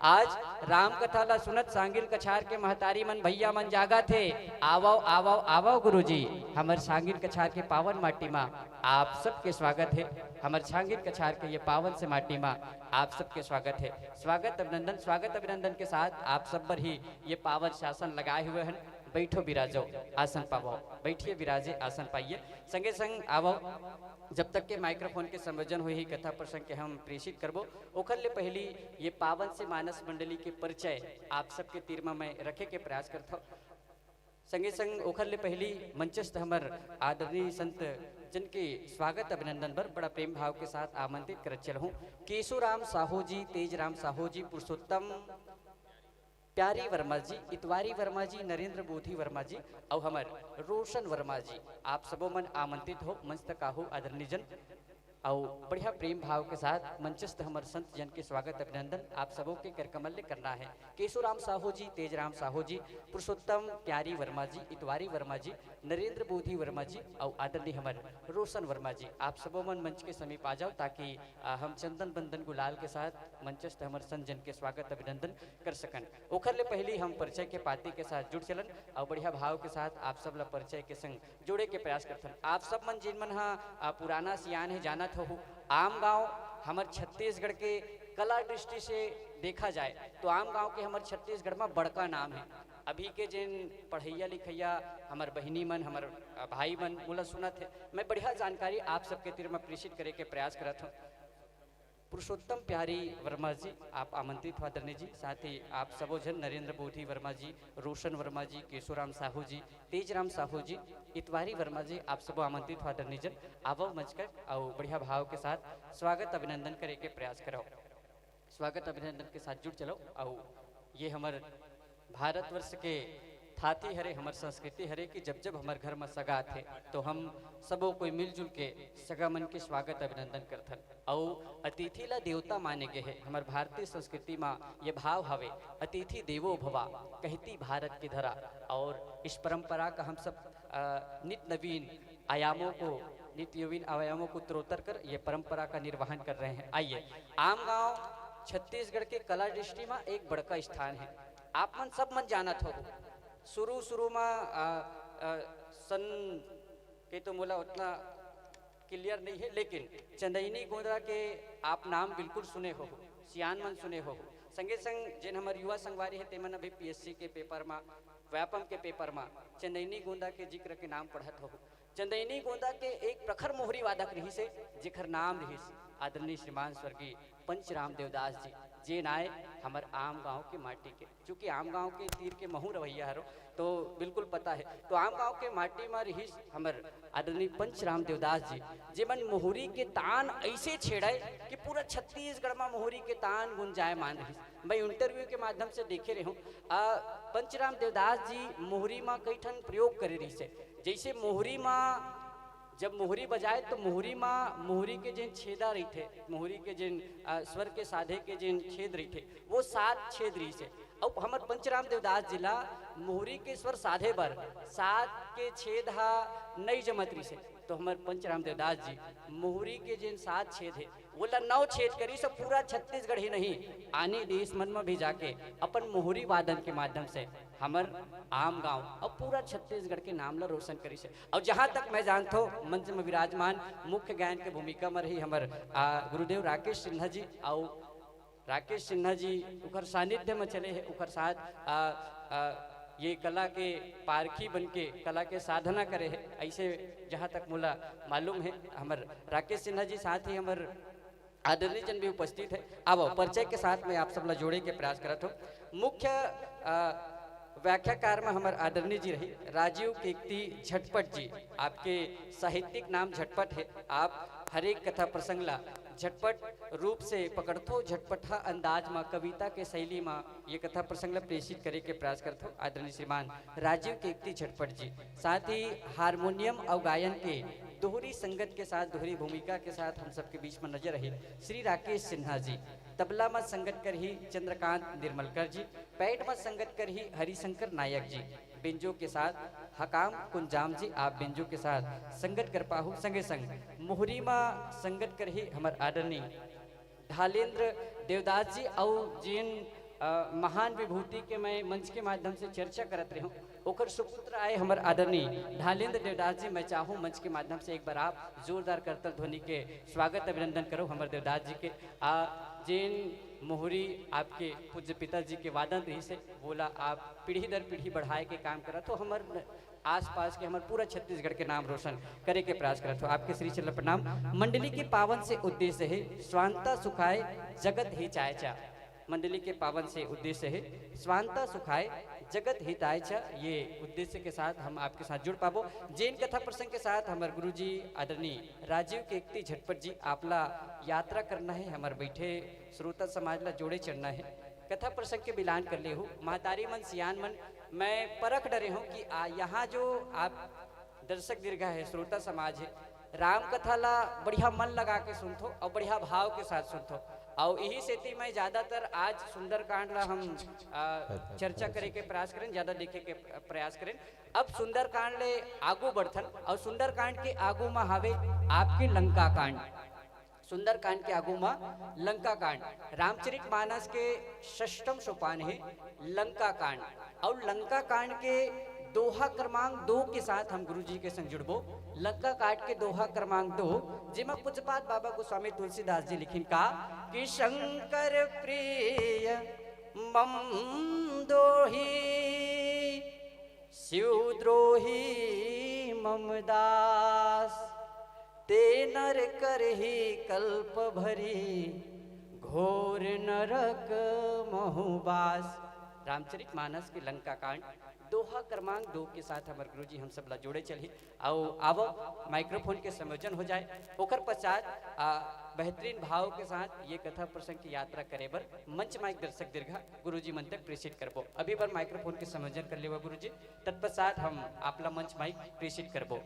आज राम कथा ला सुनत सांगिल कछार के महतारी मन भैया मन जागा थे। आवो आवो आवो गुरुजी, हमारे सांगिल कछार के पावन माटी माँ आप सबके स्वागत है। हमारे सांगिल कछार के ये पावन से माटी माँ आप सबके स्वागत है। स्वागत अभिनंदन के साथ आप सब पर ही ये पावन शासन लगाए हुए हैं। बैठो विराजो आसन पावो, बैठिए विराजे आसन पाइए। संगे संग आवो, जब तक के माइक्रोफोन के संयोजन हुई कथा प्रसंग के हम प्रेषित करबो ओखर ले पहली ये पावन से मानस मंडली के परिचय आप सबके तीरमा में रखे के प्रयास करता हूँ। संगे संग ओखर ले पहली मंचस्थ हमर आदरणीय संत जिनके स्वागत अभिनंदन पर बड़ा प्रेम भाव के साथ आमंत्रित कर चलूँ। केशुराम साहू जी, तेजराम साहू जी, पुरुषोत्तम प्यारी वर्मा जी, इतवारी वर्मा जी, नरेंद्र बोधी वर्मा जी और हमार रोशन वर्मा जी, आप सबों मन आमंत्रित हो मंच तक आहू आदरणीय जन और बढ़िया प्रेम भाव के साथ मंचस्थ हमारे संत जन के स्वागत अभिनंदन आप सबों के करकमल ले करना है। केशुराम साहू जी, तेजराम साहू जी, पुरुषोत्तम प्यारी वर्मा जी, इतवारी वर्मा जी, नरेंद्र बोधी वर्मा जी और आदरणीय हमारे रोशन वर्मा जी, आप सबों मन मंच के समीप आ जाओ ताकि हम चंदन बंदन गुलाल के साथ मंचस्थ हमारे संत जन के स्वागत अभिनंदन कर सकन। ओखर ले पहली हम परिचय के पाती के साथ जुड़ चलन और बढ़िया भाव के साथ आप सब ला परिचय के संग जोड़े के प्रयास करथन। आप सब मन जिन मन हा पुराना सियान है जानत हो, आम गांव हमार छत्तीसगढ़ के कला दृष्टि से देखा जाए तो आम गांव के हमारे छत्तीसगढ़ में बड़का नाम है। अभी के जिन पढ़ैया लिखैया हमार बहिनी मन, हमार भाई मन मोला सुनत है, मैं बढ़िया जानकारी आप सबके तीर में प्रेषित करे के प्रयास करत हूँ। पुरुषोत्तम प्यारी वर्मा जी आप आमंत्रित हो आदरणीय जी, साथ ही आप सबो जन नरेंद्र बोधी वर्मा जी, रोशन वर्मा जी, केशुराम साहू जी, तेजराम साहू जी, इतवारी वर्मा जी, आप सबो आमंत्रित हो आदरणीय जन। आवो मंच कर और बढ़िया भाव के साथ स्वागत अभिनंदन करे के प्रयास करो। स्वागत अभिनंदन के साथ जुड़ चलो और ये हमारे भारतवर्ष के थाती हरे, हमार संस्कृति हरे कि जब जब हमारे घर में सगा थे तो हम सबों कोई मिलजुल के सगा मन के स्वागत अभिनंदन करथन और अतिथि ला देवता माने गए है। हमारे भारतीय संस्कृति में ये भाव हवे अतिथि देवो भवा, कहती भारत की धरा। और इस परंपरा का हम सब नित्य नवीन आयामों को त्रोतर कर ये परंपरा का निर्वहन कर रहे हैं। आइए, आम गाँव छत्तीसगढ़ के कला दृष्टि में एक बड़का स्थान है। आप मन सब मन जानत हो, शुरू में सन के तो मोला उतना क्लियर नहीं है, लेकिन चंदईनी गोंदा के आप नाम बिल्कुल सुने हो, सियान मन सुने हो। संगे संग जिन हमारे युवा संगवारी है तेमन अभी पीएससी के पेपर में, व्यापम के पेपर में चंदईनी गोंदा के जिक्र के नाम पढ़त हो। चंदईनी गोंदा के एक प्रखर मोहरी वादक रही से जिखर नाम रही आदरणीय श्रीमान स्वर्गीय पंचराम देवदास जी, जे नाय हमारे आम गांव के माटी के, चूँकि आम गांव के तीर के महू रवैया हरो तो बिल्कुल पता है। तो आम गांव के माटी में रही हमारे आदरणीय पंचराम देवदास जी, जेमन मोहरी के तान ऐसे छेड़े कि पूरा छत्तीसगढ़ में मोहरी के तान गुंजायमान रही। मैं इंटरव्यू के माध्यम से देखे रही हूँ पंचराम देवदास जी मोहरी में कई ठन प्रयोग करे रही से। जैसे मोहरी में जब मोहरी बजाए तो मोहरी में मोहरी के जिन छेदा रही थे, मोहरी के जिन स्वर के साधे के जिन छेद रही थे वो 7 छेद रही से। अब हमारे पंचराम देवदास जिला मोहरी के स्वर साधे बर 7 के छेद हा नहीं जमत रही से। तो हमारे पंचराम देवदास जी मोहरी के जिन 7 छेद है वो 9 छेद करी सब पूरा छत्तीसगढ़ ही नहीं आने देश मन में भी जाके अपन मोहरी वादन के माध्यम से हमार आम गांव और पूरा छत्तीसगढ़ के नाम ला रोशन करी से। और जहाँ तक मैं जानता हूँ मंच में विराजमान मुख्य गायन के भूमिका में रही हमारे गुरुदेव राकेश सिन्हा जी, और राकेश सिन्हा जी उखर सानिध्य में चले हैं, उखर साथ ये कला के पारखी बन के कला के साधना करे है। ऐसे जहाँ तक मुला मालूम है हमारे राकेश सिन्हा जी, साथ ही हमारे आदरणीय जन भी उपस्थित है। अब परिचय के साथ मैं आप सब ला जोड़े के प्रयास करता हूँ। मुख्य व्याख्याकार में हमारे आदरणीय जी रही राजीव कीर्ति झटपट जी। आपके साहित्यिक नाम झटपट है। आप हर एक कथा प्रसंग ला झटपट रूप से पकड़थो, झटपटा अंदाज में कविता के शैली में ये कथा प्रसंग ला प्रेषित करे के प्रयास करथो आदरणीय श्रीमान राजीव कीर्ति झटपट जी। साथ ही हारमोनियम और गायन के दोहरी संगत के साथ, दोहरी भूमिका के साथ हम सबके बीच में नजर रहे श्री राकेश सिन्हा जी। तबला में संगत कर ही चंद्रकांत निर्मलकर जी। पैड में संगत कर ही हरिशंकर नायक जी। बिंजो के साथ हकाम कुंजाम जी। आप बिंजो के साथ संगत कर पाहु। संगे संग मोहरी में संगत कर ही हमार आदरणीय ढालेंद्र देवदास जी और जिन महान विभूति के मैं मंच के माध्यम से चर्चा करत रही हूँ ओकर सुपुत्र आए हमार आदरणीय ढालेंद्र देवदास जी। मैं चाहूँ मंच के माध्यम से एक बार आप जोरदार करतल ध्वनि के स्वागत अभिनंदन करो हमारे देवदास जी के। जिन मोहरी आपके पूज्य पिताजी के वादन रही से बोला आप पीढ़ी दर पीढ़ी बढ़ाए के काम करा तो हमार आसपास के हमारे पूरा छत्तीसगढ़ के नाम रोशन करे के प्रयास करा। तो आपके श्री चरण प्रणाम। मंडली के पावन से उद्देश्य है स्वांता सुखाए जगत ही चाय चा। मंडली के पावन से उद्देश्य है स्वांता सुखाए जगत हिताय चा। ये उद्देश्य के साथ हम आपके साथ जुड़ पाबो। जैन कथा प्रसंग के साथ हमारे गुरु जी आदरणीय राजीव कीर्ति झटपट जी आपला यात्रा करना है। हमारे बैठे श्रोता समाज ला जोड़े चढ़ना है। कथा प्रसंग के बिलान कर ले हो महतारी मन सियान मन। मैं परख डरे हूँ कि यहाँ जो आप दर्शक दीर्घा है श्रोता समाज है राम कथा ला बढ़िया मन लगा के सुनथो और बढ़िया भाव के साथ सुनथो। और यही सेती मैं ज्यादातर आज सुंदरकांड ला हम चर्चा करे के प्रयास करें, ज्यादा देखे के प्रयास करें। अब सुंदरकांड ले आगू बढ़थन और सुंदरकांड के आगू में हावे आपके लंका कांड। सुंदरकांड के आगू में लंका कांड रामचरित मानस के षष्ठम सोपान है लंका कांड। और लंका कांड के दोहा क्रमांक 2 के साथ हम गुरु जी के संग जुड़बो। लंका कांड के दोहा क्रमांक 2 जिमा पूज्यपाद बाबा गोस्वामी तुलसीदास जी लिखिन का कि शंकर प्रिय मम दोही शिवद्रोही मम दास ते नर करहि कल्प भरी घोर नरक महुबास। रामचरित मानस के लंका कांड दोहा क्रमांक 2 के साथ हमारे गुरु जी हम सब ला जोड़े चली आओ आवो माइक्रोफोन के संयोजन हो जाए। ओकर पश्चात बेहतरीन भाव के साथ ये कथा प्रसंग की यात्रा करे बर मंच माइक दर्शक दीर्घा गुरु जी मन तक प्रेषित करबो। अभी बार माइक्रोफोन के संयोजन कर लेवा गुरु जी, तत्पश्चात हम आपला मंच माइक प्रेषित करबो।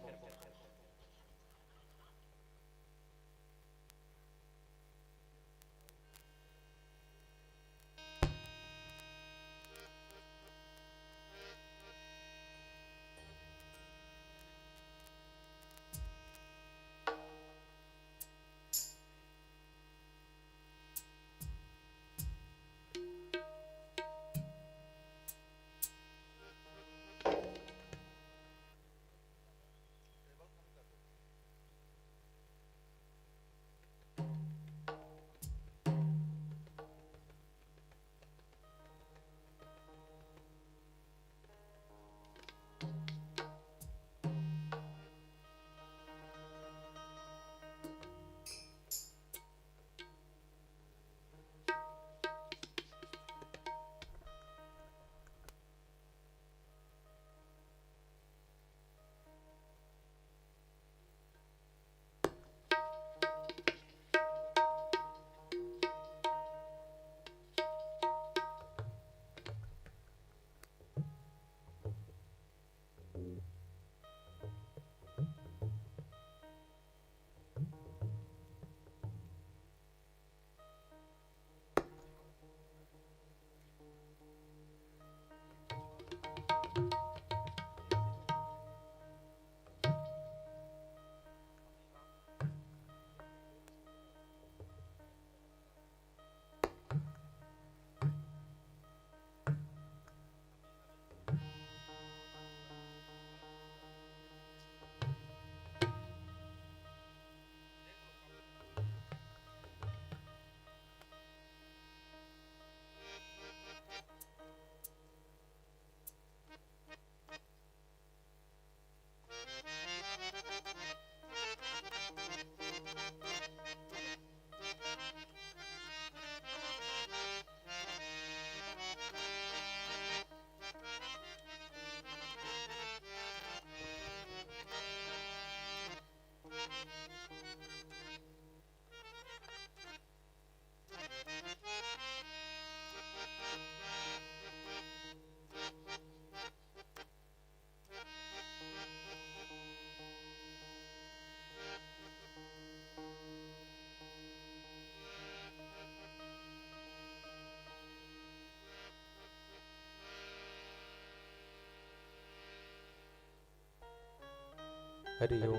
हरि ओम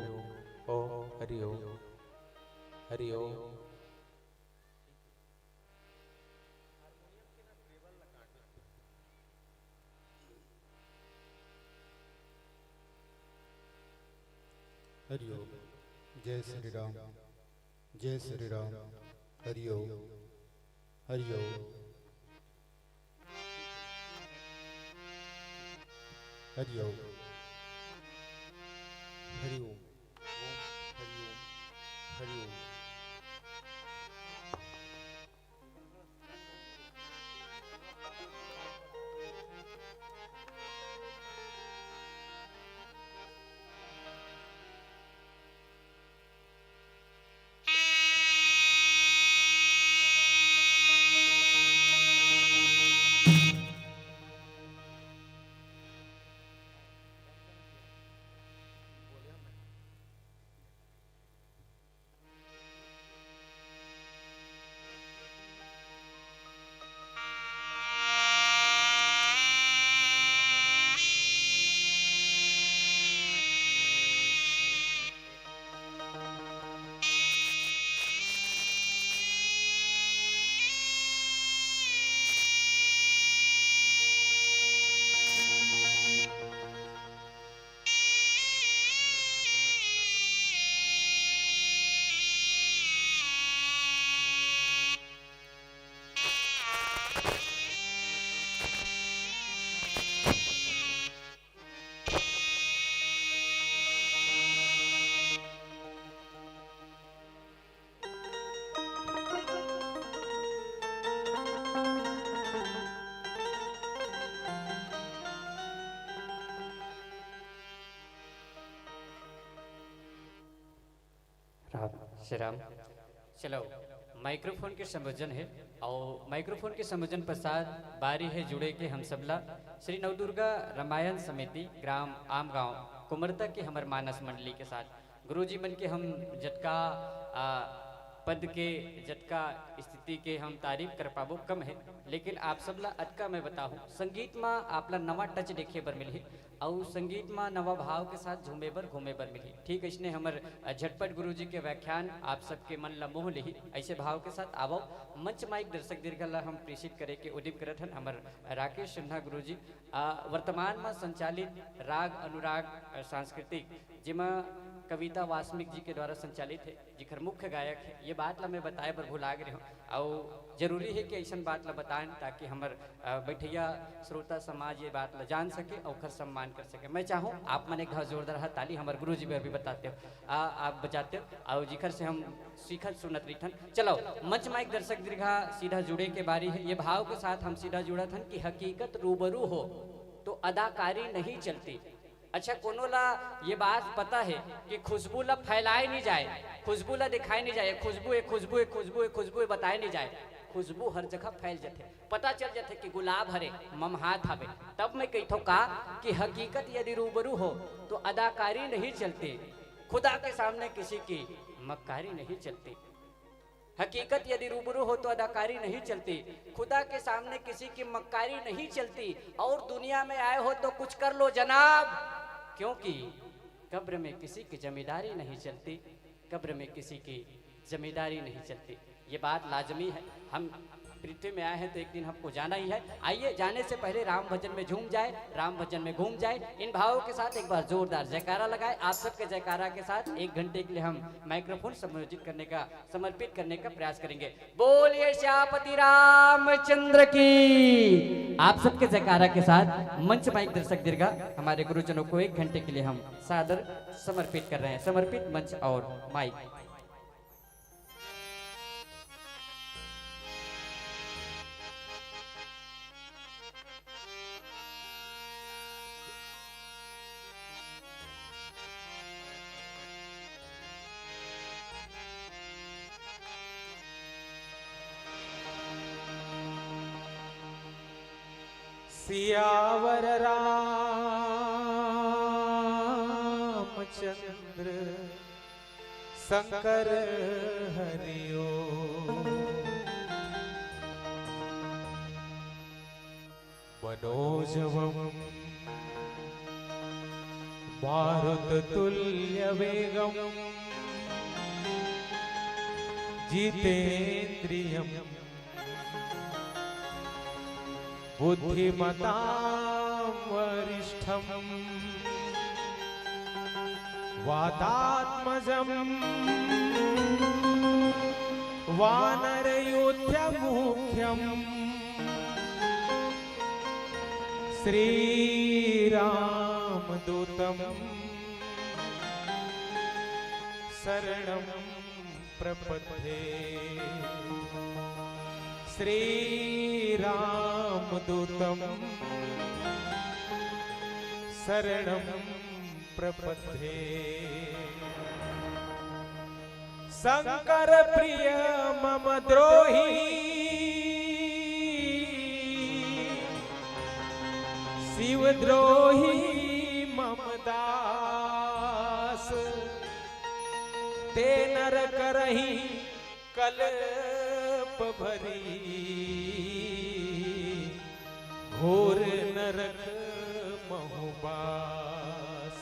हरि ओम हरि ओम। हरि ओम। जय श्री राम, जय श्री राम। हरि ओम, हरि ओम, हरि ओम, हरि ओम, हरि ओम, हरि ओम। श्री राम। चलो माइक्रोफोन के संबोधन है और माइक्रोफोन के संबोधन पश्चात बारी है जुड़े के हम सबला श्री नवदुर्गा रामायण समिति ग्राम आम गांव कुमरता के हमार मानस मंडली के साथ गुरुजी मन के हम जटका पद के जटका स्थिति के हम तारीफ कर पाबो कम है, लेकिन आप सबला अटका मैं बताऊँ संगीत में आपला नवा टच देखे बर मिली और संगीत में नवा भाव के साथ झूमे बर घूमे बर मिली। ठीक इसने हमर झटपट गुरुजी के व्याख्यान आप सबके मन ला मोह लिही ऐसे भाव के साथ आवो मंच माइक दर्शक दीर्घ ला हम प्रेषित करे के उद्यम करत हन हमर राकेश सिन्हा गुरुजी वर्तमान में संचालित राग अनुराग सांस्कृतिक जिमा कविता वास्मिक जी के द्वारा संचालित है, जिखर मुख्य गायक है। ये बात ला मैं बताए पर भुला गए हूँ और जरूरी है कि ऐसा बात ला बताएं ताकि हमर बैठैया श्रोता समाज ये बात ला जान सके और खर सम्मान कर सके। मैं चाहूँ आप मन एक घर जोरदार ताली हमारे गुरु जी भी बताते हो आप बजाते हो और जिखर से हम सीखत सुनत रही। चलो मंच माइक दर्शक दीर्घा सीधा जुड़े के बारी है। ये भाव के साथ हम सीधा जुड़ा था कि हकीकत रूबरू हो तो अदाकारी नहीं चलती। अच्छा कोनो ला ये बात पता है कि खुशबू ला फैलाए नहीं जाए, खुशबू ला दिखाई नहीं जाए, खुशबू है खुशबू है खुशबू है खुशबू है बताए नहीं जाए, खुशबू हर जगह फैल जाते, पता चल जाते कि गुलाब हरे ममहात हवे। तब मैं कहता का कि हकीकत यदि रूबरू हो तो अदाकारी नहीं चलती, खुदा के सामने किसी की मक्कारी नहीं चलती। हकीकत यदि रूबरू हो तो अदाकारी नहीं चलती, खुदा के सामने किसी की मक्कारी नहीं चलती। और दुनिया में आए हो तो कुछ कर लो जनाब, क्योंकि कब्र में किसी की जमींदारी नहीं चलती, कब्र में किसी की जमींदारी नहीं चलती। ये बात लाजमी है। हम पृथ्वी में आए हैं तो एक दिन हमको जाना ही है। आइए जाने से पहले राम भजन में झूम जाए, राम भजन में घूम जाए। इन भावों के साथ एक बार जोरदार जयकारा लगाए। आप सबके जयकारा के साथ 1 घंटे के लिए हम माइक्रोफोन समर्पित करने का प्रयास करेंगे। बोलिए श्यापति रामचंद्र की। आप सबके जयकारा के साथ मंच माइक दर्शक दीर्घा हमारे गुरुजनों को 1 घंटे के लिए हम सादर समर्पित कर रहे हैं। समर्पित मंच और माइक। सियावर रामचंद्र शंकर हरिओ। मनोजवम मारुततुल्य वेगम जितेन्द्रियम बुद्धिमतां वरिष्ठम वातात्मजं वानरयोध्यमुख्यं श्रीरामदूतं शरणं प्रपद्ये श्रीरामदूतं शरणं प्रपद्ये शंकर प्रिय मम द्रोही शिव द्रोही मम दास ते नर करही कल्प भरी घोर नरक महुबास।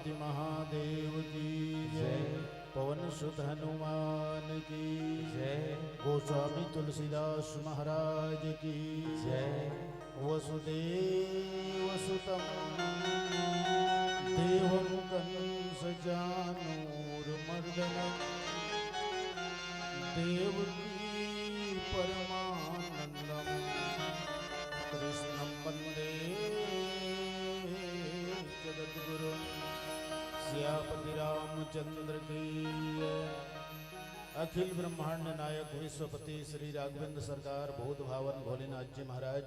पार्वती महादेव की जय, पवन सुत हनुमान की जय, गोस्वामी तुलसीदास महाराज की जय। वसुदेव सुतं देवं कंसचानूरमर्दनं देवकी परमानन्दं कृष्णं वन्दे जगद्गुरुं। सियापति रामचंद्र की जय। अखिल ब्रह्मांड नायक विश्वपति श्री राघवेंद्र सरकार भूत भावन भोलेनाथ जी महाराज,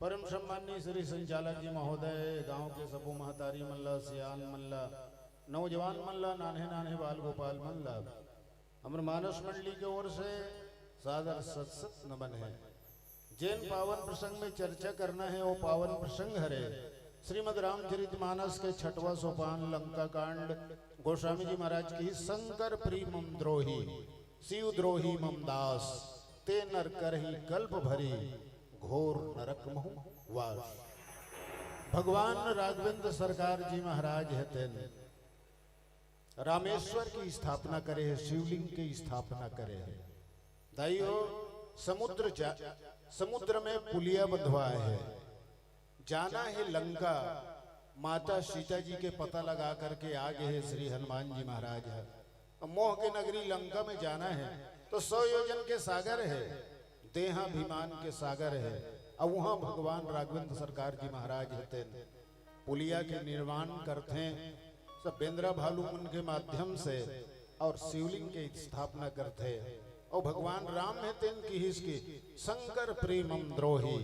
परम सम्माननीय श्री संचालक जी महोदय, गांव के सबू महतारी मल्ला, सियान मल्ला, नौजवान मल्ला, नान्हे नान्हे बाल गोपाल मल्ला, अमर मानस मंडली की ओर से सादर सत नमन है। जिन पावन प्रसंग में चर्चा करना है वो पावन प्रसंग हरे श्रीमद रामचरितमानस के 6वां सोपान लंका कांड, गोस्वामी जी महाराज की शंकर प्रिय मम द्रोही शिव द्रोही मम दास, ते नर करही कल्प भरी घोर नरक महु वास। भगवान राघवेंद्र सरकार जी महाराज हेते रामेश्वर की स्थापना करे है, शिवलिंग की स्थापना करे है। दाइयो समुद्र में पुलिया बंधवाए है, जाना है लंका, माता सीता जी के पता लगा करके आगे है श्री हनुमान जी महाराज है। मोह के नगरी लंका में जाना है तो 100 योजन के सागर है, देहाभिमान के सागर है। अब वहां भगवान राघवेंद्र सरकार जी महाराज होते पुलिया के निर्माण करते हैं, सब बेंद्रा भालू उनके माध्यम से और शिवलिंग की स्थापना करते हैं। और भगवान राम है तेन की हिस्की शंकर प्रेमम द्रोही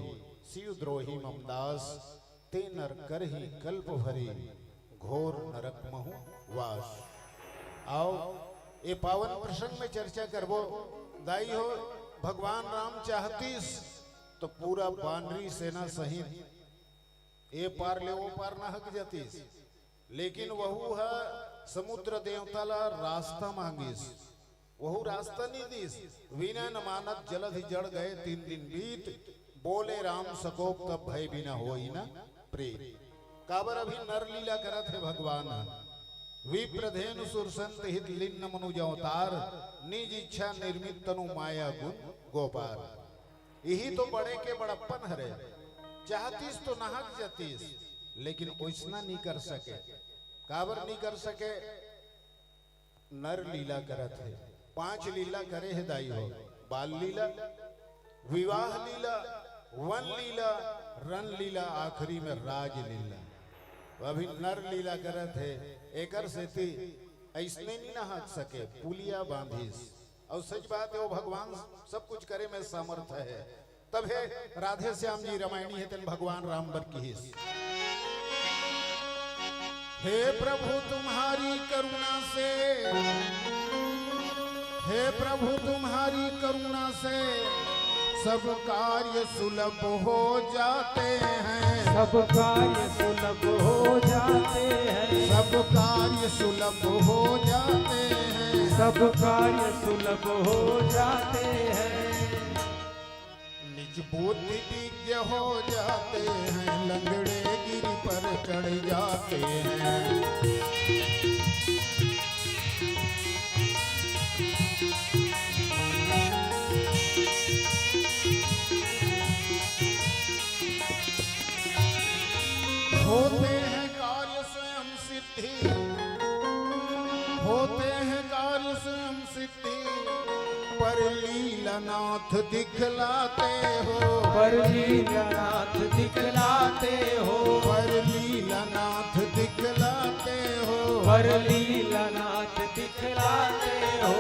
शिव द्रोही मम दास, ते नर करही कल्प भरी घोर नरक महु वास। आओ ये पावन प्रसंग में चर्चा करबो। दाई हो भगवान राम चाहतीस तो पूरा बानरी सेना सहित ए पार ले वो पार ना हक जातीस, लेकिन वहु है समुद्र देवताला रास्ता मांगीस, वहु रास्ता नहीं दीस। बिना न मानत जलधि जड़ गए 3 दिन बीत, बोले राम सकोप तब भय बिना होई ना प्रीत। काबर अभी नर लीला करत है भगवान, विप्रधेनु सुरसंत हित लिन्न मनुज अवतार, निज इच्छा निर्मित तनु माया गुण गोपाल। यही तो बड़े के बड़प्पन हरे, चाहतीस तो नाहक जातीस, लेकिन ओइसना नहीं कर सके। काबर नहीं कर सके, नर लीला करत है। 5 लीला करे है दाई हो, बाल लीला, विवाह लीला, वन लीला, रन लीला, आखिरी में राज लीला। अभी नर लीला करत है, एकर सेती ऐसने नहीं नहा सके, पुलिया बांधीस। और सच बात है वो भगवान सब कुछ करे में सामर्थ है। तब है राधे श्याम जी रामायणी है तेन भगवान राम बर की हिस। हे प्रभु तुम्हारी करुणा से, हे प्रभु तुम्हारी करुणा से सब कार्य सुलभ हो जाते हैं, सब कार्य सुलभ हो जाते हैं, सब कार्य सुलभ हो जाते हैं, सब कार्य सुलभ हो जाते हैं। निज बुद्धि विज्ञ हो जाते हैं, लंगड़े गिरी पर चढ़ जाते हैं। होते हैं कार्य स्वयं सिद्धि, होते हैं कार्य स्वयं सिद्धि, पर लीलानाथ दिखलाते हो, पर लीलानाथ दिखलाते हो, पर लीलानाथ दिखलाते हो, पर लीलानाथ दिखलाते हो।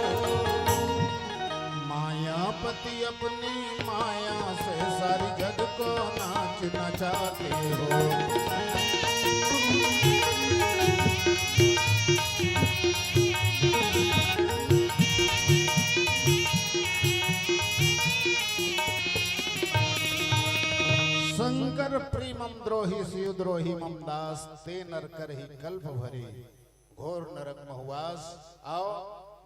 मायापति अपनी माया से सारी जग को नाच नचाते हो। शंकर प्रीमम द्रोही शिव द्रोही मम दास, ते नर करही कल्प भरी घोर नरक महुवास। आओ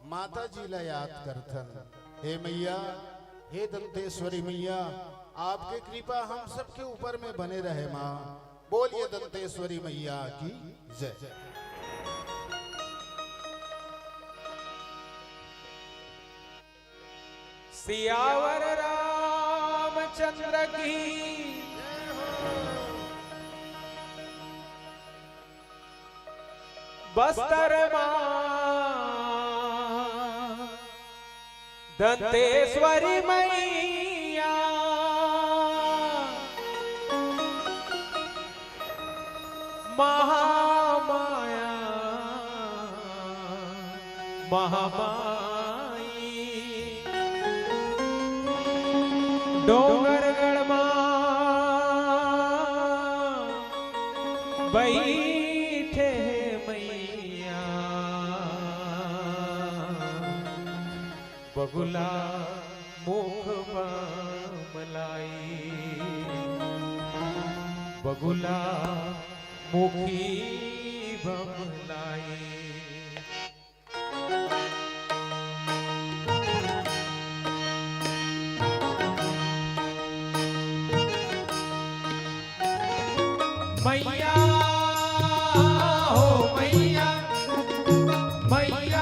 माता जी ला याद करथन। हे मैया, हे दंतेश्वरी मैया, आपके कृपा हम सबके ऊपर में बने रहे माँ। बोलिए दंतेश्वरी मैया की जय। सियावर रामचंद्र की बस्तर मां दंतेश्वरी मैया महामाया महामाई डोंगरगढ़ बैठे मैया बगुला मुख मलाई बगुला मुखी बमलाई मैया हो मैया मैया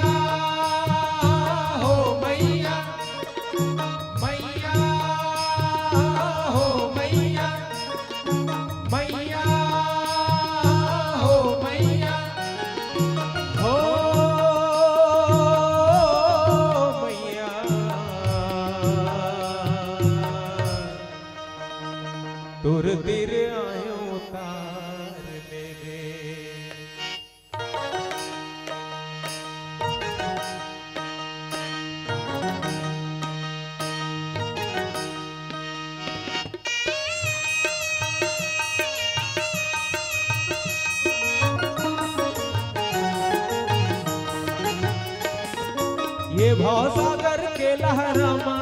हो मैया मैया हो मैया मैया हो मैया हो मैया तुर तिर आयो तार ले दे ये भवसागर के लहरामा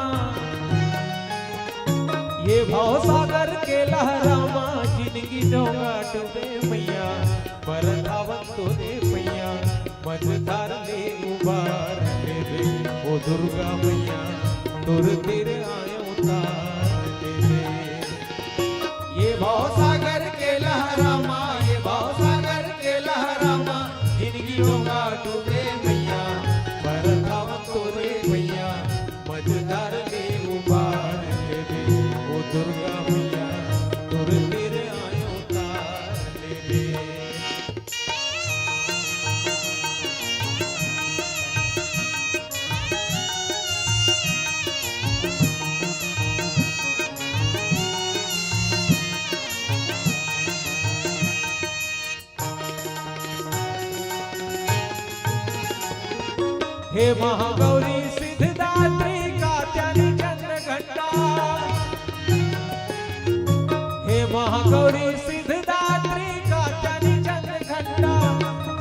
ये भवसागर के लहरामा जिंदगी डोंगा डूबे मैया बरधावन तोरे मैया मझधार ले उबार ले दे ओ दुर्गा मैया तुर तेरे आयो तार ले दे ये भवसागर के लहरामा ये भवसागर के लहरामा जिंदगी डोंगा डूबे मैया बरधावन तोरे मैया मझधार ले उबार ले दे ओ दुर्गा मैया तुर तेरे आयो तार ले दे हे महागौरी सिद्धदात्री कात्यायनी चंद्र घंटा हे महागौरी सिद्धदात्री कात्यायनी चंद्र घंटा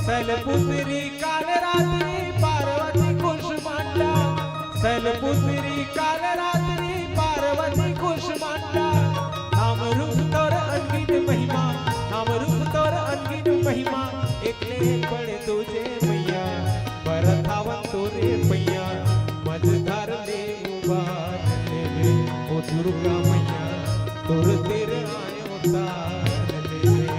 शैलपुत्री कालरात्रि पार्वती कुष्मांडा शैलपुत्री कालरात्रि पार्वती कुष्मांडा नाम रूप तोर अनगिन महिमा नाम रूप तोर अनगिन महिमा एकले बड़े तुझे मैया बरधावन तोरे मैया मझधार ले उबार ले दे ओ दुर्गा मैया तुर तेरे आयो तार ले दे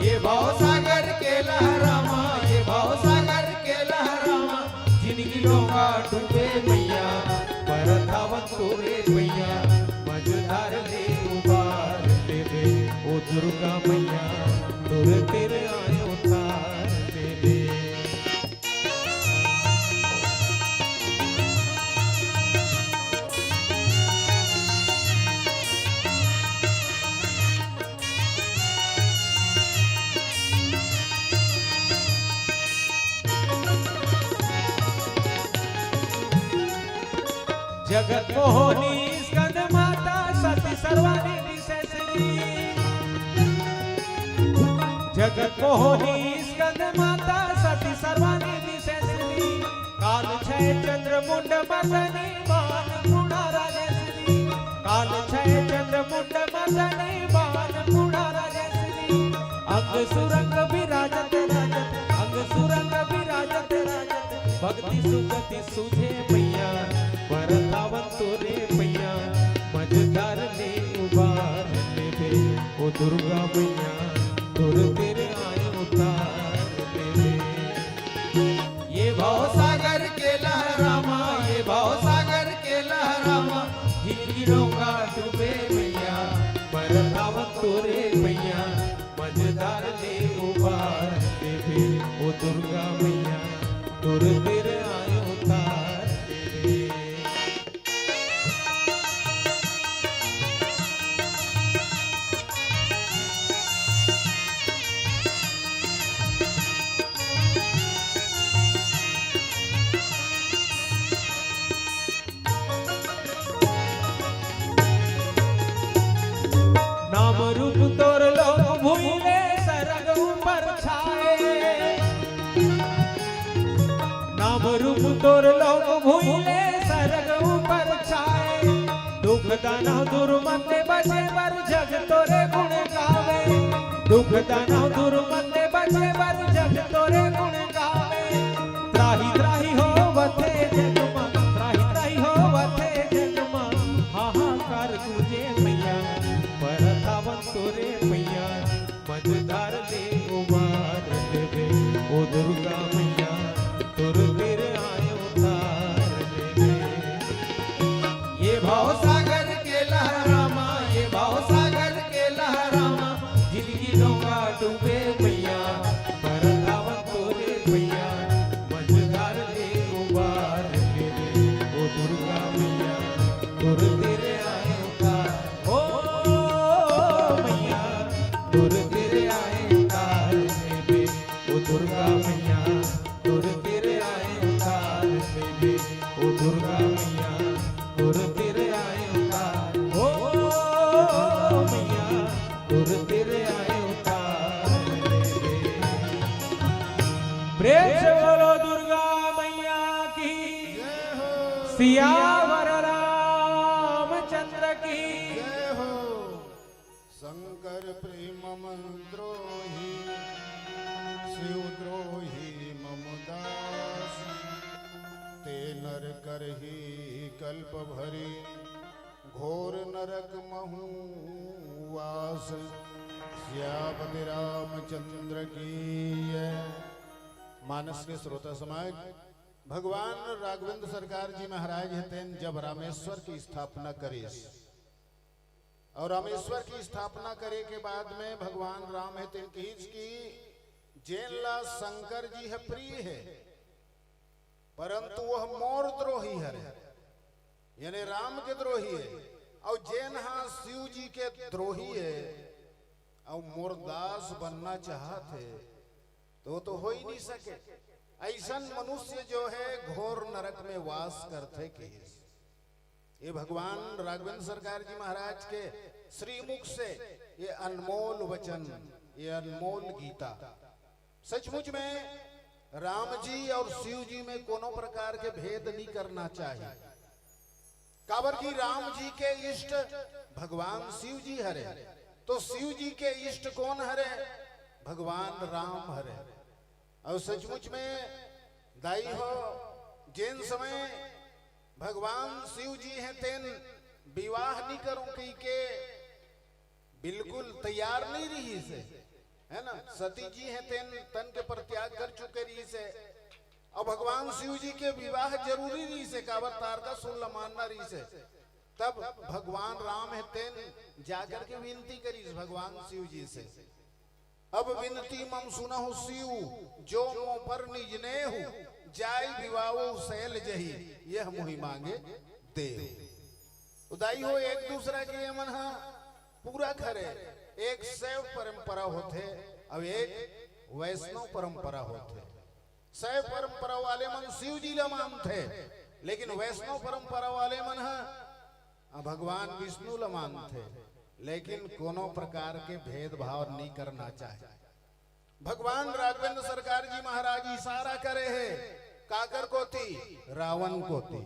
ये भवसागर के लहरामा ये भवसागर के लहरामा जिंदगी डोंगा डूबे मैया बरधावन तोरे मैया मझधार ले उबार ले दे ओ दुर्गा मैया तुर तेरे आयो तार ले दे जगत मोहिनी स्कंद माता सती सर्वानिधि सैसरी जगत मोहिनी स्कंद माता सती सर्वानिधि सैसरी काल छय चंद्र मुंड मदनी बाण गुणा राजेश्वरी काल छय चंद्र मुंड मदनी बाण गुणा राजेश्वरी अंग सुरंग विराजत राजत अंग सुरंग विराजत राजत भक्ति सुगति सुझे मैया बरधावन तोरे मैया मझधार ले उबार ले दे ओ दुर्गा मैया तुर तेरे आयो तार ले दे ये भवसागर के लहरामा ये भवसागर के दे उबार देवे ओ दुर्गा मैया तुर तिर आयो तार देवे। नाम रूप तोर लोग भूले सरग ऊपर छाए, नाम रूप तोर लोग भूले सरग ऊपर छाए। दुख दानव दुर्मते बचे बर जग तोरे गुण गावे, दुख दानव दुर्मते बचे बर जग तोरे गुण गावे। त्राही त्राही हो वथे जगमा, त्राही त्राही हो वथे जगमा, हाहाकार तुझे मैया परथावन तोरे मैया मझधार दे उबार देवे ओ दुर्गा मैया तुर तिर आयो तार देवे। ये भाव सागर के लहरामा, ये भाव सागर के लहरामा, जिंदगी डोंगा डूबे मैया परथावन तोरे मैया मझधार दे उबार देवे ओ दुर्गा मैया तुर तिर आयो तार। ओ मैया तुर तिर आए तार देवे ओ दुर्गा मैया तुर तिर आए तार देवे ओ दुर्गा मैया तुर तिर आए तार। ओ मैया तुर तिर आए तार देवे। प्रेम से बोलो दुर्गा मैया की, सियावर रामचंद्र की। शंकर प्रेम द्रोही शिव द्रोही ममदास, ते नर करही कल्प भरी घोर नरक महु वास। श्यापति रामचंद्र की जय। मानस के श्रोता समाज, भगवान राघवेंद्र सरकार जी महाराज हेतन जब रामेश्वर की स्थापना करे, और रामेश्वर की स्थापना करे के बाद में भगवान राम है तिनकीज की जेनला शंकर जी है प्रिय है, परंतु वह मोर द्रोही है, यानी राम के द्रोही है। और जैन हाँ शिव जी के द्रोही है, और मोरदास बनना चाहते तो हो ही नहीं सके। ऐसा मनुष्य जो है घोर नरक में वास करते के। ये भगवान राघवेंद्र सरकार जी महाराज के श्रीमुख से ये अनमोल वचन, ये अनमोल गीता, सचमुच में राम जी और शिव जी में कोनो प्रकार के भेद नहीं करना चाहिए। काबर की राम जी के इष्ट भगवान शिव जी हरे, तो शिव जी के इष्ट कौन हरे? भगवान राम हरे। और सचमुच में दाई हो जिन समय भगवान शिव जी हैं तेन विवाह नहीं करूं कही के बिल्कुल तैयार नहीं रही से, है ना। सती जी हैं तेन तन के पर त्याग कर चुके रही से, और भगवान शिव जी के विवाह जरूरी रही से, काबर तार का सुन मानना रही से। तब भगवान राम है तेन जाकर के विनती करी भगवान शिव जी से, अब विनती मम सुनहु शिव जो मुँह पर निज ने हूँ, जाय विवाहो सैल जही यह मुहि मांगे दे। उदाई हो एक दूसरा के मन पूरा करे। एक शैव परंपरा होते अब एक वैष्णव परंपरा होते। शैव परंपरा वाले मन शिव जी ला मानते, लेकिन वैष्णव परंपरा वाले मन भगवान विष्णु ला मानते, लेकिन कोनो प्रकार के भेदभाव नहीं करना चाहिए। भगवान राघवेंद्र सरकार जी महाराज इशारा करे है काकर को थी, रावण को थी।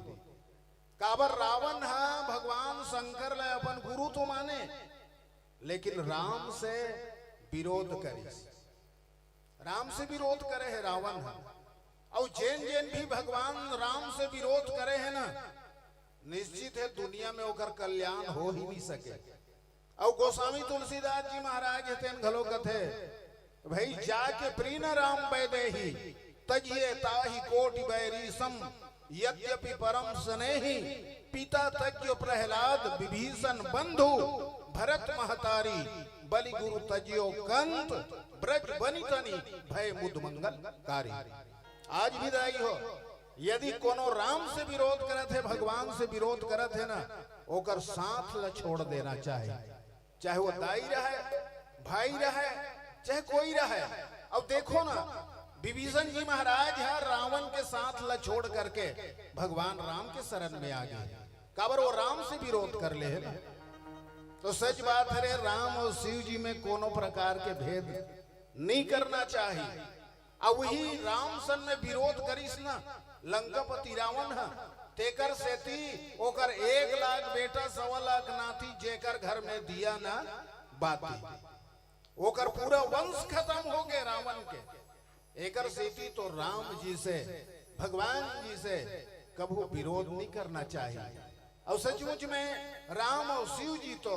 काबर रावण है भगवान शंकर ले अपन गुरु तो माने, लेकिन राम से विरोध करे, राम से विरोध करे है रावण है। और जैन जैन भी भगवान राम से विरोध करे है ना, निश्चित है दुनिया में होकर कल्याण हो ही नहीं सके। और गोस्वामी तुलसीदास जी महाराज तेन घलो कथे भाई जाके प्रीन राम वैदेही तजिए ताहि कोटि बैरी सम, यद्यपि परम स्नेही पिता तज्यो प्रहलाद विभीषण बंधु, भरत महतारी बलि गुरु तजियो कंत, ब्रज बनी तनी भय मुद मंगल कारी। आज भी दाई हो, यदि कोनो राम से विरोध करत है, भगवान से विरोध करत है ना, ओकर साथ ल छोड़ देना चाहिए, चाहे वो दाई रहे, भाई रहे, चाहे कोई रहे। अब देखो ना, विभीषण जी महाराज है रावण के साथ ल छोड़ करके भगवान राम के शरण में आ गए, काबर वो राम से विरोध कर ले है ना। तो सच बात है, राम और शिव जी में कोनो प्रकार के भेद नहीं करना चाहिए। अब वही राम सन में विरोध करिस ना, लंकापति रावण है, तेकर सेती ओकर 1 लाख बेटा 1.25 लाख नाती जेकर घर में दिया ना बाती, ओकर पूरा वंश खत्म हो गए रावण के। एकर सेती तो राम जी से, भगवान जी से कभी विरोध नहीं करना चाहिए। और सचमुच में राम और शिव जी तो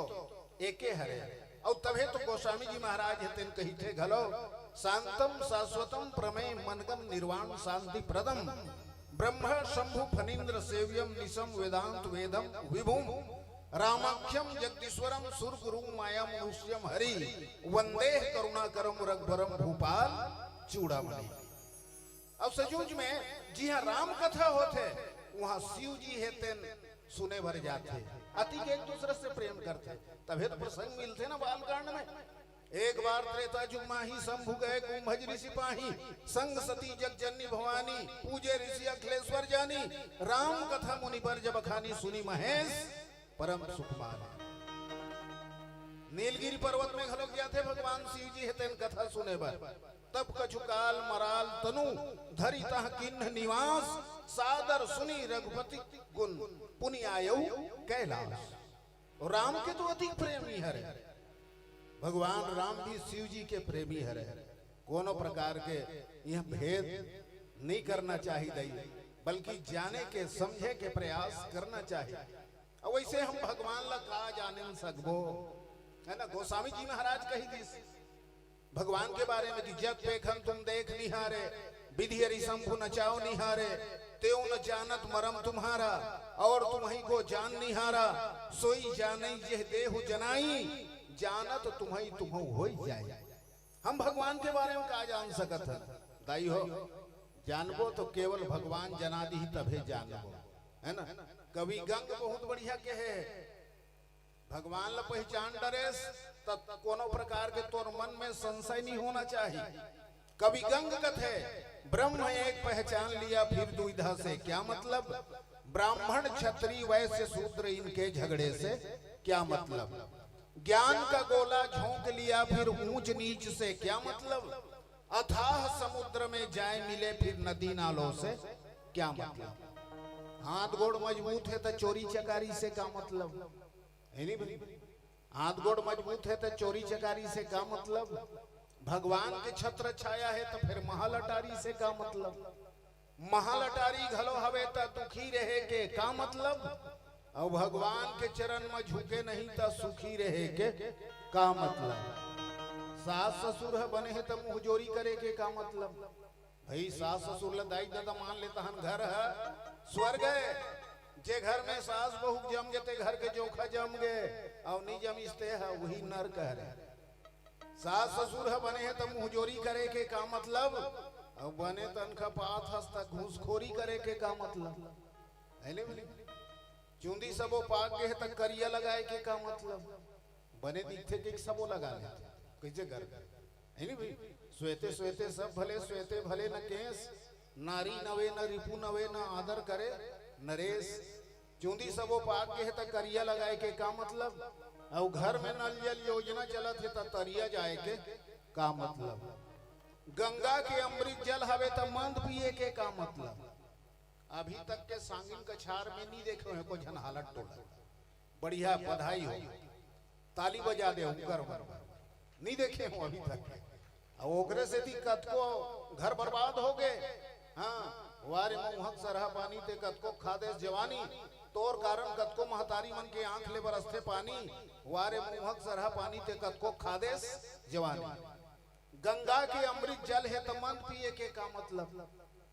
एके हरे। और तभे तो गोस्वामी जी महाराज हेतन कही थे, घलो शांतम शाश्वतम प्रमेय मनगम निर्वाण शांति प्रदम ब्रह्म शंभु फनीन्द्र सेव्यम निशम वेदांत वेदम विभुम रामाख्यम जगदीश्वरम सुर गुरु माया मनुष्यम हरि वंदे करुणाकरम रघुवरम भूपाल चूड़ामणि। अब सचमुच में जी हाँ राम कथा होते, वहाँ शिव जी हेतन सुने भर जाते, अति के एक दूसरे से प्रेम करते, तभी तो प्रसंग मिलते ना बालकांड में। एक बार त्रेता युग माही शंभु गए कुंभज ऋषि पाही, संग सती जगजननी भवानी, पूजे ऋषि अखिलेश्वर जानी, राम कथा मुनि पर जब खानी, सुनी महेश परम सुख पानी। नीलगिरी पर्वत में घलोक जाते भगवान शिव जी हेतन कथा सुने बर, तब कछु काल मराल तनु धरि तह किन्ह निवास, सादर सुनी रघुपति गुण पुनि आयौ कैलाश। और राम के तो अति प्रेमी हरे, भगवान राम भी शिव जी के प्रेमी हरे। कोनो प्रकार के यह भेद नहीं करना चाहिए, बल्कि जाने के समझे के प्रयास करना चाहिए। और वैसे हम भगवान ला का जाने सकबो है ना। गोस्वामी जी महाराज कही दिस भगवान के बारे में कि जग पेखन तुम देख निहारे, विधि हरि शंभु नचाओ निहारे, त्यों न जानत मरम तुम्हारा, और तुम्ही को जान निहारा, सोई जाने यह देहु जनाई, जानत तुम्ही तुम्हु होई जाए। हम भगवान के बारे में का जान सकत है दाई हो, जानबो तो केवल भगवान जना दी तभे जानबो है ना। कवि गंग बहुत बढ़िया कहे, भगवान ला पहचान डरेस तब कोनो प्रकार के तोर मन में संशय नहीं होना चाहिए। कवि गंग कथे, ब्रह्म एक पहचान लिया फिर दुविधा से क्या मतलब, ब्राह्मण क्षत्रिय वैश्य शूद्र इनके झगड़े से क्या मतलब, ज्ञान का गोला झोंक लिया फिर ऊंच नीच से क्या मतलब, अथाह समुद्र में जाए मिले फिर नदी नालों से क्या मतलब, हाथ गोड़ मजबूत है तो चोरी चकारी से क्या मतलब है नहीं भाई, हाथ गोड़ मजबूत है तो चोरी चकारी से क्या मतलब, भगवान के छत्र छाया है तो फिर महालटारी से क्या मतलब, महालटारी घलो हवे तो दुखी रहे के का मतलब, और भगवान के चरण में झुके नहीं तो सुखी रहे के का मतलब, सास ससुर है बने है तो मुंह जोरी करे के का मतलब, भाई सास ससुर दाई दादा मान लेता हम घर है स्वर्ग है, जे घर में सास बहू जम जते घर के जोखा जम गए और नहीं जमिस्ते है वही नरक है। सास ससुर है बने है तो मुंह जोरी करे के का मतलब, और बने तनखा पात हस्ता घूसखोरी करे के का मतलब है नहीं, चुंदी सबो पाक गए तक करिया लगाए के का मतलब, बने दिखते के सबो लगा लेते कैसे घर है नहीं भाई, श्वेते श्वेते सब भले श्वेते भले न केस, नारी नवे न रिपु नवे न आदर करे नरेश, चूंदी सबो पाक के है तक करिया लगाए के का मतलब, और घर में नल जल योजना चलत है तक तरिया जाए के का मतलब, गंगा के अमृत जल हवे तब मंद पिए के का मतलब। अभी तक के सांगिन कछार में नहीं देखे हैं को झन हालत टोला, बढ़िया बधाई हो, ताली बजा दे उकर नहीं देखे हो अभी तक, और ओकरे से दिक्कत को घर बर्बाद हो गए। हाँ वारे मुहक सरहा पानी ते कतको खादेस जवानी, तोर कारण कतको महतारी मन के आंख ले बरसते पानी, वारे मुहक सरहा पानी ते कतको खादेस जवानी, गंगा के अमृत जल है तो मन पिए के का मतलब।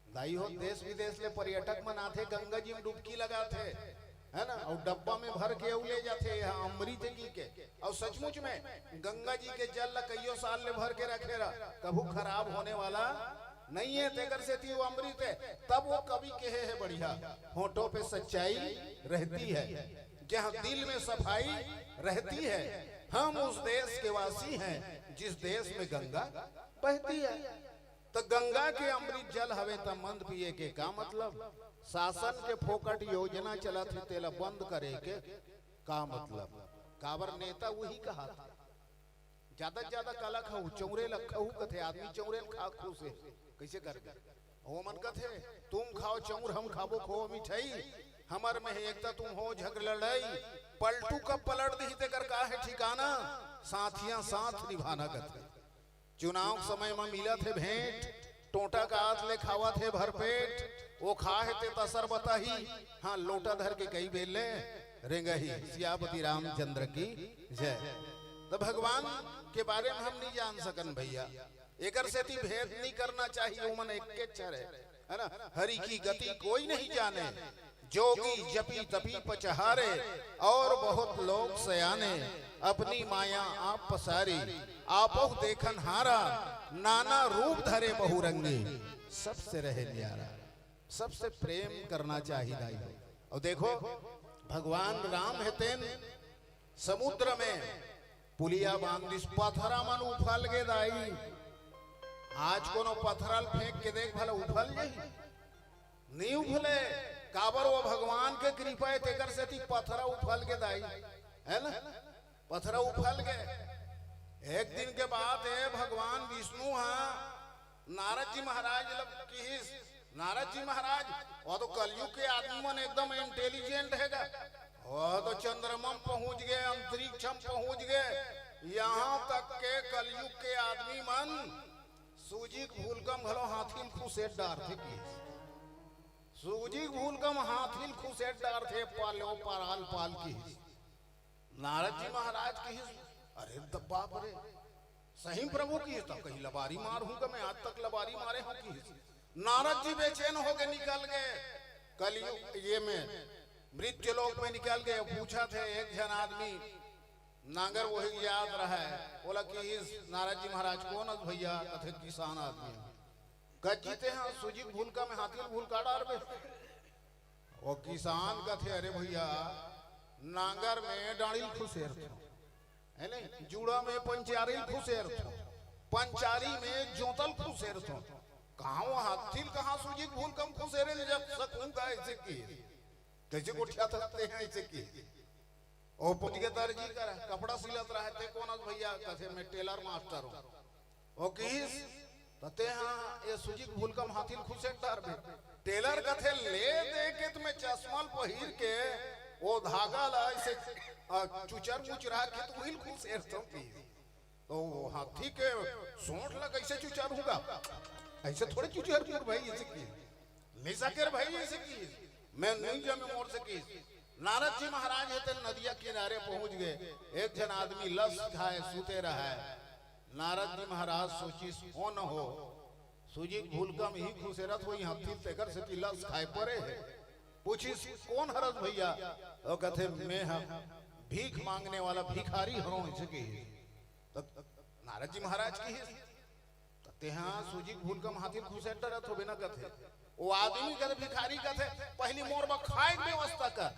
दाई हो देश विदेश ले पर्यटक मन आथे गंगा जी में डुबकी लगाते, है ना, और डब्बा में भर के ले जाते यहाँ अमृत की के, और सचमुच में गंगा जी के जल ला कईयों साल ले भर के रखे रहा, कभू खराब होने वाला नहीं है, तेकर से थी वो अमृत है। तब वो कवि कहे है बढ़िया, होठों पे सच्चाई रहती है, जहाँ दिल में सफाई रहती है, हम उस देश के वासी हैं जिस देश में गंगा बहती है। तो गंगा के अमृत जल हवे त मंद पिए के का मतलब, शासन के फोकट योजना चला थी तेला बंद करे के का मतलब, काबर नेता वही कहा था, ज्यादा से ज्यादा काला खाऊ चौरे लखू कथे, आदमी चौरे खा खू से कैसे कर वो मन कथे, तुम खाओ चौर हम खाबो खो मिठाई, हमर में एकता तुम हो झगड़ लड़ाई, पलटू कब पलट दी तेकर का है ठिकाना, साथियां साथ निभाना कथे। चुनाव समय में मिला थे भेंट, टोटा का हाथ ले खावा थे भरपेट, वो खा है ते तसर बताही, हाँ लोटा धर के कई बेले रेंगही, सियापति रामचंद्र की जय। तो भगवान के बारे में हम नहीं जान सकन भैया, एकर से ती भेद नहीं करना चाहिए, वो मन एक चर है ना, हरि की गति कोई नहीं जाने, जोगी जपी तपी पचहारे, और बहुत लोग सयाने, अपनी माया आप पसारी, आपो देखन हारा, नाना रूप धरे बहुरंगी, सबसे रहे न्यारा, सबसे प्रेम करना चाहिए। और देखो भगवान राम हेतेन समुद्र में पुलिया बांधिस, पथरा मन उफल गे दाई, आज कोनो पथरल फेंक के देख भला उफल जाई, नहीं उफले, काबर वो भगवान के कृपा है, तेकर से ती पथरा उफल के दाई, है ना, पथरा उफल गए। एक दिन के बाद है भगवान विष्णु हाँ नारद जी महाराज की, नारद जी महाराज वो तो कलयुग के आदमी मन एकदम इंटेलिजेंट हैगा, वो तो चंद्रमा पहुंच गए, अंतरिक्ष पहुंच गए, यहाँ तक के कलयुग के आदमी मन सूजी भूलकम घलो हाथी खुसेट डार थे की, सूजी भूलकम हाथी खुसेट डार थे, पालो पाराल पाल की। नारद जी महाराज की, अरे बाप रे सही प्रभु की, तो कहीं लबारी मार हूं, मैं आज तक लबारी मारे हूं की। नारद जी बेचैन हो गए, निकल गए कलयुग ये में मृत्यु लोक में निकल गए। पूछा थे एक जन आदमी, नांगर वही याद रहा है, बोला कि नारद जी महाराज कौन है भैया, कथे किसान आदमी, कजीते हैं सूजी भूल का में हाथी भूल का डार में, वो किसान कथे अरे भैया नांगर में डाड़िल खुशेर थो, है नहीं, जूड़ा में पंचारी खुशेर थो, पंचारी में जोतल खुशेर थो, कहाँ वो हाथी कहाँ सूजी भूल कम खुशेरे ले जब सकूंगा ऐसे की, कैसे उठा सकते हैं ऐसे की। ओ पुज के दर्जी कर कपड़ा सिलत रहते कौन भैया, कथे मैं टेलर मास्टर हूँ, ओ किस तते हाँ ये सूजी भूल कम हाथी खुशेर डार में, टेलर कथे ले दे के तुम्हें चश्मा पहिर के वो धागा ला ऐसे चुचर मुचरा के तू हिल खुशेर तो हाथी के सोंठ लग ऐसे चुचर होगा, ऐसे थोड़े चुचर की भाई ऐसे की नहीं सके भाई, ऐसे की मैं नहीं जमे मोड़ सकी। नारद जी महाराज हेते नदिया किनारे पहुंच गए, एक जन आदमी लस खाए सूते रहा है। नारद जी महाराज सोची हो न हो सूजी भूलकम ही खुशेरत हुई, हाथी तेकर से लस खाए पड़े है। पूछी कौन हरस भैया, तो कहते मैं हम भीख मांगने वाला भिखारी हूं इसकी। तो नारद जी महाराज की कहते हाँ सूजी भूलकम हाथी खुशेर डरत हो बिना कथे, वो आदमी कहते भिखारी कहते पहली मोर बा खाए की व्यवस्था कर,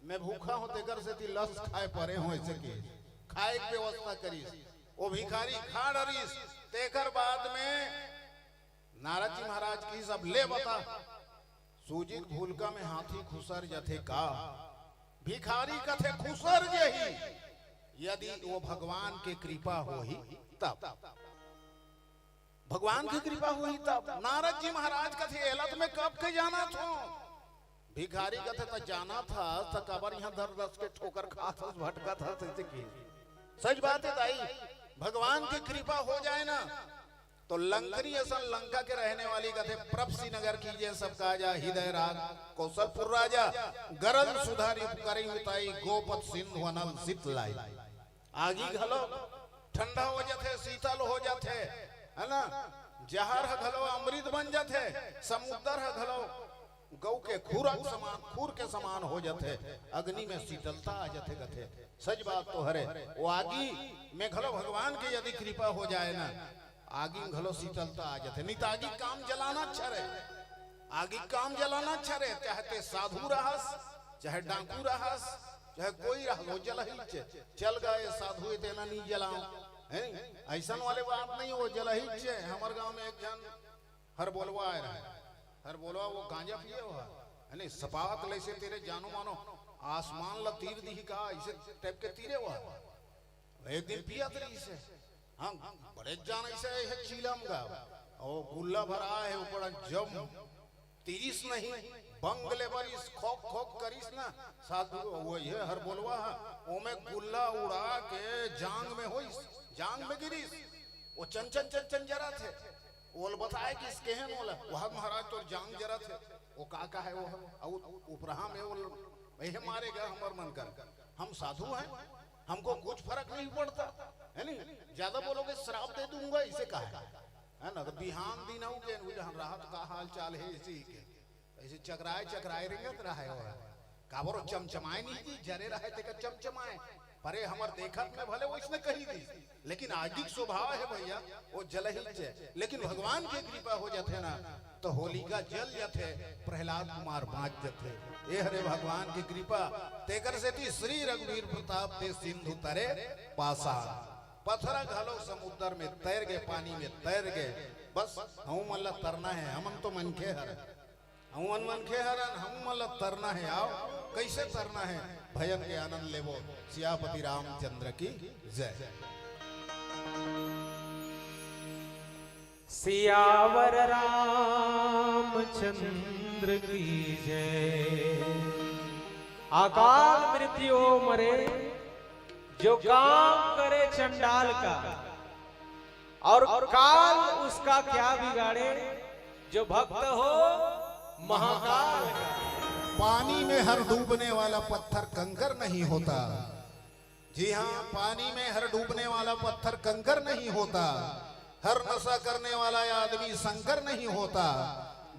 मैं भूखा हूं तेकर से ती लस खाए परे हो ऐसे की, खाए की व्यवस्था करीस। वो भिखारी खा डरीस, तेकर बाद में नारद जी महाराज की सब ले बता सूजी भूलका में हाथी खुसर जथे का, भिखारी कथे खुसर जही, यदि वो भगवान के कृपा हो ही तब, भगवान की कृपा हुई तब। नारद जी महाराज कथे एलत में कब के जाना था, भिखारी कथे तो जाना था तो कबर यहाँ दर दस के ठोकर खा था भटका था की। सच बात है दाई, भगवान की कृपा हो जाए ना तो लंकरी असल लंका के रहने वाली कथे प्रभ नगर कीजिए सबका जा हृदय राग कौशलपुर राजा गरल सुधारी उपकारी उताई गोपत सिंधु अनल सित लाई। आगी घलो ठंडा हो जाते, शीतल हो जाते है ना, जहर घलो अमृत बन जाते, समुद्र घलो गौ के खूर के समान हो जाते, अग्नि में शीतलता आ जाते गथे। सच बात तो हरे, वो आगी में घलो भगवान के यदि कृपा हो जाए ना, आगी में घलो शीतलता आ जाते। नहीं तो आगी काम जलाना छरे, आगी काम जलाना छरे, चाहे ते साधु रहस, चाहे डाकू रहस, चाहे कोई रहो, जल ही चल गए साधु तेना नहीं जलाओ, है ऐसा वाले बात नहीं हो, जल ही चे। हमारे गांव में एक जन हर बोलवा आया है, हर बोलवा वो गांजा पिए हुआ है नहीं, सपात ले से तेरे जानो मानो आसमान ला तीर दी का ऐसे टाइप के तीरे हुआ। एक दिन पिया तरी से, हाँ बड़े जान ऐसे है चीलम का और गुल्ला भरा है ऊपर, जब तीरिस नहीं बंगले बरिस खोक खोक करिस ना साधु वो ये हर बोलवा है, ओमे गुल्ला उड़ा के जांग में होइस, जांग में गिरिस, वो चंचन चंचन जरा थे, वो बताए कि इसके हैं बोला वहां महाराज तो जांग जरा थे, वो का है वो उपरहा में वो वही मारेगा हमार मन कर, हम साधु हैं, हमको कुछ फर्क नहीं पड़ता है नहीं, ज्यादा बोलोगे श्राप दे दूंगा इसे कहा है ना। तो बिहान दिन आओगे राहत का हाल चाल है इसी के, ऐसे चकराए रिंगत रहा है वो काबरो चमचमाए नहीं जी जरे रहे थे चमचमाए परे हमार देखत में भले वो इसने कही दी, लेकिन आगिक स्वभाव है भैया वो जल ही चे। लेकिन भगवान की कृपा हो जाते ना तो होलिका जल जाते, प्रहलाद कुमार बाँच जाते। ये हरे भगवान की कृपा तेकर से थी श्री रघुवीर प्रताप ते सिंधु तरे पासा, पत्थरा घालो समुद्र में तैर गए, पानी में तैर गए, बस हम मल्ला तरना है, हम तो मन के हर हम मन के हरन, हम मल्ला तरना है। आओ कैसे तरना है, भयन के आनंद लेवो। सियापति रामचंद्र की जय। सियावर रामचंद्र की जय। अकाल मृत्यु मरे जो काम करे चंडाल का, और काल उसका क्या बिगाड़े जो भक्त हो महाकाल का। पानी में हर डूबने वाला पत्थर कंकर नहीं होता। जी हाँ, पानी में हर डूबने वाला पत्थर कंकर नहीं होता। हर नशा करने वाला आदमी शंकर नहीं होता।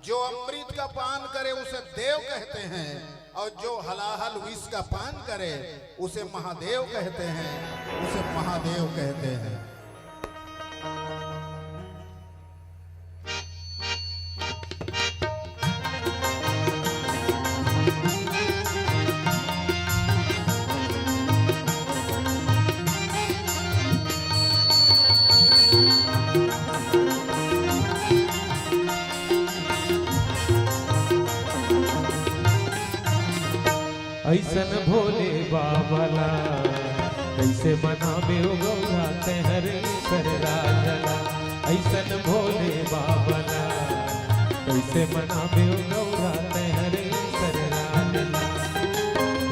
जो अमृत का पान करे उसे देव कहते हैं, और जो हलाहल विष का पान करे उसे महादेव कहते हैं, उसे महादेव कहते हैं। ऐसन भोले बाबला कैसे मनावे गौरा तेहरे सरराजला। ऐसन भोले बाबला कैसे मनावे गौरा तेहरे सरराजला।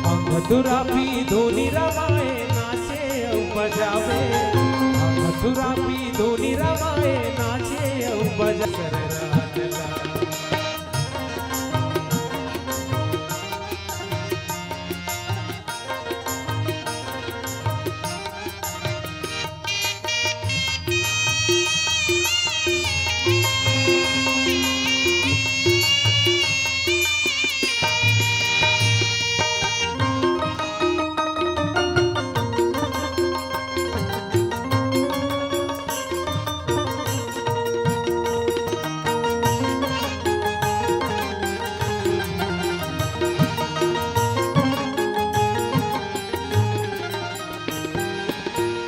हम मथुरा पी धोनी रमाए नाचे औ बजावे, हम मथुरा पी धोनी रमाए नाचे औ बजा सरराजला।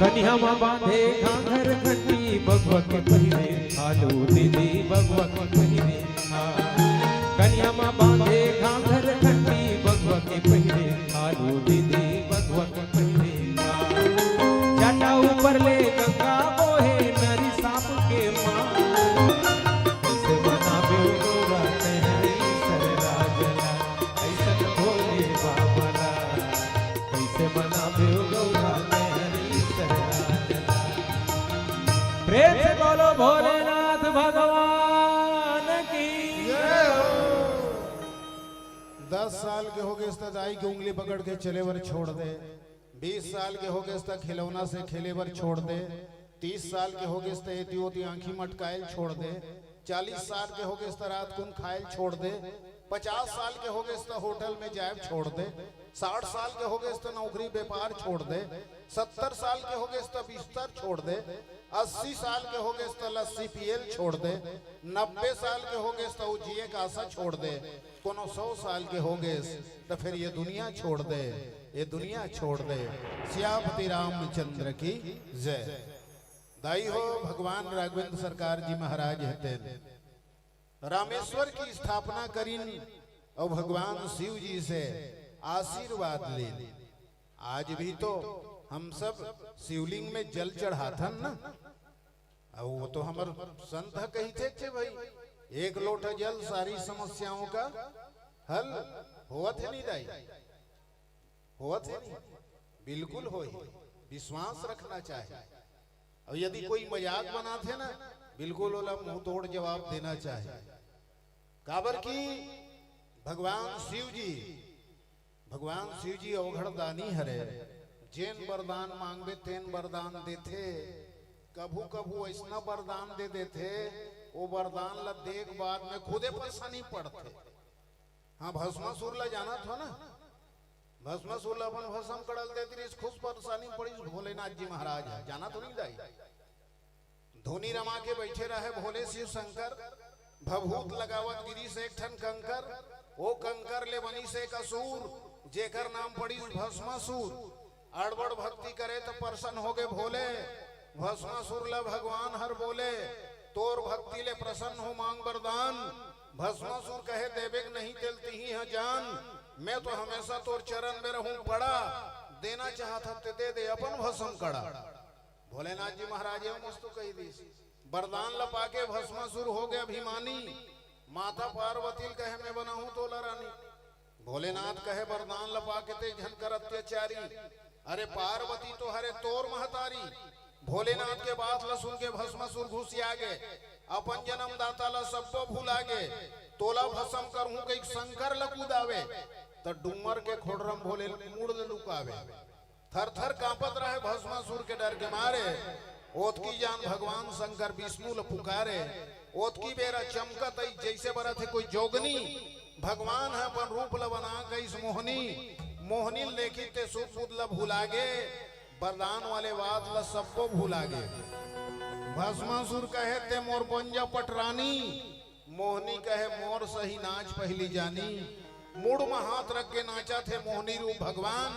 कन्या माँ बांधे घाघर घंटी बगवा के पहिरे आलू दीदी बगवा के पहिरे। कन्या माँ बांधे घाघर घंटी बगवा के पहिरे आलू दीदी बगवा के पहिरे। जाटा ऊपर ले गंगा बोहे नरी सांप के माँ, कैसे मनावे गौरा तेहरी सरराजला। ऐसन भोले बाबला कैसे मनावे गौरा तेहरी सरराजला। प्रेम से बोलो भोलेनाथ भगवान की जय हो। 10 साल के हो गए तक दाई की उंगली पकड़ के चले वर छोड़ दे। 20 साल के हो गए तक खिलौना से खेले वर छोड़ दे। 30 साल के हो गए तक एती ओती आंखी मटकायल छोड़ दे। 40 साल के हो गए तक रात कुन खायल छोड़ दे। 50 साल के हो गए तो होटल में जाए छोड़ दे, 60 साल के हो गए तो नौकरी व्यापार छोड़ दे, 70 साल के हो गए तो बिस्तर छोड़ दे, 80 साल के हो गए तो लस्सी पियल छोड़ दे, 90 साल के हो गए तो जिए का आशा छोड़ दे, कोनो 100 साल के हो गए तो फिर ये दुनिया छोड़ दे, ये दुनिया छोड़ दे। सियापति रामचंद्र की जय। दाई हो भगवान राघवेंद्र सरकार जी महाराज हते रामेश्वर की स्थापना करीन और भगवान शिव जी से आशीर्वाद ले। आज भी तो हम सब शिवलिंग में जल चढ़ाथन ना, और वो तो हमार संत कही थे भाई एक लोटा जल सारी समस्याओं का हल हुआ थे नहीं दाई, हुआ थे नहीं, बिल्कुल हो ही, विश्वास रखना चाहिए। और यदि कोई मजाक बनाते ना बिल्कुल ओला मुंह तोड़ जवाब देना चाहिए। काबर की भगवान शिव जी अवघड़ दानी हरे, जेन वरदान मांगबे तेन वरदान देथे। कभू कभू ऐसा वरदान दे देथे वो वरदान ला देख बाद में खुदे परेशानी पड़ते। हाँ भस्मासुर ला जाना था ना, भस्मासुर ला अपन भस्म कड़ल देती खुद परेशानी पड़ी भोलेनाथ जी महाराज है, जाना तो नहीं जाए। धोनी रमा के बैठे रहे भोले शिव शंकर, भभूत लगावत गिरी से एक ठन कंकर, वो कंकर ले बनी से एक असुर जेकर नाम पड़ी भस्मासुर। अड़बड़ भक्ति करे तो प्रसन्न हो गए भोले, भस्मासुर ला भगवान हर बोले तोर भक्ति ले प्रसन्न हो मांग वरदान। भस्मासुर कहे देवे नहीं दिलती ही है जान, मैं तो हमेशा तोर चरण में रहूं पड़ा, देना चाहता ते दे दे अपन भस्म कड़ा। भोलेनाथ जी महाराज मस्त कही दी वरदान लपा के भस्मासुर हो गया अभिमानी। माता पार्वती कहे मैं बनाऊं तो रानी, भोलेनाथ कहे वरदान लपा के ते झनकर अत्याचारी। अरे पार्वती तो हरे तोर महतारी। भोलेनाथ के बात ला सुन के भस्मासुर घुसिया गे, अपन जन्म दाता ला सबको भूला गे। तोला भस्म करूं कई शंकर लकुदावे, तो डूमर के खोडरम भोले मुड़ लुकावे। थर थर कांपत रहे भस्मासुर के डर के मारे, ओत की जान भगवान शंकर विष्णु ल पुकारे। ओत की बेरा चमकत जैसे बरत है कोई जोगनी, भगवान है अपन रूप ल बना गई मोहनी। मोहनी लेखी ते सुध ल भूलागे, वरदान वाले बात ल सबको भूलागे। भस्मासुर कहे ते मोर पंजा पटरानी, मोहनी कहे मोर सही नाच पहली जानी। मुड़ में हाथ रख के नाचा थे मोहनी रूप भगवान,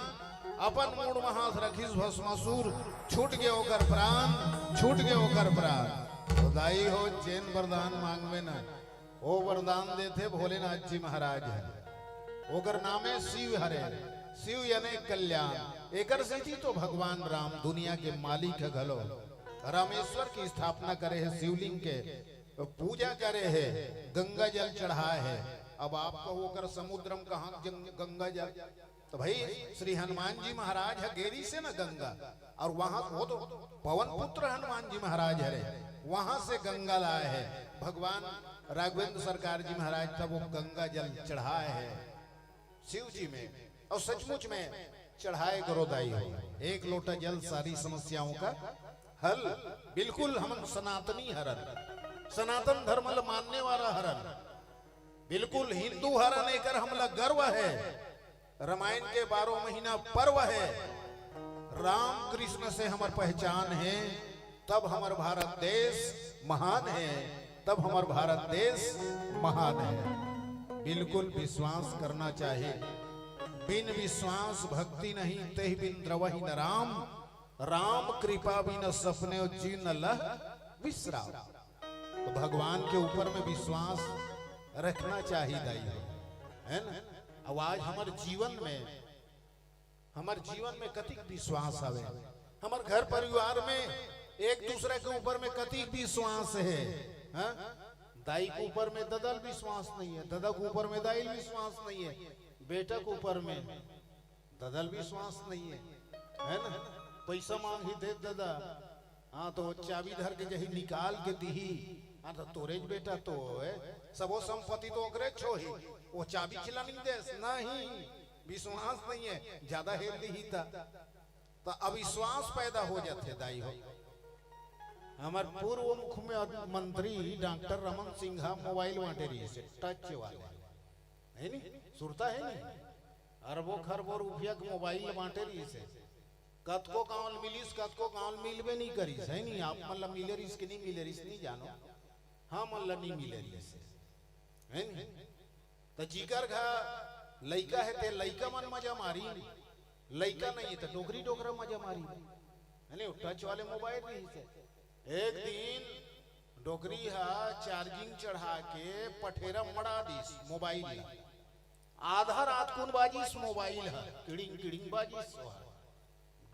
अपन मुड़ में हाथ रखिस भस्मासुर, छूट गए होकर प्राण, छूट गए होकर प्राण। तो दाई हो जैन वरदान मांग में ना वो वरदान देते भोलेनाथ जी महाराज है। ओकर नामे शिव हरे, शिव यानी कल्याण। एकर से जी तो भगवान राम दुनिया के मालिक है घलो, रामेश्वर की स्थापना करे है, शिवलिंग के पूजा करे है, गंगा जल चढ़ाए है। अब आप कहो कर समुद्रम कहाँ गंगा जल, तो भाई श्री हनुमान जी महाराज है गेरी से ना गंगा, और वहां वो तो पवन पुत्र हनुमान जी महाराज है, वहां से गंगा लाए है भगवान राघवेंद्र सरकार जी महाराज। तब वो गंगा जल चढ़ाए है शिव जी में, और सचमुच में चढ़ाए करो दाई हो। एक लोटा जल सारी समस्याओं का हल। बिल्कुल हम सनातनी हरन, सनातन धर्म मानने वाला हरन, बिल्कुल हिंदू हरन। एकर हमला गर्व है, रामायण के 12 महीना पर्व है, राम कृष्ण से हमार पहचान है। तब हमार भारत देश महान है, तब हमार भारत देश महान है। बिल्कुल विश्वास करना चाहिए, बिन विश्वास भक्ति नहीं, तेहि बिन द्रवहि न राम। राम कृपा बिन सपने जीन लह विश्राम। तो भगवान के ऊपर में विश्वास रखना चाहिए दाई है ना। अब आज हमारे जीवन में कतिक विश्वास आवे, हमारे घर परिवार में एक दूसरे के ऊपर में कतिक विश्वास है। दाई के ऊपर में ददल विश्वास नहीं है, दादा के ऊपर में दाई विश्वास नहीं है, बेटा के ऊपर में ददल विश्वास नहीं है ना। पैसा मांग ही दे दादा, हाँ तो चाबी धर के जही निकाल के दी, हाँ तो तोरेज बेटा तो है, सबो संपत्ति तो ओकरे छो ही, वो चाबी खिला नहीं दे, नहीं विश्वास नहीं है, ज्यादा हेल दी था तो अविश्वास पैदा हो जाते दाई हो। हमारे पूर्व मुख्यमंत्री डॉक्टर रमन सिंह मोबाइल बांटे रही से टच वाले, है नहीं सुरता है नहीं अरबों खरबों रुपया के मोबाइल बांटे रही से कतको गाँव मिलीस कतको गाँव मिलबे नहीं करीस है नहीं आप मतलब मिले रही कि नहीं मिले रही नहीं जानो हाँ मतलब नहीं मिले रही से है नहीं तो जीकर घा लइका है ते लइका मन मजा मारी लइका नहीं तो डोगरी डोगरा मजा मारी है नहीं टच वाले मोबाइल रही से एक दिन डोगरी हा चार्जिंग चढ़ा के पठेरा मड़ा दीस मोबाइल आधा रात कौन बाजीस मोबाइल है किड़िंग किड़िंग बाजीस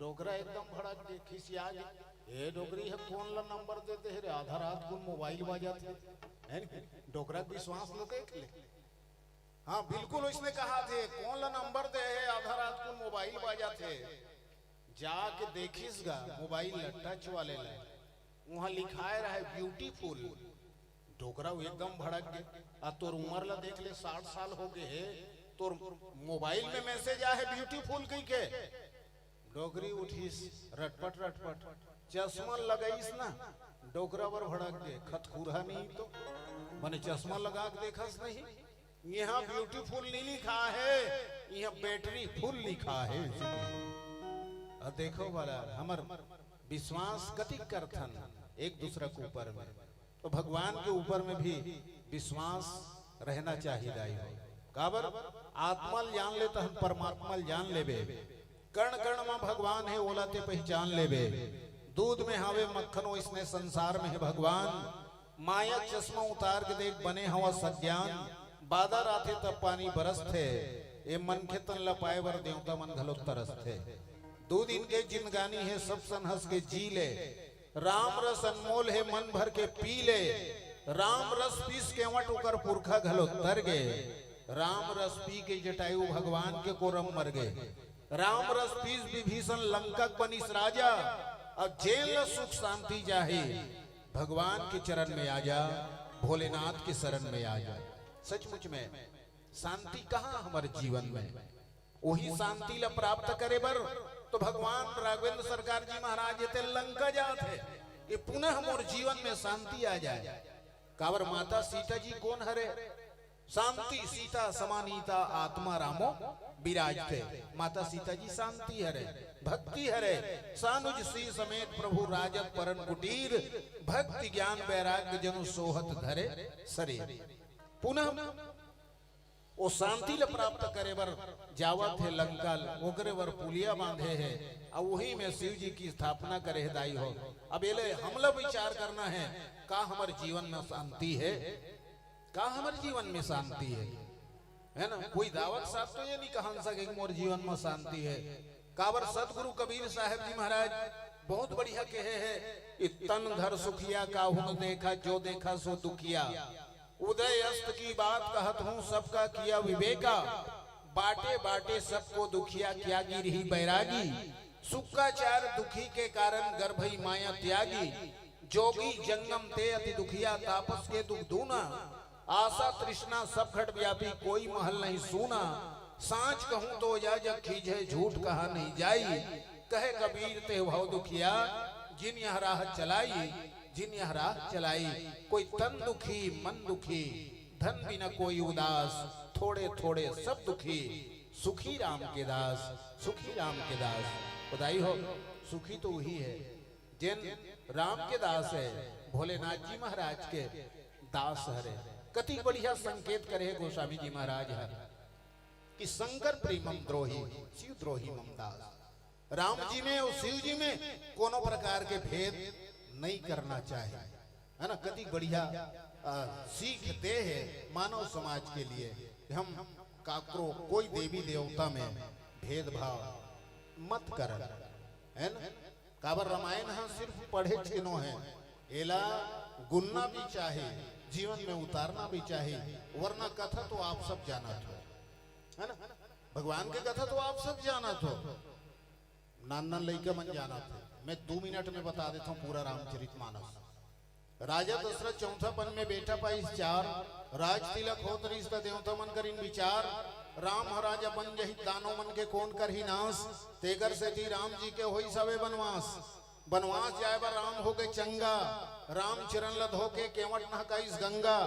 डोगरा एकदम भड़क देखी सी आगे ए डोगरी है कौन ला नंबर देते है रे आधा रात कौन मोबाइल बाजाते है डोगरा विश्वास लो देख ले हाँ बिल्कुल उसने कहा थे कौन ला नंबर दे है आधा रात कौन मोबाइल बाजाते जाके देखिसगा मोबाइल टच वाले ला वहां लिखाए रहा है ब्यूटीफुल डोगरा एकदम भड़क गए आ तोर उम्र ला देख ले 60 साल हो गए है तोर मोबाइल में मैसेज आया है ब्यूटीफुल कही के डोगरी उठीस रटपट रटपट चश्मा लगाईस ना डोगरा पर भड़क दे खतखुरा नहीं तो मैंने चश्मा लगा के देखस नहीं यहाँ ब्यूटीफुल नहीं लिखा है यहाँ बैटरी फुल लिखा है और देखो वाला हमार विश्वास कति करथन एक दूसरे के ऊपर में तो भगवान के ऊपर में भी विश्वास रहना चाहिए काबर आत्मा जान ले तो हम परमात्मा जान लेबे कण कण में भगवान है ओलाते पहचान लेबे दूध में हावे मक्खनो इसने संसार में है भगवान माया चश्मा उतार के देख बने हवा सज्ञान बादर आते तब पानी बरस थे ये मन के तन लपाए वर देवता मन घलो तरस थे दूध इनके जिंदगानी है सब सन हंस के जी ले राम रस अनमोल है मन भर के पी ले राम रस पीस के वट उकर पुरखा घलो तर गए राम रस पी के जटायु भगवान के कोरम मर गए राम रस पीस विभीषण लंकक बनिस राजा अब जेल सुख शांति जाहे भगवान के चरण में आ जा भोलेनाथ के शरण में आ जा सचमुच में शांति कहाँ हमारे जीवन में वही शांति ला प्राप्त करे बर तो भगवान राघवेंद्र सरकार जी महाराज ये लंका जाते ये पुनः मोर जीवन में शांति आ जाए कावर माता सीता जी कौन हरे शांति सीता समानीता आत्मा रामो विराजते माता सीता जी शांति हरे भक्ति हरे सानुज श्री समेत प्रभु राजत परन कुटीर भक्ति ज्ञान वैराग्य जनु सोहत धरे सरे पुनः वो शांति ल प्राप्त करे बर जावत है लंका ओकरे वर पुलिया बांधे है और वही में शिव जी की स्थापना करे है दाई हो अब ये हमला विचार करना है का हमारे जीवन में शांति है का हमारे जीवन में शांति है ना कोई दावत साहब तो ये नहीं कहा सके मोर जीवन में शांति है काबर सतगुरु कबीर साहब जी महाराज बहुत बढ़िया कहे है तन धर सुखिया काहू देखा जो देखा सो दुखिया उदय अस्त की बात कहत हूँ सबका किया विवेका बाटे बाटे सबको दुखिया क्या गिर ही बैरागी सुखाचार दुखी के कारण गर्भई माया त्यागी जोगी जंगम ते अति दुखिया तापस के दुख दूना आशा तृष्णा सब घट व्यापी कोई महल नहीं सूना सांच कहूँ तो या जब खींचे झूठ कहा नहीं जाई कहे कबीर ते भाव दुखिया जिन यह राह चलाई जिन यह राह चलाई कोई तन दुखी मन दुखी धन बिना कोई उदास थोड़े थोड़े सब दुखी सुखी राम के दास सुखी राम के दास बधाई हो सुखी तो वही है जिन राम के दास है भोलेनाथ जी महाराज के दास हरे कति बढ़िया संकेत करे गोस्वामी जी महाराज है कि शंकर प्रेमम द्रोही शिव द्रोही मम दास राम जी में और शिव जी में कोनो प्रकार के भेद नहीं करना चाहिए है ना कति बढ़िया सीख दे है मानव समाज के लिए हम काकरो कोई देवी देवता में भेदभाव मत कर है ना काबर रामायण हम सिर्फ पढ़े छिनो है एला गुनना भी चाहे जीवन में उतारना भी चाहिए वरना कथा तो आप सब जाना था है ना भगवान के कथा तो आप सब जाना था नाना लइका मन जाना था मैं 2 मिनट में बता देता हूँ पूरा रामचरितमानस राजा दशरथ चौथा पन में बेटा पाइस 4 राज तिलक होत रिश्ता देवता मन करीन विचार राम राजा बन जही दानो मन के कौन कर ही नाश तेगर से थी राम जी के होई सवे बनवास बनवास जाए बा राम हो गए चंगा, राम चरण लधो के केवट नहकाईस गंगा,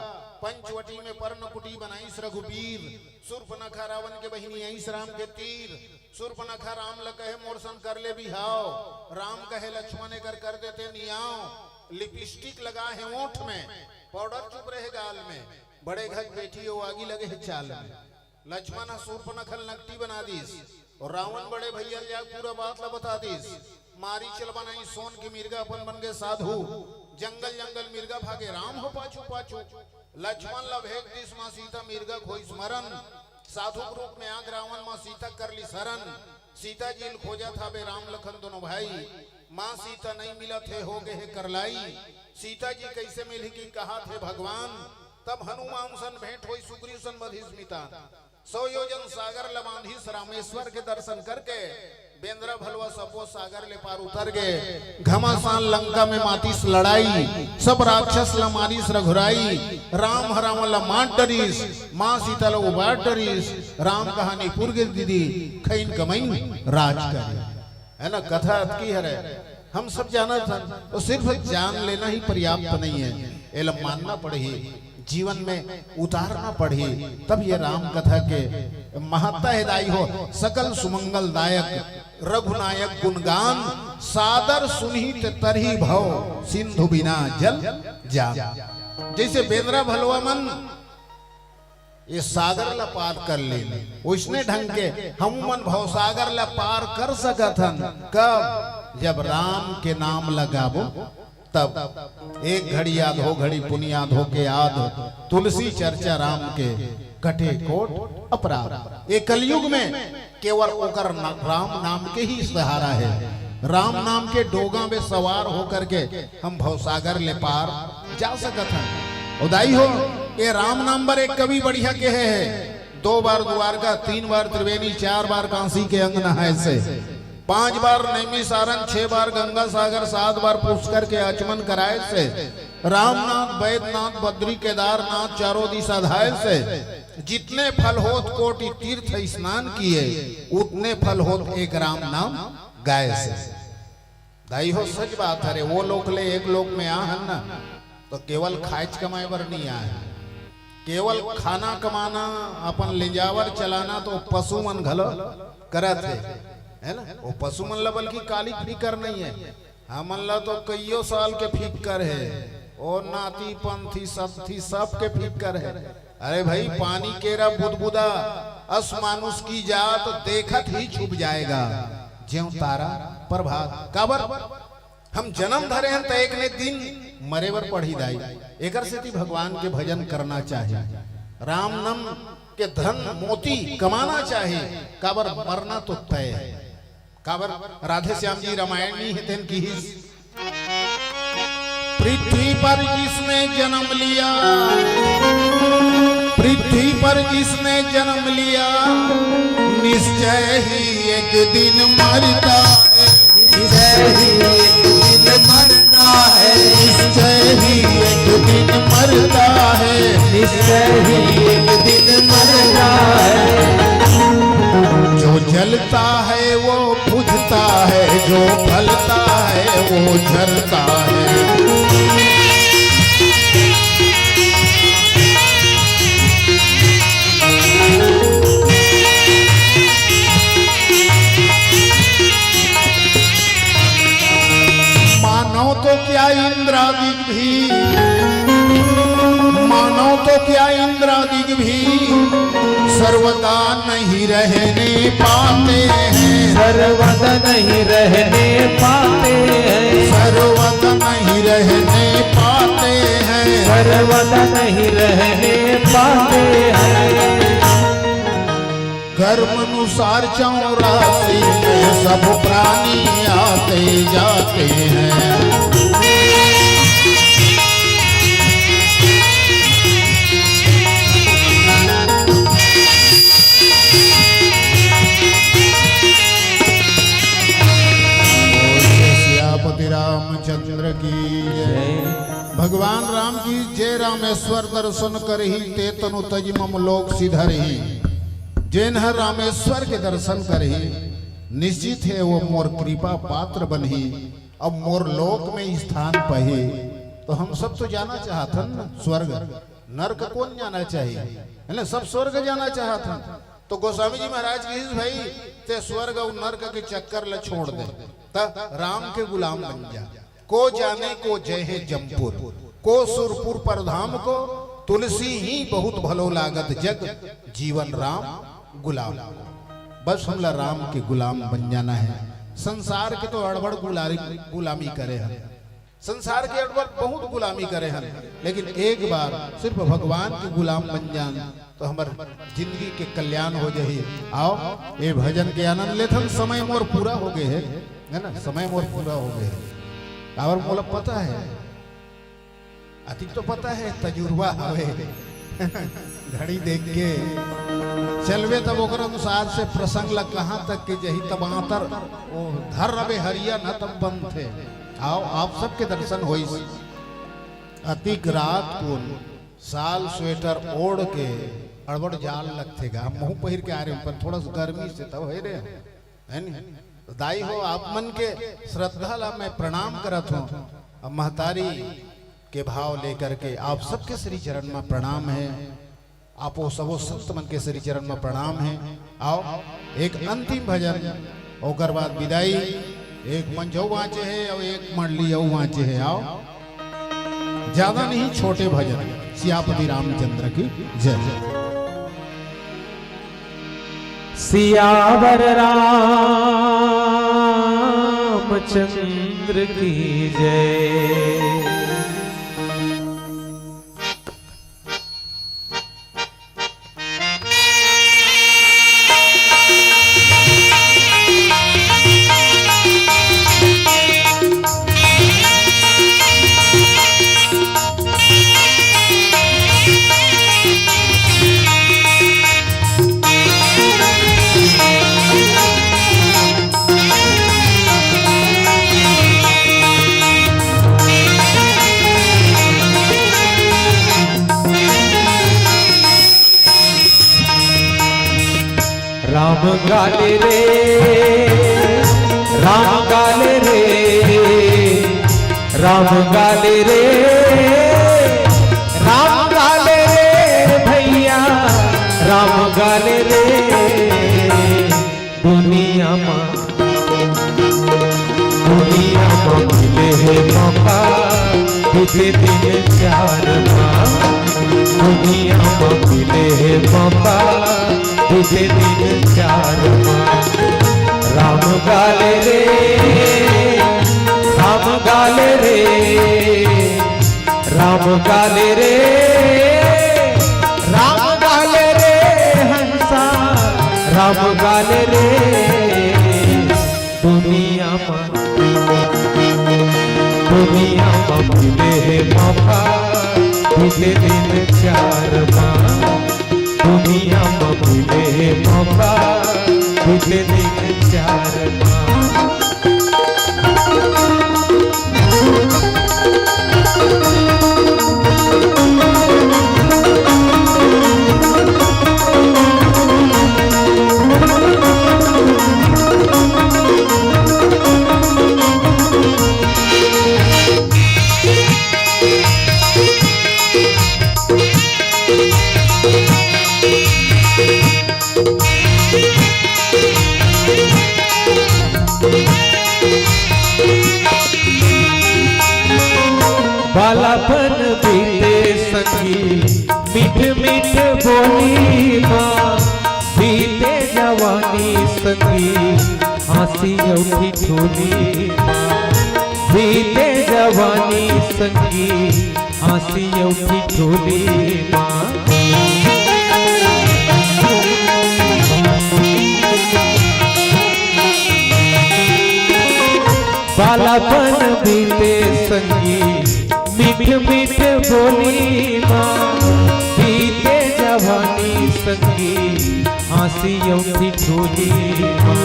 पंचवटी में पर्ण कुटी बनाईस रघुबीर, सुर्पनखा रावण के बहिनी आईस राम के तीर, सुर्पनखा राम ल कहे मोरसन कर ले बिहाव, राम कहे लक्ष्मण कर देते नियाव, लिपस्टिक लगा है ओठ में, पाउडर चुप रहे गाल में, बड़े घर बैठी हो आगी लगे है चाल में, लक्ष्मण शूर्पणखा नकटी बना दीस और रावण बड़े भैया जा पूरा बात ला बता दीस, मारी चल बनाई सोन की मिर्गा अपन बन गए साधु, जंगल जंगल मिर्गा भागे राम हो पाछू पाछू, लक्ष्मण ला भेज दिस माँ सीता मिर्गा खोई स्मरण, साधु रूप में आग रावण माँ सीता कर ली शरण, सीता जी खोजा था बे राम लखन दोनों भाई, माँ सीता नहीं मिला थे हो गए है करलाई, सीता जी कैसे मिली की कहा थे भगवान, तब हनुमान सन भेंट हुई सुग्रीव सन बधी स्मिता, 100 योजन सागर लबांधीस रामेश्वर के दर्शन करके, बेंद्रा भलवा सबो सागर ले पार उतर गए, घमासान लंका में मातीस लड़ाई, सब राक्षस ला मारीस रघुराई, राम हराम ला मार डरीस, माँ सीता ला उबार डरीस, राम कहानी पुर गिर दीदी खैन कमई राज करे, है ना कथा की है, हम सब जाना था तो सिर्फ जान लेना ही पर्याप्त नहीं है, एला मानना पड़ेगी, जीवन में उतारना पड़े, तब ये राम कथा के महत्ता हिदाई हो, सकल सुमंगल दायक रघुनायक गुणगान, सादर सुनित तरही भव सिंधु बिना जल जा, जैसे बेंद्रा भलवा मन ये सागर ला पार कर ले, उसने ढंग के हम मन भव सागर ला पार कर सकथन, कब जब राम के नाम लगाबो तब, एक घड़ी याद हो घड़ी पुण्य याद हो के याद, तुलसी चर्चा राम के कटे कोट अपराध, एक कलयुग में केवल ओकर राम नाम के ही सहारा है, राम नाम के डोगा में सवार होकर के हम भवसागर ले पार जा सकत हैं, उदाई हो ये राम नाम पर एक कवि बढ़िया के है, 2 बार द्वारका, 3 बार त्रिवेणी, 4 बार कांसी के अंग नहाए से, 5 बार नैमी सारन, 6 बार गंगा सागर, 7 बार पुष्कर के आचमन कराए से, रामनाथ वैद्यनाथ बद्री केदारनाथ चारों दिशा धाय से, जितने फल होत कोटि तीर्थ स्नान किए, उतने फल होत एक राम नाम गाय से, दाई हो सच बात है, वो लोग ले एक लोग में आहन ना तो केवल खाइच कमाए बर नहीं आए, केवल खाना कमाना अपन ले जावर चलाना तो पशु मन घलो करत है ना, वो पशु मन ला बल्कि काली फिकर नहीं है, हमन ला तो कईयों साल के फिकर है, और नाती पंथी सब के फिकर है, अरे भाई पानी केरा बुदबुदा अस मानुष की जात देखत ही छुप जाएगा, ज्यों तारा प्रभात, काबर हम जन्म धरे हैं तो एक ने दिन मरे बर पढ़ी दाई, एकर से भगवान के भजन करना चाहिए, राम नाम के धन मोती कमाना चाहिए, काबर मरना तो तय है, काबर राधे श्याम जी रामायण नहीं है तेन की पृथ्वी पर जिसने जन्म लिया, पृथ्वी पर जिसने जन्म लिया, निश्चय ही एक दिन मरता है, निश्चय ही एक दिन मरता है, निश्चय ही एक दिन मरता है, निश्चय ही एक दिन मरता है, जो जलता है वो बुझता है, जो फलता है वो झरता है, मानो तो क्या इंद्रादिक भी, मानो तो क्या इंद्रादिक भी सर्वदा नहीं रहने पाते हैं, सर्वदा नहीं रहने पाते हैं, सर्वदा नहीं रहने पाते हैं, सर्वदा नहीं रहने पाते हैं, कर्म अनुसार 84 में सब प्राणी आते जाते हैं, सियापति रामचंद्र की जय, भगवान राम की जय, रामेश्वर दर्शन करही ते तनु तज मम लोक सिधरही, जिन रामेश्वर के दर्शन करही निश्चित है वो मोर कृपा पात्र बनही, अब मोर लोक में स्थान पहे, तो हम सब तो जाना चाहतन न स्वर्ग, नर्क कौन जाना चाहिए, है ना, सब स्वर्ग जाना चाहतन। तो गोस्वामी जी महाराज की भाई ते स्वर्ग और नर्क के चक्कर ल छोड़ दे, त राम के गुलाम बन जा। को जाने को जय है जमपुर, को सुरपुर पर धाम को, तुलसी ही बहुत भलो लागत जग, जीवन राम गुलाम। बस हमला राम के गुलाम बन जाना है। संसार के तो अड़बड़ गुलामी करे हैं, संसार के अड़बड़ बहुत गुलामी करे हैं, लेकिन एक बार सिर्फ भगवान के गुलाम बन जान तो हमार जिंदगी के कल्याण हो जाही। आओ ये भजन के आनंद लेथन। समय मोर पूरा हो गए है ना, समय मोर पूरा हो गए। और मोला पता है, अधिक तो पता है, तजुर्बा हवे घड़ी देख के चलवे तब ओकर अनुसार से प्रसंग ला कहाँ तक के जही तब आतर ओ धर रवे हरिया न तब बंद थे। आओ आप सबके दर्शन होई। अतिक रात को साल स्वेटर ओढ़ के अड़बड़ जाल लगतेगा, हम मुंह पहिर के आ रहे पर थोड़ा सा गर्मी से तब है रे, है नी। दाई हो आप मन के श्रद्धा ला मैं प्रणाम करत हूँ। अब महतारी के भाव लेकर के आप सबके श्री चरण में प्रणाम है। आपो सबो संत मन के श्री चरण में प्रणाम है। आओ एक अंतिम भजन ओकर बाद विदाई। एक मंझौ वांचे है और एक मंडली वांचे है। आओ ज्यादा नहीं, छोटे भजन। सियापति रामचंद्र की जय। सियावर रामचंद्र की जय। राम गाले रे, राम गाले रे, राम गाले रे, राम गाले रे भैया, राम गाले रे। दुनिया में मिले है मौका, बीते दिन चार माह। दुनिया में मिले है मौका, बीते दिन चार माह। राम गाले रे, राम गाले रे, राम गाले रे, राम गाले रे हंसा, राम गाले रे। दुनिया में मिले है मौका, बीते दिन चार माह। दुनिया में मिले है मौका, बीते दिन चार माह। बालापन बीते संगी, मीठ मीठ बोली माँ। बीते जवानी संगी, हंसी उठी ठोली माँ। बीते जवानी संगी, हंसी उठी ठोली माँ। बालापन बीते संगी, मीठ मीठ बोली माँ। बीते जवानी संगी, हंसी उठी ठोली माँ।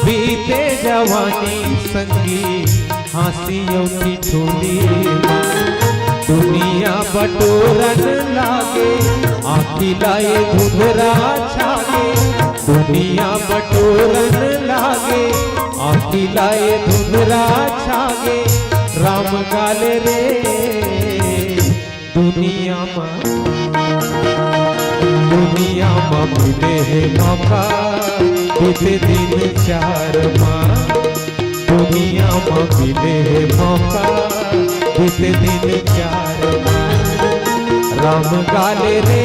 बीते जवानी संगी, हंसी उठी ठोली माँ। दुनिया बटोरन लागे, आखी लाए धुंधरा छागे। दुनिया बटोरन लागे, छागे आखी लाए धुंधरा छागे राम गाले रे दुनिया में मिले है मौका बीते दिन चार माँ दुनिया में मिले है मौका बीते दिन चार माँ राम गाले रे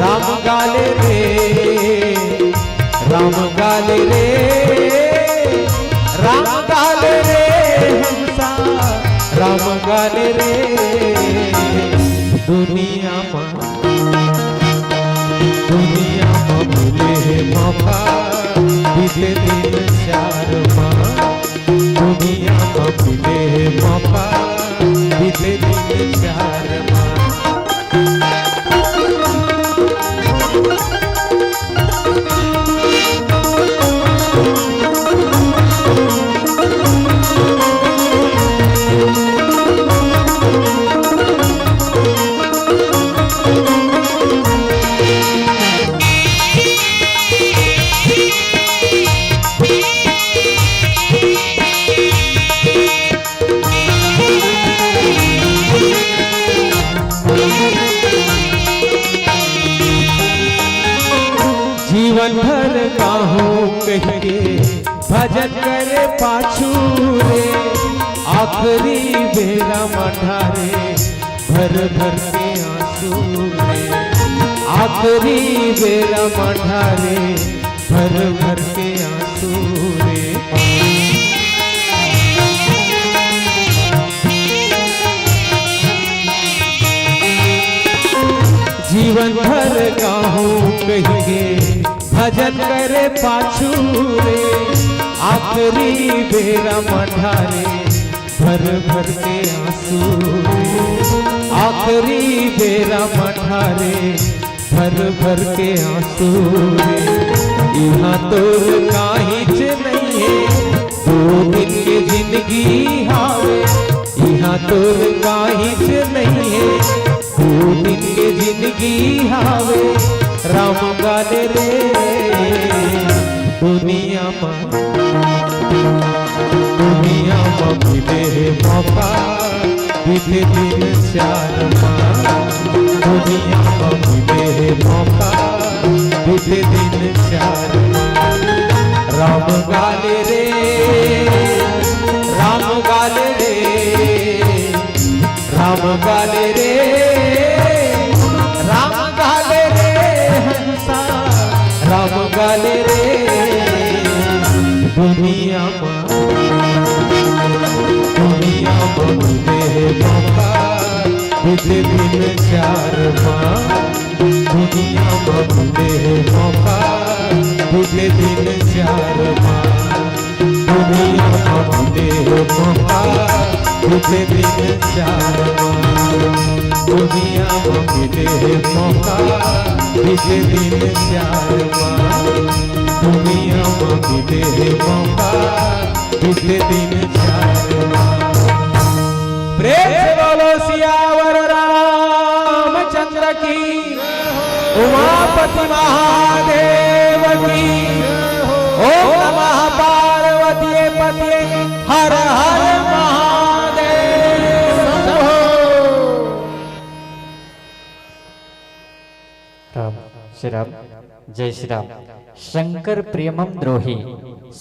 राम गाले रे राम गाले रे राम गाले रे हंसा राम गाले रे दुनिया में मिले है मौका बीते दिन चार माँ दुनिया में मिले है मौका बीते दिन चार माँ जीवन भर काहू कहिए भजन करे पाछू रे आखिरी बेरा मठारे भर भर के आंसू रे आखिरी बेरा मठारे भर भर के आंसू रे जीवन भर काहू कहिए भजन करे पाछू रे आखिरी बेरा मठारे भर भर के आंसू रे आखिरी बेरा मठारे भर भर के आंसू रे यहाँ तोर काहिच नहीं है दो दिन की जिंदगी हावे यहाँ तोर काहिच नहीं है दो दिन की जिंदगी हावे राम गाले रे दुनिया में मिले है मौका बीते दिन चार माँ दुनिया में मिले है मौका बीते दिन चार माँ राम गाले रे राम गाले रे राम गाले रे राम गाले रे हंसा राम गाले रे दुनिया में मिले है मौका बीते दिन चार माँ दुनिया में मिले है मौका बीते दिन चार माँ दुनिया में मिले है मौका बीते दिन चार माँ दुनिया में मिले है मौका बीते दिन चार माँ दुनिया में मिले है मौका बीते दिन चार माँ प्रेम से बोलो सियावर रामचंद्र की उमापति महादेव की ओम नमः पार्वती पते हर हर महादेव राम श्री राम जय श्री राम शंकर प्रेमम द्रोही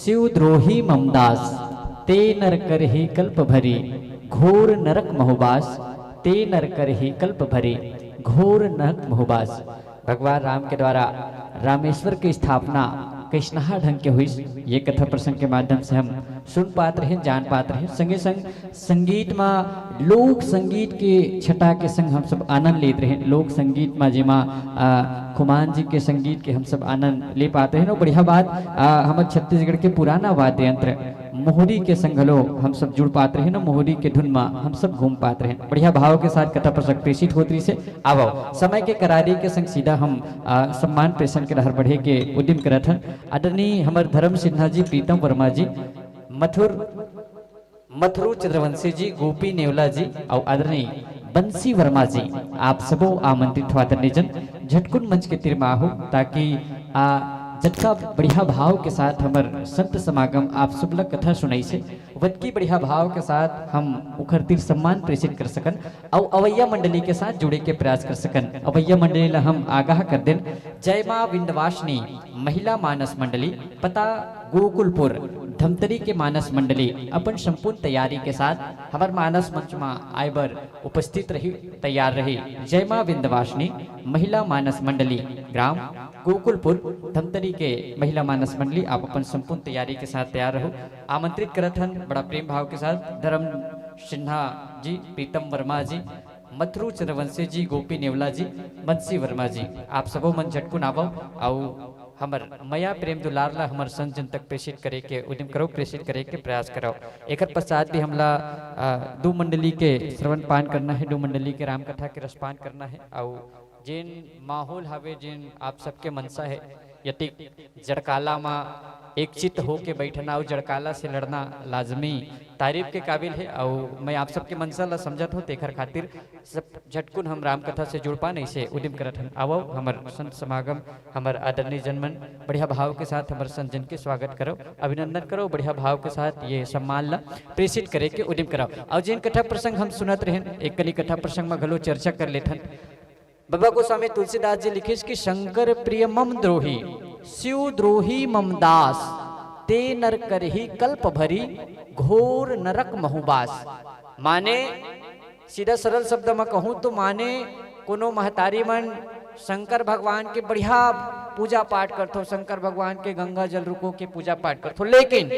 शिव द्रोही ममदास ते नर कर ही कल्प भरी घोर नरक महुबास ते नर कर ही कल्प भरी घोर नरक महुबास भगवान राम के द्वारा रामेश्वर की स्थापना कृष्णहा ढंग के हुई ये कथा प्रसंग के माध्यम से हम सुन पाते हैं जान पाते हैं संगे संग संगीत में लोक संगीत के छटा के संग हम सब आनंद लेते रहे लोक संगीत में जिमा खुमान जी के संगीत के हम सब आनंद ले पाते हैं। बढ़िया बात हमारे छत्तीसगढ़ के पुराना वाद्य यंत्र मोहरी के संघलो हम सब जुड़ पाते रहे ना मोहरी के धुन में हम सब घूम पाते रहे बढ़िया भाव के साथ कथा प्रसंग प्रेषित होती से आवो समय के करारी के संग सीधा हम सम्मान प्रेषण के रहर बढ़े के उद्यम करत हन आदरणीय हमारे धर्म सिन्हा जी प्रीतम वर्मा जी मथुरु चंद्रवंशी जी गोपी नेवला जी और आदरणीय बंसी वर्मा जी आप सबो आमंत्रित हुआ जन झटकुन मंच के तीर में आहू ताकि जटका बढ़िया भाव के साथ हमर संत समागम आप सब लग कथा सुनाई से वतकी बढ़िया भाव के साथ हम उखर तिर सम्मान प्रेषित कर सकन और अवैया मंडली के साथ जुड़े के प्रयास कर सकन। अवैया मंडली ला हम आगाह कर देन। जय मां विंध्यवासिनी महिला मानस मंडली, पता गोकुलपुर धमतरी के मानस मंडली अपन संपूर्ण तैयारी के साथ हमार मानस मंच में आयबर उपस्थित रही, तैयार रही। जय मां विंध्यवासिनी महिला मानस मंडली ग्राम गोकुलपुर धमतरी के महिला मानस मंडली, आप अपन संपूर्ण तैयारी के साथ तैयार रहो। आमंत्रित करत हन बड़ा प्रेम भाव के साथ धर्म सिन्हा जी, प्रीतम वर्मा जी, मथुरु चंद्रवंशी जी, गोपी नेवला जी, बंसी वर्मा जी, आप सबो मन झटकुन आवो और हमर मया प्रेम दुलार ला हमर संत जन तक प्रेषित करे के उद्यम करो, प्रेषित करे के प्रयास करो। एक पश्चात भी हमला दो मंडली के श्रवण पान करना है, दो मंडली के राम कथा के रसपान करना है और जिन माहौल हवे, जिन आप सबके मनसा है यति जड़काला मा एक चित्त हो के बैठना और जड़काला से लड़ना लाजमी तारीफ के काबिल है और मैं आप सबके मनसा ला समझत हो तेखर खातिर सब झटकुन हम राम कथा से जुड़ पाने से उद्यम करत हन। आवो हमर संत समागम हमर आदरणीय जनमन बढ़िया भाव के साथ हमर संत जन के स्वागत करो, अभिनंदन करो, बढ़िया भाव के साथ ये सम्मान ला प्रेषित करे के उद्यम करो। और जिन कथा प्रसंग हम सुनत रहन एक कली कथा प्रसंग में घलो चर्चा कर लेथन। बाबा गोस्वामी तुलसीदास जी लिखिस कि शंकर प्रिय मम द्रोही शिव द्रोही मम दास, ते नर करही कल्प भरी घोर नरक महुबास। माने सीधा सरल शब्द में कहूँ तो माने कोनो महतारी मन शंकर भगवान के बढ़िया पूजा पाठ करथो, शंकर भगवान के गंगा जल रुको के पूजा पाठ करथो, लेकिन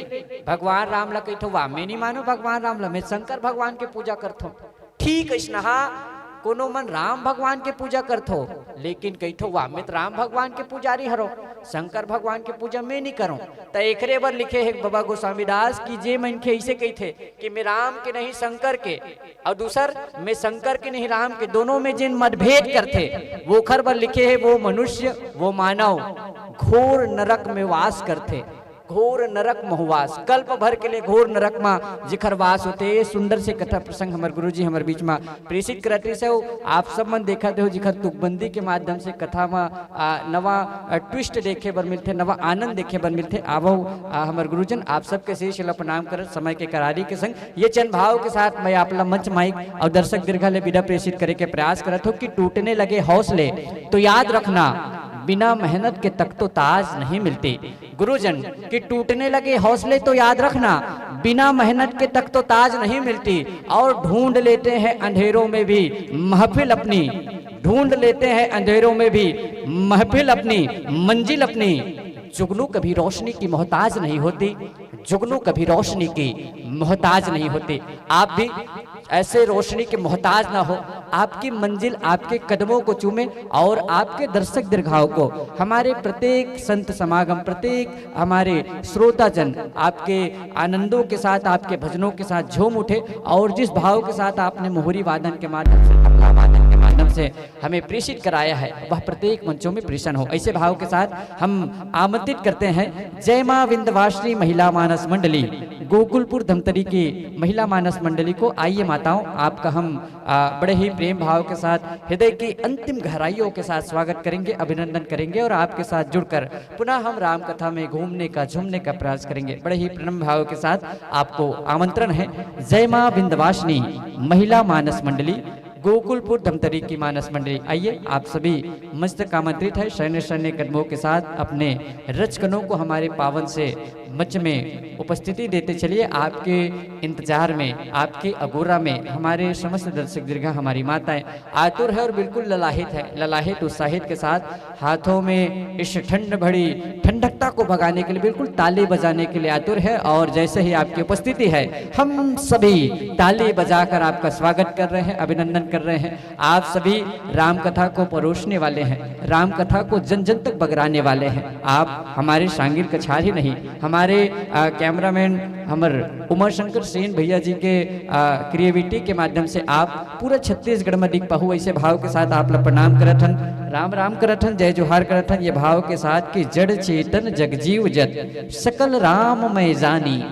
भगवान राम ला कही वाह मैं नहीं मानो भगवान राम ला, मैं शंकर भगवान के पूजा करथो। ठीक ऐसना कोनो मन राम भगवान के पूजा करथो लेकिन कहिथो वाह मैं राम भगवान के पुजारी हरो, शंकर भगवान के पूजा मैं नहीं करूं। तो एकरे बर लिखे है बाबा गोस्वामी दास की जे मन के ऐसे कही थे कि मैं राम के नहीं शंकर के, और दूसर मैं शंकर के नहीं राम के, दोनों में जिन मतभेद करते वो खर बर लिखे है वो मनुष्य वो मानव घोर नरक में वास करते, घोर नरक महवास, कल्प भर के लिए घोर नरक में जिखर वास होते। सुंदर से कथा प्रसंग हमारे गुरुजी हमारे बीच में प्रेषित करते से आप सब मन देखा थे जिखर तुकबंदी के माध्यम से कथा में नवा ट्विस्ट देखे बर मिलते, नवा आनंद देखे बर मिलते। आवो हमारे गुरुजन आप सबके शेष प्रणाम कर समय के करारी के संग ये चंद भाव के साथ मैं आपला मंच माइक और दर्शक दीर्घा ले विदा प्रेषित करे के प्रयास करत हो कि टूटने लगे हौसले तो याद रखना बिना मेहनत के तक तो ताज नहीं मिलते। गुरुजन कि टूटने लगे हौसले तो याद रखना बिना मेहनत के तक तो ताज नहीं मिलती, और ढूंढ लेते हैं अंधेरों में भी महफिल अपनी, ढूंढ लेते हैं अंधेरों में भी महफिल अपनी, मंजिल अपनी। जुगनू कभी रोशनी की मोहताज नहीं होती, जुगनू कभी रोशनी की मोहताज नहीं होती। आप भी ऐसे रोशनी के मोहताज ना हो, आपकी मंजिल आपके कदमों को चूमे और आपके दर्शक दीर्घाओं को हमारे प्रत्येक संत समागम, प्रत्येक हमारे श्रोताजन आपके आनंदों के साथ, आपके भजनों के साथ झूम उठे, और जिस भाव के साथ आपने मोहरी वादन के माध्यम से, तबला वादन के माध्यम से हमें प्रेषित कराया है वह प्रत्येक मंचों में प्रेषण हो। ऐसे भाव के साथ हम आमंत्रित करते हैं जय मां विंध्यवासिनी महिला मानस मंडली गोकुलपुर धमतरी की महिला मानस मंडली को। आइए माताओं, आपका हम बड़े ही प्रेम भाव के साथ हृदय की अंतिम गहराइयों के साथ स्वागत करेंगे, अभिनंदन करेंगे, और आपके साथ जुड़कर पुनः हम राम कथा में घूमने का, झूमने का प्रयास करेंगे। बड़े ही प्रेम भाव के साथ आपको आमंत्रण है। जय मां विंध्यवासिनी महिला मानस मंडली गोकुलपुर धमतरी की मानस मंडली। आइए आप सभी मस्तक आमंत्रित है, शयन शयन कदमों के साथ अपने रचकनों को हमारे पावन से मंच में उपस्थिति देते चलिए। आपके इंतजार में, आपके अगोरा में हमारे समस्त दर्शक दीर्घा, हमारी माताएं आतुर है और बिल्कुल ललाहित है, ललाहित उत्साहित के साथ हाथों में इस ठंड भरी ठंडकता को भगाने के लिए बिल्कुल ताली बजाने के लिए आतुर है। और जैसे ही आपकी उपस्थिति है हम सभी ताली बजाकर आपका स्वागत कर रहे हैं, अभिनंदन कर रहे हैं। आप सभी राम कथा को परोसने वाले हैं, राम कथा को जन जन तक बगराने वाले हैं। आप हमारे सांगिर कछार ही नहीं, हमारे कैमरामैन हमर उमा शंकर सेन भैया जी के क्रिएटिविटी के माध्यम से आप पूरा छत्तीसगढ़ में दिख पाहु। ऐसे भाव के साथ आप प्रणाम करत हन, राम राम करत हन, जय जोहार करत हन। ये भाव के साथ कि जड़ चेतन जगजीव जत सकल राम मैं जानी,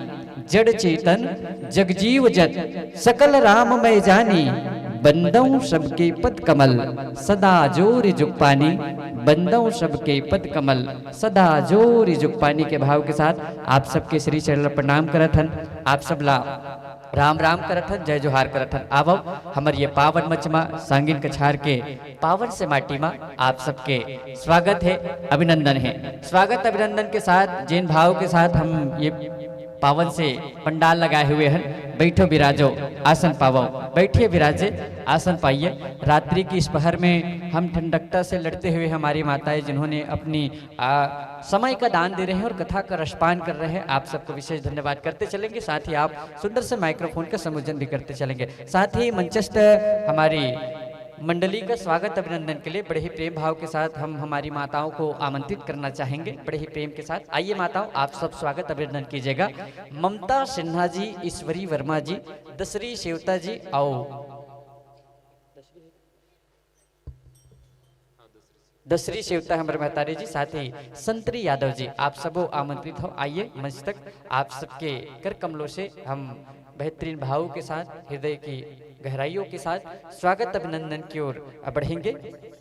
जड़ चेतन जगजीव जत सकल राम मैं जानी, बंदों सबके पद कमल सदा जोर जुग पानी, बंदों सबके पद कमल सदा जोर जुग पानी के भाव के साथ आप सबके श्री चरण प्रणाम करत हन। आप सबला राम राम करत हन, जय जोहार करत हन। आवो हमर ये पावन मचमा सांगिन कछार के पावन से माटी में आप सबके स्वागत है, अभिनंदन है। स्वागत अभिनंदन के साथ जिन भाव के साथ हम ये पावन से पंडाल लगाए हुए हैं, बैठो विराजो आसन पावो, बैठिए विराजे आसन पाइए। रात्रि की इस पहर में हम ठंडकता से लड़ते हुए हमारी माताएं जिन्होंने अपनी समय का दान दे रहे हैं और कथा का रसपान कर रहे हैं, आप सबको विशेष धन्यवाद करते चलेंगे। साथ ही आप सुंदर से माइक्रोफोन का संयोजन भी करते चलेंगे। साथ ही मंचस्थ हमारी मंडली का स्वागत अभिनंदन के लिए बड़े ही प्रेम भाव के साथ हम हमारी माताओं को आमंत्रित करना चाहेंगे, बड़े ही प्रेम के साथ। आइए माताओं, आप सब स्वागत अभिनंदन कीजिएगा। ममता सिन्हा जी, ईश्वरी वर्मा जी, दसरी सेवता जी और दसरी सेवता हमारे महतारी जी, साथ ही संतरी यादव जी, आप सबो आमंत्रित हो। आइए मंच तक, आप सबके कर कमलों से हम बेहतरीन भावों के साथ, हृदय की गहराइयों के साथ स्वागत अभिनंदन की ओर बढ़ेंगे।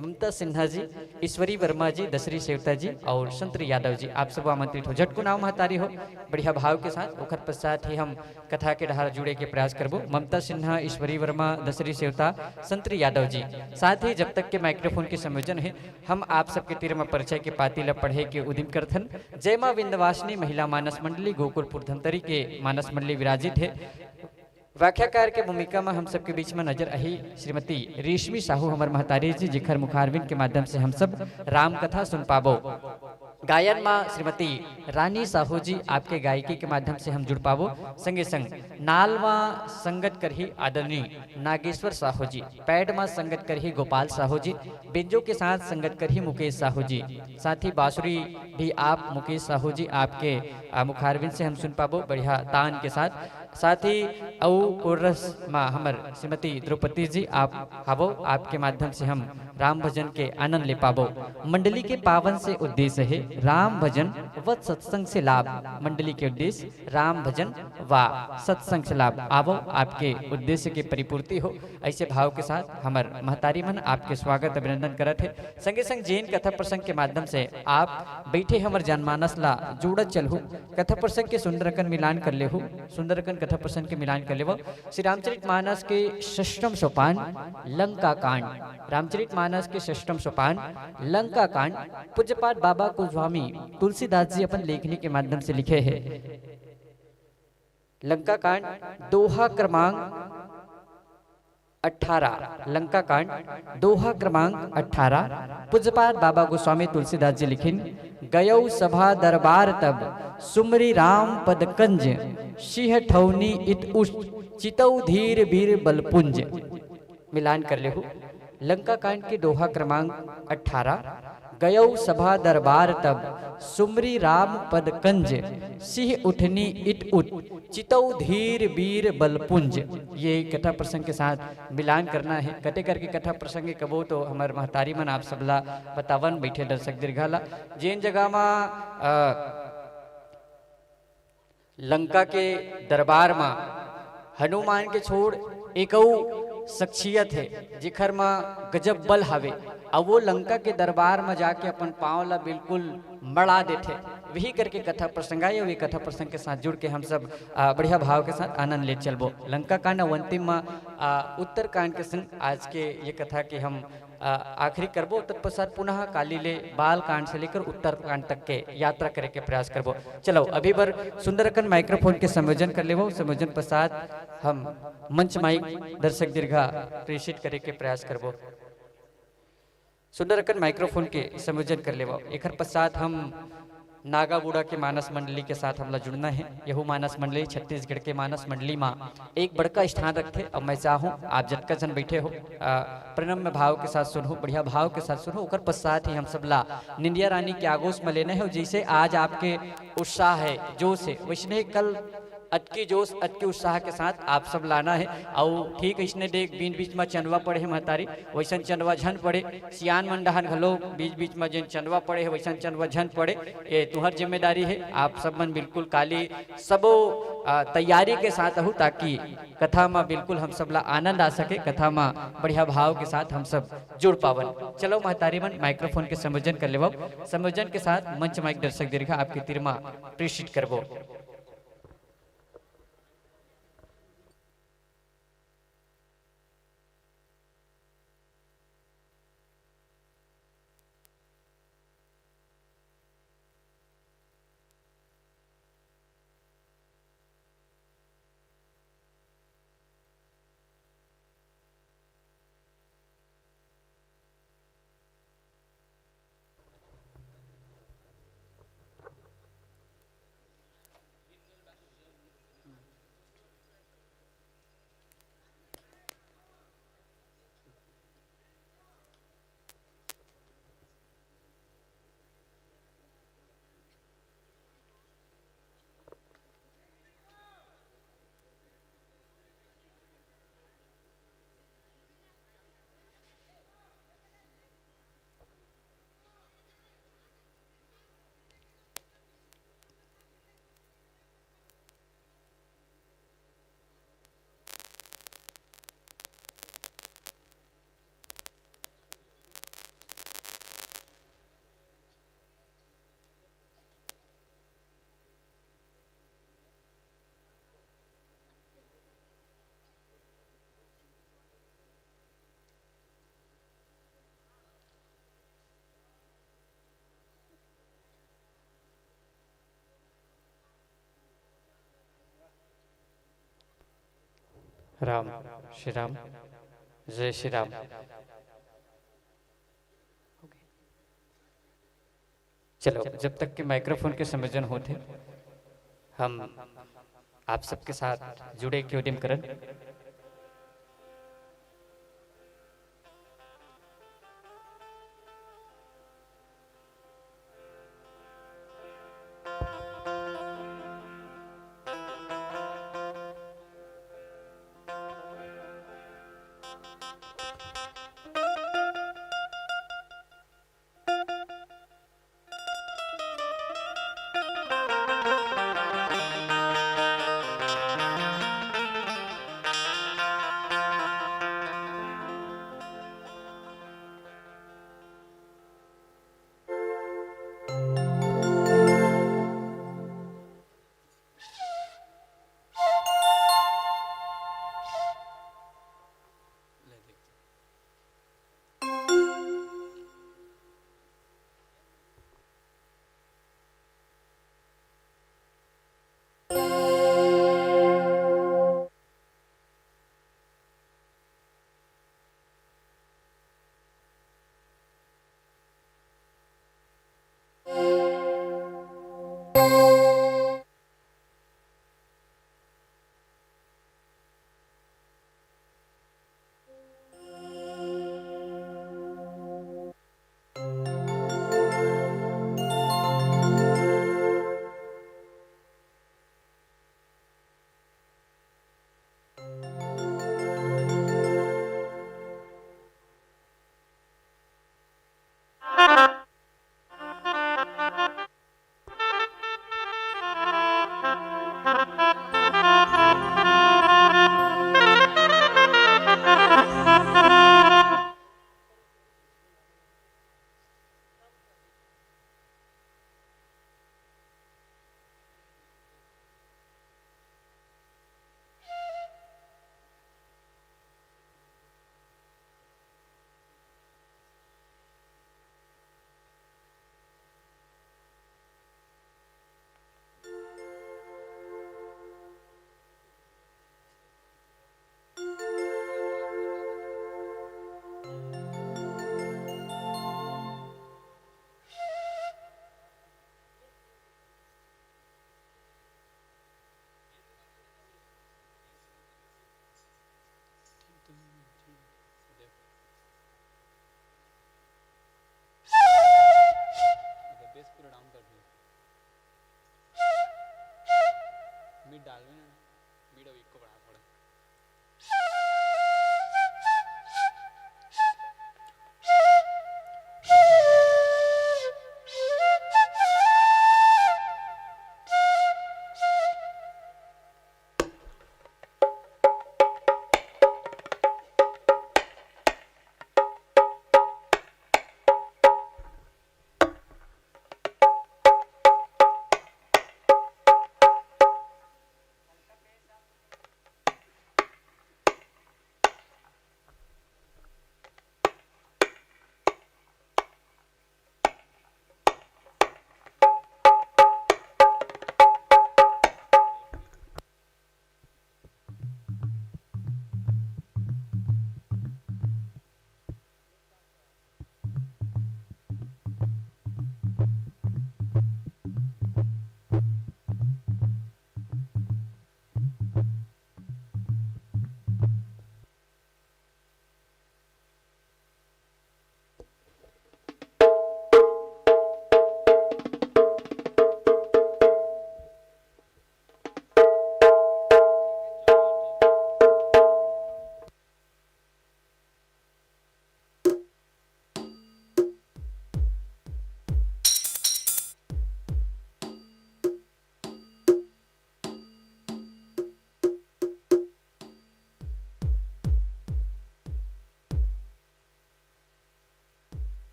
ममता सिन्हा जी, ईश्वरी वर्मा जी, दसरी सेवता जी और संतरी यादव जी, आप सब आमंत्रित हो। झटको नाम महतारी हो, बढ़िया भाव के साथ। ओखर पश्चात ही हम कथा के डहार जुड़े के प्रयास करबो। ममता सिन्हा, ईश्वरी वर्मा, दसरी सेवता, संतरी यादव जी। साथ ही जब तक के माइक्रोफोन के संयोजन है, हम आप सबके तीर में परिचय के पातिल पढ़े के उदिम करथन। जय मां विंध्यवासिनी महिला मानस मंडली गोकुलपुर धमतरी के मानस मंडली विराजित है। व्याख्याकार के भूमिका में हम सबके बीच में नजर आई श्रीमती रेशमी साहू हमार महतारी जी, जिखर मुखारविंद के माध्यम से हम सब राम कथा सुन पाबो। गायन माँ श्रीमती रानी साहू जी, आपके गायकी के माध्यम से हम जुड़ पाबो। संगे संग नालवा संगत करही आदरणीय नागेश्वर साहू जी, पैड माँ संगत करही गोपाल साहू जी, बेंजो के साथ संगत करही मुकेश साहू जी। साथ ही बांसुरी भी आप मुकेश साहू जी, आपके मुखारविंद से हम सुन पाबो बढ़िया तान के साथ। साथ ही औ कोरस माँ हमर श्रीमती द्रौपदी जी, आप हाबो, आपके माध्यम से हम राम भजन के आनंद ले पाबो। मंडली के पावन से उद्देश्य है राम भजन व सत्संग से लाभ। मंडली के उद्देश्य राम भजन व सत्संग से लाभ। आवो, आपके उद्देश्य की परिपूर्ति हो, ऐसे भाव के साथ हमर महतारी मन आपके स्वागत अभिनंदन करत है। संगे संग जैन कथा प्रसंग के माध्यम से आप बैठे हमर जनमानस ला जोड़त चलहु, कथा प्रसंग के सुंदरकन मिलान कर लेहु, सुंदरकन कथा प्रसंग के मिलान कर लेवो। श्री रामचरितमानस के षष्ठम सोपान लंका कांड, रामचरितमानस के षष्ठम सोपान लंका कांड पूज्यपाठ बाबा कुलस्वामी तुलसीदास जी अपन लेखनी के माध्यम से लिखे हैं। लंका कांड दोहा क्रमांक 18, लंका कांड दोहा क्रमांक 18 पूज्यपाठ बाबा गोस्वामी तुलसीदास जी लिखिन। गयौ सभा दरबार तब सुमरी राम पद कंज, सिंह ठौनी इत उष चितौ धीर वीर बलपुंज। मिलान कर ले हो। लंका कांड के दोहा क्रमांक 18, गयौ सभा दरबार तब सुमरी राम पद कंज, सिंह उठनी इत उठ चितौ धीर वीर बलपुंज। ये कथा प्रसंग के साथ मिलान करना है। कटे करके कथा प्रसंग कबो तो हमार महतारी मन आप सबला बतावन बैठे दर्शक दीर्घाला जेन जगह में लंका के दरबार में हनुमान के छोड़ एक शख्सियत है जिखर में गजब बल हवे, अब वो लंका के दरबार में जाके अपन पाँव ला बिल्कुल मड़ा देते। वही करके कथा प्रसंग आए, वही कथा प्रसंग के साथ जुड़ के हम सब बढ़िया भाव के साथ आनंद ले चलबो। लंका कांड अंतिम में उत्तर कांड के संग आज के ये कथा के हम आखिरी करबो। तत्पश्चात पुनः काली ले बाल कांड से लेकर उत्तर कांड तक के यात्रा करे के प्रयास करबो। चलो अभी बार सुंदरकन माइक्रोफोन के संयोजन कर लेबो। संयोजन पश्चात हम मंच माइक दर्शक दीर्घा प्रेषित करे के प्रयास करबो। सुंदरकन माइक्रोफोन के संयोजन कर लेबो। एकर पश्चात हम नागा बूढ़ा के मानस मंडली के साथ हमला जुड़ना है। यहू मानस मंडली छत्तीसगढ़ के मानस मंडली में एक बड़का स्थान रखते। अब मैं चाहूँ आप जतका जन बैठे हो प्रणम भाव के साथ सुनो, बढ़िया भाव के साथ सुनो। ओकर पश्चात ही हम सब ला निंदिया रानी के आगोश में लेना है। जैसे आज आपके उत्साह है जोश है, वैसे कल अटकी जोश अटकी उत्साह के साथ आप सब लाना है। और ठीक इसने देख बीच बीच में चंदवा पड़े है महतारी, वैसन चंदवा झन पड़े, सियान मंडहान घलो बीच बीच में जिन चंदवा पड़े है वैसन चंदवा झन पड़े। ये तुहर जिम्मेदारी है, आप सब मन बिल्कुल काली सबो तैयारी के साथ हो, ताकि कथा में बिल्कुल हम सब ला आनंद आ सके, कथा में बढ़िया भाव के साथ हम सब जुड़ पावन। चलो महतारी मन माइक्रोफोन के संयोजन कर लेवो, संयोजन के साथ मंच माइक दर्शक दीर्घा आपके तिरमा प्रेषित करबो। राम श्री राम, जय श्री राम। चलो जब तक कि माइक्रोफोन के संयोजन होते हम आप सबके साथ जुड़े क्यों डिम करन।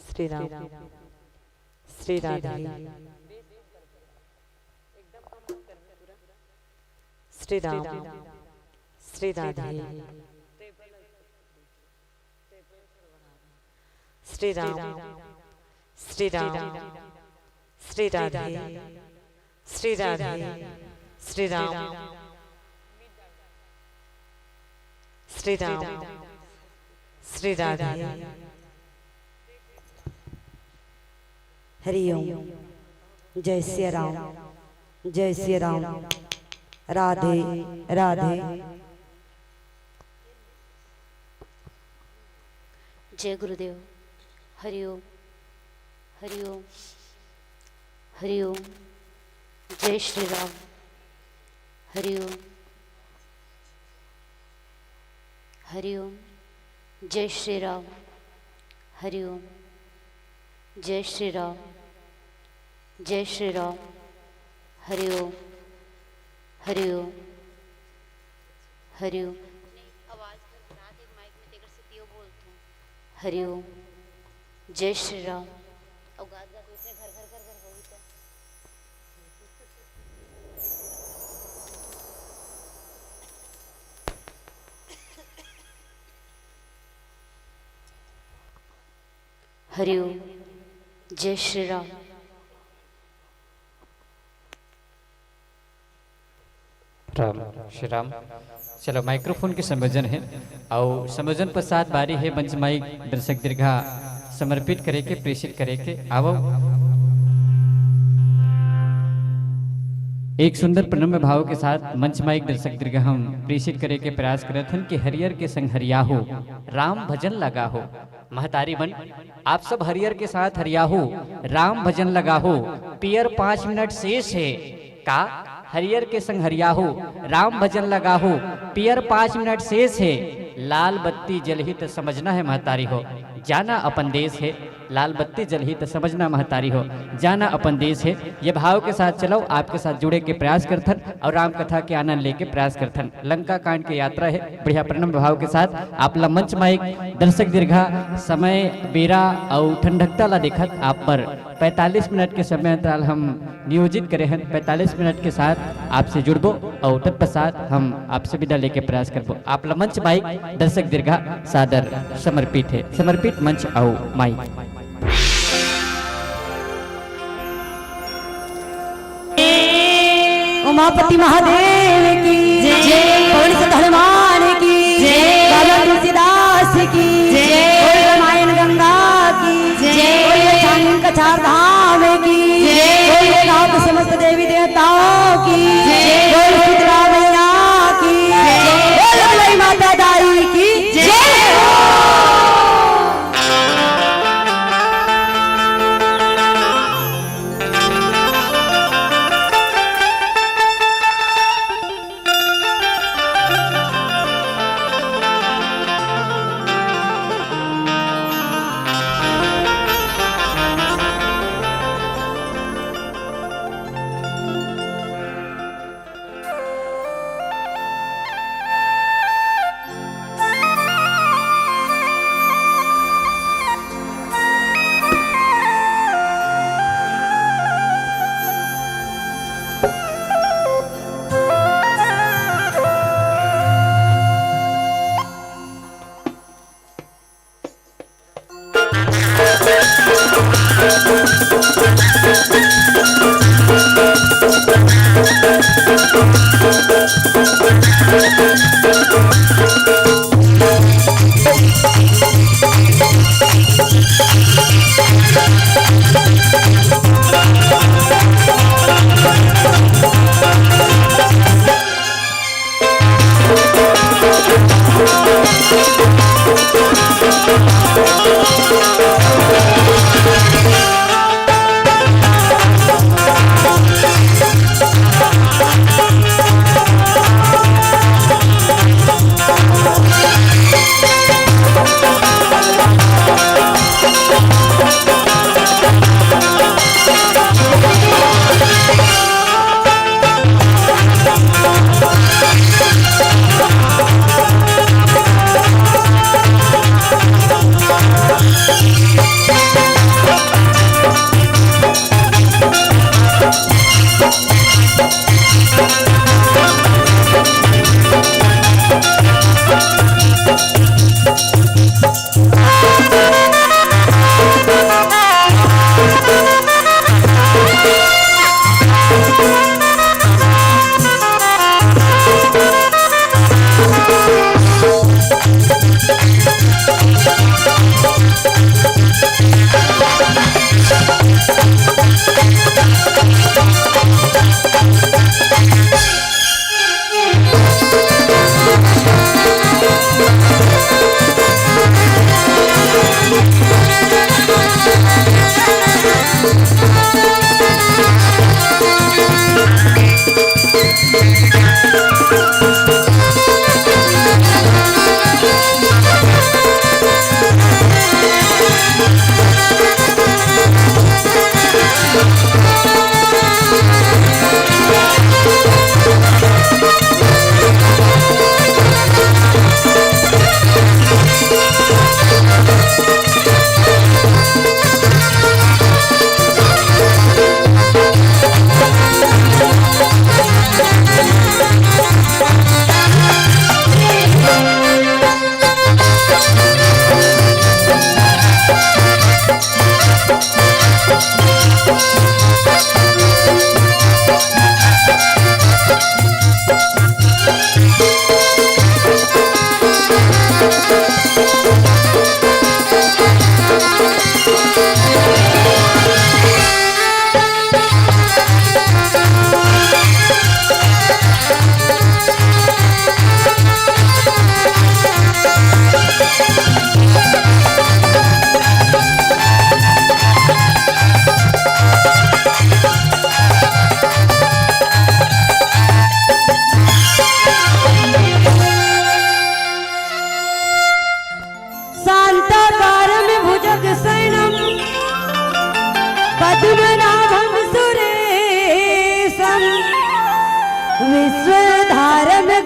श्री राम, श्री राधे, श्री राम, श्री राधे, श्री राम, श्री राम, श्री राधे, श्री राधे, श्री राम, श्री राम, श्री राधे। हरिओम। जय श्री राम, जय श्री राम, राधे राधे। जय गुरुदेव। हरिओम, हरिओम, हरिओम। जय श्री राम, हरिओम, हरिओम। जय श्री राम, हरिओम, जय श्री राम, जय श्री राम, हरिओम, हरिओम, हरिओम। हरिओम। जय श्री राम। हरिओम। जय श्री राम। राम श्री राम। चलो माइक्रोफोन के संयोजन है और संयोजन पश्चात बारी है मंच माइक दर्शक दीर्घा समर्पित करे के प्रेषित करे के आवो एक सुंदर प्रणम्य भाव के साथ मंच माइक दर्शक दीर्घा हम प्रेषित करे के प्रयास करत हन कि हरियर के संग हरिया हो, राम भजन लगा हो। महतारी बन आप सब हरियर के साथ हरिया हो, राम भजन लगा हो। पियर 5 मिनट शेष है का हरियर के संग हरिया हो, राम भजन लगा हो। पियर 5 मिनट शेष है, लाल बत्ती जल ही तो समझना है महतारी हो, जाना अपन देश है। लाल बत्ती जल ही तो समझना महतारी हो, जाना अपन देश है। ये भाव के साथ चलो, आपके साथ जुड़े के प्रयास करथन और राम कथा के आनंद लेके प्रयास करथन। लंका कांड की यात्रा है, बढ़िया प्रणम भाव के साथ आप ला मंच माइक दर्शक दीर्घा समय बेरा और ठंडकता ला देखत आप पर 45 मिनट के समय अंतराल हम नियोजित करे हैं। 45 मिनट के साथ आपसे जुड़बो और तत्पश्चात हम आपसे विदा लेके प्रयास करबो। आप ला मंच माइक दर्शक दीर्घा सादर समर्पित है। समर्पित मंच और माइक। उमापति महादेव की जय, पवन सुत हनुमान की जय, बाबा तुलसीदास की जय, रामायण गंगा की जय, चांदन का चार धाम की जय, नाथ समस्त देवी देवताओं की जय, शीतला मैया की जय, माता दाई की जय।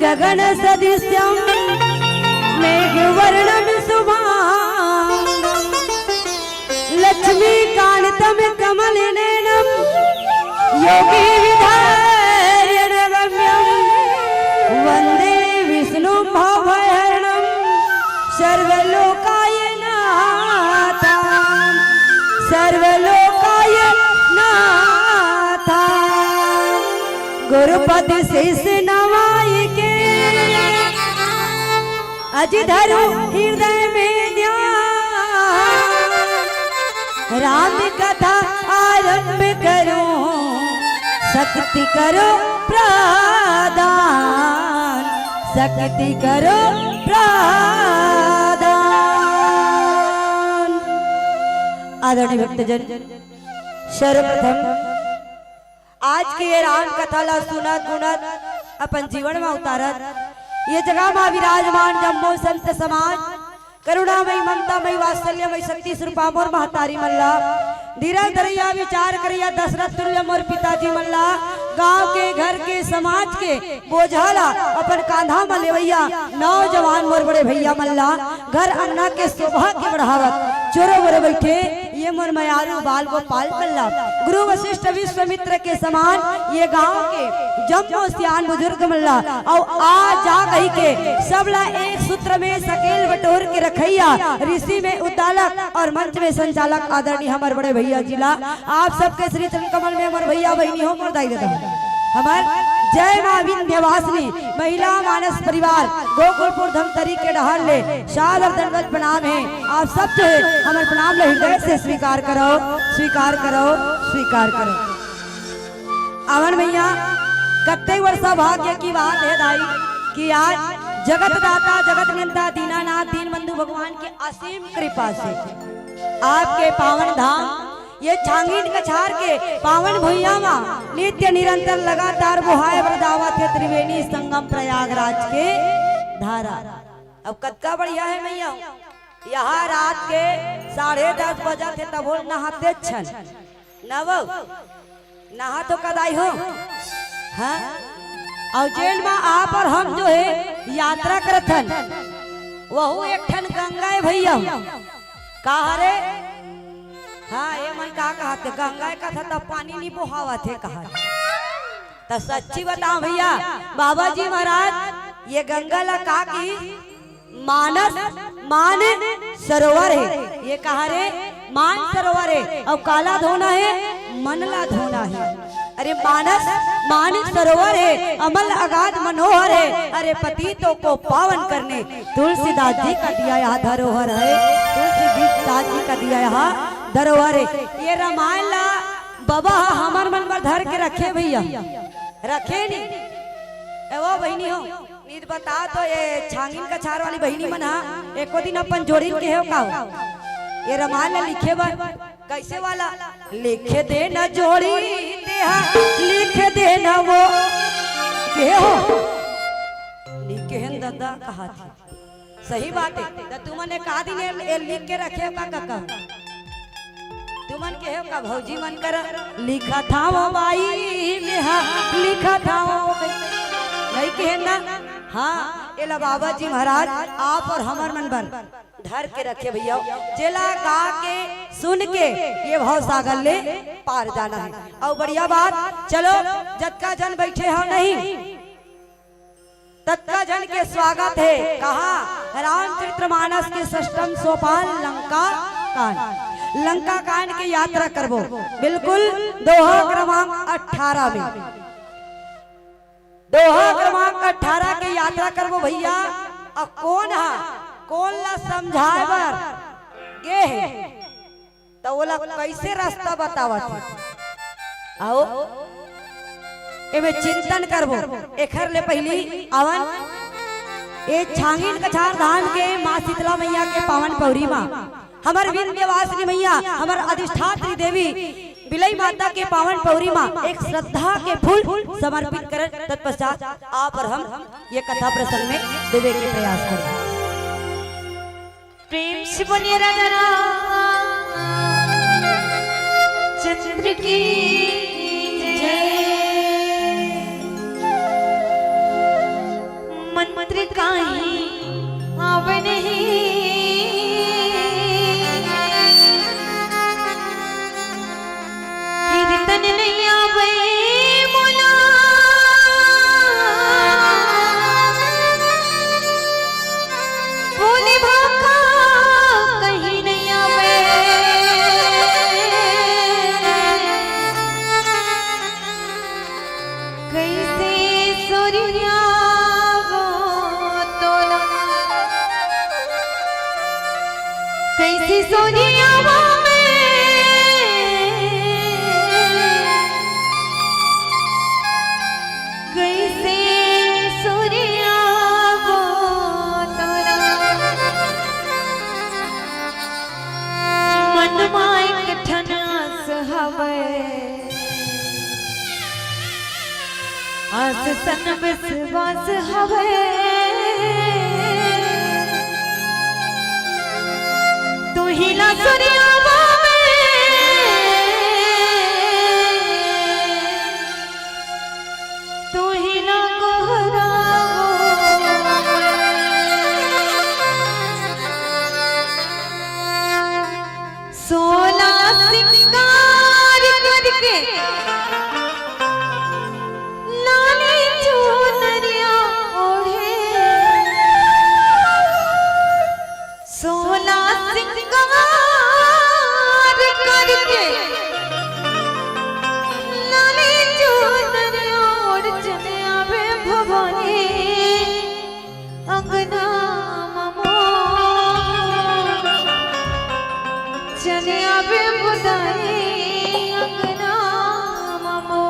गगन सदृश्यम मेघवर्णम शुभांगम लक्ष्मी कांतम कमल नयनम योगी विधायणगम्यम वंदे विष्णु भवहरणम सर्वलोकाय नाथा सर्वलोकाय नाथा गुरु पद शेष नवाई के अज धरो हृदय में ध्यान राम कथा आरंभ करो शक्ति करो प्रदान शक्ति करो प्रदान। आदरणीय भक्तजन, सर्वप्रथम आज के ये राम कथा ला सुनत गुनत अपन जीवन में उतारत ये जगह में विराजमान जम्मो संत समाज करुणामयी ममतामयी वात्सल्यमयी शक्ति स्वरूपा मोर महतारी मल्ला धीरज धरैया विचार करिया दशरथ तुल्य मोर पिताजी मल्ला गांव के घर के समाज के बोझाला अपन कांधा में लेवैया नौजवान मोर बड़े भैया मल्ला घर अन्ना के सौभाग्य बढ़ावत चोरो बोरे बैठे ये मोर मयारू बाल गोपाल मल्ला गुरु वशिष्ठ विश्वामित्र के समान ये गांव के जम्मो सियान बुजुर्ग मल्ला और आज जा कही के सबला एक सूत्र में सकेल बटोर के रखैया ऋषि में उद्दालक और मंच में संचालक आदरणीय हमारे बड़े भैया जिला आप सबके श्री चरण कमल में हमारे भैया बहनी हो मोर दाई देता हमार जय मां विंध्यवासिनी महिला मानस परिवार गोकुलपुर धमतरी के डहर ले सादर दंडवत प्रणाम है। आप सब जो है हमारे प्रणाम ले हृदय से स्वीकार करो स्वीकार करो स्वीकार करो। अमन भैया कत्ते वर्षा भाग्य की बात है दाई कि आज जगत दाता जगत नियंता दीनानाथ दीन बंधु भगवान के असीम कृपा से आपके पावन धाम ये छांगीन कछार के पावन भुइया में नित्य निरंतर लगातार बुहाए बरदावत है त्रिवेणी संगम प्रयागराज के धारा। अब कतका बढ़िया है मैया यहाँ रात के 10:30 बजे थे तब नहाते छन नव नहा तो कदाई हो हाँ और जेल में आप और हम जो है यात्रा करथन वह एक ठन गंगा है भैया कहा रे हाँ ये मन कहा थे गंगा का था तब पानी नहीं बहावा थे कहा तो सच्ची बताओ भैया बाबा जी महाराज ये गंगा ला कहा की मानस मान सरोवर है ये कहा रे मान सरोवर है और काला धोना है मन ला धोना है। अरे मानस मानिक सरोवर है अमल अगाध मनोहर है अरे पतितों को पावन करने तुलसीदास जी का दिया यहाँ धरोहर है तुलसीदास जी का दिया यहाँ धरोहर है। ये रामायण ला बाबा हमार मन पर धर के रखे भैया रखे नहीं वो बहनी हो नींद बता तो ये छांगीन कछार वाली बहनी मन एको दिन अपन जोड़ी के हो का ये रामायण लिखे बा कैसे वाला लिखे देना जोड़ी देहा लिखे देना वो के हो लिखे हैं दादा कहा थी सही बात है तो तुमने कहा दिन लिख के रखे का काका तुमन के हो का भौजी मन कर लिखा था वो बाई नेहा लिखा था वो नहीं कहे ना हाँ एला बाबा जी महाराज आप और हमार मन पर धर के रखे भैया जेला गा के सुन के ये भाव सागर ले पार जाना है। और बढ़िया बात चलो जतका जन बैठे हो नहीं तत्का जन के स्वागत है कहा रामचरितमानस के षष्ठम सोपान लंका कांड लंका कांड की यात्रा करबो बिल्कुल दोहा क्रमांक 18 में दोहा क्रमांक 18 की यात्रा करबो भैया। और कौन ला समझाए बर गे है तो बोला कैसे रास्ता बतावत आओ एमे चिंतन करबो एखर ले पहली अवन ए छांगीन कछार धाम के माँ शीतला मैया के पावन पौरी माँ हमार विंध्यवासिनी मैया हमार अधिष्ठात्री देवी बिलई माता के पावन पौरी माँ एक श्रद्धा के फूल समर्पित कर तत्पश्चात आप और हम ये कथा प्रसंग में डूबे के प्रयास करें। प्रेम से बोलिए राधा चंद्र की जय। मंत्र काही आवे नहीं कीर्तन नहीं आवे मोला बोले भाका कहीं नहीं आवे कैसे हवे आस सन विश्वास हवे तू ही ला सुनियावा तू ही ला सोला सिंगार करके लाली चुनरिया ओढ़े सोला सिंगार करके लाली चुनरिया ओढ़ चले आवे भवानी अंगना चले आवे बुदाई अंगना ममो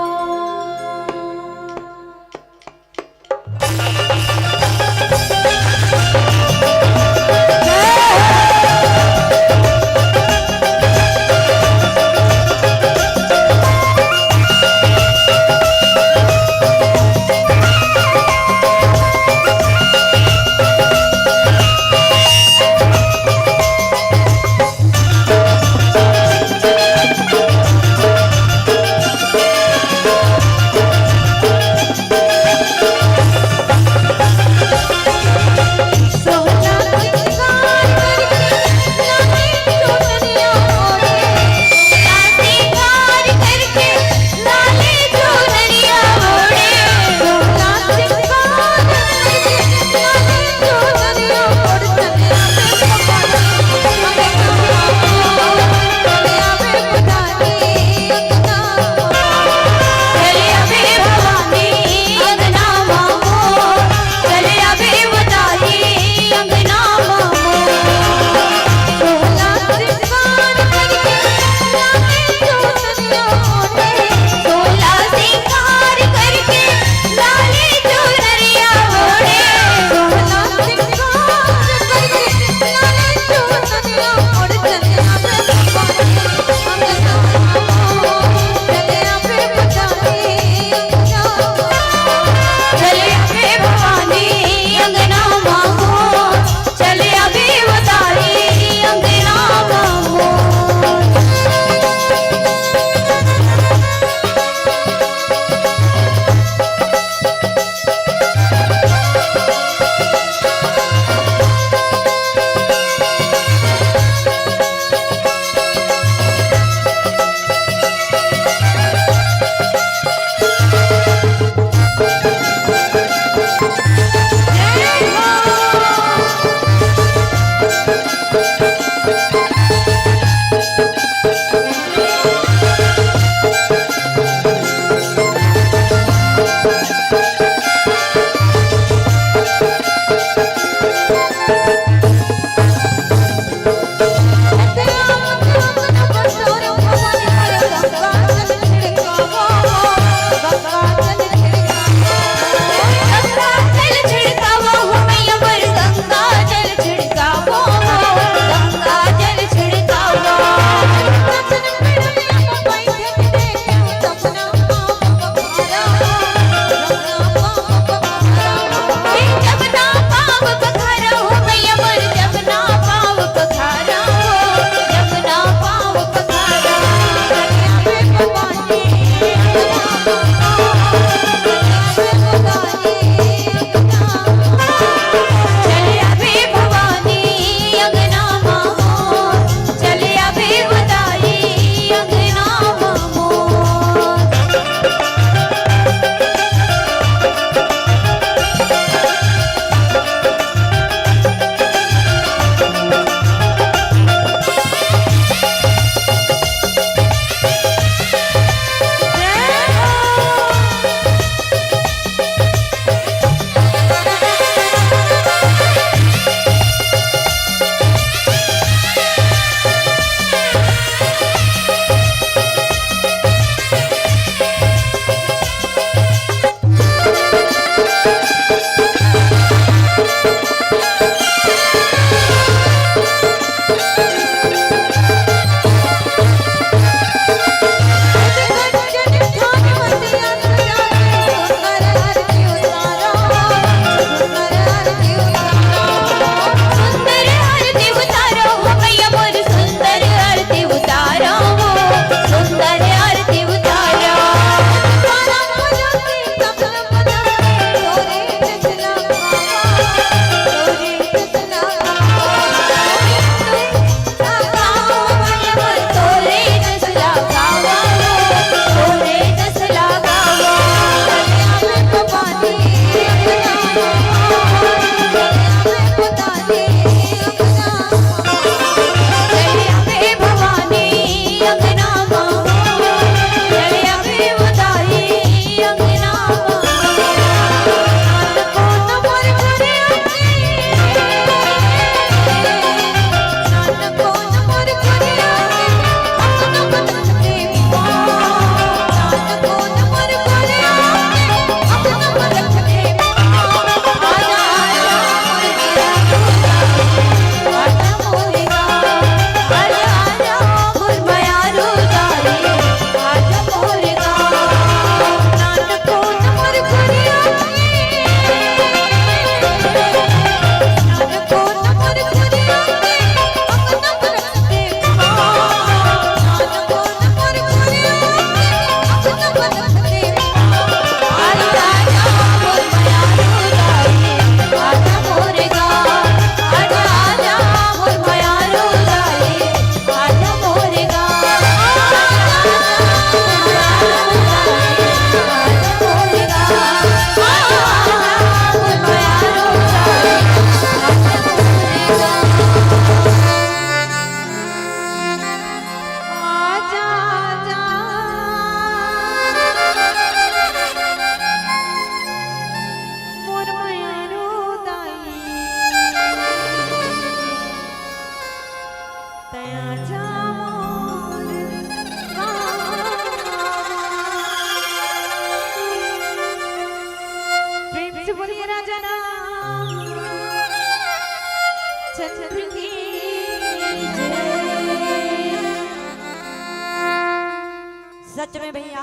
सच में भैया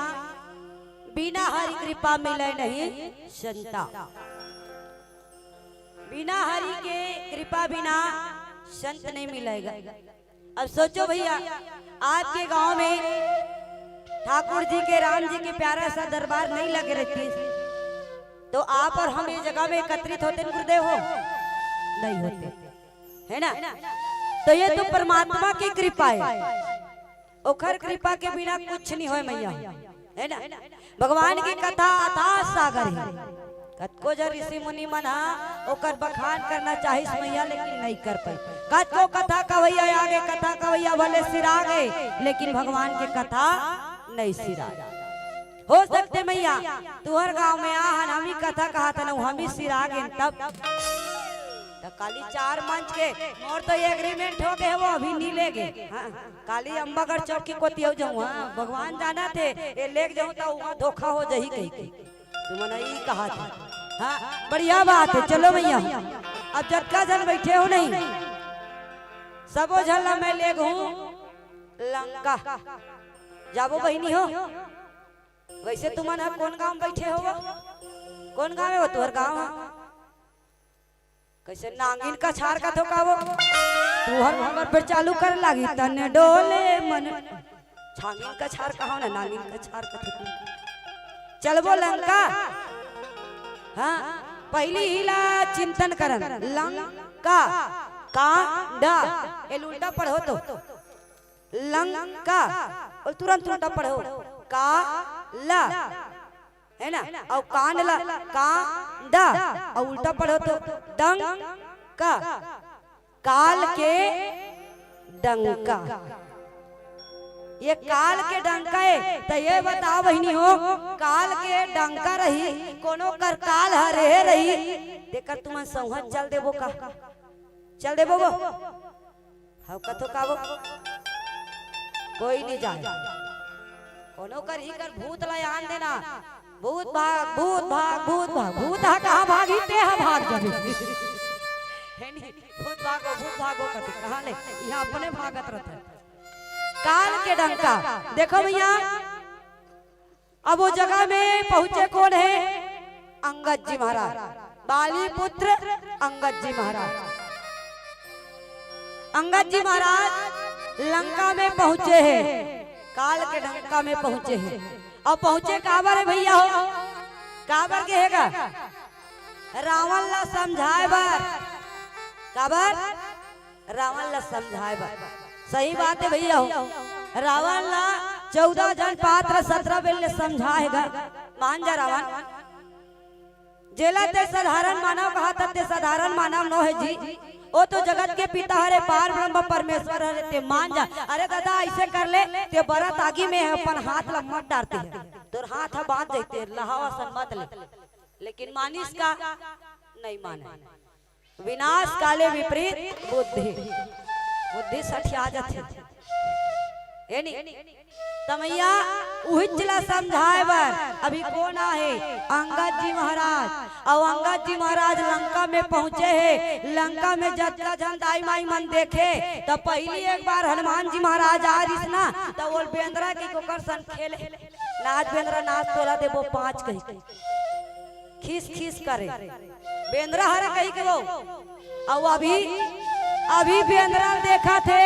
बिना हरि कृपा मिले नहीं संता, बिना हरि के कृपा बिना संत नहीं मिलेगा। अब सोचो भैया आपके गांव में ठाकुर जी के राम जी के प्यारा सा दरबार नहीं लगे रहती तो आप और हम इस जगह में एकत्रित होते गुरुदेव हो नहीं होते, है ना। तो ये तो परमात्मा की कृपा है, ओखर कृपा के बिना कुछ नहीं होए मैया, है ना। भगवान की कथा अथाह सागर है, कतको जर ऋषि मुनि मन ओकर बखान करना चाहिए मैया लेकिन नहीं कर पाई। कतको कथा कवैया आगे कथा कवैया भले सिरा गए लेकिन भगवान के कथा नहीं सिरा। हो सकते मैया तुहर गांव में हम ही कथा कहा था ना हम ही सिरा गए तब काली 4 मंच के और तो एग्रीमेंट हो गए वो अभी नहीं ले गए। हाँ, काली अम्बागढ़ चौक की कोती जाऊँ भगवान जाना थे ये ले जाऊँ तो वहाँ धोखा हो जाही कहीं तुमने यही कहा था। हाँ बढ़िया बात है, चलो भैया अब जटका जन बैठे हो नहीं सबो झल्ला मैं ले गूँ लंका जाबो बहनी हो। वैसे तुमने कौन गांव बैठे हो, कौन गांव है वो तुहर गांव कैसे नांगिन का छार का धोकावो तुहर नंबर पर चालू कर लागी तन डोले मन छांगिन का छार कहा ना नांगिन का छार का चलबो लंका। हाँ पहली हिला चिंतन करन लंका कांडा ये उल्टा पढ़ो तो लंका और तुरंत उल्टा पढ़ो काला है ना और कांडला कांडा और उल्टा पढ़ो तो डंका काल के डंका। ये काल के डंका है तो ये बताओ बहनी हो काल के डंका रही कोनो कर काल हरे रही देकर तुम संहत चल देबो का चल देबो वो हाउ कथो काबो कोई नहीं जाए कोनो कर ही कर भूत लायान देना भूत भाग भूत भाग भूत भाग भूत हा कहां भागी ते हा भाग जाबे है नहीं भूत भागो कथी कहां ले यहां अपने भागत रहते काल के डंका। देखो भैया अब वो जगह में पहुंचे कौन है अंगद जी महाराज बाली पुत्र अंगद जी महाराज। अंगद जी महाराज लंका में पहुंचे हैं काल के डंका में पहुंचे हैं और पहुंचे काबर है भैया हो काबर के हैगा रावण ला समझाए बार काबर रावण ला समझाए बार सही बात है भैया हो रावण ला 14 जन पात्र 17 बेल समझाएगा मान जा रावण जेला ते साधारण मानव कहा था ते साधारण मानव नो है जी वो तो जगत के पिता हरे पार ब्रह्म परमेश्वर हरे ते मान जा। अरे दादा ऐसे कर ले ते बरत आगी में है अपन हाथ ला मत डालते हैं तोर हाथ है बांध देते लहावा सन मत ले लेकिन मानिस का नहीं माने विनाश काले विपरीत बुद्धि बुद्धि सठिया जाते है नहीं तमैया उहिचला समझाए बर अभी कौन है अंगद जी महाराज और अंगद जी महाराज लंका में पहुंचे हैं। लंका में जतला जन दाई माई मन देखे तो पहली एक बार हनुमान जी महाराज आ रिस ना तो वो बेंद्रा की कोकर सन खेले नाच बेंद्रा नाच तोला देबो 5 कही खीस खीस करे बेंद्रा हर कही के वो और अभी बेंद्रा देखा थे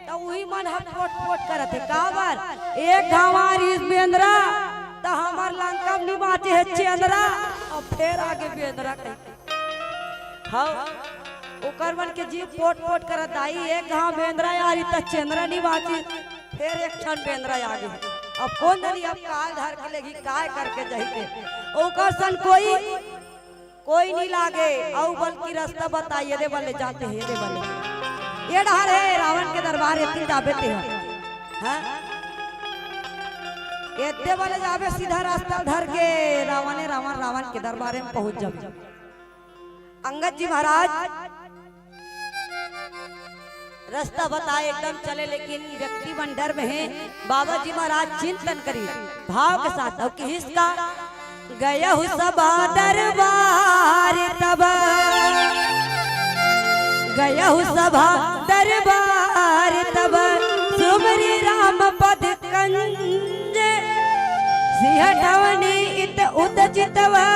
तो वही मन हम फोट फोट करते काबर एक घावारी बेंद्रा तो हमार लंका में बाचे है चंद्रा और फिर आगे बेंद्रा कही हाँ ओकर मन के जीव पोट पोट करत आई एक घाव बेंद्रा यारी तो चंद्रा नहीं बाची फिर एक क्षण बेंद्रा आगे अब कौन नहीं अब काल धर के लेगी काय करके जाइए ओकर सन कोई नहीं लागे और बल्कि रास्ता बताइए दे वाले जाते हैं दे वाले ये डर है रावण के दरबार इतनी जाबे थे हां इतने वाले जाबे सीधा रास्ता धर के रावण के दरबार में पहुंच जाओ। अंगद जी महाराज रास्ता बताए एकदम चले लेकिन व्यक्ति मंडर में है बाबा जी महाराज चिंतन करी भाव के साथ और किसका गया हूँ सबा दरबार तब गया हूँ सभा दरबार तब सुमरी राम पद कंज नवा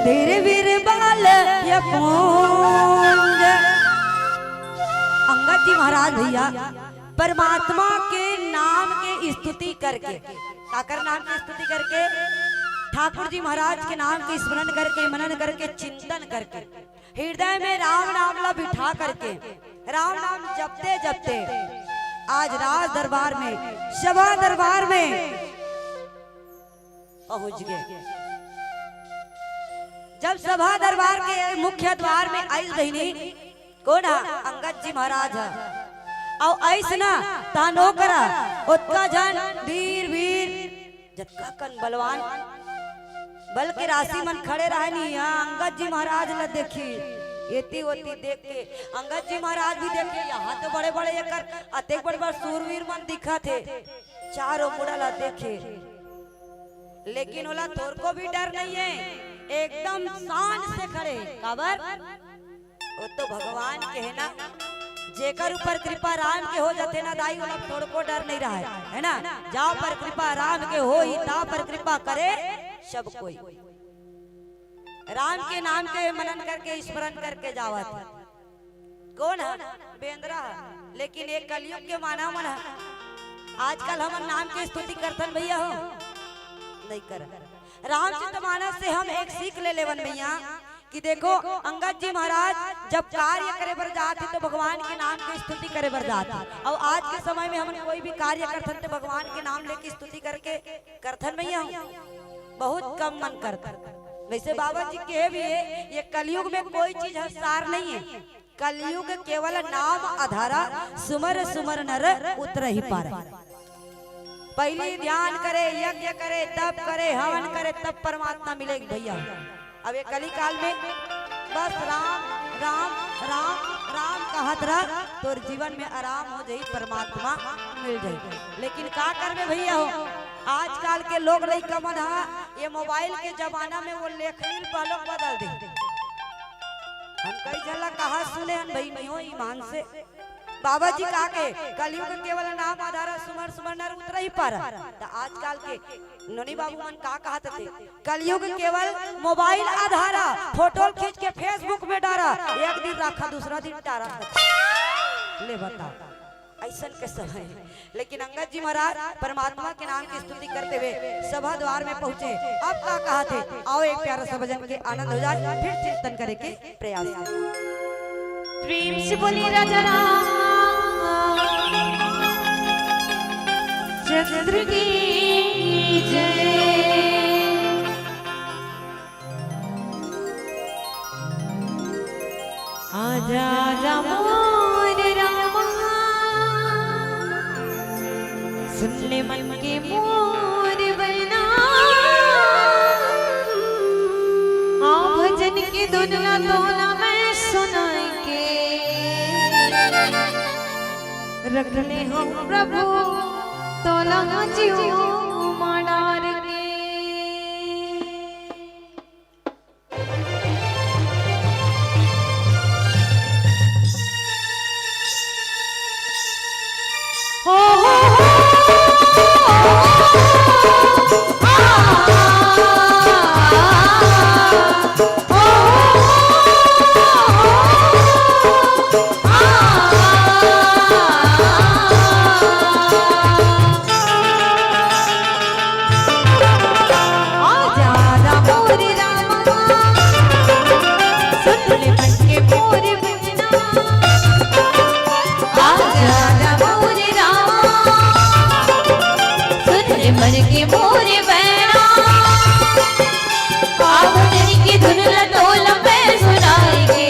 धीर वीर बाल यपूंज। अंगद जी महाराज भैया परमात्मा के नाम के स्तुति करके, काकर नाम की स्तुति करके, ठाकुर जी महाराज के नाम के स्मरण करके, मनन करके, चिंतन करके, हृदय में राम नाम ला बिठा करके, राम नाम जपते जपते आज राज दरबार में, सभा दरबार में पहुंच गए। जब सभा दरबार के मुख्य द्वार में आई बहिनी कौन है? अंगद जी महाराज है। और ऐसना तानो करा उतना जन वीर वीर जत्का कन बलवान बल के राशि मन खड़े रहनी। अंगद जी महाराज ने देखी एती ओती देख के अंगद जी महाराज भी देखे, यहाँ तो बड़े बड़े एकर अतेक बड़े बड़े सूरवीर मन दिखा थे, चारों मुड़ला देखे, लेकिन ओला तोर को भी डर नहीं है, एकदम शान से खड़े। काबर वो तो भगवान के है ना, जेकर ऊपर कृपा राम के हो जाते ना दाई, ओला तोड़ को डर नहीं रहा है ना। जाओ पर कृपा राम के हो ही ता पर कृपा करे सब कोई। राम के नाम के मनन करके स्मरण करके जावत कौन है? बेंद्रा है। लेकिन एक कलयुग के मानव मन है, आजकल हम नाम के स्तुति करतन भैया हो नहीं कर। रामचरितमानस से हम एक सीख ले लेवन भैया कि देखो अंगद जी महाराज जब कार्य करे बर जाते तो भगवान के नाम की स्तुति करे बर जाते, और आज के समय में हम कोई भी कार्य करथन तो भगवान के नाम लेके स्तुति करके करथन भैया बहुत कम मन करता। वैसे बाबा जी कहे भी है ये कलयुग में कोई चीज सार नहीं है, कलयुग केवल नाम आधारा, सुमर सुमर नर उतर ही पार। पहले ध्यान करे, यज्ञ करे, तप करे, हवन करे, तब परमात्मा मिलेगी भैया। अब ये कली काल में बस राम राम राम राम कहत रह तो जीवन में आराम हो जाई, परमात्मा मिल जाए। लेकिन का करबे भैया हो, आजकल के लोग नहीं कमन है, ये मोबाइल के जमाना में वो लेखनी पहले बदल दे। हम कई जला कहा सुने हन भाई नहीं हो ईमान से। बाबा जी का के कलयुग केवल नाम आधारा, सुमर सुमर नर उतर ही पार। तो आजकल के नोनी बाबू मन का कहते थे कलयुग केवल मोबाइल आधारा, फोटो खींच के फेसबुक में डारा, एक दिन रखा दूसरा दिन टारा। ले बताओ ऐसा के समय। लेकिन अंगद जी महाराज परमात्मा के नाम की स्तुति करते हुए सभा द्वार में पहुंचे। अब का कहा थे, आओ एक प्यारा सा भजन के आनंद हो जाए, फिर चिंतन करे के प्रयास करें। प्रेम से बोली राजा राम चंद्र की जय। आजा आजा मोर रामा, सुन ले मन के मोर बना, आ भजन के दुनिया दोना मैं सुनाई के, रख ले हो प्रभु तोला जीव माडार के। मन के मोरे बहना, भजन की धुन लटोल में सुनाएंगे।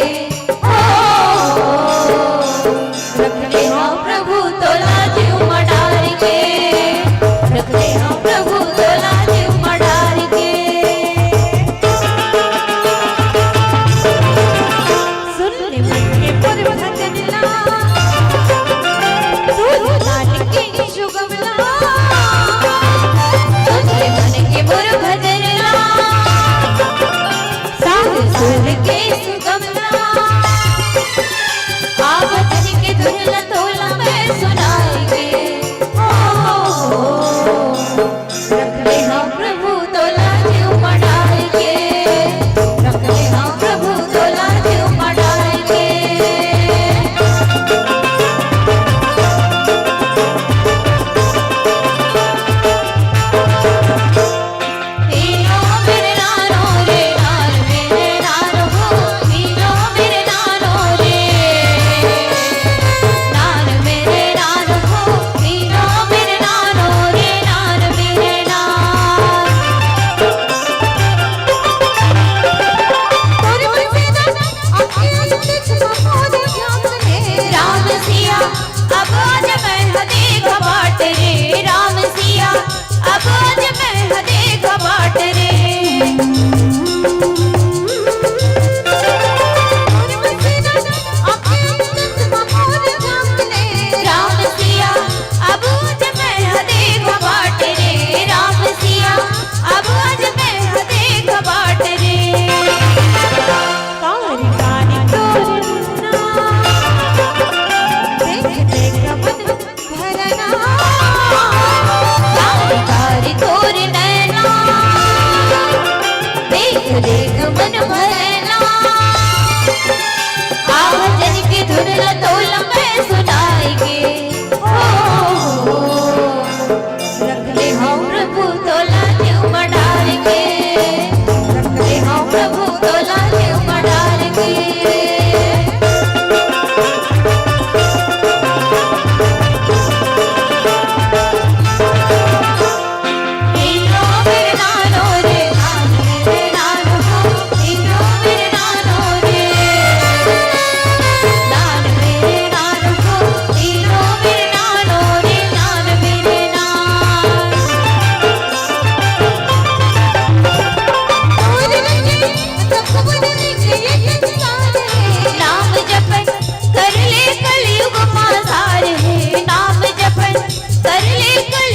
रखने हो प्रभु तोला जीव मडार के, रखने हो प्रभु तोला जीव मडार के। सुन ले मन के पुर भजनला, सुन नानक की सुगमला, मन के मोर भजनला, साध सुन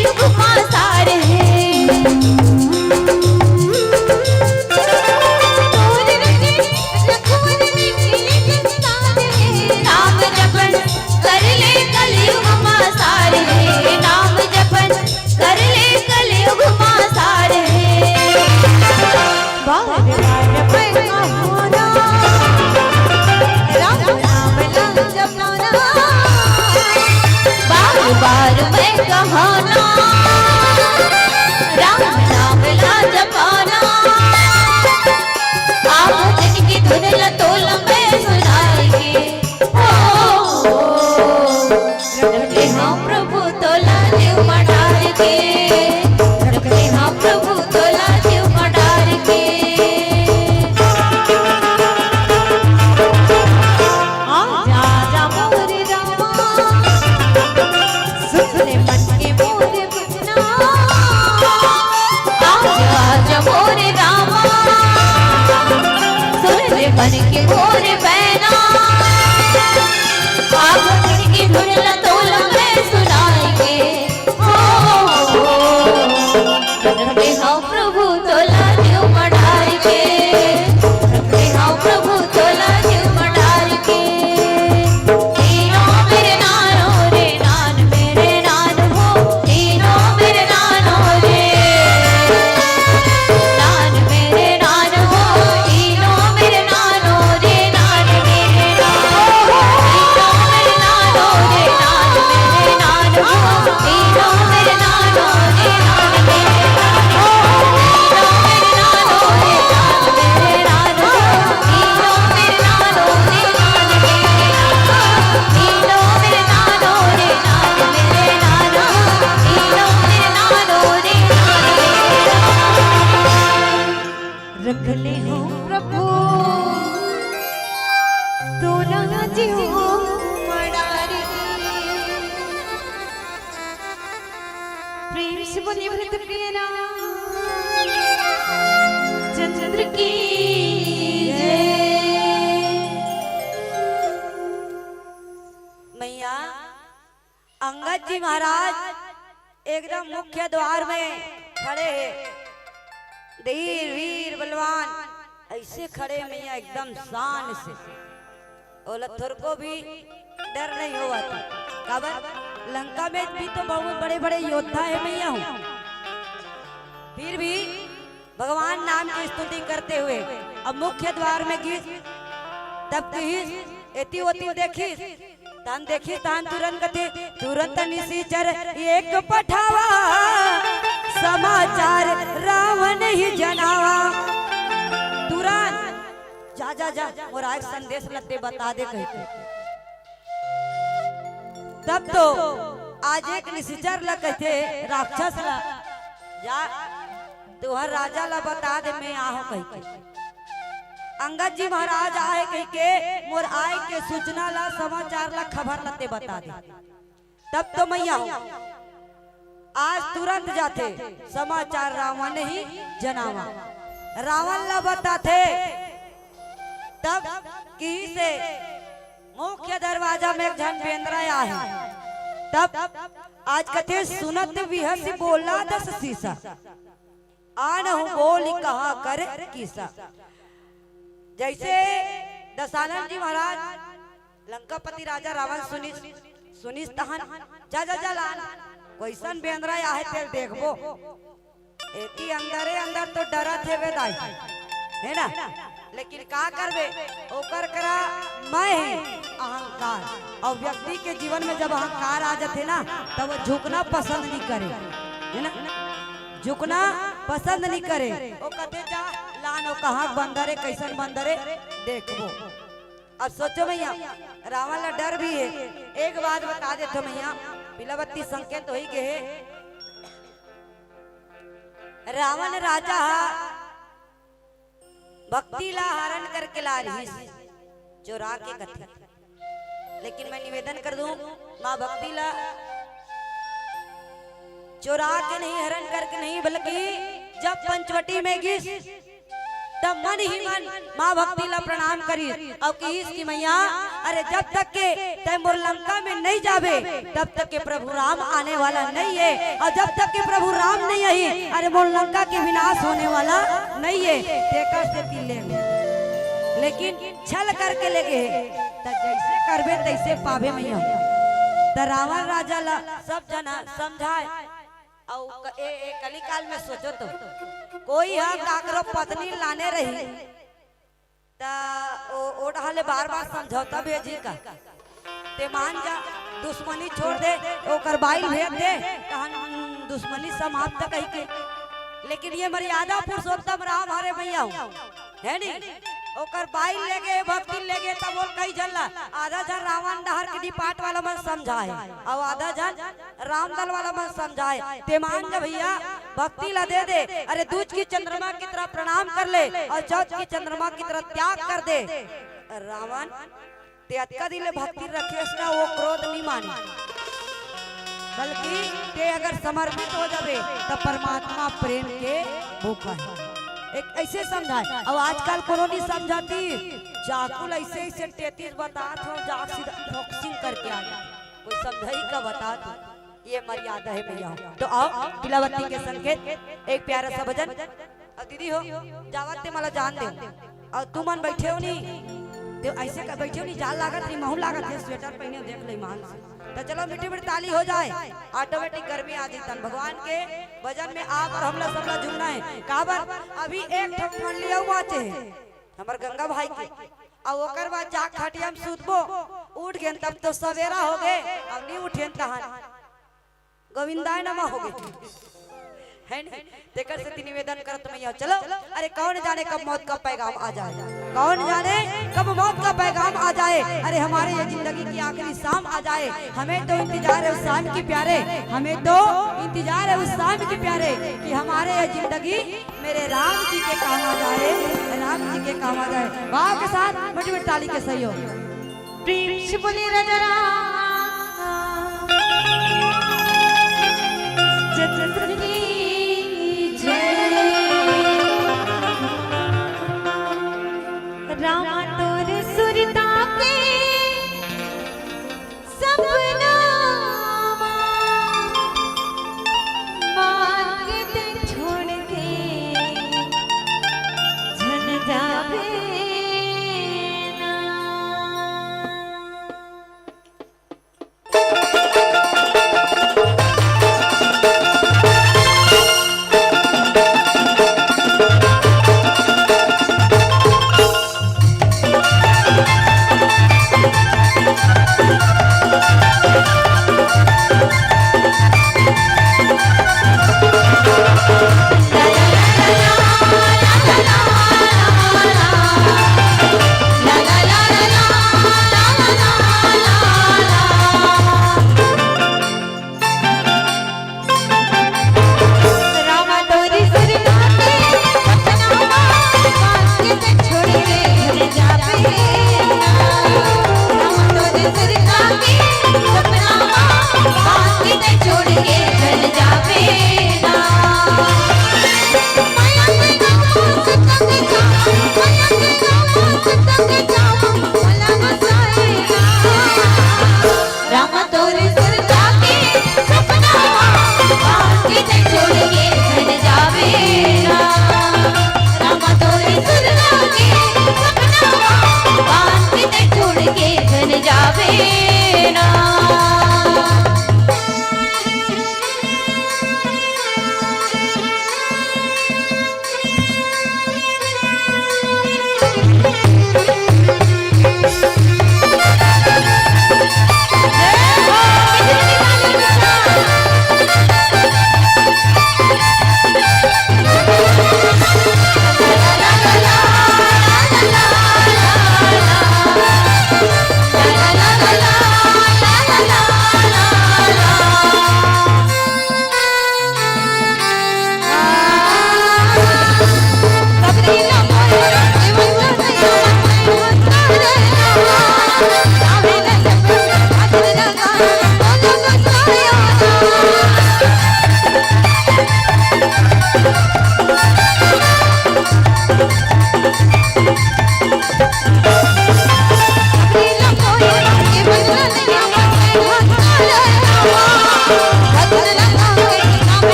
कलयुग मां सारे नाम जपन कर ले कलयुग मां सारे नाम जपन कर ले कलयुग मां सारे बार बार मैं होना राम नाम जपना बार बार मैं कहना राम नाम जपना आप जिनकी धुन लतोल में सुनाएंगे रखते हाँ प्रभु तोला जीव मडार के रखते हाँ प्रभु तोला जीव मडार के आजा जा मोरे रामा सुन मन के मोरे बचना आजा जा मोरे रामा सुन मन के मोरे बहना आप जिनकी धुन लतोल में सुनाएंगे रखते हाँ प्रभु तोला जीव मडार के रखते हाँ प्रभु तोला जीव मडार के तीनों मेरे नानो रे नान मेरे नान हो तीनों मेरे नानो रे नान मेरे नान हो तीनों मेरे नानो रे नान मेरे नान तीनों मेरे नानो रे नान मेरे नान हो तीनों मेरे नानो रे नान मेरे नान हो तीनों मेरे नानो रे नान मेरे नान हो तीनों मेरे नानो रे नान मेरे नान हो तीनों मेरे नानो रे नान मेरे नान हो तीनों मेरे नानो रे नान रख ले हो प्रभु तोला जीव मडार प्रेम से बोलिए भरत प्रिय राम चंद्र की मैया अंगद जी महाराज एकदम मुख्य द्वार में खड़े हैं धीर वीर बलवान ऐसे खड़े मैया एकदम शान से और लथुर को भी डर नहीं हुआ था काबर लंका में भी तो बहुत बड़े बड़े योद्धा है मैया हूँ फिर भी भगवान नाम की स्तुति करते हुए अब मुख्य द्वार में गिर तब एती होती देखी तान देखी तान तुरंत गति तुरंत निशिचर एक पठावा समाचार रावण ही जनावा तुरंत जा जा जा और आज संदेश लते बता दे कहते तब तो आज एक निशिचर ला कहते राक्षस ला जा तुहर राजा ला बता दे मैं आहो कहते अंगद जी महाराज आए कह के मोर आए के सूचना ला समाचार ला खबर लते बता दे तब तो मैया आज तुरंत जाते समाचार रावण ही जनावा रावण ला बताते तब की से मुख्य दरवाजा में जन बेंद्रा है तब आज कथे सुनत विहस बोला दस सीसा आन हूँ बोली कहा कर किसा जैसे दशानन जी महाराज लंकापति राजा रावण सुनिस तहन जा जा जा लान कैसन बेंद्रा आहे तेल देखबो एती अंदरे अंदर तो डरत है वेदाई है ना लेकिन का करबे ओकर करा मैं अहंकार और व्यक्ति के जीवन में जब अहंकार आ जाते ना तब वो झुकना पसंद नहीं करे है ना झुकना पसंद नहीं करे ओ कहते जा लानो कहाँ बंदरे कैसन बंदरे देखबो अब सोचो भैया रावण ला डर भी है एक बात बता देते भैया पिलावती संकेत हो ही गए रावण राजा भक्ति ला हरण करके ला रही चोरा के कथे लेकिन मैं निवेदन कर दूं माँ भक्ति ला चोरा के नहीं हरण करके नहीं बल्कि जब पंचवटी में घिस तब मन ही मन माँ भक्ति ला प्रणाम करी और कही कि मैया अरे जब तक के तय मोर लंका में नहीं जावे तब तक के प्रभु राम आने वाला नहीं है, और जब तक के प्रभु राम नहीं आई अरे मोर लंका के विनाश होने वाला नहीं है। टेकर से तिले लेकिन छल करके लगे तो जैसे करबे तैसे पावे मैया। तो रावण राजा ला सब जना समझाए और कली काल में सोचो तो कोई हाँ काकरो पत्नी लाने रही ओढ़ाले बार बार समझौता भेजी का ते मान जा दुश्मनी छोड़ दे ओकर बाइल भेज दे तहन दुश्मनी समाप्त कही के। लेकिन ये मर्यादा पुरुषोत्तम राम हरे भैया है नी ओकर बाइल ले गए भक्ति ले गए तब बोल कही झल्ला आधा झन रावण डहर के डिपार्ट वाला मन समझाए और आधा झन रामदल वाला मन समझाए। ते मान जा भैया भक्ति ला दे दे अरे दूज की चंद्रमा की तरह प्रणाम कर ले और चौथ की चंद्रमा की तरह त्याग कर दे। रावण ते अतका दिले भक्ति रखे उसका वो क्रोध नहीं माने बल्कि ते अगर समर्पित हो जावे तो परमात्मा प्रेम के भूखा है। एक ऐसे समझाए अब आजकल कोनो नहीं समझाती चाकुल ऐसे ऐसे 33 बता हो जाग सीधा फॉक्सिंग करके आ गया कोई समझाई का बता दो ये मर्यादा है भैया। तो आओ तिलावती के संकेत एक प्यारा सा भजन। और दीदी हो जावत ते मला जान दे और तू मन बैठे हो नहीं तो ऐसे का बैठे हो नहीं जान लागत नहीं महू लागत है स्वेटर पहने देख ले मान से। तो चलो मीठी मीठी ताली हो जाए ऑटोमेटिक गर्मी आ जाती भगवान के भजन में आप और हम लोग सब लोग झूमना है। काबर अभी एक ठप मंडलिया हुआते है हमार गंगा भाई के और ओकर बाद जाग खटिया हम सूतबो उठ गए तब तो सवेरा हो गए अब नहीं उठे तहन गोविंदाय नमः हो गए है नहीं। तेकर से निवेदन करत मैया चलो अरे कौन जाने कब मौत का पैगाम आ जाए कौन जाने कब मौत का पैगाम आ जाए अरे हमारे ये जिंदगी की आखिरी शाम आ जाए। हमें तो इंतजार है उस शाम की प्यारे हमें तो इंतजार है उस शाम की प्यारे कि हमारे ये जिंदगी मेरे राम जी के काम आ जाए राम जी के काम आ जाए। वाह के साथ मीठी मीठी ताली के सहयोग प्रेम से बोले राजा चंद्र की रामा तोर सुरता के सपना मांगते छोड़ के झन जावे ना।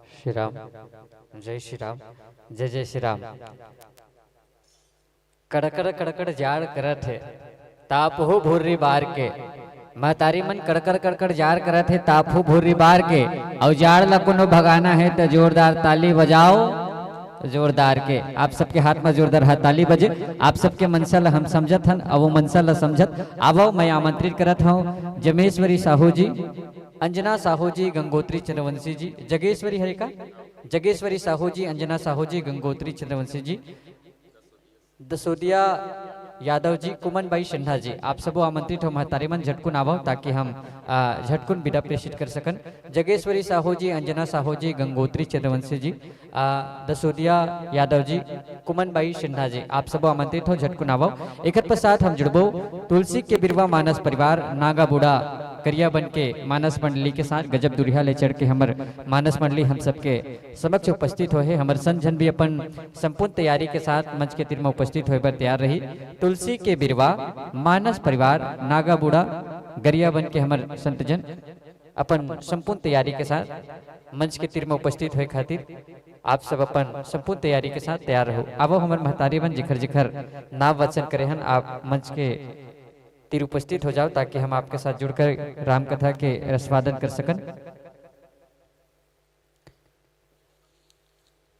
श्री राम। जय श्री राम। जय जय श्री राम। कड़कड़ कड़कड़ जाड़ करत है ताप हो भूरी बार के। महतारी मन कड़कड़ कड़कड़ जाड़ करत है ताप हो भूरी बार के। और जाड़ ला कोनो भगाना है तो जोरदार ताली बजाओ जोरदार के। आप सबके हाथ में जोरदार हाथ ताली बजे। आप सबके मनसा ला हम समझत हन अब वो मनसा ला समझत आवो। मैं आमंत्रित करत हूँ जमेश्वरी साहू जी, अंजना साहू जी, गंगोत्री चंद्रवंशी जी, जगेश्वरी हरे का जगेश्वरी साहू जी, अंजना साहू जी, गंगोत्री चंद्रवंशी जी, दसोदिया यादव जी, कुमन भाई सिन्हा जी, आप सबो आमंत्रित हो। महतारी मन झटकुन आवो ताकि हम झटकुन विदा प्रेषित कर सकन। जगेश्वरी साहू जी, अंजना साहू जी, गंगोत्री चंद्रवंशी जी, दसोदिया यादव जी, कुमन भाई सिन्हा जी, आप सबो आमंत्रित हो। झटकुन आवो। एक साथ हम जुड़बो तुलसी के बिरवा मानस परिवार नागा बूढ़ा करिया बन के मानस मंडली के साथ गजब दुरिया ले चढ़ के हमर मानस मंडली हम सबके समक्ष उपस्थित हो है। हमर संजन भी अपन संपूर्ण तैयारी के साथ मंच के तीर में उपस्थित होए बर तैयार रही। तुलसी के बिरवा मानस परिवार नागा बूढ़ा गरिया बन के हमर संतजन अपन संपूर्ण तैयारी के साथ मंच के तीर में उपस्थित होए खातिर आप सब अपन संपूर्ण तैयारी के साथ तैयार रहो। अब हमर महतारी बन जिखर जिखर नाम वचन करे हन आप मंच के तीर उपस्थित हो जाओ ताकि हम आपके साथ जुड़कर राम कथा के रसवादन कर सकन।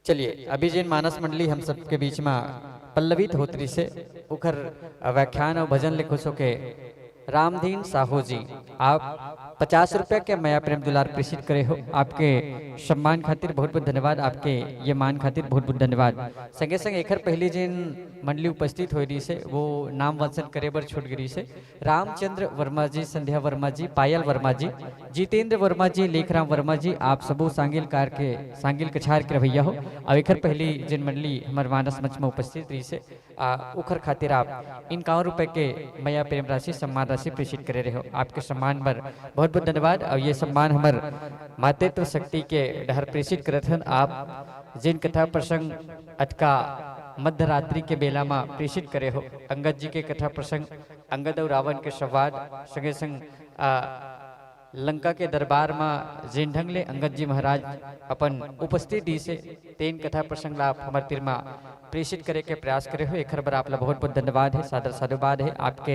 चलिए अभी जिन मानस मंडली हम सबके बीच में पल्लवित होत्री से उखर व्याख्यान और भजन लिखो सो के रामदीन साहू जी, आप 50 रुपये के मया प्रेम दुलार प्रेषित करे हो। आपके सम्मान खातिर बहुत बहुत धन्यवाद। आपके ये मान खातिर बहुत बहुत धन्यवाद। संगे संग एकर पहली जिन मंडली उपस्थित हो रही से वो नाम वंचन करे बर छूट गई से रामचंद्र वर्मा जी, संध्या वर्मा जी, पायल वर्मा जी, जितेंद्र वर्मा जी, लेखराम वर्मा जी, आप सबो सांगिल कार के सांगिल कछार के रवैया हो। और एकर पहली जिन मंडली हमार मानस मंच में उपस्थित रही से उखर खातिर आप 51 रुपये के मया प्रेम राशि सम्मान राशि प्रेषित करे रहे हो। आपके सम्मान पर बहुत बहुत धन्यवाद। और ये सम्मान हमार मातृत्व शक्ति के डहर प्रेषित करत हन। आप जिन कथा प्रसंग अटका मध्य रात्रि के बेला में प्रेषित करे हो, अंगद जी के कथा प्रसंग, अंगद और रावण के संवाद, संगे संग लंका के दरबार में जिन ढंग ले अंगद जी महाराज अपन उपस्थिति से तेन कथा प्रसंग ला आप हमारे तीर में प्रेषित करे के प्रयास करे हो। एक बार आप बहुत बहुत धन्यवाद है, सादर साधुवाद है। आपके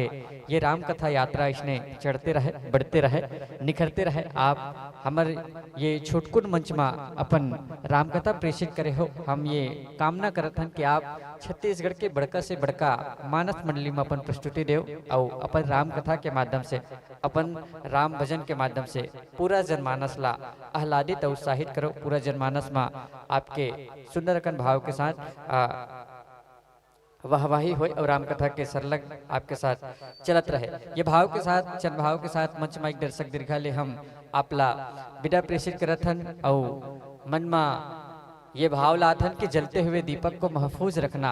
ये राम कथा यात्रा इसने चढ़ते रहे, बढ़ते रहे, निखरते रहे। आप हमारे ये छोटकुन मंच में अपन राम कथा प्रेषित करे हो। हम ये कामना करत हन कि आप छत्तीसगढ़ के बड़का से बड़का मानस मंडली में अपन प्रस्तुति देव और अपन राम कथा के माध्यम से, अपन राम भजन के माध्यम से पूरा जनमानस ला आह्लादित और उत्साहित करो। पूरा जनमानस में आपके सुंदर अकन भाव के साथ वाहवाही हो और राम कथा के सरलग आपके साथ चलत रहे। ये भाव के साथ, चंद भाव के साथ मंच माइक दर्शक दीर्घा ले हम आपला विदा प्रेषित करत हन और मन में ये भाव लाथन कि जलते हुए दीपक को महफूज रखना,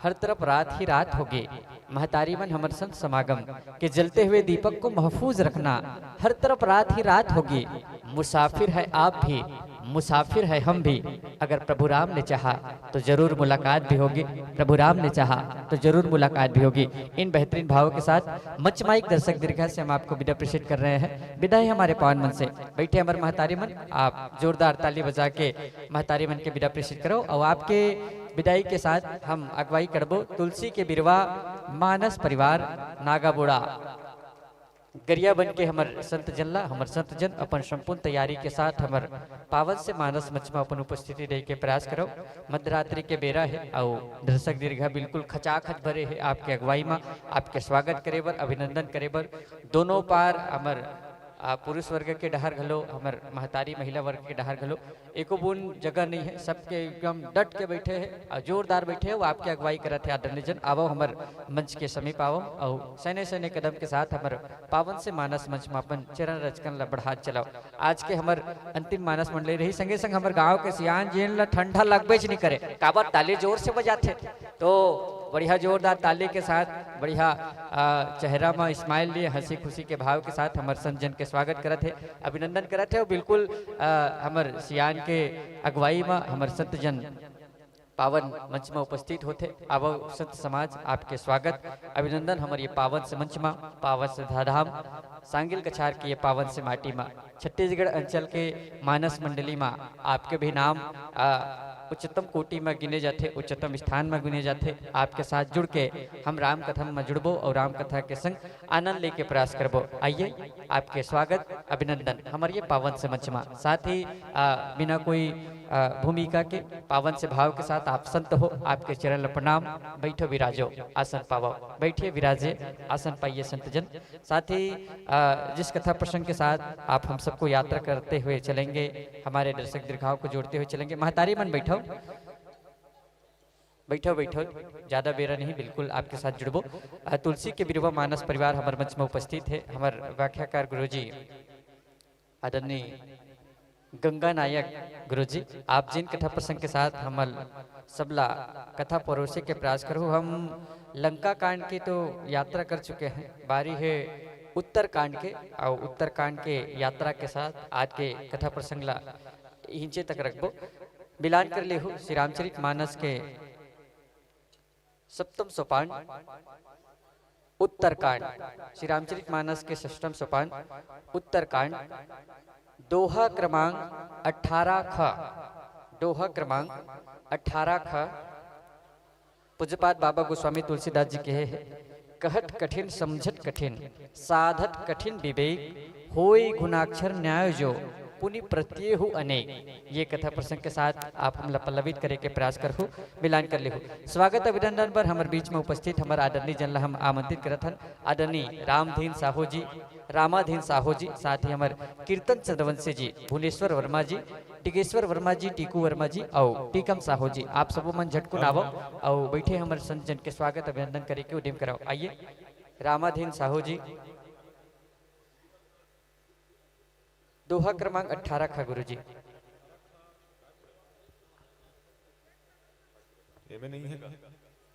हर तरफ रात ही रात होगी। महतारी मन हमर संत समागम के जलते हुए दीपक को महफूज रखना, हर तरफ रात ही रात होगी। मुसाफिर है आप भी, मुसाफिर है हम भी, अगर प्रभु राम ने चाहा तो जरूर मुलाकात भी होगी। प्रभु राम ने चाहा तो जरूर मुलाकात भी होगी। इन बेहतरीन भावों के साथ मंच माइक दर्शक दीर्घा से हम आपको विदा प्रेषित कर रहे हैं। विदा है हमारे पावन मन से। बैठे हमारे महतारी मन, आप जोरदार ताली बजा के महतारी मन के विदा प्रेषित करो। और आपके विदाई के साथ हम अगवाई करबो तुलसी के बिरवा मानस परिवार नागा बूढ़ा गरिया बन के हमर संत जनला, हमर संत जन अपन संपूर्ण तैयारी के साथ हमर पावन से मानस मंच में अपन उपस्थिति दे के प्रयास करो। मध्यरात्रि के बेरा है और दर्शक दीर्घा बिल्कुल खचाखच भरे है आपके अगुवाई में। आपके स्वागत करे बर, अभिनंदन करे बर दोनों पार हमर पुरुष वर्ग के डहर घलो, हमर महतारी महिला वर्ग के डहर घलो एको बून जगह नहीं है। सबके एकदम डट के बैठे हैं, जोरदार बैठे हैं। वो आपके अगुवाई करत है आदरणीय जन। आवो हमर मंच के समीप आवो और सैने सैने कदम के साथ हमर पावन से मानस मंच में अपन चरण रचकन ला बढ़ात चलाओ। आज के हमर अंतिम मानस मंडली रही। संगे संग हमर गाँव के सियान जेन ला ठंडा लगबेच नहीं करे, काबर ताली जोर से बजाते तो बढ़िया जोरदार ताली के साथ, बढ़िया चेहरा में स्माइल लिए हंसी खुशी के भाव के साथ हमर संत जन के स्वागत करत है, अभिनंदन करत है। और बिल्कुल हमर सियान के अगुवाई में हमर संत जन पावन मंच में उपस्थित होते अब संत समाज आपके स्वागत अभिनंदन हमारे ये पावन से मंच में पावन से धाम सांगिल कछार की ये पावन से माटी में छत्तीसगढ़ अंचल के मानस मंडली में आपके भी नाम उच्चतम कोटि में गिने जाते, उच्चतम स्थान में गिने जाते। आपके साथ जुड़ के हम राम कथा में जुड़बो और राम कथा के संग आनंद लेके प्रयास करबो। आइए आपके स्वागत अभिनंदन हमारे ये पावन से मंच में। साथ ही बिना कोई भूमिका के पावन से भाव के साथ आप संत हो, आपके चरण प्रणाम। बैठो विराजो आसन पावो, बैठिए विराजे आसन पाइए संत जन। साथ ही जिस कथा प्रसंग के साथ आप हम सबको यात्रा करते हुए चलेंगे, हमारे दर्शक दीर्घाओं को जोड़ते हुए चलेंगे। महतारी मन बैठो बैठो बैठो, ज्यादा बेरा नहीं, बिल्कुल आपके साथ जुड़बो। तुलसी के बिरवा मानस परिवार हमारे मंच में उपस्थित है। हमारे व्याख्याकार गुरुजी आदरणीय गंगा नायक गुरुजी, आप जिन कथा प्रसंग के साथ हमल सबला कथा परोसे के प्रयास करो। हम लंका कांड की तो यात्रा कर चुके हैं, बारी है उत्तर कांड के, और उत्तर कांड के यात्रा के साथ आज के कथा प्रसंग ला हिंचे तक रखबो। बिलान कर ले हो श्री रामचरित मानस के सप्तम सोपान उत्तरकांड, श्री रामचरित मानस के सप्तम सोपान उत्तरकांड, दोहा क्रमांक 18 ख, दोहा क्रमांक 18 ख। पूज्यपाद बाबा गोस्वामी तुलसीदास जी कहे हैं, कहत कठिन समझत कठिन, साधत कठिन विवेक, होय गुणाक्षर न्याय जो, पुनि प्रत्येहु अनेक। ये कथा प्रसंग के साथ आप हम पल्लवित करे के प्रयास कर हो, मिलान कर ले हो। स्वागत अभिनंदन पर हमारे बीच में उपस्थित हमारे आदरणीय जन ला हम आमंत्रित करत हन। आदरणीय रामधीन साहू जी, रामाधीन साहू जी, साथ ही हमारे कीर्तन चंद्रवंशी जी, भुवनेश्वर वर्मा जी, टिकेश्वर वर्मा जी, टीकू वर्मा जी और टीकम साहू जी, आप सबो मन झटकुन आवो और बैठे हमारे संत जन के स्वागत अभिनंदन करे के उद्यम कराओ। आइए रामाधीन साहू जी, दोहा क्रमांक 18 खा गुरु जी। नहीं है का?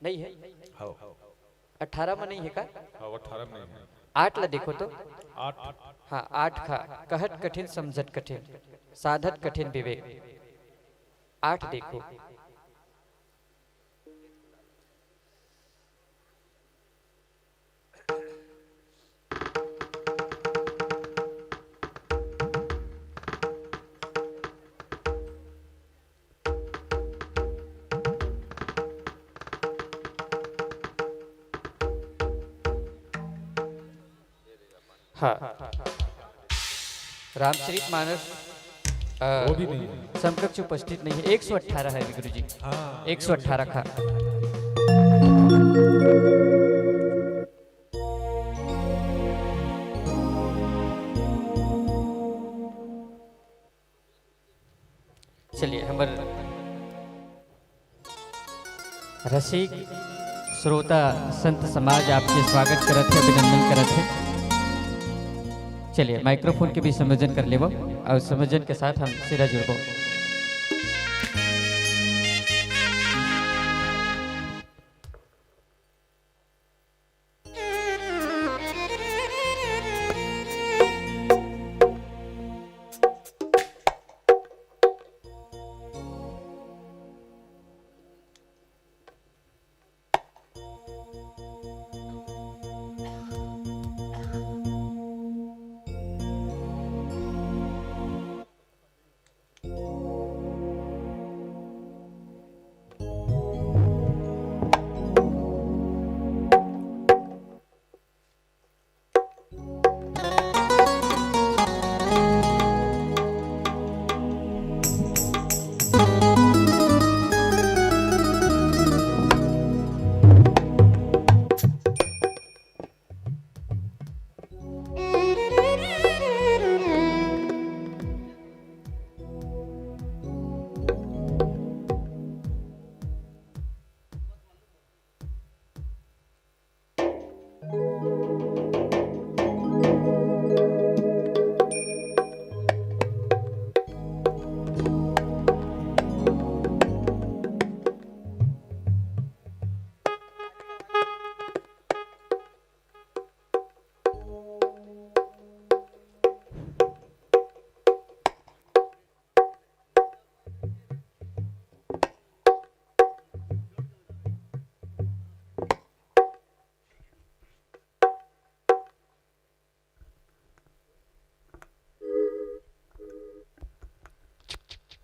नहीं है, 18 में नहीं है का? 18 में नहीं है। 8 ला देखो तो 8, हाँ 8 खा, कहत कठिन समझत कठिन, साधत कठिन विवेक। 8 देखो, हाँ रामचरित मानस वो भी नहीं है, समकक्ष उपस्थित नहीं है। 118 है गुरु जी, हाँ 118 खा। चलिए हमारे रसिक श्रोता संत समाज आपके स्वागत करत है, अभिनंदन करत है। चलिए माइक्रोफोन के भी संयोजन कर लेबो और संयोजन के साथ हम सिरा जुड़बो।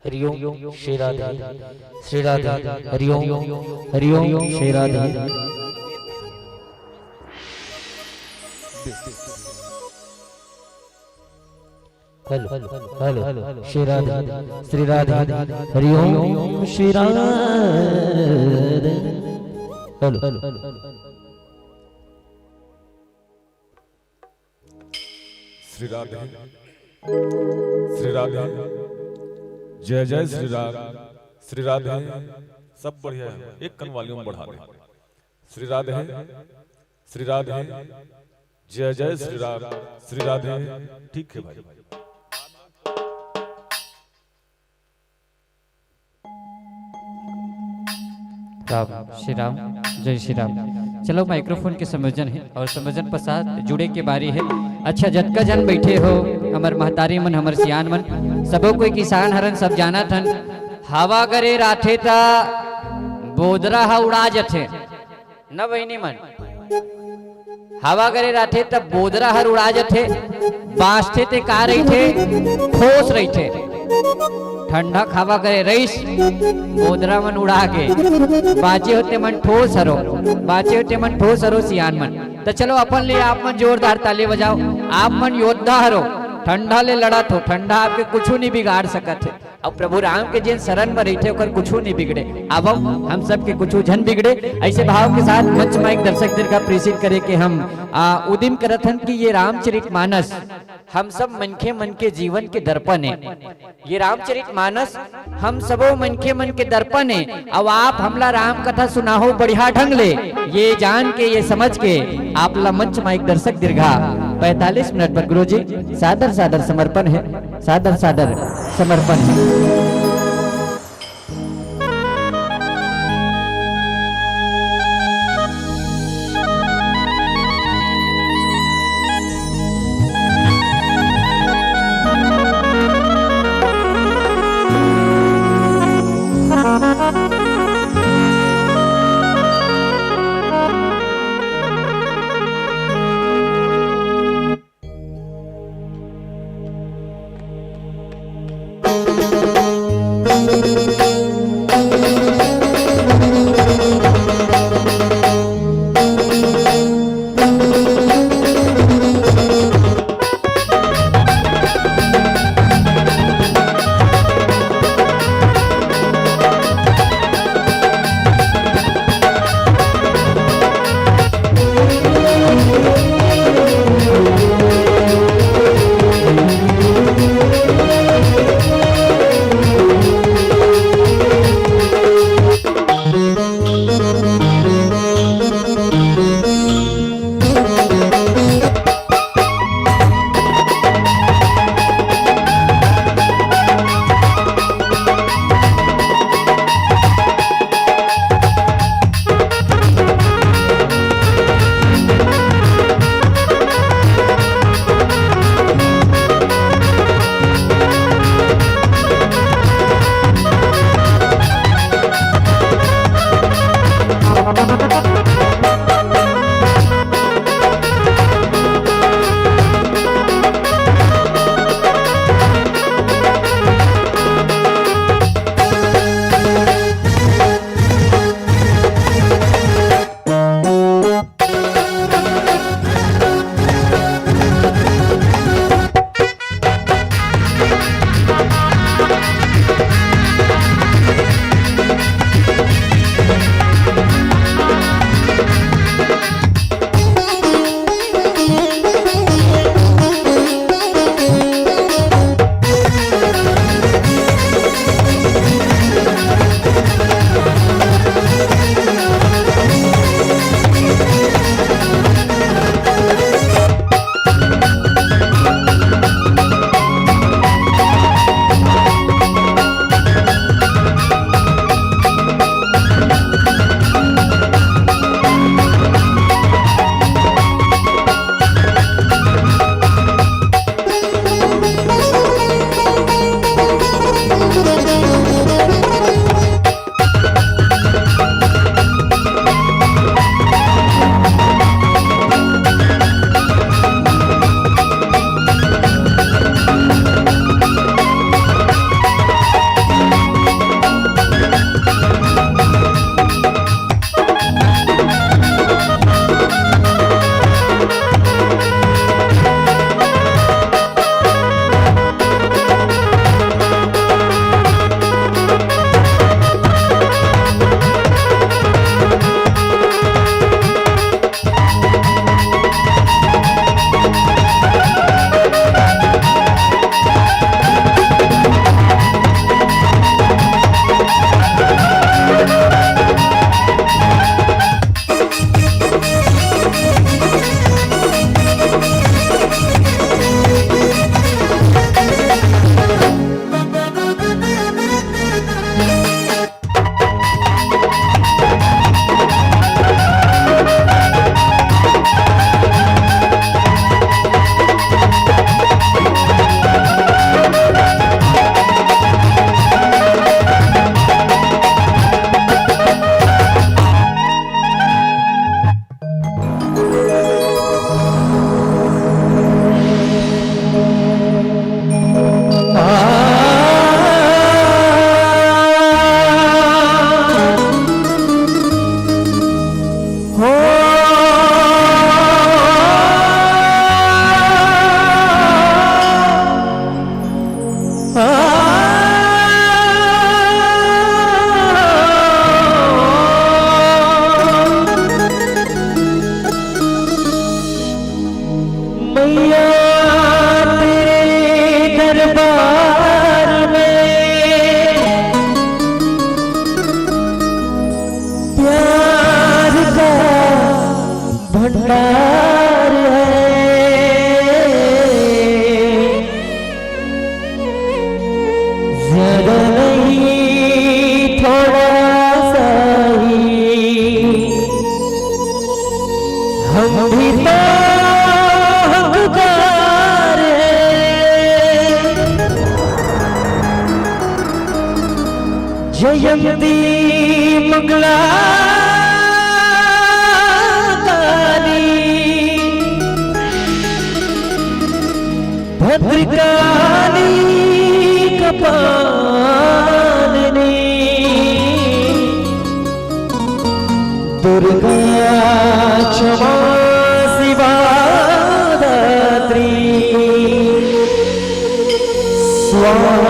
Hariom Shri Radhe Shri Radhe Hariom Hariom Shri Radhe. Hello hello hello Shri Radhe Shri Radhe Hariom Shri Radhe hello Shri Radhe Shri Radhe जय जय श्री राधे श्री राधे सब बढ़िया है, एक कन वॉल्यूम बढ़ा दे। श्री राधे श्री राधे जय जय श्री राधे श्री राधे ठीक है भाई। राम श्री राम जय श्री राम। चलो माइक्रोफोन के संयोजन है और संयोजन पश्चात जुड़े के बारी है। अच्छा जतका जन बैठे हो हमर महतारी मन हमर सियान मन सबो कोई किसान हरन सब जाना थन। हवा करे राथे ता बोदरा हा उड़ा जथे न बहिनी मन। हवा करे राथे तब बोदरा हर उड़ा जथे बाँचते ते का रही थे ठोस रही थे। ठंडा खावा करे रईस बोदरा मन उड़ा के बाचे होते मन ठोस हरो बाचे होते मन ठोस हरो सियान मन। तो चलो अपन ले आप मन जोरदार ताली बजाओ। आप मन योद्धा हरो ठंडा ले लड़त हो ठंडा आपके कुछ नहीं बिगाड़ सकत है। अब प्रभु राम के जिन शरण में रहते ओकर कुछ नहीं बिगड़े। अब हम सब के कुछ झन बिगड़े। ऐसे भाव के साथ मंच माइक दर्शक दीर्घ प्रेषित करे कि हम उदिम करत हन कि ये रामचरितमानस हम सब मनखे मन के जीवन के दर्पण है। ये रामचरितमानस हम सबो मनखे मन के दर्पण है। अब आप हमला राम कथा सुनाहो बढ़िया ढंग ले ये जान के ये समझ के आप ला मंच माइक दर्शक दीर्घा 45 मिनट पर गुरुजी सादर सादर समर्पण है। सादर सादर समर्पण है। मैया तेरे दरबार में प्यार का भंडार है, ज्यादा नहीं थोड़ा सा ही हम भी तो हकदार हैं। जयंती मंगला भद्रकाली कपालिनी दुर्गा क्षमा शिवा दात्री स्वाहा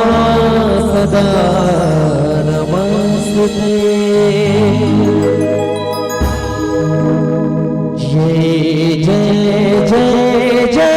सदा नमस्ते। जय जय जय जय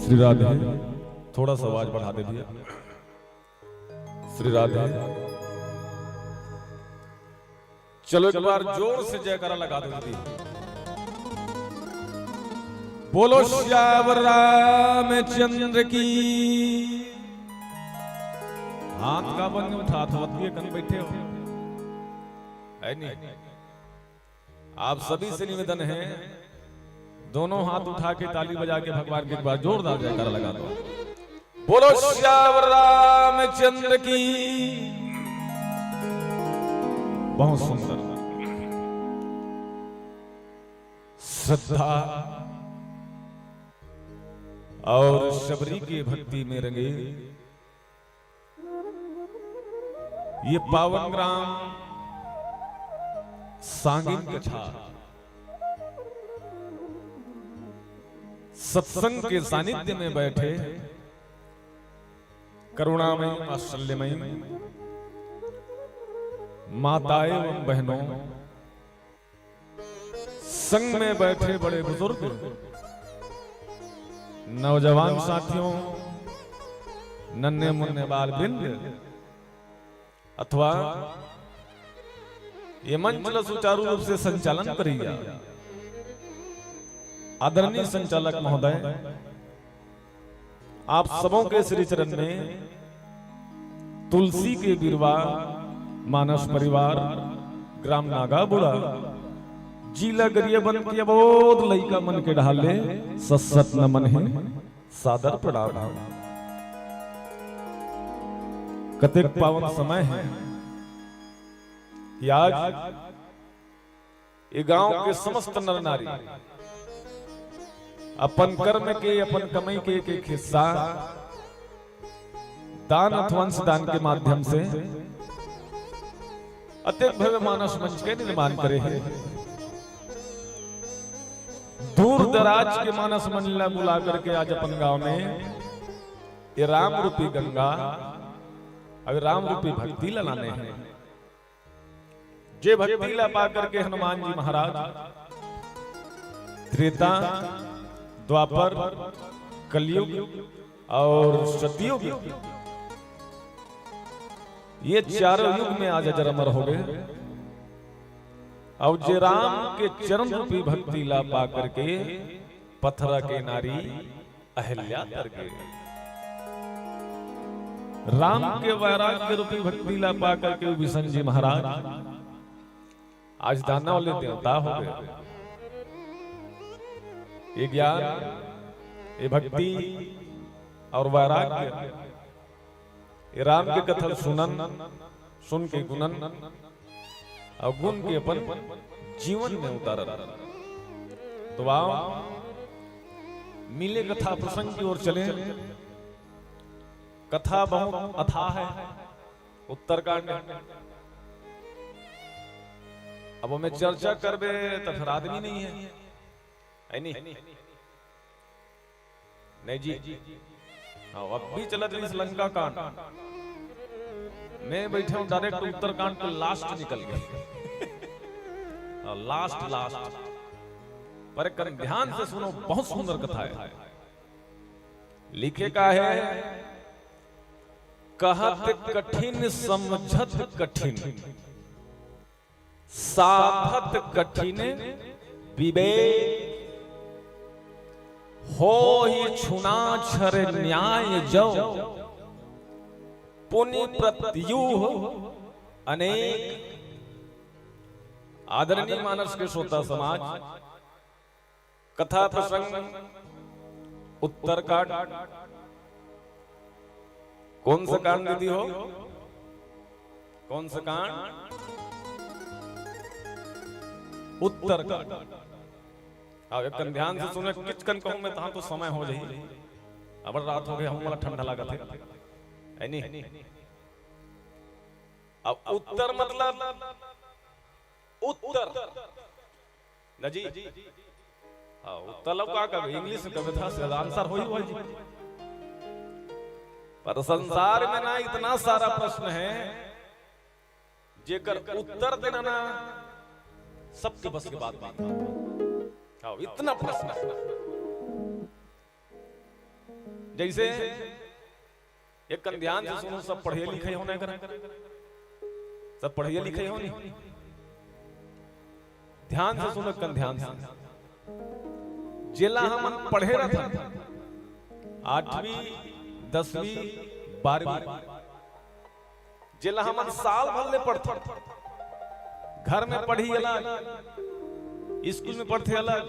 श्री राधे, थोड़ा सा आवाज बढ़ा दे भैया। श्री राधे, चलो एक बार जोर से जयकारा लगा दो दीदी। बोलो श्यावर रामचंद्र की। हाथ का बन उठा था कन बैठे हो है नहीं। आप सभी से निवेदन है, दोनों हाथ उठा के ताली बजा के भगवान के एक बार जोरदार जयकारा लगा दो। बोलो श्यावर रामचंद्र की। बहुत सुंदर श्रद्धा और शबरी की भक्ति में रंगे ये पावन ग्राम सांगिन कछार सत्संग के सानिध्य में बैठे करुणामय वात्सल्यमय माताएं एवं बहनों, संग में बैठे बड़े बुजुर्ग, नौजवान साथियों, नन्हे मुन्ने बाल बिंद अथवा ये मंच सुचारू रूप से संचालन करेगा आदरणीय संचालक महोदय, आप सबों के श्री चरण में तुलसी के बिरवा मानस परिवार ग्राम नागाबुड़ा जिला गरियाबंद के अबोध लइका मन के ढाले सत्सत नमन है, सादर प्रणाम। कतेक पावन समय है कि आज ये गांव के समस्त नर नारी अपन कर्म के अपन कमाई के एक हिस्सा दान अथवा अंश दान के माध्यम से अत्यंत भव्य मानस मंच के निर्माण करे हैं। दूर दराज के मानस मंडला बुला करके आज अपन गांव में ये राम रूपी गंगा अब राम रूपी भक्ति लाने हैं। जे भक्ति ला पा करके हनुमान जी महाराज त्रेता द्वापर कलयुग और सतयुग ये चारों युग में आज अजर अमर हो गए। और जे राम के चरण रूपी भक्ति ला पा करके पथरा के नारी अहिल्या तर गए। राम के वैराग्य रूपी भक्ति ला पा करके विष्णु जी महाराज आज दाना वाले देवता हो गए। ये ज्ञान, ये भक्ति और वैराग्य, ये राम के कथन सुन के गुणन और गुण के अपन जीवन में उतारा। तो आओ मिले कथा प्रसंग की ओर चले। कथा बहुत अथाह है उत्तरकांड। अब हमें चर्चा करबे तो फिर आदमी नहीं है नहीं जी। हाँ अब भी चलत इस लंका कांड मैं बैठे हूं डायरेक्ट उत्तरकांड को लास्ट निकल गया। लास्ट पर कर ध्यान से सुनो, बहुत सुंदर कथा है। लिखे का है कहत कठिन समझत कठिन साधत कठिन विवेक हो ही छुना छर न्याय जो पुनि प्रत्युह अनेक। आदरणीय मानस के श्रोता समाज, कथा प्रसंग उत्तरकांड कौन सा कांड दीदी हो? कौन सा कांड? उत्तरकांड। अब एक ध्यान से सुने, किच कन कहूं मैं तहां तो समय हो जाई। अब रात हो गई, हम वाला ठंडा लागत है नहीं। अब उत्तर मतलब उत्तर न जी। उत्तर का कब इंग्लिश कविता से आंसर होई जी। पर संसार में ना इतना सारा प्रश्न है जेकर उत्तर देना ना सबके बस की बात नहीं। इतना प्रश्न जैसे एक ध्यान से सुनो, सब पढ़े लिखे होने कर, सब पढ़े लिखे हो नहीं। ध्यान से सुनो, ध्यान से। जिला हम पढ़े रहे 8वीं 10वीं 12वीं जिला हम साल भर ले पढ़ते। घर में पढ़ी अलग, स्कूल में पढ़ते अलग।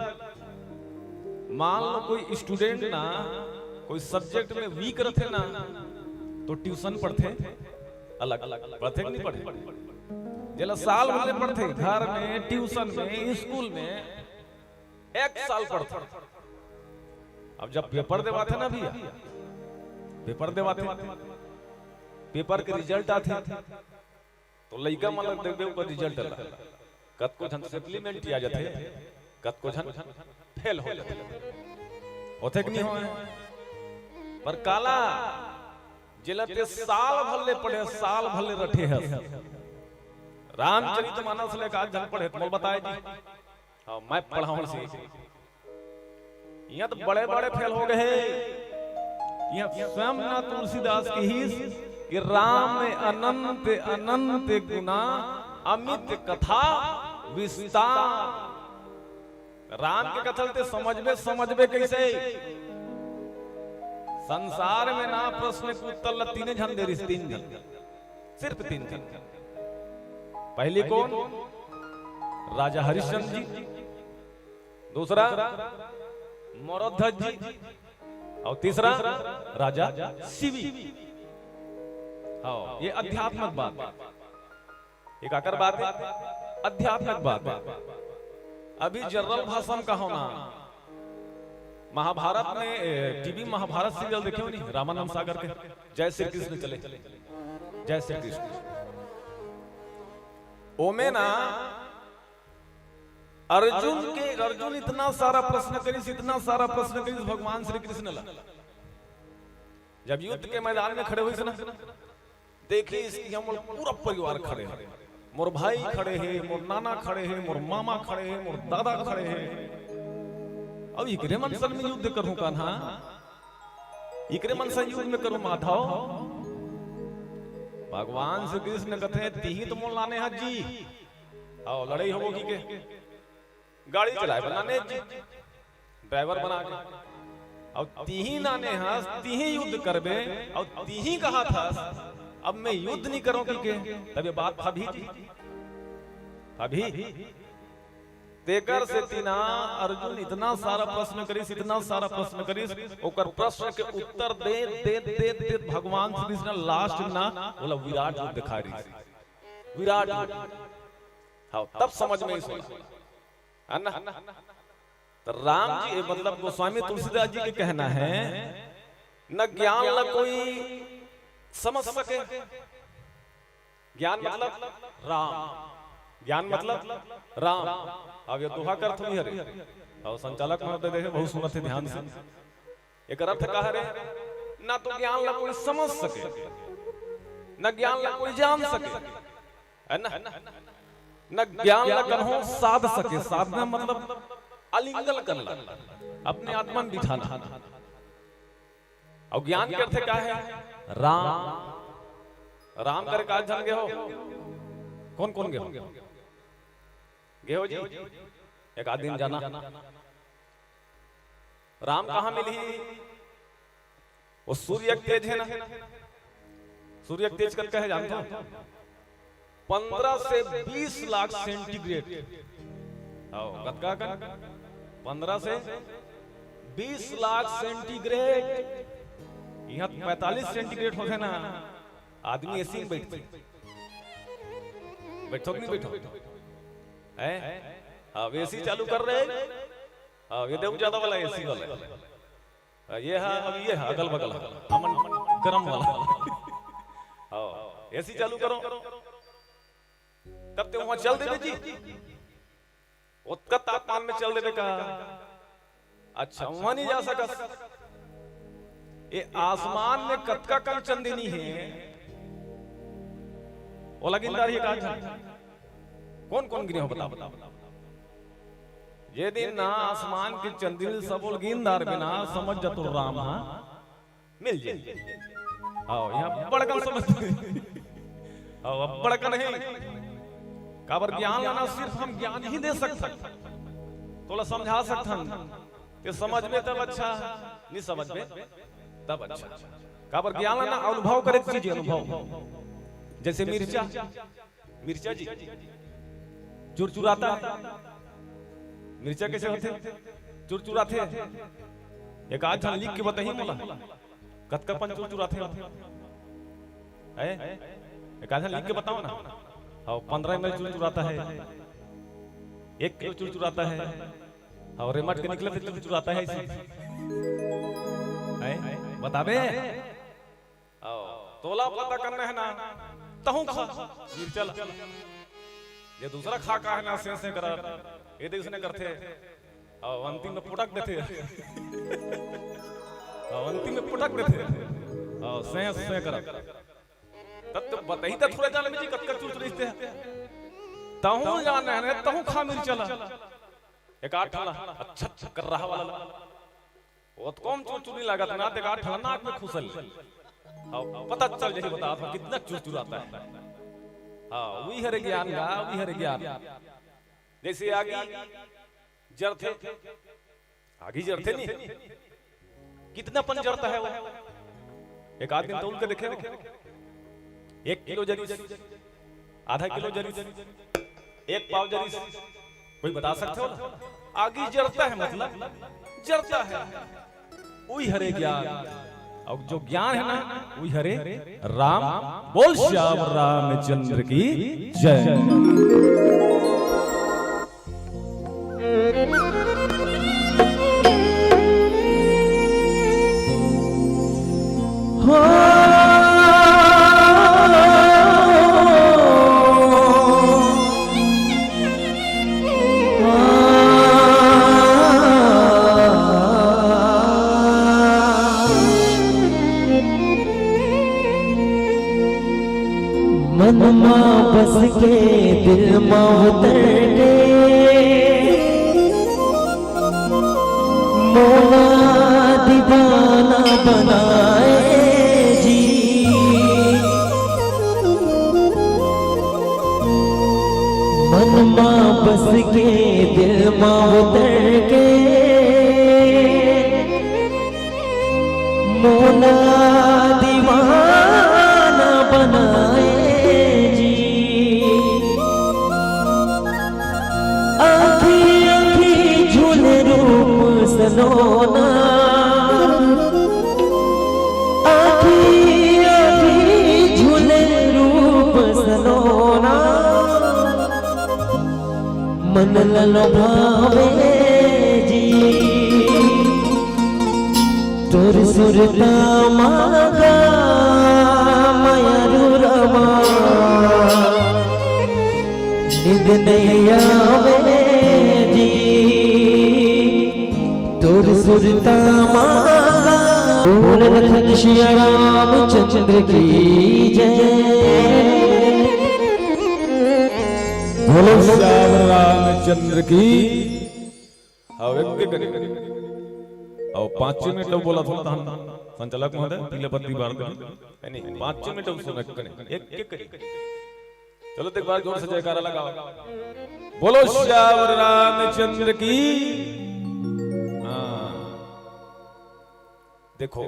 मान लो कोई स्टूडेंट ना कोई सब्जेक्ट में वीक रहते ना तो ट्यूशन पढ़ते अलग अलग पढ़ते नहीं पढ़े। जिला साल भर ले पढ़ते, घर में ट्यूशन में स्कूल में 1 साल पढ़ते। अब जब पेपर देवाते ना भैया, पेपर देवाते, पेपर के रिजल्ट आते तो लइका मतलब देवे ऊपर रिजल्ट आला। कत को झन सप्लीमेंट आ जाते, कत को झन फेल हो जाते। होते कि नहीं हो? पर काला जिलते साल भले पढ़े, साल भले रटे है। रामचरितमानस ले का झन पढ़े तो बताए जी। हां मैं पढ़ाऊं से यहाँ तो बड़े बड़े फेल हो गए। यहाँ स्वयं ना तुलसीदास की ही कि राम में अनंत अनंत गुना अमित कथा विस्तार। राम के कथलते समझबे कैसे? संसार में ना प्रश्न के उत्तर 3 जन दे रही, 3 जन, सिर्फ 3 जन। पहले कौन? राजा हरिश्चंद्र जी, दूसरा मोरोध्वज जी और तीसरा राजा शिवी। हाँ ये आध्यात्मिक बात। एक आकर बात है आध्यात्मिक बात। अभी जनरल भाषण का होना, महाभारत में टीवी महाभारत सीरियल देखे हो नहीं? रामानंद सागर के जय श्री कृष्ण चले, जय श्री कृष्ण। ओमे ना अर्जुन इतना सारा प्रश्न करी, इतना सारा प्रश्न करी भगवान श्री कृष्ण ला। जब युद्ध के मैदान में खड़े हुए ना, देखिए इसकी हम पूरा परिवार खड़े हैं, मोर भाई खड़े हैं, मोर नाना खड़े हैं, मोर मामा खड़े हैं, मोर दादा खड़े हैं। अब इकरे मन सन में युद्ध करूं कान्हा, इकरे मन सन युद्ध में करूं माधव। भगवान श्री कृष्ण कहते हैं तीही तो मोल लाने हैं जी, आओ लड़ाई होगी के गाड़ी चलाए बनाने जी, ड्राइवर बना के और तीही नाने हंस तीही युद्ध करबे और तीही कहा था अब मैं युद्ध नहीं करूंगी के, तब ये बात अभी तेकर से तीना अर्जुन इतना सारा प्रश्न करीस, इतना सारा प्रश्न करीस, ओकर प्रश्न के उत्तर दे दे दे दे भगवान श्री कृष्ण लास्ट ना बोला विराट युद्ध दिखा रही, विराट हाँ तब समझ में इस है ना। तो राम जी मतलब गोस्वामी तुलसीदास जी के कहना है न ज्ञान ल कोई समझ सके, ज्ञान मतलब राम, ज्ञान मतलब राम। अब ये दोहा कर थोड़ी हरे और संचालक महोदय देखे बहुत सुनत थे ध्यान से, एक अर्थ कह रहे ना तो ज्ञान ला कोई समझ सके न ज्ञान ला कोई जान सके, है ना, न ज्ञान ला कन्हो साध सके। साधना मतलब अलिंगन करना, अपने आत्मा में बिठाना। और ज्ञान के अर्थ क्या है? राम, राम कर काज जान गए हो, कौन कौन गए हो? गए हो जी? एक आध दिन जाना। राम कहाँ मिली? वो सूर्य तेज है ना, सूर्य तेज करके है जानते हो? 15 से 20 लाख सेंटीग्रेड, 15 से 20 लाख सेंटीग्रेड। यहाँ 45 सेंटीग्रेड होते ना, आदमी एसी में बैठते, बैठो कि नहीं बैठो? अब एसी चालू कर रहे हैं, ये देखो ज्यादा वाला एसी वाला, ये है अब ये है अगल बगल अमन गरम वाला। एसी चालू करो तब तो वहां चल देवे जी, उत्कट तापमान में चल देवे का। अच्छा वहां नहीं जा सका, ये आसमान में कतका कम चंदनी है, वो लगिंदार ही काज कौन कौन गिरे हो बता बता। ये दिन ना आसमान के चंदनी सब गिंदार बिना समझ जा तो राम मिल जाए। आओ यहाँ बड़कन समझते, आओ बड़कन है काबर ज्ञान लाना सिर्फ हम ज्ञान ही दे सकते, थोड़ा समझा सकते कि समझ में तब अच्छा, नहीं समझ में तब अच्छा। काबर ज्ञान लाना अनुभव करे चीज, अनुभव। जैसे मिर्चा, मिर्चा जी चुरचुराता, मिर्चा कैसे होते? चुरचुराते। एक आज लिख के बताइए मोला कतकापन चुरचुराते है, एक आज लिख के बताओ ना। और 15 ml चुरचुराता है, 1 किलो चुरचुराता है, और रेमट के निकले से चुरचुराता है इसी बताबे। तोला पता करना है ना तहु खा मिर्चा, ये दूसरा खा का है ना से करा, ये देख उसने करते और अंतिम में पुटक देते, और अंतिम में पुटक देते और से करा। तब तो बताई तो थोड़ा जाने में जी कतका चुरचुरीते हैं, तहु जाना है तहु खा मिर्चा। एक आठ अच्छा अच्छा कर रहा वाला वो तो कम चुरचुरी लागत ना, एक आठ नाक में खुसल पता चल जाए बता था कितना चुरचुराता है। हाँ वही हरे ज्ञान गा, वही हरे ज्ञान। जैसे आगे जरते, आगे जरते नहीं, कितना पन जरता है वो। एक आदमी तोल के देखे, 1 किलो जरीस, आधा किलो जरीस, 1 पाव जरीस, कोई बता सकते हो ना? आगे जरता है मतलब जरता है, वही हरे ज्ञान। और जो ज्ञान है ना वही हरे राम। बोल श्याम रामचंद्र की जय। के दिल में उतर के मोला दीवाना बनाए जी। मन में बस के दिल में उतर के मोला दीवाना बनाए जी। आँखी आँखी झूले रूप सलोना, आँखी आँखी झूले रूप सलोना, मन ललो भावे जी। तोर सुरता मागा मयरू रमा, निद नहीं आवे जी। तोर सुरता मागा बोल लखन सिया रामचंद्र की जय। बोलो श्याम रामचंद्र की। और एक और 5 मिनट बोला था संचालक महोदय पीले पत्ती बार नहीं 5 मिनट सुन एक एक चलो एक बार जोर से जयकारा लगाओ। बोलो श्याम रामचंद्र की। देखो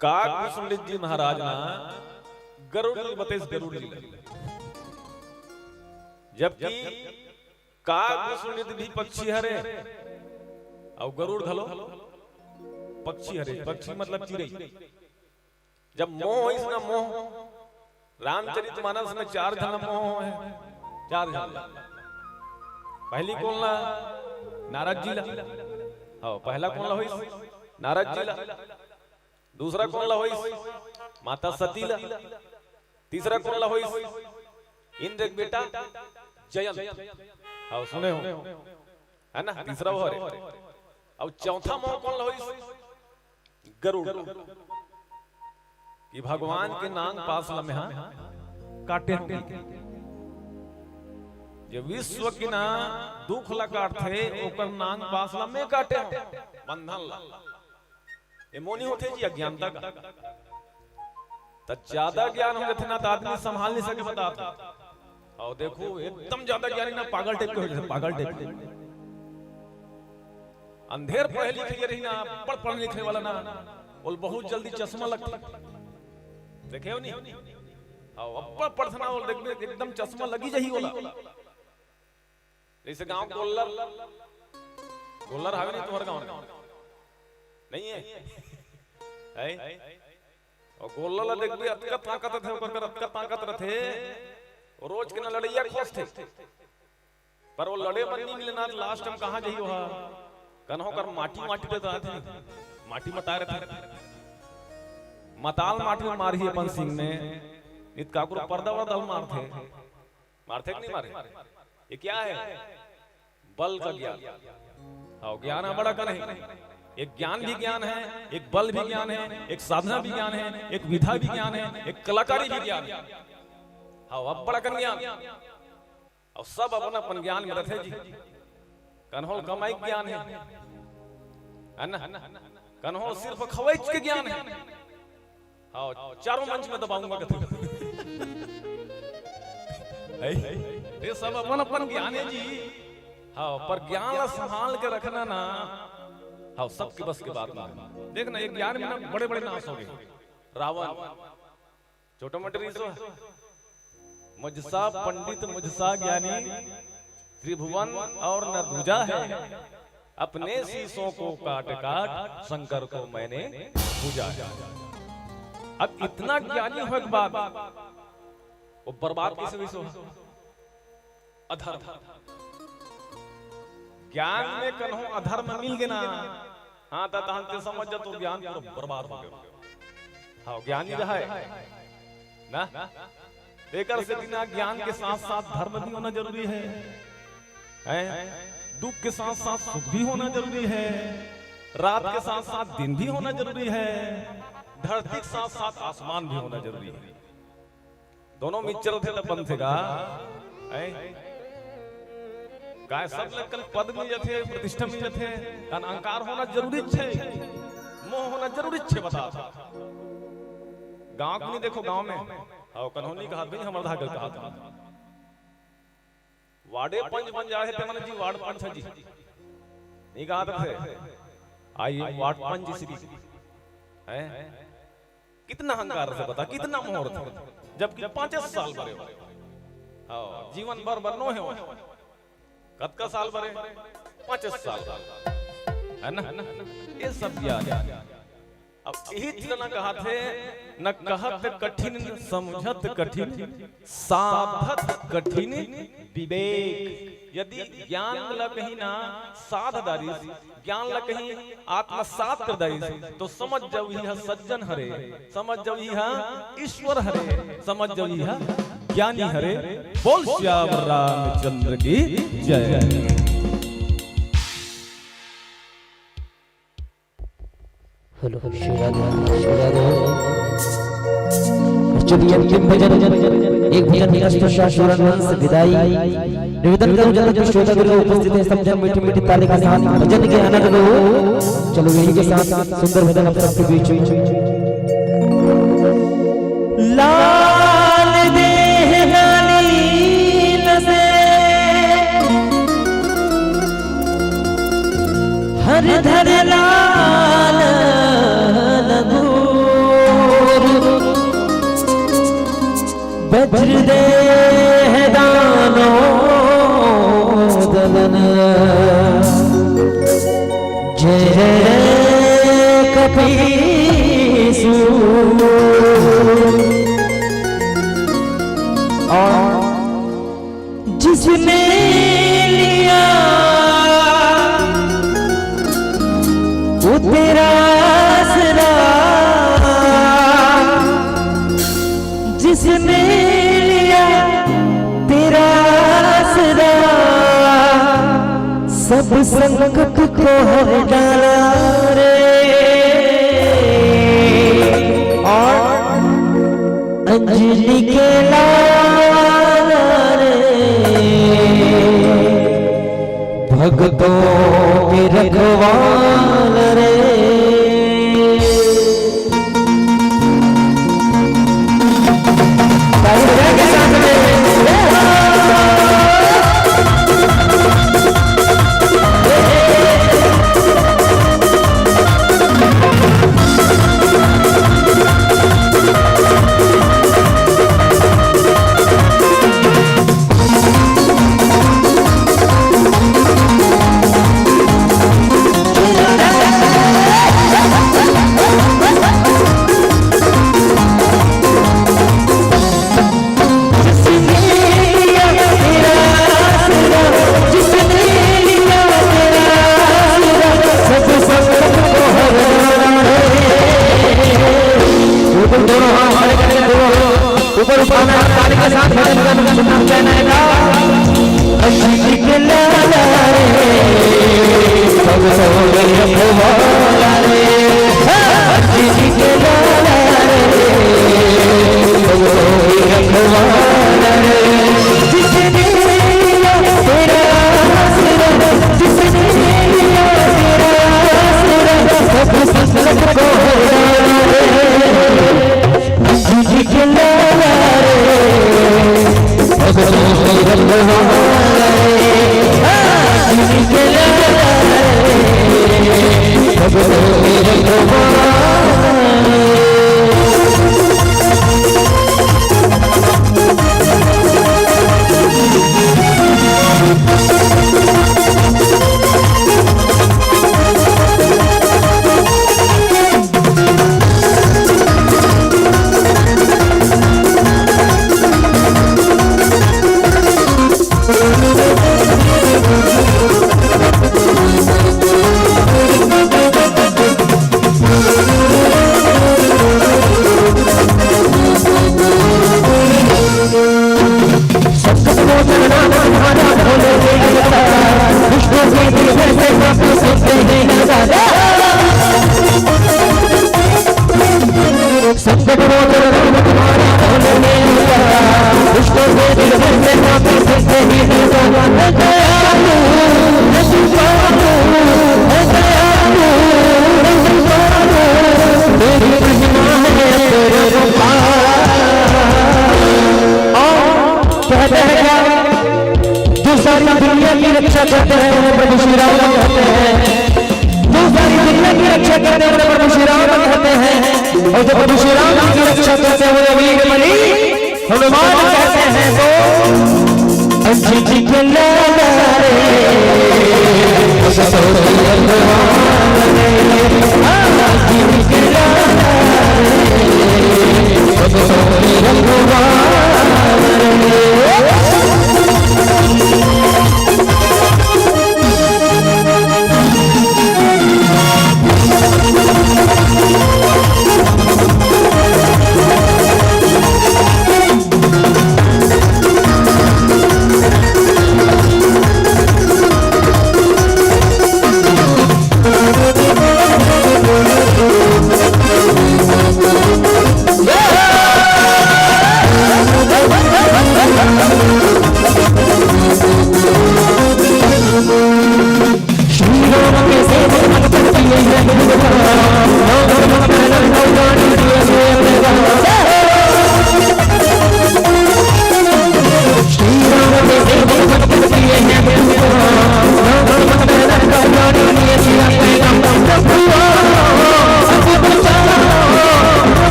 काग विष्णु जी महाराज ना गरुड़ बतेस गरुड़ जी, जबकि काग विष्णु भी पक्षी हरे और गरुड़ धलो पक्षी हरे। पक्षी मतलब चिड़ै। जब मोह है ना मोह, रामचरितमानस में 4 जन मोह है, 4 जन। पहली कौन ला? नारद जी ला। हाँ पहला कौन ला होइस? नारद जी ला। दूसरा कौन ला होइस? माता सती ला। तीसरा कौन ला होइस? इंद्र के बेटा जयंत। हाँ सुने हो है ना? तीसरा वो है। और चौथा मोह कौन ला? गरुड़। कि भगवान के नांग पास लम्हा काटे ये विश्व की ना दुख ला काटथे ओकर नांग पास लम्हे काटे बंधन ला। ये मोनी होते जी अज्ञानता का। तो ज्यादा ज्ञान हो गए ना तो आदमी संभाल नहीं सके बता। और देखो एकदम ज्यादा ज्ञानी ना पागल टाइप के हो जाते, पागल टाइप के। अंधेर पढ़े लिखे रही ना, पढ़ लिखने वाला ना बोल बहुत जल्दी चश्मा लगता। देखे हो नहीं? अब पढ़ना बोल देखने एकदम चश्मा लगी जही होला। जैसे गांव गोल्लर गोल्लर हावे नहीं तुम्हारे गांव नहीं है? और गोल्लर देख भी अतका ताकत थे, ओकर अतका ताकत रथे रोज के ना लड़ैया खोजते, पर वो लड़े पर नहीं मिले ना। लास्ट हम कहां जही वहां कन्हो कर माटी माटी पे थे, माटी मता रहे थे। मताल माटी में मारी अपन सिंह ने इत काकुर पर्दा वर्दा मारथे कि नहीं मारे? ये क्या है? बल का ज्ञान। हाँ ज्ञान बड़ा का नहीं। एक ज्ञान भी ज्ञान है, एक बल भी ज्ञान है, एक साधना भी ज्ञान है, एक विधा भी ज्ञान है, एक कलाकारी भी ज्ञान है। हाँ अब बड़ा कन ज्ञान और सब अपना अपन ज्ञान में रखे जी। कन्होल कमाई ज्ञान है ना? कन्होल सिर्फ खवैच के ज्ञान है। हाँ चारों मंच में दबाऊंगा ये सब अपन अपन ज्ञान है जी। हाँ पर ज्ञान ला संभाल के रखना ना, हाँ सबके बस की बात ना। देखना एक ज्ञान में ना बड़े बड़े नाश हो गए। रावण छोटा मोटे मुझसा पंडित मुझसा ज्ञानी त्रिभुवन और न दूजा है। अपने शीशों को काट काट शंकर को मैंने पूजा। अब इतना ज्ञानी हो के बाद वो बर्बाद किसे विषय हो? अधर्म। ज्ञान में कन्हो अधर्म मिल गया ना, हाँ तो समझ जा तो ज्ञान पूरा बर्बाद हो गया। हाँ ज्ञानी रहा है ना। लेकर से बिना ज्ञान के साथ साथ धर्म भी होना जरूरी है। दुख के साथ साथ सुख भी होना जरूरी है। रात के साथ साथ दिन भी होना जरूरी है। धरती के साथ साथ आसमान भी होना जरूरी है। दोनों मिचल थे अपन थे का काय सब लग पद मिल जाते प्रतिष्ठा मिल जाते कारण अहंकार होना जरूरी छे मोह होना जरूरी छे बता गांव को नहीं देखो गांव में और कन्होनी का हाथ भी हमारा धागल का हाथ वार्डे पंच बन जाए थे मन जी वार्ड पंच जी नहीं कहा थे आइए वार्ड पंच श्री है कितना अहंकार से बता कितना मोह था जबकि 5 साल भरे जीवन भर नो है कत का साल भरे 5 साल है ना ये सब याद अब यही चीज न कहा थे न कहत कठिन समझत कठिन साधत कठिन विवेक यदि ज्ञान ल कहीं ना साधदारी ज्ञान ल कहीं आत्मसात कर दाई तो समझ जाओ यह सज्जन हरे समझ जाओ यह ईश्वर हरे समझ जाओ यह ज्ञानी हरे बोल श्याम रामचंद्र की जय। हेलो चलिए अंतिम भजन एक भजन निष्ठा वंश विदाई निवेदन करूं जल्द जो श्रोतागण उपस्थित है सब जन मीठी मीठी ताली के साथ भजन के आनंद लो। चलो यही के साथ सुंदर भजन आप सबके बीच लाल देह नील से हर धर लाल वज्र देह दानो दलन जय कपीसु और जिसने लिया वो तेरा आसरा जिसने सब संकट को हर डाला रे और अंजलि के लाल रे भक्तों के रखवाल रे के साथ में ऊपर उठाना ताली के साथ भजन सुनना कहना है अंजलि के लाला रे सब सब रखवाला रे अंजलि के लाला रे सब सब रखवाला रे जिसने लिया तेरा आसरा जिसने लिया तेरा आसरा सब संकट को अंजलि के लाला संकट कष्टों से निर्भय नाम से ही दयालु है दयालु है दयालु तेरी महिमा है तेरे रूपा कहते हैं क्या जो सारी दुनिया की रक्षा करते हैं उन्हें प्रभु श्री राम कहते हैं जो सारी दुनिया की रक्षा करते हैं उन्हें प्रभु श्री राम कहते हैं और जो प्रभु श्री राम की रक्षा करते हैं उन्हें वीर बलि हनुमान कहते हैं तो अच्छी जी के लारे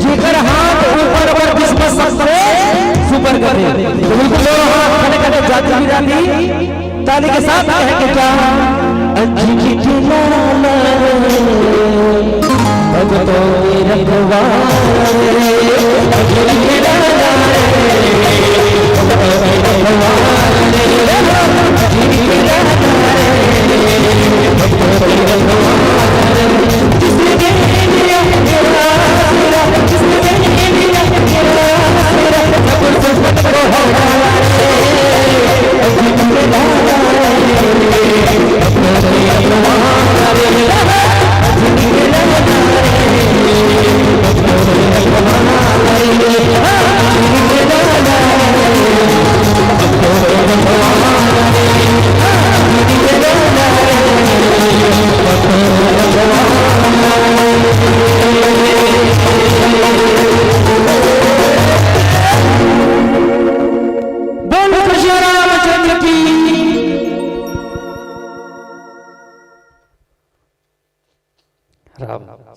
जेकर हाथ ऊपर ऊपर जिसमें सबसे सुपर करे तो बिल्कुल दोनों हाथ खड़े खड़े जाती भी जाती ताली के साथ कहेंगे क्या अंजी की लाला भगतों की रखवाले अंजी की लाला भगतों की रखवाले